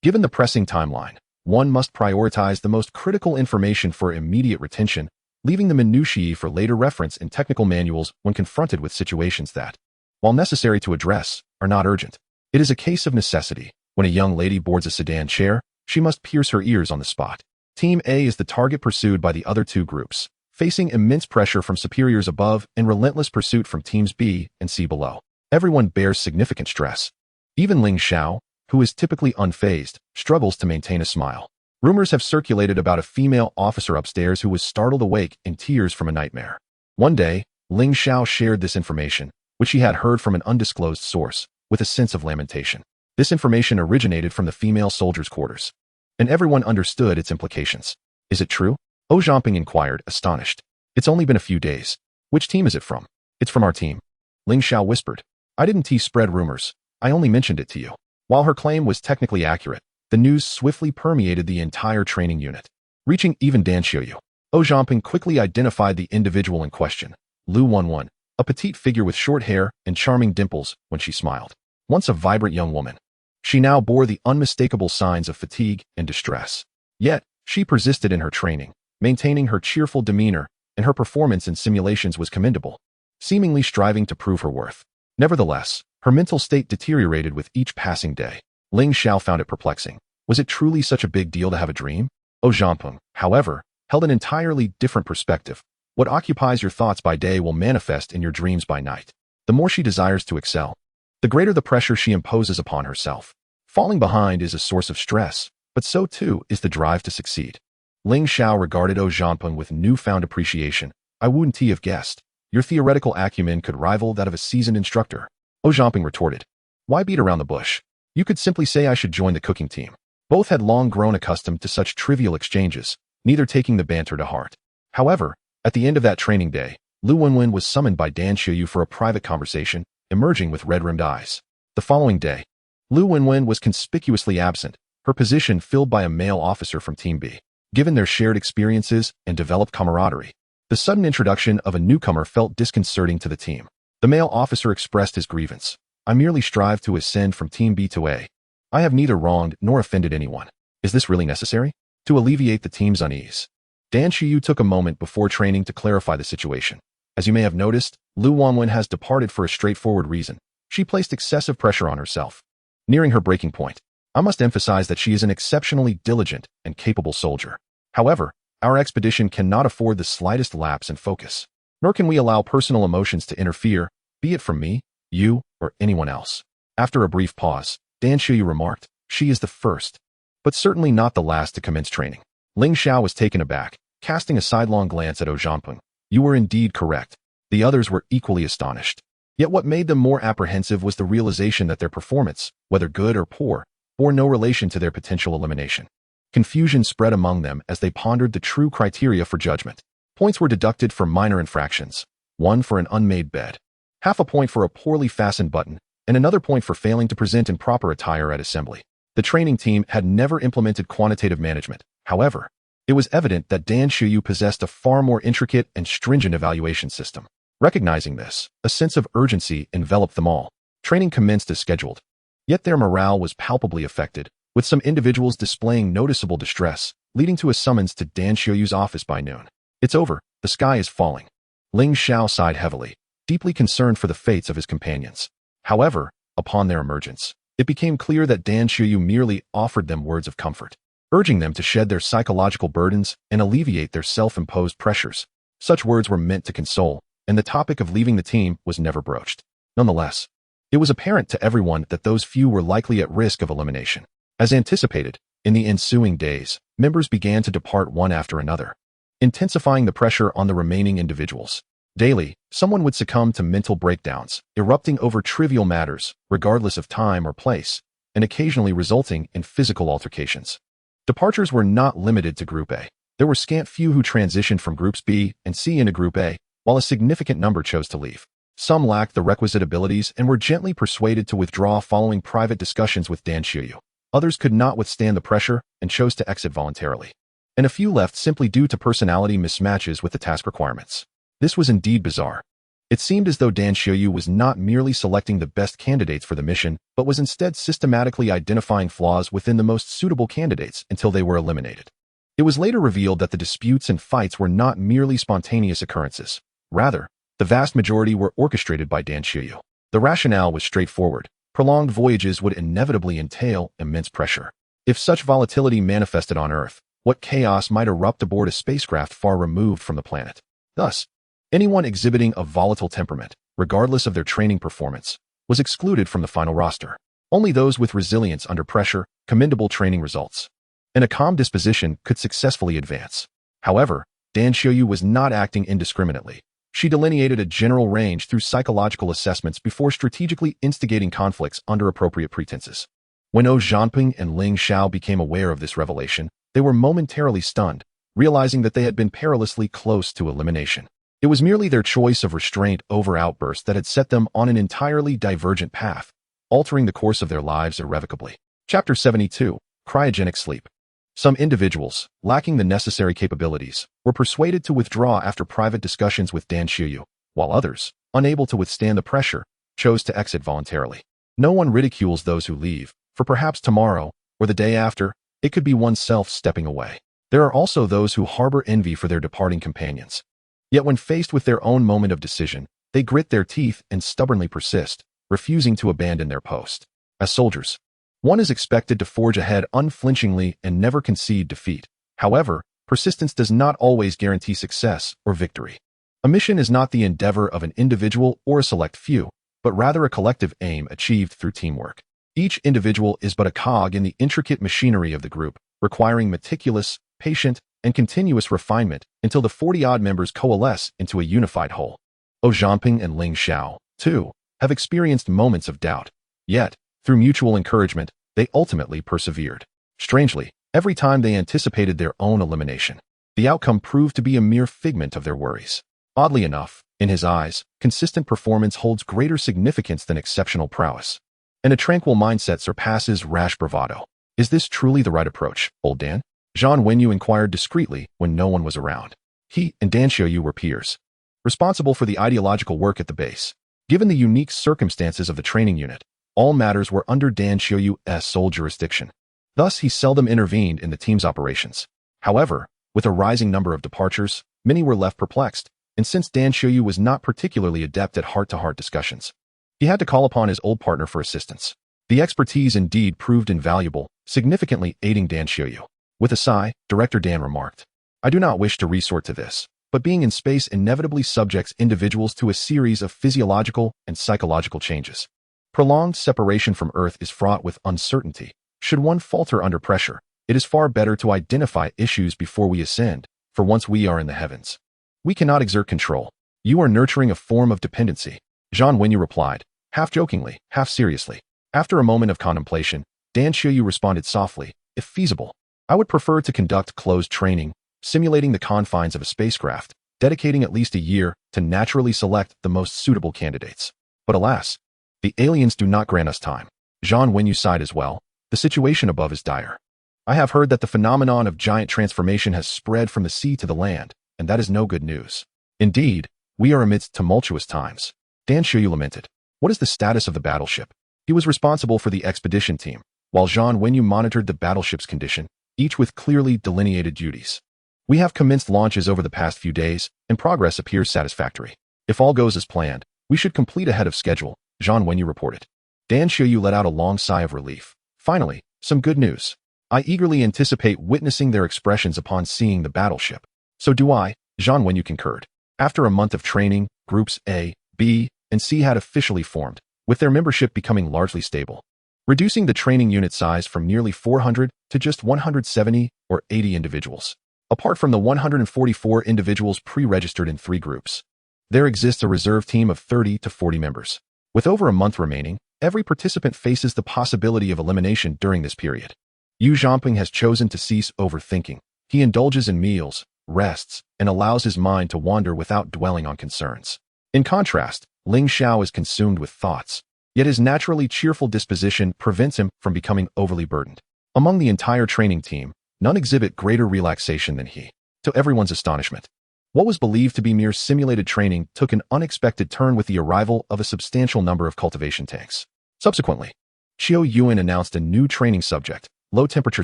given the pressing timeline, one must prioritize the most critical information for immediate retention, leaving the minutiae for later reference in technical manuals when confronted with situations that, while necessary to address, are not urgent. It is a case of necessity. When a young lady boards a sedan chair, she must pierce her ears on the spot. Team A is the target pursued by the other two groups, facing immense pressure from superiors above and relentless pursuit from teams B and C below. Everyone bears significant stress. Even Ling Xiao, who is typically unfazed, struggles to maintain a smile. Rumors have circulated about a female officer upstairs who was startled awake in tears from a nightmare. One day, Ling Xiao shared this information, which she had heard from an undisclosed source, with a sense of lamentation. This information originated from the female soldiers' quarters, and everyone understood its implications. Is it true? Zhao Zhamping inquired, astonished. It's only been a few days. Which team is it from? It's from our team. Ling Xiao whispered. I didn't spread rumors. I only mentioned it to you. While her claim was technically accurate, the news swiftly permeated the entire training unit, reaching even Dan Xiuyu. Zhao Zhamping quickly identified the individual in question, Lu Wenwen, a petite figure with short hair and charming dimples when she smiled. Once a vibrant young woman, she now bore the unmistakable signs of fatigue and distress. Yet, she persisted in her training, maintaining her cheerful demeanor, and her performance in simulations was commendable, seemingly striving to prove her worth. Nevertheless, her mental state deteriorated with each passing day. Ling Xiao found it perplexing. Was it truly such a big deal to have a dream? Zhao Zhamping, however, held an entirely different perspective. What occupies your thoughts by day will manifest in your dreams by night. The more she desires to excel, the greater the pressure she imposes upon herself. Falling behind is a source of stress, but so too is the drive to succeed. Ling Xiao regarded Zhao Zhamping with newfound appreciation. I wouldn't have guessed. Your theoretical acumen could rival that of a seasoned instructor. Zhao Zhamping retorted. Why beat around the bush? You could simply say I should join the cooking team. Both had long grown accustomed to such trivial exchanges, neither taking the banter to heart. However, at the end of that training day, Lu Wenwen was summoned by Dan Xiuyu for a private conversation, emerging with red-rimmed eyes. The following day, Lu Wenwen was conspicuously absent, her position filled by a male officer from Team B. Given their shared experiences and developed camaraderie, the sudden introduction of a newcomer felt disconcerting to the team. The male officer expressed his grievance. I merely strive to ascend from Team B to A. I have neither wronged nor offended anyone. Is this really necessary? To alleviate the team's unease, Dan Xiuyu took a moment before training to clarify the situation. As you may have noticed, Lu Wenwen has departed for a straightforward reason. She placed excessive pressure on herself. Nearing her breaking point, I must emphasize that she is an exceptionally diligent and capable soldier. However, our expedition cannot afford the slightest lapse in focus, nor can we allow personal emotions to interfere, be it from me, you, or anyone else. After a brief pause, Dan Xiuyu remarked, she is the first, but certainly not the last to commence training. Ling Xiao was taken aback, casting a sidelong glance at Zhao Zhamping. You were indeed correct. The others were equally astonished. Yet what made them more apprehensive was the realization that their performance, whether good or poor, bore no relation to their potential elimination. Confusion spread among them as they pondered the true criteria for judgment. Points were deducted for minor infractions, 1 for an unmade bed, half a point for a poorly fastened button, and another point for failing to present in proper attire at assembly. The training team had never implemented quantitative management. However, it was evident that Dan Xiuyu possessed a far more intricate and stringent evaluation system. Recognizing this, a sense of urgency enveloped them all. Training commenced as scheduled. Yet their morale was palpably affected, with some individuals displaying noticeable distress, leading to a summons to Dan Xiuyu's office by noon. It's over. The sky is falling. Ling Xiao sighed heavily, deeply concerned for the fates of his companions. However, upon their emergence, it became clear that Dan Xiuyu merely offered them words of comfort, urging them to shed their psychological burdens and alleviate their self-imposed pressures. Such words were meant to console, and the topic of leaving the team was never broached. Nonetheless, it was apparent to everyone that those few were likely at risk of elimination. As anticipated, in the ensuing days, members began to depart one after another, intensifying the pressure on the remaining individuals. Daily, someone would succumb to mental breakdowns, erupting over trivial matters, regardless of time or place, and occasionally resulting in physical altercations. Departures were not limited to Group A. There were scant few who transitioned from Groups B and C into Group A, while a significant number chose to leave. Some lacked the requisite abilities and were gently persuaded to withdraw following private discussions with Dan Xiuyu. Others could not withstand the pressure and chose to exit voluntarily. and a few left simply due to personality mismatches with the task requirements. This was indeed bizarre. It seemed as though Dan Xiaoyu was not merely selecting the best candidates for the mission, but was instead systematically identifying flaws within the most suitable candidates until they were eliminated. It was later revealed that the disputes and fights were not merely spontaneous occurrences. Rather, the vast majority were orchestrated by Dan Xiaoyu. The rationale was straightforward. Prolonged voyages would inevitably entail immense pressure. If such volatility manifested on Earth, what chaos might erupt aboard a spacecraft far removed from the planet? Thus, anyone exhibiting a volatile temperament, regardless of their training performance, was excluded from the final roster. Only those with resilience under pressure, commendable training results, and a calm disposition could successfully advance. However, Dan Xiaoyu was not acting indiscriminately. She delineated a general range through psychological assessments before strategically instigating conflicts under appropriate pretenses. When Zhao Zhanping and Ling Xiao became aware of this revelation, they were momentarily stunned, realizing that they had been perilously close to elimination. It was merely their choice of restraint over outbursts that had set them on an entirely divergent path, altering the course of their lives irrevocably. Chapter 72. Cryogenic Sleep. Some individuals, lacking the necessary capabilities, were persuaded to withdraw after private discussions with Dan Xiaoyu, while others, unable to withstand the pressure, chose to exit voluntarily. No one ridicules those who leave, for perhaps tomorrow, or the day after, it could be oneself stepping away. There are also those who harbor envy for their departing companions. Yet when faced with their own moment of decision, they grit their teeth and stubbornly persist, refusing to abandon their post. As soldiers, one is expected to forge ahead unflinchingly and never concede defeat. However, persistence does not always guarantee success or victory. A mission is not the endeavor of an individual or a select few, but rather a collective aim achieved through teamwork. Each individual is but a cog in the intricate machinery of the group, requiring meticulous, patient, and continuous refinement until the 40-odd members coalesce into a unified whole. Zhao Zhanping and Ling Xiao, too, have experienced moments of doubt. Yet, through mutual encouragement, they ultimately persevered. Strangely, every time they anticipated their own elimination, the outcome proved to be a mere figment of their worries. Oddly enough, in his eyes, consistent performance holds greater significance than exceptional prowess, and a tranquil mindset surpasses rash bravado. Is this truly the right approach, old Dan? Zhang Wenyu inquired discreetly when no one was around. He and Dan Xiaoyu were peers, responsible for the ideological work at the base. Given the unique circumstances of the training unit, all matters were under Dan Xiaoyu's sole jurisdiction. Thus, he seldom intervened in the team's operations. However, with a rising number of departures, many were left perplexed, and since Dan Xiaoyu was not particularly adept at heart-to-heart discussions, he had to call upon his old partner for assistance. The expertise indeed proved invaluable, significantly aiding Dan Xiaoyu. With a sigh, Director Dan remarked, "I do not wish to resort to this, but being in space inevitably subjects individuals to a series of physiological and psychological changes. Prolonged separation from Earth is fraught with uncertainty. Should one falter under pressure, it is far better to identify issues before we ascend, for once we are in the heavens, we cannot exert control. You are nurturing a form of dependency," Zhang Wenyu replied, half jokingly, half seriously. After a moment of contemplation, Dan Xiaoyu responded softly, "If feasible, I would prefer to conduct closed training, simulating the confines of a spacecraft, dedicating at least a year to naturally select the most suitable candidates. But alas, the aliens do not grant us time." Zhang Wenyu sighed as well. The situation above is dire. I have heard that the phenomenon of giant transformation has spread from the sea to the land, and that is no good news. Indeed, we are amidst tumultuous times. Dan Xiaoyu lamented. What is the status of the battleship? He was responsible for the expedition team, while Zhang Wenyu monitored the battleship's condition, each with clearly delineated duties. We have commenced launches over the past few days, and progress appears satisfactory. If all goes as planned, we should complete ahead of schedule, Zhang Wenyu reported. Dan Xiaoyu let out a long sigh of relief. Finally, some good news. I eagerly anticipate witnessing their expressions upon seeing the battleship. So do I, Zhang Wenyu concurred. After a month of training, Groups A, B, and C had officially formed, with their membership becoming largely stable, reducing the training unit size from nearly 400 to just 170 or 80 individuals. Apart from the 144 individuals pre-registered in 3 groups, there exists a reserve team of 30 to 40 members. With over a month remaining, every participant faces the possibility of elimination during this period. Zhao Zhanping has chosen to cease overthinking. He indulges in meals, rests, and allows his mind to wander without dwelling on concerns. In contrast, Ling Xiao is consumed with thoughts, yet his naturally cheerful disposition prevents him from becoming overly burdened. Among the entire training team, None exhibit greater relaxation than he. To everyone's astonishment, what was believed to be mere simulated training took an unexpected turn with the arrival of a substantial number of cultivation tanks. Subsequently, Qiu Yuan announced a new training subject, low-temperature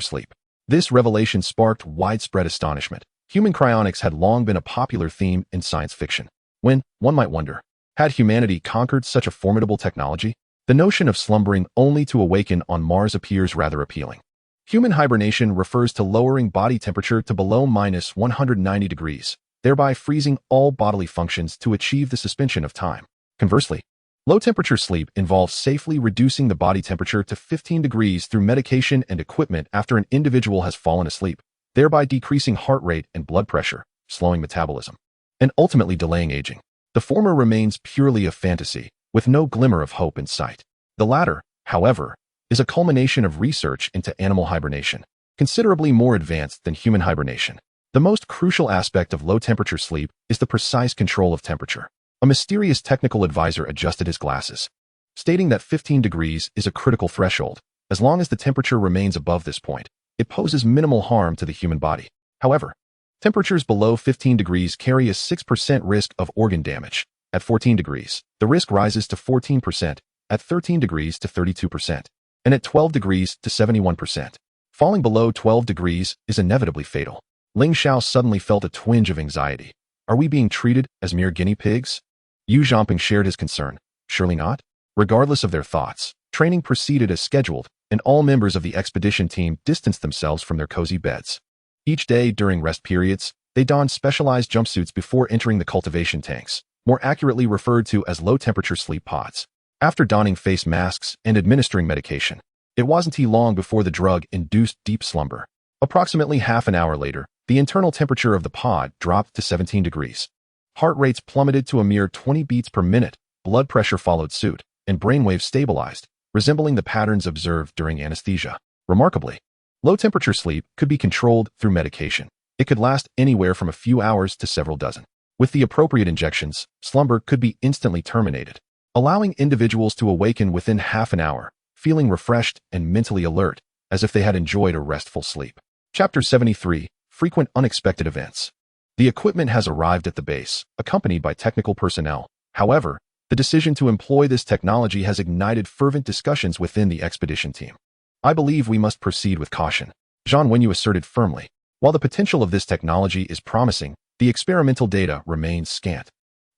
sleep. This revelation sparked widespread astonishment. Human cryonics had long been a popular theme in science fiction. When, one might wonder, had humanity conquered such a formidable technology? The notion of slumbering only to awaken on Mars appears rather appealing. Human hibernation refers to lowering body temperature to below -190 degrees, thereby freezing all bodily functions to achieve the suspension of time. Conversely, low-temperature sleep involves safely reducing the body temperature to 15 degrees through medication and equipment after an individual has fallen asleep, thereby decreasing heart rate and blood pressure, slowing metabolism, and ultimately delaying aging. The former remains purely a fantasy, with no glimmer of hope in sight. The latter, however, is a culmination of research into animal hibernation, considerably more advanced than human hibernation. The most crucial aspect of low-temperature sleep is the precise control of temperature. A mysterious technical advisor adjusted his glasses, stating that 15 degrees is a critical threshold. As long as the temperature remains above this point, it poses minimal harm to the human body. However, temperatures below 15 degrees carry a 6% risk of organ damage. At 14 degrees, the risk rises to 14%, at 13 degrees to 32%, and at 12 degrees to 71%. Falling below 12 degrees is inevitably fatal. Ling Xiao suddenly felt a twinge of anxiety. Are we being treated as mere guinea pigs? Yu Zhongping shared his concern. Surely not. Regardless of their thoughts, training proceeded as scheduled, and all members of the expedition team distanced themselves from their cozy beds. Each day during rest periods, they donned specialized jumpsuits before entering the cultivation tanks, more accurately referred to as low-temperature sleep pods. After donning face masks and administering medication, it wasn't long before the drug induced deep slumber. Approximately half an hour later, the internal temperature of the pod dropped to 17 degrees. Heart rates plummeted to a mere 20 beats per minute, blood pressure followed suit, and brainwaves stabilized, resembling the patterns observed during anesthesia. Remarkably, low-temperature sleep could be controlled through medication. It could last anywhere from a few hours to several dozen. With the appropriate injections, slumber could be instantly terminated, allowing individuals to awaken within half an hour, feeling refreshed and mentally alert, as if they had enjoyed a restful sleep. Chapter 73. Frequent Unexpected Events. The equipment has arrived at the base, accompanied by technical personnel. However, the decision to employ this technology has ignited fervent discussions within the expedition team. I believe we must proceed with caution, Zhang Wenyu asserted firmly. While the potential of this technology is promising, the experimental data remains scant.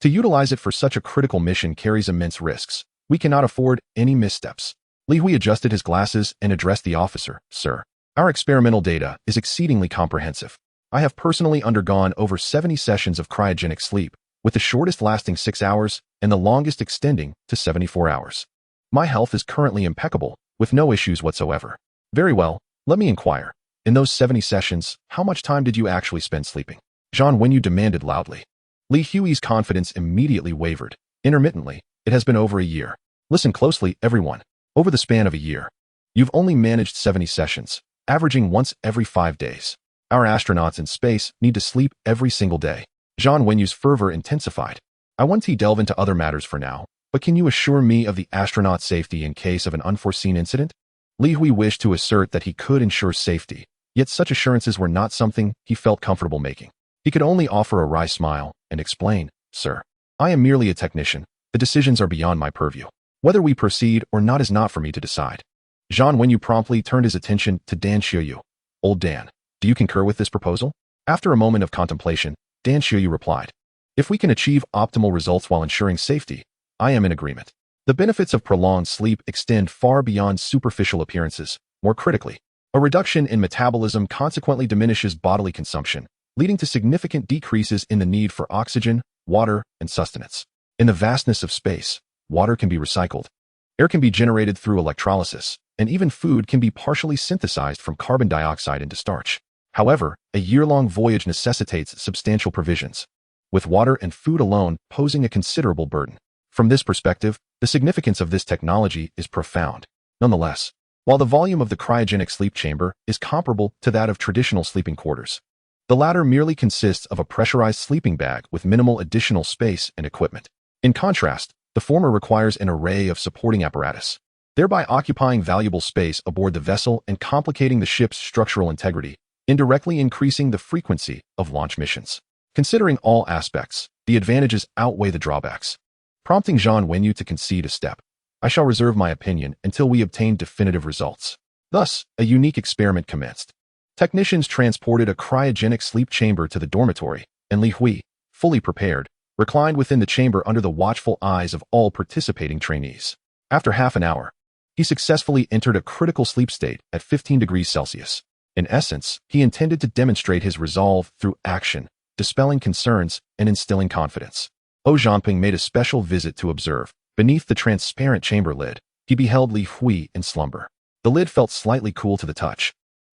To utilize it for such a critical mission carries immense risks. We cannot afford any missteps. Li Hui adjusted his glasses and addressed the officer. Sir, our experimental data is exceedingly comprehensive. I have personally undergone over 70 sessions of cryogenic sleep, with the shortest lasting 6 hours and the longest extending to 74 hours. My health is currently impeccable, with no issues whatsoever. Very well, let me inquire. In those 70 sessions, how much time did you actually spend sleeping? Zhang Wenyu demanded loudly. Li Hui's confidence immediately wavered. Intermittently, it has been over a year. Listen closely, everyone. Over the span of a year, you've only managed 70 sessions, averaging once every 5 days. Our astronauts in space need to sleep every single day. Zhang Wenyu's fervor intensified. I want to delve into other matters for now, but can you assure me of the astronaut's safety in case of an unforeseen incident? Li Hui wished to assert that he could ensure safety, yet such assurances were not something he felt comfortable making. He could only offer a wry smile and explain, Sir, I am merely a technician. The decisions are beyond my purview. Whether we proceed or not is not for me to decide. Zhang Wenyu promptly turned his attention to Dan Xiuyu. Old Dan, do you concur with this proposal? After a moment of contemplation, Dan Xiuyu replied, If we can achieve optimal results while ensuring safety, I am in agreement. The benefits of prolonged sleep extend far beyond superficial appearances. More critically, a reduction in metabolism consequently diminishes bodily consumption, leading to significant decreases in the need for oxygen, water, and sustenance. In the vastness of space, water can be recycled, air can be generated through electrolysis, and even food can be partially synthesized from carbon dioxide into starch. However, a year-long voyage necessitates substantial provisions, with water and food alone posing a considerable burden. From this perspective, the significance of this technology is profound. Nonetheless, while the volume of the cryogenic sleep chamber is comparable to that of traditional sleeping quarters, the latter merely consists of a pressurized sleeping bag with minimal additional space and equipment. In contrast, the former requires an array of supporting apparatus, thereby occupying valuable space aboard the vessel and complicating the ship's structural integrity. indirectly increasing the frequency of launch missions. Considering all aspects, the advantages outweigh the drawbacks. Prompting Zhang Wenyu to concede a step. I shall reserve my opinion until we obtain definitive results. Thus, a unique experiment commenced. Technicians transported a cryogenic sleep chamber to the dormitory, and Li Hui, fully prepared, reclined within the chamber under the watchful eyes of all participating trainees. After half an hour, he successfully entered a critical sleep state at 15 degrees Celsius. In essence, he intended to demonstrate his resolve through action, dispelling concerns and instilling confidence. Zhao Zhanping made a special visit to observe. Beneath the transparent chamber lid, he beheld Li Hui in slumber. The lid felt slightly cool to the touch,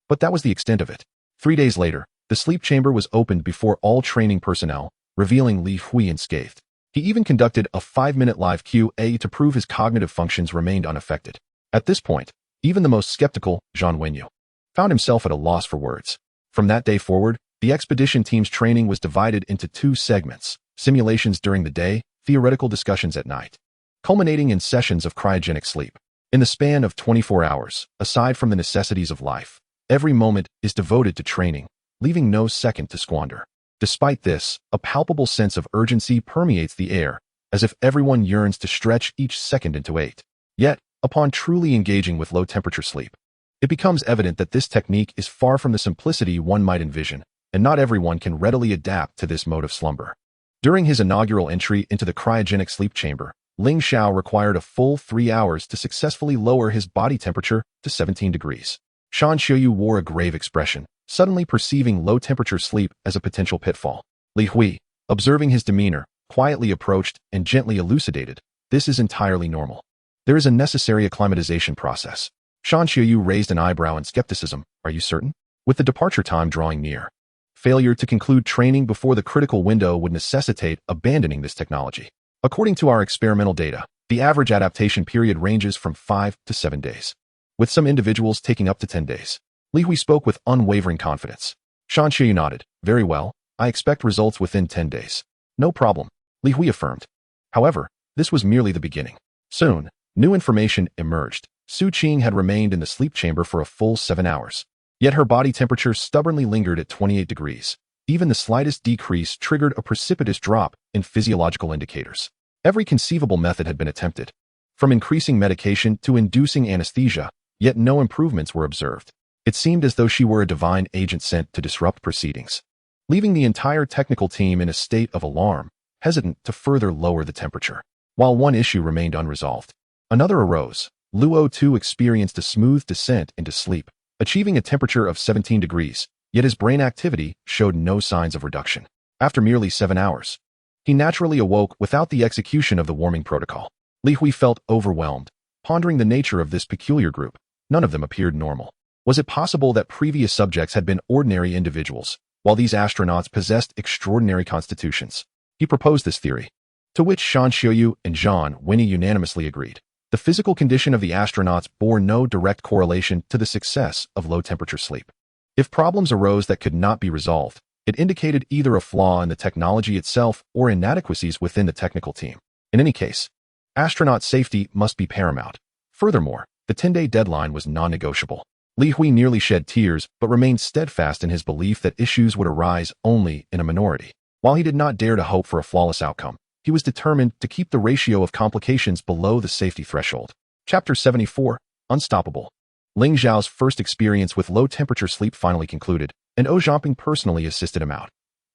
but that was the extent of it. 3 days later, the sleep chamber was opened before all training personnel, revealing Li Hui unscathed. He even conducted a 5-minute live QA to prove his cognitive functions remained unaffected. At this point, even the most skeptical, Zhang Wenyu, found himself at a loss for words. From that day forward, the expedition team's training was divided into 2 segments: simulations during the day, theoretical discussions at night, culminating in sessions of cryogenic sleep. In the span of 24 hours, aside from the necessities of life, every moment is devoted to training, leaving no second to squander. Despite this, a palpable sense of urgency permeates the air, as if everyone yearns to stretch each second into 8. Yet, upon truly engaging with low-temperature sleep, it becomes evident that this technique is far from the simplicity one might envision, and not everyone can readily adapt to this mode of slumber. During his inaugural entry into the cryogenic sleep chamber, Ling Xiao required a full 3 hours to successfully lower his body temperature to 17 degrees. Shan Xiuyu wore a grave expression, suddenly perceiving low-temperature sleep as a potential pitfall. Li Hui, observing his demeanor, quietly approached and gently elucidated, "This is entirely normal. There is a necessary acclimatization process." Shan Xiuyu raised an eyebrow in skepticism. "Are you certain?" With the departure time drawing near, failure to conclude training before the critical window would necessitate abandoning this technology. According to our experimental data, the average adaptation period ranges from 5 to 7 days, with some individuals taking up to 10 days. Li Hui spoke with unwavering confidence. Shan Xiuyu nodded. "Very well, I expect results within 10 days. No problem," Li Hui affirmed. However, this was merely the beginning. Soon, new information emerged. Su Qing had remained in the sleep chamber for a full 7 hours. Yet her body temperature stubbornly lingered at 28 degrees. Even the slightest decrease triggered a precipitous drop in physiological indicators. Every conceivable method had been attempted, from increasing medication to inducing anesthesia, yet no improvements were observed. It seemed as though she were a divine agent sent to disrupt proceedings, leaving the entire technical team in a state of alarm, hesitant to further lower the temperature. While one issue remained unresolved, another arose. Luo too experienced a smooth descent into sleep, achieving a temperature of 17 degrees, yet his brain activity showed no signs of reduction. After merely 7 hours, he naturally awoke without the execution of the warming protocol. Li Hui felt overwhelmed, pondering the nature of this peculiar group. None of them appeared normal. Was it possible that previous subjects had been ordinary individuals, while these astronauts possessed extraordinary constitutions? He proposed this theory, to which Shan Xiuyu and Zhang Wenyu unanimously agreed. The physical condition of the astronauts bore no direct correlation to the success of low-temperature sleep. If problems arose that could not be resolved, it indicated either a flaw in the technology itself or inadequacies within the technical team. In any case, astronaut safety must be paramount. Furthermore, the 10-day deadline was non-negotiable. Li Hui nearly shed tears but remained steadfast in his belief that issues would arise only in a minority. While he did not dare to hope for a flawless outcome, he was determined to keep the ratio of complications below the safety threshold. Chapter 74, Unstoppable. Ling Zhao's first experience with low-temperature sleep finally concluded, and Zhao Zhanping personally assisted him out.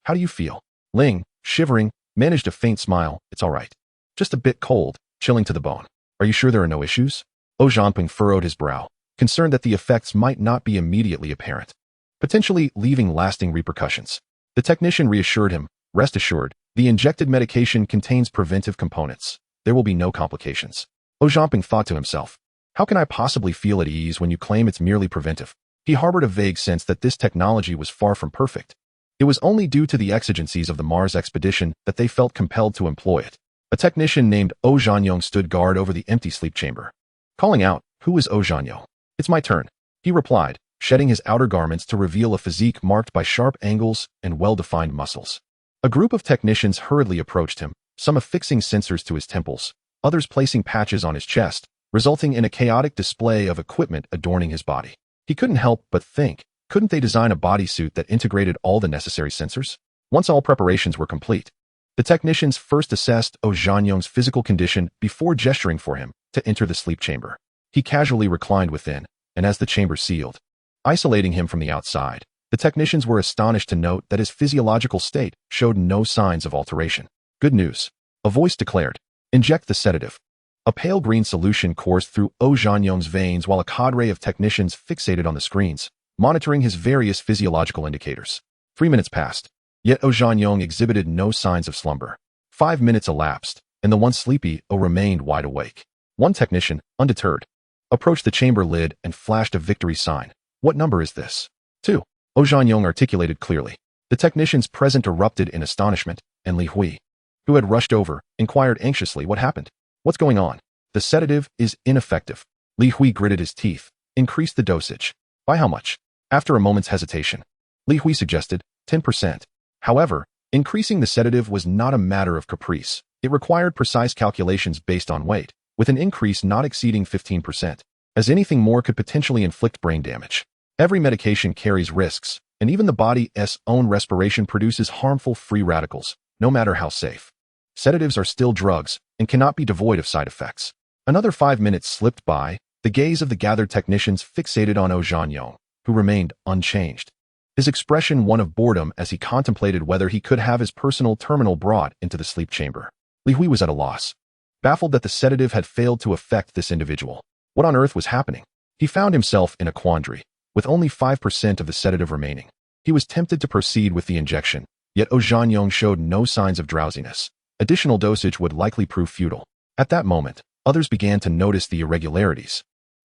"How do you feel?" Ling, shivering, managed a faint smile. "It's all right. Just a bit cold, chilling to the bone." "Are you sure there are no issues?" Zhao Zhanping furrowed his brow, concerned that the effects might not be immediately apparent, potentially leaving lasting repercussions. The technician reassured him, "Rest assured, the injected medication contains preventive components. There will be no complications." Zhao Zhanping thought to himself, "How can I possibly feel at ease when you claim it's merely preventive?" He harbored a vague sense that this technology was far from perfect. It was only due to the exigencies of the Mars expedition that they felt compelled to employ it. A technician named Zhao Zhanyong stood guard over the empty sleep chamber. Calling out, "Who is Zhao Zhanyong?" "It's my turn," he replied, shedding his outer garments to reveal a physique marked by sharp angles and well-defined muscles. A group of technicians hurriedly approached him, some affixing sensors to his temples, others placing patches on his chest, resulting in a chaotic display of equipment adorning his body. He couldn't help but think, Couldn't they design a bodysuit that integrated all the necessary sensors? Once all preparations were complete, the technicians first assessed Oh Zhanyong's physical condition before gesturing for him to enter the sleep chamber. He casually reclined within, and as the chamber sealed, isolating him from the outside, the technicians were astonished to note that his physiological state showed no signs of alteration. Good news, a voice declared. Inject the sedative. A pale green solution coursed through Oh Zhanyong's veins while a cadre of technicians fixated on the screens, monitoring his various physiological indicators. 3 minutes passed, yet Oh Zhanyong exhibited no signs of slumber. 5 minutes elapsed, and the once sleepy Oh remained wide awake. One technician, undeterred, approached the chamber lid and flashed a victory sign. What number is this? 2. Oh Zhanyong articulated clearly. The technicians present erupted in astonishment, and Li Hui, who had rushed over, inquired anxiously what happened. What's going on? The sedative is ineffective. Li Hui gritted his teeth. Increase the dosage. By how much? After a moment's hesitation, Li Hui suggested 10%. However, increasing the sedative was not a matter of caprice. It required precise calculations based on weight, with an increase not exceeding 15%, as anything more could potentially inflict brain damage. Every medication carries risks, and even the body's own respiration produces harmful free radicals, no matter how safe. Sedatives are still drugs and cannot be devoid of side effects. Another 5 minutes slipped by, the gaze of the gathered technicians fixated on Oh Zhanyong, who remained unchanged. His expression one of boredom as he contemplated whether he could have his personal terminal brought into the sleep chamber. Li Hui was at a loss, baffled that the sedative had failed to affect this individual. What on earth was happening? He found himself in a quandary, with only 5% of the sedative remaining. He was tempted to proceed with the injection, yet Oh Zhanyong showed no signs of drowsiness. Additional dosage would likely prove futile. At that moment, others began to notice the irregularities,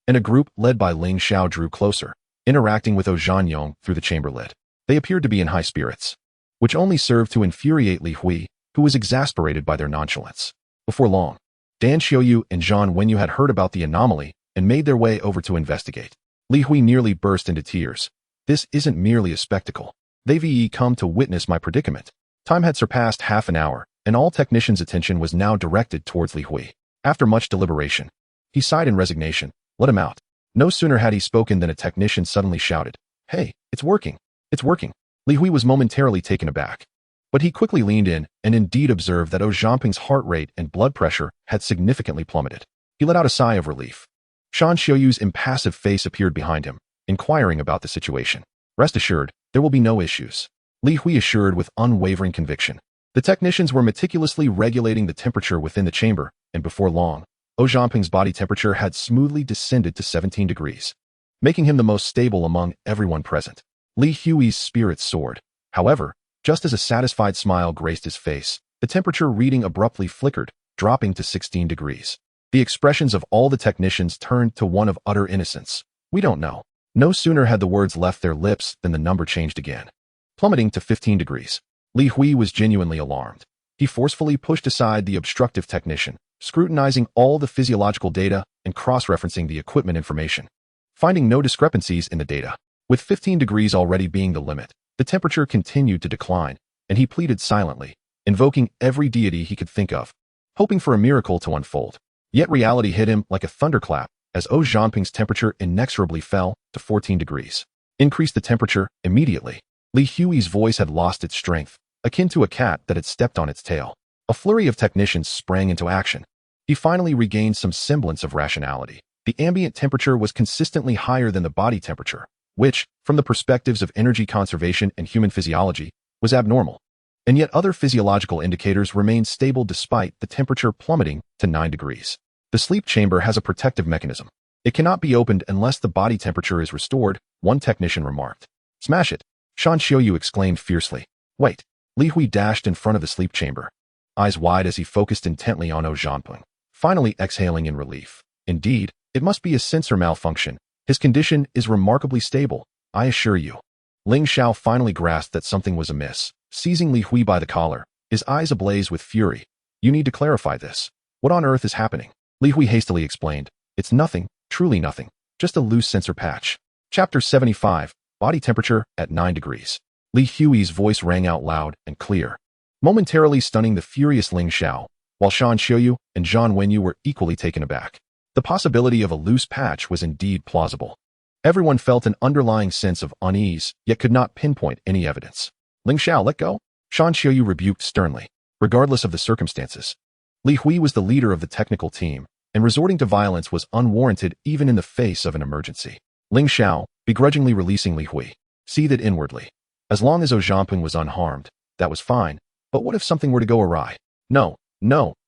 and a group led by Ling Xiao drew closer, interacting with Oh Zhanyong through the chamber lid. They appeared to be in high spirits, which only served to infuriate Li Hui, who was exasperated by their nonchalance. Before long, Dan Xiaoyu and Zhang Wenyu had heard about the anomaly and made their way over to investigate. Li Hui nearly burst into tears. This isn't merely a spectacle. They've come to witness my predicament. Time had surpassed half an hour, and all technicians' attention was now directed towards Li Hui. After much deliberation, he sighed in resignation. Let him out. No sooner had he spoken than a technician suddenly shouted, "Hey, it's working! It's working!" Li Hui was momentarily taken aback, but he quickly leaned in and indeed observed that Oh Zhangping's heart rate and blood pressure had significantly plummeted. He let out a sigh of relief. Shan Xiaoyu's impassive face appeared behind him, inquiring about the situation. Rest assured, there will be no issues, Li Hui assured with unwavering conviction. The technicians were meticulously regulating the temperature within the chamber, and before long, Oh Zhangping's body temperature had smoothly descended to 17 degrees, making him the most stable among everyone present. Li Hui's spirits soared. However, just as a satisfied smile graced his face, the temperature reading abruptly flickered, dropping to 16 degrees. The expressions of all the technicians turned to one of utter innocence. We don't know. No sooner had the words left their lips than the number changed again, plummeting to 15 degrees. Li Hui was genuinely alarmed. He forcefully pushed aside the obstructive technician, scrutinizing all the physiological data and cross-referencing the equipment information, finding no discrepancies in the data. With 15 degrees already being the limit, the temperature continued to decline, and he pleaded silently, invoking every deity he could think of, hoping for a miracle to unfold. Yet reality hit him like a thunderclap as Oh Zhangping's temperature inexorably fell to 14 degrees. Increase the temperature immediately. Li Hui's voice had lost its strength, akin to a cat that had stepped on its tail. A flurry of technicians sprang into action. He finally regained some semblance of rationality. The ambient temperature was consistently higher than the body temperature, which, from the perspectives of energy conservation and human physiology, was abnormal. And yet other physiological indicators remained stable despite the temperature plummeting to 9 degrees. The sleep chamber has a protective mechanism. It cannot be opened unless the body temperature is restored, one technician remarked. Smash it! Shan Xiaoyu exclaimed fiercely. Wait! Li Hui dashed in front of the sleep chamber, eyes wide as he focused intently on Oh Zhangping, finally exhaling in relief. Indeed, it must be a sensor malfunction. His condition is remarkably stable, I assure you. Ling Xiao finally grasped that something was amiss, seizing Li Hui by the collar, his eyes ablaze with fury. You need to clarify this. What on earth is happening? Li Hui hastily explained. It's nothing, truly nothing, just a loose sensor patch. Chapter 75, Body Temperature at 9 degrees. Li Hui's voice rang out loud and clear, momentarily stunning the furious Ling Xiao, while Shan Xiaoyu and Zhang Wenyu were equally taken aback. The possibility of a loose patch was indeed plausible. Everyone felt an underlying sense of unease, yet could not pinpoint any evidence. Ling Xiao, let go. Shan Qiuyu rebuked sternly. Regardless of the circumstances, Li Hui was the leader of the technical team, and resorting to violence was unwarranted even in the face of an emergency. Ling Xiao, begrudgingly releasing Li Hui, seethed inwardly. As long as Zhao Zhanping was unharmed, that was fine, but what if something were to go awry? No,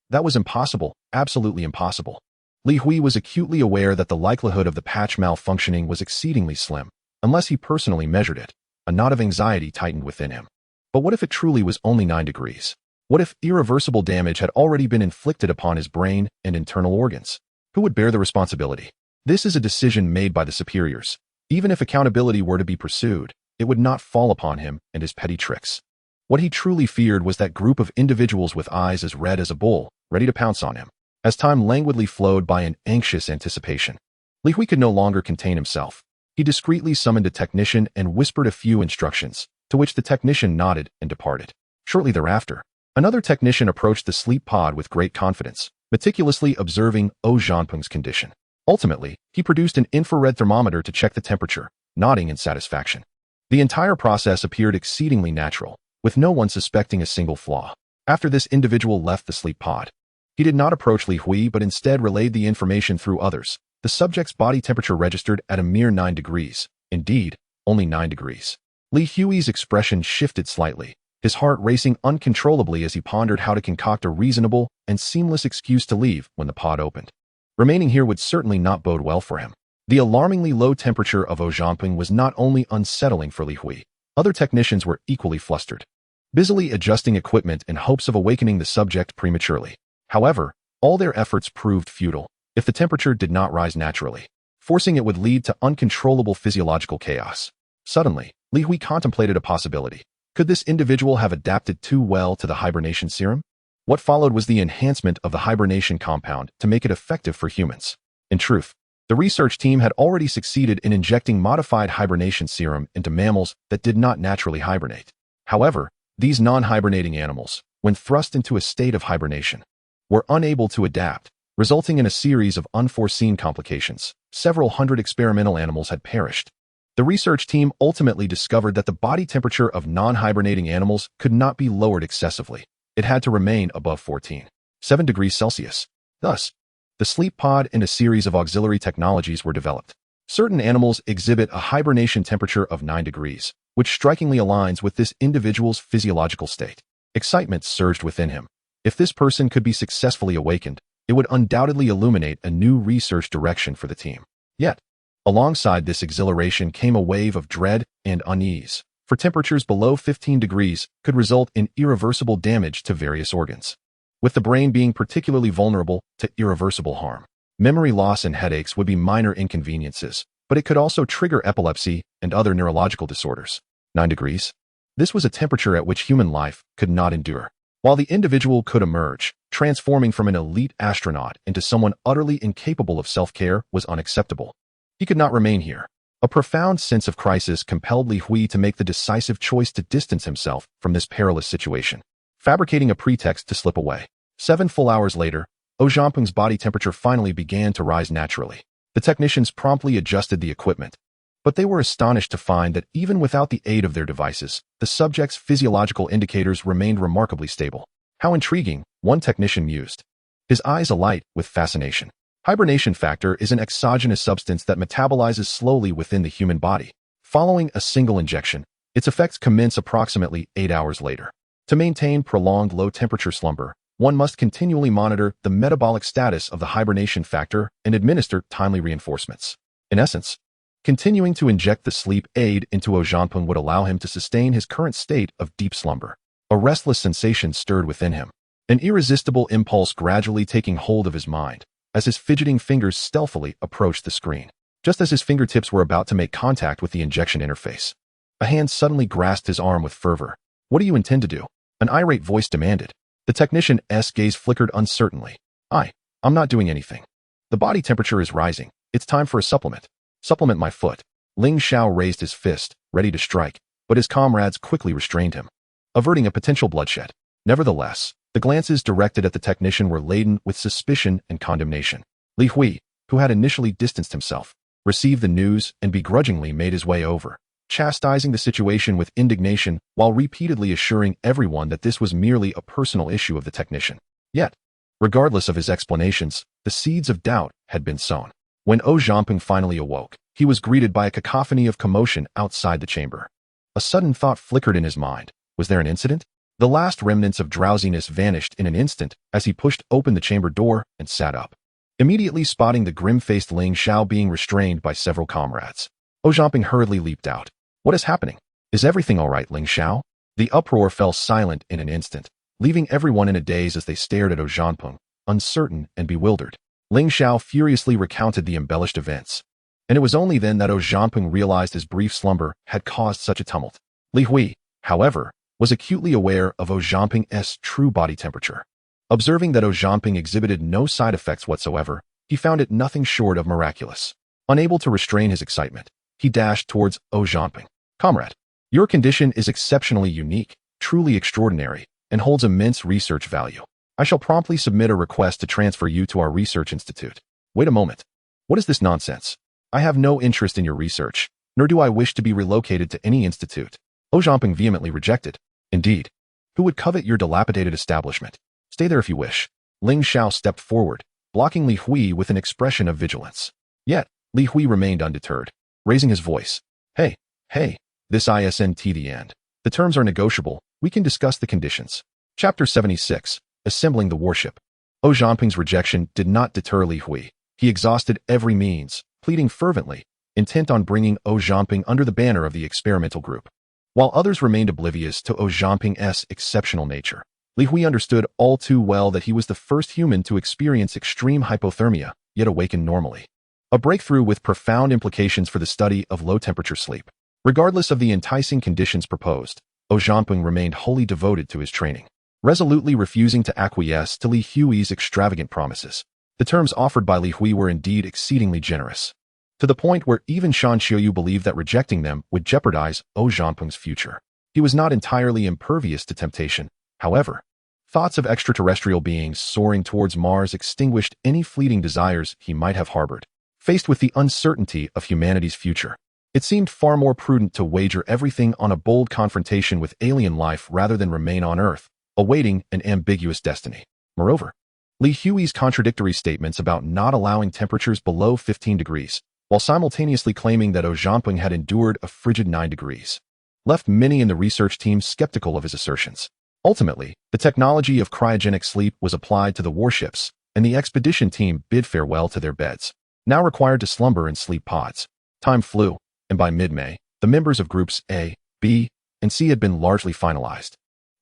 that was impossible, absolutely impossible. Li Hui was acutely aware that the likelihood of the patch malfunctioning was exceedingly slim, unless he personally measured it. A knot of anxiety tightened within him. But what if it truly was only 9 degrees? What if irreversible damage had already been inflicted upon his brain and internal organs? Who would bear the responsibility? This is a decision made by the superiors. Even if accountability were to be pursued, it would not fall upon him and his petty tricks. What he truly feared was that group of individuals with eyes as red as a bull, ready to pounce on him. As time languidly flowed by in anxious anticipation, Li Hui could no longer contain himself. He discreetly summoned a technician and whispered a few instructions, to which the technician nodded and departed. Shortly thereafter, another technician approached the sleep pod with great confidence, meticulously observing Zhao Zhanping's condition. Ultimately, he produced an infrared thermometer to check the temperature, nodding in satisfaction. The entire process appeared exceedingly natural, with no one suspecting a single flaw. After this individual left the sleep pod, he did not approach Li Hui but instead relayed the information through others. The subject's body temperature registered at a mere 9 degrees. Indeed, only 9 degrees. Li Hui's expression shifted slightly, his heart racing uncontrollably as he pondered how to concoct a reasonable and seamless excuse to leave when the pod opened. Remaining here would certainly not bode well for him. The alarmingly low temperature of Zhao Zhanping was not only unsettling for Li Hui, other technicians were equally flustered, busily adjusting equipment in hopes of awakening the subject prematurely. However, all their efforts proved futile. If the temperature did not rise naturally, forcing it would lead to uncontrollable physiological chaos. Suddenly, Li Hui contemplated a possibility. Could this individual have adapted too well to the hibernation serum? What followed was the enhancement of the hibernation compound to make it effective for humans. In truth, the research team had already succeeded in injecting modified hibernation serum into mammals that did not naturally hibernate. However, these non-hibernating animals, when thrust into a state of hibernation, were unable to adapt, resulting in a series of unforeseen complications. Several hundred experimental animals had perished. The research team ultimately discovered that the body temperature of non-hibernating animals could not be lowered excessively. It had to remain above 14.7 degrees Celsius. Thus, the sleep pod and a series of auxiliary technologies were developed. Certain animals exhibit a hibernation temperature of 9 degrees, which strikingly aligns with this individual's physiological state. Excitement surged within him. If this person could be successfully awakened, it would undoubtedly illuminate a new research direction for the team. Yet, alongside this exhilaration came a wave of dread and unease, for temperatures below 15 degrees could result in irreversible damage to various organs, with the brain being particularly vulnerable to irreversible harm. Memory loss and headaches would be minor inconveniences, but it could also trigger epilepsy and other neurological disorders. 9 degrees? This was a temperature at which human life could not endure. While the individual could emerge, transforming from an elite astronaut into someone utterly incapable of self-care was unacceptable. He could not remain here. A profound sense of crisis compelled Li Hui to make the decisive choice to distance himself from this perilous situation, fabricating a pretext to slip away. 7 full hours later, Zhao Zhanping's body temperature finally began to rise naturally. The technicians promptly adjusted the equipment, but they were astonished to find that even without the aid of their devices, the subject's physiological indicators remained remarkably stable. How intriguing, one technician mused, his eyes alight with fascination. Hibernation factor is an exogenous substance that metabolizes slowly within the human body. Following a single injection, its effects commence approximately 8 hours later. To maintain prolonged low-temperature slumber, one must continually monitor the metabolic status of the hibernation factor and administer timely reinforcements. In essence, continuing to inject the sleep aid into Zhao Zhanping would allow him to sustain his current state of deep slumber. A restless sensation stirred within him, an irresistible impulse gradually taking hold of his mind, as his fidgeting fingers stealthily approached the screen. Just as his fingertips were about to make contact with the injection interface, a hand suddenly grasped his arm with fervor. "What do you intend to do?" An irate voice demanded. The technician's gaze flickered uncertainly. I'm not doing anything. The body temperature is rising. It's time for a supplement. Supplement my foot." Ling Xiao raised his fist, ready to strike, but his comrades quickly restrained him, averting a potential bloodshed. Nevertheless, the glances directed at the technician were laden with suspicion and condemnation. Li Hui, who had initially distanced himself, received the news and begrudgingly made his way over, chastising the situation with indignation while repeatedly assuring everyone that this was merely a personal issue of the technician. Yet, regardless of his explanations, the seeds of doubt had been sown. When Zhao Zhanping finally awoke, he was greeted by a cacophony of commotion outside the chamber. A sudden thought flickered in his mind. Was there an incident? The last remnants of drowsiness vanished in an instant as he pushed open the chamber door and sat up, immediately spotting the grim-faced Ling Xiao being restrained by several comrades. Zhao Zhanping hurriedly leaped out. What is happening? Is everything all right, Ling Xiao? The uproar fell silent in an instant, leaving everyone in a daze as they stared at Zhao Zhanping, uncertain and bewildered. Ling Xiao furiously recounted the embellished events, and it was only then that Zhao Zhanping realized his brief slumber had caused such a tumult. Li Hui, however, was acutely aware of Zhao Zhanping's true body temperature. Observing that Zhao Zhanping exhibited no side effects whatsoever, he found it nothing short of miraculous. Unable to restrain his excitement, he dashed towards Zhao Zhanping. Comrade, your condition is exceptionally unique, truly extraordinary, and holds immense research value. I shall promptly submit a request to transfer you to our research institute. Wait a moment. What is this nonsense? I have no interest in your research, nor do I wish to be relocated to any institute. Zhao Zhanping vehemently rejected. Indeed, who would covet your dilapidated establishment? Stay there if you wish. Ling Xiao stepped forward, blocking Li Hui with an expression of vigilance. Yet, Li Hui remained undeterred, raising his voice. Hey, this isn't the end. The terms are negotiable. We can discuss the conditions. Chapter 76. Assembling the warship. Zhao Zhanping's rejection did not deter Li Hui. He exhausted every means, pleading fervently, intent on bringing Zhao Zhanping under the banner of the experimental group. While others remained oblivious to Zhao Zhanping's exceptional nature, Li Hui understood all too well that he was the first human to experience extreme hypothermia, yet awaken normally. A breakthrough with profound implications for the study of low-temperature sleep. Regardless of the enticing conditions proposed, Zhao Zhanping remained wholly devoted to his training, resolutely refusing to acquiesce to Li Hui's extravagant promises. The terms offered by Li Hui were indeed exceedingly generous, to the point where even Shan Qiuyu believed that rejecting them would jeopardize Zhao Zhanping's future. He was not entirely impervious to temptation, however. Thoughts of extraterrestrial beings soaring towards Mars extinguished any fleeting desires he might have harbored. Faced with the uncertainty of humanity's future, it seemed far more prudent to wager everything on a bold confrontation with alien life rather than remain on Earth, awaiting an ambiguous destiny. Moreover, Li Hui's contradictory statements about not allowing temperatures below 15 degrees, while simultaneously claiming that Zhao Zhanping had endured a frigid 9 degrees, left many in the research team skeptical of his assertions. Ultimately, the technology of cryogenic sleep was applied to the warships, and the expedition team bid farewell to their beds, now required to slumber in sleep pods. Time flew, and by mid-May, the members of Groups A, B, and C had been largely finalized,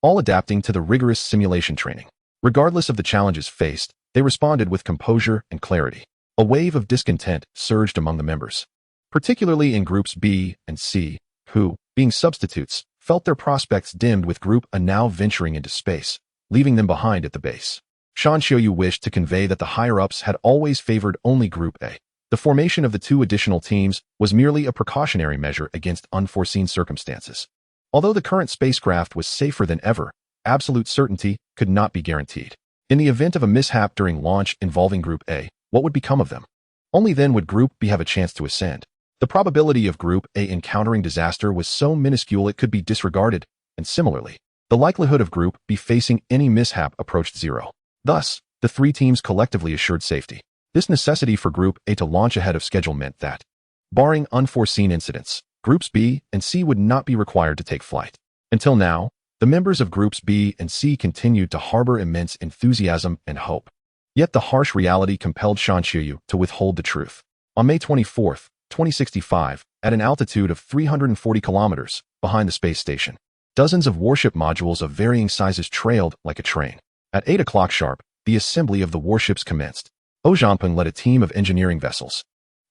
all adapting to the rigorous simulation training. Regardless of the challenges faced, they responded with composure and clarity. A wave of discontent surged among the members, particularly in Groups B and C, who, being substitutes, felt their prospects dimmed with Group A now venturing into space, leaving them behind at the base. Shan Qiuyu wished to convey that the higher-ups had always favored only Group A. The formation of the two additional teams was merely a precautionary measure against unforeseen circumstances. Although the current spacecraft was safer than ever, absolute certainty could not be guaranteed. In the event of a mishap during launch involving Group A, what would become of them? Only then would Group B have a chance to ascend. The probability of Group A encountering disaster was so minuscule it could be disregarded, and similarly, the likelihood of Group B facing any mishap approached zero. Thus, the three teams collectively assured safety. This necessity for Group A to launch ahead of schedule meant that, barring unforeseen incidents, Groups B and C would not be required to take flight. Until now, the members of Groups B and C continued to harbor immense enthusiasm and hope. Yet the harsh reality compelled Shan Qiuyu to withhold the truth. On May 24, 2065, at an altitude of 340 kilometers behind the space station, dozens of warship modules of varying sizes trailed like a train. At 8 o'clock sharp, the assembly of the warships commenced. Zhao Zhanping led a team of engineering vessels,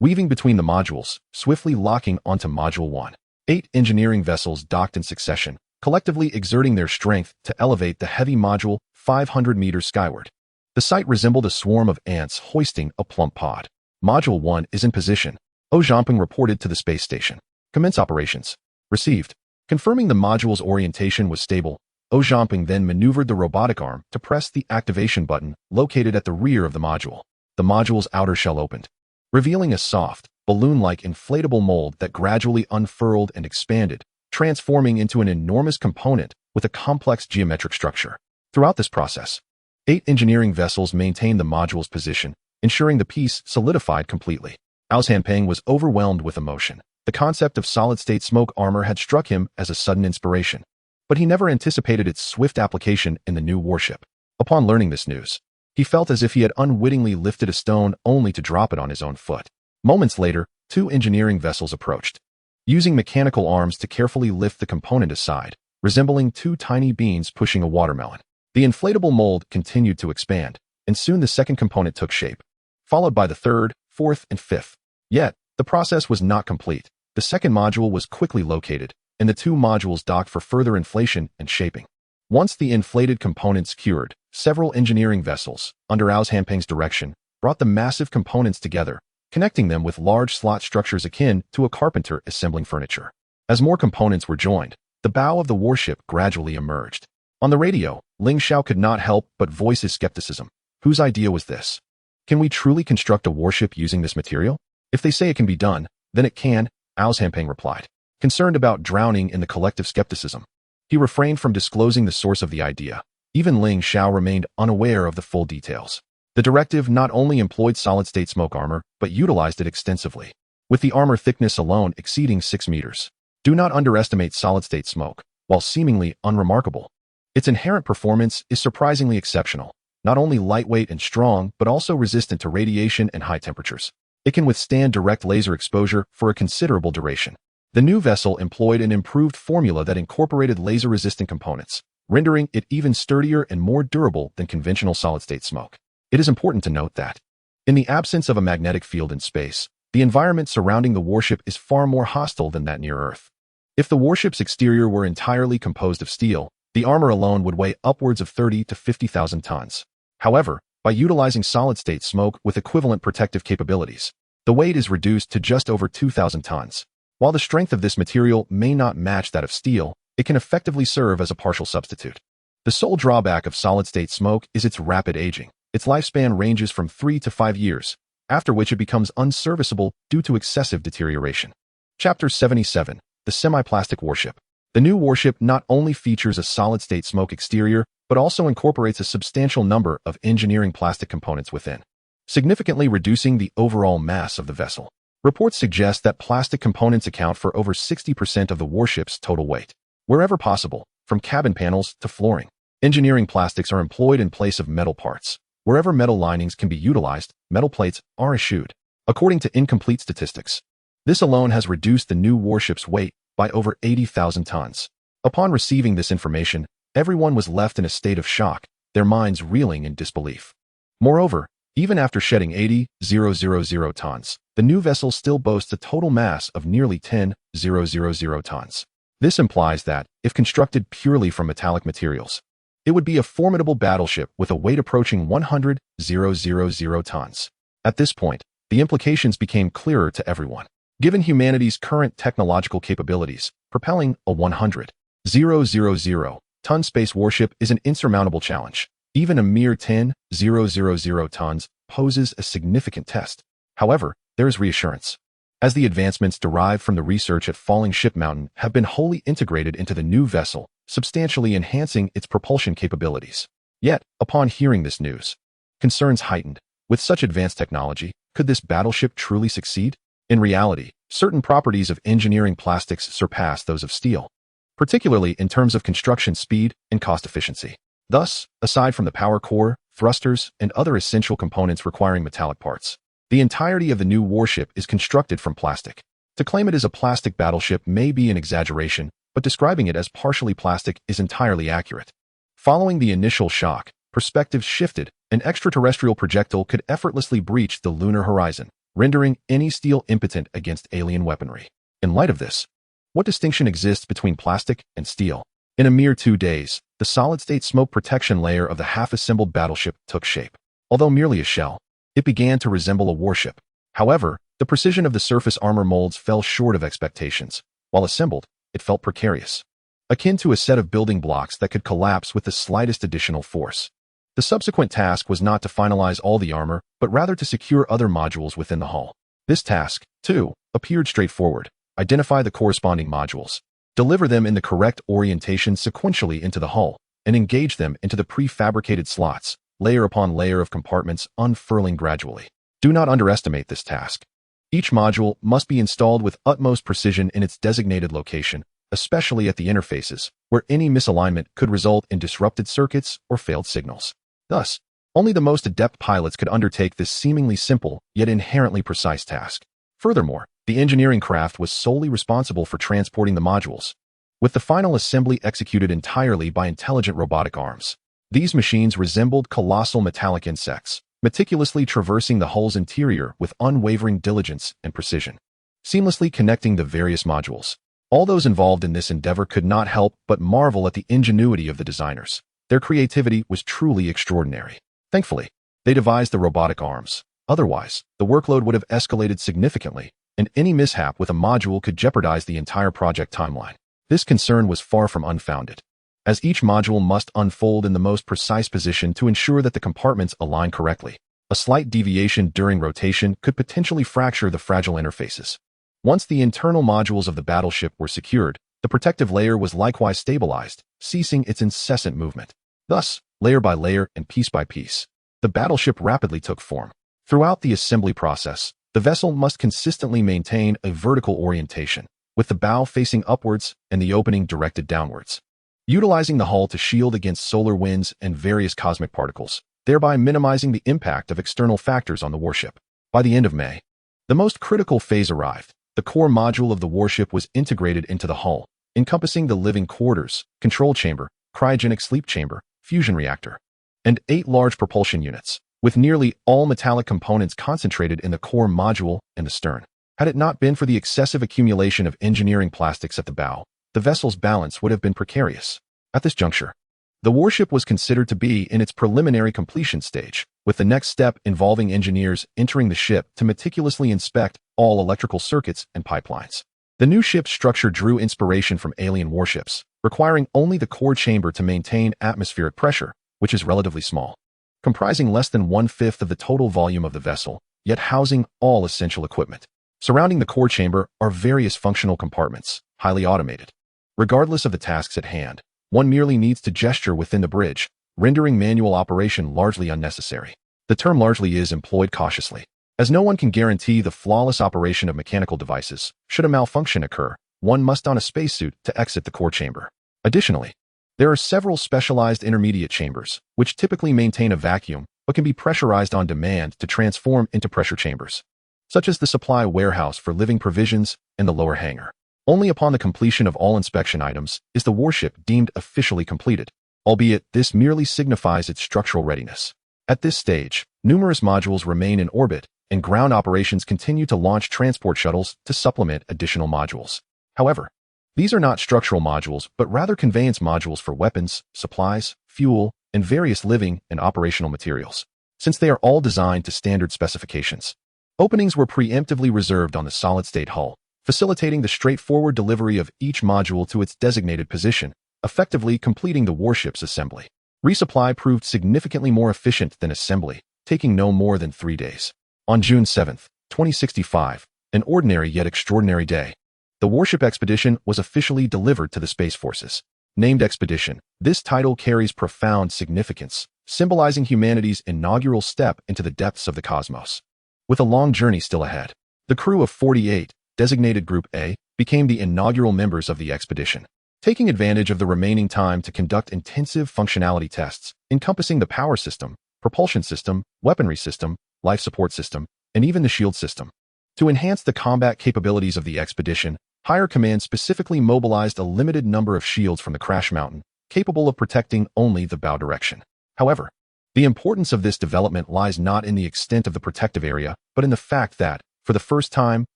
weaving between the modules, swiftly locking onto Module 1. 8 engineering vessels docked in succession, collectively exerting their strength to elevate the heavy module 500 meters skyward. The sight resembled a swarm of ants hoisting a plump pod. Module 1 is in position, Zhao Zhanping reported to the space station. Commence operations. Received. Confirming the module's orientation was stable, Zhao Zhanping then maneuvered the robotic arm to press the activation button located at the rear of the module. The module's outer shell opened, revealing a soft, balloon-like inflatable mold that gradually unfurled and expanded, transforming into an enormous component with a complex geometric structure. Throughout this process, 8 engineering vessels maintained the module's position, ensuring the piece solidified completely. Hanpeng was overwhelmed with emotion. The concept of solid-state smoke armor had struck him as a sudden inspiration, but he never anticipated its swift application in the new warship. Upon learning this news, he felt as if he had unwittingly lifted a stone only to drop it on his own foot. Moments later, 2 engineering vessels approached, using mechanical arms to carefully lift the component aside, resembling 2 tiny beans pushing a watermelon. The inflatable mold continued to expand, and soon the second component took shape, followed by the third, fourth, and fifth. Yet, the process was not complete. The second module was quickly located, and the 2 modules docked for further inflation and shaping. Once the inflated components cured, several engineering vessels, under Hanpeng's direction, brought the massive components together, connecting them with large slot structures akin to a carpenter assembling furniture. As more components were joined, the bow of the warship gradually emerged. On the radio, Ling Xiao could not help but voice his skepticism. Whose idea was this? Can we truly construct a warship using this material? If they say it can be done, then it can, Hanpeng replied. Concerned about drowning in the collective skepticism, he refrained from disclosing the source of the idea. Even Ling Xiao remained unaware of the full details. The directive not only employed solid-state smoke armor, but utilized it extensively, with the armor thickness alone exceeding 6 meters. Do not underestimate solid-state smoke. While seemingly unremarkable, its inherent performance is surprisingly exceptional, not only lightweight and strong, but also resistant to radiation and high temperatures. It can withstand direct laser exposure for a considerable duration. The new vessel employed an improved formula that incorporated laser-resistant components, rendering it even sturdier and more durable than conventional solid-state smoke. It is important to note that, in the absence of a magnetic field in space, the environment surrounding the warship is far more hostile than that near Earth. If the warship's exterior were entirely composed of steel, the armor alone would weigh upwards of 30 to 50,000 tons. However, by utilizing solid-state smoke with equivalent protective capabilities, the weight is reduced to just over 2,000 tons. While the strength of this material may not match that of steel, it can effectively serve as a partial substitute. The sole drawback of solid-state smoke is its rapid aging. Its lifespan ranges from 3 to 5 years, after which it becomes unserviceable due to excessive deterioration. Chapter 77. The Semi-Plastic Warship. The new warship not only features a solid-state smoke exterior, but also incorporates a substantial number of engineering plastic components within, significantly reducing the overall mass of the vessel. Reports suggest that plastic components account for over 60% of the warship's total weight. Wherever possible, from cabin panels to flooring, engineering plastics are employed in place of metal parts. Wherever metal linings can be utilized, metal plates are eschewed. According to incomplete statistics, this alone has reduced the new warship's weight by over 80,000 tons. Upon receiving this information, everyone was left in a state of shock, their minds reeling in disbelief. Moreover, even after shedding 80,000 tons, the new vessel still boasts a total mass of nearly 10,000 tons. This implies that, if constructed purely from metallic materials, it would be a formidable battleship with a weight approaching 100,000 tons. At this point, the implications became clearer to everyone. Given humanity's current technological capabilities, propelling a 100,000-ton space warship is an insurmountable challenge. Even a mere 10,000 tons poses a significant test. However, there is reassurance, as the advancements derived from the research at Falling Ship Mountain have been wholly integrated into the new vessel, substantially enhancing its propulsion capabilities. Yet, upon hearing this news, concerns heightened. With such advanced technology, could this battleship truly succeed? In reality, certain properties of engineering plastics surpass those of steel, particularly in terms of construction speed and cost efficiency. Thus, aside from the power core, thrusters, and other essential components requiring metallic parts, the entirety of the new warship is constructed from plastic. To claim it as a plastic battleship may be an exaggeration, but describing it as partially plastic is entirely accurate. Following the initial shock, perspectives shifted. An extraterrestrial projectile could effortlessly breach the lunar horizon, rendering any steel impotent against alien weaponry. In light of this, what distinction exists between plastic and steel? In a mere 2 days, the solid-state smoke protection layer of the half-assembled battleship took shape. Although merely a shell, it began to resemble a warship. However, the precision of the surface armor molds fell short of expectations. While assembled, it felt precarious, akin to a set of building blocks that could collapse with the slightest additional force. The subsequent task was not to finalize all the armor, but rather to secure other modules within the hull. This task, too, appeared straightforward. Identify the corresponding modules. Deliver them in the correct orientation sequentially into the hull, and engage them into the prefabricated slots, layer upon layer of compartments unfurling gradually. Do not underestimate this task. Each module must be installed with utmost precision in its designated location, especially at the interfaces, where any misalignment could result in disrupted circuits or failed signals. Thus, only the most adept pilots could undertake this seemingly simple yet inherently precise task. Furthermore, the engineering craft was solely responsible for transporting the modules, with the final assembly executed entirely by intelligent robotic arms. These machines resembled colossal metallic insects, meticulously traversing the hull's interior with unwavering diligence and precision, seamlessly connecting the various modules. All those involved in this endeavor could not help but marvel at the ingenuity of the designers. Their creativity was truly extraordinary. Thankfully, they devised the robotic arms. Otherwise, the workload would have escalated significantly, and any mishap with a module could jeopardize the entire project timeline. This concern was far from unfounded, as each module must unfold in the most precise position to ensure that the compartments align correctly. A slight deviation during rotation could potentially fracture the fragile interfaces. Once the internal modules of the battleship were secured, the protective layer was likewise stabilized, ceasing its incessant movement. Thus, layer by layer and piece by piece, the battleship rapidly took form. Throughout the assembly process, the vessel must consistently maintain a vertical orientation, with the bow facing upwards and the opening directed downwards, utilizing the hull to shield against solar winds and various cosmic particles, thereby minimizing the impact of external factors on the warship. By the end of May, the most critical phase arrived. The core module of the warship was integrated into the hull, encompassing the living quarters, control chamber, cryogenic sleep chamber, fusion reactor, and 8 large propulsion units, with nearly all metallic components concentrated in the core module and the stern. Had it not been for the excessive accumulation of engineering plastics at the bow, the vessel's balance would have been precarious. At this juncture, the warship was considered to be in its preliminary completion stage, with the next step involving engineers entering the ship to meticulously inspect all electrical circuits and pipelines. The new ship's structure drew inspiration from alien warships, requiring only the core chamber to maintain atmospheric pressure, which is relatively small, comprising less than 1/5 of the total volume of the vessel, yet housing all essential equipment. Surrounding the core chamber are various functional compartments, highly automated. Regardless of the tasks at hand, one merely needs to gesture within the bridge, rendering manual operation largely unnecessary. The term largely is employed cautiously, as no one can guarantee the flawless operation of mechanical devices. Should a malfunction occur, one must don a spacesuit to exit the core chamber. Additionally, there are several specialized intermediate chambers, which typically maintain a vacuum but can be pressurized on demand to transform into pressure chambers, such as the supply warehouse for living provisions and the lower hangar. Only upon the completion of all inspection items is the warship deemed officially completed, albeit this merely signifies its structural readiness. At this stage, numerous modules remain in orbit, and ground operations continue to launch transport shuttles to supplement additional modules. However, these are not structural modules, but rather conveyance modules for weapons, supplies, fuel, and various living and operational materials, since they are all designed to standard specifications. Openings were preemptively reserved on the solid-state hull, facilitating the straightforward delivery of each module to its designated position, effectively completing the warship's assembly. Resupply proved significantly more efficient than assembly, taking no more than 3 days. On June 7, 2065, an ordinary yet extraordinary day, the warship Expedition was officially delivered to the Space Forces. Named Expedition, this title carries profound significance, symbolizing humanity's inaugural step into the depths of the cosmos. With a long journey still ahead, the crew of 48, designated Group A, became the inaugural members of the expedition, taking advantage of the remaining time to conduct intensive functionality tests, encompassing the power system, propulsion system, weaponry system, life support system, and even the shield system. To enhance the combat capabilities of the expedition, Higher Command specifically mobilized a limited number of shields from the crash mountain, capable of protecting only the bow direction. However, the importance of this development lies not in the extent of the protective area, but in the fact that, for the first time,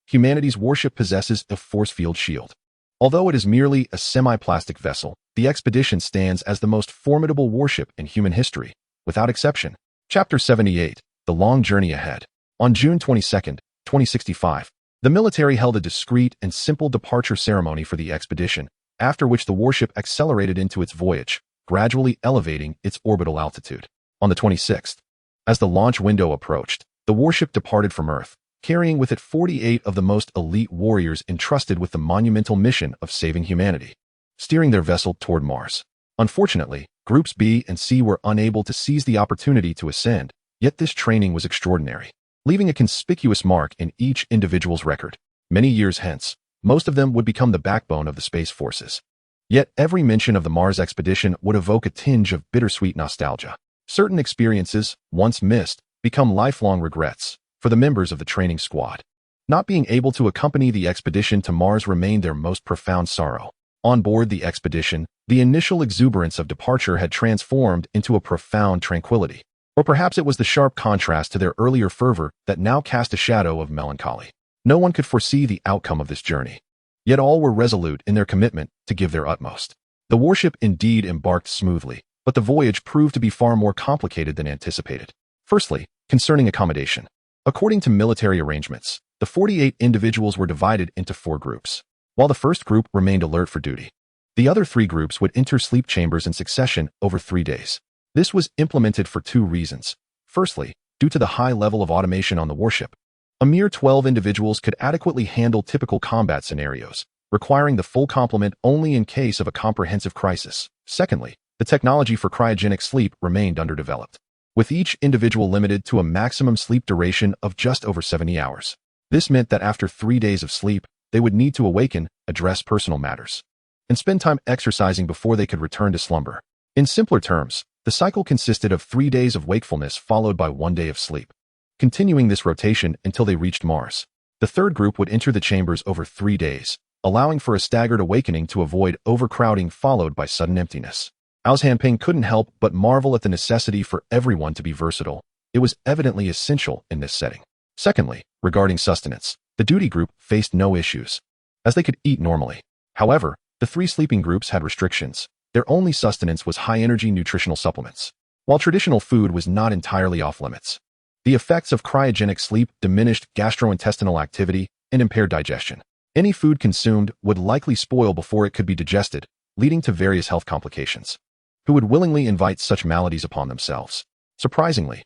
humanity's warship possesses a force field shield. Although it is merely a semi-plastic vessel, the expedition stands as the most formidable warship in human history, without exception. Chapter 78, The Long Journey Ahead. On June 22, 2065, the military held a discreet and simple departure ceremony for the expedition, after which the warship accelerated into its voyage, gradually elevating its orbital altitude. On the 26th, as the launch window approached, the warship departed from Earth, carrying with it 48 of the most elite warriors entrusted with the monumental mission of saving humanity, steering their vessel toward Mars. Unfortunately, Groups B and C were unable to seize the opportunity to ascend, yet this training was extraordinary, leaving a conspicuous mark in each individual's record. Many years hence, most of them would become the backbone of the space forces. Yet every mention of the Mars expedition would evoke a tinge of bittersweet nostalgia. Certain experiences, once missed, become lifelong regrets for the members of the training squad. Not being able to accompany the expedition to Mars remained their most profound sorrow. On board the expedition, the initial exuberance of departure had transformed into a profound tranquility. Or perhaps it was the sharp contrast to their earlier fervor that now cast a shadow of melancholy. No one could foresee the outcome of this journey, yet all were resolute in their commitment to give their utmost. The warship indeed embarked smoothly, but the voyage proved to be far more complicated than anticipated. Firstly, concerning accommodation. According to military arrangements, the 48 individuals were divided into 4 groups. While the first group remained alert for duty, the other 3 groups would enter sleep chambers in succession over 3 days. This was implemented for 2 reasons. Firstly, due to the high level of automation on the warship, a mere 12 individuals could adequately handle typical combat scenarios, requiring the full complement only in case of a comprehensive crisis. Secondly, the technology for cryogenic sleep remained underdeveloped, with each individual limited to a maximum sleep duration of just over 70 hours. This meant that after 3 days of sleep, they would need to awaken, address personal matters, and spend time exercising before they could return to slumber. In simpler terms, the cycle consisted of 3 days of wakefulness followed by 1 day of sleep, continuing this rotation until they reached Mars. The third group would enter the chambers over 3 days, allowing for a staggered awakening to avoid overcrowding followed by sudden emptiness. Ping couldn't help but marvel at the necessity for everyone to be versatile. It was evidently essential in this setting. Secondly, regarding sustenance, the duty group faced no issues, as they could eat normally. However, the 3 sleeping groups had restrictions. Their only sustenance was high-energy nutritional supplements. While traditional food was not entirely off-limits, the effects of cryogenic sleep diminished gastrointestinal activity and impaired digestion. Any food consumed would likely spoil before it could be digested, leading to various health complications. Who would willingly invite such maladies upon themselves? Surprisingly,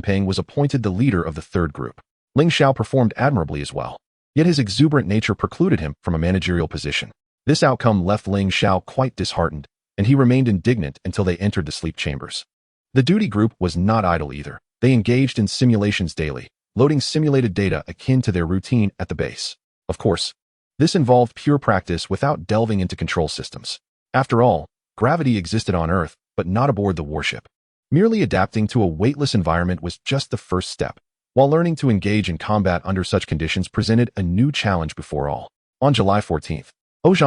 Ping was appointed the leader of the third group. Ling Xiao performed admirably as well, yet his exuberant nature precluded him from a managerial position. This outcome left Ling Xiao quite disheartened, and he remained indignant until they entered the sleep chambers. The duty group was not idle either. They engaged in simulations daily, loading simulated data akin to their routine at the base. Of course, this involved pure practice without delving into control systems. After all, gravity existed on Earth, but not aboard the warship. Merely adapting to a weightless environment was just the first step, while learning to engage in combat under such conditions presented a new challenge before all. On July 14th,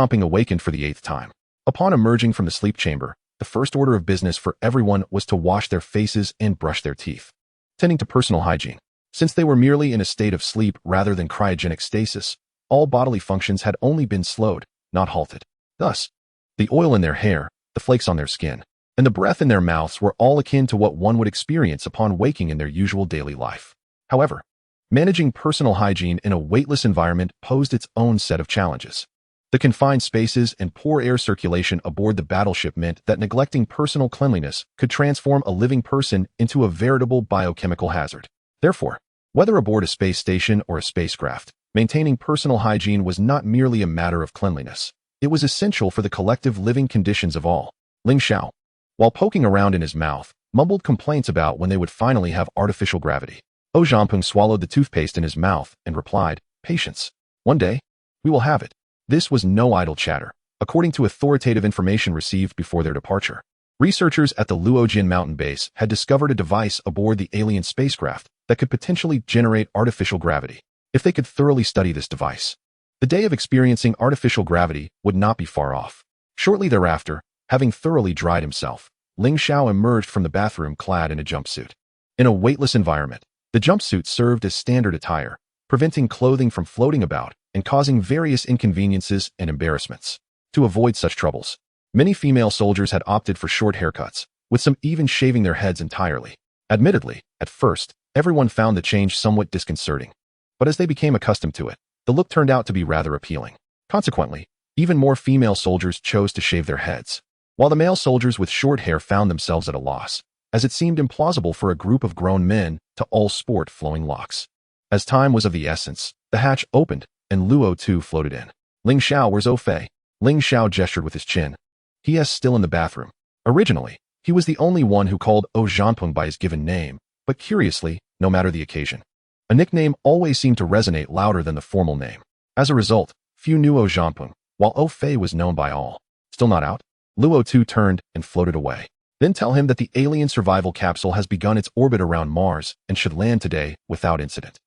Ping awakened for the 8th time. Upon emerging from the sleep chamber, the first order of business for everyone was to wash their faces and brush their teeth, tending to personal hygiene. Since they were merely in a state of sleep rather than cryogenic stasis, all bodily functions had only been slowed, not halted. Thus, the oil in their hair, the flakes on their skin, and the breath in their mouths were all akin to what one would experience upon waking in their usual daily life. However, managing personal hygiene in a weightless environment posed its own set of challenges. The confined spaces and poor air circulation aboard the battleship meant that neglecting personal cleanliness could transform a living person into a veritable biochemical hazard. Therefore, whether aboard a space station or a spacecraft, maintaining personal hygiene was not merely a matter of cleanliness. It was essential for the collective living conditions of all. Ling Xiao, while poking around in his mouth, mumbled complaints about when they would finally have artificial gravity. Ping swallowed the toothpaste in his mouth and replied, "Patience. One day, we will have it." This was no idle chatter. According to authoritative information received before their departure, researchers at the Luojin mountain base had discovered a device aboard the alien spacecraft that could potentially generate artificial gravity. If they could thoroughly study this device, the day of experiencing artificial gravity would not be far off. Shortly thereafter, having thoroughly dried himself, Ling Xiao emerged from the bathroom clad in a jumpsuit. In a weightless environment, the jumpsuit served as standard attire, preventing clothing from floating about and causing various inconveniences and embarrassments. To avoid such troubles, many female soldiers had opted for short haircuts, with some even shaving their heads entirely. Admittedly, at first, everyone found the change somewhat disconcerting, but as they became accustomed to it, the look turned out to be rather appealing. Consequently, even more female soldiers chose to shave their heads, while the male soldiers with short hair found themselves at a loss, as it seemed implausible for a group of grown men to all sport flowing locks. As time was of the essence, the hatch opened, and Luo Tu floated in. Ling Xiao, where's Zhou Fei? Ling Xiao gestured with his chin. He is still in the bathroom. Originally, he was the only one who called O Zhanpeng by his given name, but curiously, no matter the occasion, a nickname always seemed to resonate louder than the formal name. As a result, few knew O Zhanpeng, while O Fei was known by all. Still not out? Luo Tu turned and floated away. Then tell him that the alien survival capsule has begun its orbit around Mars and should land today without incident.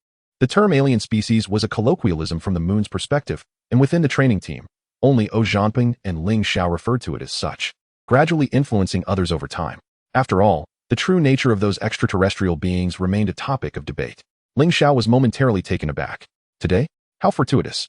The term alien species was a colloquialism from the moon's perspective, and within the training team, only O Zhanpeng and Ling Xiao referred to it as such, gradually influencing others over time. After all, the true nature of those extraterrestrial beings remained a topic of debate. Ling Xiao was momentarily taken aback. Today? How fortuitous.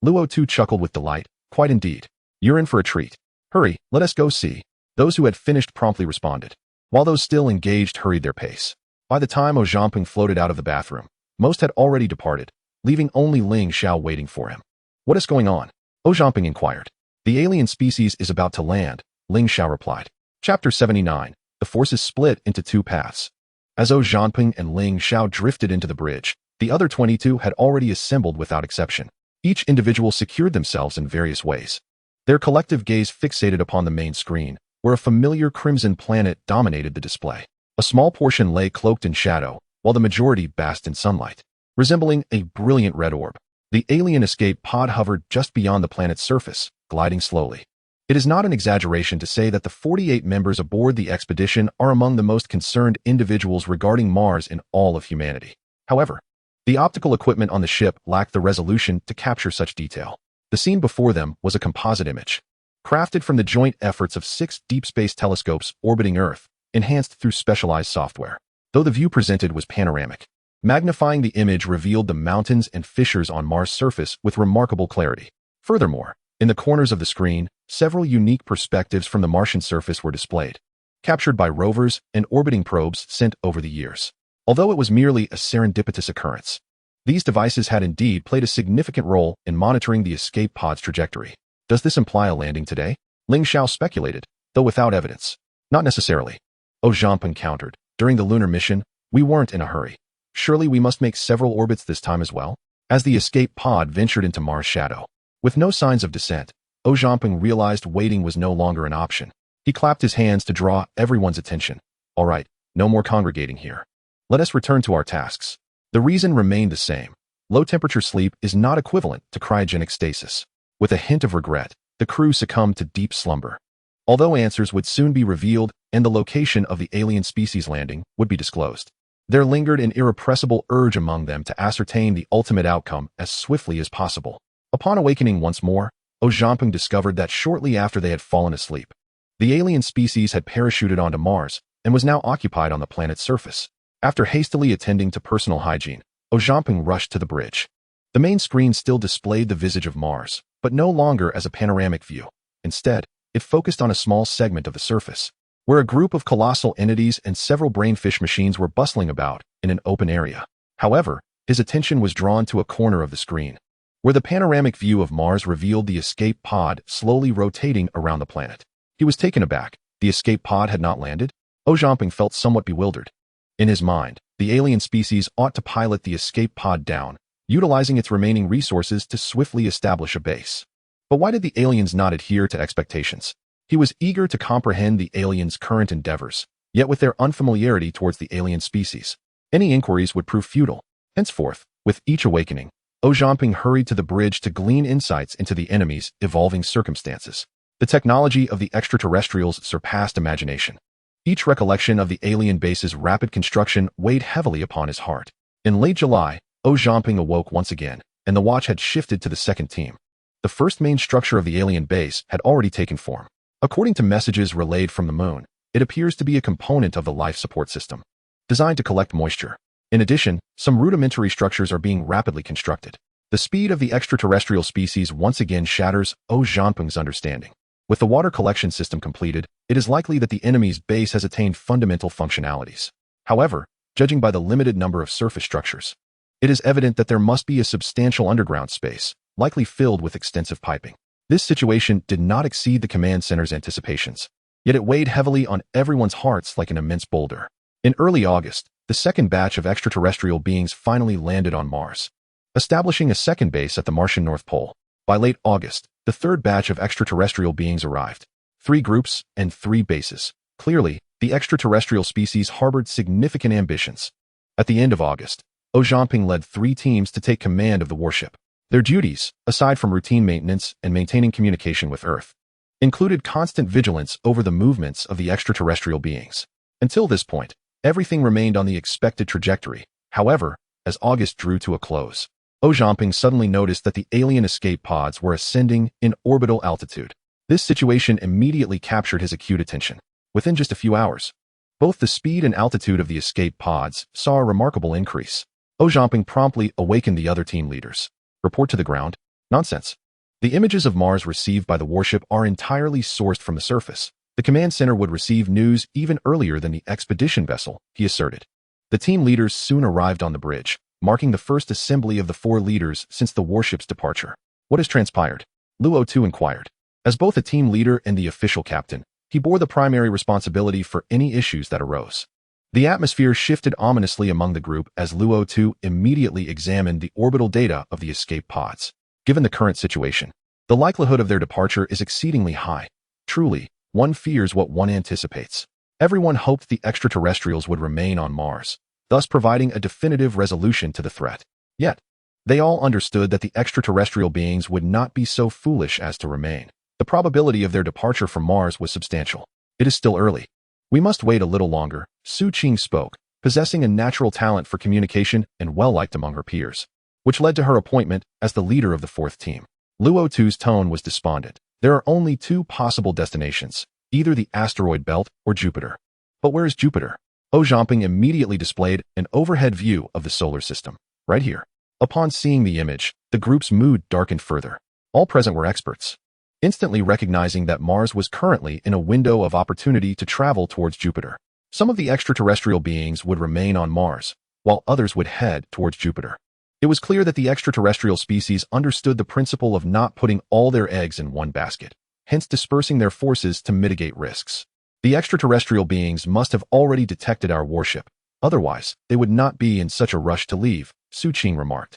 Luo Tu chuckled with delight. Quite indeed. You're in for a treat. Hurry, let us go see. Those who had finished promptly responded, while those still engaged hurried their pace. By the time O Zhanpeng floated out of the bathroom, most had already departed, leaving only Ling Xiao waiting for him. What is going on? O Zhanpeng inquired. The alien species is about to land, Ling Xiao replied. Chapter 79. The forces split into two paths. As O Zhanpeng and Ling Xiao drifted into the bridge, the other 22 had already assembled without exception. Each individual secured themselves in various ways. Their collective gaze fixated upon the main screen, where a familiar crimson planet dominated the display. A small portion lay cloaked in shadow, while the majority basked in sunlight, resembling a brilliant red orb. The alien escape pod hovered just beyond the planet's surface, gliding slowly. It is not an exaggeration to say that the 48 members aboard the expedition are among the most concerned individuals regarding Mars in all of humanity. However, the optical equipment on the ship lacked the resolution to capture such detail. The scene before them was a composite image, crafted from the joint efforts of 6 deep space telescopes orbiting Earth, enhanced through specialized software. Though the view presented was panoramic, magnifying the image revealed the mountains and fissures on Mars' surface with remarkable clarity. Furthermore, in the corners of the screen, several unique perspectives from the Martian surface were displayed, captured by rovers and orbiting probes sent over the years. Although it was merely a serendipitous occurrence, these devices had indeed played a significant role in monitoring the escape pod's trajectory. Does this imply a landing today? Ling Xiao speculated, though without evidence. Not necessarily. O Zhanpeng countered. During the lunar mission, we weren't in a hurry. Surely we must make several orbits this time as well? As the escape pod ventured into Mars' shadow, with no signs of descent, O Zhanpeng realized waiting was no longer an option. He clapped his hands to draw everyone's attention. All right, no more congregating here. Let us return to our tasks. The reason remained the same. Low-temperature sleep is not equivalent to cryogenic stasis. With a hint of regret, the crew succumbed to deep slumber. Although answers would soon be revealed and the location of the alien species landing would be disclosed, there lingered an irrepressible urge among them to ascertain the ultimate outcome as swiftly as possible. Upon awakening once more, O Zhanpeng discovered that shortly after they had fallen asleep, the alien species had parachuted onto Mars and was now occupied on the planet's surface. After hastily attending to personal hygiene, O Zhanpeng rushed to the bridge. The main screen still displayed the visage of Mars, but no longer as a panoramic view. Instead, it focused on a small segment of the surface, where a group of colossal entities and several brainfish machines were bustling about in an open area. However, his attention was drawn to a corner of the screen, where the panoramic view of Mars revealed the escape pod slowly rotating around the planet. He was taken aback. The escape pod had not landed? O Zhanpeng felt somewhat bewildered. In his mind, the alien species ought to pilot the escape pod down, utilizing its remaining resources to swiftly establish a base. But why did the aliens not adhere to expectations? He was eager to comprehend the aliens' current endeavors, yet with their unfamiliarity towards the alien species, any inquiries would prove futile. Henceforth, with each awakening, O Zhanpeng hurried to the bridge to glean insights into the enemy's evolving circumstances. The technology of the extraterrestrials surpassed imagination. Each recollection of the alien base's rapid construction weighed heavily upon his heart. In late July, O Zhanpeng awoke once again, and the watch had shifted to the second team. The first main structure of the alien base had already taken form. According to messages relayed from the moon, it appears to be a component of the life support system, designed to collect moisture. In addition, some rudimentary structures are being rapidly constructed. The speed of the extraterrestrial species once again shatters O Zhanpeng's understanding. With the water collection system completed, it is likely that the enemy's base has attained fundamental functionalities. However, judging by the limited number of surface structures, it is evident that there must be a substantial underground space, likely filled with extensive piping. This situation did not exceed the command center's anticipations, yet it weighed heavily on everyone's hearts like an immense boulder. In early August, the second batch of extraterrestrial beings finally landed on Mars, establishing a second base at the Martian North Pole. By late August, the third batch of extraterrestrial beings arrived. 3 groups and 3 bases. Clearly, the extraterrestrial species harbored significant ambitions. At the end of August, Xiaoping led 3 teams to take command of the warship. Their duties, aside from routine maintenance and maintaining communication with Earth, included constant vigilance over the movements of the extraterrestrial beings. Until this point, everything remained on the expected trajectory. However, as August drew to a close, Xiaoping suddenly noticed that the alien escape pods were ascending in orbital altitude. This situation immediately captured his acute attention. Within just a few hours, both the speed and altitude of the escape pods saw a remarkable increase. Xiaoping promptly awakened the other team leaders. Report to the ground? Nonsense. The images of Mars received by the warship are entirely sourced from the surface. The command center would receive news even earlier than the expedition vessel, he asserted. The team leaders soon arrived on the bridge, marking the first assembly of the 4 leaders since the warship's departure. What has transpired? Luo Tu inquired. As both a team leader and the official captain, he bore the primary responsibility for any issues that arose. The atmosphere shifted ominously among the group as Luo Tu immediately examined the orbital data of the escape pods. Given the current situation, the likelihood of their departure is exceedingly high. Truly, one fears what one anticipates. Everyone hoped the extraterrestrials would remain on Mars, thus providing a definitive resolution to the threat. Yet, they all understood that the extraterrestrial beings would not be so foolish as to remain. The probability of their departure from Mars was substantial. It is still early. We must wait a little longer, Su Qing spoke, possessing a natural talent for communication and well-liked among her peers, which led to her appointment as the leader of the 4th team. Luo Tu's tone was despondent. There are only 2 possible destinations, either the asteroid belt or Jupiter. But where is Jupiter? Xiaoping immediately displayed an overhead view of the solar system. Right here. Upon seeing the image, the group's mood darkened further. All present were experts, instantly recognizing that Mars was currently in a window of opportunity to travel towards Jupiter. Some of the extraterrestrial beings would remain on Mars, while others would head towards Jupiter. It was clear that the extraterrestrial species understood the principle of not putting all their eggs in one basket, hence dispersing their forces to mitigate risks. The extraterrestrial beings must have already detected our warship. Otherwise, they would not be in such a rush to leave, Su Qing remarked.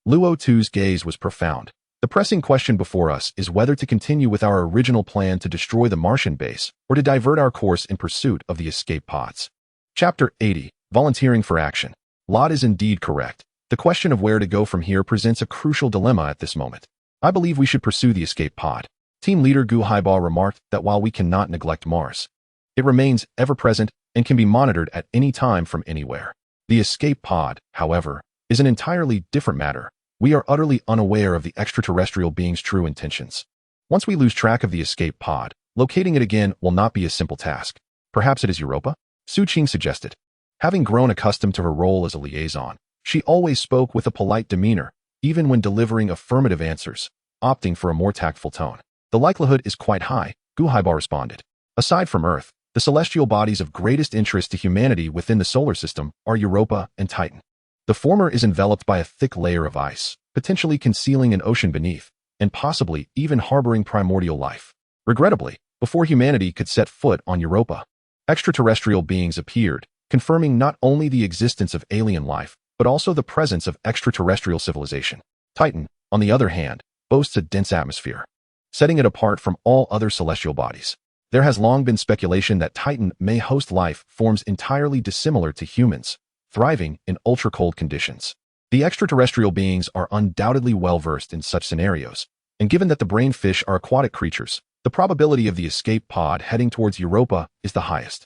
Luo Tu's gaze was profound. The pressing question before us is whether to continue with our original plan to destroy the Martian base or to divert our course in pursuit of the escape pods. Chapter 80. Volunteering for Action. Lot is indeed correct. The question of where to go from here presents a crucial dilemma at this moment. I believe we should pursue the escape pod. Team leader Gu Haiba remarked that while we cannot neglect Mars, it remains ever-present and can be monitored at any time from anywhere. The escape pod, however, is an entirely different matter. We are utterly unaware of the extraterrestrial being's true intentions. Once we lose track of the escape pod, locating it again will not be a simple task. Perhaps it is Europa? Su Qing suggested. Having grown accustomed to her role as a liaison, she always spoke with a polite demeanor, even when delivering affirmative answers, opting for a more tactful tone. The likelihood is quite high, Gu Haiba responded. Aside from Earth, the celestial bodies of greatest interest to humanity within the solar system are Europa and Titan. The former is enveloped by a thick layer of ice, potentially concealing an ocean beneath, and possibly even harboring primordial life. Regrettably, before humanity could set foot on Europa, extraterrestrial beings appeared, confirming not only the existence of alien life, but also the presence of extraterrestrial civilization. Titan, on the other hand, boasts a dense atmosphere, setting it apart from all other celestial bodies. There has long been speculation that Titan may host life forms entirely dissimilar to humans, thriving in ultra-cold conditions. The extraterrestrial beings are undoubtedly well-versed in such scenarios, and given that the brainfish are aquatic creatures, the probability of the escape pod heading towards Europa is the highest.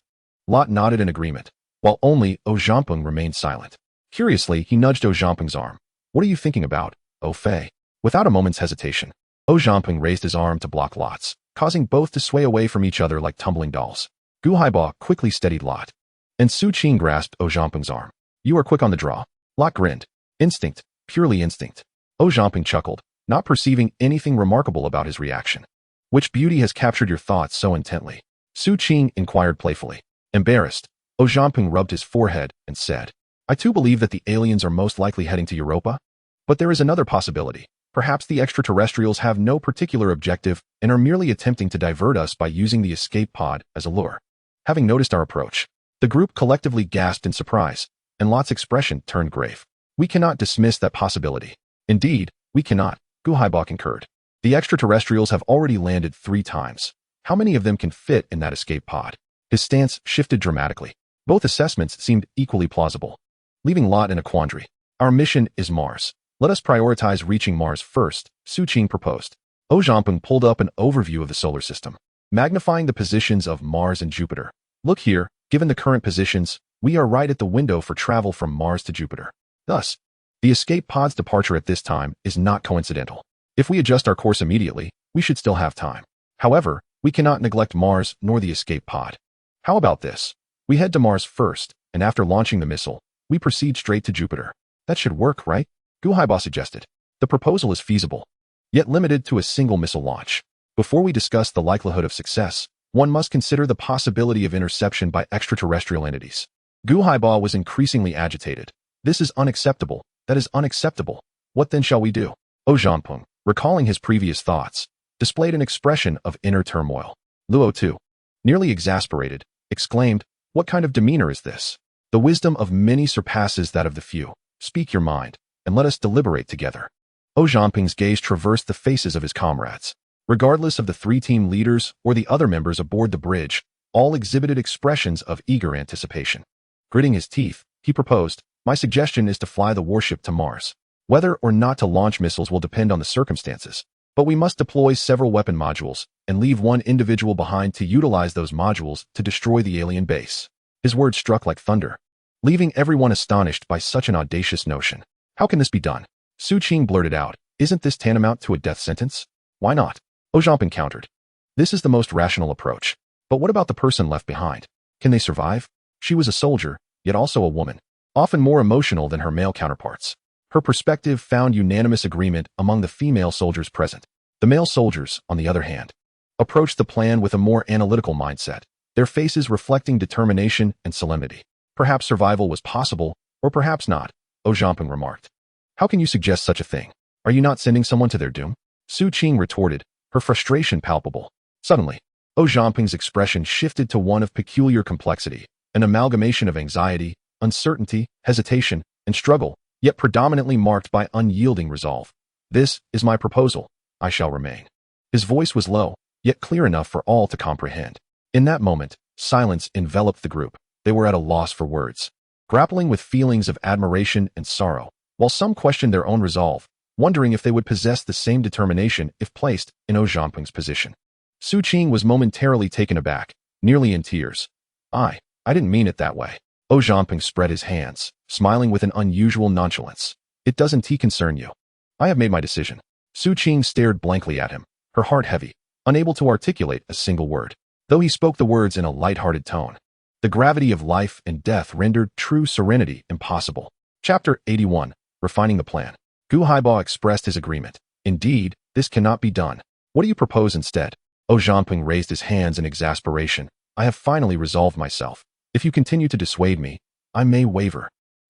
Lot nodded in agreement, while only Xiaoping remained silent. Curiously, he nudged Xiaoping's arm. What are you thinking about, Fei? Without a moment's hesitation, Xiaoping raised his arm to block Lot's, causing both to sway away from each other like tumbling dolls. Gu Haiba quickly steadied Lot, and Su Qing grasped Xiaoping's arm. You are quick on the draw. Lot grinned. Instinct, purely instinct. Xiaoping chuckled, not perceiving anything remarkable about his reaction. Which beauty has captured your thoughts so intently? Su Qing inquired playfully. Embarrassed, Xiaoping rubbed his forehead and said, I too believe that the aliens are most likely heading to Europa. But there is another possibility. Perhaps the extraterrestrials have no particular objective and are merely attempting to divert us by using the escape pod as a lure. Having noticed our approach, the group collectively gasped in surprise, and Lot's expression turned grave. We cannot dismiss that possibility. Indeed, we cannot, Gu Haibao concurred. The extraterrestrials have already landed 3 times. How many of them can fit in that escape pod? His stance shifted dramatically. Both assessments seemed equally plausible, leaving Lot in a quandary. Our mission is Mars. Let us prioritize reaching Mars first, Su Qing proposed. Zhao Zhangpeng pulled up an overview of the solar system, magnifying the positions of Mars and Jupiter. Look here, given the current positions, we are right at the window for travel from Mars to Jupiter. Thus, the escape pod's departure at this time is not coincidental. If we adjust our course immediately, we should still have time. However, we cannot neglect Mars nor the escape pod. How about this? We head to Mars first, and after launching the missile, we proceed straight to Jupiter. That should work, right? Gu Haibao suggested. The proposal is feasible, yet limited to a single missile launch. Before we discuss the likelihood of success, one must consider the possibility of interception by extraterrestrial entities. Gu Haibao was increasingly agitated. This is unacceptable. That is unacceptable. What then shall we do? Zhao Zhangpeng, recalling his previous thoughts, displayed an expression of inner turmoil. Luo, too, nearly exasperated, exclaimed, "What kind of demeanor is this? The wisdom of many surpasses that of the few. Speak your mind, and let us deliberate together." Zhao Zhangpeng's gaze traversed the faces of his comrades. Regardless of the 3 team leaders or the other members aboard the bridge, all exhibited expressions of eager anticipation. Gritting his teeth, he proposed, "My suggestion is to fly the warship to Mars. Whether or not to launch missiles will depend on the circumstances, but we must deploy several weapon modules and leave one individual behind to utilize those modules to destroy the alien base." His words struck like thunder, leaving everyone astonished by such an audacious notion. How can this be done? Su Qing blurted out, "Isn't this tantamount to a death sentence?" "Why not?" Zhao Zhangpeng countered. "This is the most rational approach. But what about the person left behind? Can they survive?" She was a soldier, yet also a woman, often more emotional than her male counterparts. Her perspective found unanimous agreement among the female soldiers present. The male soldiers, on the other hand, approached the plan with a more analytical mindset, their faces reflecting determination and solemnity. Perhaps survival was possible, or perhaps not, Zhao Zhangpeng remarked. "How can you suggest such a thing? Are you not sending someone to their doom?" Su Qing retorted, her frustration palpable. Suddenly, Zhao Zhangpeng's expression shifted to one of peculiar complexity, an amalgamation of anxiety, uncertainty, hesitation, and struggle, yet predominantly marked by unyielding resolve. "This is my proposal. I shall remain." His voice was low, yet clear enough for all to comprehend. In that moment, silence enveloped the group. They were at a loss for words, grappling with feelings of admiration and sorrow, while some questioned their own resolve, wondering if they would possess the same determination if placed in Zhao Zhangpeng's position. Su Qing was momentarily taken aback, nearly in tears. I didn't mean it that way." Zhao Zhangpeng spread his hands, smiling with an unusual nonchalance. "It doesn't concern you. I have made my decision." Su Qing stared blankly at him, her heart heavy, unable to articulate a single word, though he spoke the words in a light-hearted tone. The gravity of life and death rendered true serenity impossible. Chapter 81, Refining the Plan. Gu Haibao expressed his agreement. "Indeed, this cannot be done. What do you propose instead?" Zhao Zhangpeng raised his hands in exasperation. "I have finally resolved myself. If you continue to dissuade me, I may waver."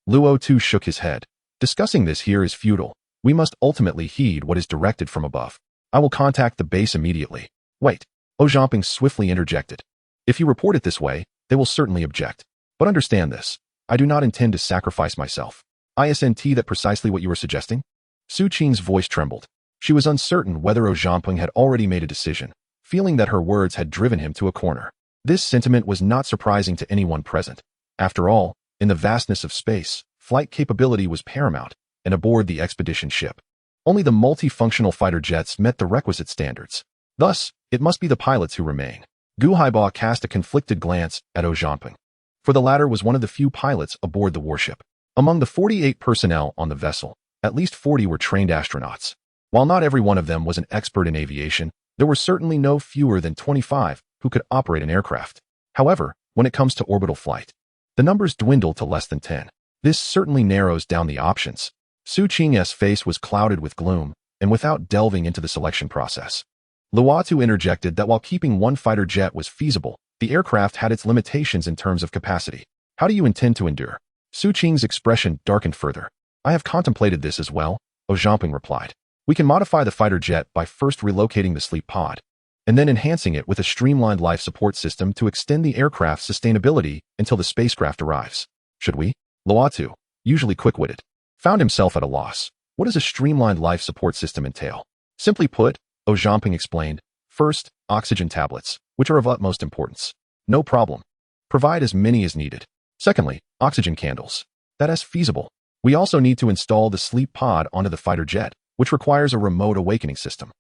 Luo too shook his head. "Discussing this here is futile. We must ultimately heed what is directed from above. I will contact the base immediately." "Wait," Zhao Zhangpeng swiftly interjected. "If you report it this way, they will certainly object. But understand this. I do not intend to sacrifice myself." "Isn't that precisely what you were suggesting?" Su Qing's voice trembled. She was uncertain whether Zhao Zhangpeng had already made a decision, feeling that her words had driven him to a corner. This sentiment was not surprising to anyone present. After all, in the vastness of space, flight capability was paramount, and aboard the expedition ship, only the multifunctional fighter jets met the requisite standards. Thus, it must be the pilots who remain. Gu Haibao cast a conflicted glance at Zhao Zhangpeng, for the latter was one of the few pilots aboard the warship. Among the 48 personnel on the vessel, at least 40 were trained astronauts. While not every one of them was an expert in aviation, there were certainly no fewer than 25 who could operate an aircraft. However, when it comes to orbital flight, the numbers dwindle to less than 10. This certainly narrows down the options. Su Qing's face was clouded with gloom, and without delving into the selection process, Luatu interjected that while keeping one fighter jet was feasible, the aircraft had its limitations in terms of capacity. "How do you intend to endure?" Su Qing's expression darkened further. "I have contemplated this as well," Zhao Zhangpeng replied. "We can modify the fighter jet by first relocating the sleep pod, and then enhancing it with a streamlined life support system to extend the aircraft's sustainability until the spacecraft arrives. Should we?" Loatu, usually quick-witted, found himself at a loss. What does a streamlined life support system entail? Simply put, Ojaping explained, first, oxygen tablets, which are of utmost importance. No problem. Provide as many as needed. Secondly, oxygen candles. That is feasible. We also need to install the sleep pod onto the fighter jet, which requires a remote awakening system.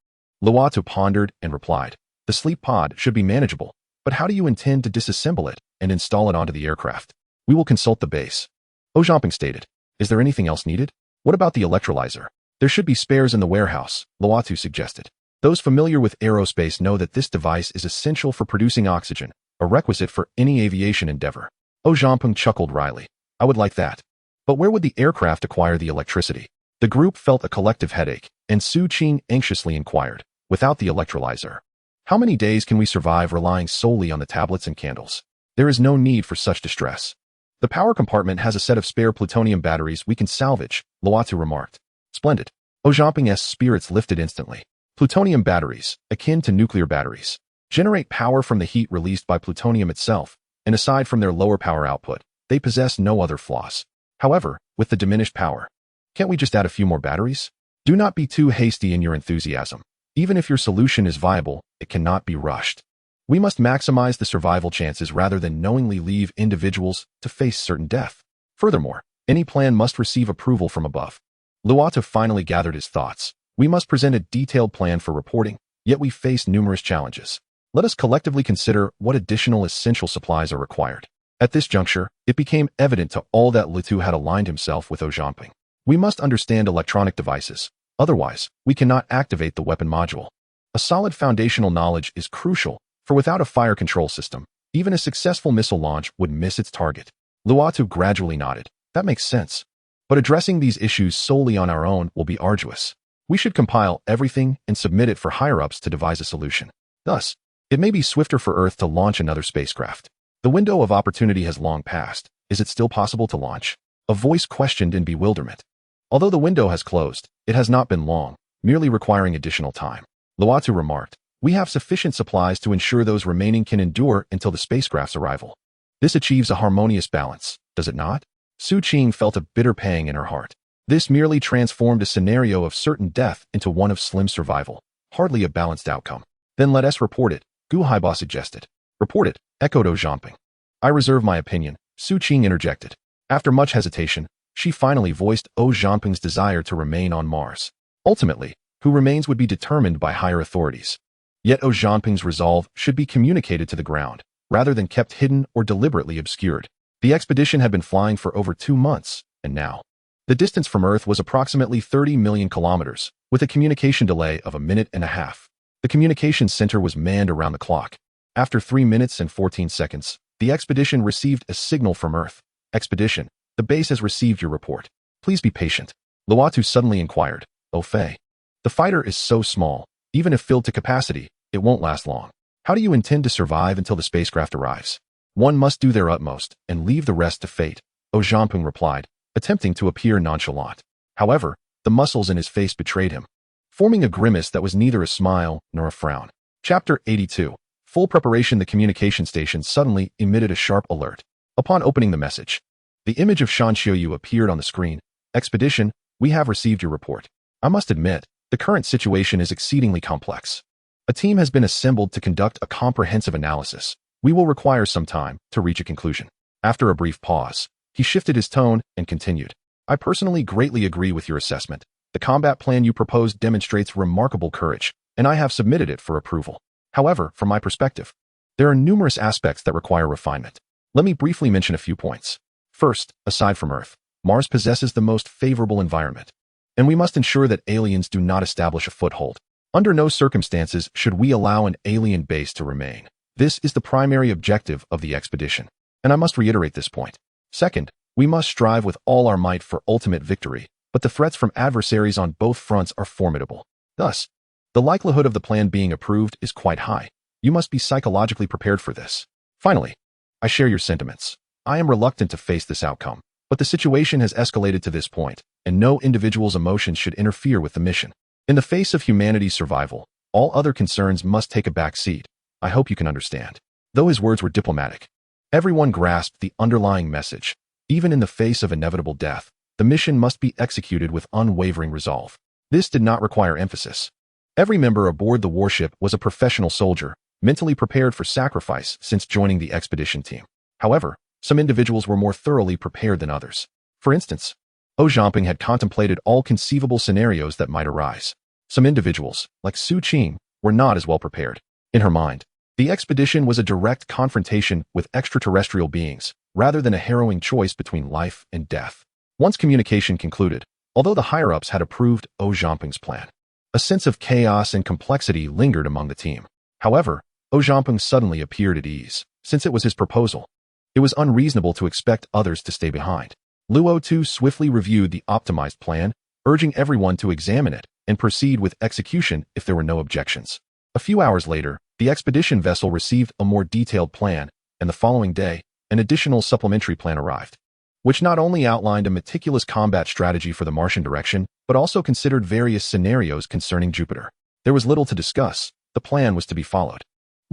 Loatu pondered and replied, the sleep pod should be manageable, but how do you intend to disassemble it and install it onto the aircraft? We will consult the base. Ojaping stated, is there anything else needed? What about the electrolyzer? There should be spares in the warehouse, Loatu suggested. Those familiar with aerospace know that this device is essential for producing oxygen, a requisite for any aviation endeavor. Ojaping chuckled wryly. I would like that. But where would the aircraft acquire the electricity? The group felt a collective headache, and Su Qing anxiously inquired, without the electrolyzer, how many days can we survive relying solely on the tablets and candles? There is no need for such distress. The power compartment has a set of spare plutonium batteries we can salvage, Loatu remarked. Splendid. Ojaping's spirits lifted instantly. Plutonium batteries, akin to nuclear batteries, generate power from the heat released by plutonium itself, and aside from their lower power output, they possess no other flaws. However, with the diminished power, can't we just add a few more batteries? Do not be too hasty in your enthusiasm. Even if your solution is viable, it cannot be rushed. We must maximize the survival chances rather than knowingly leave individuals to face certain death. Furthermore, any plan must receive approval from above. Loatu finally gathered his thoughts. We must present a detailed plan for reporting, yet we face numerous challenges. Let us collectively consider what additional essential supplies are required. At this juncture, it became evident to all that Loatu had aligned himself with Ojaping. We must understand electronic devices. Otherwise, we cannot activate the weapon module. A solid foundational knowledge is crucial, for without a fire control system, even a successful missile launch would miss its target. Loatu gradually nodded. That makes sense. But addressing these issues solely on our own will be arduous. We should compile everything and submit it for higher-ups to devise a solution. Thus, it may be swifter for Earth to launch another spacecraft. The window of opportunity has long passed. Is it still possible to launch? A voice questioned in bewilderment. Although the window has closed, it has not been long, merely requiring additional time. Loatu remarked, we have sufficient supplies to ensure those remaining can endure until the spacecraft's arrival. This achieves a harmonious balance, does it not? Su Qing felt a bitter pang in her heart. This merely transformed a scenario of certain death into one of slim survival, hardly a balanced outcome. Then let us report it, Gu Haiba suggested. Report it, echoed Ojaping. I reserve my opinion, Su Qing interjected. After much hesitation, she finally voiced Ojaping's desire to remain on Mars. Ultimately, who remains would be determined by higher authorities. Yet Ojaping's resolve should be communicated to the ground, rather than kept hidden or deliberately obscured. The expedition had been flying for over 2 months, and now, the distance from Earth was approximately 30 million kilometers, with a communication delay of 1.5 minutes. The communications center was manned around the clock. After 3 minutes and 14 seconds, the expedition received a signal from Earth. Expedition, the base has received your report. Please be patient. Loatu suddenly inquired. Oh Fei. The fighter is so small, even if filled to capacity, it won't last long. How do you intend to survive until the spacecraft arrives? One must do their utmost and leave the rest to fate, Ojaping replied, attempting to appear nonchalant. However, the muscles in his face betrayed him, forming a grimace that was neither a smile nor a frown. Chapter 82. Full preparation. The communication station suddenly emitted a sharp alert. Upon opening the message, the image of Shan Xiuyu appeared on the screen. Expedition, we have received your report. I must admit, the current situation is exceedingly complex. A team has been assembled to conduct a comprehensive analysis. We will require some time to reach a conclusion. After a brief pause, he shifted his tone and continued. I personally greatly agree with your assessment. The combat plan you proposed demonstrates remarkable courage, and I have submitted it for approval. However, from my perspective, there are numerous aspects that require refinement. Let me briefly mention a few points. First, aside from Earth, Mars possesses the most favorable environment, and we must ensure that aliens do not establish a foothold. Under no circumstances should we allow an alien base to remain. This is the primary objective of the expedition, and I must reiterate this point. Second, we must strive with all our might for ultimate victory, but the threats from adversaries on both fronts are formidable. Thus, the likelihood of the plan being approved is quite high. You must be psychologically prepared for this. Finally, I share your sentiments. I am reluctant to face this outcome, but the situation has escalated to this point, and no individual's emotions should interfere with the mission. In the face of humanity's survival, all other concerns must take a back seat. I hope you can understand. Though his words were diplomatic, everyone grasped the underlying message. Even in the face of inevitable death, the mission must be executed with unwavering resolve. This did not require emphasis. Every member aboard the warship was a professional soldier, mentally prepared for sacrifice since joining the expedition team. However, some individuals were more thoroughly prepared than others. For instance, Zhao Zhamping had contemplated all conceivable scenarios that might arise. Some individuals, like Su Qing, were not as well prepared. In her mind, the expedition was a direct confrontation with extraterrestrial beings, rather than a harrowing choice between life and death. Once communication concluded, although the higher-ups had approved Zhao Zhamping's plan, a sense of chaos and complexity lingered among the team. However, Zhao Zhamping suddenly appeared at ease, since it was his proposal. It was unreasonable to expect others to stay behind. Luo Tu swiftly reviewed the optimized plan, urging everyone to examine it and proceed with execution if there were no objections. A few hours later, the expedition vessel received a more detailed plan, and the following day, an additional supplementary plan arrived, which not only outlined a meticulous combat strategy for the Martian direction, but also considered various scenarios concerning Jupiter. There was little to discuss. The plan was to be followed.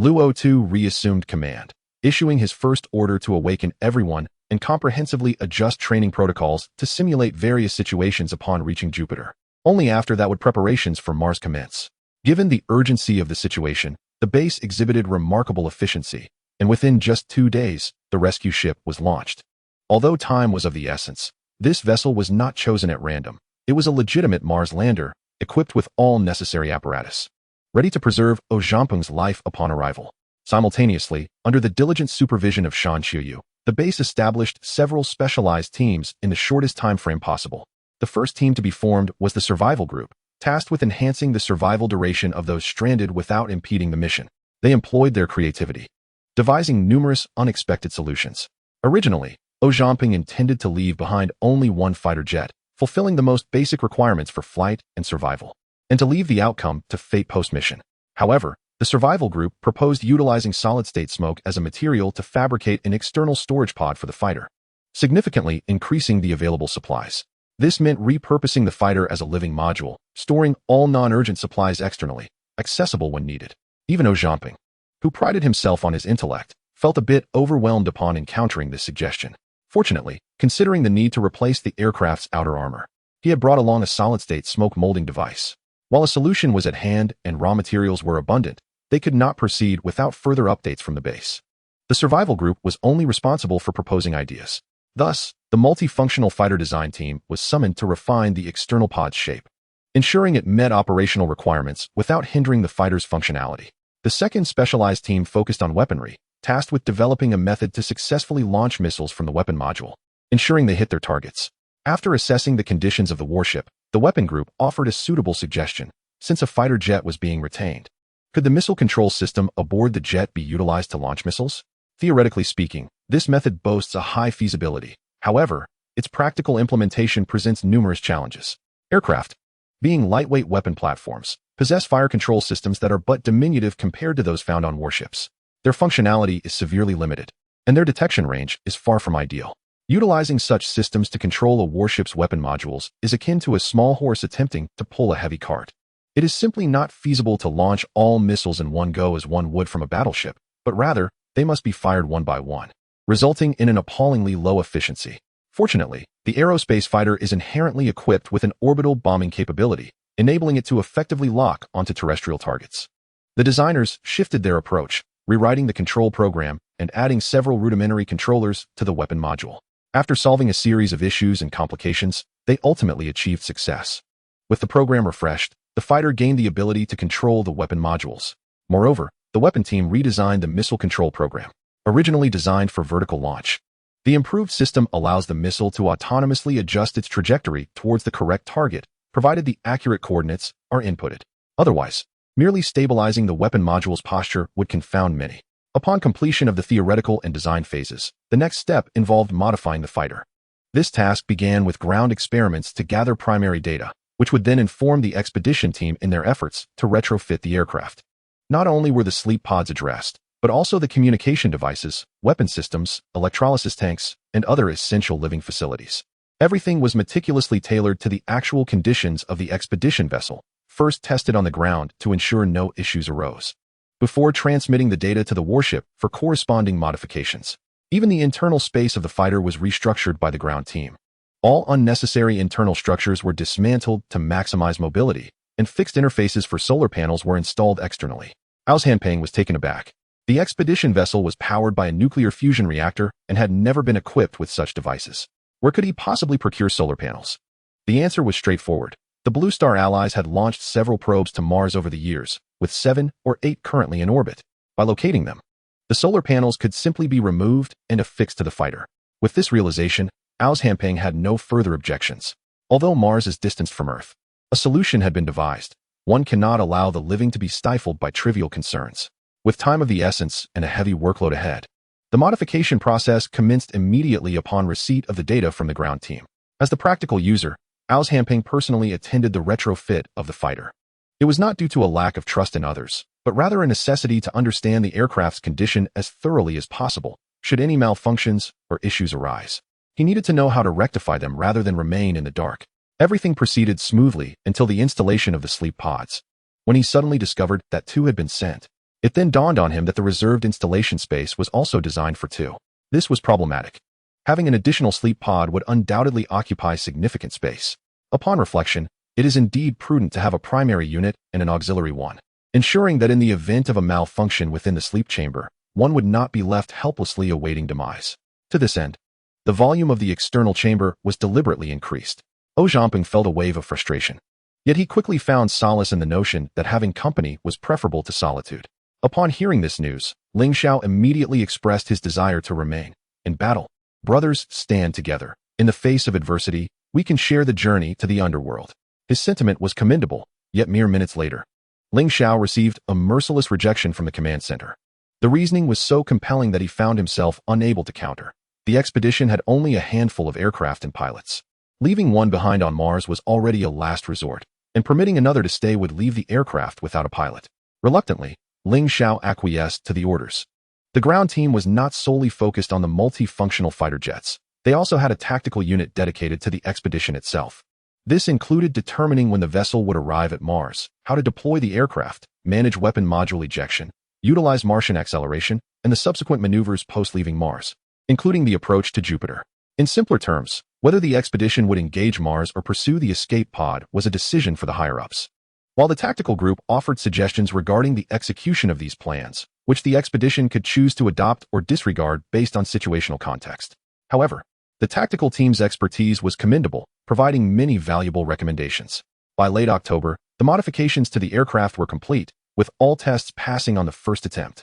Luo Tu reassumed command, issuing his first order to awaken everyone and comprehensively adjust training protocols to simulate various situations upon reaching Jupiter. Only after that would preparations for Mars commence. Given the urgency of the situation, the base exhibited remarkable efficiency, and within just 2 days, the rescue ship was launched. Although time was of the essence, this vessel was not chosen at random. It was a legitimate Mars lander, equipped with all necessary apparatus, ready to preserve Zhao Zhamping's life upon arrival. Simultaneously, under the diligent supervision of Shan Qiuyu, the base established several specialized teams in the shortest time frame possible. The first team to be formed was the survival group, tasked with enhancing the survival duration of those stranded without impeding the mission. They employed their creativity, devising numerous unexpected solutions. Originally, Zhao Zhamping intended to leave behind only one fighter jet, fulfilling the most basic requirements for flight and survival, and to leave the outcome to fate post-mission. However, the survival group proposed utilizing solid-state smoke as a material to fabricate an external storage pod for the fighter, significantly increasing the available supplies. This meant repurposing the fighter as a living module, storing all non-urgent supplies externally, accessible when needed. Even Zhao Zhamping, who prided himself on his intellect, felt a bit overwhelmed upon encountering this suggestion. Fortunately, considering the need to replace the aircraft's outer armor, he had brought along a solid-state smoke molding device. While a solution was at hand and raw materials were abundant, they could not proceed without further updates from the base. The survival group was only responsible for proposing ideas. Thus, the multifunctional fighter design team was summoned to refine the external pod's shape, ensuring it met operational requirements without hindering the fighter's functionality. The second specialized team focused on weaponry, tasked with developing a method to successfully launch missiles from the weapon module, ensuring they hit their targets. After assessing the conditions of the warship, the weapon group offered a suitable suggestion. Since a fighter jet was being retained, could the missile control system aboard the jet be utilized to launch missiles? Theoretically speaking, this method boasts a high feasibility. However, its practical implementation presents numerous challenges. Aircraft, being lightweight weapon platforms, possess fire control systems that are but diminutive compared to those found on warships. Their functionality is severely limited, and their detection range is far from ideal. Utilizing such systems to control a warship's weapon modules is akin to a small horse attempting to pull a heavy cart. It is simply not feasible to launch all missiles in one go as one would from a battleship, but rather, they must be fired one by one, resulting in an appallingly low efficiency. Fortunately, the aerospace fighter is inherently equipped with an orbital bombing capability, enabling it to effectively lock onto terrestrial targets. The designers shifted their approach, rewriting the control program and adding several rudimentary controllers to the weapon module. After solving a series of issues and complications, they ultimately achieved success. With the program refreshed, the fighter gained the ability to control the weapon modules. Moreover, the weapon team redesigned the missile control program, originally designed for vertical launch. The improved system allows the missile to autonomously adjust its trajectory towards the correct target, provided the accurate coordinates are inputted. Otherwise, merely stabilizing the weapon module's posture would confound many. Upon completion of the theoretical and design phases, the next step involved modifying the fighter. This task began with ground experiments to gather primary data, which would then inform the expedition team in their efforts to retrofit the aircraft. Not only were the sleep pods addressed, but also the communication devices, weapon systems, electrolysis tanks, and other essential living facilities. Everything was meticulously tailored to the actual conditions of the expedition vessel, first tested on the ground to ensure no issues arose, before transmitting the data to the warship for corresponding modifications. Even the internal space of the fighter was restructured by the ground team. All unnecessary internal structures were dismantled to maximize mobility, and fixed interfaces for solar panels were installed externally. Hanpeng was taken aback. The expedition vessel was powered by a nuclear fusion reactor and had never been equipped with such devices. Where could he possibly procure solar panels? The answer was straightforward. The Blue Star allies had launched several probes to Mars over the years, with 7 or 8 currently in orbit. By locating them, the solar panels could simply be removed and affixed to the fighter. With this realization, Hanpeng had no further objections. Although Mars is distanced from Earth, a solution had been devised. One cannot allow the living to be stifled by trivial concerns. With time of the essence and a heavy workload ahead, the modification process commenced immediately upon receipt of the data from the ground team. As the practical user, Hanpeng personally attended the retrofit of the fighter. It was not due to a lack of trust in others, but rather a necessity to understand the aircraft's condition as thoroughly as possible, should any malfunctions or issues arise. He needed to know how to rectify them rather than remain in the dark. Everything proceeded smoothly until the installation of the sleep pods. When he suddenly discovered that 2 had been sent, it then dawned on him that the reserved installation space was also designed for 2. This was problematic. Having an additional sleep pod would undoubtedly occupy significant space. Upon reflection, it is indeed prudent to have a primary unit and an auxiliary one, ensuring that in the event of a malfunction within the sleep chamber, one would not be left helplessly awaiting demise. To this end, the volume of the external chamber was deliberately increased. Hanpeng felt a wave of frustration. Yet he quickly found solace in the notion that having company was preferable to solitude. Upon hearing this news, Ling Xiao immediately expressed his desire to remain. In battle, brothers stand together. In the face of adversity, we can share the journey to the underworld. His sentiment was commendable, yet mere minutes later, Ling Xiao received a merciless rejection from the command center. The reasoning was so compelling that he found himself unable to counter. The expedition had only a handful of aircraft and pilots. Leaving one behind on Mars was already a last resort, and permitting another to stay would leave the aircraft without a pilot. Reluctantly, Ling Xiao acquiesced to the orders. The ground team was not solely focused on the multifunctional fighter jets. They also had a tactical unit dedicated to the expedition itself. This included determining when the vessel would arrive at Mars, how to deploy the aircraft, manage weapon module ejection, utilize Martian acceleration, and the subsequent maneuvers post-leaving Mars, including the approach to Jupiter. In simpler terms, whether the expedition would engage Mars or pursue the escape pod was a decision for the higher-ups. While the tactical group offered suggestions regarding the execution of these plans, which the expedition could choose to adopt or disregard based on situational context. However, the tactical team's expertise was commendable, providing many valuable recommendations. By late October, the modifications to the aircraft were complete, with all tests passing on the first attempt.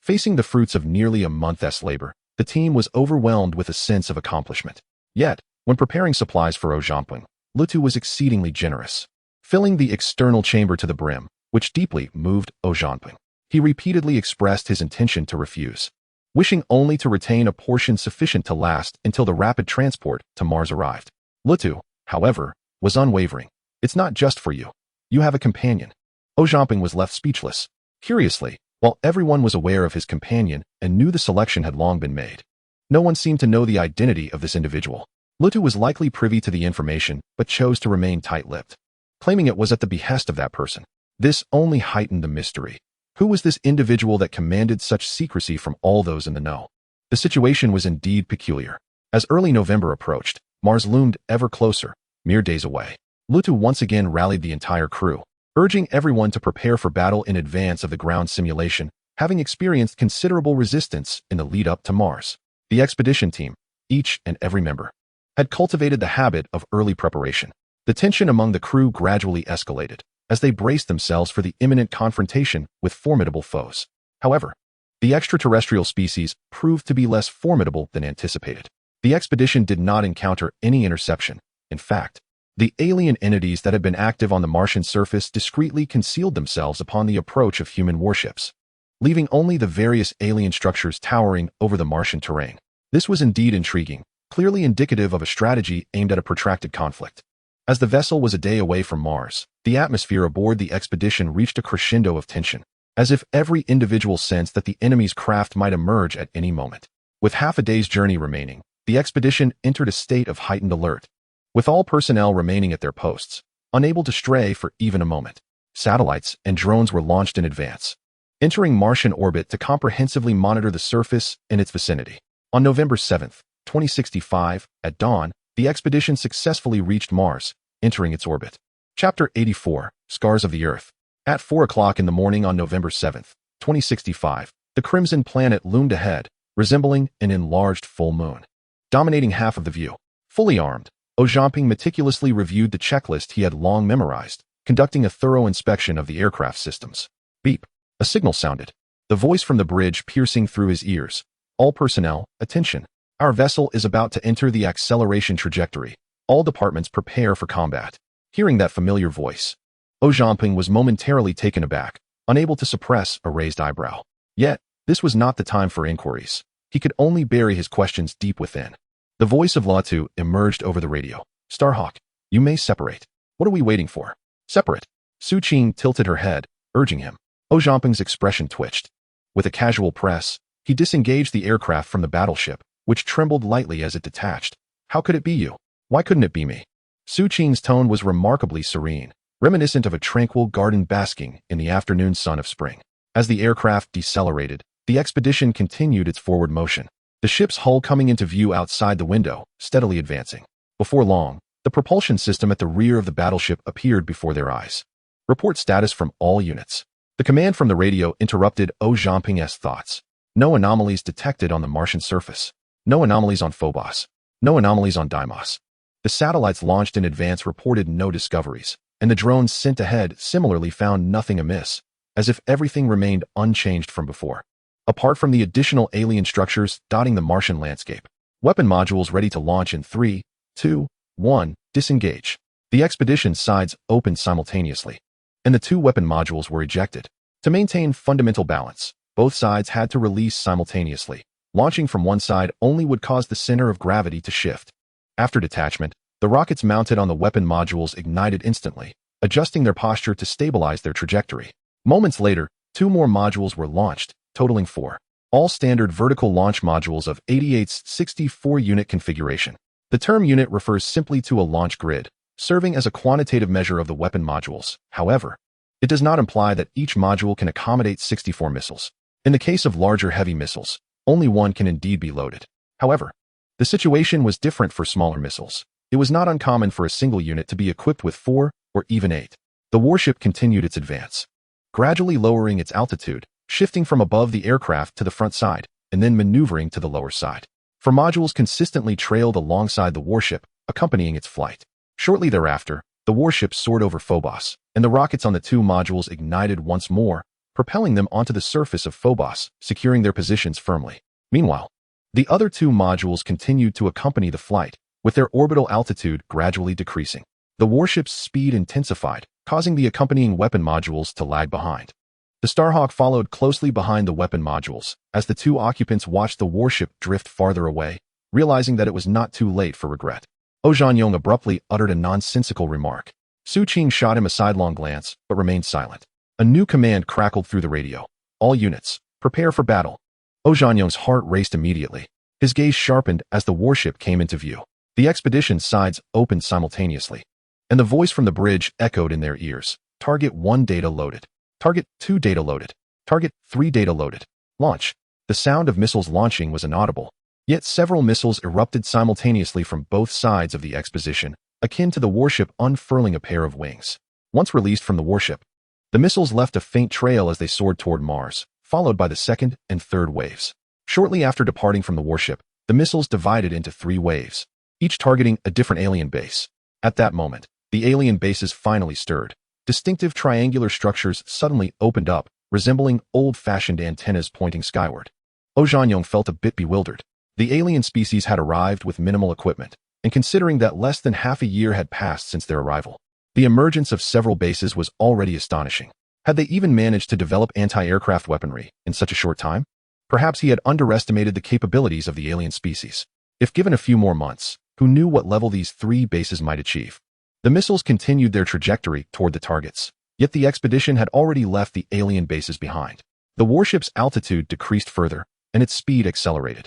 Facing the fruits of nearly a month's labor, the team was overwhelmed with a sense of accomplishment. Yet, when preparing supplies for Hanpeng, Lutu was exceedingly generous, filling the external chamber to the brim, which deeply moved Hanpeng. He repeatedly expressed his intention to refuse, wishing only to retain a portion sufficient to last until the rapid transport to Mars arrived. Lutu, however, was unwavering. It's not just for you. You have a companion. Hanpeng was left speechless. Curiously, while everyone was aware of his companion and knew the selection had long been made, no one seemed to know the identity of this individual. Lutu was likely privy to the information, but chose to remain tight-lipped, claiming it was at the behest of that person. This only heightened the mystery. Who was this individual that commanded such secrecy from all those in the know? The situation was indeed peculiar. As early November approached, Mars loomed ever closer, mere days away. Lutu once again rallied the entire crew, urging everyone to prepare for battle in advance of the ground simulation, having experienced considerable resistance in the lead-up to Mars. The expedition team, each and every member, had cultivated the habit of early preparation. The tension among the crew gradually escalated as they braced themselves for the imminent confrontation with formidable foes. However, the extraterrestrial species proved to be less formidable than anticipated. The expedition did not encounter any interception. In fact, the alien entities that had been active on the Martian surface discreetly concealed themselves upon the approach of human warships, leaving only the various alien structures towering over the Martian terrain. This was indeed intriguing, clearly indicative of a strategy aimed at a protracted conflict. As the vessel was a day away from Mars, the atmosphere aboard the expedition reached a crescendo of tension, as if every individual sensed that the enemy's craft might emerge at any moment. With half a day's journey remaining, the expedition entered a state of heightened alert, with all personnel remaining at their posts, unable to stray for even a moment. Satellites and drones were launched in advance, entering Martian orbit to comprehensively monitor the surface and its vicinity. On November 7th, 2065, at dawn, the expedition successfully reached Mars, entering its orbit. Chapter 84, Scars of the Earth. At 4 o'clock in the morning on November 7th, 2065, the Crimson Planet loomed ahead, resembling an enlarged full moon. Dominating half of the view. Fully armed, Ojaping meticulously reviewed the checklist he had long memorized, conducting a thorough inspection of the aircraft systems. Beep. A signal sounded. The voice from the bridge piercing through his ears. All personnel, attention. Our vessel is about to enter the acceleration trajectory. All departments prepare for combat. Hearing that familiar voice, Ojaping was momentarily taken aback, unable to suppress a raised eyebrow. Yet, this was not the time for inquiries. He could only bury his questions deep within. The voice of Latu emerged over the radio. Starhawk, you may separate. What are we waiting for? Separate. Su Qing tilted her head, urging him. Ojaping's expression twitched. With a casual press, he disengaged the aircraft from the battleship, which trembled lightly as it detached. How could it be you? Why couldn't it be me? Su Qing's tone was remarkably serene, reminiscent of a tranquil garden basking in the afternoon sun of spring. As the aircraft decelerated, the expedition continued its forward motion. The ship's hull coming into view outside the window, steadily advancing. Before long, the propulsion system at the rear of the battleship appeared before their eyes. Report status from all units. The command from the radio interrupted Ojaping's thoughts. No anomalies detected on the Martian surface. No anomalies on Phobos. No anomalies on Deimos. The satellites launched in advance reported no discoveries, and the drones sent ahead similarly found nothing amiss, as if everything remained unchanged from before. Apart from the additional alien structures dotting the Martian landscape. Weapon modules ready to launch in 3, 2, 1, disengage. The expedition's sides opened simultaneously, and the 2 weapon modules were ejected. To maintain fundamental balance, both sides had to release simultaneously. Launching from one side only would cause the center of gravity to shift. After detachment, the rockets mounted on the weapon modules ignited instantly, adjusting their posture to stabilize their trajectory. Moments later, 2 more modules were launched, totaling 4. All standard vertical launch modules of 88's 64-unit configuration. The term unit refers simply to a launch grid, serving as a quantitative measure of the weapon modules. However, it does not imply that each module can accommodate 64 missiles. In the case of larger heavy missiles, only one can indeed be loaded. However, the situation was different for smaller missiles. It was not uncommon for a single unit to be equipped with 4 or even 8. The warship continued its advance, gradually lowering its altitude, shifting from above the aircraft to the front side, and then maneuvering to the lower side. 4 modules consistently trailed alongside the warship, accompanying its flight. Shortly thereafter, the warship soared over Phobos, and the rockets on the 2 modules ignited once more, propelling them onto the surface of Phobos, securing their positions firmly. Meanwhile, the other 2 modules continued to accompany the flight, with their orbital altitude gradually decreasing. The warship's speed intensified, causing the accompanying weapon modules to lag behind. The Starhawk followed closely behind the weapon modules, as the 2 occupants watched the warship drift farther away, realizing that it was not too late for regret. Ojanyong abruptly uttered a nonsensical remark. Su Qing shot him a sidelong glance, but remained silent. A new command crackled through the radio. All units, prepare for battle. Ojanyong's heart raced immediately. His gaze sharpened as the warship came into view. The expedition's sides opened simultaneously, and the voice from the bridge echoed in their ears. Target 1 data loaded. Target 2 data loaded. Target 3 data loaded. Launch. The sound of missiles launching was inaudible, yet several missiles erupted simultaneously from both sides of the exposition, akin to the warship unfurling a pair of wings. Once released from the warship, the missiles left a faint trail as they soared toward Mars, followed by the 2nd and 3rd waves. Shortly after departing from the warship, the missiles divided into 3 waves, each targeting a different alien base. At that moment, the alien bases finally stirred. Distinctive triangular structures suddenly opened up, resembling old-fashioned antennas pointing skyward. Ojanyong felt a bit bewildered. The alien species had arrived with minimal equipment, and considering that less than half a year had passed since their arrival, the emergence of several bases was already astonishing. Had they even managed to develop anti-aircraft weaponry in such a short time? Perhaps he had underestimated the capabilities of the alien species. If given a few more months, who knew what level these 3 bases might achieve? The missiles continued their trajectory toward the targets, yet the expedition had already left the alien bases behind. The warship's altitude decreased further, and its speed accelerated,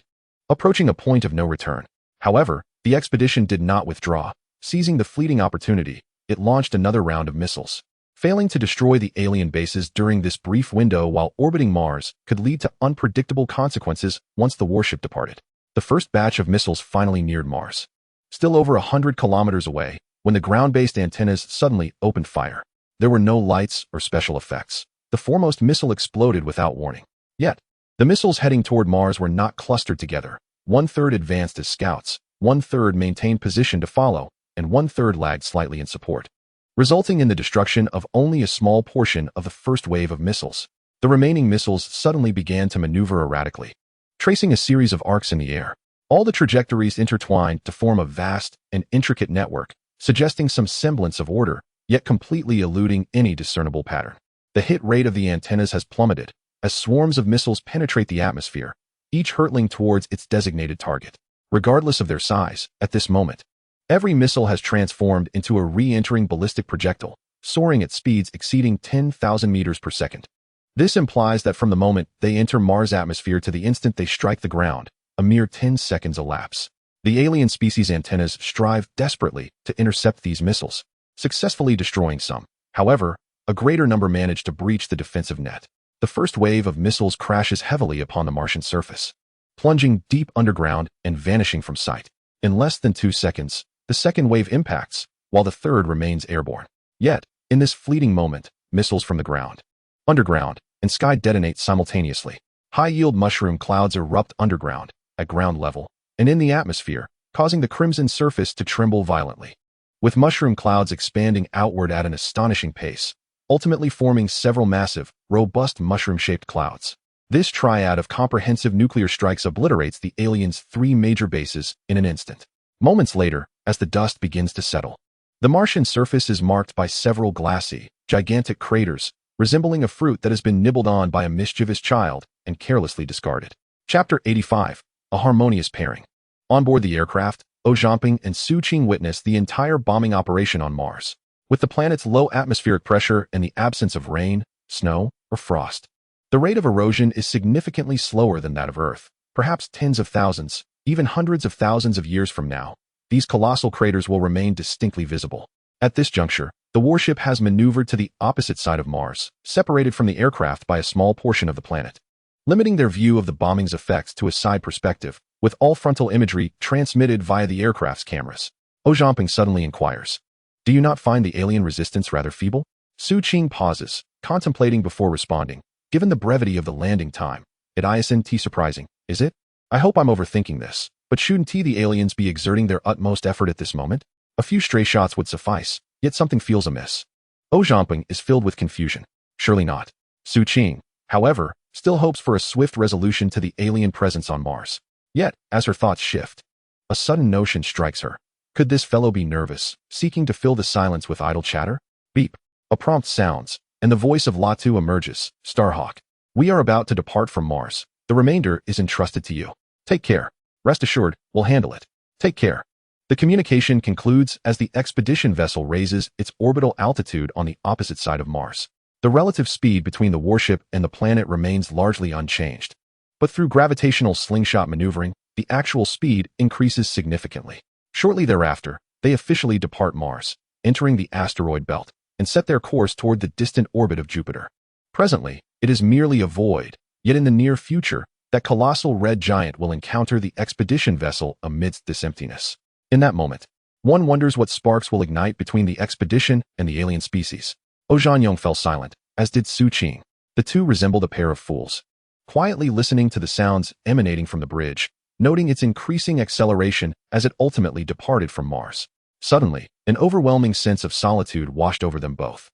approaching a point of no return. However, the expedition did not withdraw. Seizing the fleeting opportunity, it launched another round of missiles. Failing to destroy the alien bases during this brief window while orbiting Mars could lead to unpredictable consequences once the warship departed. The first batch of missiles finally neared Mars. Still over 100 kilometers away, when the ground-based antennas suddenly opened fire. There were no lights or special effects. The foremost missile exploded without warning. Yet, the missiles heading toward Mars were not clustered together. One-third advanced as scouts, one-third maintained position to follow, and one-third lagged slightly in support, resulting in the destruction of only a small portion of the first wave of missiles. The remaining missiles suddenly began to maneuver erratically, tracing a series of arcs in the air. All the trajectories intertwined to form a vast and intricate network, suggesting some semblance of order, yet completely eluding any discernible pattern. The hit rate of the antennas has plummeted, as swarms of missiles penetrate the atmosphere, each hurtling towards its designated target. Regardless of their size, at this moment, every missile has transformed into a re-entering ballistic projectile, soaring at speeds exceeding 10,000 meters per second. This implies that from the moment they enter Mars' atmosphere to the instant they strike the ground, a mere 10 seconds elapse. The alien species' antennas strive desperately to intercept these missiles, successfully destroying some. However, a greater number manage to breach the defensive net. The first wave of missiles crashes heavily upon the Martian surface, plunging deep underground and vanishing from sight. In less than 2 seconds, the second wave impacts, while the third remains airborne. Yet, in this fleeting moment, missiles from the ground, underground, and sky detonate simultaneously. High-yield mushroom clouds erupt underground, at ground level, and in the atmosphere, causing the crimson surface to tremble violently. With mushroom clouds expanding outward at an astonishing pace, ultimately forming several massive, robust mushroom-shaped clouds. This triad of comprehensive nuclear strikes obliterates the aliens' 3 major bases in an instant. Moments later, as the dust begins to settle, the Martian surface is marked by several glassy, gigantic craters, resembling a fruit that has been nibbled on by a mischievous child and carelessly discarded. Chapter 85. A harmonious pairing. On board the aircraft, Zhao Jianping and Su Qing witnessed the entire bombing operation on Mars. With the planet's low atmospheric pressure and the absence of rain, snow, or frost, the rate of erosion is significantly slower than that of Earth. Perhaps tens of thousands, even hundreds of thousands of years from now, these colossal craters will remain distinctly visible. At this juncture, the warship has maneuvered to the opposite side of Mars, separated from the aircraft by a small portion of the planet, limiting their view of the bombing's effects to a side perspective, with all frontal imagery transmitted via the aircraft's cameras. Zhao Jianping suddenly inquires, "Do you not find the alien resistance rather feeble?" Su Qing pauses, contemplating before responding. "Given the brevity of the landing time, it isn't surprising, is it? I hope I'm overthinking this, but shouldn't the aliens be exerting their utmost effort at this moment? A few stray shots would suffice, yet something feels amiss." Zhao Jianping is filled with confusion. Surely not. Su Qing, however, still hopes for a swift resolution to the alien presence on Mars. Yet, as her thoughts shift, a sudden notion strikes her. Could this fellow be nervous, seeking to fill the silence with idle chatter? Beep. A prompt sounds, and the voice of Latu emerges. "Starhawk, we are about to depart from Mars. The remainder is entrusted to you. Take care. Rest assured, we'll handle it. Take care." The communication concludes as the expedition vessel raises its orbital altitude on the opposite side of Mars. The relative speed between the warship and the planet remains largely unchanged. But through gravitational slingshot maneuvering, the actual speed increases significantly. Shortly thereafter, they officially depart Mars, entering the asteroid belt, and set their course toward the distant orbit of Jupiter. Presently, it is merely a void, yet in the near future, that colossal red giant will encounter the expedition vessel amidst this emptiness. In that moment, one wonders what sparks will ignite between the expedition and the alien species. Zhao Jianyong fell silent, as did Su Qing. The two resembled a pair of fools, quietly listening to the sounds emanating from the bridge, noting its increasing acceleration as it ultimately departed from Mars. Suddenly, an overwhelming sense of solitude washed over them both.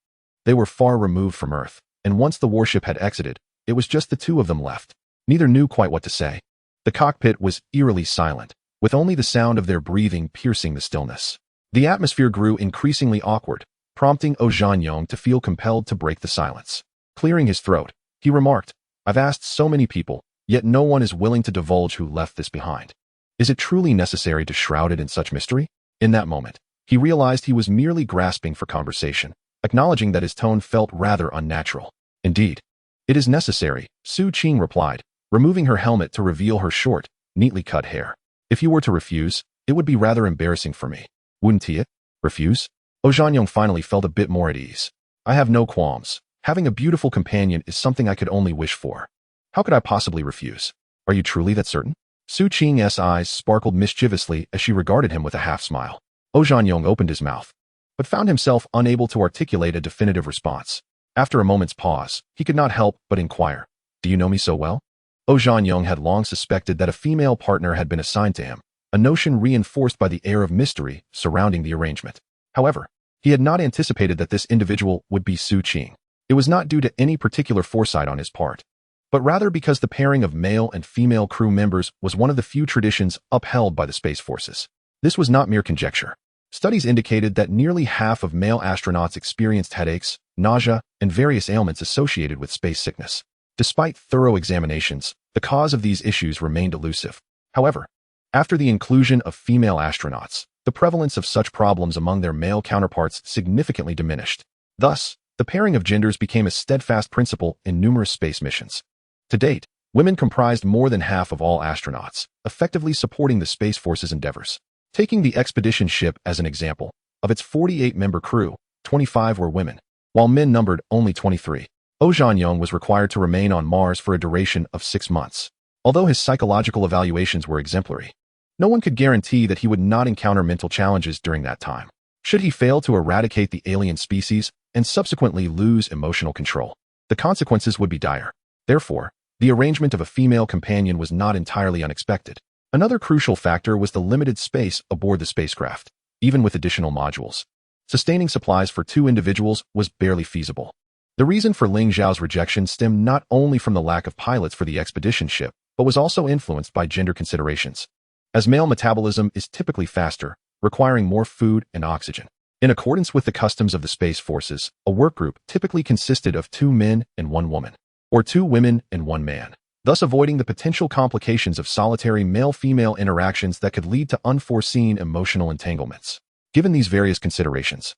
They were far removed from Earth, and once the warship had exited, it was just the two of them left. Neither knew quite what to say. The cockpit was eerily silent, with only the sound of their breathing piercing the stillness. The atmosphere grew increasingly awkward, prompting Zhao Jianyong to feel compelled to break the silence. Clearing his throat, he remarked, "I've asked so many people, yet no one is willing to divulge who left this behind. Is it truly necessary to shroud it in such mystery?" In that moment, he realized he was merely grasping for conversation, acknowledging that his tone felt rather unnatural. "Indeed, it is necessary," Su Qing replied, removing her helmet to reveal her short, neatly cut hair. "If you were to refuse, it would be rather embarrassing for me. Wouldn't it?" "Refuse?" Zhao Jianyong finally felt a bit more at ease. "I have no qualms. Having a beautiful companion is something I could only wish for. How could I possibly refuse? Are you truly that certain?" Su Qing's eyes sparkled mischievously as she regarded him with a half-smile. Zhanyong opened his mouth, but found himself unable to articulate a definitive response. After a moment's pause, he could not help but inquire, "Do you know me so well?" Zhanyong had long suspected that a female partner had been assigned to him, a notion reinforced by the air of mystery surrounding the arrangement. However, he had not anticipated that this individual would be Su Qing. It was not due to any particular foresight on his part, but rather because the pairing of male and female crew members was one of the few traditions upheld by the Space Forces. This was not mere conjecture. Studies indicated that nearly half of male astronauts experienced headaches, nausea, and various ailments associated with space sickness. Despite thorough examinations, the cause of these issues remained elusive. However, after the inclusion of female astronauts, the prevalence of such problems among their male counterparts significantly diminished. Thus, the pairing of genders became a steadfast principle in numerous space missions. To date, women comprised more than half of all astronauts, effectively supporting the Space Force's endeavors. Taking the expedition ship as an example, of its 48-member crew, 25 were women, while men numbered only 23. Zhanyong was required to remain on Mars for a duration of 6 months. Although his psychological evaluations were exemplary, no one could guarantee that he would not encounter mental challenges during that time. Should he fail to eradicate the alien species and subsequently lose emotional control, the consequences would be dire. Therefore, the arrangement of a female companion was not entirely unexpected. Another crucial factor was the limited space aboard the spacecraft. Even with additional modules, sustaining supplies for 2 individuals was barely feasible. The reason for Ling Zhao's rejection stemmed not only from the lack of pilots for the expedition ship, but was also influenced by gender considerations. As male metabolism is typically faster, requiring more food and oxygen. In accordance with the customs of the Space Forces, a workgroup typically consisted of 2 men and 1 woman, or 2 women and 1 man, thus avoiding the potential complications of solitary male-female interactions that could lead to unforeseen emotional entanglements. Given these various considerations,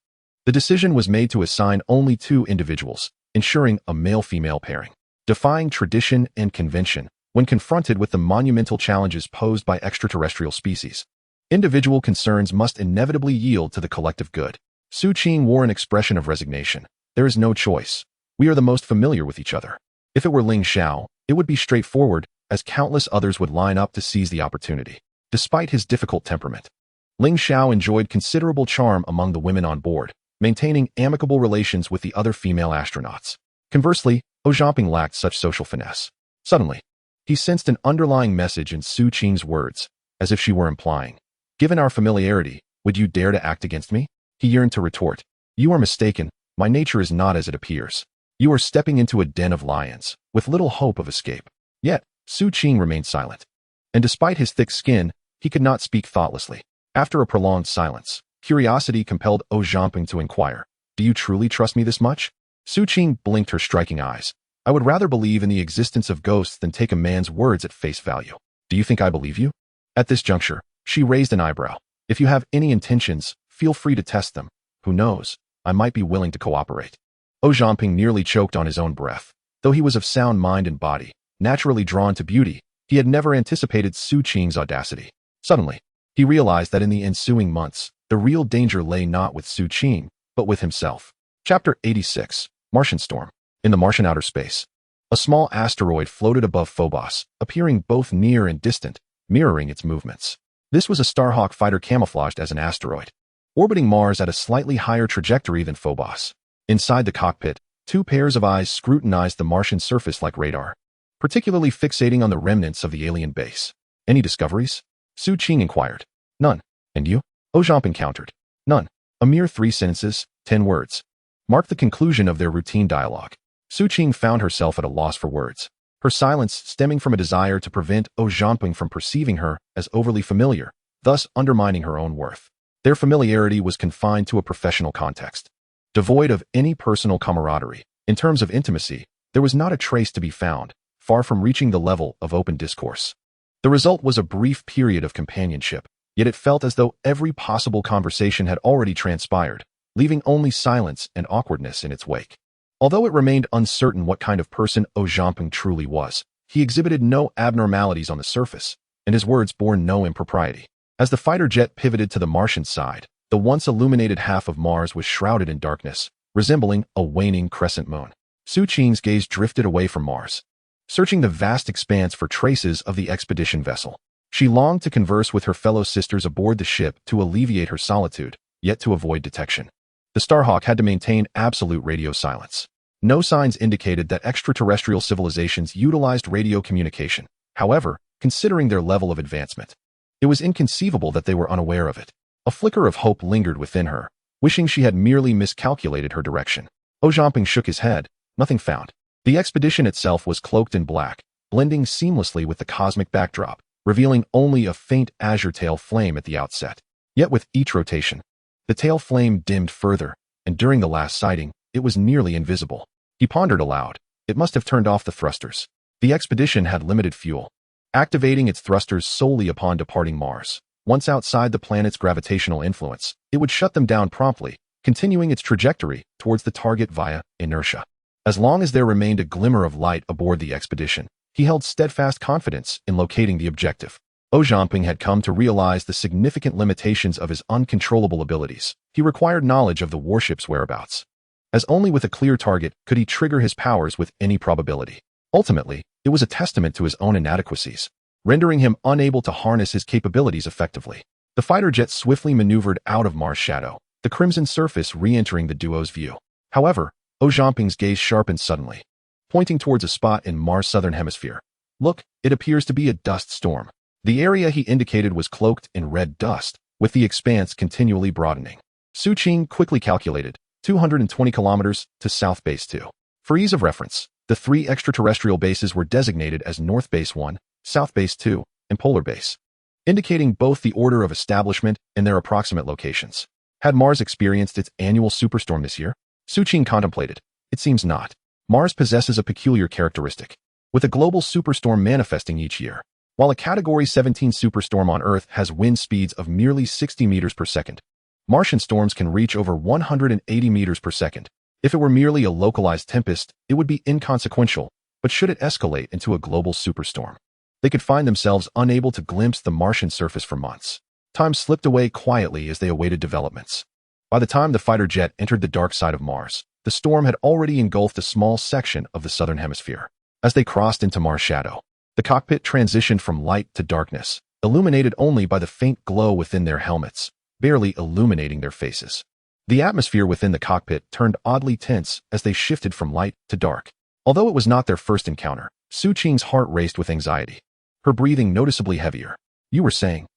the decision was made to assign only 2 individuals, ensuring a male-female pairing. Defying tradition and convention, when confronted with the monumental challenges posed by extraterrestrial species, individual concerns must inevitably yield to the collective good. Su Qing wore an expression of resignation. "There is no choice. We are the most familiar with each other." If it were Ling Zhao, it would be straightforward, as countless others would line up to seize the opportunity. Despite his difficult temperament, Ling Zhao enjoyed considerable charm among the women on board, maintaining amicable relations with the other female astronauts. Conversely, Zhanyong lacked such social finesse. Suddenly, he sensed an underlying message in Su Qing's words, as if she were implying, "Given our familiarity, would you dare to act against me?" He yearned to retort, "You are mistaken, my nature is not as it appears. You are stepping into a den of lions, with little hope of escape." Yet, Su Qing remained silent. And despite his thick skin, he could not speak thoughtlessly. After a prolonged silence, curiosity compelled Zhanyong to inquire, "Do you truly trust me this much?" Su Qing blinked her striking eyes. "I would rather believe in the existence of ghosts than take a man's words at face value. Do you think I believe you?" At this juncture, she raised an eyebrow. "If you have any intentions, feel free to test them. Who knows, I might be willing to cooperate." Zhanyong nearly choked on his own breath. Though he was of sound mind and body, naturally drawn to beauty, he had never anticipated Su Qing's audacity. Suddenly, he realized that in the ensuing months, the real danger lay not with Su Qing, but with himself. Chapter 86, Martian Storm. In the Martian outer space, a small asteroid floated above Phobos, appearing both near and distant, mirroring its movements. This was a Starhawk fighter camouflaged as an asteroid, orbiting Mars at a slightly higher trajectory than Phobos. Inside the cockpit, 2 pairs of eyes scrutinized the Martian surface like radar, particularly fixating on the remnants of the alien base. "Any discoveries?" Su Qing inquired. "None. And you?" Zhanyong countered. "None." A mere 3 sentences, 10 words, marked the conclusion of their routine dialogue. Su Qing found herself at a loss for words. Her silence stemming from a desire to prevent Zhanyong from perceiving her as overly familiar, thus undermining her own worth. Their familiarity was confined to a professional context. Devoid of any personal camaraderie, in terms of intimacy, there was not a trace to be found, far from reaching the level of open discourse. The result was a brief period of companionship, yet it felt as though every possible conversation had already transpired, leaving only silence and awkwardness in its wake. Although it remained uncertain what kind of person Zhanyong truly was, he exhibited no abnormalities on the surface, and his words bore no impropriety. As the fighter jet pivoted to the Martian side, the once illuminated half of Mars was shrouded in darkness, resembling a waning crescent moon. Su Qing's gaze drifted away from Mars, searching the vast expanse for traces of the expedition vessel. She longed to converse with her fellow sisters aboard the ship to alleviate her solitude, yet to avoid detection. The Starhawk had to maintain absolute radio silence. No signs indicated that extraterrestrial civilizations utilized radio communication. However, considering their level of advancement, it was inconceivable that they were unaware of it. A flicker of hope lingered within her, wishing she had merely miscalculated her direction. Ojumping shook his head. Nothing found. The expedition itself was cloaked in black, blending seamlessly with the cosmic backdrop, revealing only a faint azure tail flame at the outset. Yet with each rotation, the tail flame dimmed further, and during the last sighting, it was nearly invisible. He pondered aloud. It must have turned off the thrusters. The expedition had limited fuel, activating its thrusters solely upon departing Mars. Once outside the planet's gravitational influence, it would shut them down promptly, continuing its trajectory towards the target via inertia. As long as there remained a glimmer of light aboard the expedition, he held steadfast confidence in locating the objective. Ojumping had come to realize the significant limitations of his uncontrollable abilities. He required knowledge of the warship's whereabouts, as only with a clear target could he trigger his powers with any probability. Ultimately, it was a testament to his own inadequacies, rendering him unable to harness his capabilities effectively. The fighter jet swiftly maneuvered out of Mars' shadow, the crimson surface re-entering the duo's view. However, Ojumping's gaze sharpened suddenly, pointing towards a spot in Mars' southern hemisphere. Look, it appears to be a dust storm. The area he indicated was cloaked in red dust, with the expanse continually broadening. Su Qing quickly calculated 220 kilometers to South Base 2. For ease of reference, the three extraterrestrial bases were designated as North Base 1, South Base 2, and Polar Base, indicating both the order of establishment and their approximate locations. Had Mars experienced its annual superstorm this year? Su Qing contemplated. It seems not. Mars possesses a peculiar characteristic, with a global superstorm manifesting each year. While a Category 17 superstorm on Earth has wind speeds of merely 60 meters per second, Martian storms can reach over 180 meters per second. If it were merely a localized tempest, it would be inconsequential, but should it escalate into a global superstorm, they could find themselves unable to glimpse the Martian surface for months. Time slipped away quietly as they awaited developments. By the time the fighter jet entered the dark side of Mars, the storm had already engulfed a small section of the southern hemisphere. As they crossed into Mars' shadow, the cockpit transitioned from light to darkness, illuminated only by the faint glow within their helmets, barely illuminating their faces. The atmosphere within the cockpit turned oddly tense as they shifted from light to dark. Although it was not their first encounter, Su Qing's heart raced with anxiety, her breathing noticeably heavier. You were saying?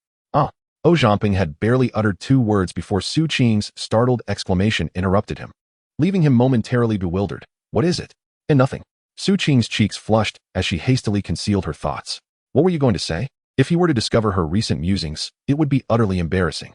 Ojumping had barely uttered 2 words before Su Qing's startled exclamation interrupted him, leaving him momentarily bewildered. What is it? And nothing. Su Qing's cheeks flushed as she hastily concealed her thoughts. What were you going to say? If he were to discover her recent musings, it would be utterly embarrassing.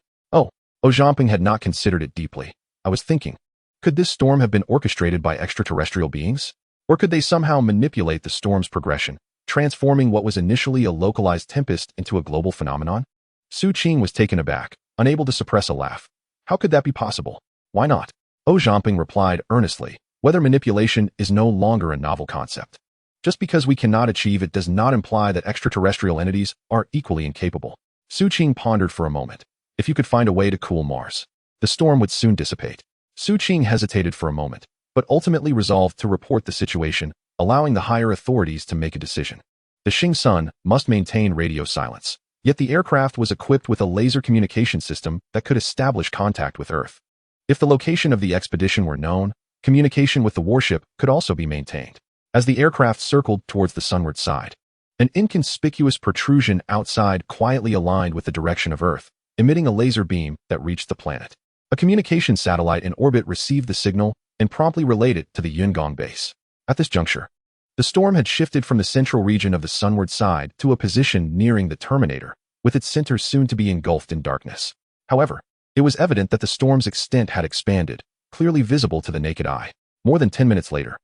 Ojumping had not considered it deeply. I was thinking, could this storm have been orchestrated by extraterrestrial beings? Or could they somehow manipulate the storm's progression, transforming what was initially a localized tempest into a global phenomenon? Su Qing was taken aback, unable to suppress a laugh. How could that be possible? Why not? Ojumping replied earnestly. Weather manipulation is no longer a novel concept. Just because we cannot achieve it does not imply that extraterrestrial entities are equally incapable. Su Qing pondered for a moment. If you could find a way to cool Mars, the storm would soon dissipate. Su Qing hesitated for a moment, but ultimately resolved to report the situation, allowing the higher authorities to make a decision. The Xing Sun must maintain radio silence, yet the aircraft was equipped with a laser communication system that could establish contact with Earth. If the location of the expedition were known, communication with the warship could also be maintained. As the aircraft circled towards the sunward side, an inconspicuous protrusion outside quietly aligned with the direction of Earth, emitting a laser beam that reached the planet. A communication satellite in orbit received the signal and promptly relayed it to the Yungong base. At this juncture, the storm had shifted from the central region of the sunward side to a position nearing the terminator, with its center soon to be engulfed in darkness. However, it was evident that the storm's extent had expanded, clearly visible to the naked eye. More than 10 minutes later,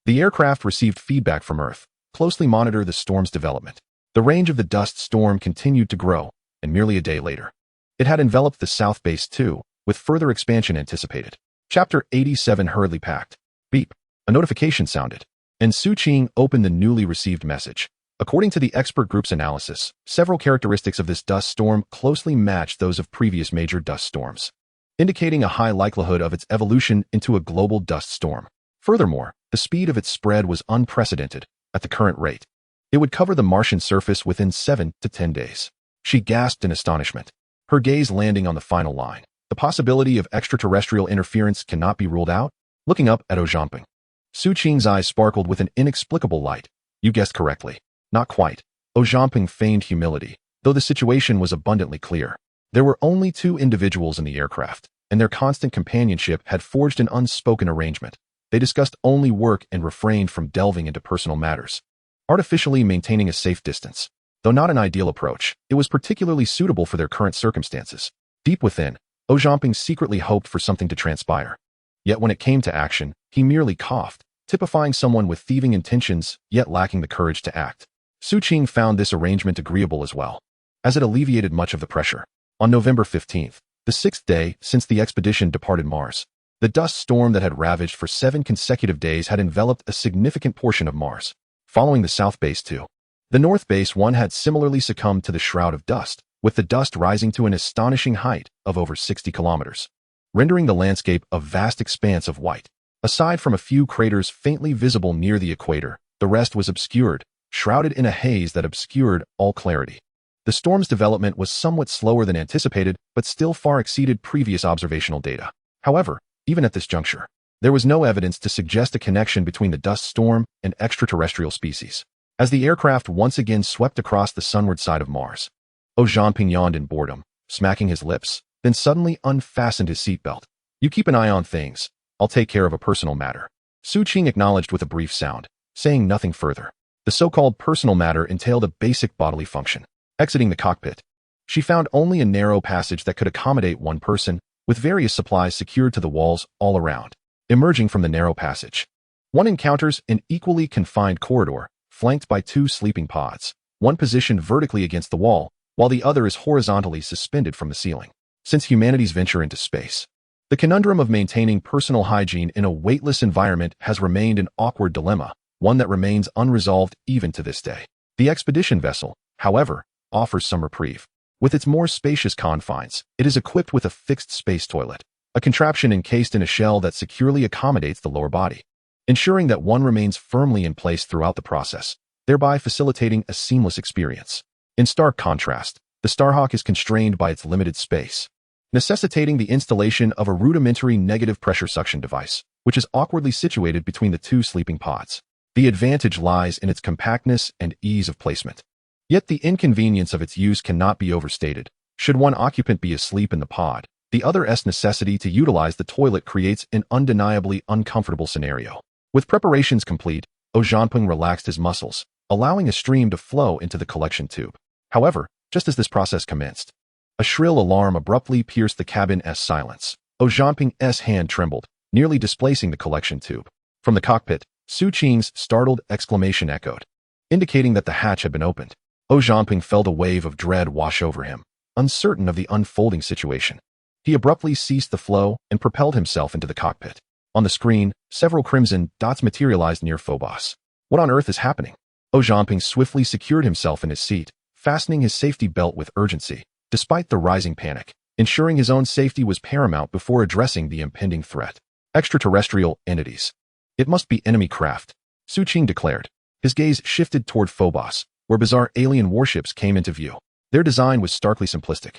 the aircraft received feedback from Earth, closely monitor the storm's development. The range of the dust storm continued to grow, and merely a day later, it had enveloped the South Base 2, with further expansion anticipated. Chapter 87 hurriedly packed. Beep. A notification sounded, and Su Qing opened the newly received message. According to the expert group's analysis, several characteristics of this dust storm closely matched those of previous major dust storms, indicating a high likelihood of its evolution into a global dust storm. Furthermore, the speed of its spread was unprecedented. At the current rate, it would cover the Martian surface within 7 to 10 days. She gasped in astonishment, her gaze landing on the final line. The possibility of extraterrestrial interference cannot be ruled out? Looking up at Zhamping, Su Qing's eyes sparkled with an inexplicable light. You guessed correctly. Not quite. Zhamping feigned humility, though the situation was abundantly clear. There were only 2 individuals in the aircraft, and their constant companionship had forged an unspoken arrangement. They discussed only work and refrained from delving into personal matters, artificially maintaining a safe distance. Though not an ideal approach, it was particularly suitable for their current circumstances. Deep within, Zhamping secretly hoped for something to transpire. Yet when it came to action, he merely coughed, typifying someone with thieving intentions, yet lacking the courage to act. Su Qing found this arrangement agreeable as well, as it alleviated much of the pressure. On November 15th, the 6th day since the expedition departed Mars, the dust storm that had ravaged for 7 consecutive days had enveloped a significant portion of Mars. Following the South Base 2, the North Base 1 had similarly succumbed to the shroud of dust, with the dust rising to an astonishing height of over 60 kilometers, rendering the landscape a vast expanse of white. Aside from a few craters faintly visible near the equator, the rest was obscured, shrouded in a haze that obscured all clarity. The storm's development was somewhat slower than anticipated, but still far exceeded previous observational data. However, even at this juncture, there was no evidence to suggest a connection between the dust storm and extraterrestrial species. As the aircraft once again swept across the sunward side of Mars, Zhamping yawned in boredom, smacking his lips, then suddenly unfastened his seatbelt. You keep an eye on things. I'll take care of a personal matter. Su Qing acknowledged with a brief sound, saying nothing further. The so-called personal matter entailed a basic bodily function. Exiting the cockpit, she found only a narrow passage that could accommodate one person, with various supplies secured to the walls all around. Emerging from the narrow passage, one encounters an equally confined corridor, flanked by 2 sleeping pods, one positioned vertically against the wall, while the other is horizontally suspended from the ceiling. Since humanity's venture into space, the conundrum of maintaining personal hygiene in a weightless environment has remained an awkward dilemma, one that remains unresolved even to this day. The expedition vessel, however, offers some reprieve. With its more spacious confines, it is equipped with a fixed space toilet, a contraption encased in a shell that securely accommodates the lower body, ensuring that one remains firmly in place throughout the process, thereby facilitating a seamless experience. In stark contrast, the Starhawk is constrained by its limited space, necessitating the installation of a rudimentary negative pressure suction device, which is awkwardly situated between the 2 sleeping pods. The advantage lies in its compactness and ease of placement. Yet the inconvenience of its use cannot be overstated. Should one occupant be asleep in the pod, the other's necessity to utilize the toilet creates an undeniably uncomfortable scenario. With preparations complete, Zhamping relaxed his muscles, allowing a stream to flow into the collection tube. However, just as this process commenced, a shrill alarm abruptly pierced the cabin's silence. Zhamping's hand trembled, nearly displacing the collection tube. From the cockpit, Su Qing's startled exclamation echoed, indicating that the hatch had been opened. Zhamping felt a wave of dread wash over him, uncertain of the unfolding situation. He abruptly ceased the flow and propelled himself into the cockpit. On the screen, several crimson dots materialized near Phobos. What on earth is happening? Zhamping swiftly secured himself in his seat, fastening his safety belt with urgency. Despite the rising panic, ensuring his own safety was paramount before addressing the impending threat. Extraterrestrial entities. It must be enemy craft, Su Qing declared. His gaze shifted toward Phobos, where bizarre alien warships came into view. Their design was starkly simplistic,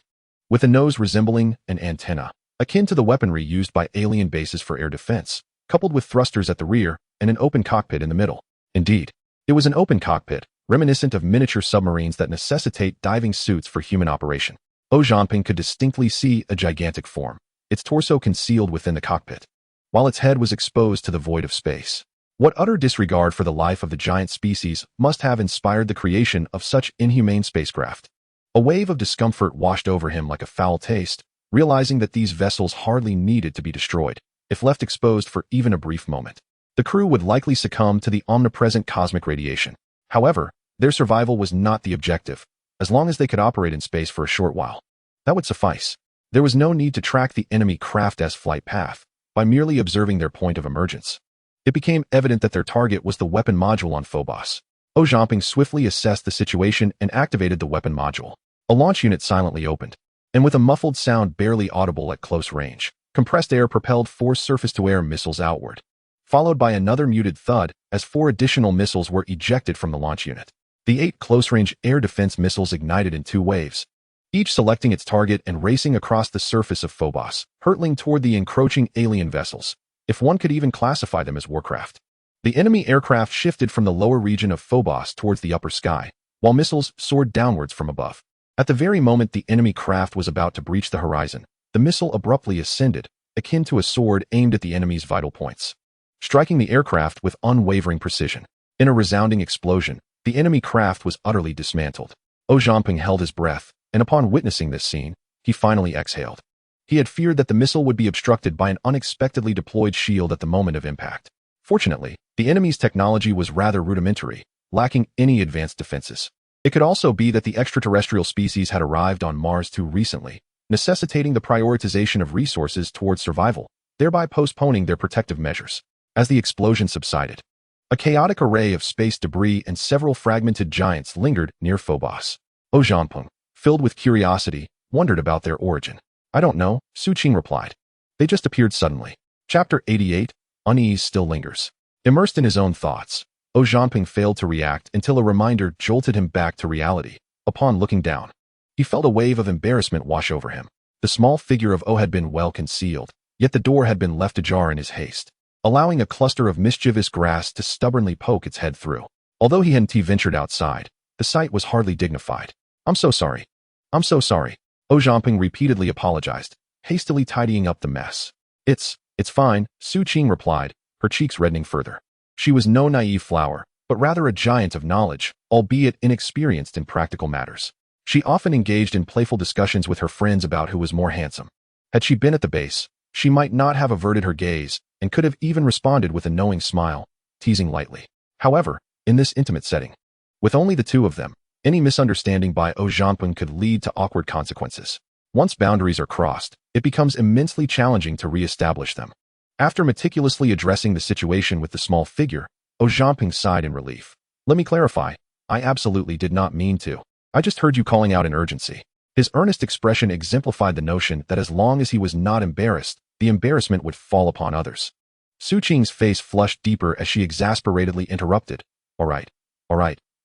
with a nose resembling an antenna, akin to the weaponry used by alien bases for air defense, coupled with thrusters at the rear and an open cockpit in the middle. Indeed, it was an open cockpit, reminiscent of miniature submarines that necessitate diving suits for human operation. Zhamping could distinctly see a gigantic form, its torso concealed within the cockpit, while its head was exposed to the void of space. What utter disregard for the life of the giant species must have inspired the creation of such inhumane spacecraft? A wave of discomfort washed over him like a foul taste, realizing that these vessels hardly needed to be destroyed. If left exposed for even a brief moment, the crew would likely succumb to the omnipresent cosmic radiation. However, their survival was not the objective. As long as they could operate in space for a short while, that would suffice. There was no need to track the enemy craft's flight path by merely observing their point of emergence. It became evident that their target was the weapon module on Phobos. Zhamping swiftly assessed the situation and activated the weapon module. A launch unit silently opened, and with a muffled sound barely audible at close range, compressed air propelled 4 surface-to-air missiles outward, followed by another muted thud as 4 additional missiles were ejected from the launch unit. The 8 close-range air defense missiles ignited in 2 waves, each selecting its target and racing across the surface of Phobos, hurtling toward the encroaching alien vessels, if one could even classify them as warcraft. The enemy aircraft shifted from the lower region of Phobos towards the upper sky, while missiles soared downwards from above. At the very moment the enemy craft was about to breach the horizon, the missile abruptly ascended, akin to a sword aimed at the enemy's vital points, striking the aircraft with unwavering precision. In a resounding explosion, the enemy craft was utterly dismantled. Zhangping held his breath, and upon witnessing this scene, he finally exhaled. He had feared that the missile would be obstructed by an unexpectedly deployed shield at the moment of impact. Fortunately, the enemy's technology was rather rudimentary, lacking any advanced defenses. It could also be that the extraterrestrial species had arrived on Mars too recently, necessitating the prioritization of resources towards survival, thereby postponing their protective measures. As the explosion subsided, a chaotic array of space debris and several fragmented giants lingered near Phobos. Zhangping, filled with curiosity, wondered about their origin. "I don't know," Su Qing replied. "They just appeared suddenly." Chapter 88, Unease still lingers. Immersed in his own thoughts, Zhangping failed to react until a reminder jolted him back to reality. Upon looking down, he felt a wave of embarrassment wash over him. The small figure of O had been well concealed, yet the door had been left ajar in his haste, allowing a cluster of mischievous grass to stubbornly poke its head through. Although he hadn't ventured outside, the sight was hardly dignified. "I'm so sorry. I'm so sorry." Zhangping repeatedly apologized, hastily tidying up the mess. It's fine," Su Qing replied, her cheeks reddening further. She was no naive flower, but rather a giant of knowledge, albeit inexperienced in practical matters. She often engaged in playful discussions with her friends about who was more handsome. Had she been at the base, she might not have averted her gaze, and could have even responded with a knowing smile, teasing lightly. However, in this intimate setting, with only the two of them, any misunderstanding by Zhangping could lead to awkward consequences. Once boundaries are crossed, it becomes immensely challenging to re-establish them. After meticulously addressing the situation with the small figure, Zhangping sighed in relief. "Let me clarify, I absolutely did not mean to. I just heard you calling out in urgency." His earnest expression exemplified the notion that as long as he was not embarrassed, the embarrassment would fall upon others. Su Qing's face flushed deeper as she exasperatedly interrupted. All right,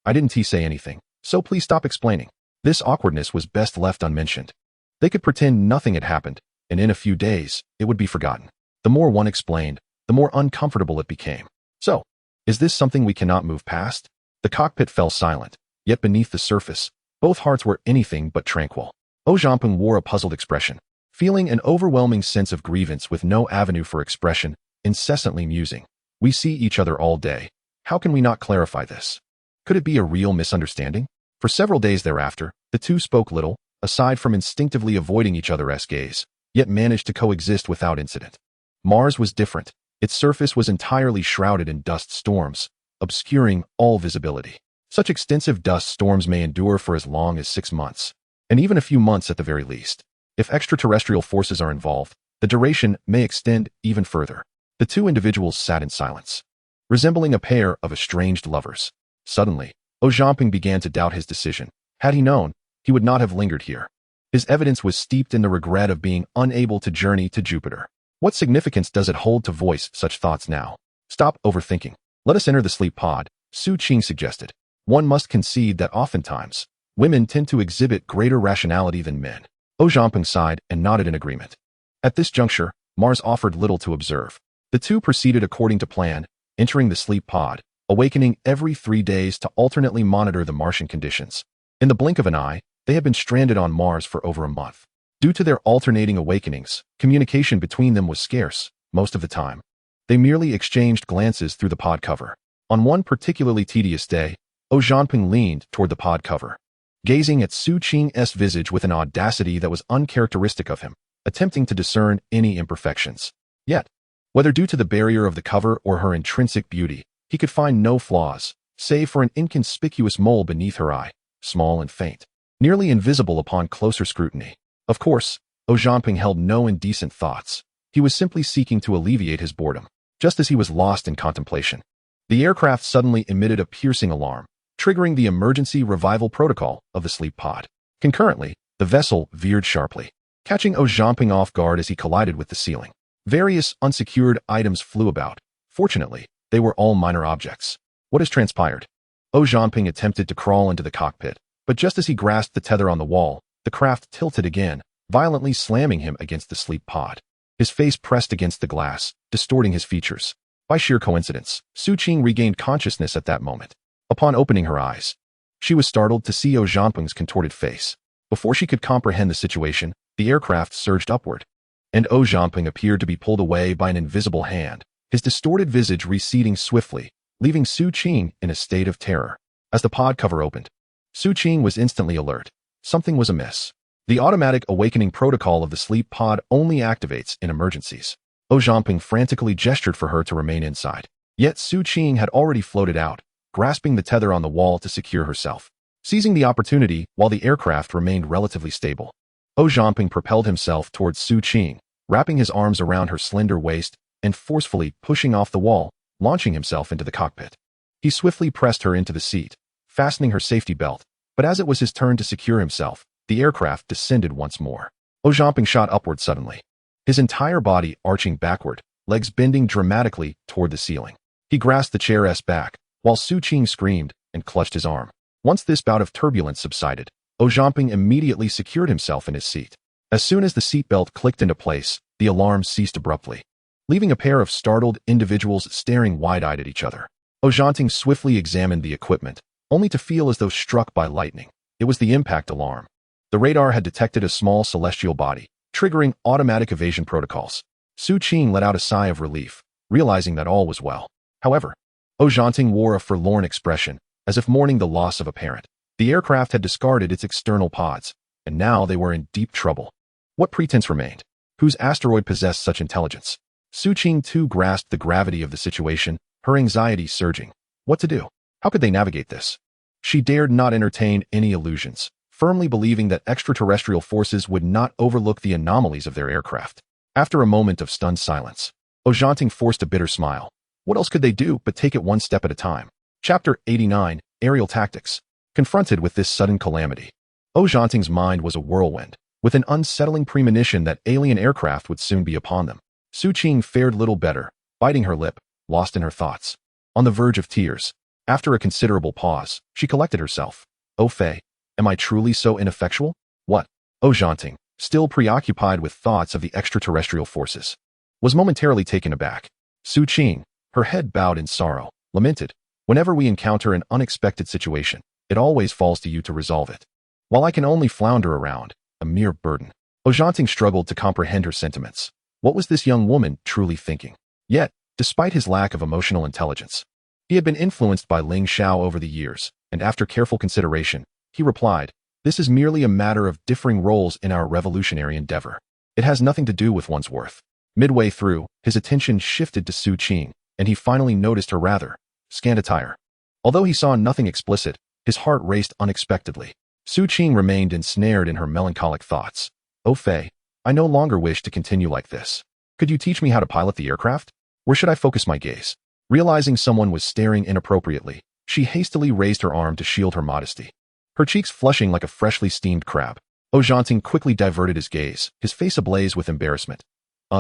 I didn't say anything, so please stop explaining." This awkwardness was best left unmentioned. They could pretend nothing had happened, and in a few days, it would be forgotten. The more one explained, the more uncomfortable it became. "So, is this something we cannot move past?" The cockpit fell silent, yet beneath the surface, both hearts were anything but tranquil. Zhangping wore a puzzled expression, feeling an overwhelming sense of grievance with no avenue for expression, incessantly musing. "We see each other all day. How can we not clarify this? Could it be a real misunderstanding?" For several days thereafter, the two spoke little, aside from instinctively avoiding each other's gaze, yet managed to coexist without incident. Mars was different. Its surface was entirely shrouded in dust storms, obscuring all visibility. Such extensive dust storms may endure for as long as 6 months, and even a few months at the very least. If extraterrestrial forces are involved, the duration may extend even further. The two individuals sat in silence, resembling a pair of estranged lovers. Suddenly, Zhangping began to doubt his decision. Had he known, he would not have lingered here. His evidence was steeped in the regret of being unable to journey to Jupiter. What significance does it hold to voice such thoughts now? "Stop overthinking. Let us enter the sleep pod," Su Qing suggested. One must concede that oftentimes, women tend to exhibit greater rationality than men. Zhangping sighed and nodded in agreement. At this juncture, Mars offered little to observe. The two proceeded according to plan, entering the sleep pod, awakening every 3 days to alternately monitor the Martian conditions. In the blink of an eye, they had been stranded on Mars for over a month. Due to their alternating awakenings, communication between them was scarce, most of the time. They merely exchanged glances through the pod cover. On one particularly tedious day, Zhangping leaned toward the pod cover, gazing at Su Qing's visage with an audacity that was uncharacteristic of him, attempting to discern any imperfections. Yet, whether due to the barrier of the cover or her intrinsic beauty, he could find no flaws, save for an inconspicuous mole beneath her eye, small and faint, nearly invisible upon closer scrutiny. Of course, Zhangping held no indecent thoughts. He was simply seeking to alleviate his boredom. Just as he was lost in contemplation, the aircraft suddenly emitted a piercing alarm, triggering the emergency revival protocol of the sleep pod. Concurrently, the vessel veered sharply, catching Zhangping off guard as he collided with the ceiling. Various unsecured items flew about. Fortunately, they were all minor objects. What has transpired? Zhangping attempted to crawl into the cockpit, but just as he grasped the tether on the wall, The craft tilted again, violently slamming him against the sleep pod. His face pressed against the glass, distorting his features. By sheer coincidence, Su Qing regained consciousness at that moment. Upon opening her eyes, she was startled to see Zhangpeng's contorted face. Before she could comprehend the situation, the aircraft surged upward, and Zhangpeng appeared to be pulled away by an invisible hand, his distorted visage receding swiftly, leaving Su Qing in a state of terror. As the pod cover opened, Su Qing was instantly alert. Something was amiss. The automatic awakening protocol of the sleep pod only activates in emergencies. Zhangpeng frantically gestured for her to remain inside. Yet Su Qing had already floated out, grasping the tether on the wall to secure herself. Seizing the opportunity while the aircraft remained relatively stable, Zhangpeng propelled himself towards Su Qing, wrapping his arms around her slender waist and forcefully pushing off the wall, launching himself into the cockpit. He swiftly pressed her into the seat, fastening her safety belt, but as it was his turn to secure himself, the aircraft descended once more. Zhangpeng shot upward suddenly, his entire body arching backward, legs bending dramatically toward the ceiling. He grasped the chair's back, while Su Qing screamed and clutched his arm. Once this bout of turbulence subsided, Zhangpeng immediately secured himself in his seat. As soon as the seatbelt clicked into place, the alarm ceased abruptly, leaving a pair of startled individuals staring wide-eyed at each other. Zhangpeng swiftly examined the equipment, only to feel as though struck by lightning. It was the impact alarm. The radar had detected a small celestial body, triggering automatic evasion protocols. Su Qing let out a sigh of relief, realizing that all was well. However, Zhangpeng wore a forlorn expression, as if mourning the loss of a parent. The aircraft had discarded its external pods, and now they were in deep trouble. What pretense remained? Whose asteroid possessed such intelligence? Su Qing too grasped the gravity of the situation, her anxiety surging. What to do? How could they navigate this? She dared not entertain any illusions, firmly believing that extraterrestrial forces would not overlook the anomalies of their aircraft. After a moment of stunned silence, Zhangpeng forced a bitter smile. What else could they do but take it one step at a time? Chapter 89, Aerial Tactics. Confronted with this sudden calamity, Zhangpeng's mind was a whirlwind, with an unsettling premonition that alien aircraft would soon be upon them. Su Qing fared little better, biting her lip, lost in her thoughts. On the verge of tears, after a considerable pause, she collected herself. "Oh Fei, am I truly so ineffectual? What?" Zhangpeng, still preoccupied with thoughts of the extraterrestrial forces, was momentarily taken aback. Su Qing, her head bowed in sorrow, lamented, "Whenever we encounter an unexpected situation, it always falls to you to resolve it, while I can only flounder around, a mere burden." Zhangpeng struggled to comprehend her sentiments. What was this young woman truly thinking? Yet, despite his lack of emotional intelligence, he had been influenced by Ling Xiao over the years, and after careful consideration, he replied, "This is merely a matter of differing roles in our revolutionary endeavor. It has nothing to do with one's worth." Midway through, his attention shifted to Su Qing, and he finally noticed her rather scant attire. Although he saw nothing explicit, his heart raced unexpectedly. Su Qing remained ensnared in her melancholic thoughts. "Oh Fei, I no longer wish to continue like this. Could you teach me how to pilot the aircraft? Where should I focus my gaze?" Realizing someone was staring inappropriately, she hastily raised her arm to shield her modesty, her cheeks flushing like a freshly steamed crab. Zhangpeng quickly diverted his gaze, his face ablaze with embarrassment.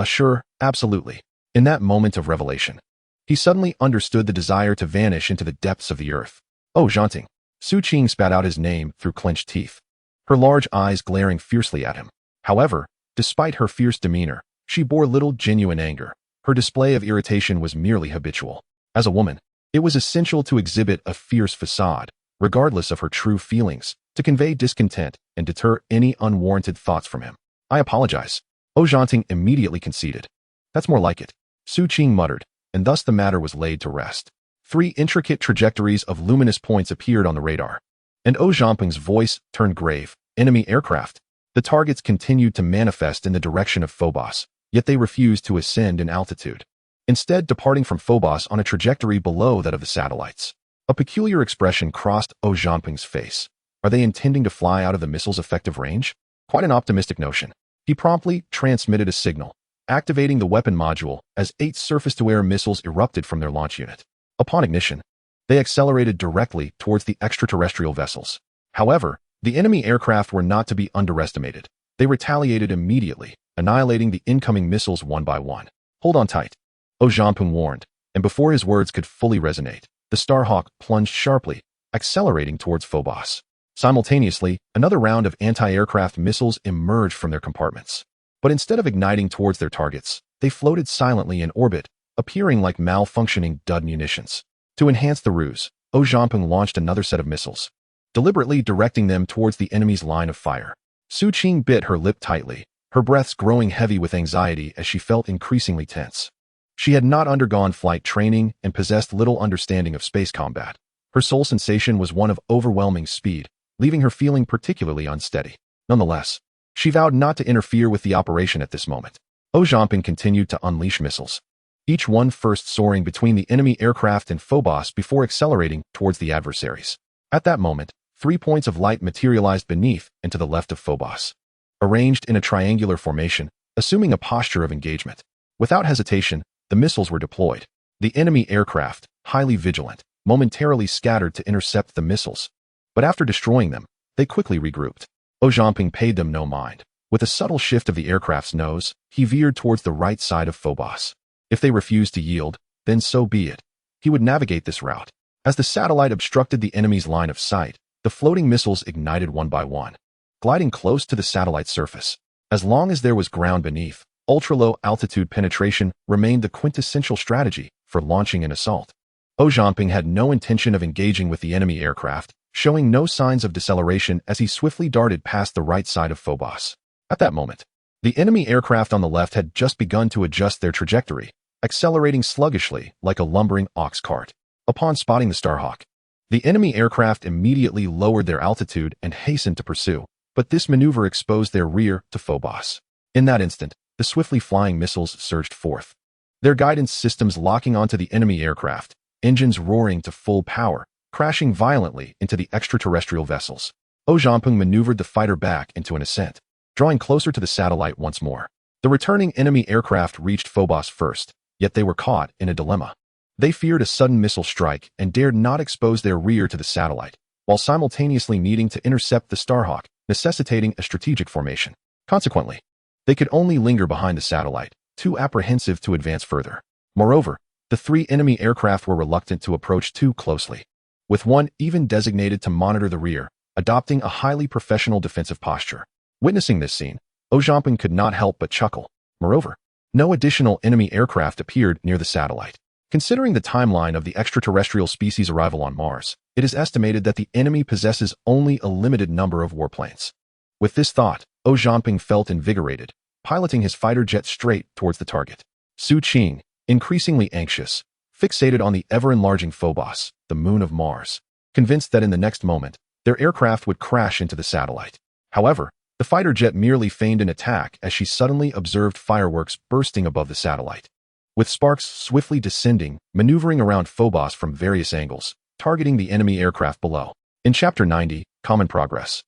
Sure, absolutely." In that moment of revelation, he suddenly understood the desire to vanish into the depths of the earth. Zhangpeng. Su Qing spat out his name through clenched teeth, her large eyes glaring fiercely at him. However, despite her fierce demeanor, she bore little genuine anger. Her display of irritation was merely habitual. As a woman, it was essential to exhibit a fierce facade, regardless of her true feelings, to convey discontent and deter any unwarranted thoughts from him. "I apologize." Zhangpeng immediately conceded. "That's more like it," Su Qing muttered, and thus the matter was laid to rest. 3 intricate trajectories of luminous points appeared on the radar, and Zhangpeng's voice turned grave. "Enemy aircraft." The targets continued to manifest in the direction of Phobos, yet they refused to ascend in altitude, instead departing from Phobos on a trajectory below that of the satellites. A peculiar expression crossed Zhangpeng's face. Are they intending to fly out of the missile's effective range? Quite an optimistic notion. He promptly transmitted a signal, activating the weapon module as 8 surface-to-air missiles erupted from their launch unit. Upon ignition, they accelerated directly towards the extraterrestrial vessels. However, the enemy aircraft were not to be underestimated. They retaliated immediately, annihilating the incoming missiles one by one. "Hold on tight," Zhangpeng warned, and before his words could fully resonate, the Starhawk plunged sharply, accelerating towards Phobos. Simultaneously, another round of anti-aircraft missiles emerged from their compartments. But instead of igniting towards their targets, they floated silently in orbit, appearing like malfunctioning dud munitions. To enhance the ruse, Zhamping launched another set of missiles, deliberately directing them towards the enemy's line of fire. Su Qing bit her lip tightly, her breaths growing heavy with anxiety as she felt increasingly tense. She had not undergone flight training and possessed little understanding of space combat. Her sole sensation was one of overwhelming speed, leaving her feeling particularly unsteady. Nonetheless, she vowed not to interfere with the operation at this moment. Zhamping continued to unleash missiles, each one first soaring between the enemy aircraft and Phobos before accelerating towards the adversaries. At that moment, 3 points of light materialized beneath and to the left of Phobos, arranged in a triangular formation, assuming a posture of engagement. Without hesitation, the missiles were deployed. The enemy aircraft, highly vigilant, momentarily scattered to intercept the missiles, but after destroying them, they quickly regrouped. Zhamping paid them no mind. With a subtle shift of the aircraft's nose, he veered towards the right side of Phobos. If they refused to yield, then so be it. He would navigate this route. As the satellite obstructed the enemy's line of sight, the floating missiles ignited one by one, gliding close to the satellite's surface. As long as there was ground beneath, ultra-low altitude penetration remained the quintessential strategy for launching an assault. Zhamping had no intention of engaging with the enemy aircraft, showing no signs of deceleration as he swiftly darted past the right side of Phobos. At that moment, the enemy aircraft on the left had just begun to adjust their trajectory, accelerating sluggishly like a lumbering ox cart. Upon spotting the Starhawk, the enemy aircraft immediately lowered their altitude and hastened to pursue, but this maneuver exposed their rear to Phobos. In that instant, the swiftly flying missiles surged forth, their guidance systems locking onto the enemy aircraft, engines roaring to full power, crashing violently into the extraterrestrial vessels. Zhamping maneuvered the fighter back into an ascent, drawing closer to the satellite once more. The returning enemy aircraft reached Phobos first, yet they were caught in a dilemma. They feared a sudden missile strike and dared not expose their rear to the satellite, while simultaneously needing to intercept the Starhawk, necessitating a strategic formation. Consequently, they could only linger behind the satellite, too apprehensive to advance further. Moreover, the 3 enemy aircraft were reluctant to approach too closely, with one even designated to monitor the rear, adopting a highly professional defensive posture. Witnessing this scene, Zhamping could not help but chuckle. Moreover, no additional enemy aircraft appeared near the satellite. Considering the timeline of the extraterrestrial species' arrival on Mars, it is estimated that the enemy possesses only a limited number of warplanes. With this thought, Zhamping felt invigorated, piloting his fighter jet straight towards the target. Su Qing, increasingly anxious, fixated on the ever-enlarging Phobos, the moon of Mars, convinced that in the next moment, their aircraft would crash into the satellite. However, the fighter jet merely feigned an attack as she suddenly observed fireworks bursting above the satellite, with sparks swiftly descending, maneuvering around Phobos from various angles, targeting the enemy aircraft below. In Chapter 90, Common Progress,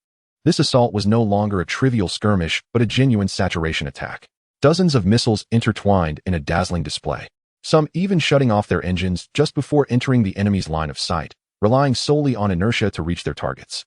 this assault was no longer a trivial skirmish but a genuine saturation attack. Dozens of missiles intertwined in a dazzling display, some even shutting off their engines just before entering the enemy's line of sight, relying solely on inertia to reach their targets.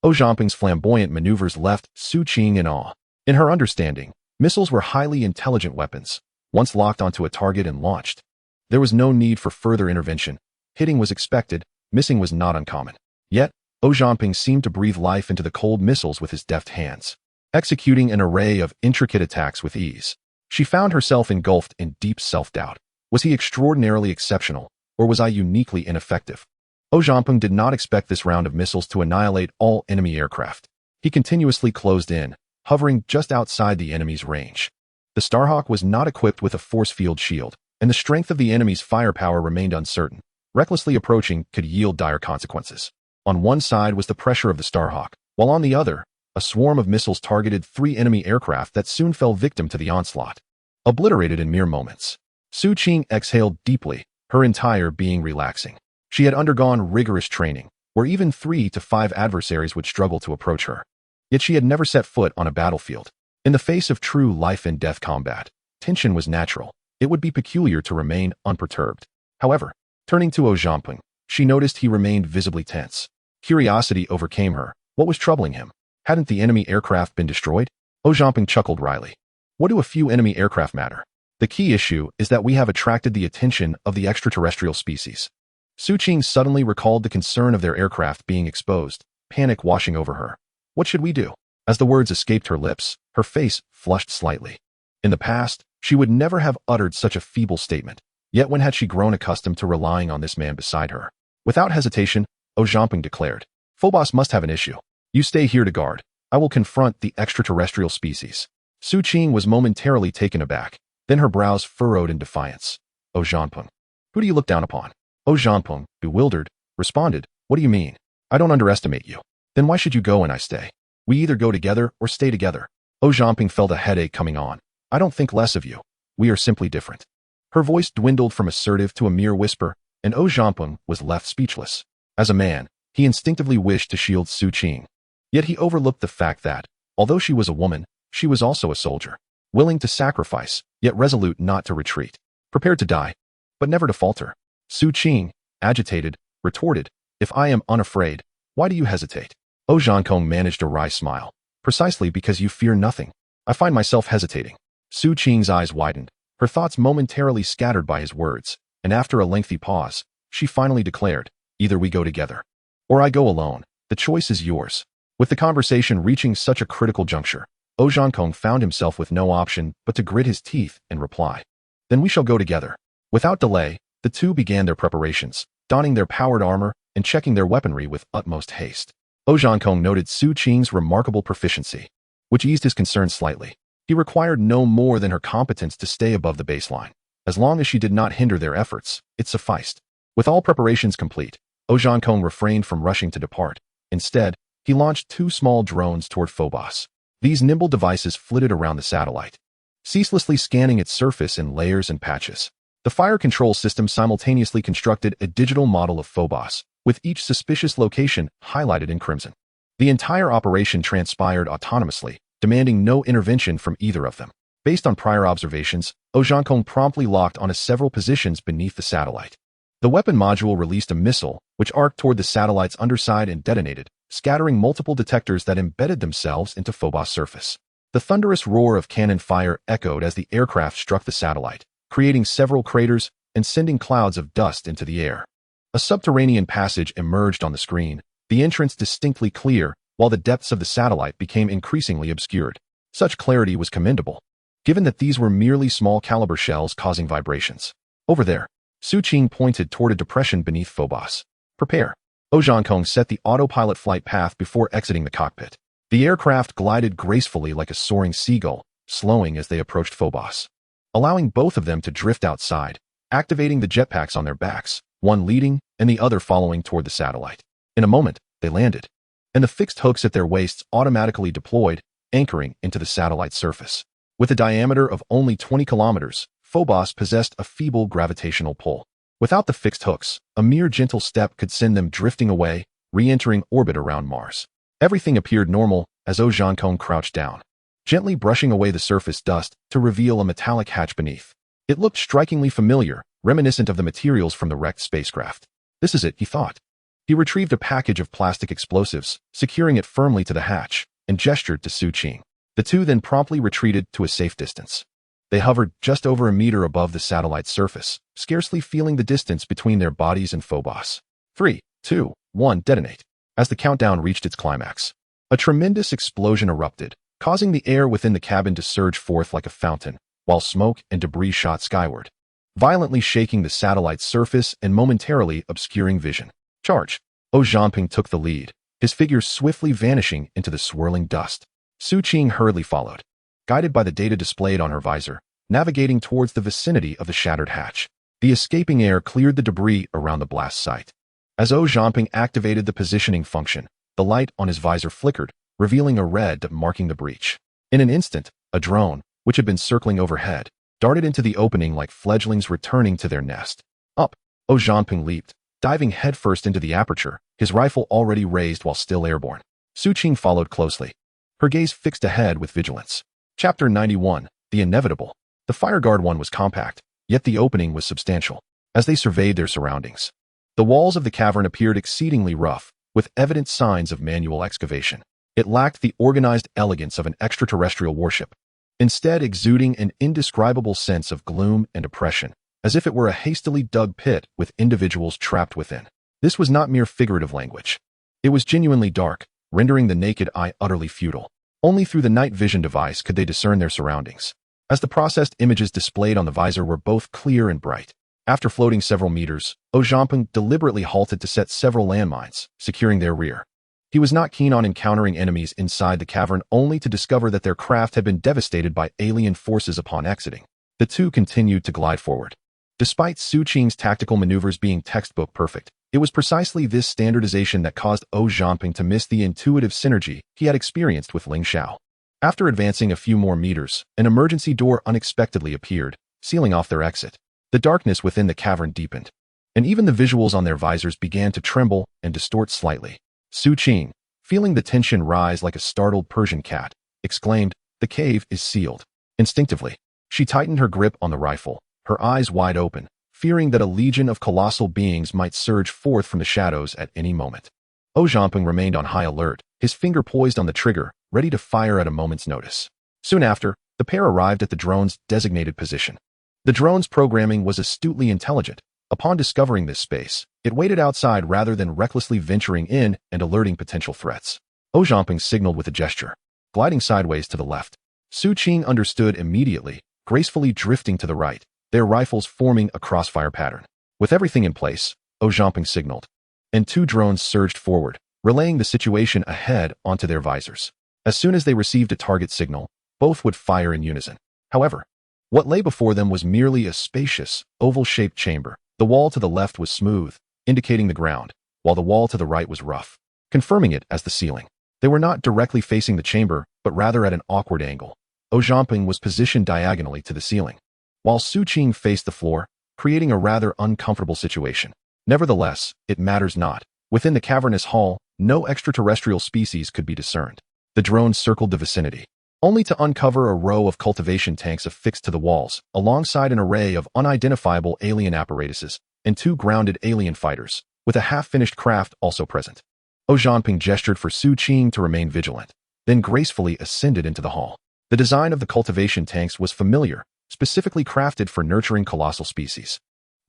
Zhamping's flamboyant maneuvers left Su Qing in awe. In her understanding, missiles were highly intelligent weapons. Once locked onto a target and launched, there was no need for further intervention. Hitting was expected, missing was not uncommon. Yet, Zhamping seemed to breathe life into the cold missiles with his deft hands, executing an array of intricate attacks with ease. She found herself engulfed in deep self-doubt. Was he extraordinarily exceptional, or was I uniquely ineffective? Zhamping did not expect this round of missiles to annihilate all enemy aircraft. He continuously closed in, hovering just outside the enemy's range. The Starhawk was not equipped with a force field shield, and the strength of the enemy's firepower remained uncertain. Recklessly approaching could yield dire consequences. On one side was the pressure of the Starhawk, while on the other, a swarm of missiles targeted 3 enemy aircraft that soon fell victim to the onslaught, obliterated in mere moments. Su Qing exhaled deeply, her entire being relaxing. She had undergone rigorous training, where even 3 to 5 adversaries would struggle to approach her. Yet she had never set foot on a battlefield. In the face of true life-and-death combat, tension was natural. It would be peculiar to remain unperturbed. However, turning to Zhamping, she noticed he remained visibly tense. Curiosity overcame her. What was troubling him? Hadn't the enemy aircraft been destroyed? Zhamping chuckled wryly. What do a few enemy aircraft matter? The key issue is that we have attracted the attention of the extraterrestrial species. Su Qing suddenly recalled the concern of their aircraft being exposed, panic washing over her. What should we do? As the words escaped her lips, her face flushed slightly. In the past, she would never have uttered such a feeble statement. Yet when had she grown accustomed to relying on this man beside her? Without hesitation, Zhamping declared, Phobos must have an issue. You stay here to guard. I will confront the extraterrestrial species. Su Qing was momentarily taken aback. Then her brows furrowed in defiance. Zhamping. Who do you look down upon? Zhamping, bewildered, responded, What do you mean? I don't underestimate you. Then why should you go and I stay? We either go together or stay together. Zhamping felt a headache coming on. I don't think less of you. We are simply different. Her voice dwindled from assertive to a mere whisper, and Zhamping was left speechless. As a man, he instinctively wished to shield Su Qing. Yet he overlooked the fact that, although she was a woman, she was also a soldier, willing to sacrifice, yet resolute not to retreat, prepared to die, but never to falter. Su Qing, agitated, retorted, If I am unafraid, why do you hesitate? Zhamping managed a wry smile. Precisely because you fear nothing. I find myself hesitating. Su Qing's eyes widened, her thoughts momentarily scattered by his words, and after a lengthy pause, she finally declared, Either we go together, or I go alone. The choice is yours. With the conversation reaching such a critical juncture, Zhamping found himself with no option but to grit his teeth and reply, Then we shall go together. Without delay, the two began their preparations, donning their powered armor and checking their weaponry with utmost haste. Zhamping noted Su Qing's remarkable proficiency, which eased his concern slightly. He required no more than her competence to stay above the baseline. As long as she did not hinder their efforts, it sufficed. With all preparations complete, Zhamping refrained from rushing to depart. Instead, he launched 2 small drones toward Phobos. These nimble devices flitted around the satellite, ceaselessly scanning its surface in layers and patches. The fire control system simultaneously constructed a digital model of Phobos, with each suspicious location highlighted in crimson. The entire operation transpired autonomously, demanding no intervention from either of them. Based on prior observations, Zhamping promptly locked onto several positions beneath the satellite. The weapon module released a missile, which arced toward the satellite's underside and detonated, scattering multiple detectors that embedded themselves into Phobos' surface. The thunderous roar of cannon fire echoed as the aircraft struck the satellite, creating several craters and sending clouds of dust into the air. A subterranean passage emerged on the screen, the entrance distinctly clear, while the depths of the satellite became increasingly obscured. Such clarity was commendable, given that these were merely small-caliber shells causing vibrations. Over there, Su Qing pointed toward a depression beneath Phobos. Prepare. Zhamping set the autopilot flight path before exiting the cockpit. The aircraft glided gracefully like a soaring seagull, slowing as they approached Phobos, allowing both of them to drift outside, activating the jetpacks on their backs, one leading and the other following toward the satellite. In a moment, they landed, and the fixed hooks at their waists automatically deployed, anchoring into the satellite's surface. With a diameter of only 20 kilometers, Phobos possessed a feeble gravitational pull. Without the fixed hooks, a mere gentle step could send them drifting away, re-entering orbit around Mars. Everything appeared normal as Zhamping crouched down, gently brushing away the surface dust to reveal a metallic hatch beneath. It looked strikingly familiar, reminiscent of the materials from the wrecked spacecraft. This is it, he thought. He retrieved a package of plastic explosives, securing it firmly to the hatch, and gestured to Su Qing. The two then promptly retreated to a safe distance. They hovered just over a meter above the satellite's surface, scarcely feeling the distance between their bodies and Phobos. 3, 2, 1, detonate. As the countdown reached its climax, a tremendous explosion erupted, causing the air within the cabin to surge forth like a fountain, while smoke and debris shot skyward, violently shaking the satellite's surface and momentarily obscuring vision. Charge. Zhamping took the lead, his figure swiftly vanishing into the swirling dust. Su Qing hurriedly followed, guided by the data displayed on her visor, navigating towards the vicinity of the shattered hatch. The escaping air cleared the debris around the blast site. As Zhamping activated the positioning function, the light on his visor flickered, revealing a red dot marking the breach. In an instant, a drone, which had been circling overhead, darted into the opening like fledglings returning to their nest. Up, Zhamping leaped, diving headfirst into the aperture, his rifle already raised while still airborne. Su Qing followed closely, her gaze fixed ahead with vigilance. Chapter 91, The Inevitable. The Fireguard one was compact, yet the opening was substantial. As they surveyed their surroundings, the walls of the cavern appeared exceedingly rough, with evident signs of manual excavation. It lacked the organized elegance of an extraterrestrial warship, instead exuding an indescribable sense of gloom and oppression, as if it were a hastily dug pit with individuals trapped within. This was not mere figurative language. It was genuinely dark, rendering the naked eye utterly futile. Only through the night vision device could they discern their surroundings, as the processed images displayed on the visor were both clear and bright. After floating several meters, Ojamping deliberately halted to set several landmines, securing their rear. He was not keen on encountering enemies inside the cavern, only to discover that their craft had been devastated by alien forces upon exiting. The two continued to glide forward. Despite Su Qing's tactical maneuvers being textbook perfect, it was precisely this standardization that caused Ojamping to miss the intuitive synergy he had experienced with Ling Xiao. After advancing a few more meters, an emergency door unexpectedly appeared, sealing off their exit. The darkness within the cavern deepened, and even the visuals on their visors began to tremble and distort slightly. Su Qing, feeling the tension rise like a startled Persian cat, exclaimed, "The cave is sealed." Instinctively, she tightened her grip on the rifle, her eyes wide open, fearing that a legion of colossal beings might surge forth from the shadows at any moment. Ojamping remained on high alert, his finger poised on the trigger, ready to fire at a moment's notice. Soon after, the pair arrived at the drone's designated position. The drone's programming was astutely intelligent. Upon discovering this space, it waited outside rather than recklessly venturing in and alerting potential threats. Ojamping signaled with a gesture, gliding sideways to the left. Su Qing understood immediately, gracefully drifting to the right, their rifles forming a crossfire pattern. With everything in place, Ojamping signaled, and two drones surged forward, relaying the situation ahead onto their visors. As soon as they received a target signal, both would fire in unison. However, what lay before them was merely a spacious, oval-shaped chamber. The wall to the left was smooth, indicating the ground, while the wall to the right was rough, confirming it as the ceiling. They were not directly facing the chamber, but rather at an awkward angle. Ojamping was positioned diagonally to the ceiling, while Su Qing faced the floor, creating a rather uncomfortable situation. Nevertheless, it matters not. Within the cavernous hall, no extraterrestrial species could be discerned. The drones circled the vicinity, only to uncover a row of cultivation tanks affixed to the walls, alongside an array of unidentifiable alien apparatuses, and two grounded alien fighters, with a half-finished craft also present. Ojamping gestured for Su Qing to remain vigilant, then gracefully ascended into the hall. The design of the cultivation tanks was familiar, specifically crafted for nurturing colossal species.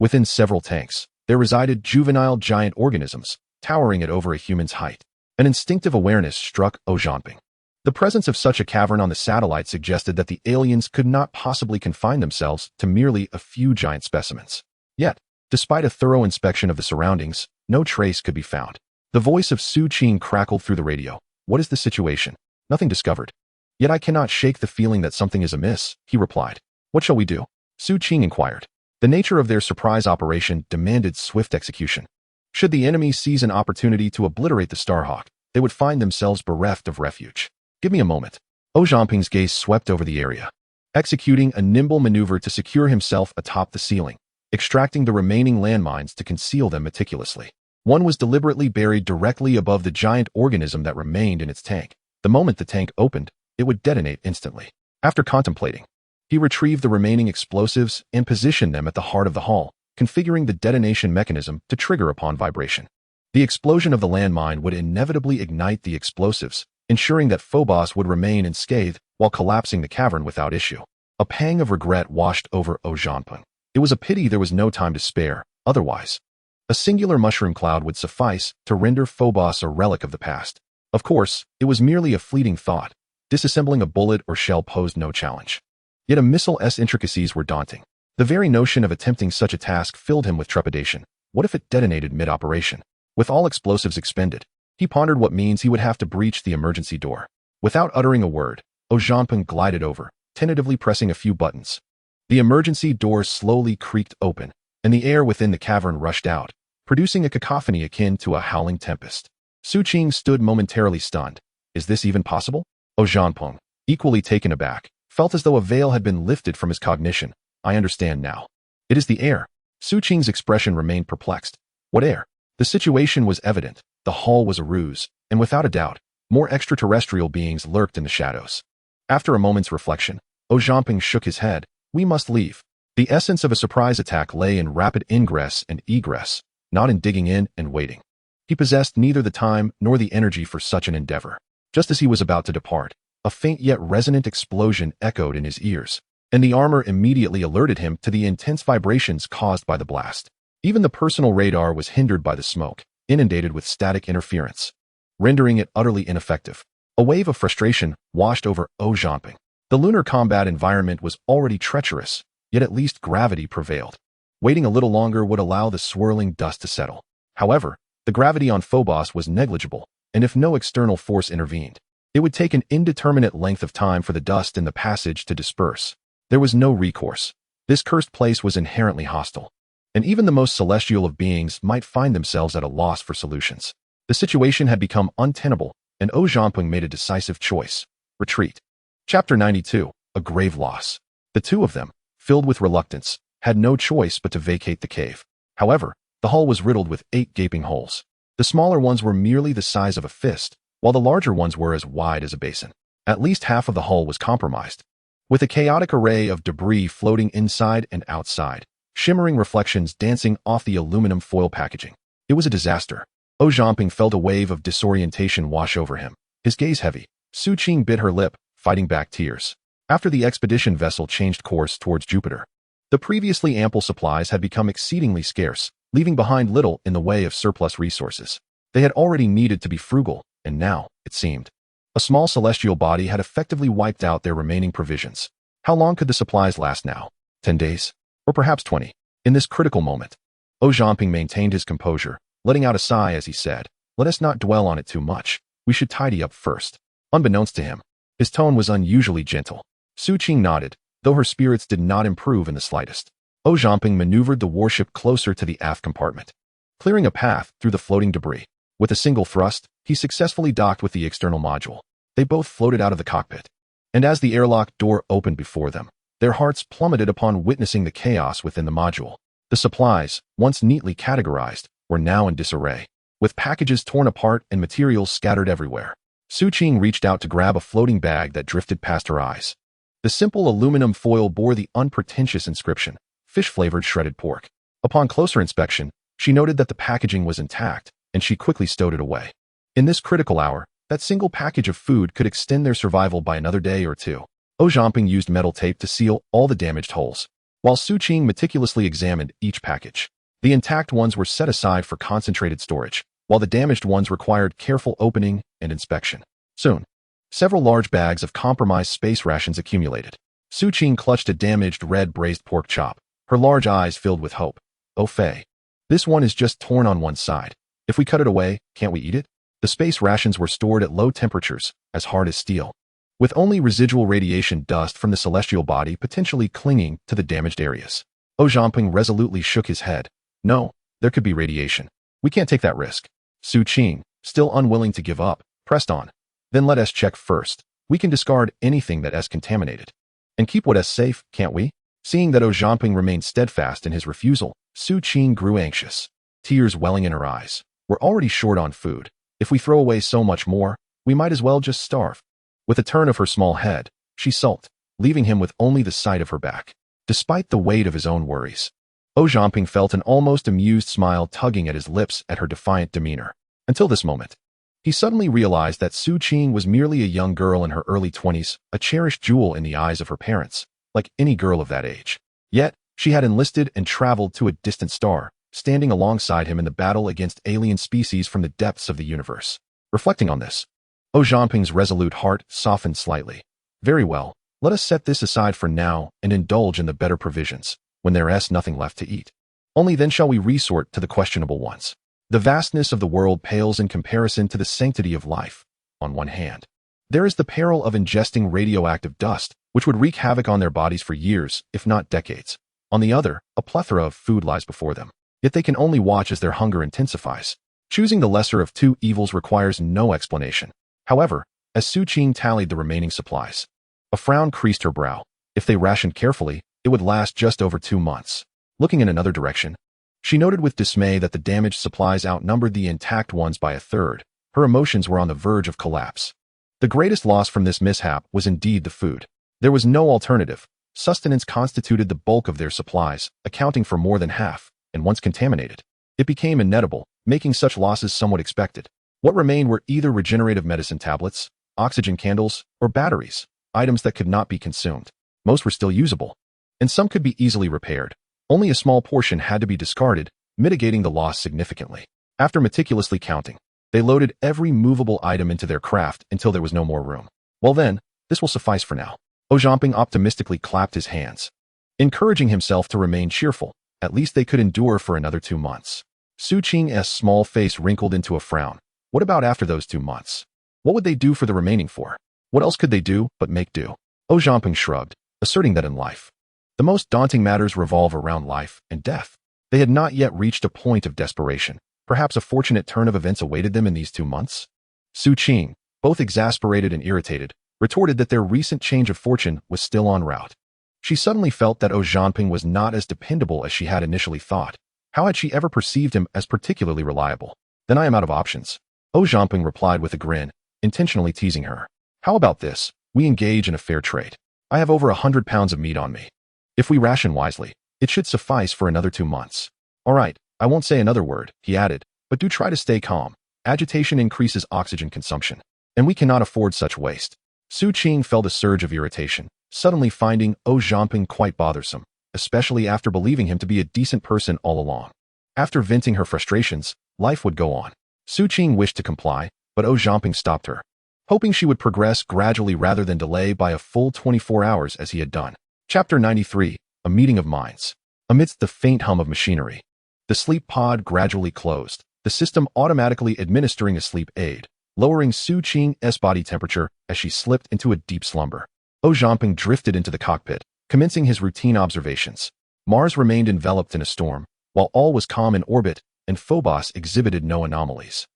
Within several tanks, there resided juvenile giant organisms, towering at over a human's height. An instinctive awareness struck Ojamping. The presence of such a cavern on the satellite suggested that the aliens could not possibly confine themselves to merely a few giant specimens. Yet, despite a thorough inspection of the surroundings, no trace could be found. The voice of Su Qing crackled through the radio. "What is the situation?" "Nothing discovered. Yet I cannot shake the feeling that something is amiss," he replied. "What shall we do?" Su Qing inquired. The nature of their surprise operation demanded swift execution. Should the enemy seize an opportunity to obliterate the Starhawk, they would find themselves bereft of refuge. "Give me a moment." Ojamping's gaze swept over the area, executing a nimble maneuver to secure himself atop the ceiling, extracting the remaining landmines to conceal them meticulously. One was deliberately buried directly above the giant organism that remained in its tank. The moment the tank opened, it would detonate instantly. After contemplating, he retrieved the remaining explosives and positioned them at the heart of the hall, configuring the detonation mechanism to trigger upon vibration. The explosion of the landmine would inevitably ignite the explosives, ensuring that Phobos would remain unscathed while collapsing the cavern without issue. A pang of regret washed over Ojamping. It was a pity there was no time to spare, otherwise, a singular mushroom cloud would suffice to render Phobos a relic of the past. Of course, it was merely a fleeting thought. Disassembling a bullet or shell posed no challenge. Yet a missile's intricacies were daunting. The very notion of attempting such a task filled him with trepidation. What if it detonated mid-operation? With all explosives expended, he pondered what means he would have to breach the emergency door. Without uttering a word, Ojamping glided over, tentatively pressing a few buttons. The emergency door slowly creaked open, and the air within the cavern rushed out, producing a cacophony akin to a howling tempest. Su Qing stood momentarily stunned. Is this even possible? Ojamping, equally taken aback, felt as though a veil had been lifted from his cognition. I understand now. It is the air. Su Qing's expression remained perplexed. What air? The situation was evident. The hall was a ruse, and without a doubt, more extraterrestrial beings lurked in the shadows. After a moment's reflection, Ojamping shook his head. We must leave. The essence of a surprise attack lay in rapid ingress and egress, not in digging in and waiting. He possessed neither the time nor the energy for such an endeavor. Just as he was about to depart, a faint yet resonant explosion echoed in his ears, and the armor immediately alerted him to the intense vibrations caused by the blast. Even the personal radar was hindered by the smoke, inundated with static interference. rendering it utterly ineffective. A wave of frustration washed over Zhamping. The lunar combat environment was already treacherous, yet at least gravity prevailed. Waiting a little longer would allow the swirling dust to settle. However, the gravity on Phobos was negligible, and if no external force intervened, it would take an indeterminate length of time for the dust in the passage to disperse. There was no recourse. This cursed place was inherently hostile, and even the most celestial of beings might find themselves at a loss for solutions. The situation had become untenable, and Zhamping made a decisive choice: retreat. Chapter 92, A Grave Loss. The two of them, filled with reluctance, had no choice but to vacate the cave. However, the hull was riddled with 8 gaping holes. The smaller ones were merely the size of a fist, while the larger ones were as wide as a basin. At least half of the hull was compromised, with a chaotic array of debris floating inside and outside, shimmering reflections dancing off the aluminum foil packaging. It was a disaster. Zhamping felt a wave of disorientation wash over him, his gaze heavy. Su Qing bit her lip, fighting back tears. After the expedition vessel changed course towards Jupiter, the previously ample supplies had become exceedingly scarce, leaving behind little in the way of surplus resources. They had already needed to be frugal, and now, it seemed, a small celestial body had effectively wiped out their remaining provisions. How long could the supplies last now? 10 days? Or perhaps 20? In this critical moment, Zhamping maintained his composure, letting out a sigh as he said, "Let us not dwell on it too much. We should tidy up first." Unbeknownst to him, his tone was unusually gentle. Su Qing nodded, though her spirits did not improve in the slightest. Zhamping maneuvered the warship closer to the aft compartment, clearing a path through the floating debris. With a single thrust, he successfully docked with the external module. They both floated out of the cockpit, and as the airlock door opened before them, their hearts plummeted upon witnessing the chaos within the module. The supplies, once neatly categorized, were now in disarray, with packages torn apart and materials scattered everywhere. Su Qing reached out to grab a floating bag that drifted past her eyes. The simple aluminum foil bore the unpretentious inscription, "Fish-flavored shredded pork." Upon closer inspection, she noted that the packaging was intact, and she quickly stowed it away. In this critical hour, that single package of food could extend their survival by another day or two. Zhamping used metal tape to seal all the damaged holes, while Su Qing meticulously examined each package. The intact ones were set aside for concentrated storage, while the damaged ones required careful opening and inspection. Soon, several large bags of compromised space rations accumulated. Su Qing clutched a damaged red braised pork chop, her large eyes filled with hope. "Oh, Fei. This one is just torn on one side. If we cut it away, can't we eat it?" The space rations were stored at low temperatures, as hard as steel, with only residual radiation dust from the celestial body potentially clinging to the damaged areas. Zhamping resolutely shook his head. "No, there could be radiation. We can't take that risk." Su Qing, still unwilling to give up, pressed on. "Then let us check first. We can discard anything that is contaminated, and keep what is safe, can't we?" Seeing that Zhamping remained steadfast in his refusal, Su Qing grew anxious, tears welling in her eyes. "We're already short on food. If we throw away so much more, we might as well just starve." With a turn of her small head, she sulked, leaving him with only the sight of her back. Despite the weight of his own worries, Zhamping felt an almost amused smile tugging at his lips at her defiant demeanor. Until this moment, he suddenly realized that Su Qing was merely a young girl in her early 20s, a cherished jewel in the eyes of her parents, like any girl of that age. Yet, she had enlisted and traveled to a distant star, standing alongside him in the battle against alien species from the depths of the universe. Reflecting on this, Zhamping's resolute heart softened slightly. "Very well, let us set this aside for now and indulge in the better provisions, when there is nothing left to eat. Only then shall we resort to the questionable ones. The vastness of the world pales in comparison to the sanctity of life. On one hand, there is the peril of ingesting radioactive dust, which would wreak havoc on their bodies for years, if not decades. On the other, a plethora of food lies before them, yet they can only watch as their hunger intensifies. Choosing the lesser of two evils requires no explanation." However, as Su Qing tallied the remaining supplies, a frown creased her brow. If they rationed carefully, it would last just over 2 months. Looking in another direction, she noted with dismay that the damaged supplies outnumbered the intact ones by a third. Her emotions were on the verge of collapse. The greatest loss from this mishap was indeed the food. There was no alternative. Sustenance constituted the bulk of their supplies, accounting for more than half, and once contaminated, it became inedible, making such losses somewhat expected. What remained were either regenerative medicine tablets, oxygen candles, or batteries, items that could not be consumed. Most were still usable, and some could be easily repaired. Only a small portion had to be discarded, mitigating the loss significantly. After meticulously counting, They loaded every movable item into their craft until there was no more room. Well then, this will suffice for now. Zhamping optimistically clapped his hands, encouraging himself to remain cheerful. At least they could endure for another 2 months. Su Qing's small face wrinkled into a frown. What about after those 2 months? What would they do for the remaining 4? What else could they do but make do? Zhamping shrugged, asserting that in life, the most daunting matters revolve around life and death. They had not yet reached a point of desperation. Perhaps a fortunate turn of events awaited them in these 2 months? Su Qing, both exasperated and irritated, retorted that their recent change of fortune was still en route. She suddenly felt that Zhamping was not as dependable as she had initially thought. How had she ever perceived him as particularly reliable? Then I am out of options. Zhamping replied with a grin, intentionally teasing her. How about this? We engage in a fair trade. I have over 100 pounds of meat on me. If we ration wisely, it should suffice for another 2 months. All right, I won't say another word, he added, but do try to stay calm. Agitation increases oxygen consumption, and we cannot afford such waste. Su Qing felt a surge of irritation, suddenly finding Zhamping quite bothersome, especially after believing him to be a decent person all along. After venting her frustrations, life would go on. Su Qing wished to comply, but Zhamping stopped her, hoping she would progress gradually rather than delay by a full 24 hours as he had done. Chapter 93, A Meeting of Minds. Amidst the faint hum of machinery, the sleep pod gradually closed, the system automatically administering a sleep aid, lowering Su Qing's body temperature as she slipped into a deep slumber. Zhamping drifted into the cockpit, commencing his routine observations. Mars remained enveloped in a storm, while all was calm in orbit, and Phobos exhibited no anomalies.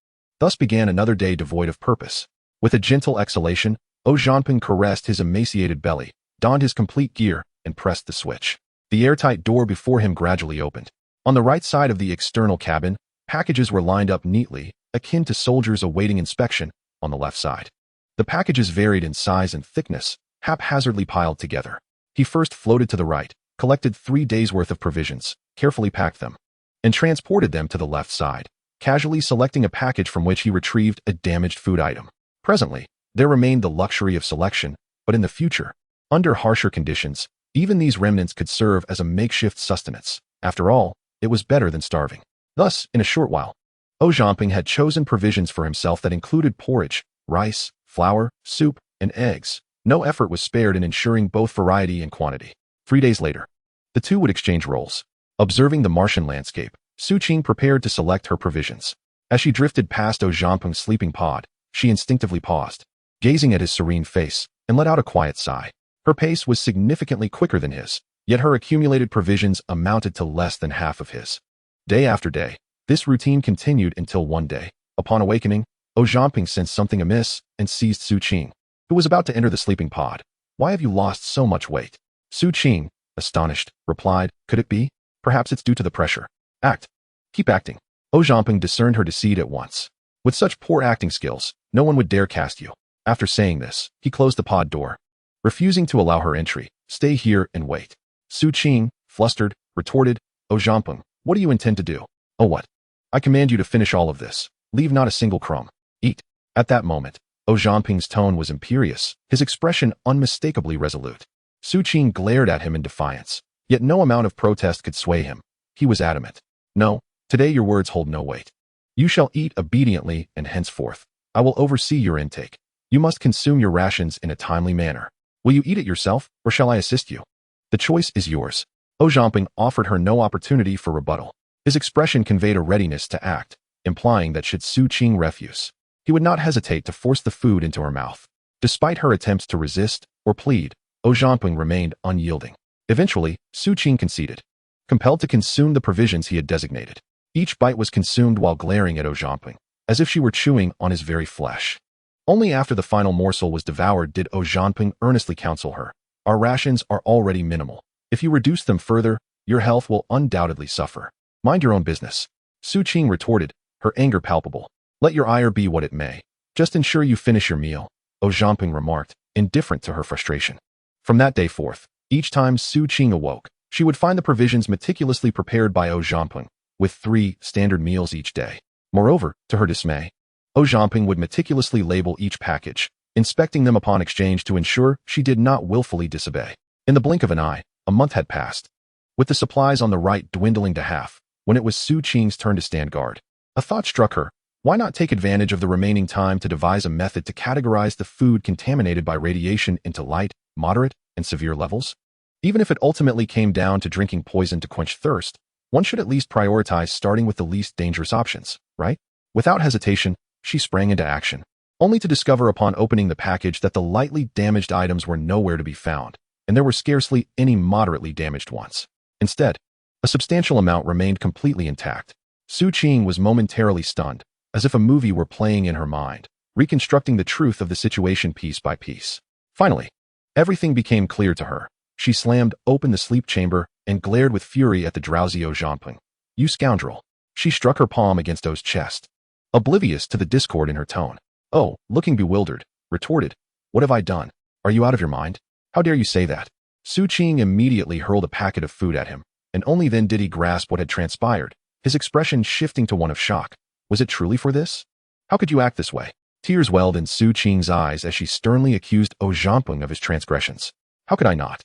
Thus began another day devoid of purpose. With a gentle exhalation, Zhamping caressed his emaciated belly, donned his complete gear, and pressed the switch. The airtight door before him gradually opened. On the right side of the external cabin, packages were lined up neatly, akin to soldiers awaiting inspection, on the left side. The packages varied in size and thickness, haphazardly piled together. He first floated to the right, collected 3 days' worth of provisions, carefully packed them, and transported them to the left side, casually selecting a package from which he retrieved a damaged food item. Presently, there remained the luxury of selection, but in the future, under harsher conditions, even these remnants could serve as a makeshift sustenance. After all, it was better than starving. Thus, in a short while, Zhamping had chosen provisions for himself that included porridge, rice, flour, soup, and eggs. No effort was spared in ensuring both variety and quantity. 3 days later, the two would exchange roles. Observing the Martian landscape, Su Qing prepared to select her provisions. As she drifted past Zhamping's sleeping pod, she instinctively paused, gazing at his serene face, and let out a quiet sigh. Her pace was significantly quicker than his, yet her accumulated provisions amounted to less than half of his. Day after day, this routine continued until one day, upon awakening, Zhamping sensed something amiss and seized Su Qing, who was about to enter the sleeping pod. Why have you lost so much weight? Su Qing, astonished, replied, could it be? Perhaps it's due to the pressure. Act. Keep acting. Zhamping discerned her deceit at once. With such poor acting skills, no one would dare cast you. After saying this, he closed the pod door, refusing to allow her entry. Stay here and wait. Su Qing, flustered, retorted, Zhamping, what do you intend to do? Oh what? I command you to finish all of this. Leave not a single crumb. Eat. At that moment, Zhamping's tone was imperious, his expression unmistakably resolute. Su Qing glared at him in defiance, yet no amount of protest could sway him. He was adamant. No, today your words hold no weight. You shall eat obediently, and henceforth, I will oversee your intake. You must consume your rations in a timely manner. Will you eat it yourself, or shall I assist you? The choice is yours. Zhamping offered her no opportunity for rebuttal. His expression conveyed a readiness to act, implying that should Su Qing refuse, he would not hesitate to force the food into her mouth. Despite her attempts to resist or plead, Zhamping remained unyielding. Eventually, Su Qing conceded, compelled to consume the provisions he had designated. Each bite was consumed while glaring at Zhamping, as if she were chewing on his very flesh. Only after the final morsel was devoured did Zhamping earnestly counsel her. Our rations are already minimal. If you reduce them further, your health will undoubtedly suffer. Mind your own business. Su Qing retorted, her anger palpable. Let your ire be what it may. Just ensure you finish your meal, Zhamping remarked, indifferent to her frustration. From that day forth, each time Su Qing awoke, she would find the provisions meticulously prepared by Zhamping, with 3 standard meals each day. Moreover, to her dismay, Zhamping would meticulously label each package, inspecting them upon exchange to ensure she did not willfully disobey. In the blink of an eye, a month had passed, with the supplies on the right dwindling to half, when it was Su Qing's turn to stand guard. A thought struck her. Why not take advantage of the remaining time to devise a method to categorize the food contaminated by radiation into light, moderate, and severe levels? Even if it ultimately came down to drinking poison to quench thirst, one should at least prioritize starting with the least dangerous options, right? Without hesitation, she sprang into action, only to discover upon opening the package that the lightly damaged items were nowhere to be found, and there were scarcely any moderately damaged ones. Instead, a substantial amount remained completely intact. Su Qing was momentarily stunned, as if a movie were playing in her mind, reconstructing the truth of the situation piece by piece. Finally, everything became clear to her. She slammed open the sleep chamber and glared with fury at the drowsy O Zhanping. "You scoundrel." She struck her palm against O's chest, oblivious to the discord in her tone. O, looking bewildered, retorted, "What have I done? Are you out of your mind? How dare you say that?" Su Qing immediately hurled a packet of food at him, and only then did he grasp what had transpired, his expression shifting to one of shock. Was it truly for this? How could you act this way? Tears welled in Su Qing's eyes as she sternly accused O Zhanping of his transgressions. How could I not?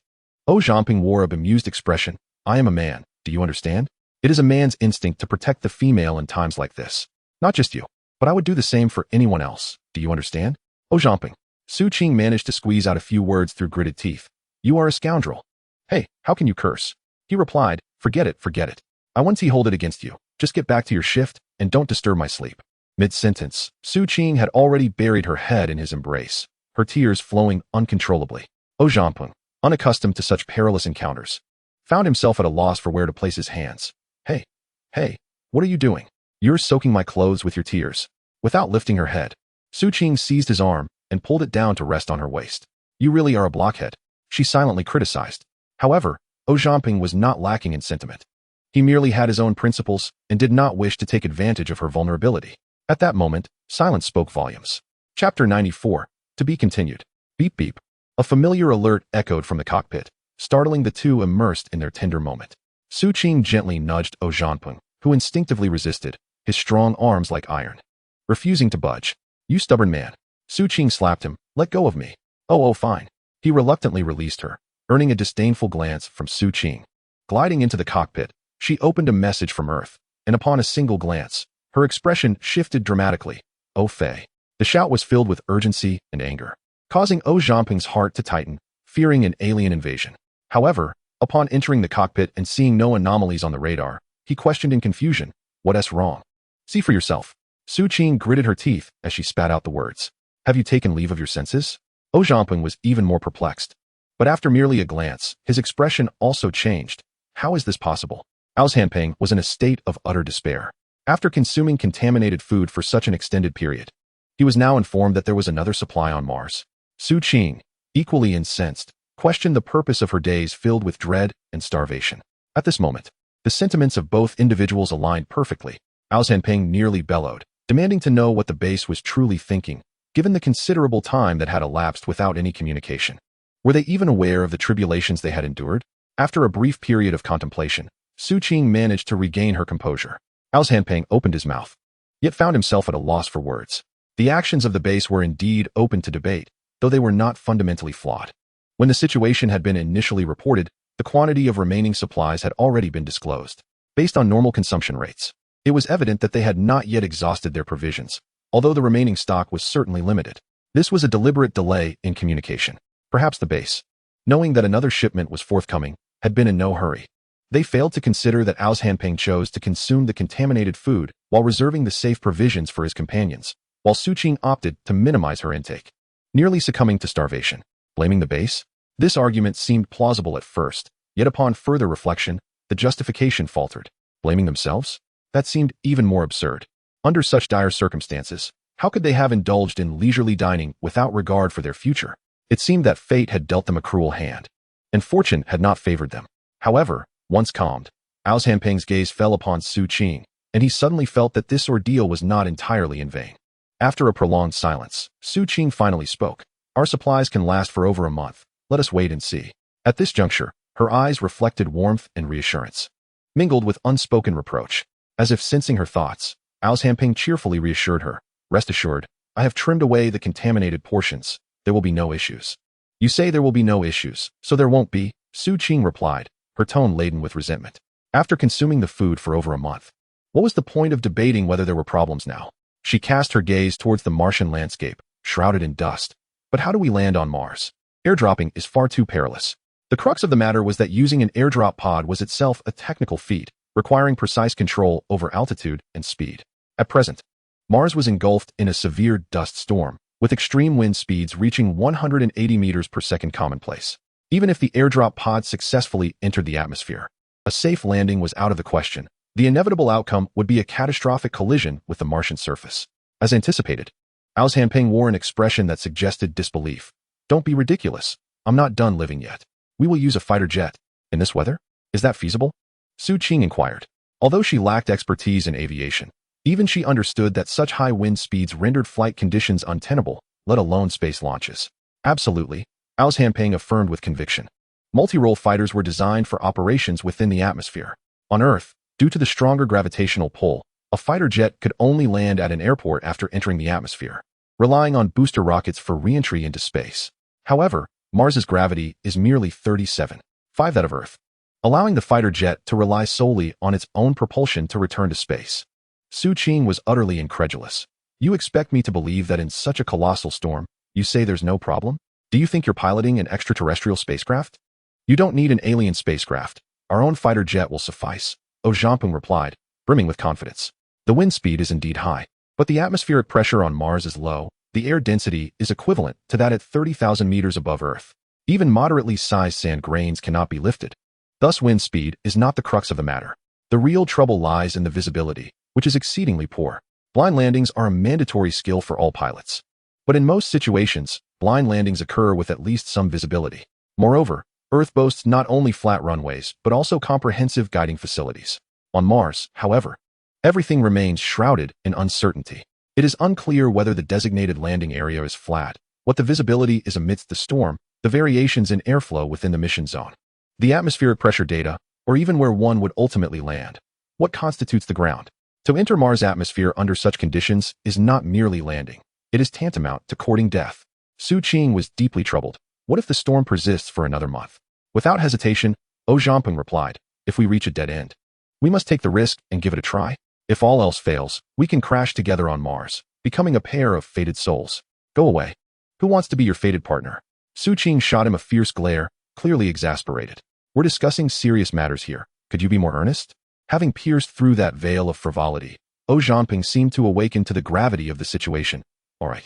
O Zhanping wore a bemused expression. "I am a man, do you understand? It is a man's instinct to protect the female in times like this. Not just you, but I would do the same for anyone else, do you understand?" "O Zhanping." Su Qing managed to squeeze out a few words through gritted teeth. "You are a scoundrel." "Hey, how can you curse?" He replied, forget it. I won't hold it against you. Just get back to your shift and don't disturb my sleep." Mid-sentence, Su Qing had already buried her head in his embrace, her tears flowing uncontrollably. O Zhanping, unaccustomed to such perilous encounters, found himself at a loss for where to place his hands. Hey, what are you doing? You're soaking my clothes with your tears." Without lifting her head, Su Qing seized his arm and pulled it down to rest on her waist. "You really are a blockhead," she silently criticized. However, O Zhanping was not lacking in sentiment. He merely had his own principles and did not wish to take advantage of her vulnerability. At that moment, silence spoke volumes. Chapter 94, to be continued. Beep beep. A familiar alert echoed from the cockpit, startling the two immersed in their tender moment. Su Qing gently nudged O Zhanping, who instinctively resisted, his strong arms like iron, refusing to budge. "You stubborn man." Su Qing slapped him. "Let go of me." Oh, fine." He reluctantly released her, earning a disdainful glance from Su Qing. Gliding into the cockpit, she opened a message from Earth, and upon a single glance, her expression shifted dramatically. "Oh Fei." The shout was filled with urgency and anger, causing O Zhanping's heart to tighten, fearing an alien invasion. However, upon entering the cockpit and seeing no anomalies on the radar, he questioned in confusion, "What's wrong?" "See for yourself." Su Qing gritted her teeth as she spat out the words. "Have you taken leave of your senses?" O Zhanping was even more perplexed. But after merely a glance, his expression also changed. How is this possible? Zhanping was in a state of utter despair. After consuming contaminated food for such an extended period, he was now informed that there was another supply on Mars. Su Qing, equally incensed, questioned the purpose of her days filled with dread and starvation. At this moment, the sentiments of both individuals aligned perfectly. Zhanping nearly bellowed, demanding to know what the base was truly thinking, given the considerable time that had elapsed without any communication. Were they even aware of the tribulations they had endured? After a brief period of contemplation, Su Qing managed to regain her composure. Zhanping opened his mouth, yet found himself at a loss for words. The actions of the base were indeed open to debate, though they were not fundamentally flawed. When the situation had been initially reported, the quantity of remaining supplies had already been disclosed. Based on normal consumption rates, it was evident that they had not yet exhausted their provisions, although the remaining stock was certainly limited. This was a deliberate delay in communication. Perhaps the base, knowing that another shipment was forthcoming, had been in no hurry. They failed to consider that Zhanping chose to consume the contaminated food while reserving the safe provisions for his companions, while Su Qing opted to minimize her intake, nearly succumbing to starvation. Blaming the base? This argument seemed plausible at first, yet upon further reflection, the justification faltered. Blaming themselves? That seemed even more absurd. Under such dire circumstances, how could they have indulged in leisurely dining without regard for their future? It seemed that fate had dealt them a cruel hand, and fortune had not favored them. However, once calmed, Zhanping's gaze fell upon Su Qing, and he suddenly felt that this ordeal was not entirely in vain. After a prolonged silence, Su Qing finally spoke. "Our supplies can last for over a month. Let us wait and see." At this juncture, her eyes reflected warmth and reassurance, mingled with unspoken reproach. As if sensing her thoughts, Zhanping cheerfully reassured her. "Rest assured, I have trimmed away the contaminated portions. There will be no issues." "You say there will be no issues, so there won't be," Su Qing replied, her tone laden with resentment. After consuming the food for over a month, what was the point of debating whether there were problems now? She cast her gaze towards the Martian landscape, shrouded in dust. But how do we land on Mars? Airdropping is far too perilous. The crux of the matter was that using an airdrop pod was itself a technical feat, requiring precise control over altitude and speed. At present, Mars was engulfed in a severe dust storm, with extreme wind speeds reaching 180 meters per second commonplace. Even if the airdrop pod successfully entered the atmosphere, a safe landing was out of the question. The inevitable outcome would be a catastrophic collision with the Martian surface. As anticipated, Ao Hanping wore an expression that suggested disbelief. Don't be ridiculous. I'm not done living yet. We will use a fighter jet. In this weather? Is that feasible? Su Qing inquired. Although she lacked expertise in aviation, even she understood that such high wind speeds rendered flight conditions untenable, let alone space launches. Absolutely, Ao Hanping affirmed with conviction. Multi-role fighters were designed for operations within the atmosphere. On Earth, due to the stronger gravitational pull, a fighter jet could only land at an airport after entering the atmosphere, relying on booster rockets for re-entry into space. However, Mars's gravity is merely 37.5 that of Earth, allowing the fighter jet to rely solely on its own propulsion to return to space. Su Qing was utterly incredulous. You expect me to believe that in such a colossal storm, you say there's no problem? Do you think you're piloting an extraterrestrial spacecraft? You don't need an alien spacecraft. Our own fighter jet will suffice, Ao Hanping replied, brimming with confidence. The wind speed is indeed high, but the atmospheric pressure on Mars is low. The air density is equivalent to that at 30,000 meters above Earth. Even moderately sized sand grains cannot be lifted. Thus, wind speed is not the crux of the matter. The real trouble lies in the visibility, which is exceedingly poor. Blind landings are a mandatory skill for all pilots. But in most situations, blind landings occur with at least some visibility. Moreover, Earth boasts not only flat runways, but also comprehensive guiding facilities. On Mars, however, everything remains shrouded in uncertainty. It is unclear whether the designated landing area is flat, what the visibility is amidst the storm, the variations in airflow within the mission zone, the atmospheric pressure data, or even where one would ultimately land. What constitutes the ground? To enter Mars' atmosphere under such conditions is not merely landing. It is tantamount to courting death. Su Qing was deeply troubled. What if the storm persists for another month? Without hesitation, Ao Hanping replied, if we reach a dead end, we must take the risk and give it a try. If all else fails, we can crash together on Mars, becoming a pair of fated souls. Go away. Who wants to be your fated partner? Su Qing shot him a fierce glare, clearly exasperated. We're discussing serious matters here. Could you be more earnest? Having pierced through that veil of frivolity, Ao Hanping seemed to awaken to the gravity of the situation. All right.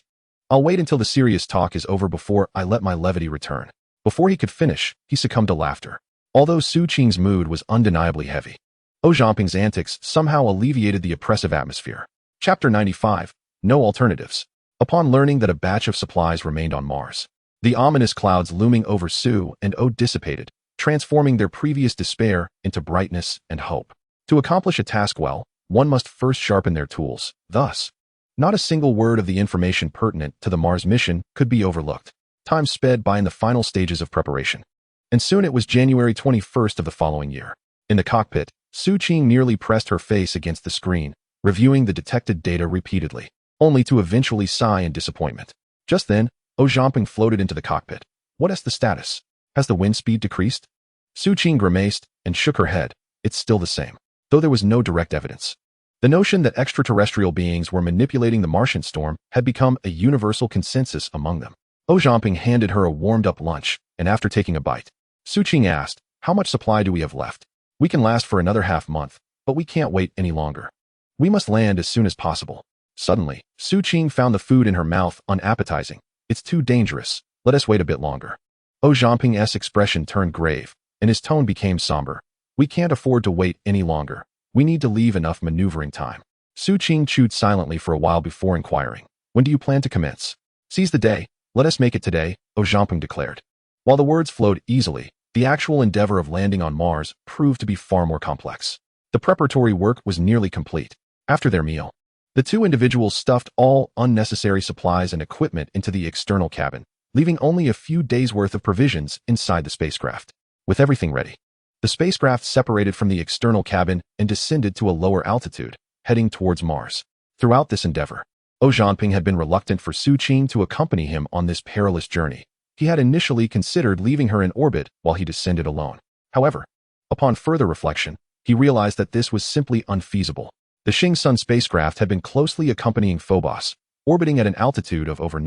I'll wait until the serious talk is over before I let my levity return. Before he could finish, he succumbed to laughter. Although Su Qing's mood was undeniably heavy, Ao Hanping's antics somehow alleviated the oppressive atmosphere. Chapter 95. No Alternatives. Upon learning that a batch of supplies remained on Mars, the ominous clouds looming over Su and Ao dissipated, transforming their previous despair into brightness and hope. To accomplish a task well, one must first sharpen their tools. Thus, not a single word of the information pertinent to the Mars mission could be overlooked. Time sped by in the final stages of preparation. And soon it was January 21st of the following year. In the cockpit, Su Qing nearly pressed her face against the screen, reviewing the detected data repeatedly, only to eventually sigh in disappointment. Just then, Ao Hanping floated into the cockpit. What is the status? Has the wind speed decreased? Su Qing grimaced and shook her head. It's still the same, though there was no direct evidence. The notion that extraterrestrial beings were manipulating the Martian storm had become a universal consensus among them. Ao Hanping handed her a warmed-up lunch, and after taking a bite, Su Qing asked, how much supply do we have left? We can last for another half-month, but we can't wait any longer. We must land as soon as possible. Suddenly, Su Qing found the food in her mouth unappetizing. It's too dangerous. Let us wait a bit longer. Ao Hanping's expression turned grave, and his tone became somber. We can't afford to wait any longer. We need to leave enough maneuvering time. Su Qing chewed silently for a while before inquiring. When do you plan to commence? Seize the day. Let us make it today, Ao Hanping declared. While the words flowed easily, the actual endeavor of landing on Mars proved to be far more complex. The preparatory work was nearly complete. After their meal, the two individuals stuffed all unnecessary supplies and equipment into the external cabin, leaving only a few days' worth of provisions inside the spacecraft. With everything ready, the spacecraft separated from the external cabin and descended to a lower altitude, heading towards Mars. Throughout this endeavor, Ao Hanping had been reluctant for Su Qing to accompany him on this perilous journey. He had initially considered leaving her in orbit while he descended alone. However, upon further reflection, he realized that this was simply unfeasible. The Xing-Sun spacecraft had been closely accompanying Phobos, orbiting at an altitude of over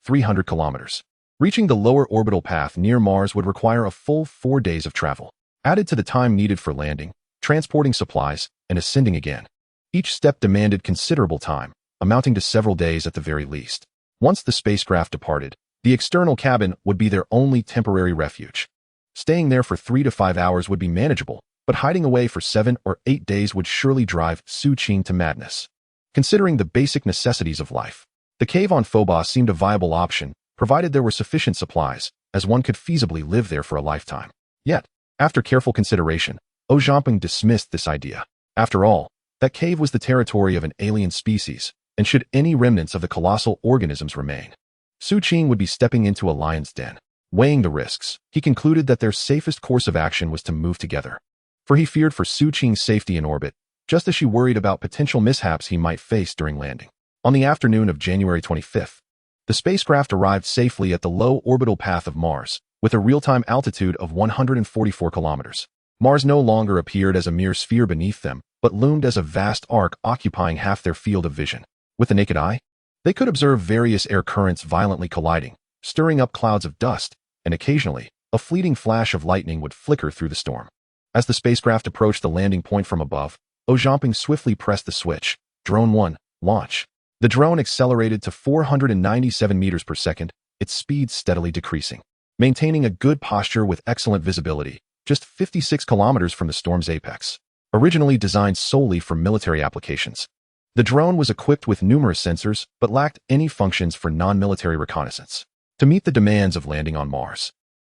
300 kilometers. Reaching the lower orbital path near Mars would require a full 4 days of travel, added to the time needed for landing, transporting supplies, and ascending again. Each step demanded considerable time, amounting to several days at the very least. Once the spacecraft departed, the external cabin would be their only temporary refuge. Staying there for 3 to 5 hours would be manageable, but hiding away for 7 or 8 days would surely drive Su Qing to madness. Considering the basic necessities of life, the cave on Phobos seemed a viable option, provided there were sufficient supplies, as one could feasibly live there for a lifetime. Yet, after careful consideration, Zhao Jianping dismissed this idea. After all, that cave was the territory of an alien species, and should any remnants of the colossal organisms remain, Su Qing would be stepping into a lion's den. Weighing the risks, he concluded that their safest course of action was to move together. For he feared for Su Qing's safety in orbit, just as she worried about potential mishaps he might face during landing. On the afternoon of January 25th, the spacecraft arrived safely at the low orbital path of Mars, with a real-time altitude of 144 kilometers. Mars no longer appeared as a mere sphere beneath them, but loomed as a vast arc occupying half their field of vision. With the naked eye, they could observe various air currents violently colliding, stirring up clouds of dust, and occasionally, a fleeting flash of lightning would flicker through the storm. As the spacecraft approached the landing point from above, Zhao Jianping swiftly pressed the switch. Drone 1, launch. The drone accelerated to 497 meters per second, its speed steadily decreasing. Maintaining a good posture with excellent visibility, just 56 kilometers from the storm's apex. Originally designed solely for military applications, the drone was equipped with numerous sensors but lacked any functions for non-military reconnaissance. To meet the demands of landing on Mars,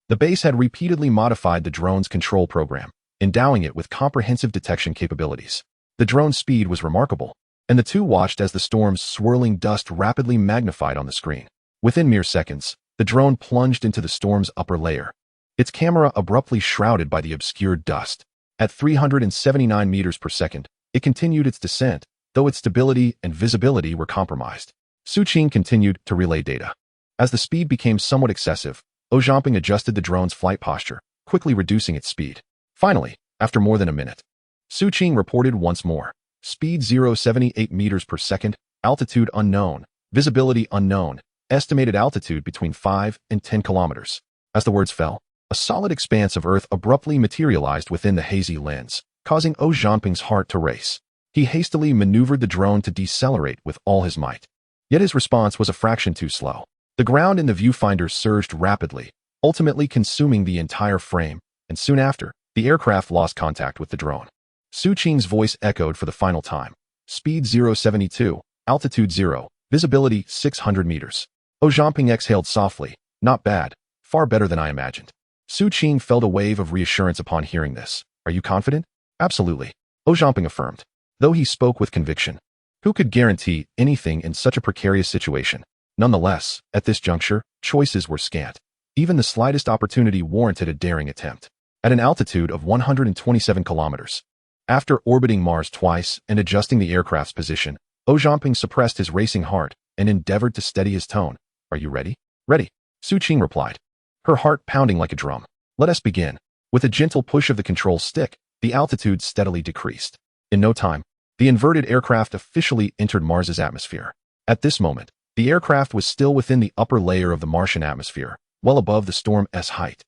the base had repeatedly modified the drone's control program, endowing it with comprehensive detection capabilities. The drone's speed was remarkable, and the two watched as the storm's swirling dust rapidly magnified on the screen. Within mere seconds, the drone plunged into the storm's upper layer, its camera abruptly shrouded by the obscured dust. At 379 meters per second, it continued its descent, though its stability and visibility were compromised. Su Qing continued to relay data. As the speed became somewhat excessive, Zhao Jianping adjusted the drone's flight posture, quickly reducing its speed. Finally, after more than a minute, Su Qing reported once more. Speed 078 meters per second, altitude unknown, visibility unknown, estimated altitude between 5 and 10 kilometers. As the words fell, a solid expanse of Earth abruptly materialized within the hazy lens, causing Zhao Jianping's heart to race. He hastily maneuvered the drone to decelerate with all his might. Yet his response was a fraction too slow. The ground in the viewfinder surged rapidly, ultimately consuming the entire frame, and soon after, the aircraft lost contact with the drone. Su Qing's voice echoed for the final time. Speed 072, altitude 0, visibility 600 meters. Zhao Jianping exhaled softly. Not bad, far better than I imagined. Su Qing felt a wave of reassurance upon hearing this. Are you confident? Absolutely, Zhao Jianping affirmed, though he spoke with conviction. Who could guarantee anything in such a precarious situation? Nonetheless, at this juncture, choices were scant. Even the slightest opportunity warranted a daring attempt. At an altitude of 127 kilometers, after orbiting Mars twice and adjusting the aircraft's position, Zhao Jianping suppressed his racing heart and endeavored to steady his tone. Are you ready? Ready, Su Qing replied, her heart pounding like a drum. Let us begin. With a gentle push of the control stick, the altitude steadily decreased. In no time, the inverted aircraft officially entered Mars's atmosphere. At this moment, the aircraft was still within the upper layer of the Martian atmosphere, well above the storm's height.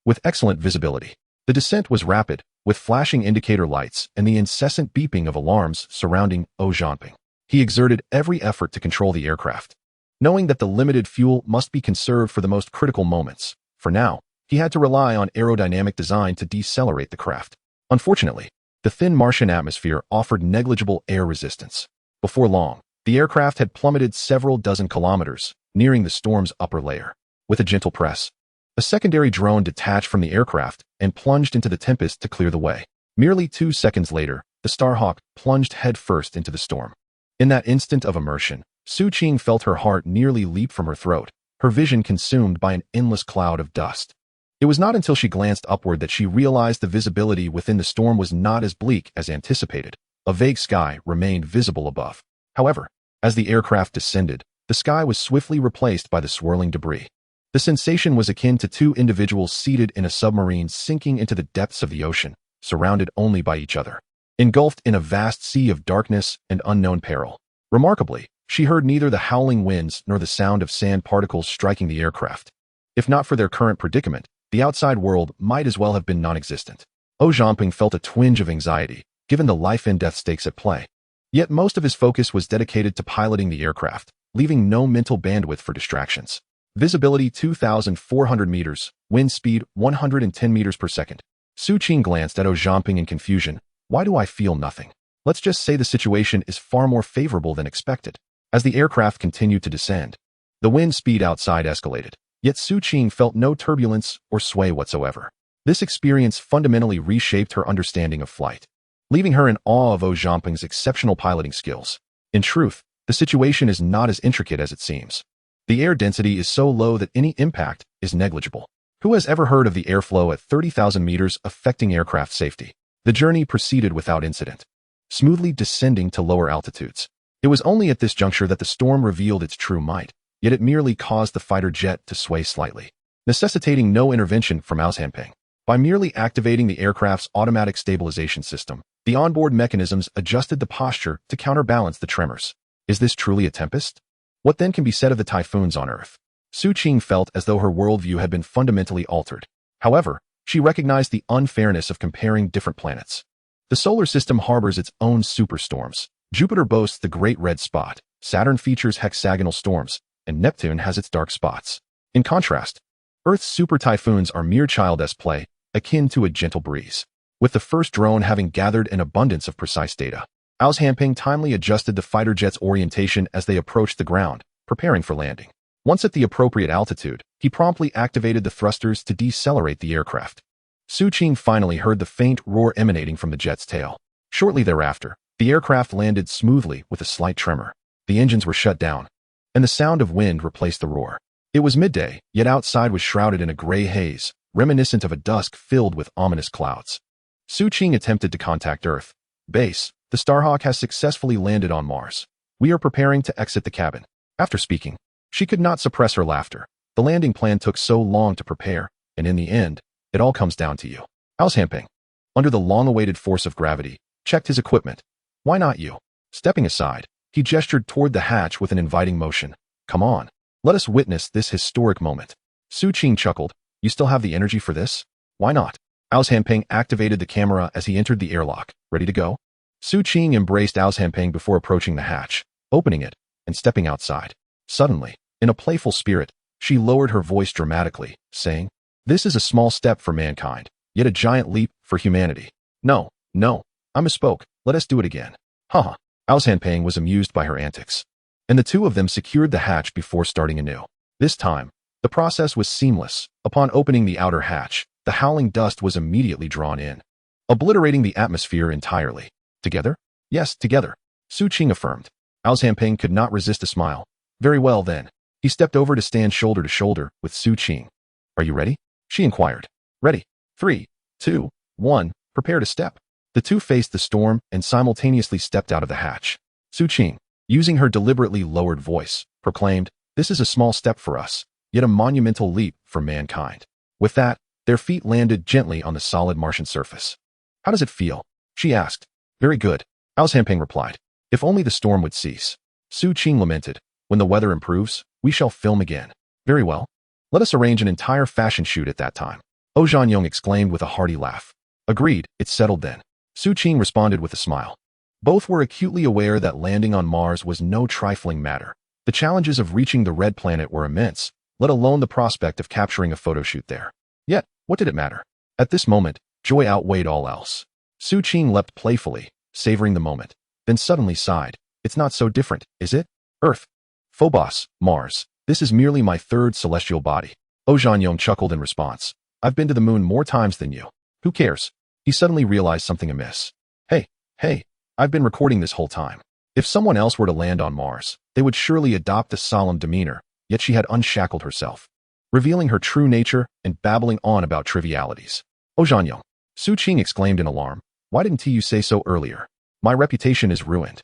With excellent visibility, the descent was rapid, with flashing indicator lights and the incessant beeping of alarms surrounding Zhao Jianping. He exerted every effort to control the aircraft, knowing that the limited fuel must be conserved for the most critical moments. For now, he had to rely on aerodynamic design to decelerate the craft. Unfortunately, the thin Martian atmosphere offered negligible air resistance. Before long, the aircraft had plummeted several dozen kilometers, nearing the storm's upper layer. With a gentle press, a secondary drone detached from the aircraft and plunged into the tempest to clear the way. Merely 2 seconds later, the Starhawk plunged headfirst into the storm. In that instant of immersion, Su Qing felt her heart nearly leap from her throat, her vision consumed by an endless cloud of dust. It was not until she glanced upward that she realized the visibility within the storm was not as bleak as anticipated. A vague sky remained visible above. However, as the aircraft descended, the sky was swiftly replaced by the swirling debris. The sensation was akin to two individuals seated in a submarine sinking into the depths of the ocean, surrounded only by each other. engulfed in a vast sea of darkness and unknown peril. Remarkably, she heard neither the howling winds nor the sound of sand particles striking the aircraft. If not for their current predicament, the outside world might as well have been non-existent. Zhao Zhanping felt a twinge of anxiety, given the life-and-death stakes at play. Yet most of his focus was dedicated to piloting the aircraft, leaving no mental bandwidth for distractions. Visibility 2,400 meters, wind speed 110 meters per second. Su Qing glanced at Zhao Zhanping in confusion. Why do I feel nothing? Let's just say the situation is far more favorable than expected. As the aircraft continued to descend, the wind speed outside escalated, yet Su Qing felt no turbulence or sway whatsoever. This experience fundamentally reshaped her understanding of flight, leaving her in awe of Zhao Zhanping's exceptional piloting skills. In truth, the situation is not as intricate as it seems. The air density is so low that any impact is negligible. Who has ever heard of the airflow at 30,000 meters affecting aircraft safety? The journey proceeded without incident, smoothly descending to lower altitudes. It was only at this juncture that the storm revealed its true might, yet it merely caused the fighter jet to sway slightly, necessitating no intervention from Zhao Zhanping. By merely activating the aircraft's automatic stabilization system, the onboard mechanisms adjusted the posture to counterbalance the tremors. Is this truly a tempest? What then can be said of the typhoons on Earth? Su Qing felt as though her worldview had been fundamentally altered. However, she recognized the unfairness of comparing different planets. The solar system harbors its own superstorms. Jupiter boasts the Great Red Spot, Saturn features hexagonal storms, and Neptune has its dark spots. In contrast, Earth's super typhoons are mere childish play, akin to a gentle breeze. With the first drone having gathered an abundance of precise data, Zhao Zhanping timely adjusted the fighter jet's orientation as they approached the ground, preparing for landing. Once at the appropriate altitude, he promptly activated the thrusters to decelerate the aircraft. Su Qing finally heard the faint roar emanating from the jet's tail. Shortly thereafter, the aircraft landed smoothly with a slight tremor. The engines were shut down, and the sound of wind replaced the roar. It was midday, yet outside was shrouded in a gray haze, reminiscent of a dusk filled with ominous clouds. Su Qing attempted to contact Earth. Base, the Starhawk has successfully landed on Mars. We are preparing to exit the cabin. After speaking, she could not suppress her laughter. The landing plan took so long to prepare, and in the end, it all comes down to you. Zhao Zhanping, under the long-awaited force of gravity, checked his equipment. Why not you? Stepping aside, he gestured toward the hatch with an inviting motion. Come on, let us witness this historic moment. Su Qing chuckled. You still have the energy for this? Why not? Zhao Zhanping activated the camera as he entered the airlock. Ready to go? Su Qing embraced Zhao Zhanping before approaching the hatch, opening it, and stepping outside. Suddenly, in a playful spirit, she lowered her voice dramatically, saying, "This is a small step for mankind, yet a giant leap for humanity." No, I misspoke. Let us do it again. Haha. Zhao Zhanping was amused by her antics, and the two of them secured the hatch before starting anew. This time, the process was seamless. Upon opening the outer hatch, the howling dust was immediately drawn in, obliterating the atmosphere entirely. Together? Yes, together, Su Qing affirmed. Zhao Zhanping could not resist a smile. Very well then. He stepped over to stand shoulder to shoulder with Su Qing. Are you ready? She inquired. Ready. 3, 2, 1, prepare to step. The two faced the storm and simultaneously stepped out of the hatch. Su Qing, using her deliberately lowered voice, proclaimed, "This is a small step for us, yet a monumental leap for mankind." With that, their feet landed gently on the solid Martian surface. How does it feel? She asked. Very good, Zhao Zhanping replied. If only the storm would cease. Su Qing lamented. When the weather improves, we shall film again. Very well. Let us arrange an entire fashion shoot at that time. Zhao Zhanyong exclaimed with a hearty laugh. Agreed, it's settled then. Su Qing responded with a smile. Both were acutely aware that landing on Mars was no trifling matter. The challenges of reaching the Red Planet were immense, let alone the prospect of capturing a photo shoot there. Yet, what did it matter? At this moment, joy outweighed all else. Su Qing leapt playfully, savoring the moment, then suddenly sighed. It's not so different, is it? Earth, Phobos, Mars, this is merely my third celestial body. Zhao Zhanyong chuckled in response. I've been to the moon more times than you. Who cares? He suddenly realized something amiss. Hey, I've been recording this whole time. If someone else were to land on Mars, they would surely adopt a solemn demeanor, yet she had unshackled herself, revealing her true nature and babbling on about trivialities. Oh Zhanyong, Su Qing exclaimed in alarm. Why didn't you say so earlier? My reputation is ruined.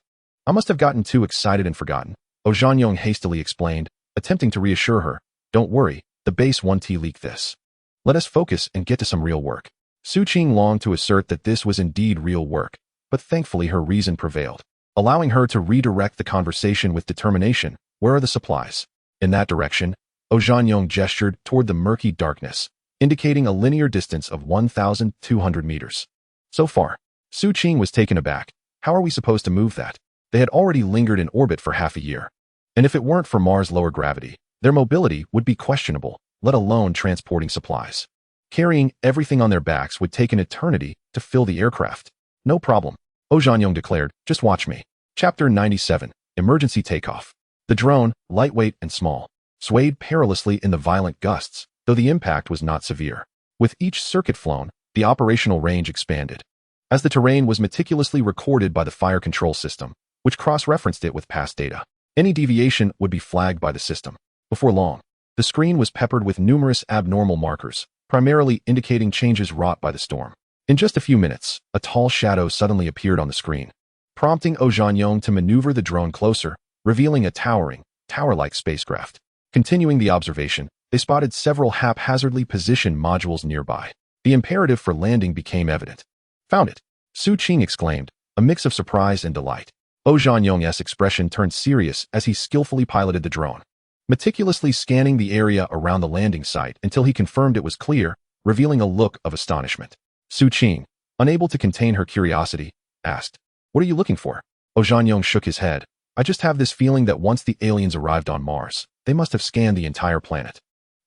I must have gotten too excited and forgotten. Oh Zhanyong hastily explained, attempting to reassure her. Don't worry, the base 1T leaked this. Let us focus and get to some real work. Su Qing longed to assert that this was indeed real work, but thankfully her reason prevailed, allowing her to redirect the conversation with determination. Where are the supplies? In that direction, Ojanyong gestured toward the murky darkness, indicating a linear distance of 1,200 meters. So far, Su Qing was taken aback. How are we supposed to move that? They had already lingered in orbit for half a year. And if it weren't for Mars' lower gravity, their mobility would be questionable, let alone transporting supplies. Carrying everything on their backs would take an eternity to fill the aircraft. No problem, Ojanyong declared. Just watch me. Chapter 97, Emergency Takeoff. The drone, lightweight and small, swayed perilously in the violent gusts, though the impact was not severe. With each circuit flown, the operational range expanded. As the terrain was meticulously recorded by the fire control system, which cross-referenced it with past data, any deviation would be flagged by the system. Before long, the screen was peppered with numerous abnormal markers, primarily indicating changes wrought by the storm. In just a few minutes, a tall shadow suddenly appeared on the screen, prompting Ojanyong to maneuver the drone closer, revealing a tower-like spacecraft. Continuing the observation, they spotted several haphazardly positioned modules nearby. The imperative for landing became evident. Found it! Su Qing exclaimed, a mix of surprise and delight. Ojanyong's expression turned serious as he skillfully piloted the drone, meticulously scanning the area around the landing site until he confirmed it was clear, revealing a look of astonishment. Su Qing, unable to contain her curiosity, asked, "What are you looking for?" Ojanyong shook his head. "I just have this feeling that once the aliens arrived on Mars, they must have scanned the entire planet.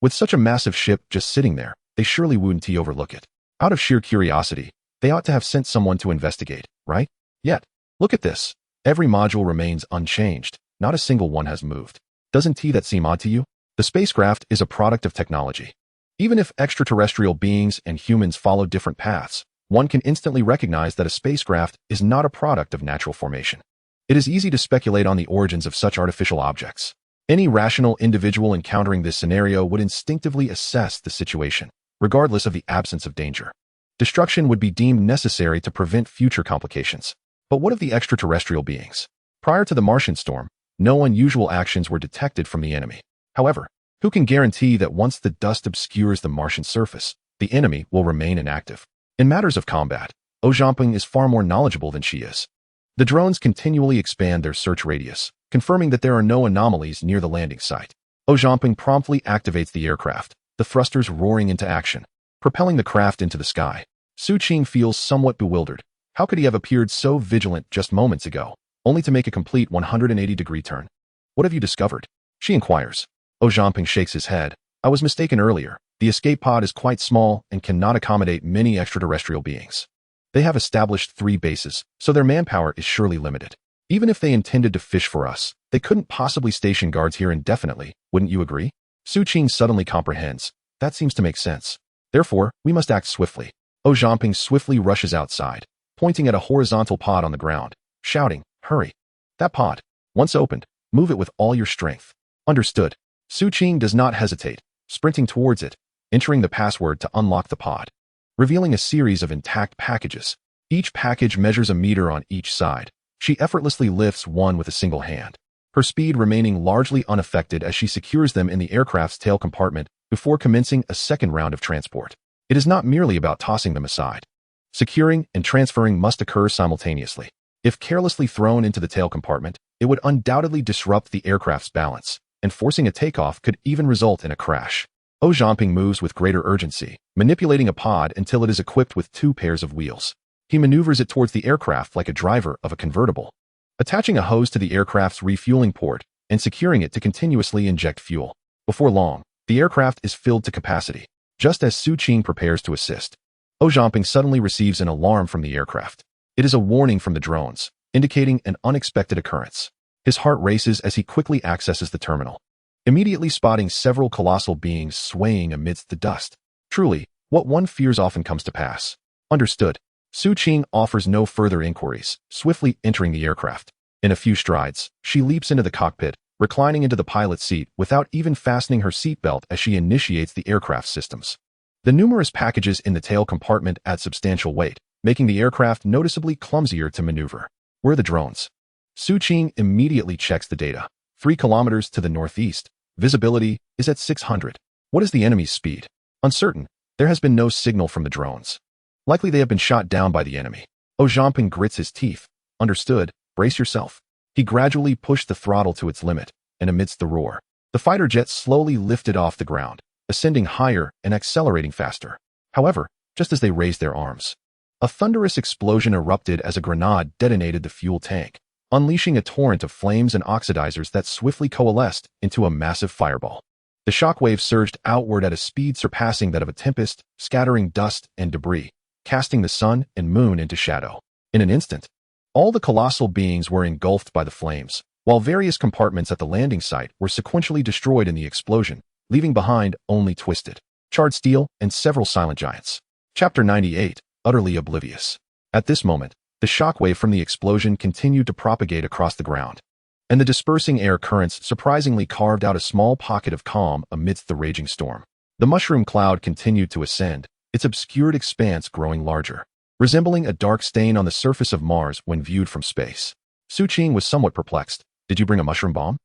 With such a massive ship just sitting there, they surely wouldn't overlook it. Out of sheer curiosity, they ought to have sent someone to investigate, right? Yet, look at this. Every module remains unchanged. Not a single one has moved. Doesn't that seem odd to you? The spacecraft is a product of technology. Even if extraterrestrial beings and humans follow different paths, one can instantly recognize that a spacecraft is not a product of natural formation. It is easy to speculate on the origins of such artificial objects. Any rational individual encountering this scenario would instinctively assess the situation, regardless of the absence of danger. Destruction would be deemed necessary to prevent future complications. But what of the extraterrestrial beings? Prior to the Martian storm, no unusual actions were detected from the enemy. However, who can guarantee that once the dust obscures the Martian surface, the enemy will remain inactive? In matters of combat, Ojanyong is far more knowledgeable than she is. The drones continually expand their search radius, confirming that there are no anomalies near the landing site. Ojanyong promptly activates the aircraft, the thrusters roaring into action, propelling the craft into the sky. Su Qing feels somewhat bewildered. How could he have appeared so vigilant just moments ago, only to make a complete 180-degree turn? What have you discovered? She inquires. Ojanyong shakes his head. I was mistaken earlier. The escape pod is quite small and cannot accommodate many extraterrestrial beings. They have established 3 bases, so their manpower is surely limited. Even if they intended to fish for us, they couldn't possibly station guards here indefinitely, wouldn't you agree? Su Qing suddenly comprehends. That seems to make sense. Therefore, we must act swiftly. Ojanyong swiftly rushes outside, pointing at a horizontal pod on the ground, shouting, "Hurry! That pod, once opened, move it with all your strength." Understood. Su Qing does not hesitate, sprinting towards it, entering the password to unlock the pod, revealing a series of intact packages. Each package measures a meter on each side. She effortlessly lifts one with a single hand, her speed remaining largely unaffected as she secures them in the aircraft's tail compartment before commencing a second round of transport. It is not merely about tossing them aside. Securing and transferring must occur simultaneously. If carelessly thrown into the tail compartment, it would undoubtedly disrupt the aircraft's balance, and forcing a takeoff could even result in a crash. Ojanyong moves with greater urgency, manipulating a pod until it is equipped with 2 pairs of wheels. He maneuvers it towards the aircraft like a driver of a convertible, attaching a hose to the aircraft's refueling port and securing it to continuously inject fuel. Before long, the aircraft is filled to capacity. Just as Su Qing prepares to assist, Ojanyong suddenly receives an alarm from the aircraft. It is a warning from the drones, indicating an unexpected occurrence. His heart races as he quickly accesses the terminal, immediately spotting several colossal beings swaying amidst the dust. Truly, what one fears often comes to pass. Understood. Su Qing offers no further inquiries, swiftly entering the aircraft. In a few strides, she leaps into the cockpit, reclining into the pilot's seat without even fastening her seatbelt as she initiates the aircraft systems. The numerous packages in the tail compartment add substantial weight, making the aircraft noticeably clumsier to maneuver. Where are the drones? Su Qing immediately checks the data. 3 kilometers to the northeast. Visibility is at 600. What is the enemy's speed? Uncertain. There has been no signal from the drones. Likely they have been shot down by the enemy. Zhamping grits his teeth. Understood. Brace yourself. He gradually pushed the throttle to its limit, and amidst the roar, the fighter jet slowly lifted off the ground, ascending higher and accelerating faster. However, just as they raised their arms, a thunderous explosion erupted as a grenade detonated the fuel tank, unleashing a torrent of flames and oxidizers that swiftly coalesced into a massive fireball. The shockwave surged outward at a speed surpassing that of a tempest, scattering dust and debris, casting the sun and moon into shadow. In an instant, all the colossal beings were engulfed by the flames, while various compartments at the landing site were sequentially destroyed in the explosion, leaving behind only twisted, charred steel and several silent giants. Chapter 98, Utterly Oblivious. At this moment, the shockwave from the explosion continued to propagate across the ground, and the dispersing air currents surprisingly carved out a small pocket of calm amidst the raging storm. The mushroom cloud continued to ascend, its obscured expanse growing larger, resembling a dark stain on the surface of Mars when viewed from space. Su Qing was somewhat perplexed. Did you bring a mushroom bomb?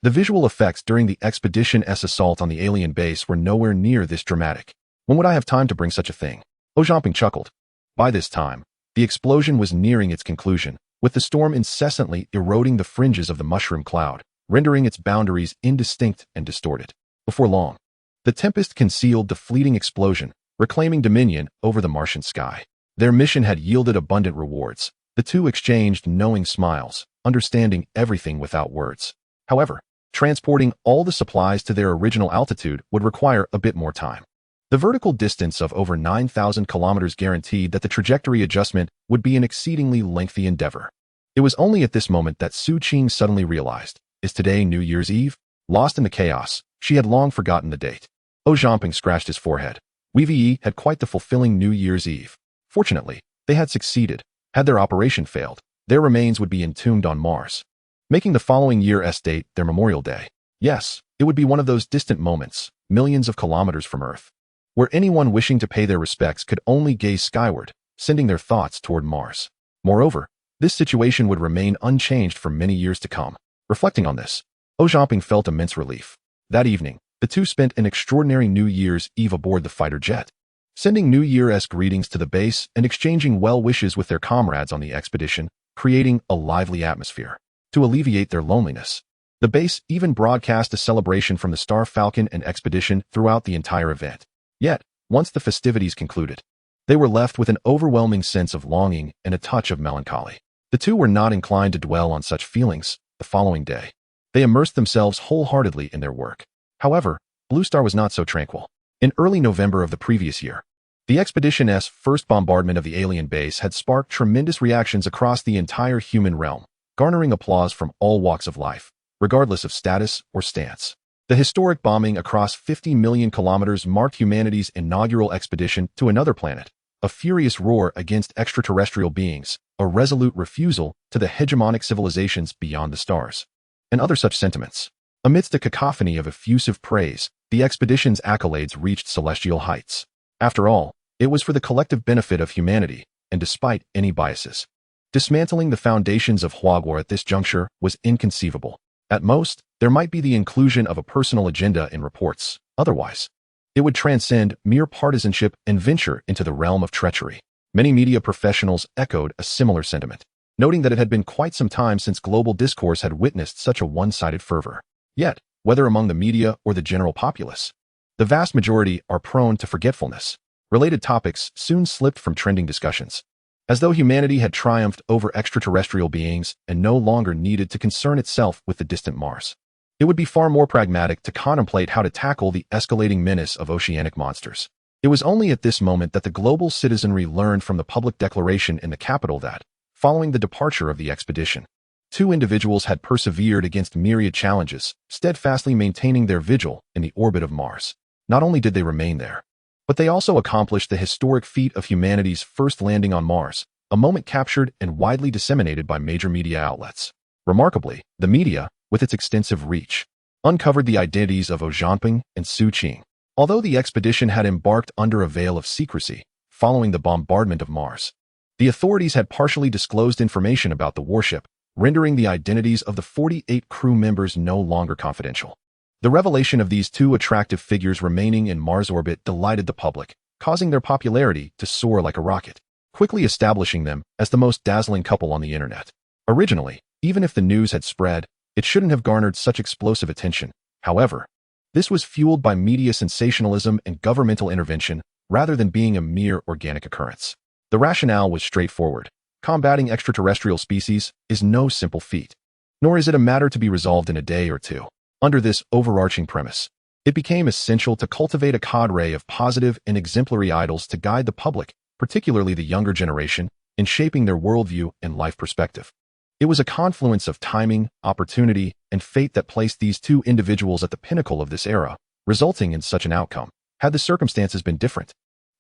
The visual effects during the Expedition-S assault on the alien base were nowhere near this dramatic. When would I have time to bring such a thing? Zhamping chuckled. By this time, the explosion was nearing its conclusion, with the storm incessantly eroding the fringes of the mushroom cloud, rendering its boundaries indistinct and distorted. Before long, the tempest concealed the fleeting explosion, reclaiming dominion over the Martian sky. Their mission had yielded abundant rewards. The two exchanged knowing smiles, understanding everything without words. However, transporting all the supplies to their original altitude would require a bit more time. The vertical distance of over 9,000 kilometers guaranteed that the trajectory adjustment would be an exceedingly lengthy endeavor. It was only at this moment that Su Qing suddenly realized, is today New Year's Eve? Lost in the chaos, she had long forgotten the date. Zhamping scratched his forehead. We had quite the fulfilling New Year's Eve. Fortunately, they had succeeded. Had their operation failed, their remains would be entombed on Mars, making the following year's date their Memorial Day. Yes, it would be one of those distant moments, millions of kilometers from Earth, where anyone wishing to pay their respects could only gaze skyward, sending their thoughts toward Mars. Moreover, this situation would remain unchanged for many years to come. Reflecting on this, Zhamping felt immense relief. That evening, the two spent an extraordinary New Year's Eve aboard the fighter jet, sending New Year's greetings to the base and exchanging well wishes with their comrades on the expedition, creating a lively atmosphere. To alleviate their loneliness, the base even broadcast a celebration from the Star Falcon and expedition throughout the entire event. Yet, once the festivities concluded, they were left with an overwhelming sense of longing and a touch of melancholy. The two were not inclined to dwell on such feelings. The following day, they immersed themselves wholeheartedly in their work. However, Blue Star was not so tranquil. In early November of the previous year, the Expedition-S first bombardment of the alien base had sparked tremendous reactions across the entire human realm, garnering applause from all walks of life, regardless of status or stance. The historic bombing across 50 million kilometers marked humanity's inaugural expedition to another planet, a furious roar against extraterrestrial beings, a resolute refusal to the hegemonic civilizations beyond the stars, and other such sentiments. Amidst a cacophony of effusive praise, the expedition's accolades reached celestial heights. After all, it was for the collective benefit of humanity, and despite any biases. Dismantling the foundations of Huagua at this juncture was inconceivable. At most, there might be the inclusion of a personal agenda in reports. Otherwise, it would transcend mere partisanship and venture into the realm of treachery. Many media professionals echoed a similar sentiment, noting that it had been quite some time since global discourse had witnessed such a one-sided fervor. Yet, whether among the media or the general populace, the vast majority are prone to forgetfulness. Related topics soon slipped from trending discussions, as though humanity had triumphed over extraterrestrial beings and no longer needed to concern itself with the distant Mars. It would be far more pragmatic to contemplate how to tackle the escalating menace of oceanic monsters. It was only at this moment that the global citizenry learned from the public declaration in the capital that, following the departure of the expedition, two individuals had persevered against myriad challenges, steadfastly maintaining their vigil in the orbit of Mars. Not only did they remain there, but they also accomplished the historic feat of humanity's first landing on Mars, a moment captured and widely disseminated by major media outlets. Remarkably, the media, with its extensive reach, uncovered the identities of Zhamping and Su Qing. Although the expedition had embarked under a veil of secrecy following the bombardment of Mars, the authorities had partially disclosed information about the warship, rendering the identities of the 48 crew members no longer confidential. The revelation of these two attractive figures remaining in Mars orbit delighted the public, causing their popularity to soar like a rocket. quickly establishing them as the most dazzling couple on the internet. Originally, even if the news had spread, it shouldn't have garnered such explosive attention. However, this was fueled by media sensationalism and governmental intervention rather than being a mere organic occurrence. The rationale was straightforward. Combating extraterrestrial species is no simple feat, nor is it a matter to be resolved in a day or two. Under this overarching premise, it became essential to cultivate a cadre of positive and exemplary idols to guide the public, particularly the younger generation, in shaping their worldview and life perspective. It was a confluence of timing, opportunity, and fate that placed these two individuals at the pinnacle of this era, resulting in such an outcome. Had the circumstances been different,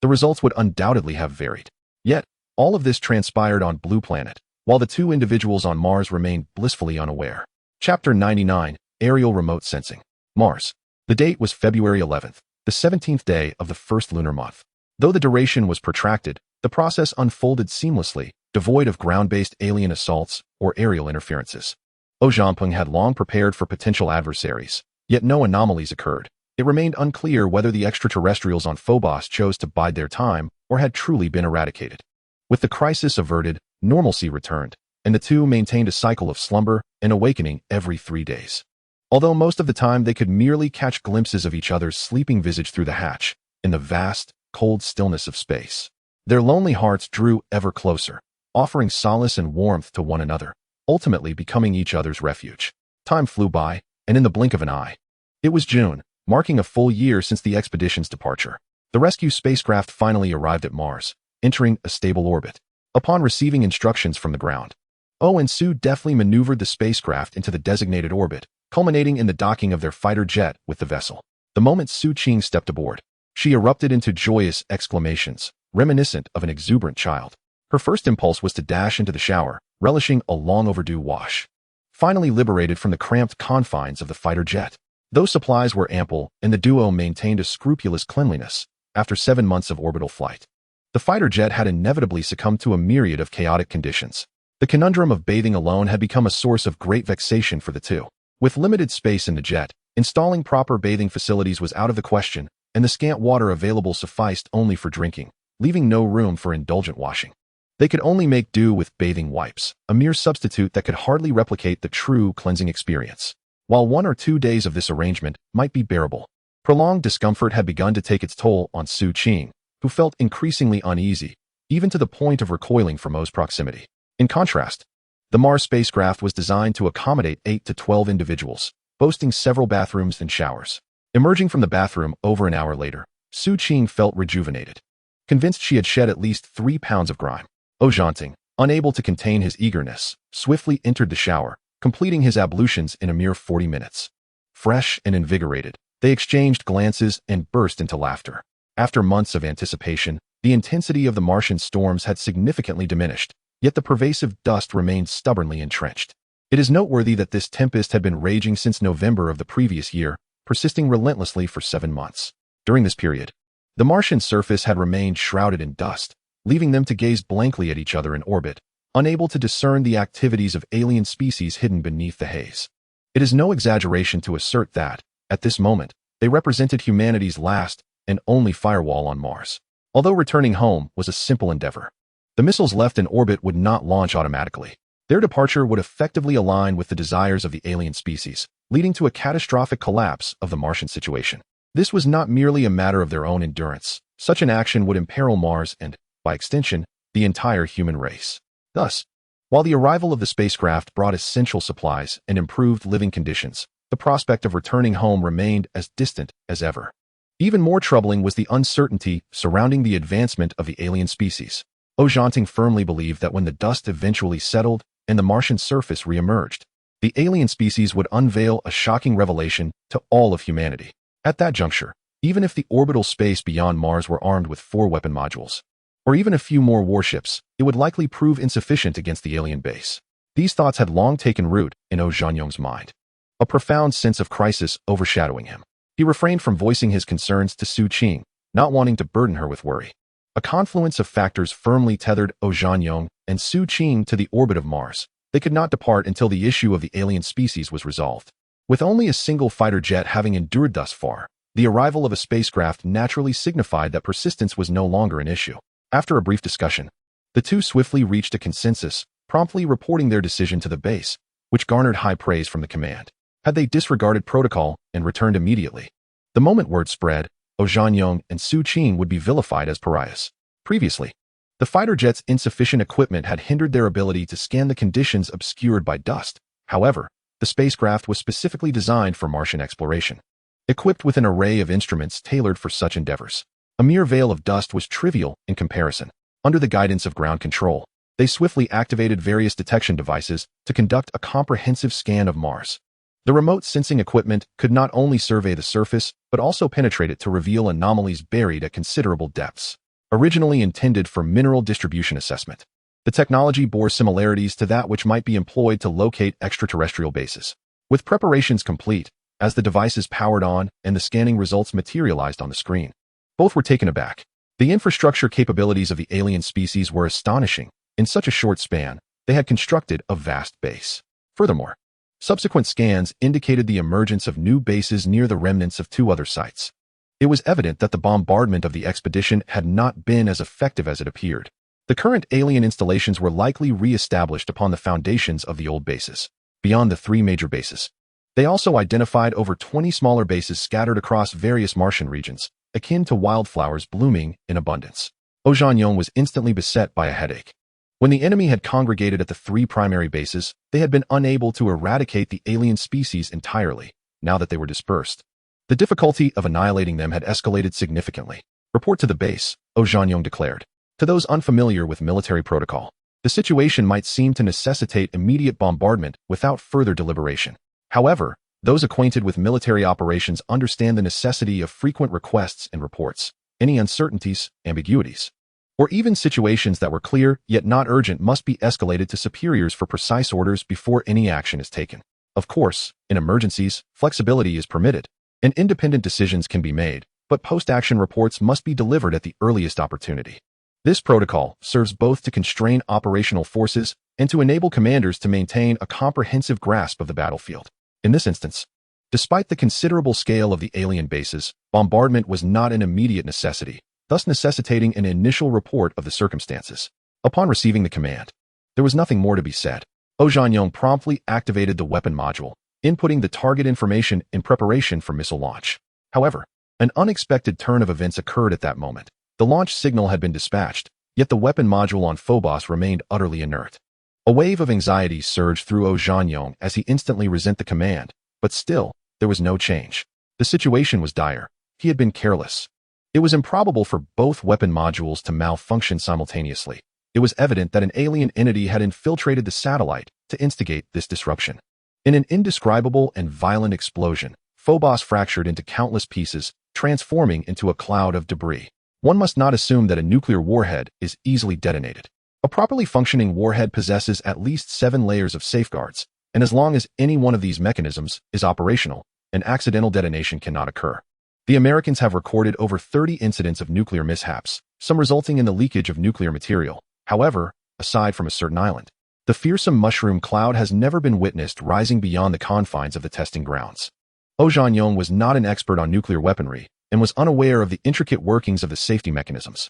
the results would undoubtedly have varied. Yet, all of this transpired on Blue Planet, while the two individuals on Mars remained blissfully unaware. Chapter 99, Aerial Remote Sensing. Mars. The date was February 11th, the 17th day of the first lunar month. Though the duration was protracted, the process unfolded seamlessly, devoid of ground-based alien assaults or aerial interferences. Zhangpeng had long prepared for potential adversaries, yet no anomalies occurred. It remained unclear whether the extraterrestrials on Phobos chose to bide their time or had truly been eradicated. With the crisis averted, normalcy returned, and the two maintained a cycle of slumber and awakening every 3 days. Although most of the time they could merely catch glimpses of each other's sleeping visage through the hatch, in the vast, cold stillness of space. Their lonely hearts drew ever closer, offering solace and warmth to one another, ultimately becoming each other's refuge. Time flew by, and in the blink of an eye. It was June, marking a full year since the expedition's departure. The rescue spacecraft finally arrived at Mars, entering a stable orbit. Upon receiving instructions from the ground, and Sue deftly maneuvered the spacecraft into the designated orbit, culminating in the docking of their fighter jet with the vessel. The moment Su Qing stepped aboard, she erupted into joyous exclamations, reminiscent of an exuberant child. Her first impulse was to dash into the shower, relishing a long-overdue wash. Finally liberated from the cramped confines of the fighter jet, those supplies were ample, and the duo maintained a scrupulous cleanliness after 7 months of orbital flight. The fighter jet had inevitably succumbed to a myriad of chaotic conditions. The conundrum of bathing alone had become a source of great vexation for the two. With limited space in the jet, installing proper bathing facilities was out of the question, and the scant water available sufficed only for drinking, leaving no room for indulgent washing. They could only make do with bathing wipes, a mere substitute that could hardly replicate the true cleansing experience. While 1 or 2 days of this arrangement might be bearable, prolonged discomfort had begun to take its toll on Su Qing, who felt increasingly uneasy, even to the point of recoiling from O's proximity. In contrast, the Mars spacecraft was designed to accommodate 8 to 12 individuals, boasting several bathrooms and showers. Emerging from the bathroom over an hour later, Su Qing felt rejuvenated, convinced she had shed at least 3 pounds of grime. Zhangpeng, unable to contain his eagerness, swiftly entered the shower, completing his ablutions in a mere 40 minutes. Fresh and invigorated, they exchanged glances and burst into laughter. After months of anticipation, the intensity of the Martian storms had significantly diminished, yet the pervasive dust remained stubbornly entrenched. It is noteworthy that this tempest had been raging since November of the previous year, persisting relentlessly for 7 months. During this period, the Martian surface had remained shrouded in dust, leaving them to gaze blankly at each other in orbit, unable to discern the activities of alien species hidden beneath the haze. It is no exaggeration to assert that, at this moment, they represented humanity's last and only firewall on Mars. Although returning home was a simple endeavor, the missiles left in orbit would not launch automatically. Their departure would effectively align with the desires of the alien species, leading to a catastrophic collapse of the Martian situation. This was not merely a matter of their own endurance. Such an action would imperil Mars and, by extension, the entire human race. Thus, while the arrival of the spacecraft brought essential supplies and improved living conditions, the prospect of returning home remained as distant as ever. Even more troubling was the uncertainty surrounding the advancement of the alien species. Zhangpeng firmly believed that when the dust eventually settled and the Martian surface re-emerged, the alien species would unveil a shocking revelation to all of humanity. At that juncture, even if the orbital space beyond Mars were armed with 4 weapon modules, or even a few more warships, it would likely prove insufficient against the alien base. These thoughts had long taken root in Zhangpeng's mind, a profound sense of crisis overshadowing him. He refrained from voicing his concerns to Su Qing, not wanting to burden her with worry. A confluence of factors firmly tethered Zhangpeng and Su Qing to the orbit of Mars. They could not depart until the issue of the alien species was resolved. With only a single fighter jet having endured thus far, the arrival of a spacecraft naturally signified that persistence was no longer an issue. After a brief discussion, The two swiftly reached a consensus, promptly reporting their decision to the base, which garnered high praise from the command. Had they disregarded protocol and returned immediately, the moment word spread, Zhanyong and Su Qing would be vilified as pariahs. Previously, the fighter jet's insufficient equipment had hindered their ability to scan the conditions obscured by dust. However, the spacecraft was specifically designed for Martian exploration, equipped with an array of instruments tailored for such endeavors. A mere veil of dust was trivial in comparison. Under the guidance of ground control, they swiftly activated various detection devices to conduct a comprehensive scan of Mars. The remote sensing equipment could not only survey the surface, but also penetrate it to reveal anomalies buried at considerable depths. Originally intended for mineral distribution assessment, the technology bore similarities to that which might be employed to locate extraterrestrial bases. With preparations complete, as the devices powered on and the scanning results materialized on the screen, both were taken aback. The infrastructure capabilities of the alien species were astonishing. In such a short span, they had constructed a vast base. Furthermore, subsequent scans indicated the emergence of new bases near the remnants of two other sites. It was evident that the bombardment of the expedition had not been as effective as it appeared. The current alien installations were likely re-established upon the foundations of the old bases. Beyond the three major bases, they also identified over 20 smaller bases scattered across various Martian regions, akin to wildflowers blooming in abundance. Zhanyong was instantly beset by a headache. When the enemy had congregated at the three primary bases, they had been unable to eradicate the alien species entirely. Now that they were dispersed, the difficulty of annihilating them had escalated significantly. Report to the base, Zhanyong declared. To those unfamiliar with military protocol, the situation might seem to necessitate immediate bombardment without further deliberation. However, those acquainted with military operations understand the necessity of frequent requests and reports. Any uncertainties, ambiguities, or even situations that were clear yet not urgent must be escalated to superiors for precise orders before any action is taken. Of course, in emergencies, flexibility is permitted, and independent decisions can be made, but post-action reports must be delivered at the earliest opportunity. This protocol serves both to constrain operational forces and to enable commanders to maintain a comprehensive grasp of the battlefield. In this instance, despite the considerable scale of the alien bases, bombardment was not an immediate necessity, thus necessitating an initial report of the circumstances. Upon receiving the command, there was nothing more to be said. Zhanyong promptly activated the weapon module, inputting the target information in preparation for missile launch. However, an unexpected turn of events occurred at that moment. The launch signal had been dispatched, yet the weapon module on Phobos remained utterly inert. A wave of anxiety surged through Zhanyong as he instantly resent the command, but still, there was no change. The situation was dire. He had been careless. It was improbable for both weapon modules to malfunction simultaneously. It was evident that an alien entity had infiltrated the satellite to instigate this disruption. In an indescribable and violent explosion, Phobos fractured into countless pieces, transforming into a cloud of debris. One must not assume that a nuclear warhead is easily detonated. A properly functioning warhead possesses at least 7 layers of safeguards, and as long as any one of these mechanisms is operational, an accidental detonation cannot occur. The Americans have recorded over 30 incidents of nuclear mishaps, some resulting in the leakage of nuclear material. However, aside from a certain island, the fearsome mushroom cloud has never been witnessed rising beyond the confines of the testing grounds. Zhanyong was not an expert on nuclear weaponry and was unaware of the intricate workings of the safety mechanisms.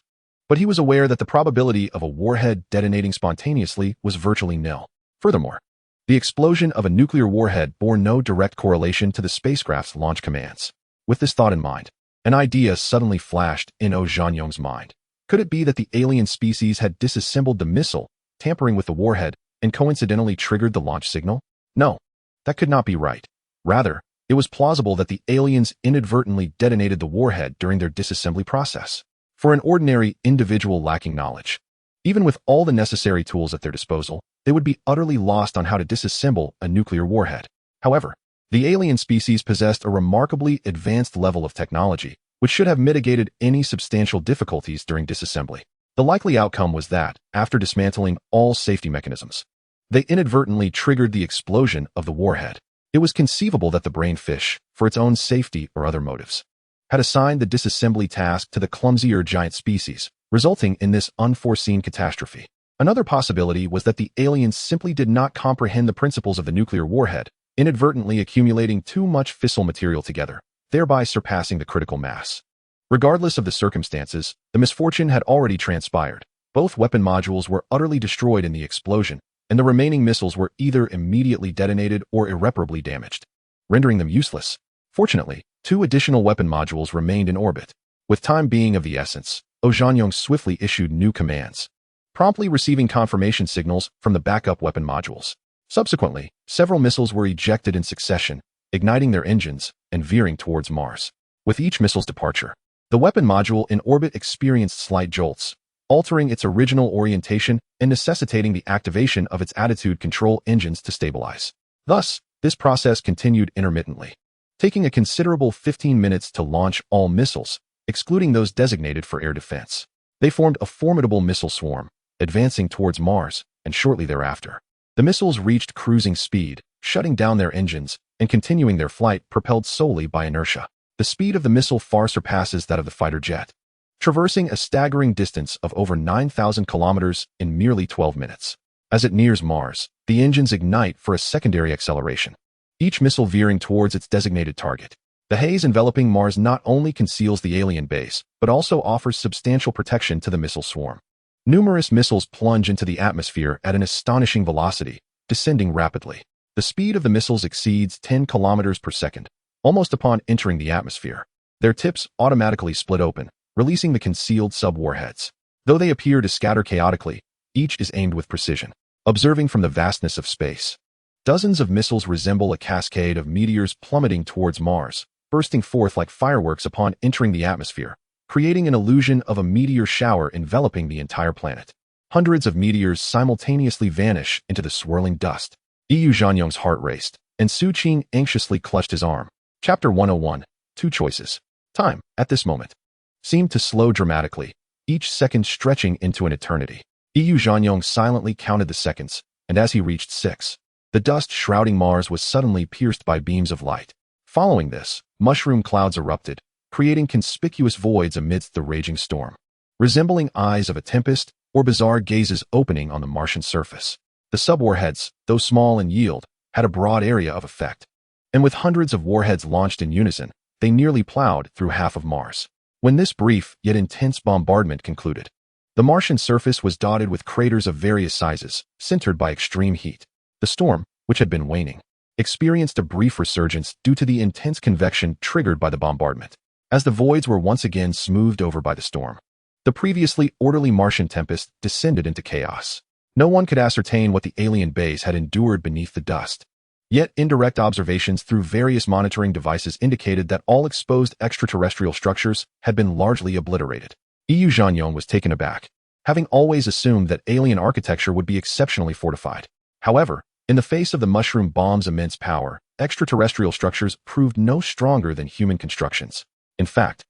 But he was aware that the probability of a warhead detonating spontaneously was virtually nil. Furthermore, the explosion of a nuclear warhead bore no direct correlation to the spacecraft's launch commands. With this thought in mind, an idea suddenly flashed in Zhanyong's mind. Could it be that the alien species had disassembled the missile, tampering with the warhead, and coincidentally triggered the launch signal? No, that could not be right. Rather, it was plausible that the aliens inadvertently detonated the warhead during their disassembly process. For an ordinary individual lacking knowledge, even with all the necessary tools at their disposal, they would be utterly lost on how to disassemble a nuclear warhead. However, the alien species possessed a remarkably advanced level of technology, which should have mitigated any substantial difficulties during disassembly. The likely outcome was that, after dismantling all safety mechanisms, they inadvertently triggered the explosion of the warhead. It was conceivable that the brainfish, for its own safety or other motives, had assigned the disassembly task to the clumsier giant species, resulting in this unforeseen catastrophe. Another possibility was that the aliens simply did not comprehend the principles of the nuclear warhead, inadvertently accumulating too much fissile material together, thereby surpassing the critical mass. Regardless of the circumstances, the misfortune had already transpired. Both weapon modules were utterly destroyed in the explosion, and the remaining missiles were either immediately detonated or irreparably damaged, rendering them useless. Fortunately, 2 additional weapon modules remained in orbit. With time being of the essence, Zhanyong swiftly issued new commands, promptly receiving confirmation signals from the backup weapon modules. Subsequently, several missiles were ejected in succession, igniting their engines and veering towards Mars. With each missile's departure, the weapon module in orbit experienced slight jolts, altering its original orientation and necessitating the activation of its attitude control engines to stabilize. Thus, this process continued intermittently, taking a considerable 15 minutes to launch all missiles, excluding those designated for air defense. They formed a formidable missile swarm, advancing towards Mars, and shortly thereafter, the missiles reached cruising speed, shutting down their engines and continuing their flight propelled solely by inertia. The speed of the missile far surpasses that of the fighter jet, traversing a staggering distance of over 9,000 kilometers in merely 12 minutes. As it nears Mars, the engines ignite for a secondary acceleration, each missile veering towards its designated target. The haze enveloping Mars not only conceals the alien base, but also offers substantial protection to the missile swarm. Numerous missiles plunge into the atmosphere at an astonishing velocity, descending rapidly. The speed of the missiles exceeds 10 kilometers per second, almost upon entering the atmosphere. Their tips automatically split open, releasing the concealed sub-warheads. Though they appear to scatter chaotically, each is aimed with precision. Observing from the vastness of space, dozens of missiles resemble a cascade of meteors plummeting towards Mars, bursting forth like fireworks upon entering the atmosphere, creating an illusion of a meteor shower enveloping the entire planet. Hundreds of meteors simultaneously vanish into the swirling dust. Zhanyong's heart raced, and Su Qing anxiously clutched his arm. Chapter 101. 2 choices. Time, at this moment, seemed to slow dramatically, each second stretching into an eternity. Zhanyong silently counted the seconds, and as he reached 6, the dust shrouding Mars was suddenly pierced by beams of light. Following this, mushroom clouds erupted, creating conspicuous voids amidst the raging storm, resembling eyes of a tempest or bizarre gazes opening on the Martian surface. The sub-warheads, though small in yield, had a broad area of effect, and with hundreds of warheads launched in unison, they nearly plowed through half of Mars. When this brief yet intense bombardment concluded, the Martian surface was dotted with craters of various sizes, centered by extreme heat. The storm, which had been waning, experienced a brief resurgence due to the intense convection triggered by the bombardment. As the voids were once again smoothed over by the storm, the previously orderly Martian tempest descended into chaos. No one could ascertain what the alien base had endured beneath the dust. Yet indirect observations through various monitoring devices indicated that all exposed extraterrestrial structures had been largely obliterated. Zhanyong was taken aback, having always assumed that alien architecture would be exceptionally fortified. However, in the face of the mushroom bomb's immense power, extraterrestrial structures proved no stronger than human constructions. In fact,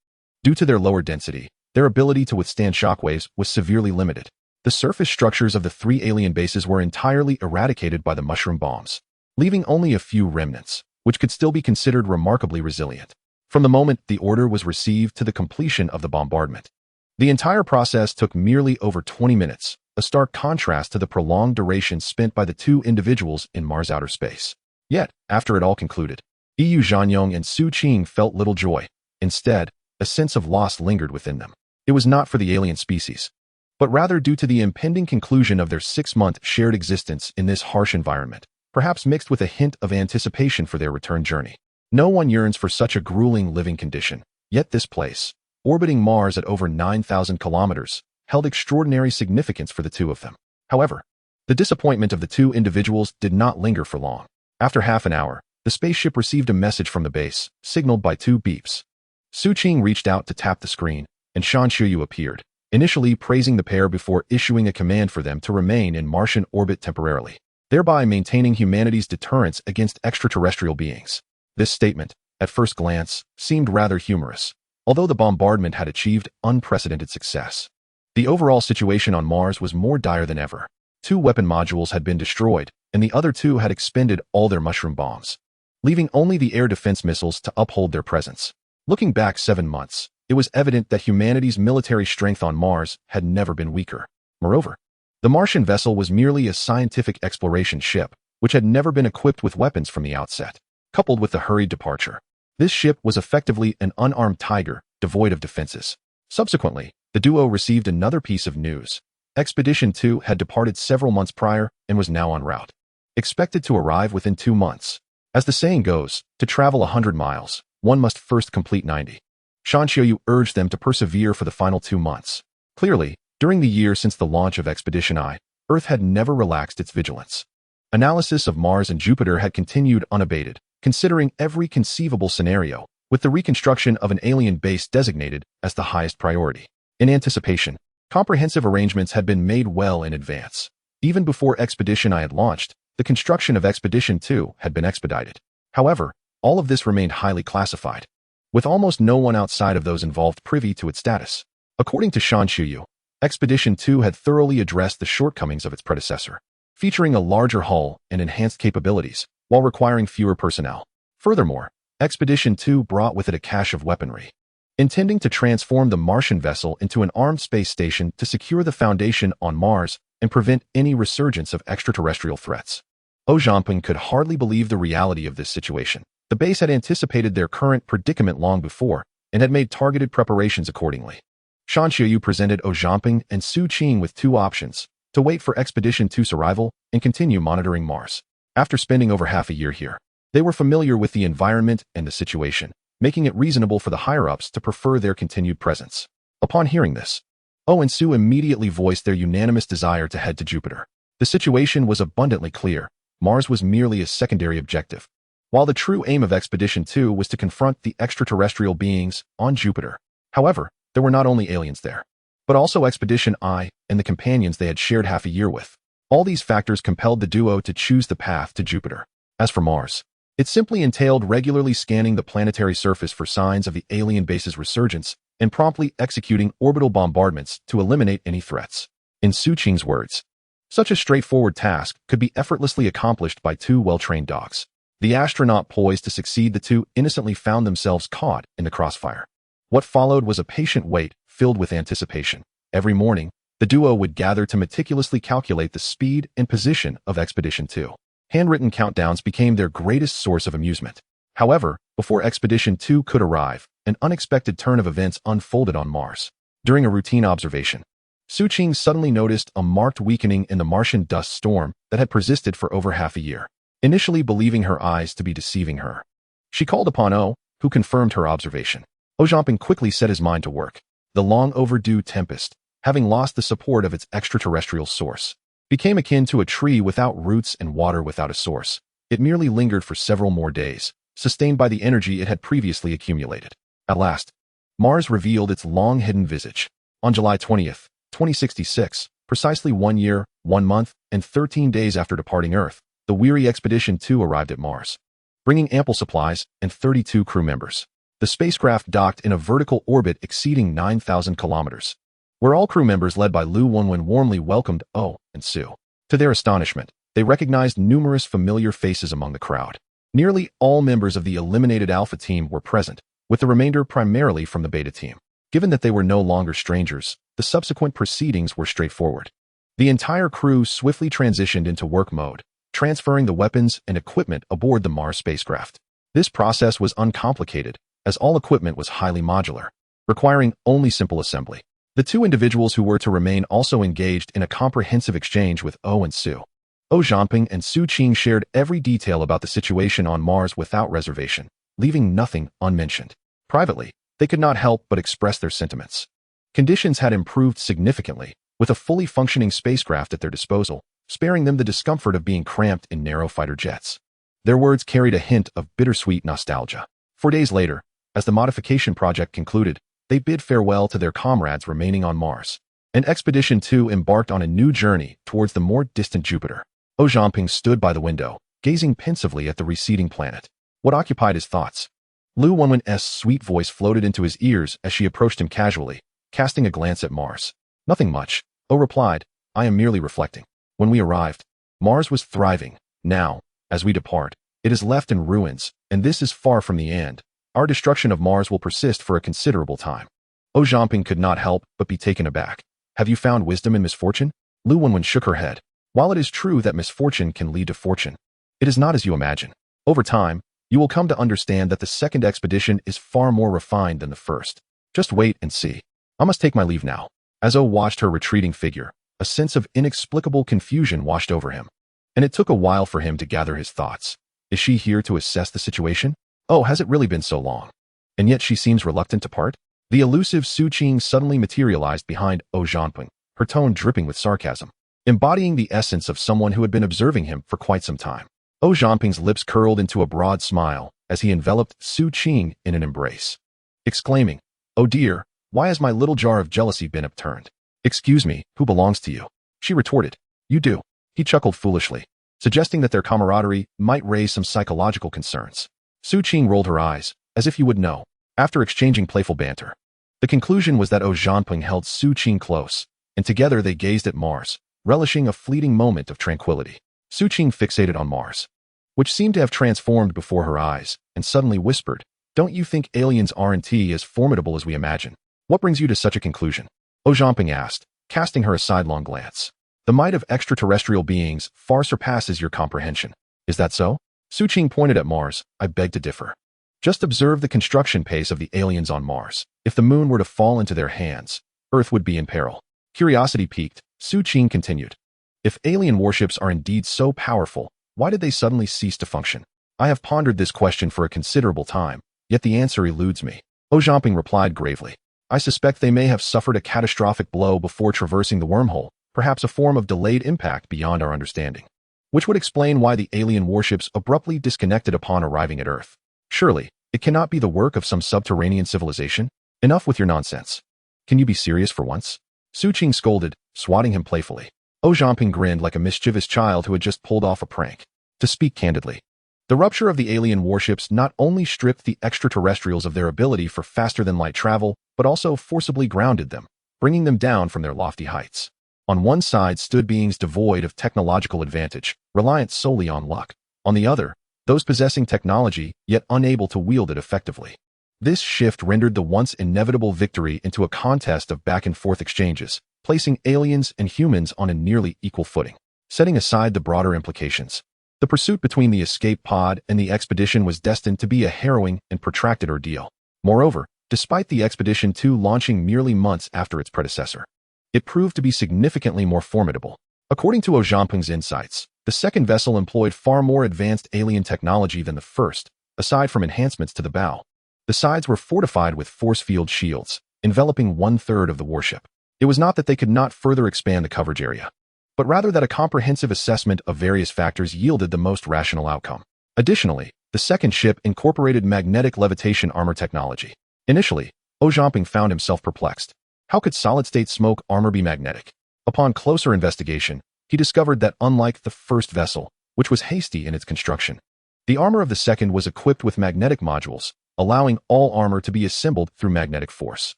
due to their lower density, their ability to withstand shockwaves was severely limited. The surface structures of the 3 alien bases were entirely eradicated by the mushroom bombs, leaving only a few remnants, which could still be considered remarkably resilient. From the moment the order was received to the completion of the bombardment, the entire process took merely over 20 minutes, a stark contrast to the prolonged duration spent by the 2 individuals in Mars outer space. Yet, after it all concluded, Zhanyong and Su Qing felt little joy. Instead, a sense of loss lingered within them. It was not for the alien species, but rather due to the impending conclusion of their 6-month shared existence in this harsh environment, perhaps mixed with a hint of anticipation for their return journey. No one yearns for such a grueling living condition, yet this place, orbiting Mars at over 9,000 kilometers, held extraordinary significance for the 2 of them. However, the disappointment of the 2 individuals did not linger for long. After half an hour, the spaceship received a message from the base, signaled by 2 beeps. Su Qing reached out to tap the screen, and Shan Shiyu appeared, initially praising the pair before issuing a command for them to remain in Martian orbit temporarily, thereby maintaining humanity's deterrence against extraterrestrial beings. This statement, at first glance, seemed rather humorous, although the bombardment had achieved unprecedented success. The overall situation on Mars was more dire than ever. 2 weapon modules had been destroyed, and the other 2 had expended all their mushroom bombs, leaving only the air defense missiles to uphold their presence. Looking back 7 months, it was evident that humanity's military strength on Mars had never been weaker. Moreover, the Martian vessel was merely a scientific exploration ship, which had never been equipped with weapons from the outset. Coupled with the hurried departure, this ship was effectively an unarmed tiger, devoid of defenses. Subsequently, the duo received another piece of news. Expedition 2 had departed several months prior and was now en route. Expected to arrive within 2 months. As the saying goes, to travel 100 miles, one must first complete 90. Shan Xiuyu urged them to persevere for the final 2 months. Clearly, during the year since the launch of Expedition I, Earth had never relaxed its vigilance. Analysis of Mars and Jupiter had continued unabated, considering every conceivable scenario, with the reconstruction of an alien base designated as the highest priority. In anticipation, comprehensive arrangements had been made well in advance. Even before Expedition I had launched, the construction of Expedition 2 had been expedited. However, all of this remained highly classified, with almost no one outside of those involved privy to its status. According to Shan Xiuyu, Expedition 2 had thoroughly addressed the shortcomings of its predecessor, featuring a larger hull and enhanced capabilities, while requiring fewer personnel. Furthermore, Expedition 2 brought with it a cache of weaponry, intending to transform the Martian vessel into an armed space station to secure the Foundation on Mars and prevent any resurgence of extraterrestrial threats. Zhao Zhanping could hardly believe the reality of this situation. The base had anticipated their current predicament long before and had made targeted preparations accordingly. Shan Xiuyu presented Zhao Zhanping and Su Qing with 2 options: to wait for Expedition 2's arrival and continue monitoring Mars. After spending over half a year here, they were familiar with the environment and the situation, making it reasonable for the higher-ups to prefer their continued presence. Upon hearing this, Zhao and Su immediately voiced their unanimous desire to head to Jupiter. The situation was abundantly clear. Mars was merely a secondary objective, while the true aim of Expedition 2 was to confront the extraterrestrial beings on Jupiter. However, there were not only aliens there, but also Expedition I and the companions they had shared half a year with. All these factors compelled the duo to choose the path to Jupiter. As for Mars, it simply entailed regularly scanning the planetary surface for signs of the alien base's resurgence and promptly executing orbital bombardments to eliminate any threats. In Su Qing's words, such a straightforward task could be effortlessly accomplished by 2 well-trained dogs. The astronaut poised to succeed, the 2 innocently found themselves caught in the crossfire. What followed was a patient wait filled with anticipation. Every morning, the duo would gather to meticulously calculate the speed and position of Expedition 2. Handwritten countdowns became their greatest source of amusement. However, before Expedition 2 could arrive, an unexpected turn of events unfolded on Mars. During a routine observation, Su Qing suddenly noticed a marked weakening in the Martian dust storm that had persisted for over half a year. Initially believing her eyes to be deceiving her, she called upon Zhao, who confirmed her observation. Zhao Zhanping quickly set his mind to work. The long-overdue tempest, having lost the support of its extraterrestrial source, became akin to a tree without roots and water without a source. It merely lingered for several more days, sustained by the energy it had previously accumulated. At last, Mars revealed its long-hidden visage. On July 20th, 2066, precisely 1 year, 1 month, and 13 days after departing Earth, the weary Expedition 2 arrived at Mars, bringing ample supplies and 32 crew members. The spacecraft docked in a vertical orbit exceeding 9,000 kilometers, where all crew members led by Lu Wenwen warmly welcomed Zhao and Su. To their astonishment, they recognized numerous familiar faces among the crowd. Nearly all members of the eliminated Alpha team were present, with the remainder primarily from the Beta team. Given that they were no longer strangers, the subsequent proceedings were straightforward. The entire crew swiftly transitioned into work mode, transferring the weapons and equipment aboard the Mars spacecraft. This process was uncomplicated, as all equipment was highly modular, requiring only simple assembly. The 2 individuals who were to remain also engaged in a comprehensive exchange with Zhao and Su. Zhao Zhanping and Su Qing shared every detail about the situation on Mars without reservation, leaving nothing unmentioned. Privately, they could not help but express their sentiments. Conditions had improved significantly, with a fully functioning spacecraft at their disposal, sparing them the discomfort of being cramped in narrow fighter jets. Their words carried a hint of bittersweet nostalgia. 4 days later, as the modification project concluded, they bid farewell to their comrades remaining on Mars, and Expedition 2 embarked on a new journey towards the more distant Jupiter. Zhao Zhanping stood by the window, gazing pensively at the receding planet. What occupied his thoughts? Lu Wenwen's sweet voice floated into his ears as she approached him casually, casting a glance at Mars. Nothing much, Zhao replied. I am merely reflecting. When we arrived, Mars was thriving. Now, as we depart, it is left in ruins, and this is far from the end. Our destruction of Mars will persist for a considerable time. Zhao Zhanping could not help but be taken aback. Have you found wisdom in misfortune? Lu Wenwen shook her head. While it is true that misfortune can lead to fortune, it is not as you imagine. Over time, you will come to understand that the second expedition is far more refined than the first. Just wait and see. I must take my leave now. As Zhao watched her retreating figure, a sense of inexplicable confusion washed over him. And it took a while for him to gather his thoughts. Is she here to assess the situation? Oh, has it really been so long? And yet she seems reluctant to part? The elusive Su Qing suddenly materialized behind Oh Zhanping, her tone dripping with sarcasm, embodying the essence of someone who had been observing him for quite some time. Oh Zhanping's lips curled into a broad smile as he enveloped Su Qing in an embrace, exclaiming, "Oh dear, why has my little jar of jealousy been upturned?" "Excuse me, who belongs to you?" she retorted. "You do." He chuckled foolishly, suggesting that their camaraderie might raise some psychological concerns. Su Qing rolled her eyes, as if you would know, after exchanging playful banter. The conclusion was that Oh Zhanping held Su Qing close, and together they gazed at Mars, relishing a fleeting moment of tranquility. Su Qing fixated on Mars, which seemed to have transformed before her eyes, and suddenly whispered, "Don't you think aliens aren't as formidable as we imagine? What brings you to such a conclusion?" Oh Zhanping asked, casting her a sidelong glance. "The might of extraterrestrial beings far surpasses your comprehension. Is that so?" Su Qing pointed at Mars. "I beg to differ. Just observe the construction pace of the aliens on Mars. If the moon were to fall into their hands, Earth would be in peril." Curiosity piqued, Su Qing continued, "If alien warships are indeed so powerful, why did they suddenly cease to function? I have pondered this question for a considerable time, yet the answer eludes me." Oh Zhanping replied gravely, "I suspect they may have suffered a catastrophic blow before traversing the wormhole, perhaps a form of delayed impact beyond our understanding, which would explain why the alien warships abruptly disconnected upon arriving at Earth. Surely, it cannot be the work of some subterranean civilization? Enough with your nonsense. Can you be serious for once?" Su Qing scolded, swatting him playfully. Oh Zhanping grinned like a mischievous child who had just pulled off a prank. To speak candidly, the rupture of the alien warships not only stripped the extraterrestrials of their ability for faster-than-light travel, but also forcibly grounded them, bringing them down from their lofty heights. On one side stood beings devoid of technological advantage, reliant solely on luck. On the other, those possessing technology, yet unable to wield it effectively. This shift rendered the once inevitable victory into a contest of back-and-forth exchanges, placing aliens and humans on a nearly equal footing. Setting aside the broader implications, the pursuit between the escape pod and the expedition was destined to be a harrowing and protracted ordeal. Moreover, despite the Expedition 2 launching merely months after its predecessor, it proved to be significantly more formidable. According to Oh Zhanping's insights, the second vessel employed far more advanced alien technology than the first, aside from enhancements to the bow. The sides were fortified with force field shields, enveloping one-third of the warship. It was not that they could not further expand the coverage area, but rather that a comprehensive assessment of various factors yielded the most rational outcome. Additionally, the second ship incorporated magnetic levitation armor technology. Initially, Oh Zhanping found himself perplexed. How could solid-state smoke armor be magnetic? Upon closer investigation, he discovered that unlike the first vessel, which was hasty in its construction, the armor of the second was equipped with magnetic modules, allowing all armor to be assembled through magnetic force.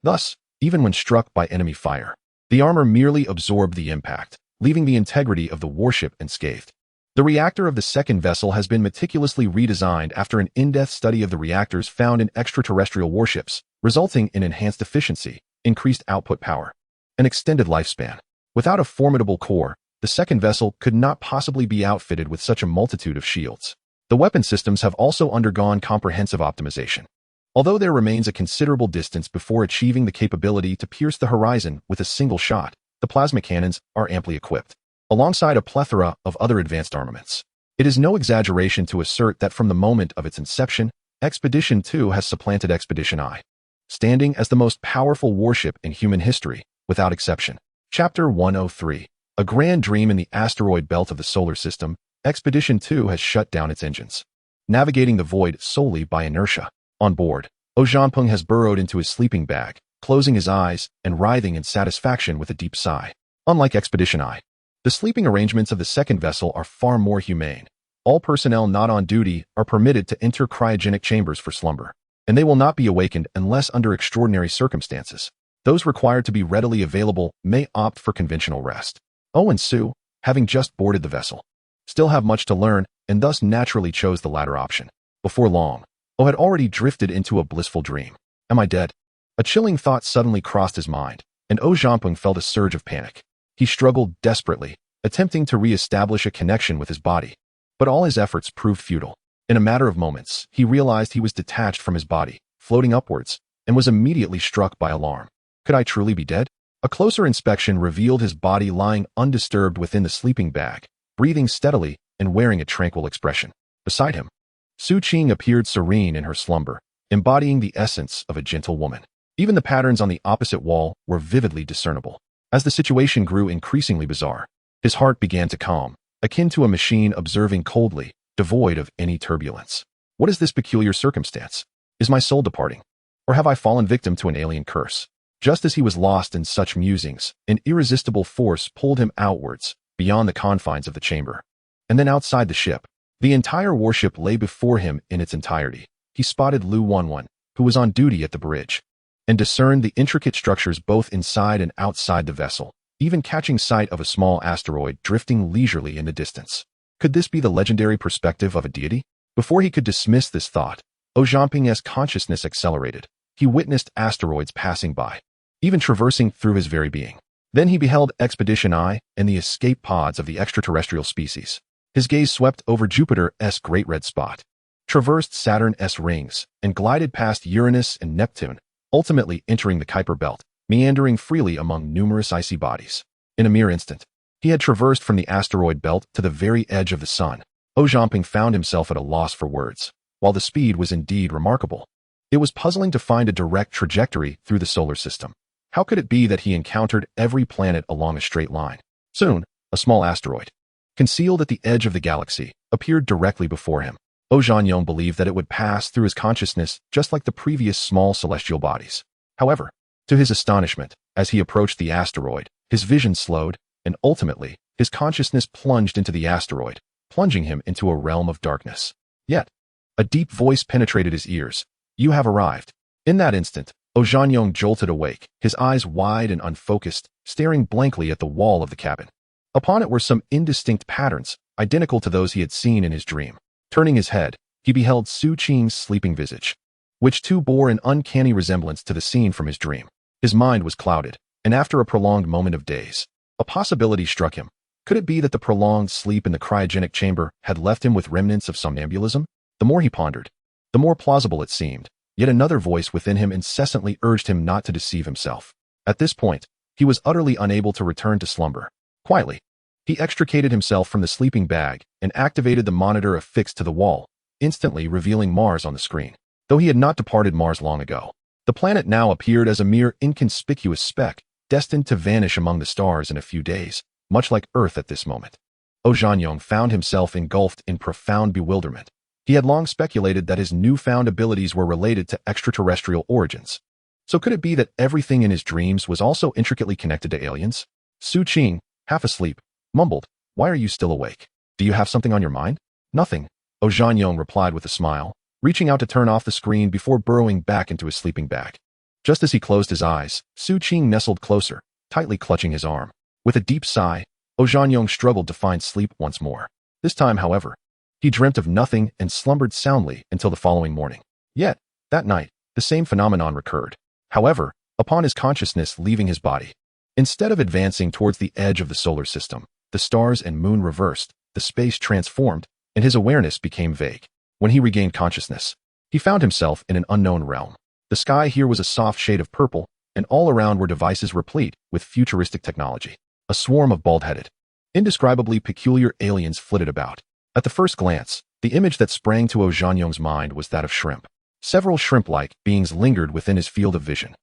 Thus, even when struck by enemy fire, the armor merely absorbed the impact, leaving the integrity of the warship unscathed. The reactor of the second vessel has been meticulously redesigned after an in-depth study of the reactors found in extraterrestrial warships, resulting in enhanced efficiency, increased output power, and extended lifespan. Without a formidable core, the second vessel could not possibly be outfitted with such a multitude of shields. The weapon systems have also undergone comprehensive optimization. Although there remains a considerable distance before achieving the capability to pierce the horizon with a single shot, the plasma cannons are amply equipped, alongside a plethora of other advanced armaments. It is no exaggeration to assert that from the moment of its inception, Expedition 2 has supplanted Expedition I, standing as the most powerful warship in human history, without exception. Chapter 103. A grand dream in the asteroid belt of the solar system, Expedition 2 has shut down its engines, navigating the void solely by inertia. On board, Oh Zhanping has burrowed into his sleeping bag, closing his eyes and writhing in satisfaction with a deep sigh. Unlike Expedition I, the sleeping arrangements of the second vessel are far more humane. All personnel not on duty are permitted to enter cryogenic chambers for slumber, and they will not be awakened unless under extraordinary circumstances. Those required to be readily available may opt for conventional rest. Oh and Su, having just boarded the vessel, still have much to learn and thus naturally chose the latter option. Before long, Oh had already drifted into a blissful dream. Am I dead? A chilling thought suddenly crossed his mind, and Oh Zhanping felt a surge of panic. He struggled desperately, attempting to re-establish a connection with his body, but all his efforts proved futile. In a matter of moments, he realized he was detached from his body, floating upwards, and was immediately struck by alarm. Could I truly be dead? A closer inspection revealed his body lying undisturbed within the sleeping bag, breathing steadily and wearing a tranquil expression. Beside him, Su Qing appeared serene in her slumber, embodying the essence of a gentle woman. Even the patterns on the opposite wall were vividly discernible. As the situation grew increasingly bizarre, his heart began to calm, akin to a machine observing coldly, devoid of any turbulence. What is this peculiar circumstance? Is my soul departing? Or have I fallen victim to an alien curse? Just as he was lost in such musings, an irresistible force pulled him outwards, beyond the confines of the chamber. And then outside the ship, the entire warship lay before him in its entirety. He spotted Lu Wanwan, who was on duty at the bridge, and discerned the intricate structures both inside and outside the vessel, even catching sight of a small asteroid drifting leisurely in the distance. Could this be the legendary perspective of a deity? Before he could dismiss this thought, Ojaping's consciousness accelerated. He witnessed asteroids passing by, even traversing through his very being. Then he beheld Expedition I and the escape pods of the extraterrestrial species. His gaze swept over Jupiter's Great Red Spot, traversed Saturn's rings, and glided past Uranus and Neptune, ultimately entering the Kuiper Belt, meandering freely among numerous icy bodies. In a mere instant, he had traversed from the asteroid belt to the very edge of the sun. Ojaping found himself at a loss for words. While the speed was indeed remarkable, it was puzzling to find a direct trajectory through the solar system. How could it be that he encountered every planet along a straight line? Soon, a small asteroid, concealed at the edge of the galaxy, appeared directly before him. Ojanyong believed that it would pass through his consciousness just like the previous small celestial bodies. However, to his astonishment, as he approached the asteroid, his vision slowed, and ultimately, his consciousness plunged into the asteroid, plunging him into a realm of darkness. Yet, a deep voice penetrated his ears. "You have arrived." In that instant, Ojanyong jolted awake, his eyes wide and unfocused, staring blankly at the wall of the cabin. Upon it were some indistinct patterns, identical to those he had seen in his dream. Turning his head, he beheld Su Qing's sleeping visage, which too bore an uncanny resemblance to the scene from his dream. His mind was clouded, and after a prolonged moment of daze, a possibility struck him. Could it be that the prolonged sleep in the cryogenic chamber had left him with remnants of somnambulism? The more he pondered, the more plausible it seemed. Yet another voice within him incessantly urged him not to deceive himself. At this point, he was utterly unable to return to slumber. Quietly, he extricated himself from the sleeping bag and activated the monitor affixed to the wall, instantly revealing Mars on the screen. Though he had not departed Mars long ago, the planet now appeared as a mere inconspicuous speck, destined to vanish among the stars in a few days, much like Earth at this moment. Ojanyong found himself engulfed in profound bewilderment. He had long speculated that his newfound abilities were related to extraterrestrial origins. So could it be that everything in his dreams was also intricately connected to aliens? Su Qing, half asleep, mumbled, "Why are you still awake? Do you have something on your mind?" "Nothing," Ojanyong replied with a smile, reaching out to turn off the screen before burrowing back into his sleeping bag. Just as he closed his eyes, Su Qing nestled closer, tightly clutching his arm. With a deep sigh, Ojanyong struggled to find sleep once more. This time, however, he dreamt of nothing and slumbered soundly until the following morning. Yet, that night, the same phenomenon recurred. However, upon his consciousness leaving his body, instead of advancing towards the edge of the solar system, the stars and moon reversed, the space transformed, and his awareness became vague. When he regained consciousness, he found himself in an unknown realm. The sky here was a soft shade of purple, and all around were devices replete with futuristic technology. A swarm of bald-headed, indescribably peculiar aliens flitted about. At the first glance, the image that sprang to Ojanyong's mind was that of shrimp. Several shrimp-like beings lingered within his field of vision,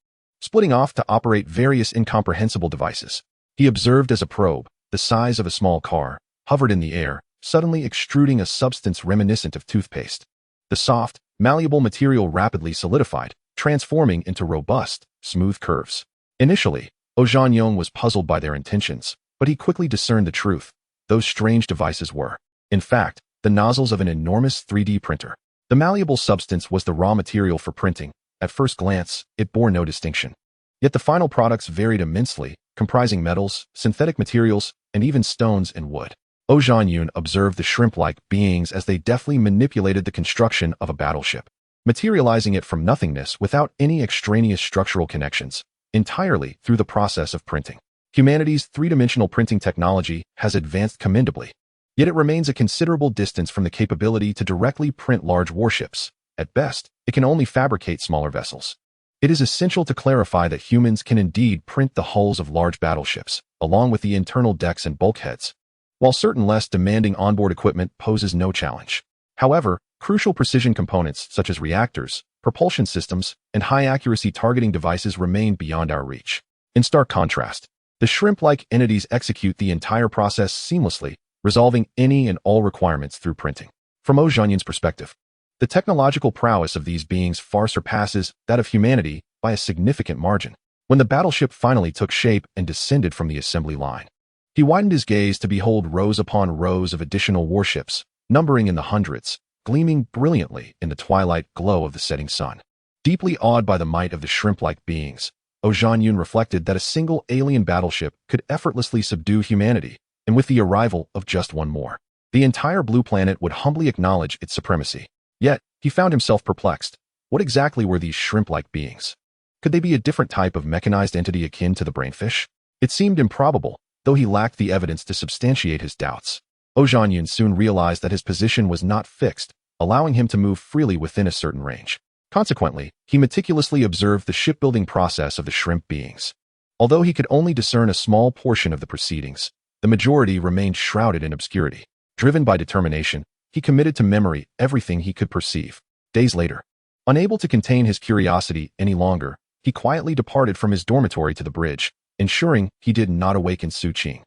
splitting off to operate various incomprehensible devices. He observed as a probe, the size of a small car, hovered in the air, suddenly extruding a substance reminiscent of toothpaste. The soft, malleable material rapidly solidified, transforming into robust, smooth curves. Initially, Ojanyong was puzzled by their intentions, but he quickly discerned the truth. Those strange devices were, in fact, the nozzles of an enormous 3D printer. The malleable substance was the raw material for printing. At first glance, it bore no distinction. Yet the final products varied immensely, comprising metals, synthetic materials, and even stones and wood. Ojanyong observed the shrimp-like beings as they deftly manipulated the construction of a battleship, materializing it from nothingness without any extraneous structural connections, entirely through the process of printing. Humanity's three-dimensional printing technology has advanced commendably, yet it remains a considerable distance from the capability to directly print large warships. At best, it can only fabricate smaller vessels. It is essential to clarify that humans can indeed print the hulls of large battleships, along with the internal decks and bulkheads, while certain less demanding onboard equipment poses no challenge. However, crucial precision components such as reactors, propulsion systems, and high-accuracy targeting devices remain beyond our reach. In stark contrast, the shrimp-like entities execute the entire process seamlessly, resolving any and all requirements through printing. From Ozhanyan's perspective, the technological prowess of these beings far surpasses that of humanity by a significant margin. When the battleship finally took shape and descended from the assembly line, he widened his gaze to behold rows upon rows of additional warships, numbering in the hundreds, gleaming brilliantly in the twilight glow of the setting sun. Deeply awed by the might of the shrimp-like beings, Ozhanyan reflected that a single alien battleship could effortlessly subdue humanity, and with the arrival of just one more, the entire blue planet would humbly acknowledge its supremacy. Yet, he found himself perplexed. What exactly were these shrimp-like beings? Could they be a different type of mechanized entity akin to the brainfish? It seemed improbable, though he lacked the evidence to substantiate his doubts. Ozhanyan soon realized that his position was not fixed, allowing him to move freely within a certain range. Consequently, he meticulously observed the shipbuilding process of the shrimp beings. Although he could only discern a small portion of the proceedings, the majority remained shrouded in obscurity. Driven by determination, he committed to memory everything he could perceive. Days later, unable to contain his curiosity any longer, he quietly departed from his dormitory to the bridge, ensuring he did not awaken Su Qing.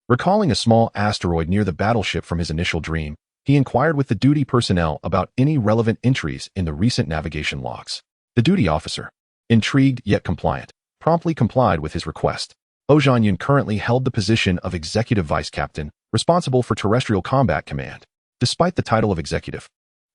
Recalling a small asteroid near the battleship from his initial dream, he inquired with the duty personnel about any relevant entries in the recent navigation logs. The duty officer, intrigued yet compliant, promptly complied with his request. Ozhanyan currently held the position of Executive Vice Captain, responsible for Terrestrial Combat Command. Despite the title of executive,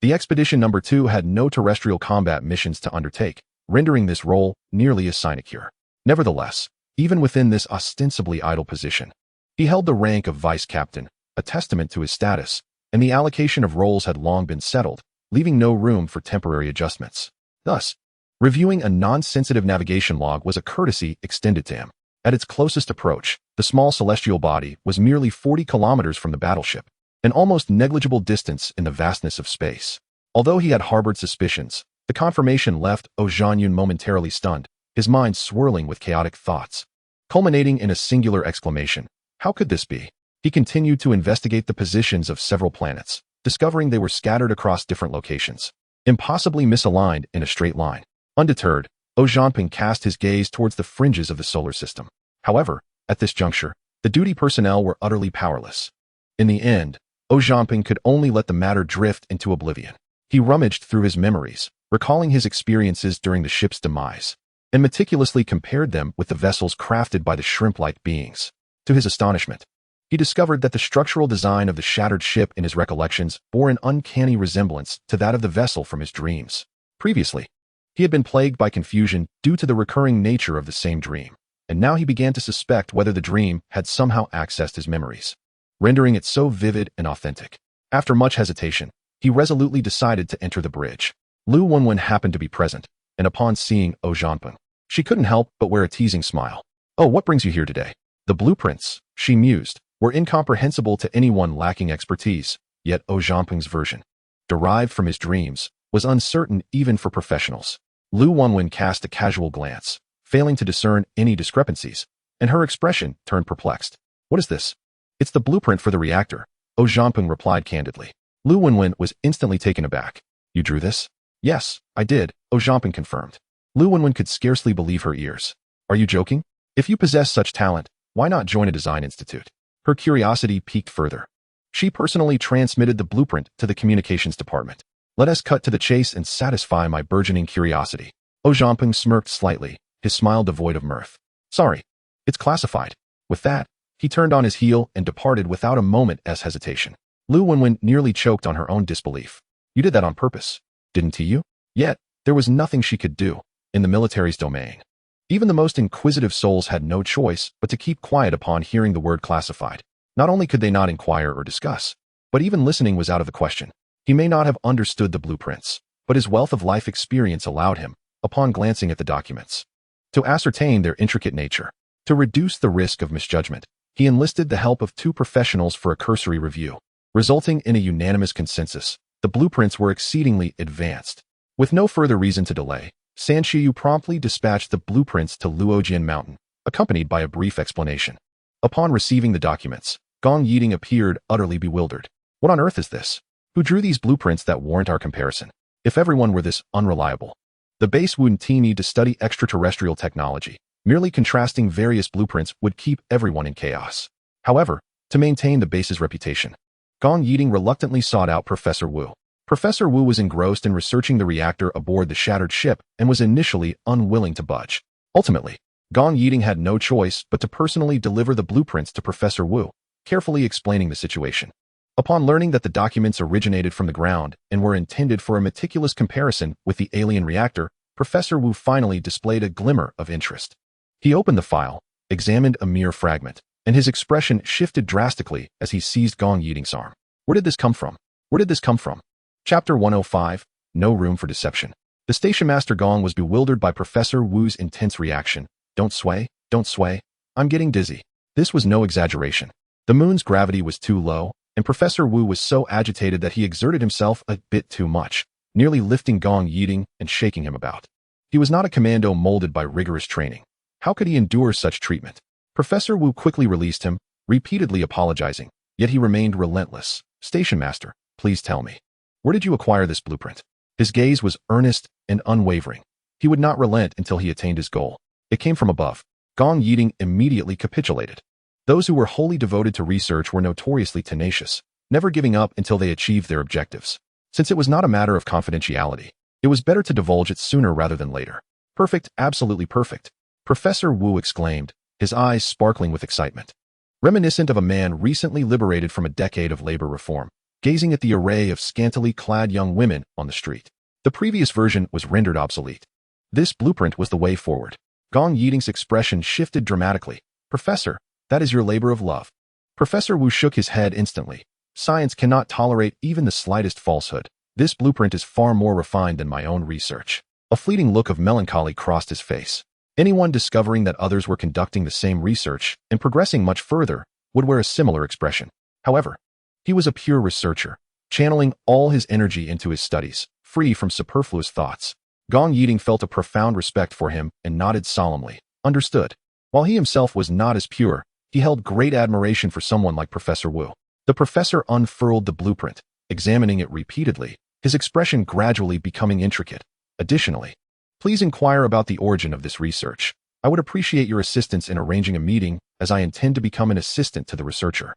the Expedition No. 2 had no terrestrial combat missions to undertake, rendering this role nearly a sinecure. Nevertheless, even within this ostensibly idle position, he held the rank of Vice Captain, a testament to his status, and the allocation of roles had long been settled, leaving no room for temporary adjustments. Thus, reviewing a non-sensitive navigation log was a courtesy extended to him. At its closest approach, the small celestial body was merely 40 kilometers from the battleship, an almost negligible distance in the vastness of space. Although he had harbored suspicions, the confirmation left Ozhanyan momentarily stunned, his mind swirling with chaotic thoughts. Culminating in a singular exclamation, "How could this be?" He continued to investigate the positions of several planets, discovering they were scattered across different locations, impossibly misaligned in a straight line. Undeterred, Ozhanyan cast his gaze towards the fringes of the solar system. However, at this juncture, the duty personnel were utterly powerless. In the end, Ozhanyan could only let the matter drift into oblivion. He rummaged through his memories, recalling his experiences during the ship's demise, and meticulously compared them with the vessels crafted by the shrimp-like beings. To his astonishment, he discovered that the structural design of the shattered ship in his recollections bore an uncanny resemblance to that of the vessel from his dreams. Previously, he had been plagued by confusion due to the recurring nature of the same dream, and now he began to suspect whether the dream had somehow accessed his memories, rendering it so vivid and authentic. After much hesitation, he resolutely decided to enter the bridge. Lu Wenwen happened to be present, and upon seeing Ozhanyan, she couldn't help but wear a teasing smile. "Oh, what brings you here today?" The blueprints, she mused, were incomprehensible to anyone lacking expertise, yet Ozhanyan's version, derived from his dreams, was uncertain even for professionals. Lu Wenwen cast a casual glance, failing to discern any discrepancies, and her expression turned perplexed. "What is this?" "It's the blueprint for the reactor," Ozhanyan replied candidly. Lu Wenwen was instantly taken aback. "You drew this?" "Yes, I did," Ozhanyan confirmed. Lu Wenwen could scarcely believe her ears. "Are you joking? If you possess such talent, why not join a design institute?" Her curiosity piqued further. She personally transmitted the blueprint to the communications department. "Let us cut to the chase and satisfy my burgeoning curiosity." Ozhanyan smirked slightly, his smile devoid of mirth. "Sorry, it's classified." With that, he turned on his heel and departed without a moment's hesitation. Lu Wenwen nearly choked on her own disbelief. "You did that on purpose, didn't you?" Yet, there was nothing she could do in the military's domain. Even the most inquisitive souls had no choice but to keep quiet upon hearing the word classified. Not only could they not inquire or discuss, but even listening was out of the question. He may not have understood the blueprints, but his wealth of life experience allowed him, upon glancing at the documents, to ascertain their intricate nature. To reduce the risk of misjudgment, he enlisted the help of 2 professionals for a cursory review, resulting in a unanimous consensus. The blueprints were exceedingly advanced. With no further reason to delay, San Shiyu promptly dispatched the blueprints to Luojian Mountain, accompanied by a brief explanation. Upon receiving the documents, Gong Yiding appeared utterly bewildered. What on earth is this? Who drew these blueprints that warrant our comparison? If everyone were this unreliable. The base wouldn't need to study extraterrestrial technology. Merely contrasting various blueprints would keep everyone in chaos. However, to maintain the base's reputation, Gong Yiding reluctantly sought out Professor Wu. Professor Wu was engrossed in researching the reactor aboard the shattered ship and was initially unwilling to budge. Ultimately, Gong Yiding had no choice but to personally deliver the blueprints to Professor Wu, carefully explaining the situation. Upon learning that the documents originated from the ground and were intended for a meticulous comparison with the alien reactor, Professor Wu finally displayed a glimmer of interest. He opened the file, examined a mere fragment, and his expression shifted drastically as he seized Gong Yiding's arm. Where did this come from? Where did this come from? Chapter 105, No Room for Deception. The station master Gong was bewildered by Professor Wu's intense reaction. Don't sway, don't sway. I'm getting dizzy. This was no exaggeration. The moon's gravity was too low, and Professor Wu was so agitated that he exerted himself a bit too much, nearly lifting Gong Yiding and shaking him about. He was not a commando molded by rigorous training. How could he endure such treatment? Professor Wu quickly released him, repeatedly apologizing, yet he remained relentless. Station master, please tell me. Where did you acquire this blueprint? His gaze was earnest and unwavering. He would not relent until he attained his goal. It came from above. Gong Yiding immediately capitulated. Those who were wholly devoted to research were notoriously tenacious, never giving up until they achieved their objectives. Since it was not a matter of confidentiality, it was better to divulge it sooner rather than later. Perfect, absolutely perfect. Professor Wu exclaimed, his eyes sparkling with excitement. Reminiscent of a man recently liberated from a decade of labor reform, gazing at the array of scantily clad young women on the street. The previous version was rendered obsolete. This blueprint was the way forward. Gong Yiding's expression shifted dramatically. Professor, that is your labor of love. Professor Wu shook his head instantly. Science cannot tolerate even the slightest falsehood. This blueprint is far more refined than my own research. A fleeting look of melancholy crossed his face. Anyone discovering that others were conducting the same research and progressing much further would wear a similar expression. However, he was a pure researcher, channeling all his energy into his studies, free from superfluous thoughts. Gong Yiding felt a profound respect for him and nodded solemnly. Understood. While he himself was not as pure, he held great admiration for someone like Professor Wu. The professor unfurled the blueprint, examining it repeatedly, his expression gradually becoming intricate. Additionally, please inquire about the origin of this research. I would appreciate your assistance in arranging a meeting, as I intend to become an assistant to the researcher.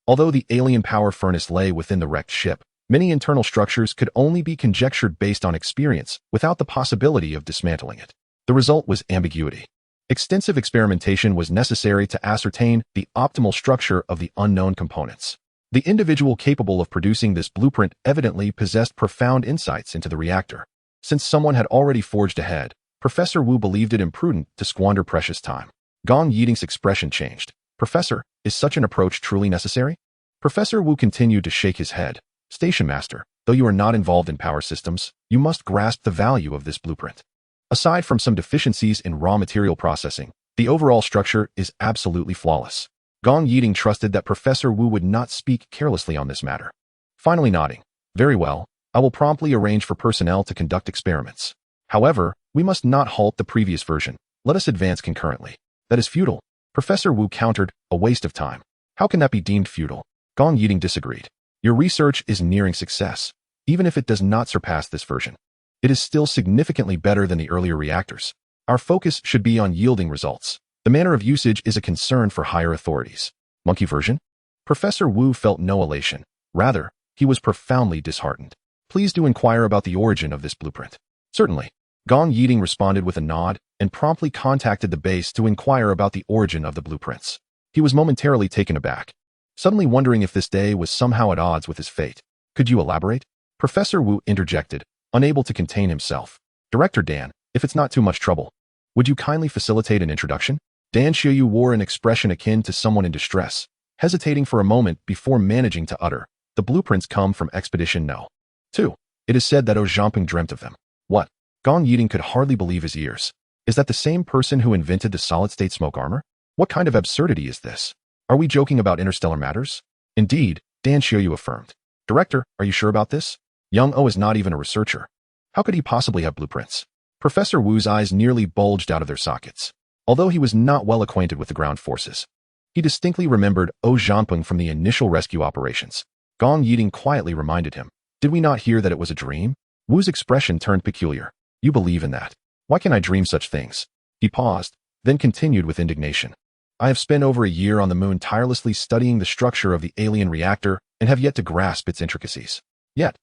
Although the alien power furnace lay within the wrecked ship, many internal structures could only be conjectured based on experience, without the possibility of dismantling it. The result was ambiguity. Extensive experimentation was necessary to ascertain the optimal structure of the unknown components. The individual capable of producing this blueprint evidently possessed profound insights into the reactor. Since someone had already forged ahead, Professor Wu believed it imprudent to squander precious time. Gong Yiding's expression changed. Professor, is such an approach truly necessary? Professor Wu continued to shake his head. Station master, though you are not involved in power systems, you must grasp the value of this blueprint. Aside from some deficiencies in raw material processing, the overall structure is absolutely flawless. Gong Yiding trusted that Professor Wu would not speak carelessly on this matter. Finally nodding, very well, I will promptly arrange for personnel to conduct experiments. However, we must not halt the previous version. Let us advance concurrently. That is futile. Professor Wu countered, a waste of time. How can that be deemed futile? Gong Yiding disagreed. Your research is nearing success. Even if it does not surpass this version, it is still significantly better than the earlier reactors. Our focus should be on yielding results. The manner of usage is a concern for higher authorities. Monkey version? Professor Wu felt no elation. Rather, he was profoundly disheartened. Please do inquire about the origin of this blueprint. Certainly. Gong Yiding responded with a nod and promptly contacted the base to inquire about the origin of the blueprints. He was momentarily taken aback, suddenly wondering if this day was somehow at odds with his fate. Could you elaborate? Professor Wu interjected, unable to contain himself. Director Dan, if it's not too much trouble, would you kindly facilitate an introduction? Dan Xiaoyu wore an expression akin to someone in distress, hesitating for a moment before managing to utter, the blueprints come from Expedition No. 2. It is said that Zhao Zhangping dreamt of them. What? Gong Yiding could hardly believe his ears. Is that the same person who invented the solid-state smoke armor? What kind of absurdity is this? Are we joking about interstellar matters? Indeed, Dan Xiaoyu affirmed. Director, are you sure about this? Young O is not even a researcher. How could he possibly have blueprints? Professor Wu's eyes nearly bulged out of their sockets. Although he was not well acquainted with the ground forces, he distinctly remembered Zhanpeng from the initial rescue operations. Gong Yiding quietly reminded him, "Did we not hear that it was a dream?" Wu's expression turned peculiar. "You believe in that? Why can I dream such things?" He paused, then continued with indignation. "I have spent over a year on the moon tirelessly studying the structure of the alien reactor and have yet to grasp its intricacies. Yet,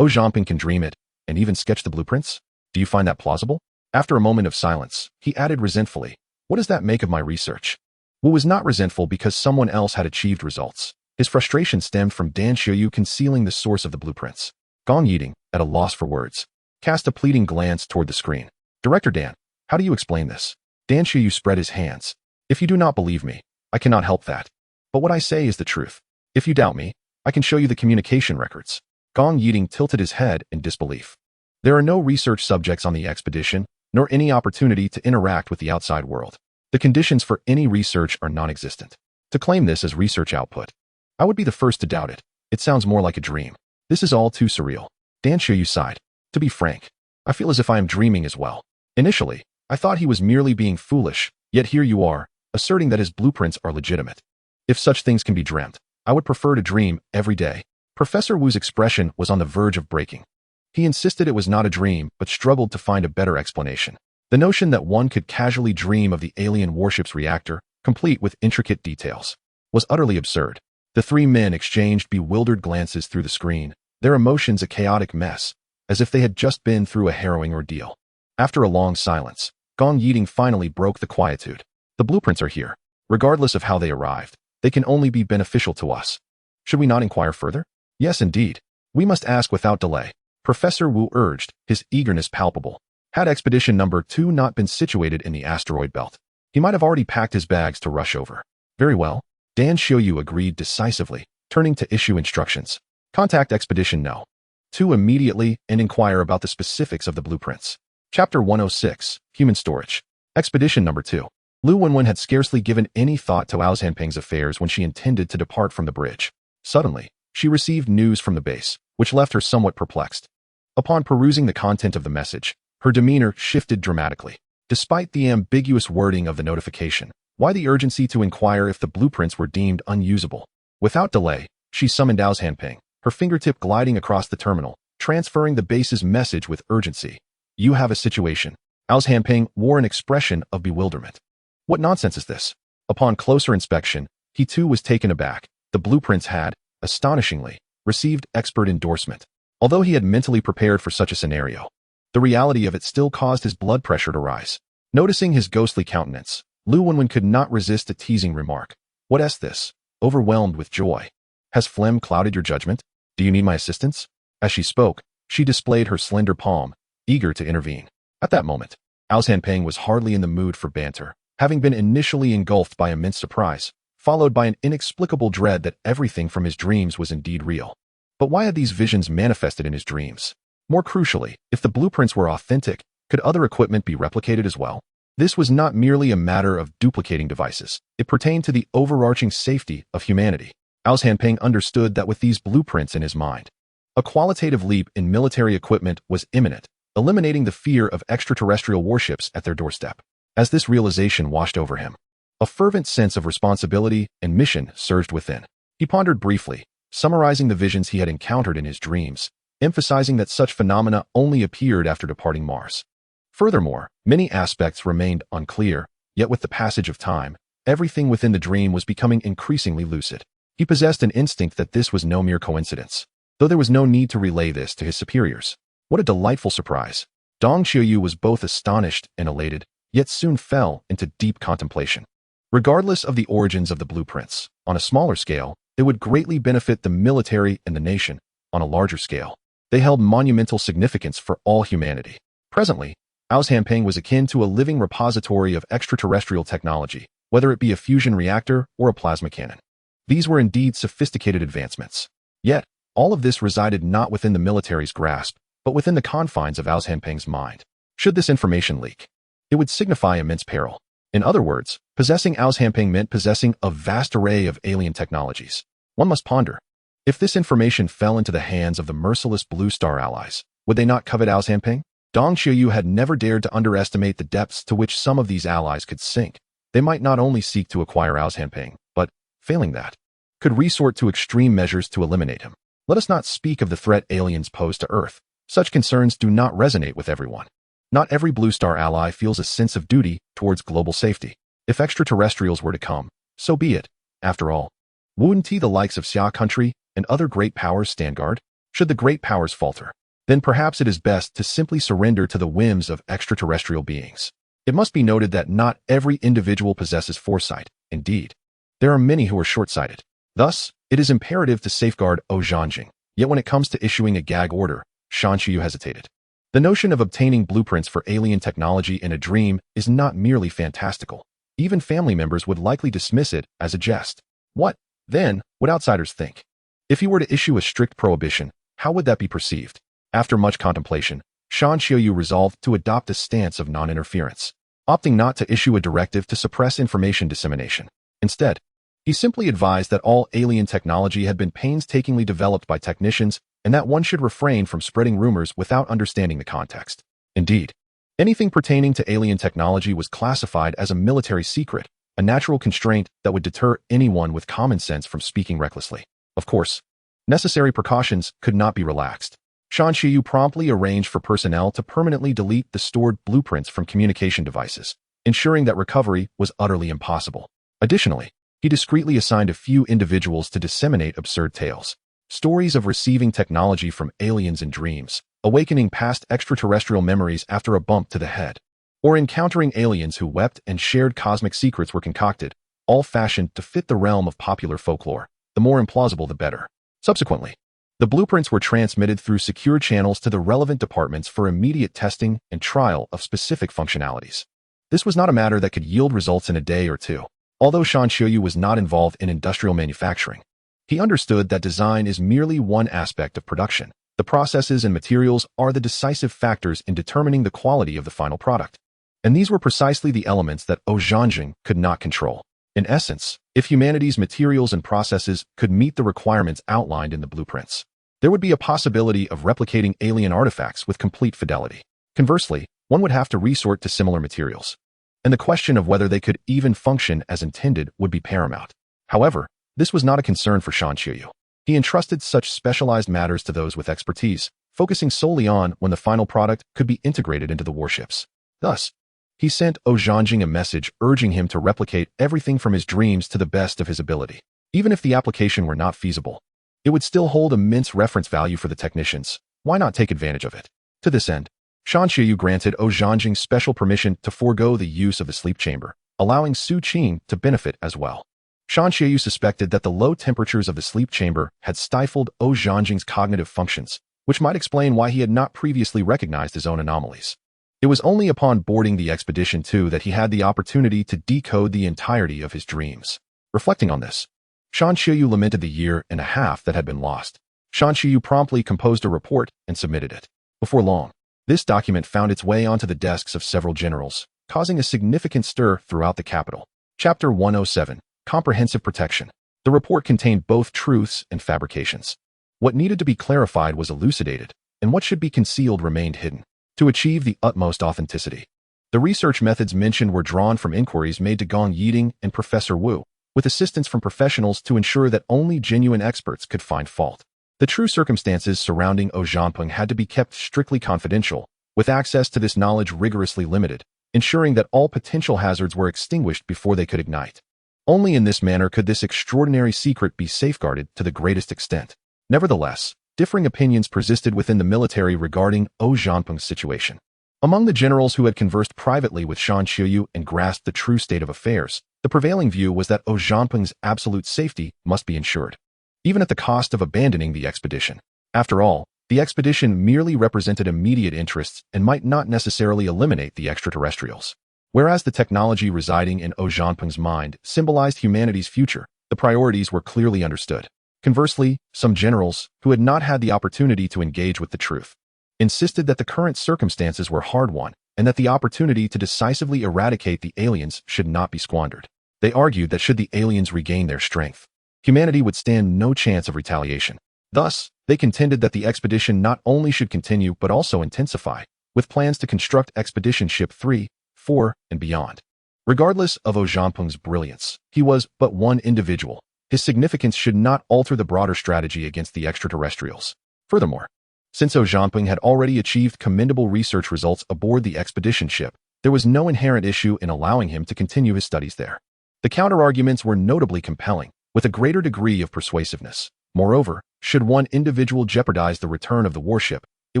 Zhanpeng can dream it and even sketch the blueprints? Do you find that plausible?" After a moment of silence, he added resentfully, "What does that make of my research?" Wu was not resentful because someone else had achieved results. His frustration stemmed from Dan Xiuyu concealing the source of the blueprints. Gong Yiding, at a loss for words, cast a pleading glance toward the screen. "Director Dan, how do you explain this?" Dan Xiuyu spread his hands. "If you do not believe me, I cannot help that. But what I say is the truth. If you doubt me, I can show you the communication records." Gong Yiding tilted his head in disbelief. There are no research subjects on the expedition, nor any opportunity to interact with the outside world. The conditions for any research are non-existent. To claim this as research output, I would be the first to doubt it. It sounds more like a dream. This is all too surreal. Dan Xiuyu sighed. "To be frank, I feel as if I am dreaming as well. Initially, I thought he was merely being foolish, yet here you are, asserting that his blueprints are legitimate. If such things can be dreamt, I would prefer to dream every day." Professor Wu's expression was on the verge of breaking. He insisted it was not a dream, but struggled to find a better explanation. The notion that one could casually dream of the alien warship's reactor, complete with intricate details, was utterly absurd. The three men exchanged bewildered glances through the screen, their emotions a chaotic mess, as if they had just been through a harrowing ordeal. After a long silence, Gong Yiding finally broke the quietude. "The blueprints are here. Regardless of how they arrived, they can only be beneficial to us. Should we not inquire further?" "Yes, indeed. We must ask without delay," Professor Wu urged, his eagerness palpable. Had Expedition Number 2 not been situated in the asteroid belt, he might have already packed his bags to rush over. "Very well," Dan Xiuyu agreed decisively, turning to issue instructions. "Contact Expedition No. 2 immediately and inquire about the specifics of the blueprints." Chapter 106, Human Storage. Expedition Number 2. Lu Wenwen had scarcely given any thought to Zhanpeng's affairs when she intended to depart from the bridge. Suddenly, she received news from the base, which left her somewhat perplexed. Upon perusing the content of the message, her demeanor shifted dramatically. Despite the ambiguous wording of the notification, why the urgency to inquire if the blueprints were deemed unusable? Without delay, she summoned Zhanpeng, her fingertip gliding across the terminal, transferring the base's message with urgency. "You have a situation." Zhanpeng wore an expression of bewilderment. "What nonsense is this?" Upon closer inspection, he too was taken aback. The blueprints had, astonishingly, received expert endorsement. Although he had mentally prepared for such a scenario, the reality of it still caused his blood pressure to rise. Noticing his ghostly countenance, Lu Wenwen could not resist a teasing remark. "What is this?" Overwhelmed with joy. "Has phlegm clouded your judgment? Do you need my assistance?" As she spoke, she displayed her slender palm, eager to intervene. At that moment, Zhanpeng was hardly in the mood for banter, having been initially engulfed by immense surprise, followed by an inexplicable dread that everything from his dreams was indeed real. But why had these visions manifested in his dreams? More crucially, if the blueprints were authentic, could other equipment be replicated as well? This was not merely a matter of duplicating devices. It pertained to the overarching safety of humanity. Zhanpeng understood that with these blueprints in his mind, a qualitative leap in military equipment was imminent, eliminating the fear of extraterrestrial warships at their doorstep. As this realization washed over him, a fervent sense of responsibility and mission surged within. He pondered briefly, summarizing the visions he had encountered in his dreams, emphasizing that such phenomena only appeared after departing Mars. Furthermore, many aspects remained unclear, yet with the passage of time, everything within the dream was becoming increasingly lucid. He possessed an instinct that this was no mere coincidence, though there was no need to relay this to his superiors. What a delightful surprise! Dong Xiuyu was both astonished and elated, yet soon fell into deep contemplation. Regardless of the origins of the blueprints, on a smaller scale, they would greatly benefit the military and the nation. On a larger scale, they held monumental significance for all humanity. Presently, Zhanpeng was akin to a living repository of extraterrestrial technology, whether it be a fusion reactor or a plasma cannon. These were indeed sophisticated advancements. Yet, all of this resided not within the military's grasp, but within the confines of Zhanpeng's mind. Should this information leak, it would signify immense peril. In other words, possessing Zhanpeng meant possessing a vast array of alien technologies. One must ponder, if this information fell into the hands of the merciless Blue Star allies, would they not covet Zhanpeng? Dong Xiaoyu had never dared to underestimate the depths to which some of these allies could sink. They might not only seek to acquire Hanping, but, failing that, could resort to extreme measures to eliminate him. Let us not speak of the threat aliens pose to Earth. Such concerns do not resonate with everyone. Not every Blue Star ally feels a sense of duty towards global safety. If extraterrestrials were to come, so be it. After all, wouldn't the likes of Xia country and other great powers stand guard? Should the great powers falter, then perhaps it is best to simply surrender to the whims of extraterrestrial beings. It must be noted that not every individual possesses foresight. Indeed, there are many who are short-sighted. Thus, it is imperative to safeguard Zhanjing. Yet when it comes to issuing a gag order, Shan Qiyu hesitated. The notion of obtaining blueprints for alien technology in a dream is not merely fantastical. Even family members would likely dismiss it as a jest. What, then, would outsiders think? If he were to issue a strict prohibition, how would that be perceived? After much contemplation, Shan Qiyu resolved to adopt a stance of non-interference, opting not to issue a directive to suppress information dissemination. Instead, he simply advised that all alien technology had been painstakingly developed by technicians and that one should refrain from spreading rumors without understanding the context. Indeed, anything pertaining to alien technology was classified as a military secret, a natural constraint that would deter anyone with common sense from speaking recklessly. Of course, necessary precautions could not be relaxed. Shan Qiyu promptly arranged for personnel to permanently delete the stored blueprints from communication devices, ensuring that recovery was utterly impossible. Additionally, he discreetly assigned a few individuals to disseminate absurd tales, stories of receiving technology from aliens in dreams, awakening past extraterrestrial memories after a bump to the head, or encountering aliens who wept and shared cosmic secrets were concocted, all fashioned to fit the realm of popular folklore. The more implausible, the better. Subsequently, the blueprints were transmitted through secure channels to the relevant departments for immediate testing and trial of specific functionalities. This was not a matter that could yield results in a day or two. Although Shan Qiyu was not involved in industrial manufacturing, he understood that design is merely one aspect of production. The processes and materials are the decisive factors in determining the quality of the final product. And these were precisely the elements that Zhanjing could not control. In essence, if humanity's materials and processes could meet the requirements outlined in the blueprints, there would be a possibility of replicating alien artifacts with complete fidelity. Conversely, one would have to resort to similar materials, and the question of whether they could even function as intended would be paramount. However, this was not a concern for Shan Qiyu. He entrusted such specialized matters to those with expertise, focusing solely on when the final product could be integrated into the warships. Thus, he sent Zhanjing a message urging him to replicate everything from his dreams to the best of his ability. Even if the application were not feasible, it would still hold immense reference value for the technicians. Why not take advantage of it? To this end, Shan Qiyu granted Zhanjing special permission to forego the use of the sleep chamber, allowing Su Qing to benefit as well. Shan Qiyu suspected that the low temperatures of the sleep chamber had stifled Zhanjing's cognitive functions, which might explain why he had not previously recognized his own anomalies. It was only upon boarding the expedition too that he had the opportunity to decode the entirety of his dreams. Reflecting on this, Shan Qiyu lamented the year and a half that had been lost. Shan Qiyu promptly composed a report and submitted it. Before long, this document found its way onto the desks of several generals, causing a significant stir throughout the capital. Chapter 107, Comprehensive Protection. The report contained both truths and fabrications. What needed to be clarified was elucidated, and what should be concealed remained hidden. To achieve the utmost authenticity, the research methods mentioned were drawn from inquiries made to Gong Yiding and Professor Wu, with assistance from professionals to ensure that only genuine experts could find fault. The true circumstances surrounding Zhanping had to be kept strictly confidential, with access to this knowledge rigorously limited, ensuring that all potential hazards were extinguished before they could ignite. Only in this manner could this extraordinary secret be safeguarded to the greatest extent. Nevertheless, differing opinions persisted within the military regarding Zhanping's situation. Among the generals who had conversed privately with Shan Qiyu and grasped the true state of affairs, the prevailing view was that Zhanping's absolute safety must be ensured, even at the cost of abandoning the expedition. After all, the expedition merely represented immediate interests and might not necessarily eliminate the extraterrestrials. Whereas the technology residing in Zhanping's mind symbolized humanity's future, the priorities were clearly understood. Conversely, some generals, who had not had the opportunity to engage with the truth, insisted that the current circumstances were hard-won and that the opportunity to decisively eradicate the aliens should not be squandered. They argued that should the aliens regain their strength, humanity would stand no chance of retaliation. Thus, they contended that the expedition not only should continue but also intensify, with plans to construct Expedition Ship 3, 4, and beyond. Regardless of Ojaping's brilliance, he was but one individual. His significance should not alter the broader strategy against the extraterrestrials. Furthermore, since Ojaping had already achieved commendable research results aboard the expedition ship, there was no inherent issue in allowing him to continue his studies there. The counterarguments were notably compelling, with a greater degree of persuasiveness. Moreover, should one individual jeopardize the return of the warship, it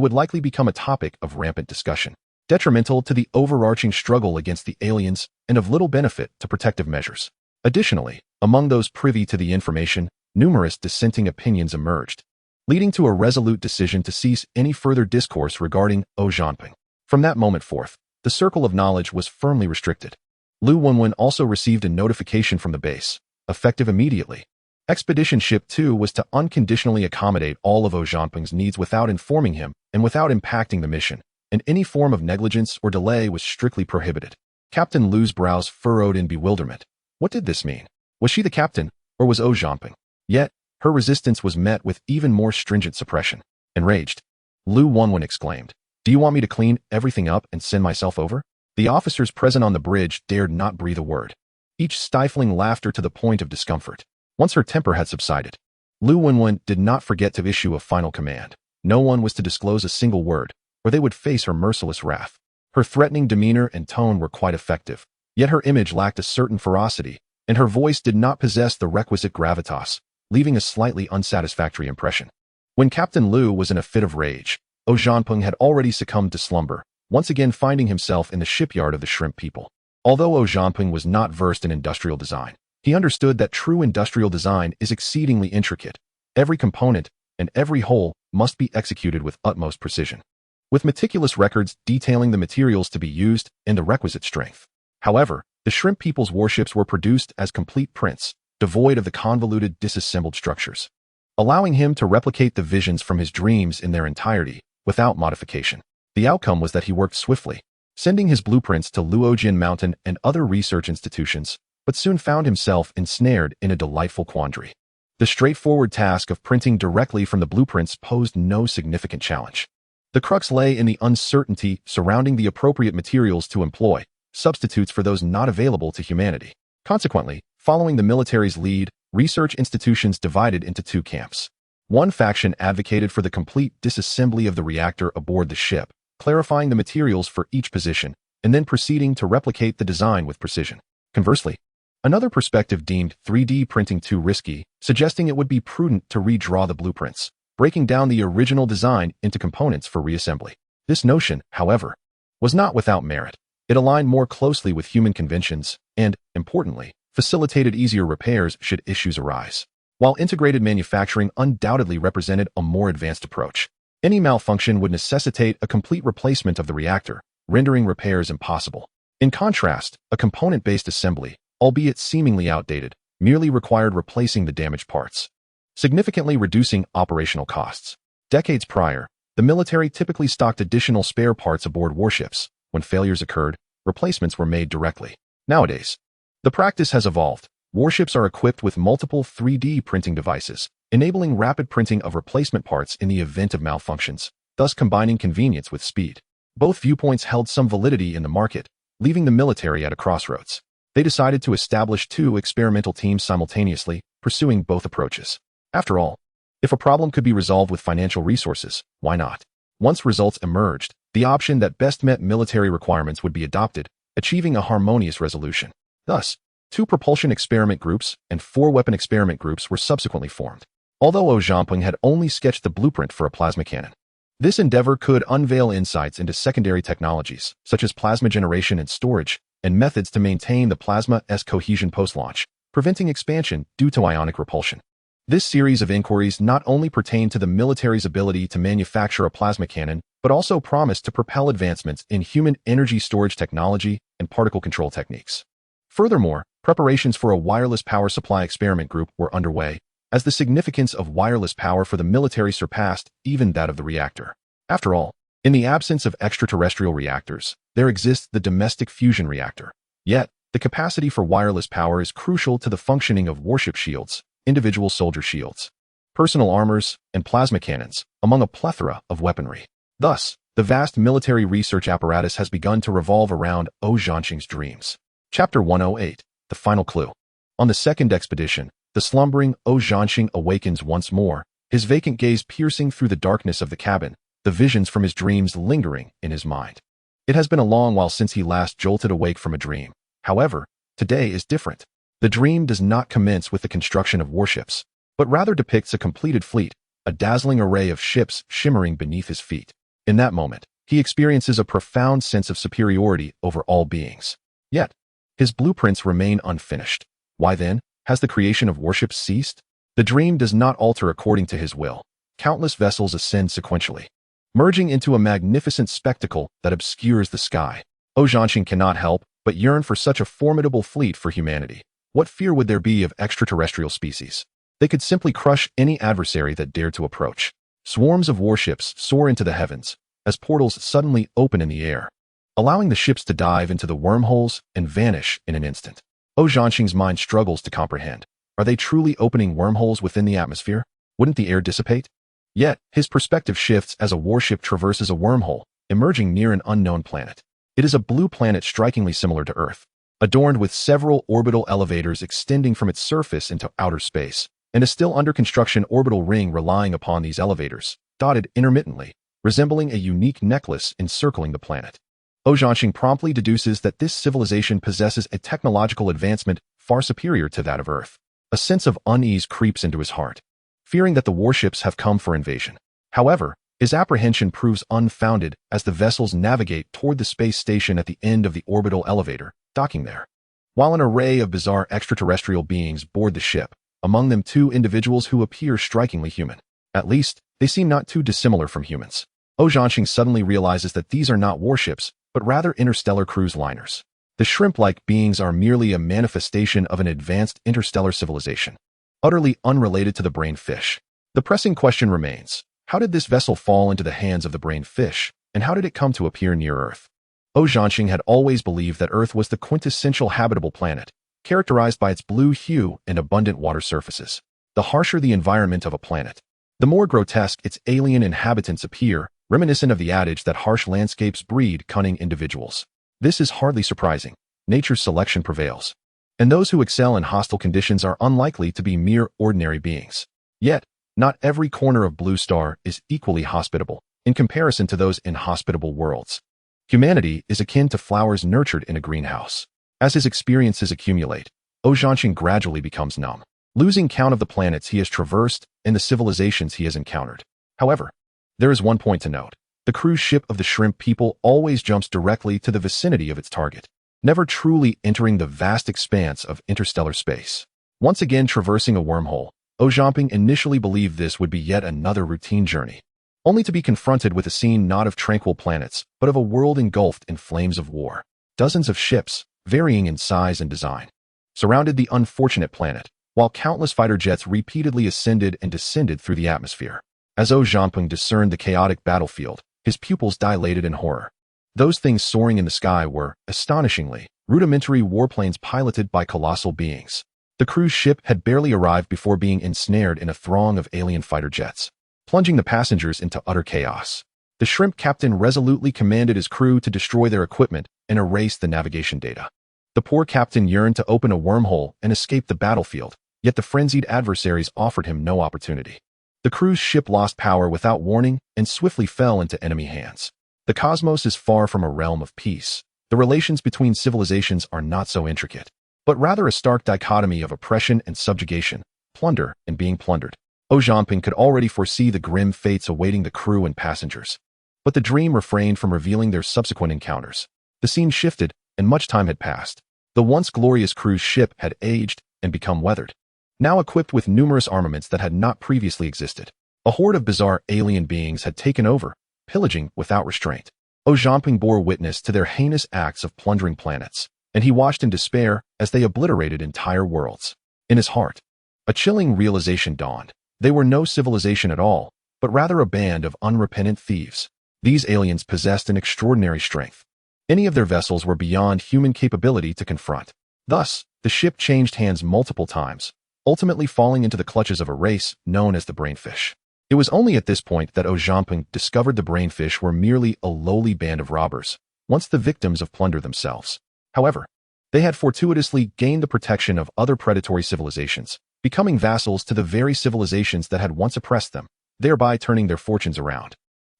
would likely become a topic of rampant discussion, detrimental to the overarching struggle against the aliens and of little benefit to protective measures. Additionally, among those privy to the information, numerous dissenting opinions emerged, leading to a resolute decision to cease any further discourse regarding Ojaping. From that moment forth, the circle of knowledge was firmly restricted. Lu Wenwen also received a notification from the base, effective immediately. Expedition Ship 2 was to unconditionally accommodate all of Ojaping's needs without informing him and without impacting the mission, and any form of negligence or delay was strictly prohibited. Captain Lu's brows furrowed in bewilderment. What did this mean? Was she the captain, or was Ojaping? Yet, her resistance was met with even more stringent suppression. Enraged, Lu Wenwen exclaimed, "Do you want me to clean everything up and send myself over?" The officers present on the bridge dared not breathe a word, each stifling laughter to the point of discomfort. Once her temper had subsided, Lu Wenwen did not forget to issue a final command. No one was to disclose a single word, or they would face her merciless wrath. Her threatening demeanor and tone were quite effective, yet her image lacked a certain ferocity, and her voice did not possess the requisite gravitas, leaving a slightly unsatisfactory impression. When Captain Lu was in a fit of rage, Ojaping had already succumbed to slumber, once again finding himself in the shipyard of the shrimp people. Although Ojaping was not versed in industrial design, he understood that true industrial design is exceedingly intricate. Every component and every whole must be executed with utmost precision, with meticulous records detailing the materials to be used and the requisite strength. However, the shrimp people's warships were produced as complete prints, devoid of the convoluted disassembled structures, allowing him to replicate the visions from his dreams in their entirety, without modification. The outcome was that he worked swiftly, sending his blueprints to Luojian Mountain and other research institutions, but soon found himself ensnared in a delightful quandary. The straightforward task of printing directly from the blueprints posed no significant challenge. The crux lay in the uncertainty surrounding the appropriate materials to employ, substitutes for those not available to humanity. Consequently, following the military's lead, research institutions divided into two camps. One faction advocated for the complete disassembly of the reactor aboard the ship, clarifying the materials for each position, and then proceeding to replicate the design with precision. Conversely, another perspective deemed 3D printing too risky, suggesting it would be prudent to redraw the blueprints, breaking down the original design into components for reassembly. This notion, however, was not without merit. It aligned more closely with human conventions and, importantly, facilitated easier repairs should issues arise. While integrated manufacturing undoubtedly represented a more advanced approach, any malfunction would necessitate a complete replacement of the reactor, rendering repairs impossible. In contrast, a component-based assembly, albeit seemingly outdated, merely required replacing the damaged parts, significantly reducing operational costs. Decades prior, the military typically stocked additional spare parts aboard warships. When failures occurred, replacements were made directly. Nowadays, the practice has evolved. Warships are equipped with multiple 3D printing devices, enabling rapid printing of replacement parts in the event of malfunctions, thus combining convenience with speed. Both viewpoints held some validity in the market, leaving the military at a crossroads. They decided to establish two experimental teams simultaneously, pursuing both approaches. After all, if a problem could be resolved with financial resources, why not? Once results emerged, the option that best met military requirements would be adopted, achieving a harmonious resolution. Thus, 2 propulsion experiment groups and 4 weapon experiment groups were subsequently formed. Although Ojaping had only sketched the blueprint for a plasma cannon, this endeavor could unveil insights into secondary technologies, such as plasma generation and storage, and methods to maintain the plasma's cohesion post-launch, preventing expansion due to ionic repulsion. This series of inquiries not only pertained to the military's ability to manufacture a plasma cannon, but also promised to propel advancements in human energy storage technology and particle control techniques. Furthermore, preparations for a wireless power supply experiment group were underway, as the significance of wireless power for the military surpassed even that of the reactor. After all, in the absence of extraterrestrial reactors, there exists the domestic fusion reactor. Yet, the capacity for wireless power is crucial to the functioning of warship shields, individual soldier shields, personal armors, and plasma cannons, among a plethora of weaponry. Thus, The vast military research apparatus has begun to revolve around Zhanqing's dreams. Chapter 108, The Final Clue. On the second expedition, the slumbering Zhanqing awakens once more, his vacant gaze piercing through the darkness of the cabin, the visions from his dreams lingering in his mind. It has been a long while since he last jolted awake from a dream. However, today is different. The dream does not commence with the construction of warships, but rather depicts a completed fleet, a dazzling array of ships shimmering beneath his feet. In that moment, he experiences a profound sense of superiority over all beings. Yet, his blueprints remain unfinished. Why then, has the creation of warships ceased? The dream does not alter according to his will. Countless vessels ascend sequentially, merging into a magnificent spectacle that obscures the sky. Zhanqing cannot help but yearn for such a formidable fleet for humanity. What fear would there be of extraterrestrial species? They could simply crush any adversary that dared to approach. Swarms of warships soar into the heavens as portals suddenly open in the air, allowing the ships to dive into the wormholes and vanish in an instant. Zhanqing's mind struggles to comprehend. Are they truly opening wormholes within the atmosphere? Wouldn't the air dissipate? Yet, his perspective shifts as a warship traverses a wormhole, emerging near an unknown planet. It is a blue planet strikingly similar to Earth, adorned with several orbital elevators extending from its surface into outer space, and a still under construction orbital ring relying upon these elevators, dotted intermittently, resembling a unique necklace encircling the planet. Zhanqing promptly deduces that this civilization possesses a technological advancement far superior to that of Earth. A sense of unease creeps into his heart, fearing that the warships have come for invasion. However, his apprehension proves unfounded as the vessels navigate toward the space station at the end of the orbital elevator, docking there. While an array of bizarre extraterrestrial beings board the ship, among them two individuals who appear strikingly human. At least, they seem not too dissimilar from humans. Zhanqing suddenly realizes that these are not warships, but rather interstellar cruise liners. The shrimp-like beings are merely a manifestation of an advanced interstellar civilization, utterly unrelated to the brain fish. The pressing question remains, how did this vessel fall into the hands of the brain fish, and how did it come to appear near Earth? Zhanqing had always believed that Earth was the quintessential habitable planet, characterized by its blue hue and abundant water surfaces. The harsher the environment of a planet, the more grotesque its alien inhabitants appear, reminiscent of the adage that harsh landscapes breed cunning individuals. This is hardly surprising. Nature's selection prevails, and those who excel in hostile conditions are unlikely to be mere ordinary beings. Yet, not every corner of Blue Star is equally hospitable in comparison to those inhospitable worlds. Humanity is akin to flowers nurtured in a greenhouse. As his experiences accumulate, Zhanqing gradually becomes numb, losing count of the planets he has traversed and the civilizations he has encountered. However, there is one point to note. The cruise ship of the shrimp people always jumps directly to the vicinity of its target, never truly entering the vast expanse of interstellar space. Once again traversing a wormhole, Zhanqing initially believed this would be yet another routine journey, only to be confronted with a scene not of tranquil planets, but of a world engulfed in flames of war. Dozens of ships, varying in size and design, surrounded the unfortunate planet, while countless fighter jets repeatedly ascended and descended through the atmosphere. As Zhanqing discerned the chaotic battlefield, his pupils dilated in horror. Those things soaring in the sky were, astonishingly, rudimentary warplanes piloted by colossal beings. The cruise ship had barely arrived before being ensnared in a throng of alien fighter jets, plunging the passengers into utter chaos. The shrimp captain resolutely commanded his crew to destroy their equipment and erase the navigation data. The poor captain yearned to open a wormhole and escape the battlefield, yet the frenzied adversaries offered him no opportunity. The cruise ship lost power without warning and swiftly fell into enemy hands. The cosmos is far from a realm of peace. The relations between civilizations are not so intricate, but rather a stark dichotomy of oppression and subjugation, plunder and being plundered. Zhanqing could already foresee the grim fates awaiting the crew and passengers. But the dream refrained from revealing their subsequent encounters. The scene shifted, and much time had passed. The once glorious cruise ship had aged and become weathered, now equipped with numerous armaments that had not previously existed. A horde of bizarre alien beings had taken over, pillaging without restraint. Zhanqing bore witness to their heinous acts of plundering planets, and he watched in despair as they obliterated entire worlds. In his heart, a chilling realization dawned. They were no civilization at all, but rather a band of unrepentant thieves. These aliens possessed an extraordinary strength. Any of their vessels were beyond human capability to confront. Thus, the ship changed hands multiple times, ultimately falling into the clutches of a race known as the brainfish. It was only at this point that Zhangping discovered the brainfish were merely a lowly band of robbers, once the victims of plunder themselves. However, they had fortuitously gained the protection of other predatory civilizations, becoming vassals to the very civilizations that had once oppressed them, thereby turning their fortunes around.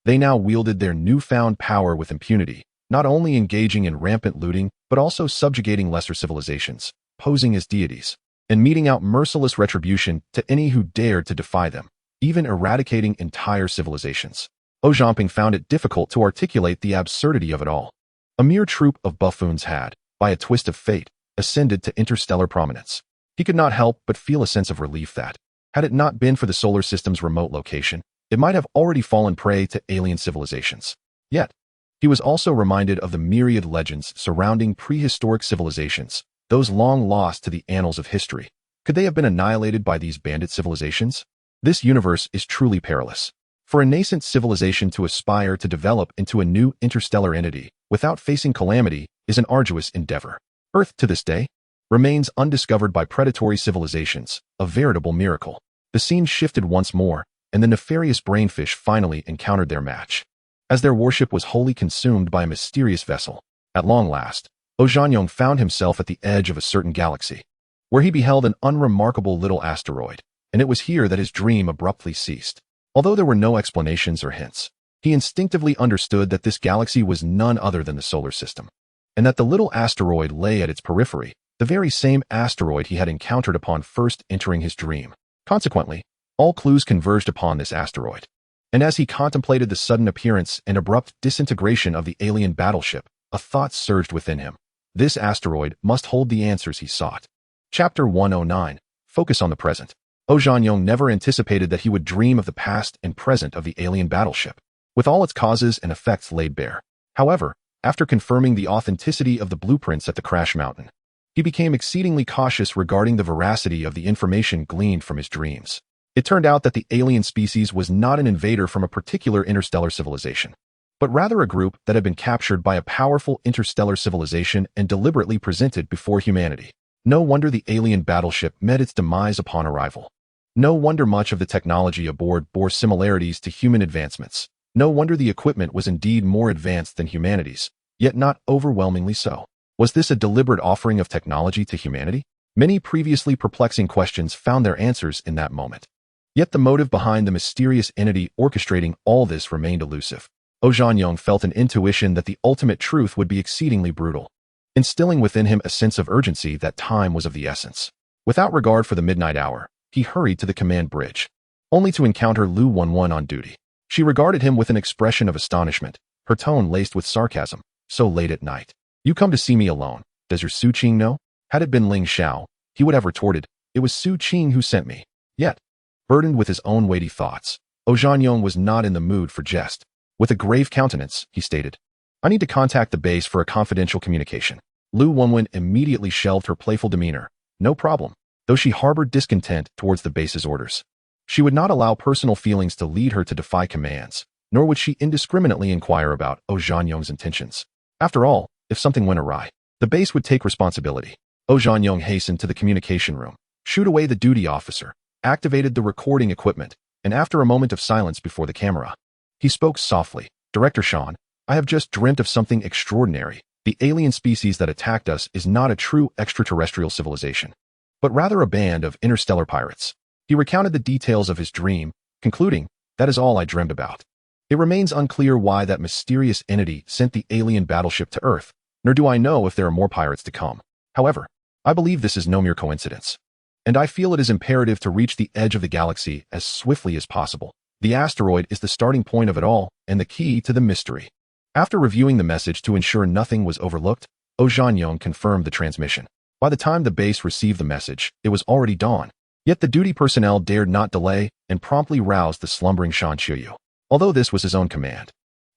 They now wielded their newfound power with impunity, not only engaging in rampant looting, but also subjugating lesser civilizations, posing as deities, and meting out merciless retribution to any who dared to defy them, even eradicating entire civilizations. Zhangping found it difficult to articulate the absurdity of it all. A mere troop of buffoons had, by a twist of fate, ascended to interstellar prominence. He could not help but feel a sense of relief that, had it not been for the solar system's remote location, it might have already fallen prey to alien civilizations. Yet, he was also reminded of the myriad legends surrounding prehistoric civilizations, those long lost to the annals of history. Could they have been annihilated by these bandit civilizations? This universe is truly perilous. For a nascent civilization to aspire to develop into a new interstellar entity without facing calamity is an arduous endeavor. Earth, to this day, remains undiscovered by predatory civilizations, a veritable miracle. The scene shifted once more, and the nefarious brainfish finally encountered their match. As their warship was wholly consumed by a mysterious vessel, at long last, Zhangping found himself at the edge of a certain galaxy, where he beheld an unremarkable little asteroid, and it was here that his dream abruptly ceased. Although there were no explanations or hints, he instinctively understood that this galaxy was none other than the solar system, and that the little asteroid lay at its periphery, the very same asteroid he had encountered upon first entering his dream. Consequently, all clues converged upon this asteroid. And as he contemplated the sudden appearance and abrupt disintegration of the alien battleship, a thought surged within him. This asteroid must hold the answers he sought. Chapter 109. Focus on the present. Zhangping never anticipated that he would dream of the past and present of the alien battleship, with all its causes and effects laid bare. However, after confirming the authenticity of the blueprints at the crash mountain, he became exceedingly cautious regarding the veracity of the information gleaned from his dreams. It turned out that the alien species was not an invader from a particular interstellar civilization, but rather a group that had been captured by a powerful interstellar civilization and deliberately presented before humanity. No wonder the alien battleship met its demise upon arrival. No wonder much of the technology aboard bore similarities to human advancements. No wonder the equipment was indeed more advanced than humanity's, yet not overwhelmingly so. Was this a deliberate offering of technology to humanity? Many previously perplexing questions found their answers in that moment. Yet the motive behind the mysterious entity orchestrating all this remained elusive. Zhangping felt an intuition that the ultimate truth would be exceedingly brutal, instilling within him a sense of urgency that time was of the essence. Without regard for the midnight hour, he hurried to the command bridge, only to encounter Lu 11 on duty. She regarded him with an expression of astonishment, her tone laced with sarcasm. So late at night. You come to see me alone. Does your Su Qing know? Had it been Ling Xiao, he would have retorted, it was Su Qing who sent me. Yet, burdened with his own weighty thoughts, Zhangping was not in the mood for jest. With a grave countenance, he stated, I need to contact the base for a confidential communication. Lu 11 immediately shelved her playful demeanor. No problem, though she harbored discontent towards the base's orders. She would not allow personal feelings to lead her to defy commands, nor would she indiscriminately inquire about Zhangping's intentions. After all, if something went awry, the base would take responsibility. Zhangping hastened to the communication room, shooed away the duty officer, activated the recording equipment, and after a moment of silence before the camera, he spoke softly. Director Sean, I have just dreamt of something extraordinary. The alien species that attacked us is not a true extraterrestrial civilization, but rather a band of interstellar pirates. He recounted the details of his dream, concluding, that is all I dreamed about. It remains unclear why that mysterious entity sent the alien battleship to Earth, nor do I know if there are more pirates to come. However, I believe this is no mere coincidence, and I feel it is imperative to reach the edge of the galaxy as swiftly as possible. The asteroid is the starting point of it all and the key to the mystery. After reviewing the message to ensure nothing was overlooked, Zhangping confirmed the transmission. By the time the base received the message, it was already dawn. Yet the duty personnel dared not delay and promptly roused the slumbering Shan Qiuyu. Although this was his own command,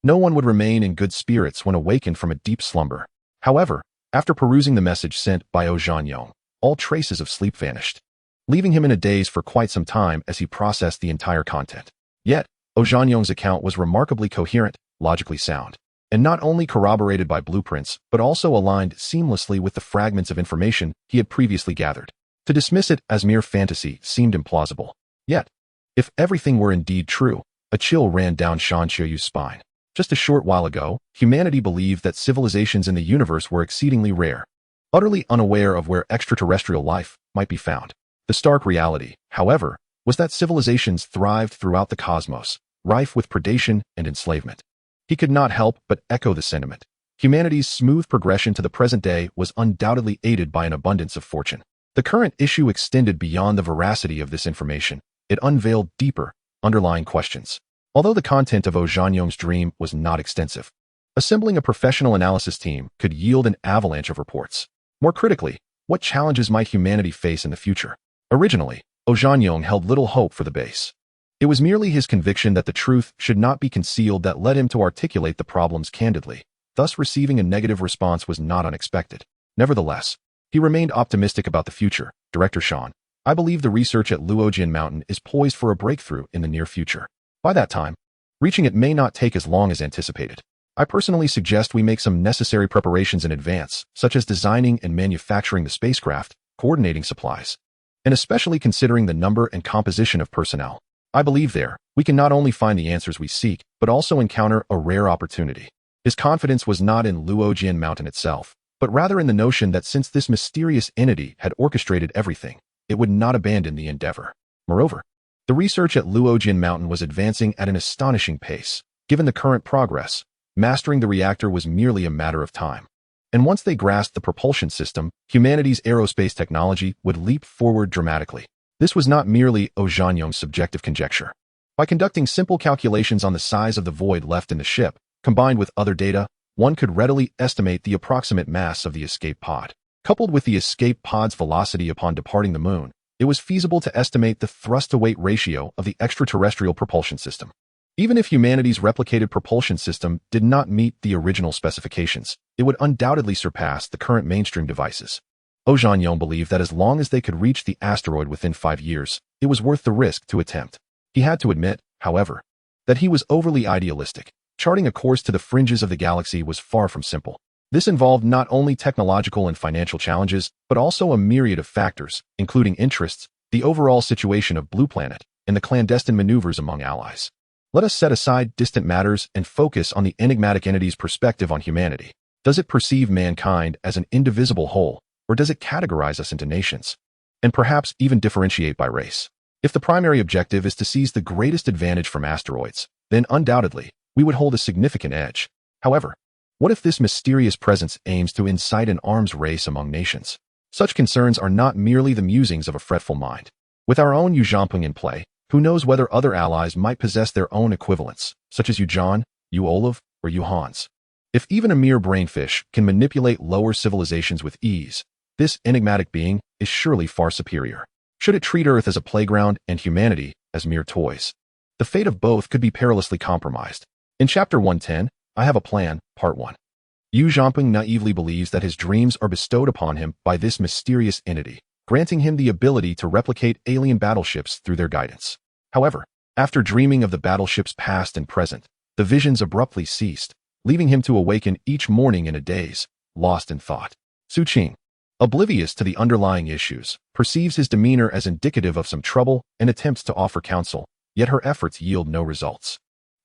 no one would remain in good spirits when awakened from a deep slumber. However, after perusing the message sent by Zhangping, all traces of sleep vanished, leaving him in a daze for quite some time as he processed the entire content. Yet, Zhangping's account was remarkably coherent, logically sound, and not only corroborated by blueprints, but also aligned seamlessly with the fragments of information he had previously gathered. To dismiss it as mere fantasy seemed implausible. Yet, If everything were indeed true, a chill ran down Shan Qiuyu's spine. Just a short while ago, humanity believed that civilizations in the universe were exceedingly rare, utterly unaware of where extraterrestrial life might be found. The stark reality, however, was that civilizations thrived throughout the cosmos, rife with predation and enslavement. He could not help but echo the sentiment. Humanity's smooth progression to the present day was undoubtedly aided by an abundance of fortune. The current issue extended beyond the veracity of this information. It unveiled deeper, underlying questions. Although the content of Zhanyong's dream was not extensive, assembling a professional analysis team could yield an avalanche of reports. More critically, what challenges might humanity face in the future? Originally, Zhanyong held little hope for the base. It was merely his conviction that the truth should not be concealed that led him to articulate the problems candidly. Thus, receiving a negative response was not unexpected. Nevertheless, he remained optimistic about the future. Director Shan, I believe the research at Luojian Mountain is poised for a breakthrough in the near future. By that time, reaching it may not take as long as anticipated. I personally suggest we make some necessary preparations in advance, such as designing and manufacturing the spacecraft, coordinating supplies, and especially considering the number and composition of personnel. I believe we can not only find the answers we seek, but also encounter a rare opportunity. His confidence was not in Luojian Mountain itself, but rather in the notion that since this mysterious entity had orchestrated everything, it would not abandon the endeavor. Moreover, the research at Luojian Mountain was advancing at an astonishing pace. Given the current progress, mastering the reactor was merely a matter of time. And once they grasped the propulsion system, humanity's aerospace technology would leap forward dramatically. This was not merely Zhanyong's subjective conjecture. By conducting simple calculations on the size of the void left in the ship, combined with other data, one could readily estimate the approximate mass of the escape pod. Coupled with the escape pod's velocity upon departing the moon, it was feasible to estimate the thrust-to-weight ratio of the extraterrestrial propulsion system. Even if humanity's replicated propulsion system did not meet the original specifications, it would undoubtedly surpass the current mainstream devices. Zhanyong believed that as long as they could reach the asteroid within 5 years, it was worth the risk to attempt. He had to admit, however, that he was overly idealistic. Charting a course to the fringes of the galaxy was far from simple. This involved not only technological and financial challenges, but also a myriad of factors, including interests, the overall situation of Blue Planet, and the clandestine maneuvers among allies. Let us set aside distant matters and focus on the enigmatic entity's perspective on humanity. Does it perceive mankind as an indivisible whole, or does it categorize us into nations? And perhaps even differentiate by race? If the primary objective is to seize the greatest advantage from asteroids, then undoubtedly, we would hold a significant edge. However, what if this mysterious presence aims to incite an arms race among nations? Such concerns are not merely the musings of a fretful mind. With our own Yu Zhamping in play, who knows whether other allies might possess their own equivalents, such as Yu Zhan, Yu Olav, or Yu Hans? If even a mere brainfish can manipulate lower civilizations with ease, this enigmatic being is surely far superior. Should it treat Earth as a playground and humanity as mere toys? The fate of both could be perilously compromised. In Chapter 110, I Have a Plan, Part 1. Yu Zhamping naively believes that his dreams are bestowed upon him by this mysterious entity, granting him the ability to replicate alien battleships through their guidance. However, after dreaming of the battleships past and present, the visions abruptly ceased, leaving him to awaken each morning in a daze, lost in thought. Su Qing, oblivious to the underlying issues, perceives his demeanor as indicative of some trouble and attempts to offer counsel, yet her efforts yield no results.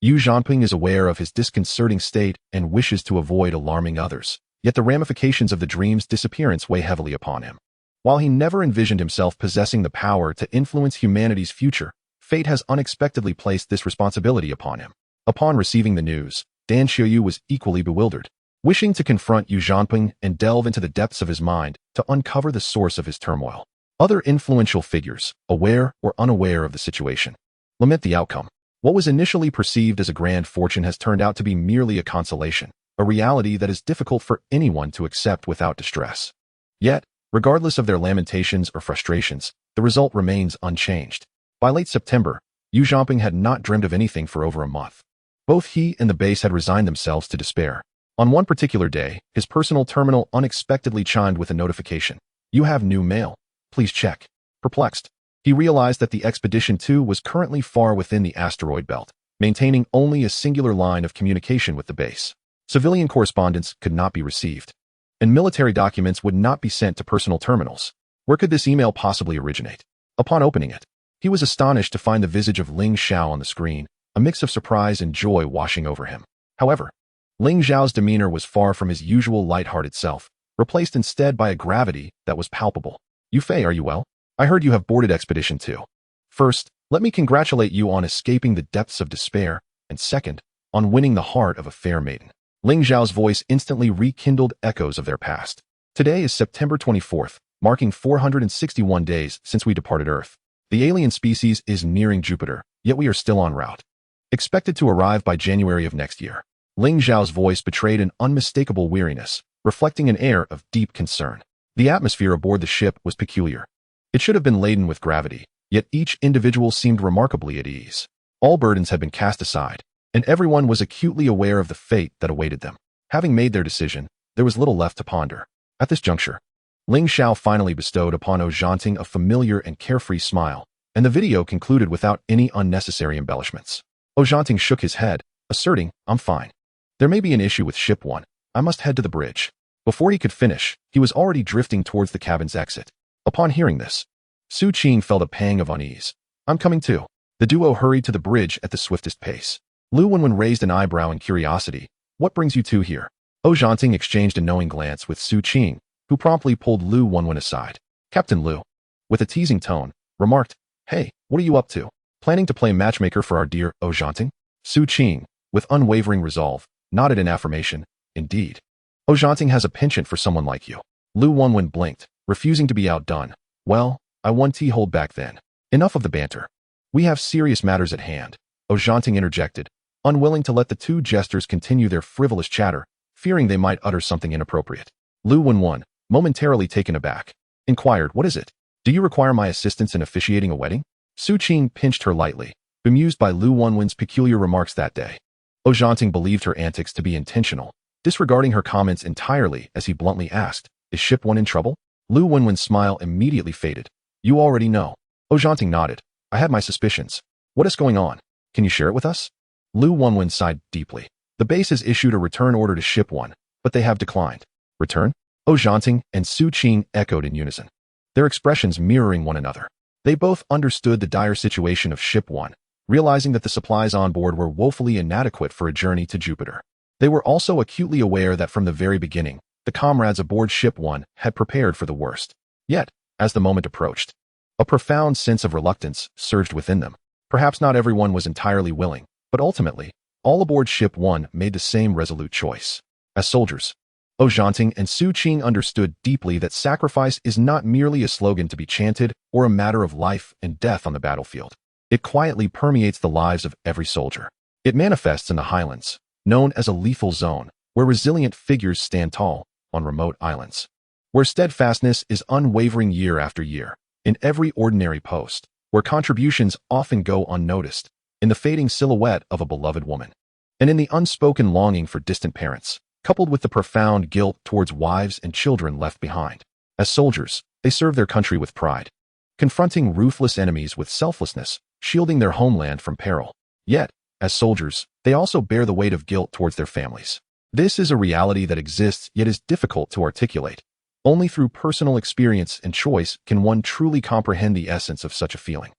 Yu Zhamping is aware of his disconcerting state and wishes to avoid alarming others, yet the ramifications of the dream's disappearance weigh heavily upon him. While he never envisioned himself possessing the power to influence humanity's future, fate has unexpectedly placed this responsibility upon him. Upon receiving the news, Dan Qiuyu was equally bewildered, wishing to confront Yu Zhamping and delve into the depths of his mind to uncover the source of his turmoil. Other influential figures, aware or unaware of the situation, lament the outcome. What was initially perceived as a grand fortune has turned out to be merely a consolation, a reality that is difficult for anyone to accept without distress. Yet, regardless of their lamentations or frustrations, the result remains unchanged. By late September, Yu Zhamping had not dreamed of anything for over a month. Both he and the base had resigned themselves to despair. On one particular day, his personal terminal unexpectedly chimed with a notification. "You have new mail. Please check." Perplexed, he realized that the Expedition 2 was currently far within the asteroid belt, maintaining only a singular line of communication with the base. Civilian correspondence could not be received, and military documents would not be sent to personal terminals. Where could this email possibly originate? Upon opening it, He was astonished to find the visage of Ling Xiao on the screen, a mix of surprise and joy washing over him. However, Ling Xiao's demeanor was far from his usual light-hearted self, replaced instead by a gravity that was palpable. "Yu Fei, are you well? I heard you have boarded Expedition 2. First, let me congratulate you on escaping the depths of despair, and second, on winning the heart of a fair maiden." Ling Xiao's voice instantly rekindled echoes of their past. "Today is September 24th, marking 461 days since we departed Earth. The alien species is nearing Jupiter, yet we are still en route. Expected to arrive by January of next year." Ling Xiao's voice betrayed an unmistakable weariness, reflecting an air of deep concern. The atmosphere aboard the ship was peculiar. It should have been laden with gravity, yet each individual seemed remarkably at ease. All burdens had been cast aside, and everyone was acutely aware of the fate that awaited them. Having made their decision, there was little left to ponder. At this juncture, Ling Xiao finally bestowed upon Zhanting a familiar and carefree smile, and the video concluded without any unnecessary embellishments. Zhanting shook his head, asserting, "I'm fine. There may be an issue with Ship 1. I must head to the bridge." Before he could finish, he was already drifting towards the cabin's exit. Upon hearing this, Su Qing felt a pang of unease. "I'm coming too." The duo hurried to the bridge at the swiftest pace. Lu Wenwen raised an eyebrow in curiosity. "What brings you two here?" Zhanting exchanged a knowing glance with Su Qing, who promptly pulled Lu Wenwen aside. Captain Lu, with a teasing tone, remarked, "Hey, what are you up to? Planning to play matchmaker for our dear Zhanting?" Su Qing, with unwavering resolve, nodded in affirmation. "Indeed. Zhanting has a penchant for someone like you." Lu Wenwen blinked, refusing to be outdone. "Well, I won't hold back then. Enough of the banter. We have serious matters at hand," Zhanting interjected, unwilling to let the two jesters continue their frivolous chatter, fearing they might utter something inappropriate. Lu Wenwen, momentarily taken aback, inquired, "What is it? Do you require my assistance in officiating a wedding?" Su Qing pinched her lightly, bemused by Lu Wenwen's peculiar remarks that day. Zhanting believed her antics to be intentional, disregarding her comments entirely as he bluntly asked, "Is Ship 1 in trouble?" Lu Wenwen's smile immediately faded. "You already know." Zhanting nodded. "I had my suspicions. What is going on? Can you share it with us?" Lu Wenwen sighed deeply. "The base has issued a return order to Ship 1, but they have declined." "Return?" Zhanting and Su Qing echoed in unison, their expressions mirroring one another. They both understood the dire situation of Ship 1, realizing that the supplies on board were woefully inadequate for a journey to Jupiter. They were also acutely aware that from the very beginning, the comrades aboard Ship 1 had prepared for the worst. Yet, as the moment approached, a profound sense of reluctance surged within them. Perhaps not everyone was entirely willing, but ultimately, all aboard Ship 1 made the same resolute choice. As soldiers, Zhanting and Su Qing understood deeply that sacrifice is not merely a slogan to be chanted or a matter of life and death on the battlefield. It quietly permeates the lives of every soldier. It manifests in the highlands, known as a lethal zone, where resilient figures stand tall on remote islands, where steadfastness is unwavering year after year, in every ordinary post, where contributions often go unnoticed, in the fading silhouette of a beloved woman, and in the unspoken longing for distant parents, coupled with the profound guilt towards wives and children left behind. As soldiers, they serve their country with pride, confronting ruthless enemies with selflessness, shielding their homeland from peril. Yet, as soldiers, they also bear the weight of guilt towards their families. This is a reality that exists yet is difficult to articulate. Only through personal experience and choice can one truly comprehend the essence of such a feeling.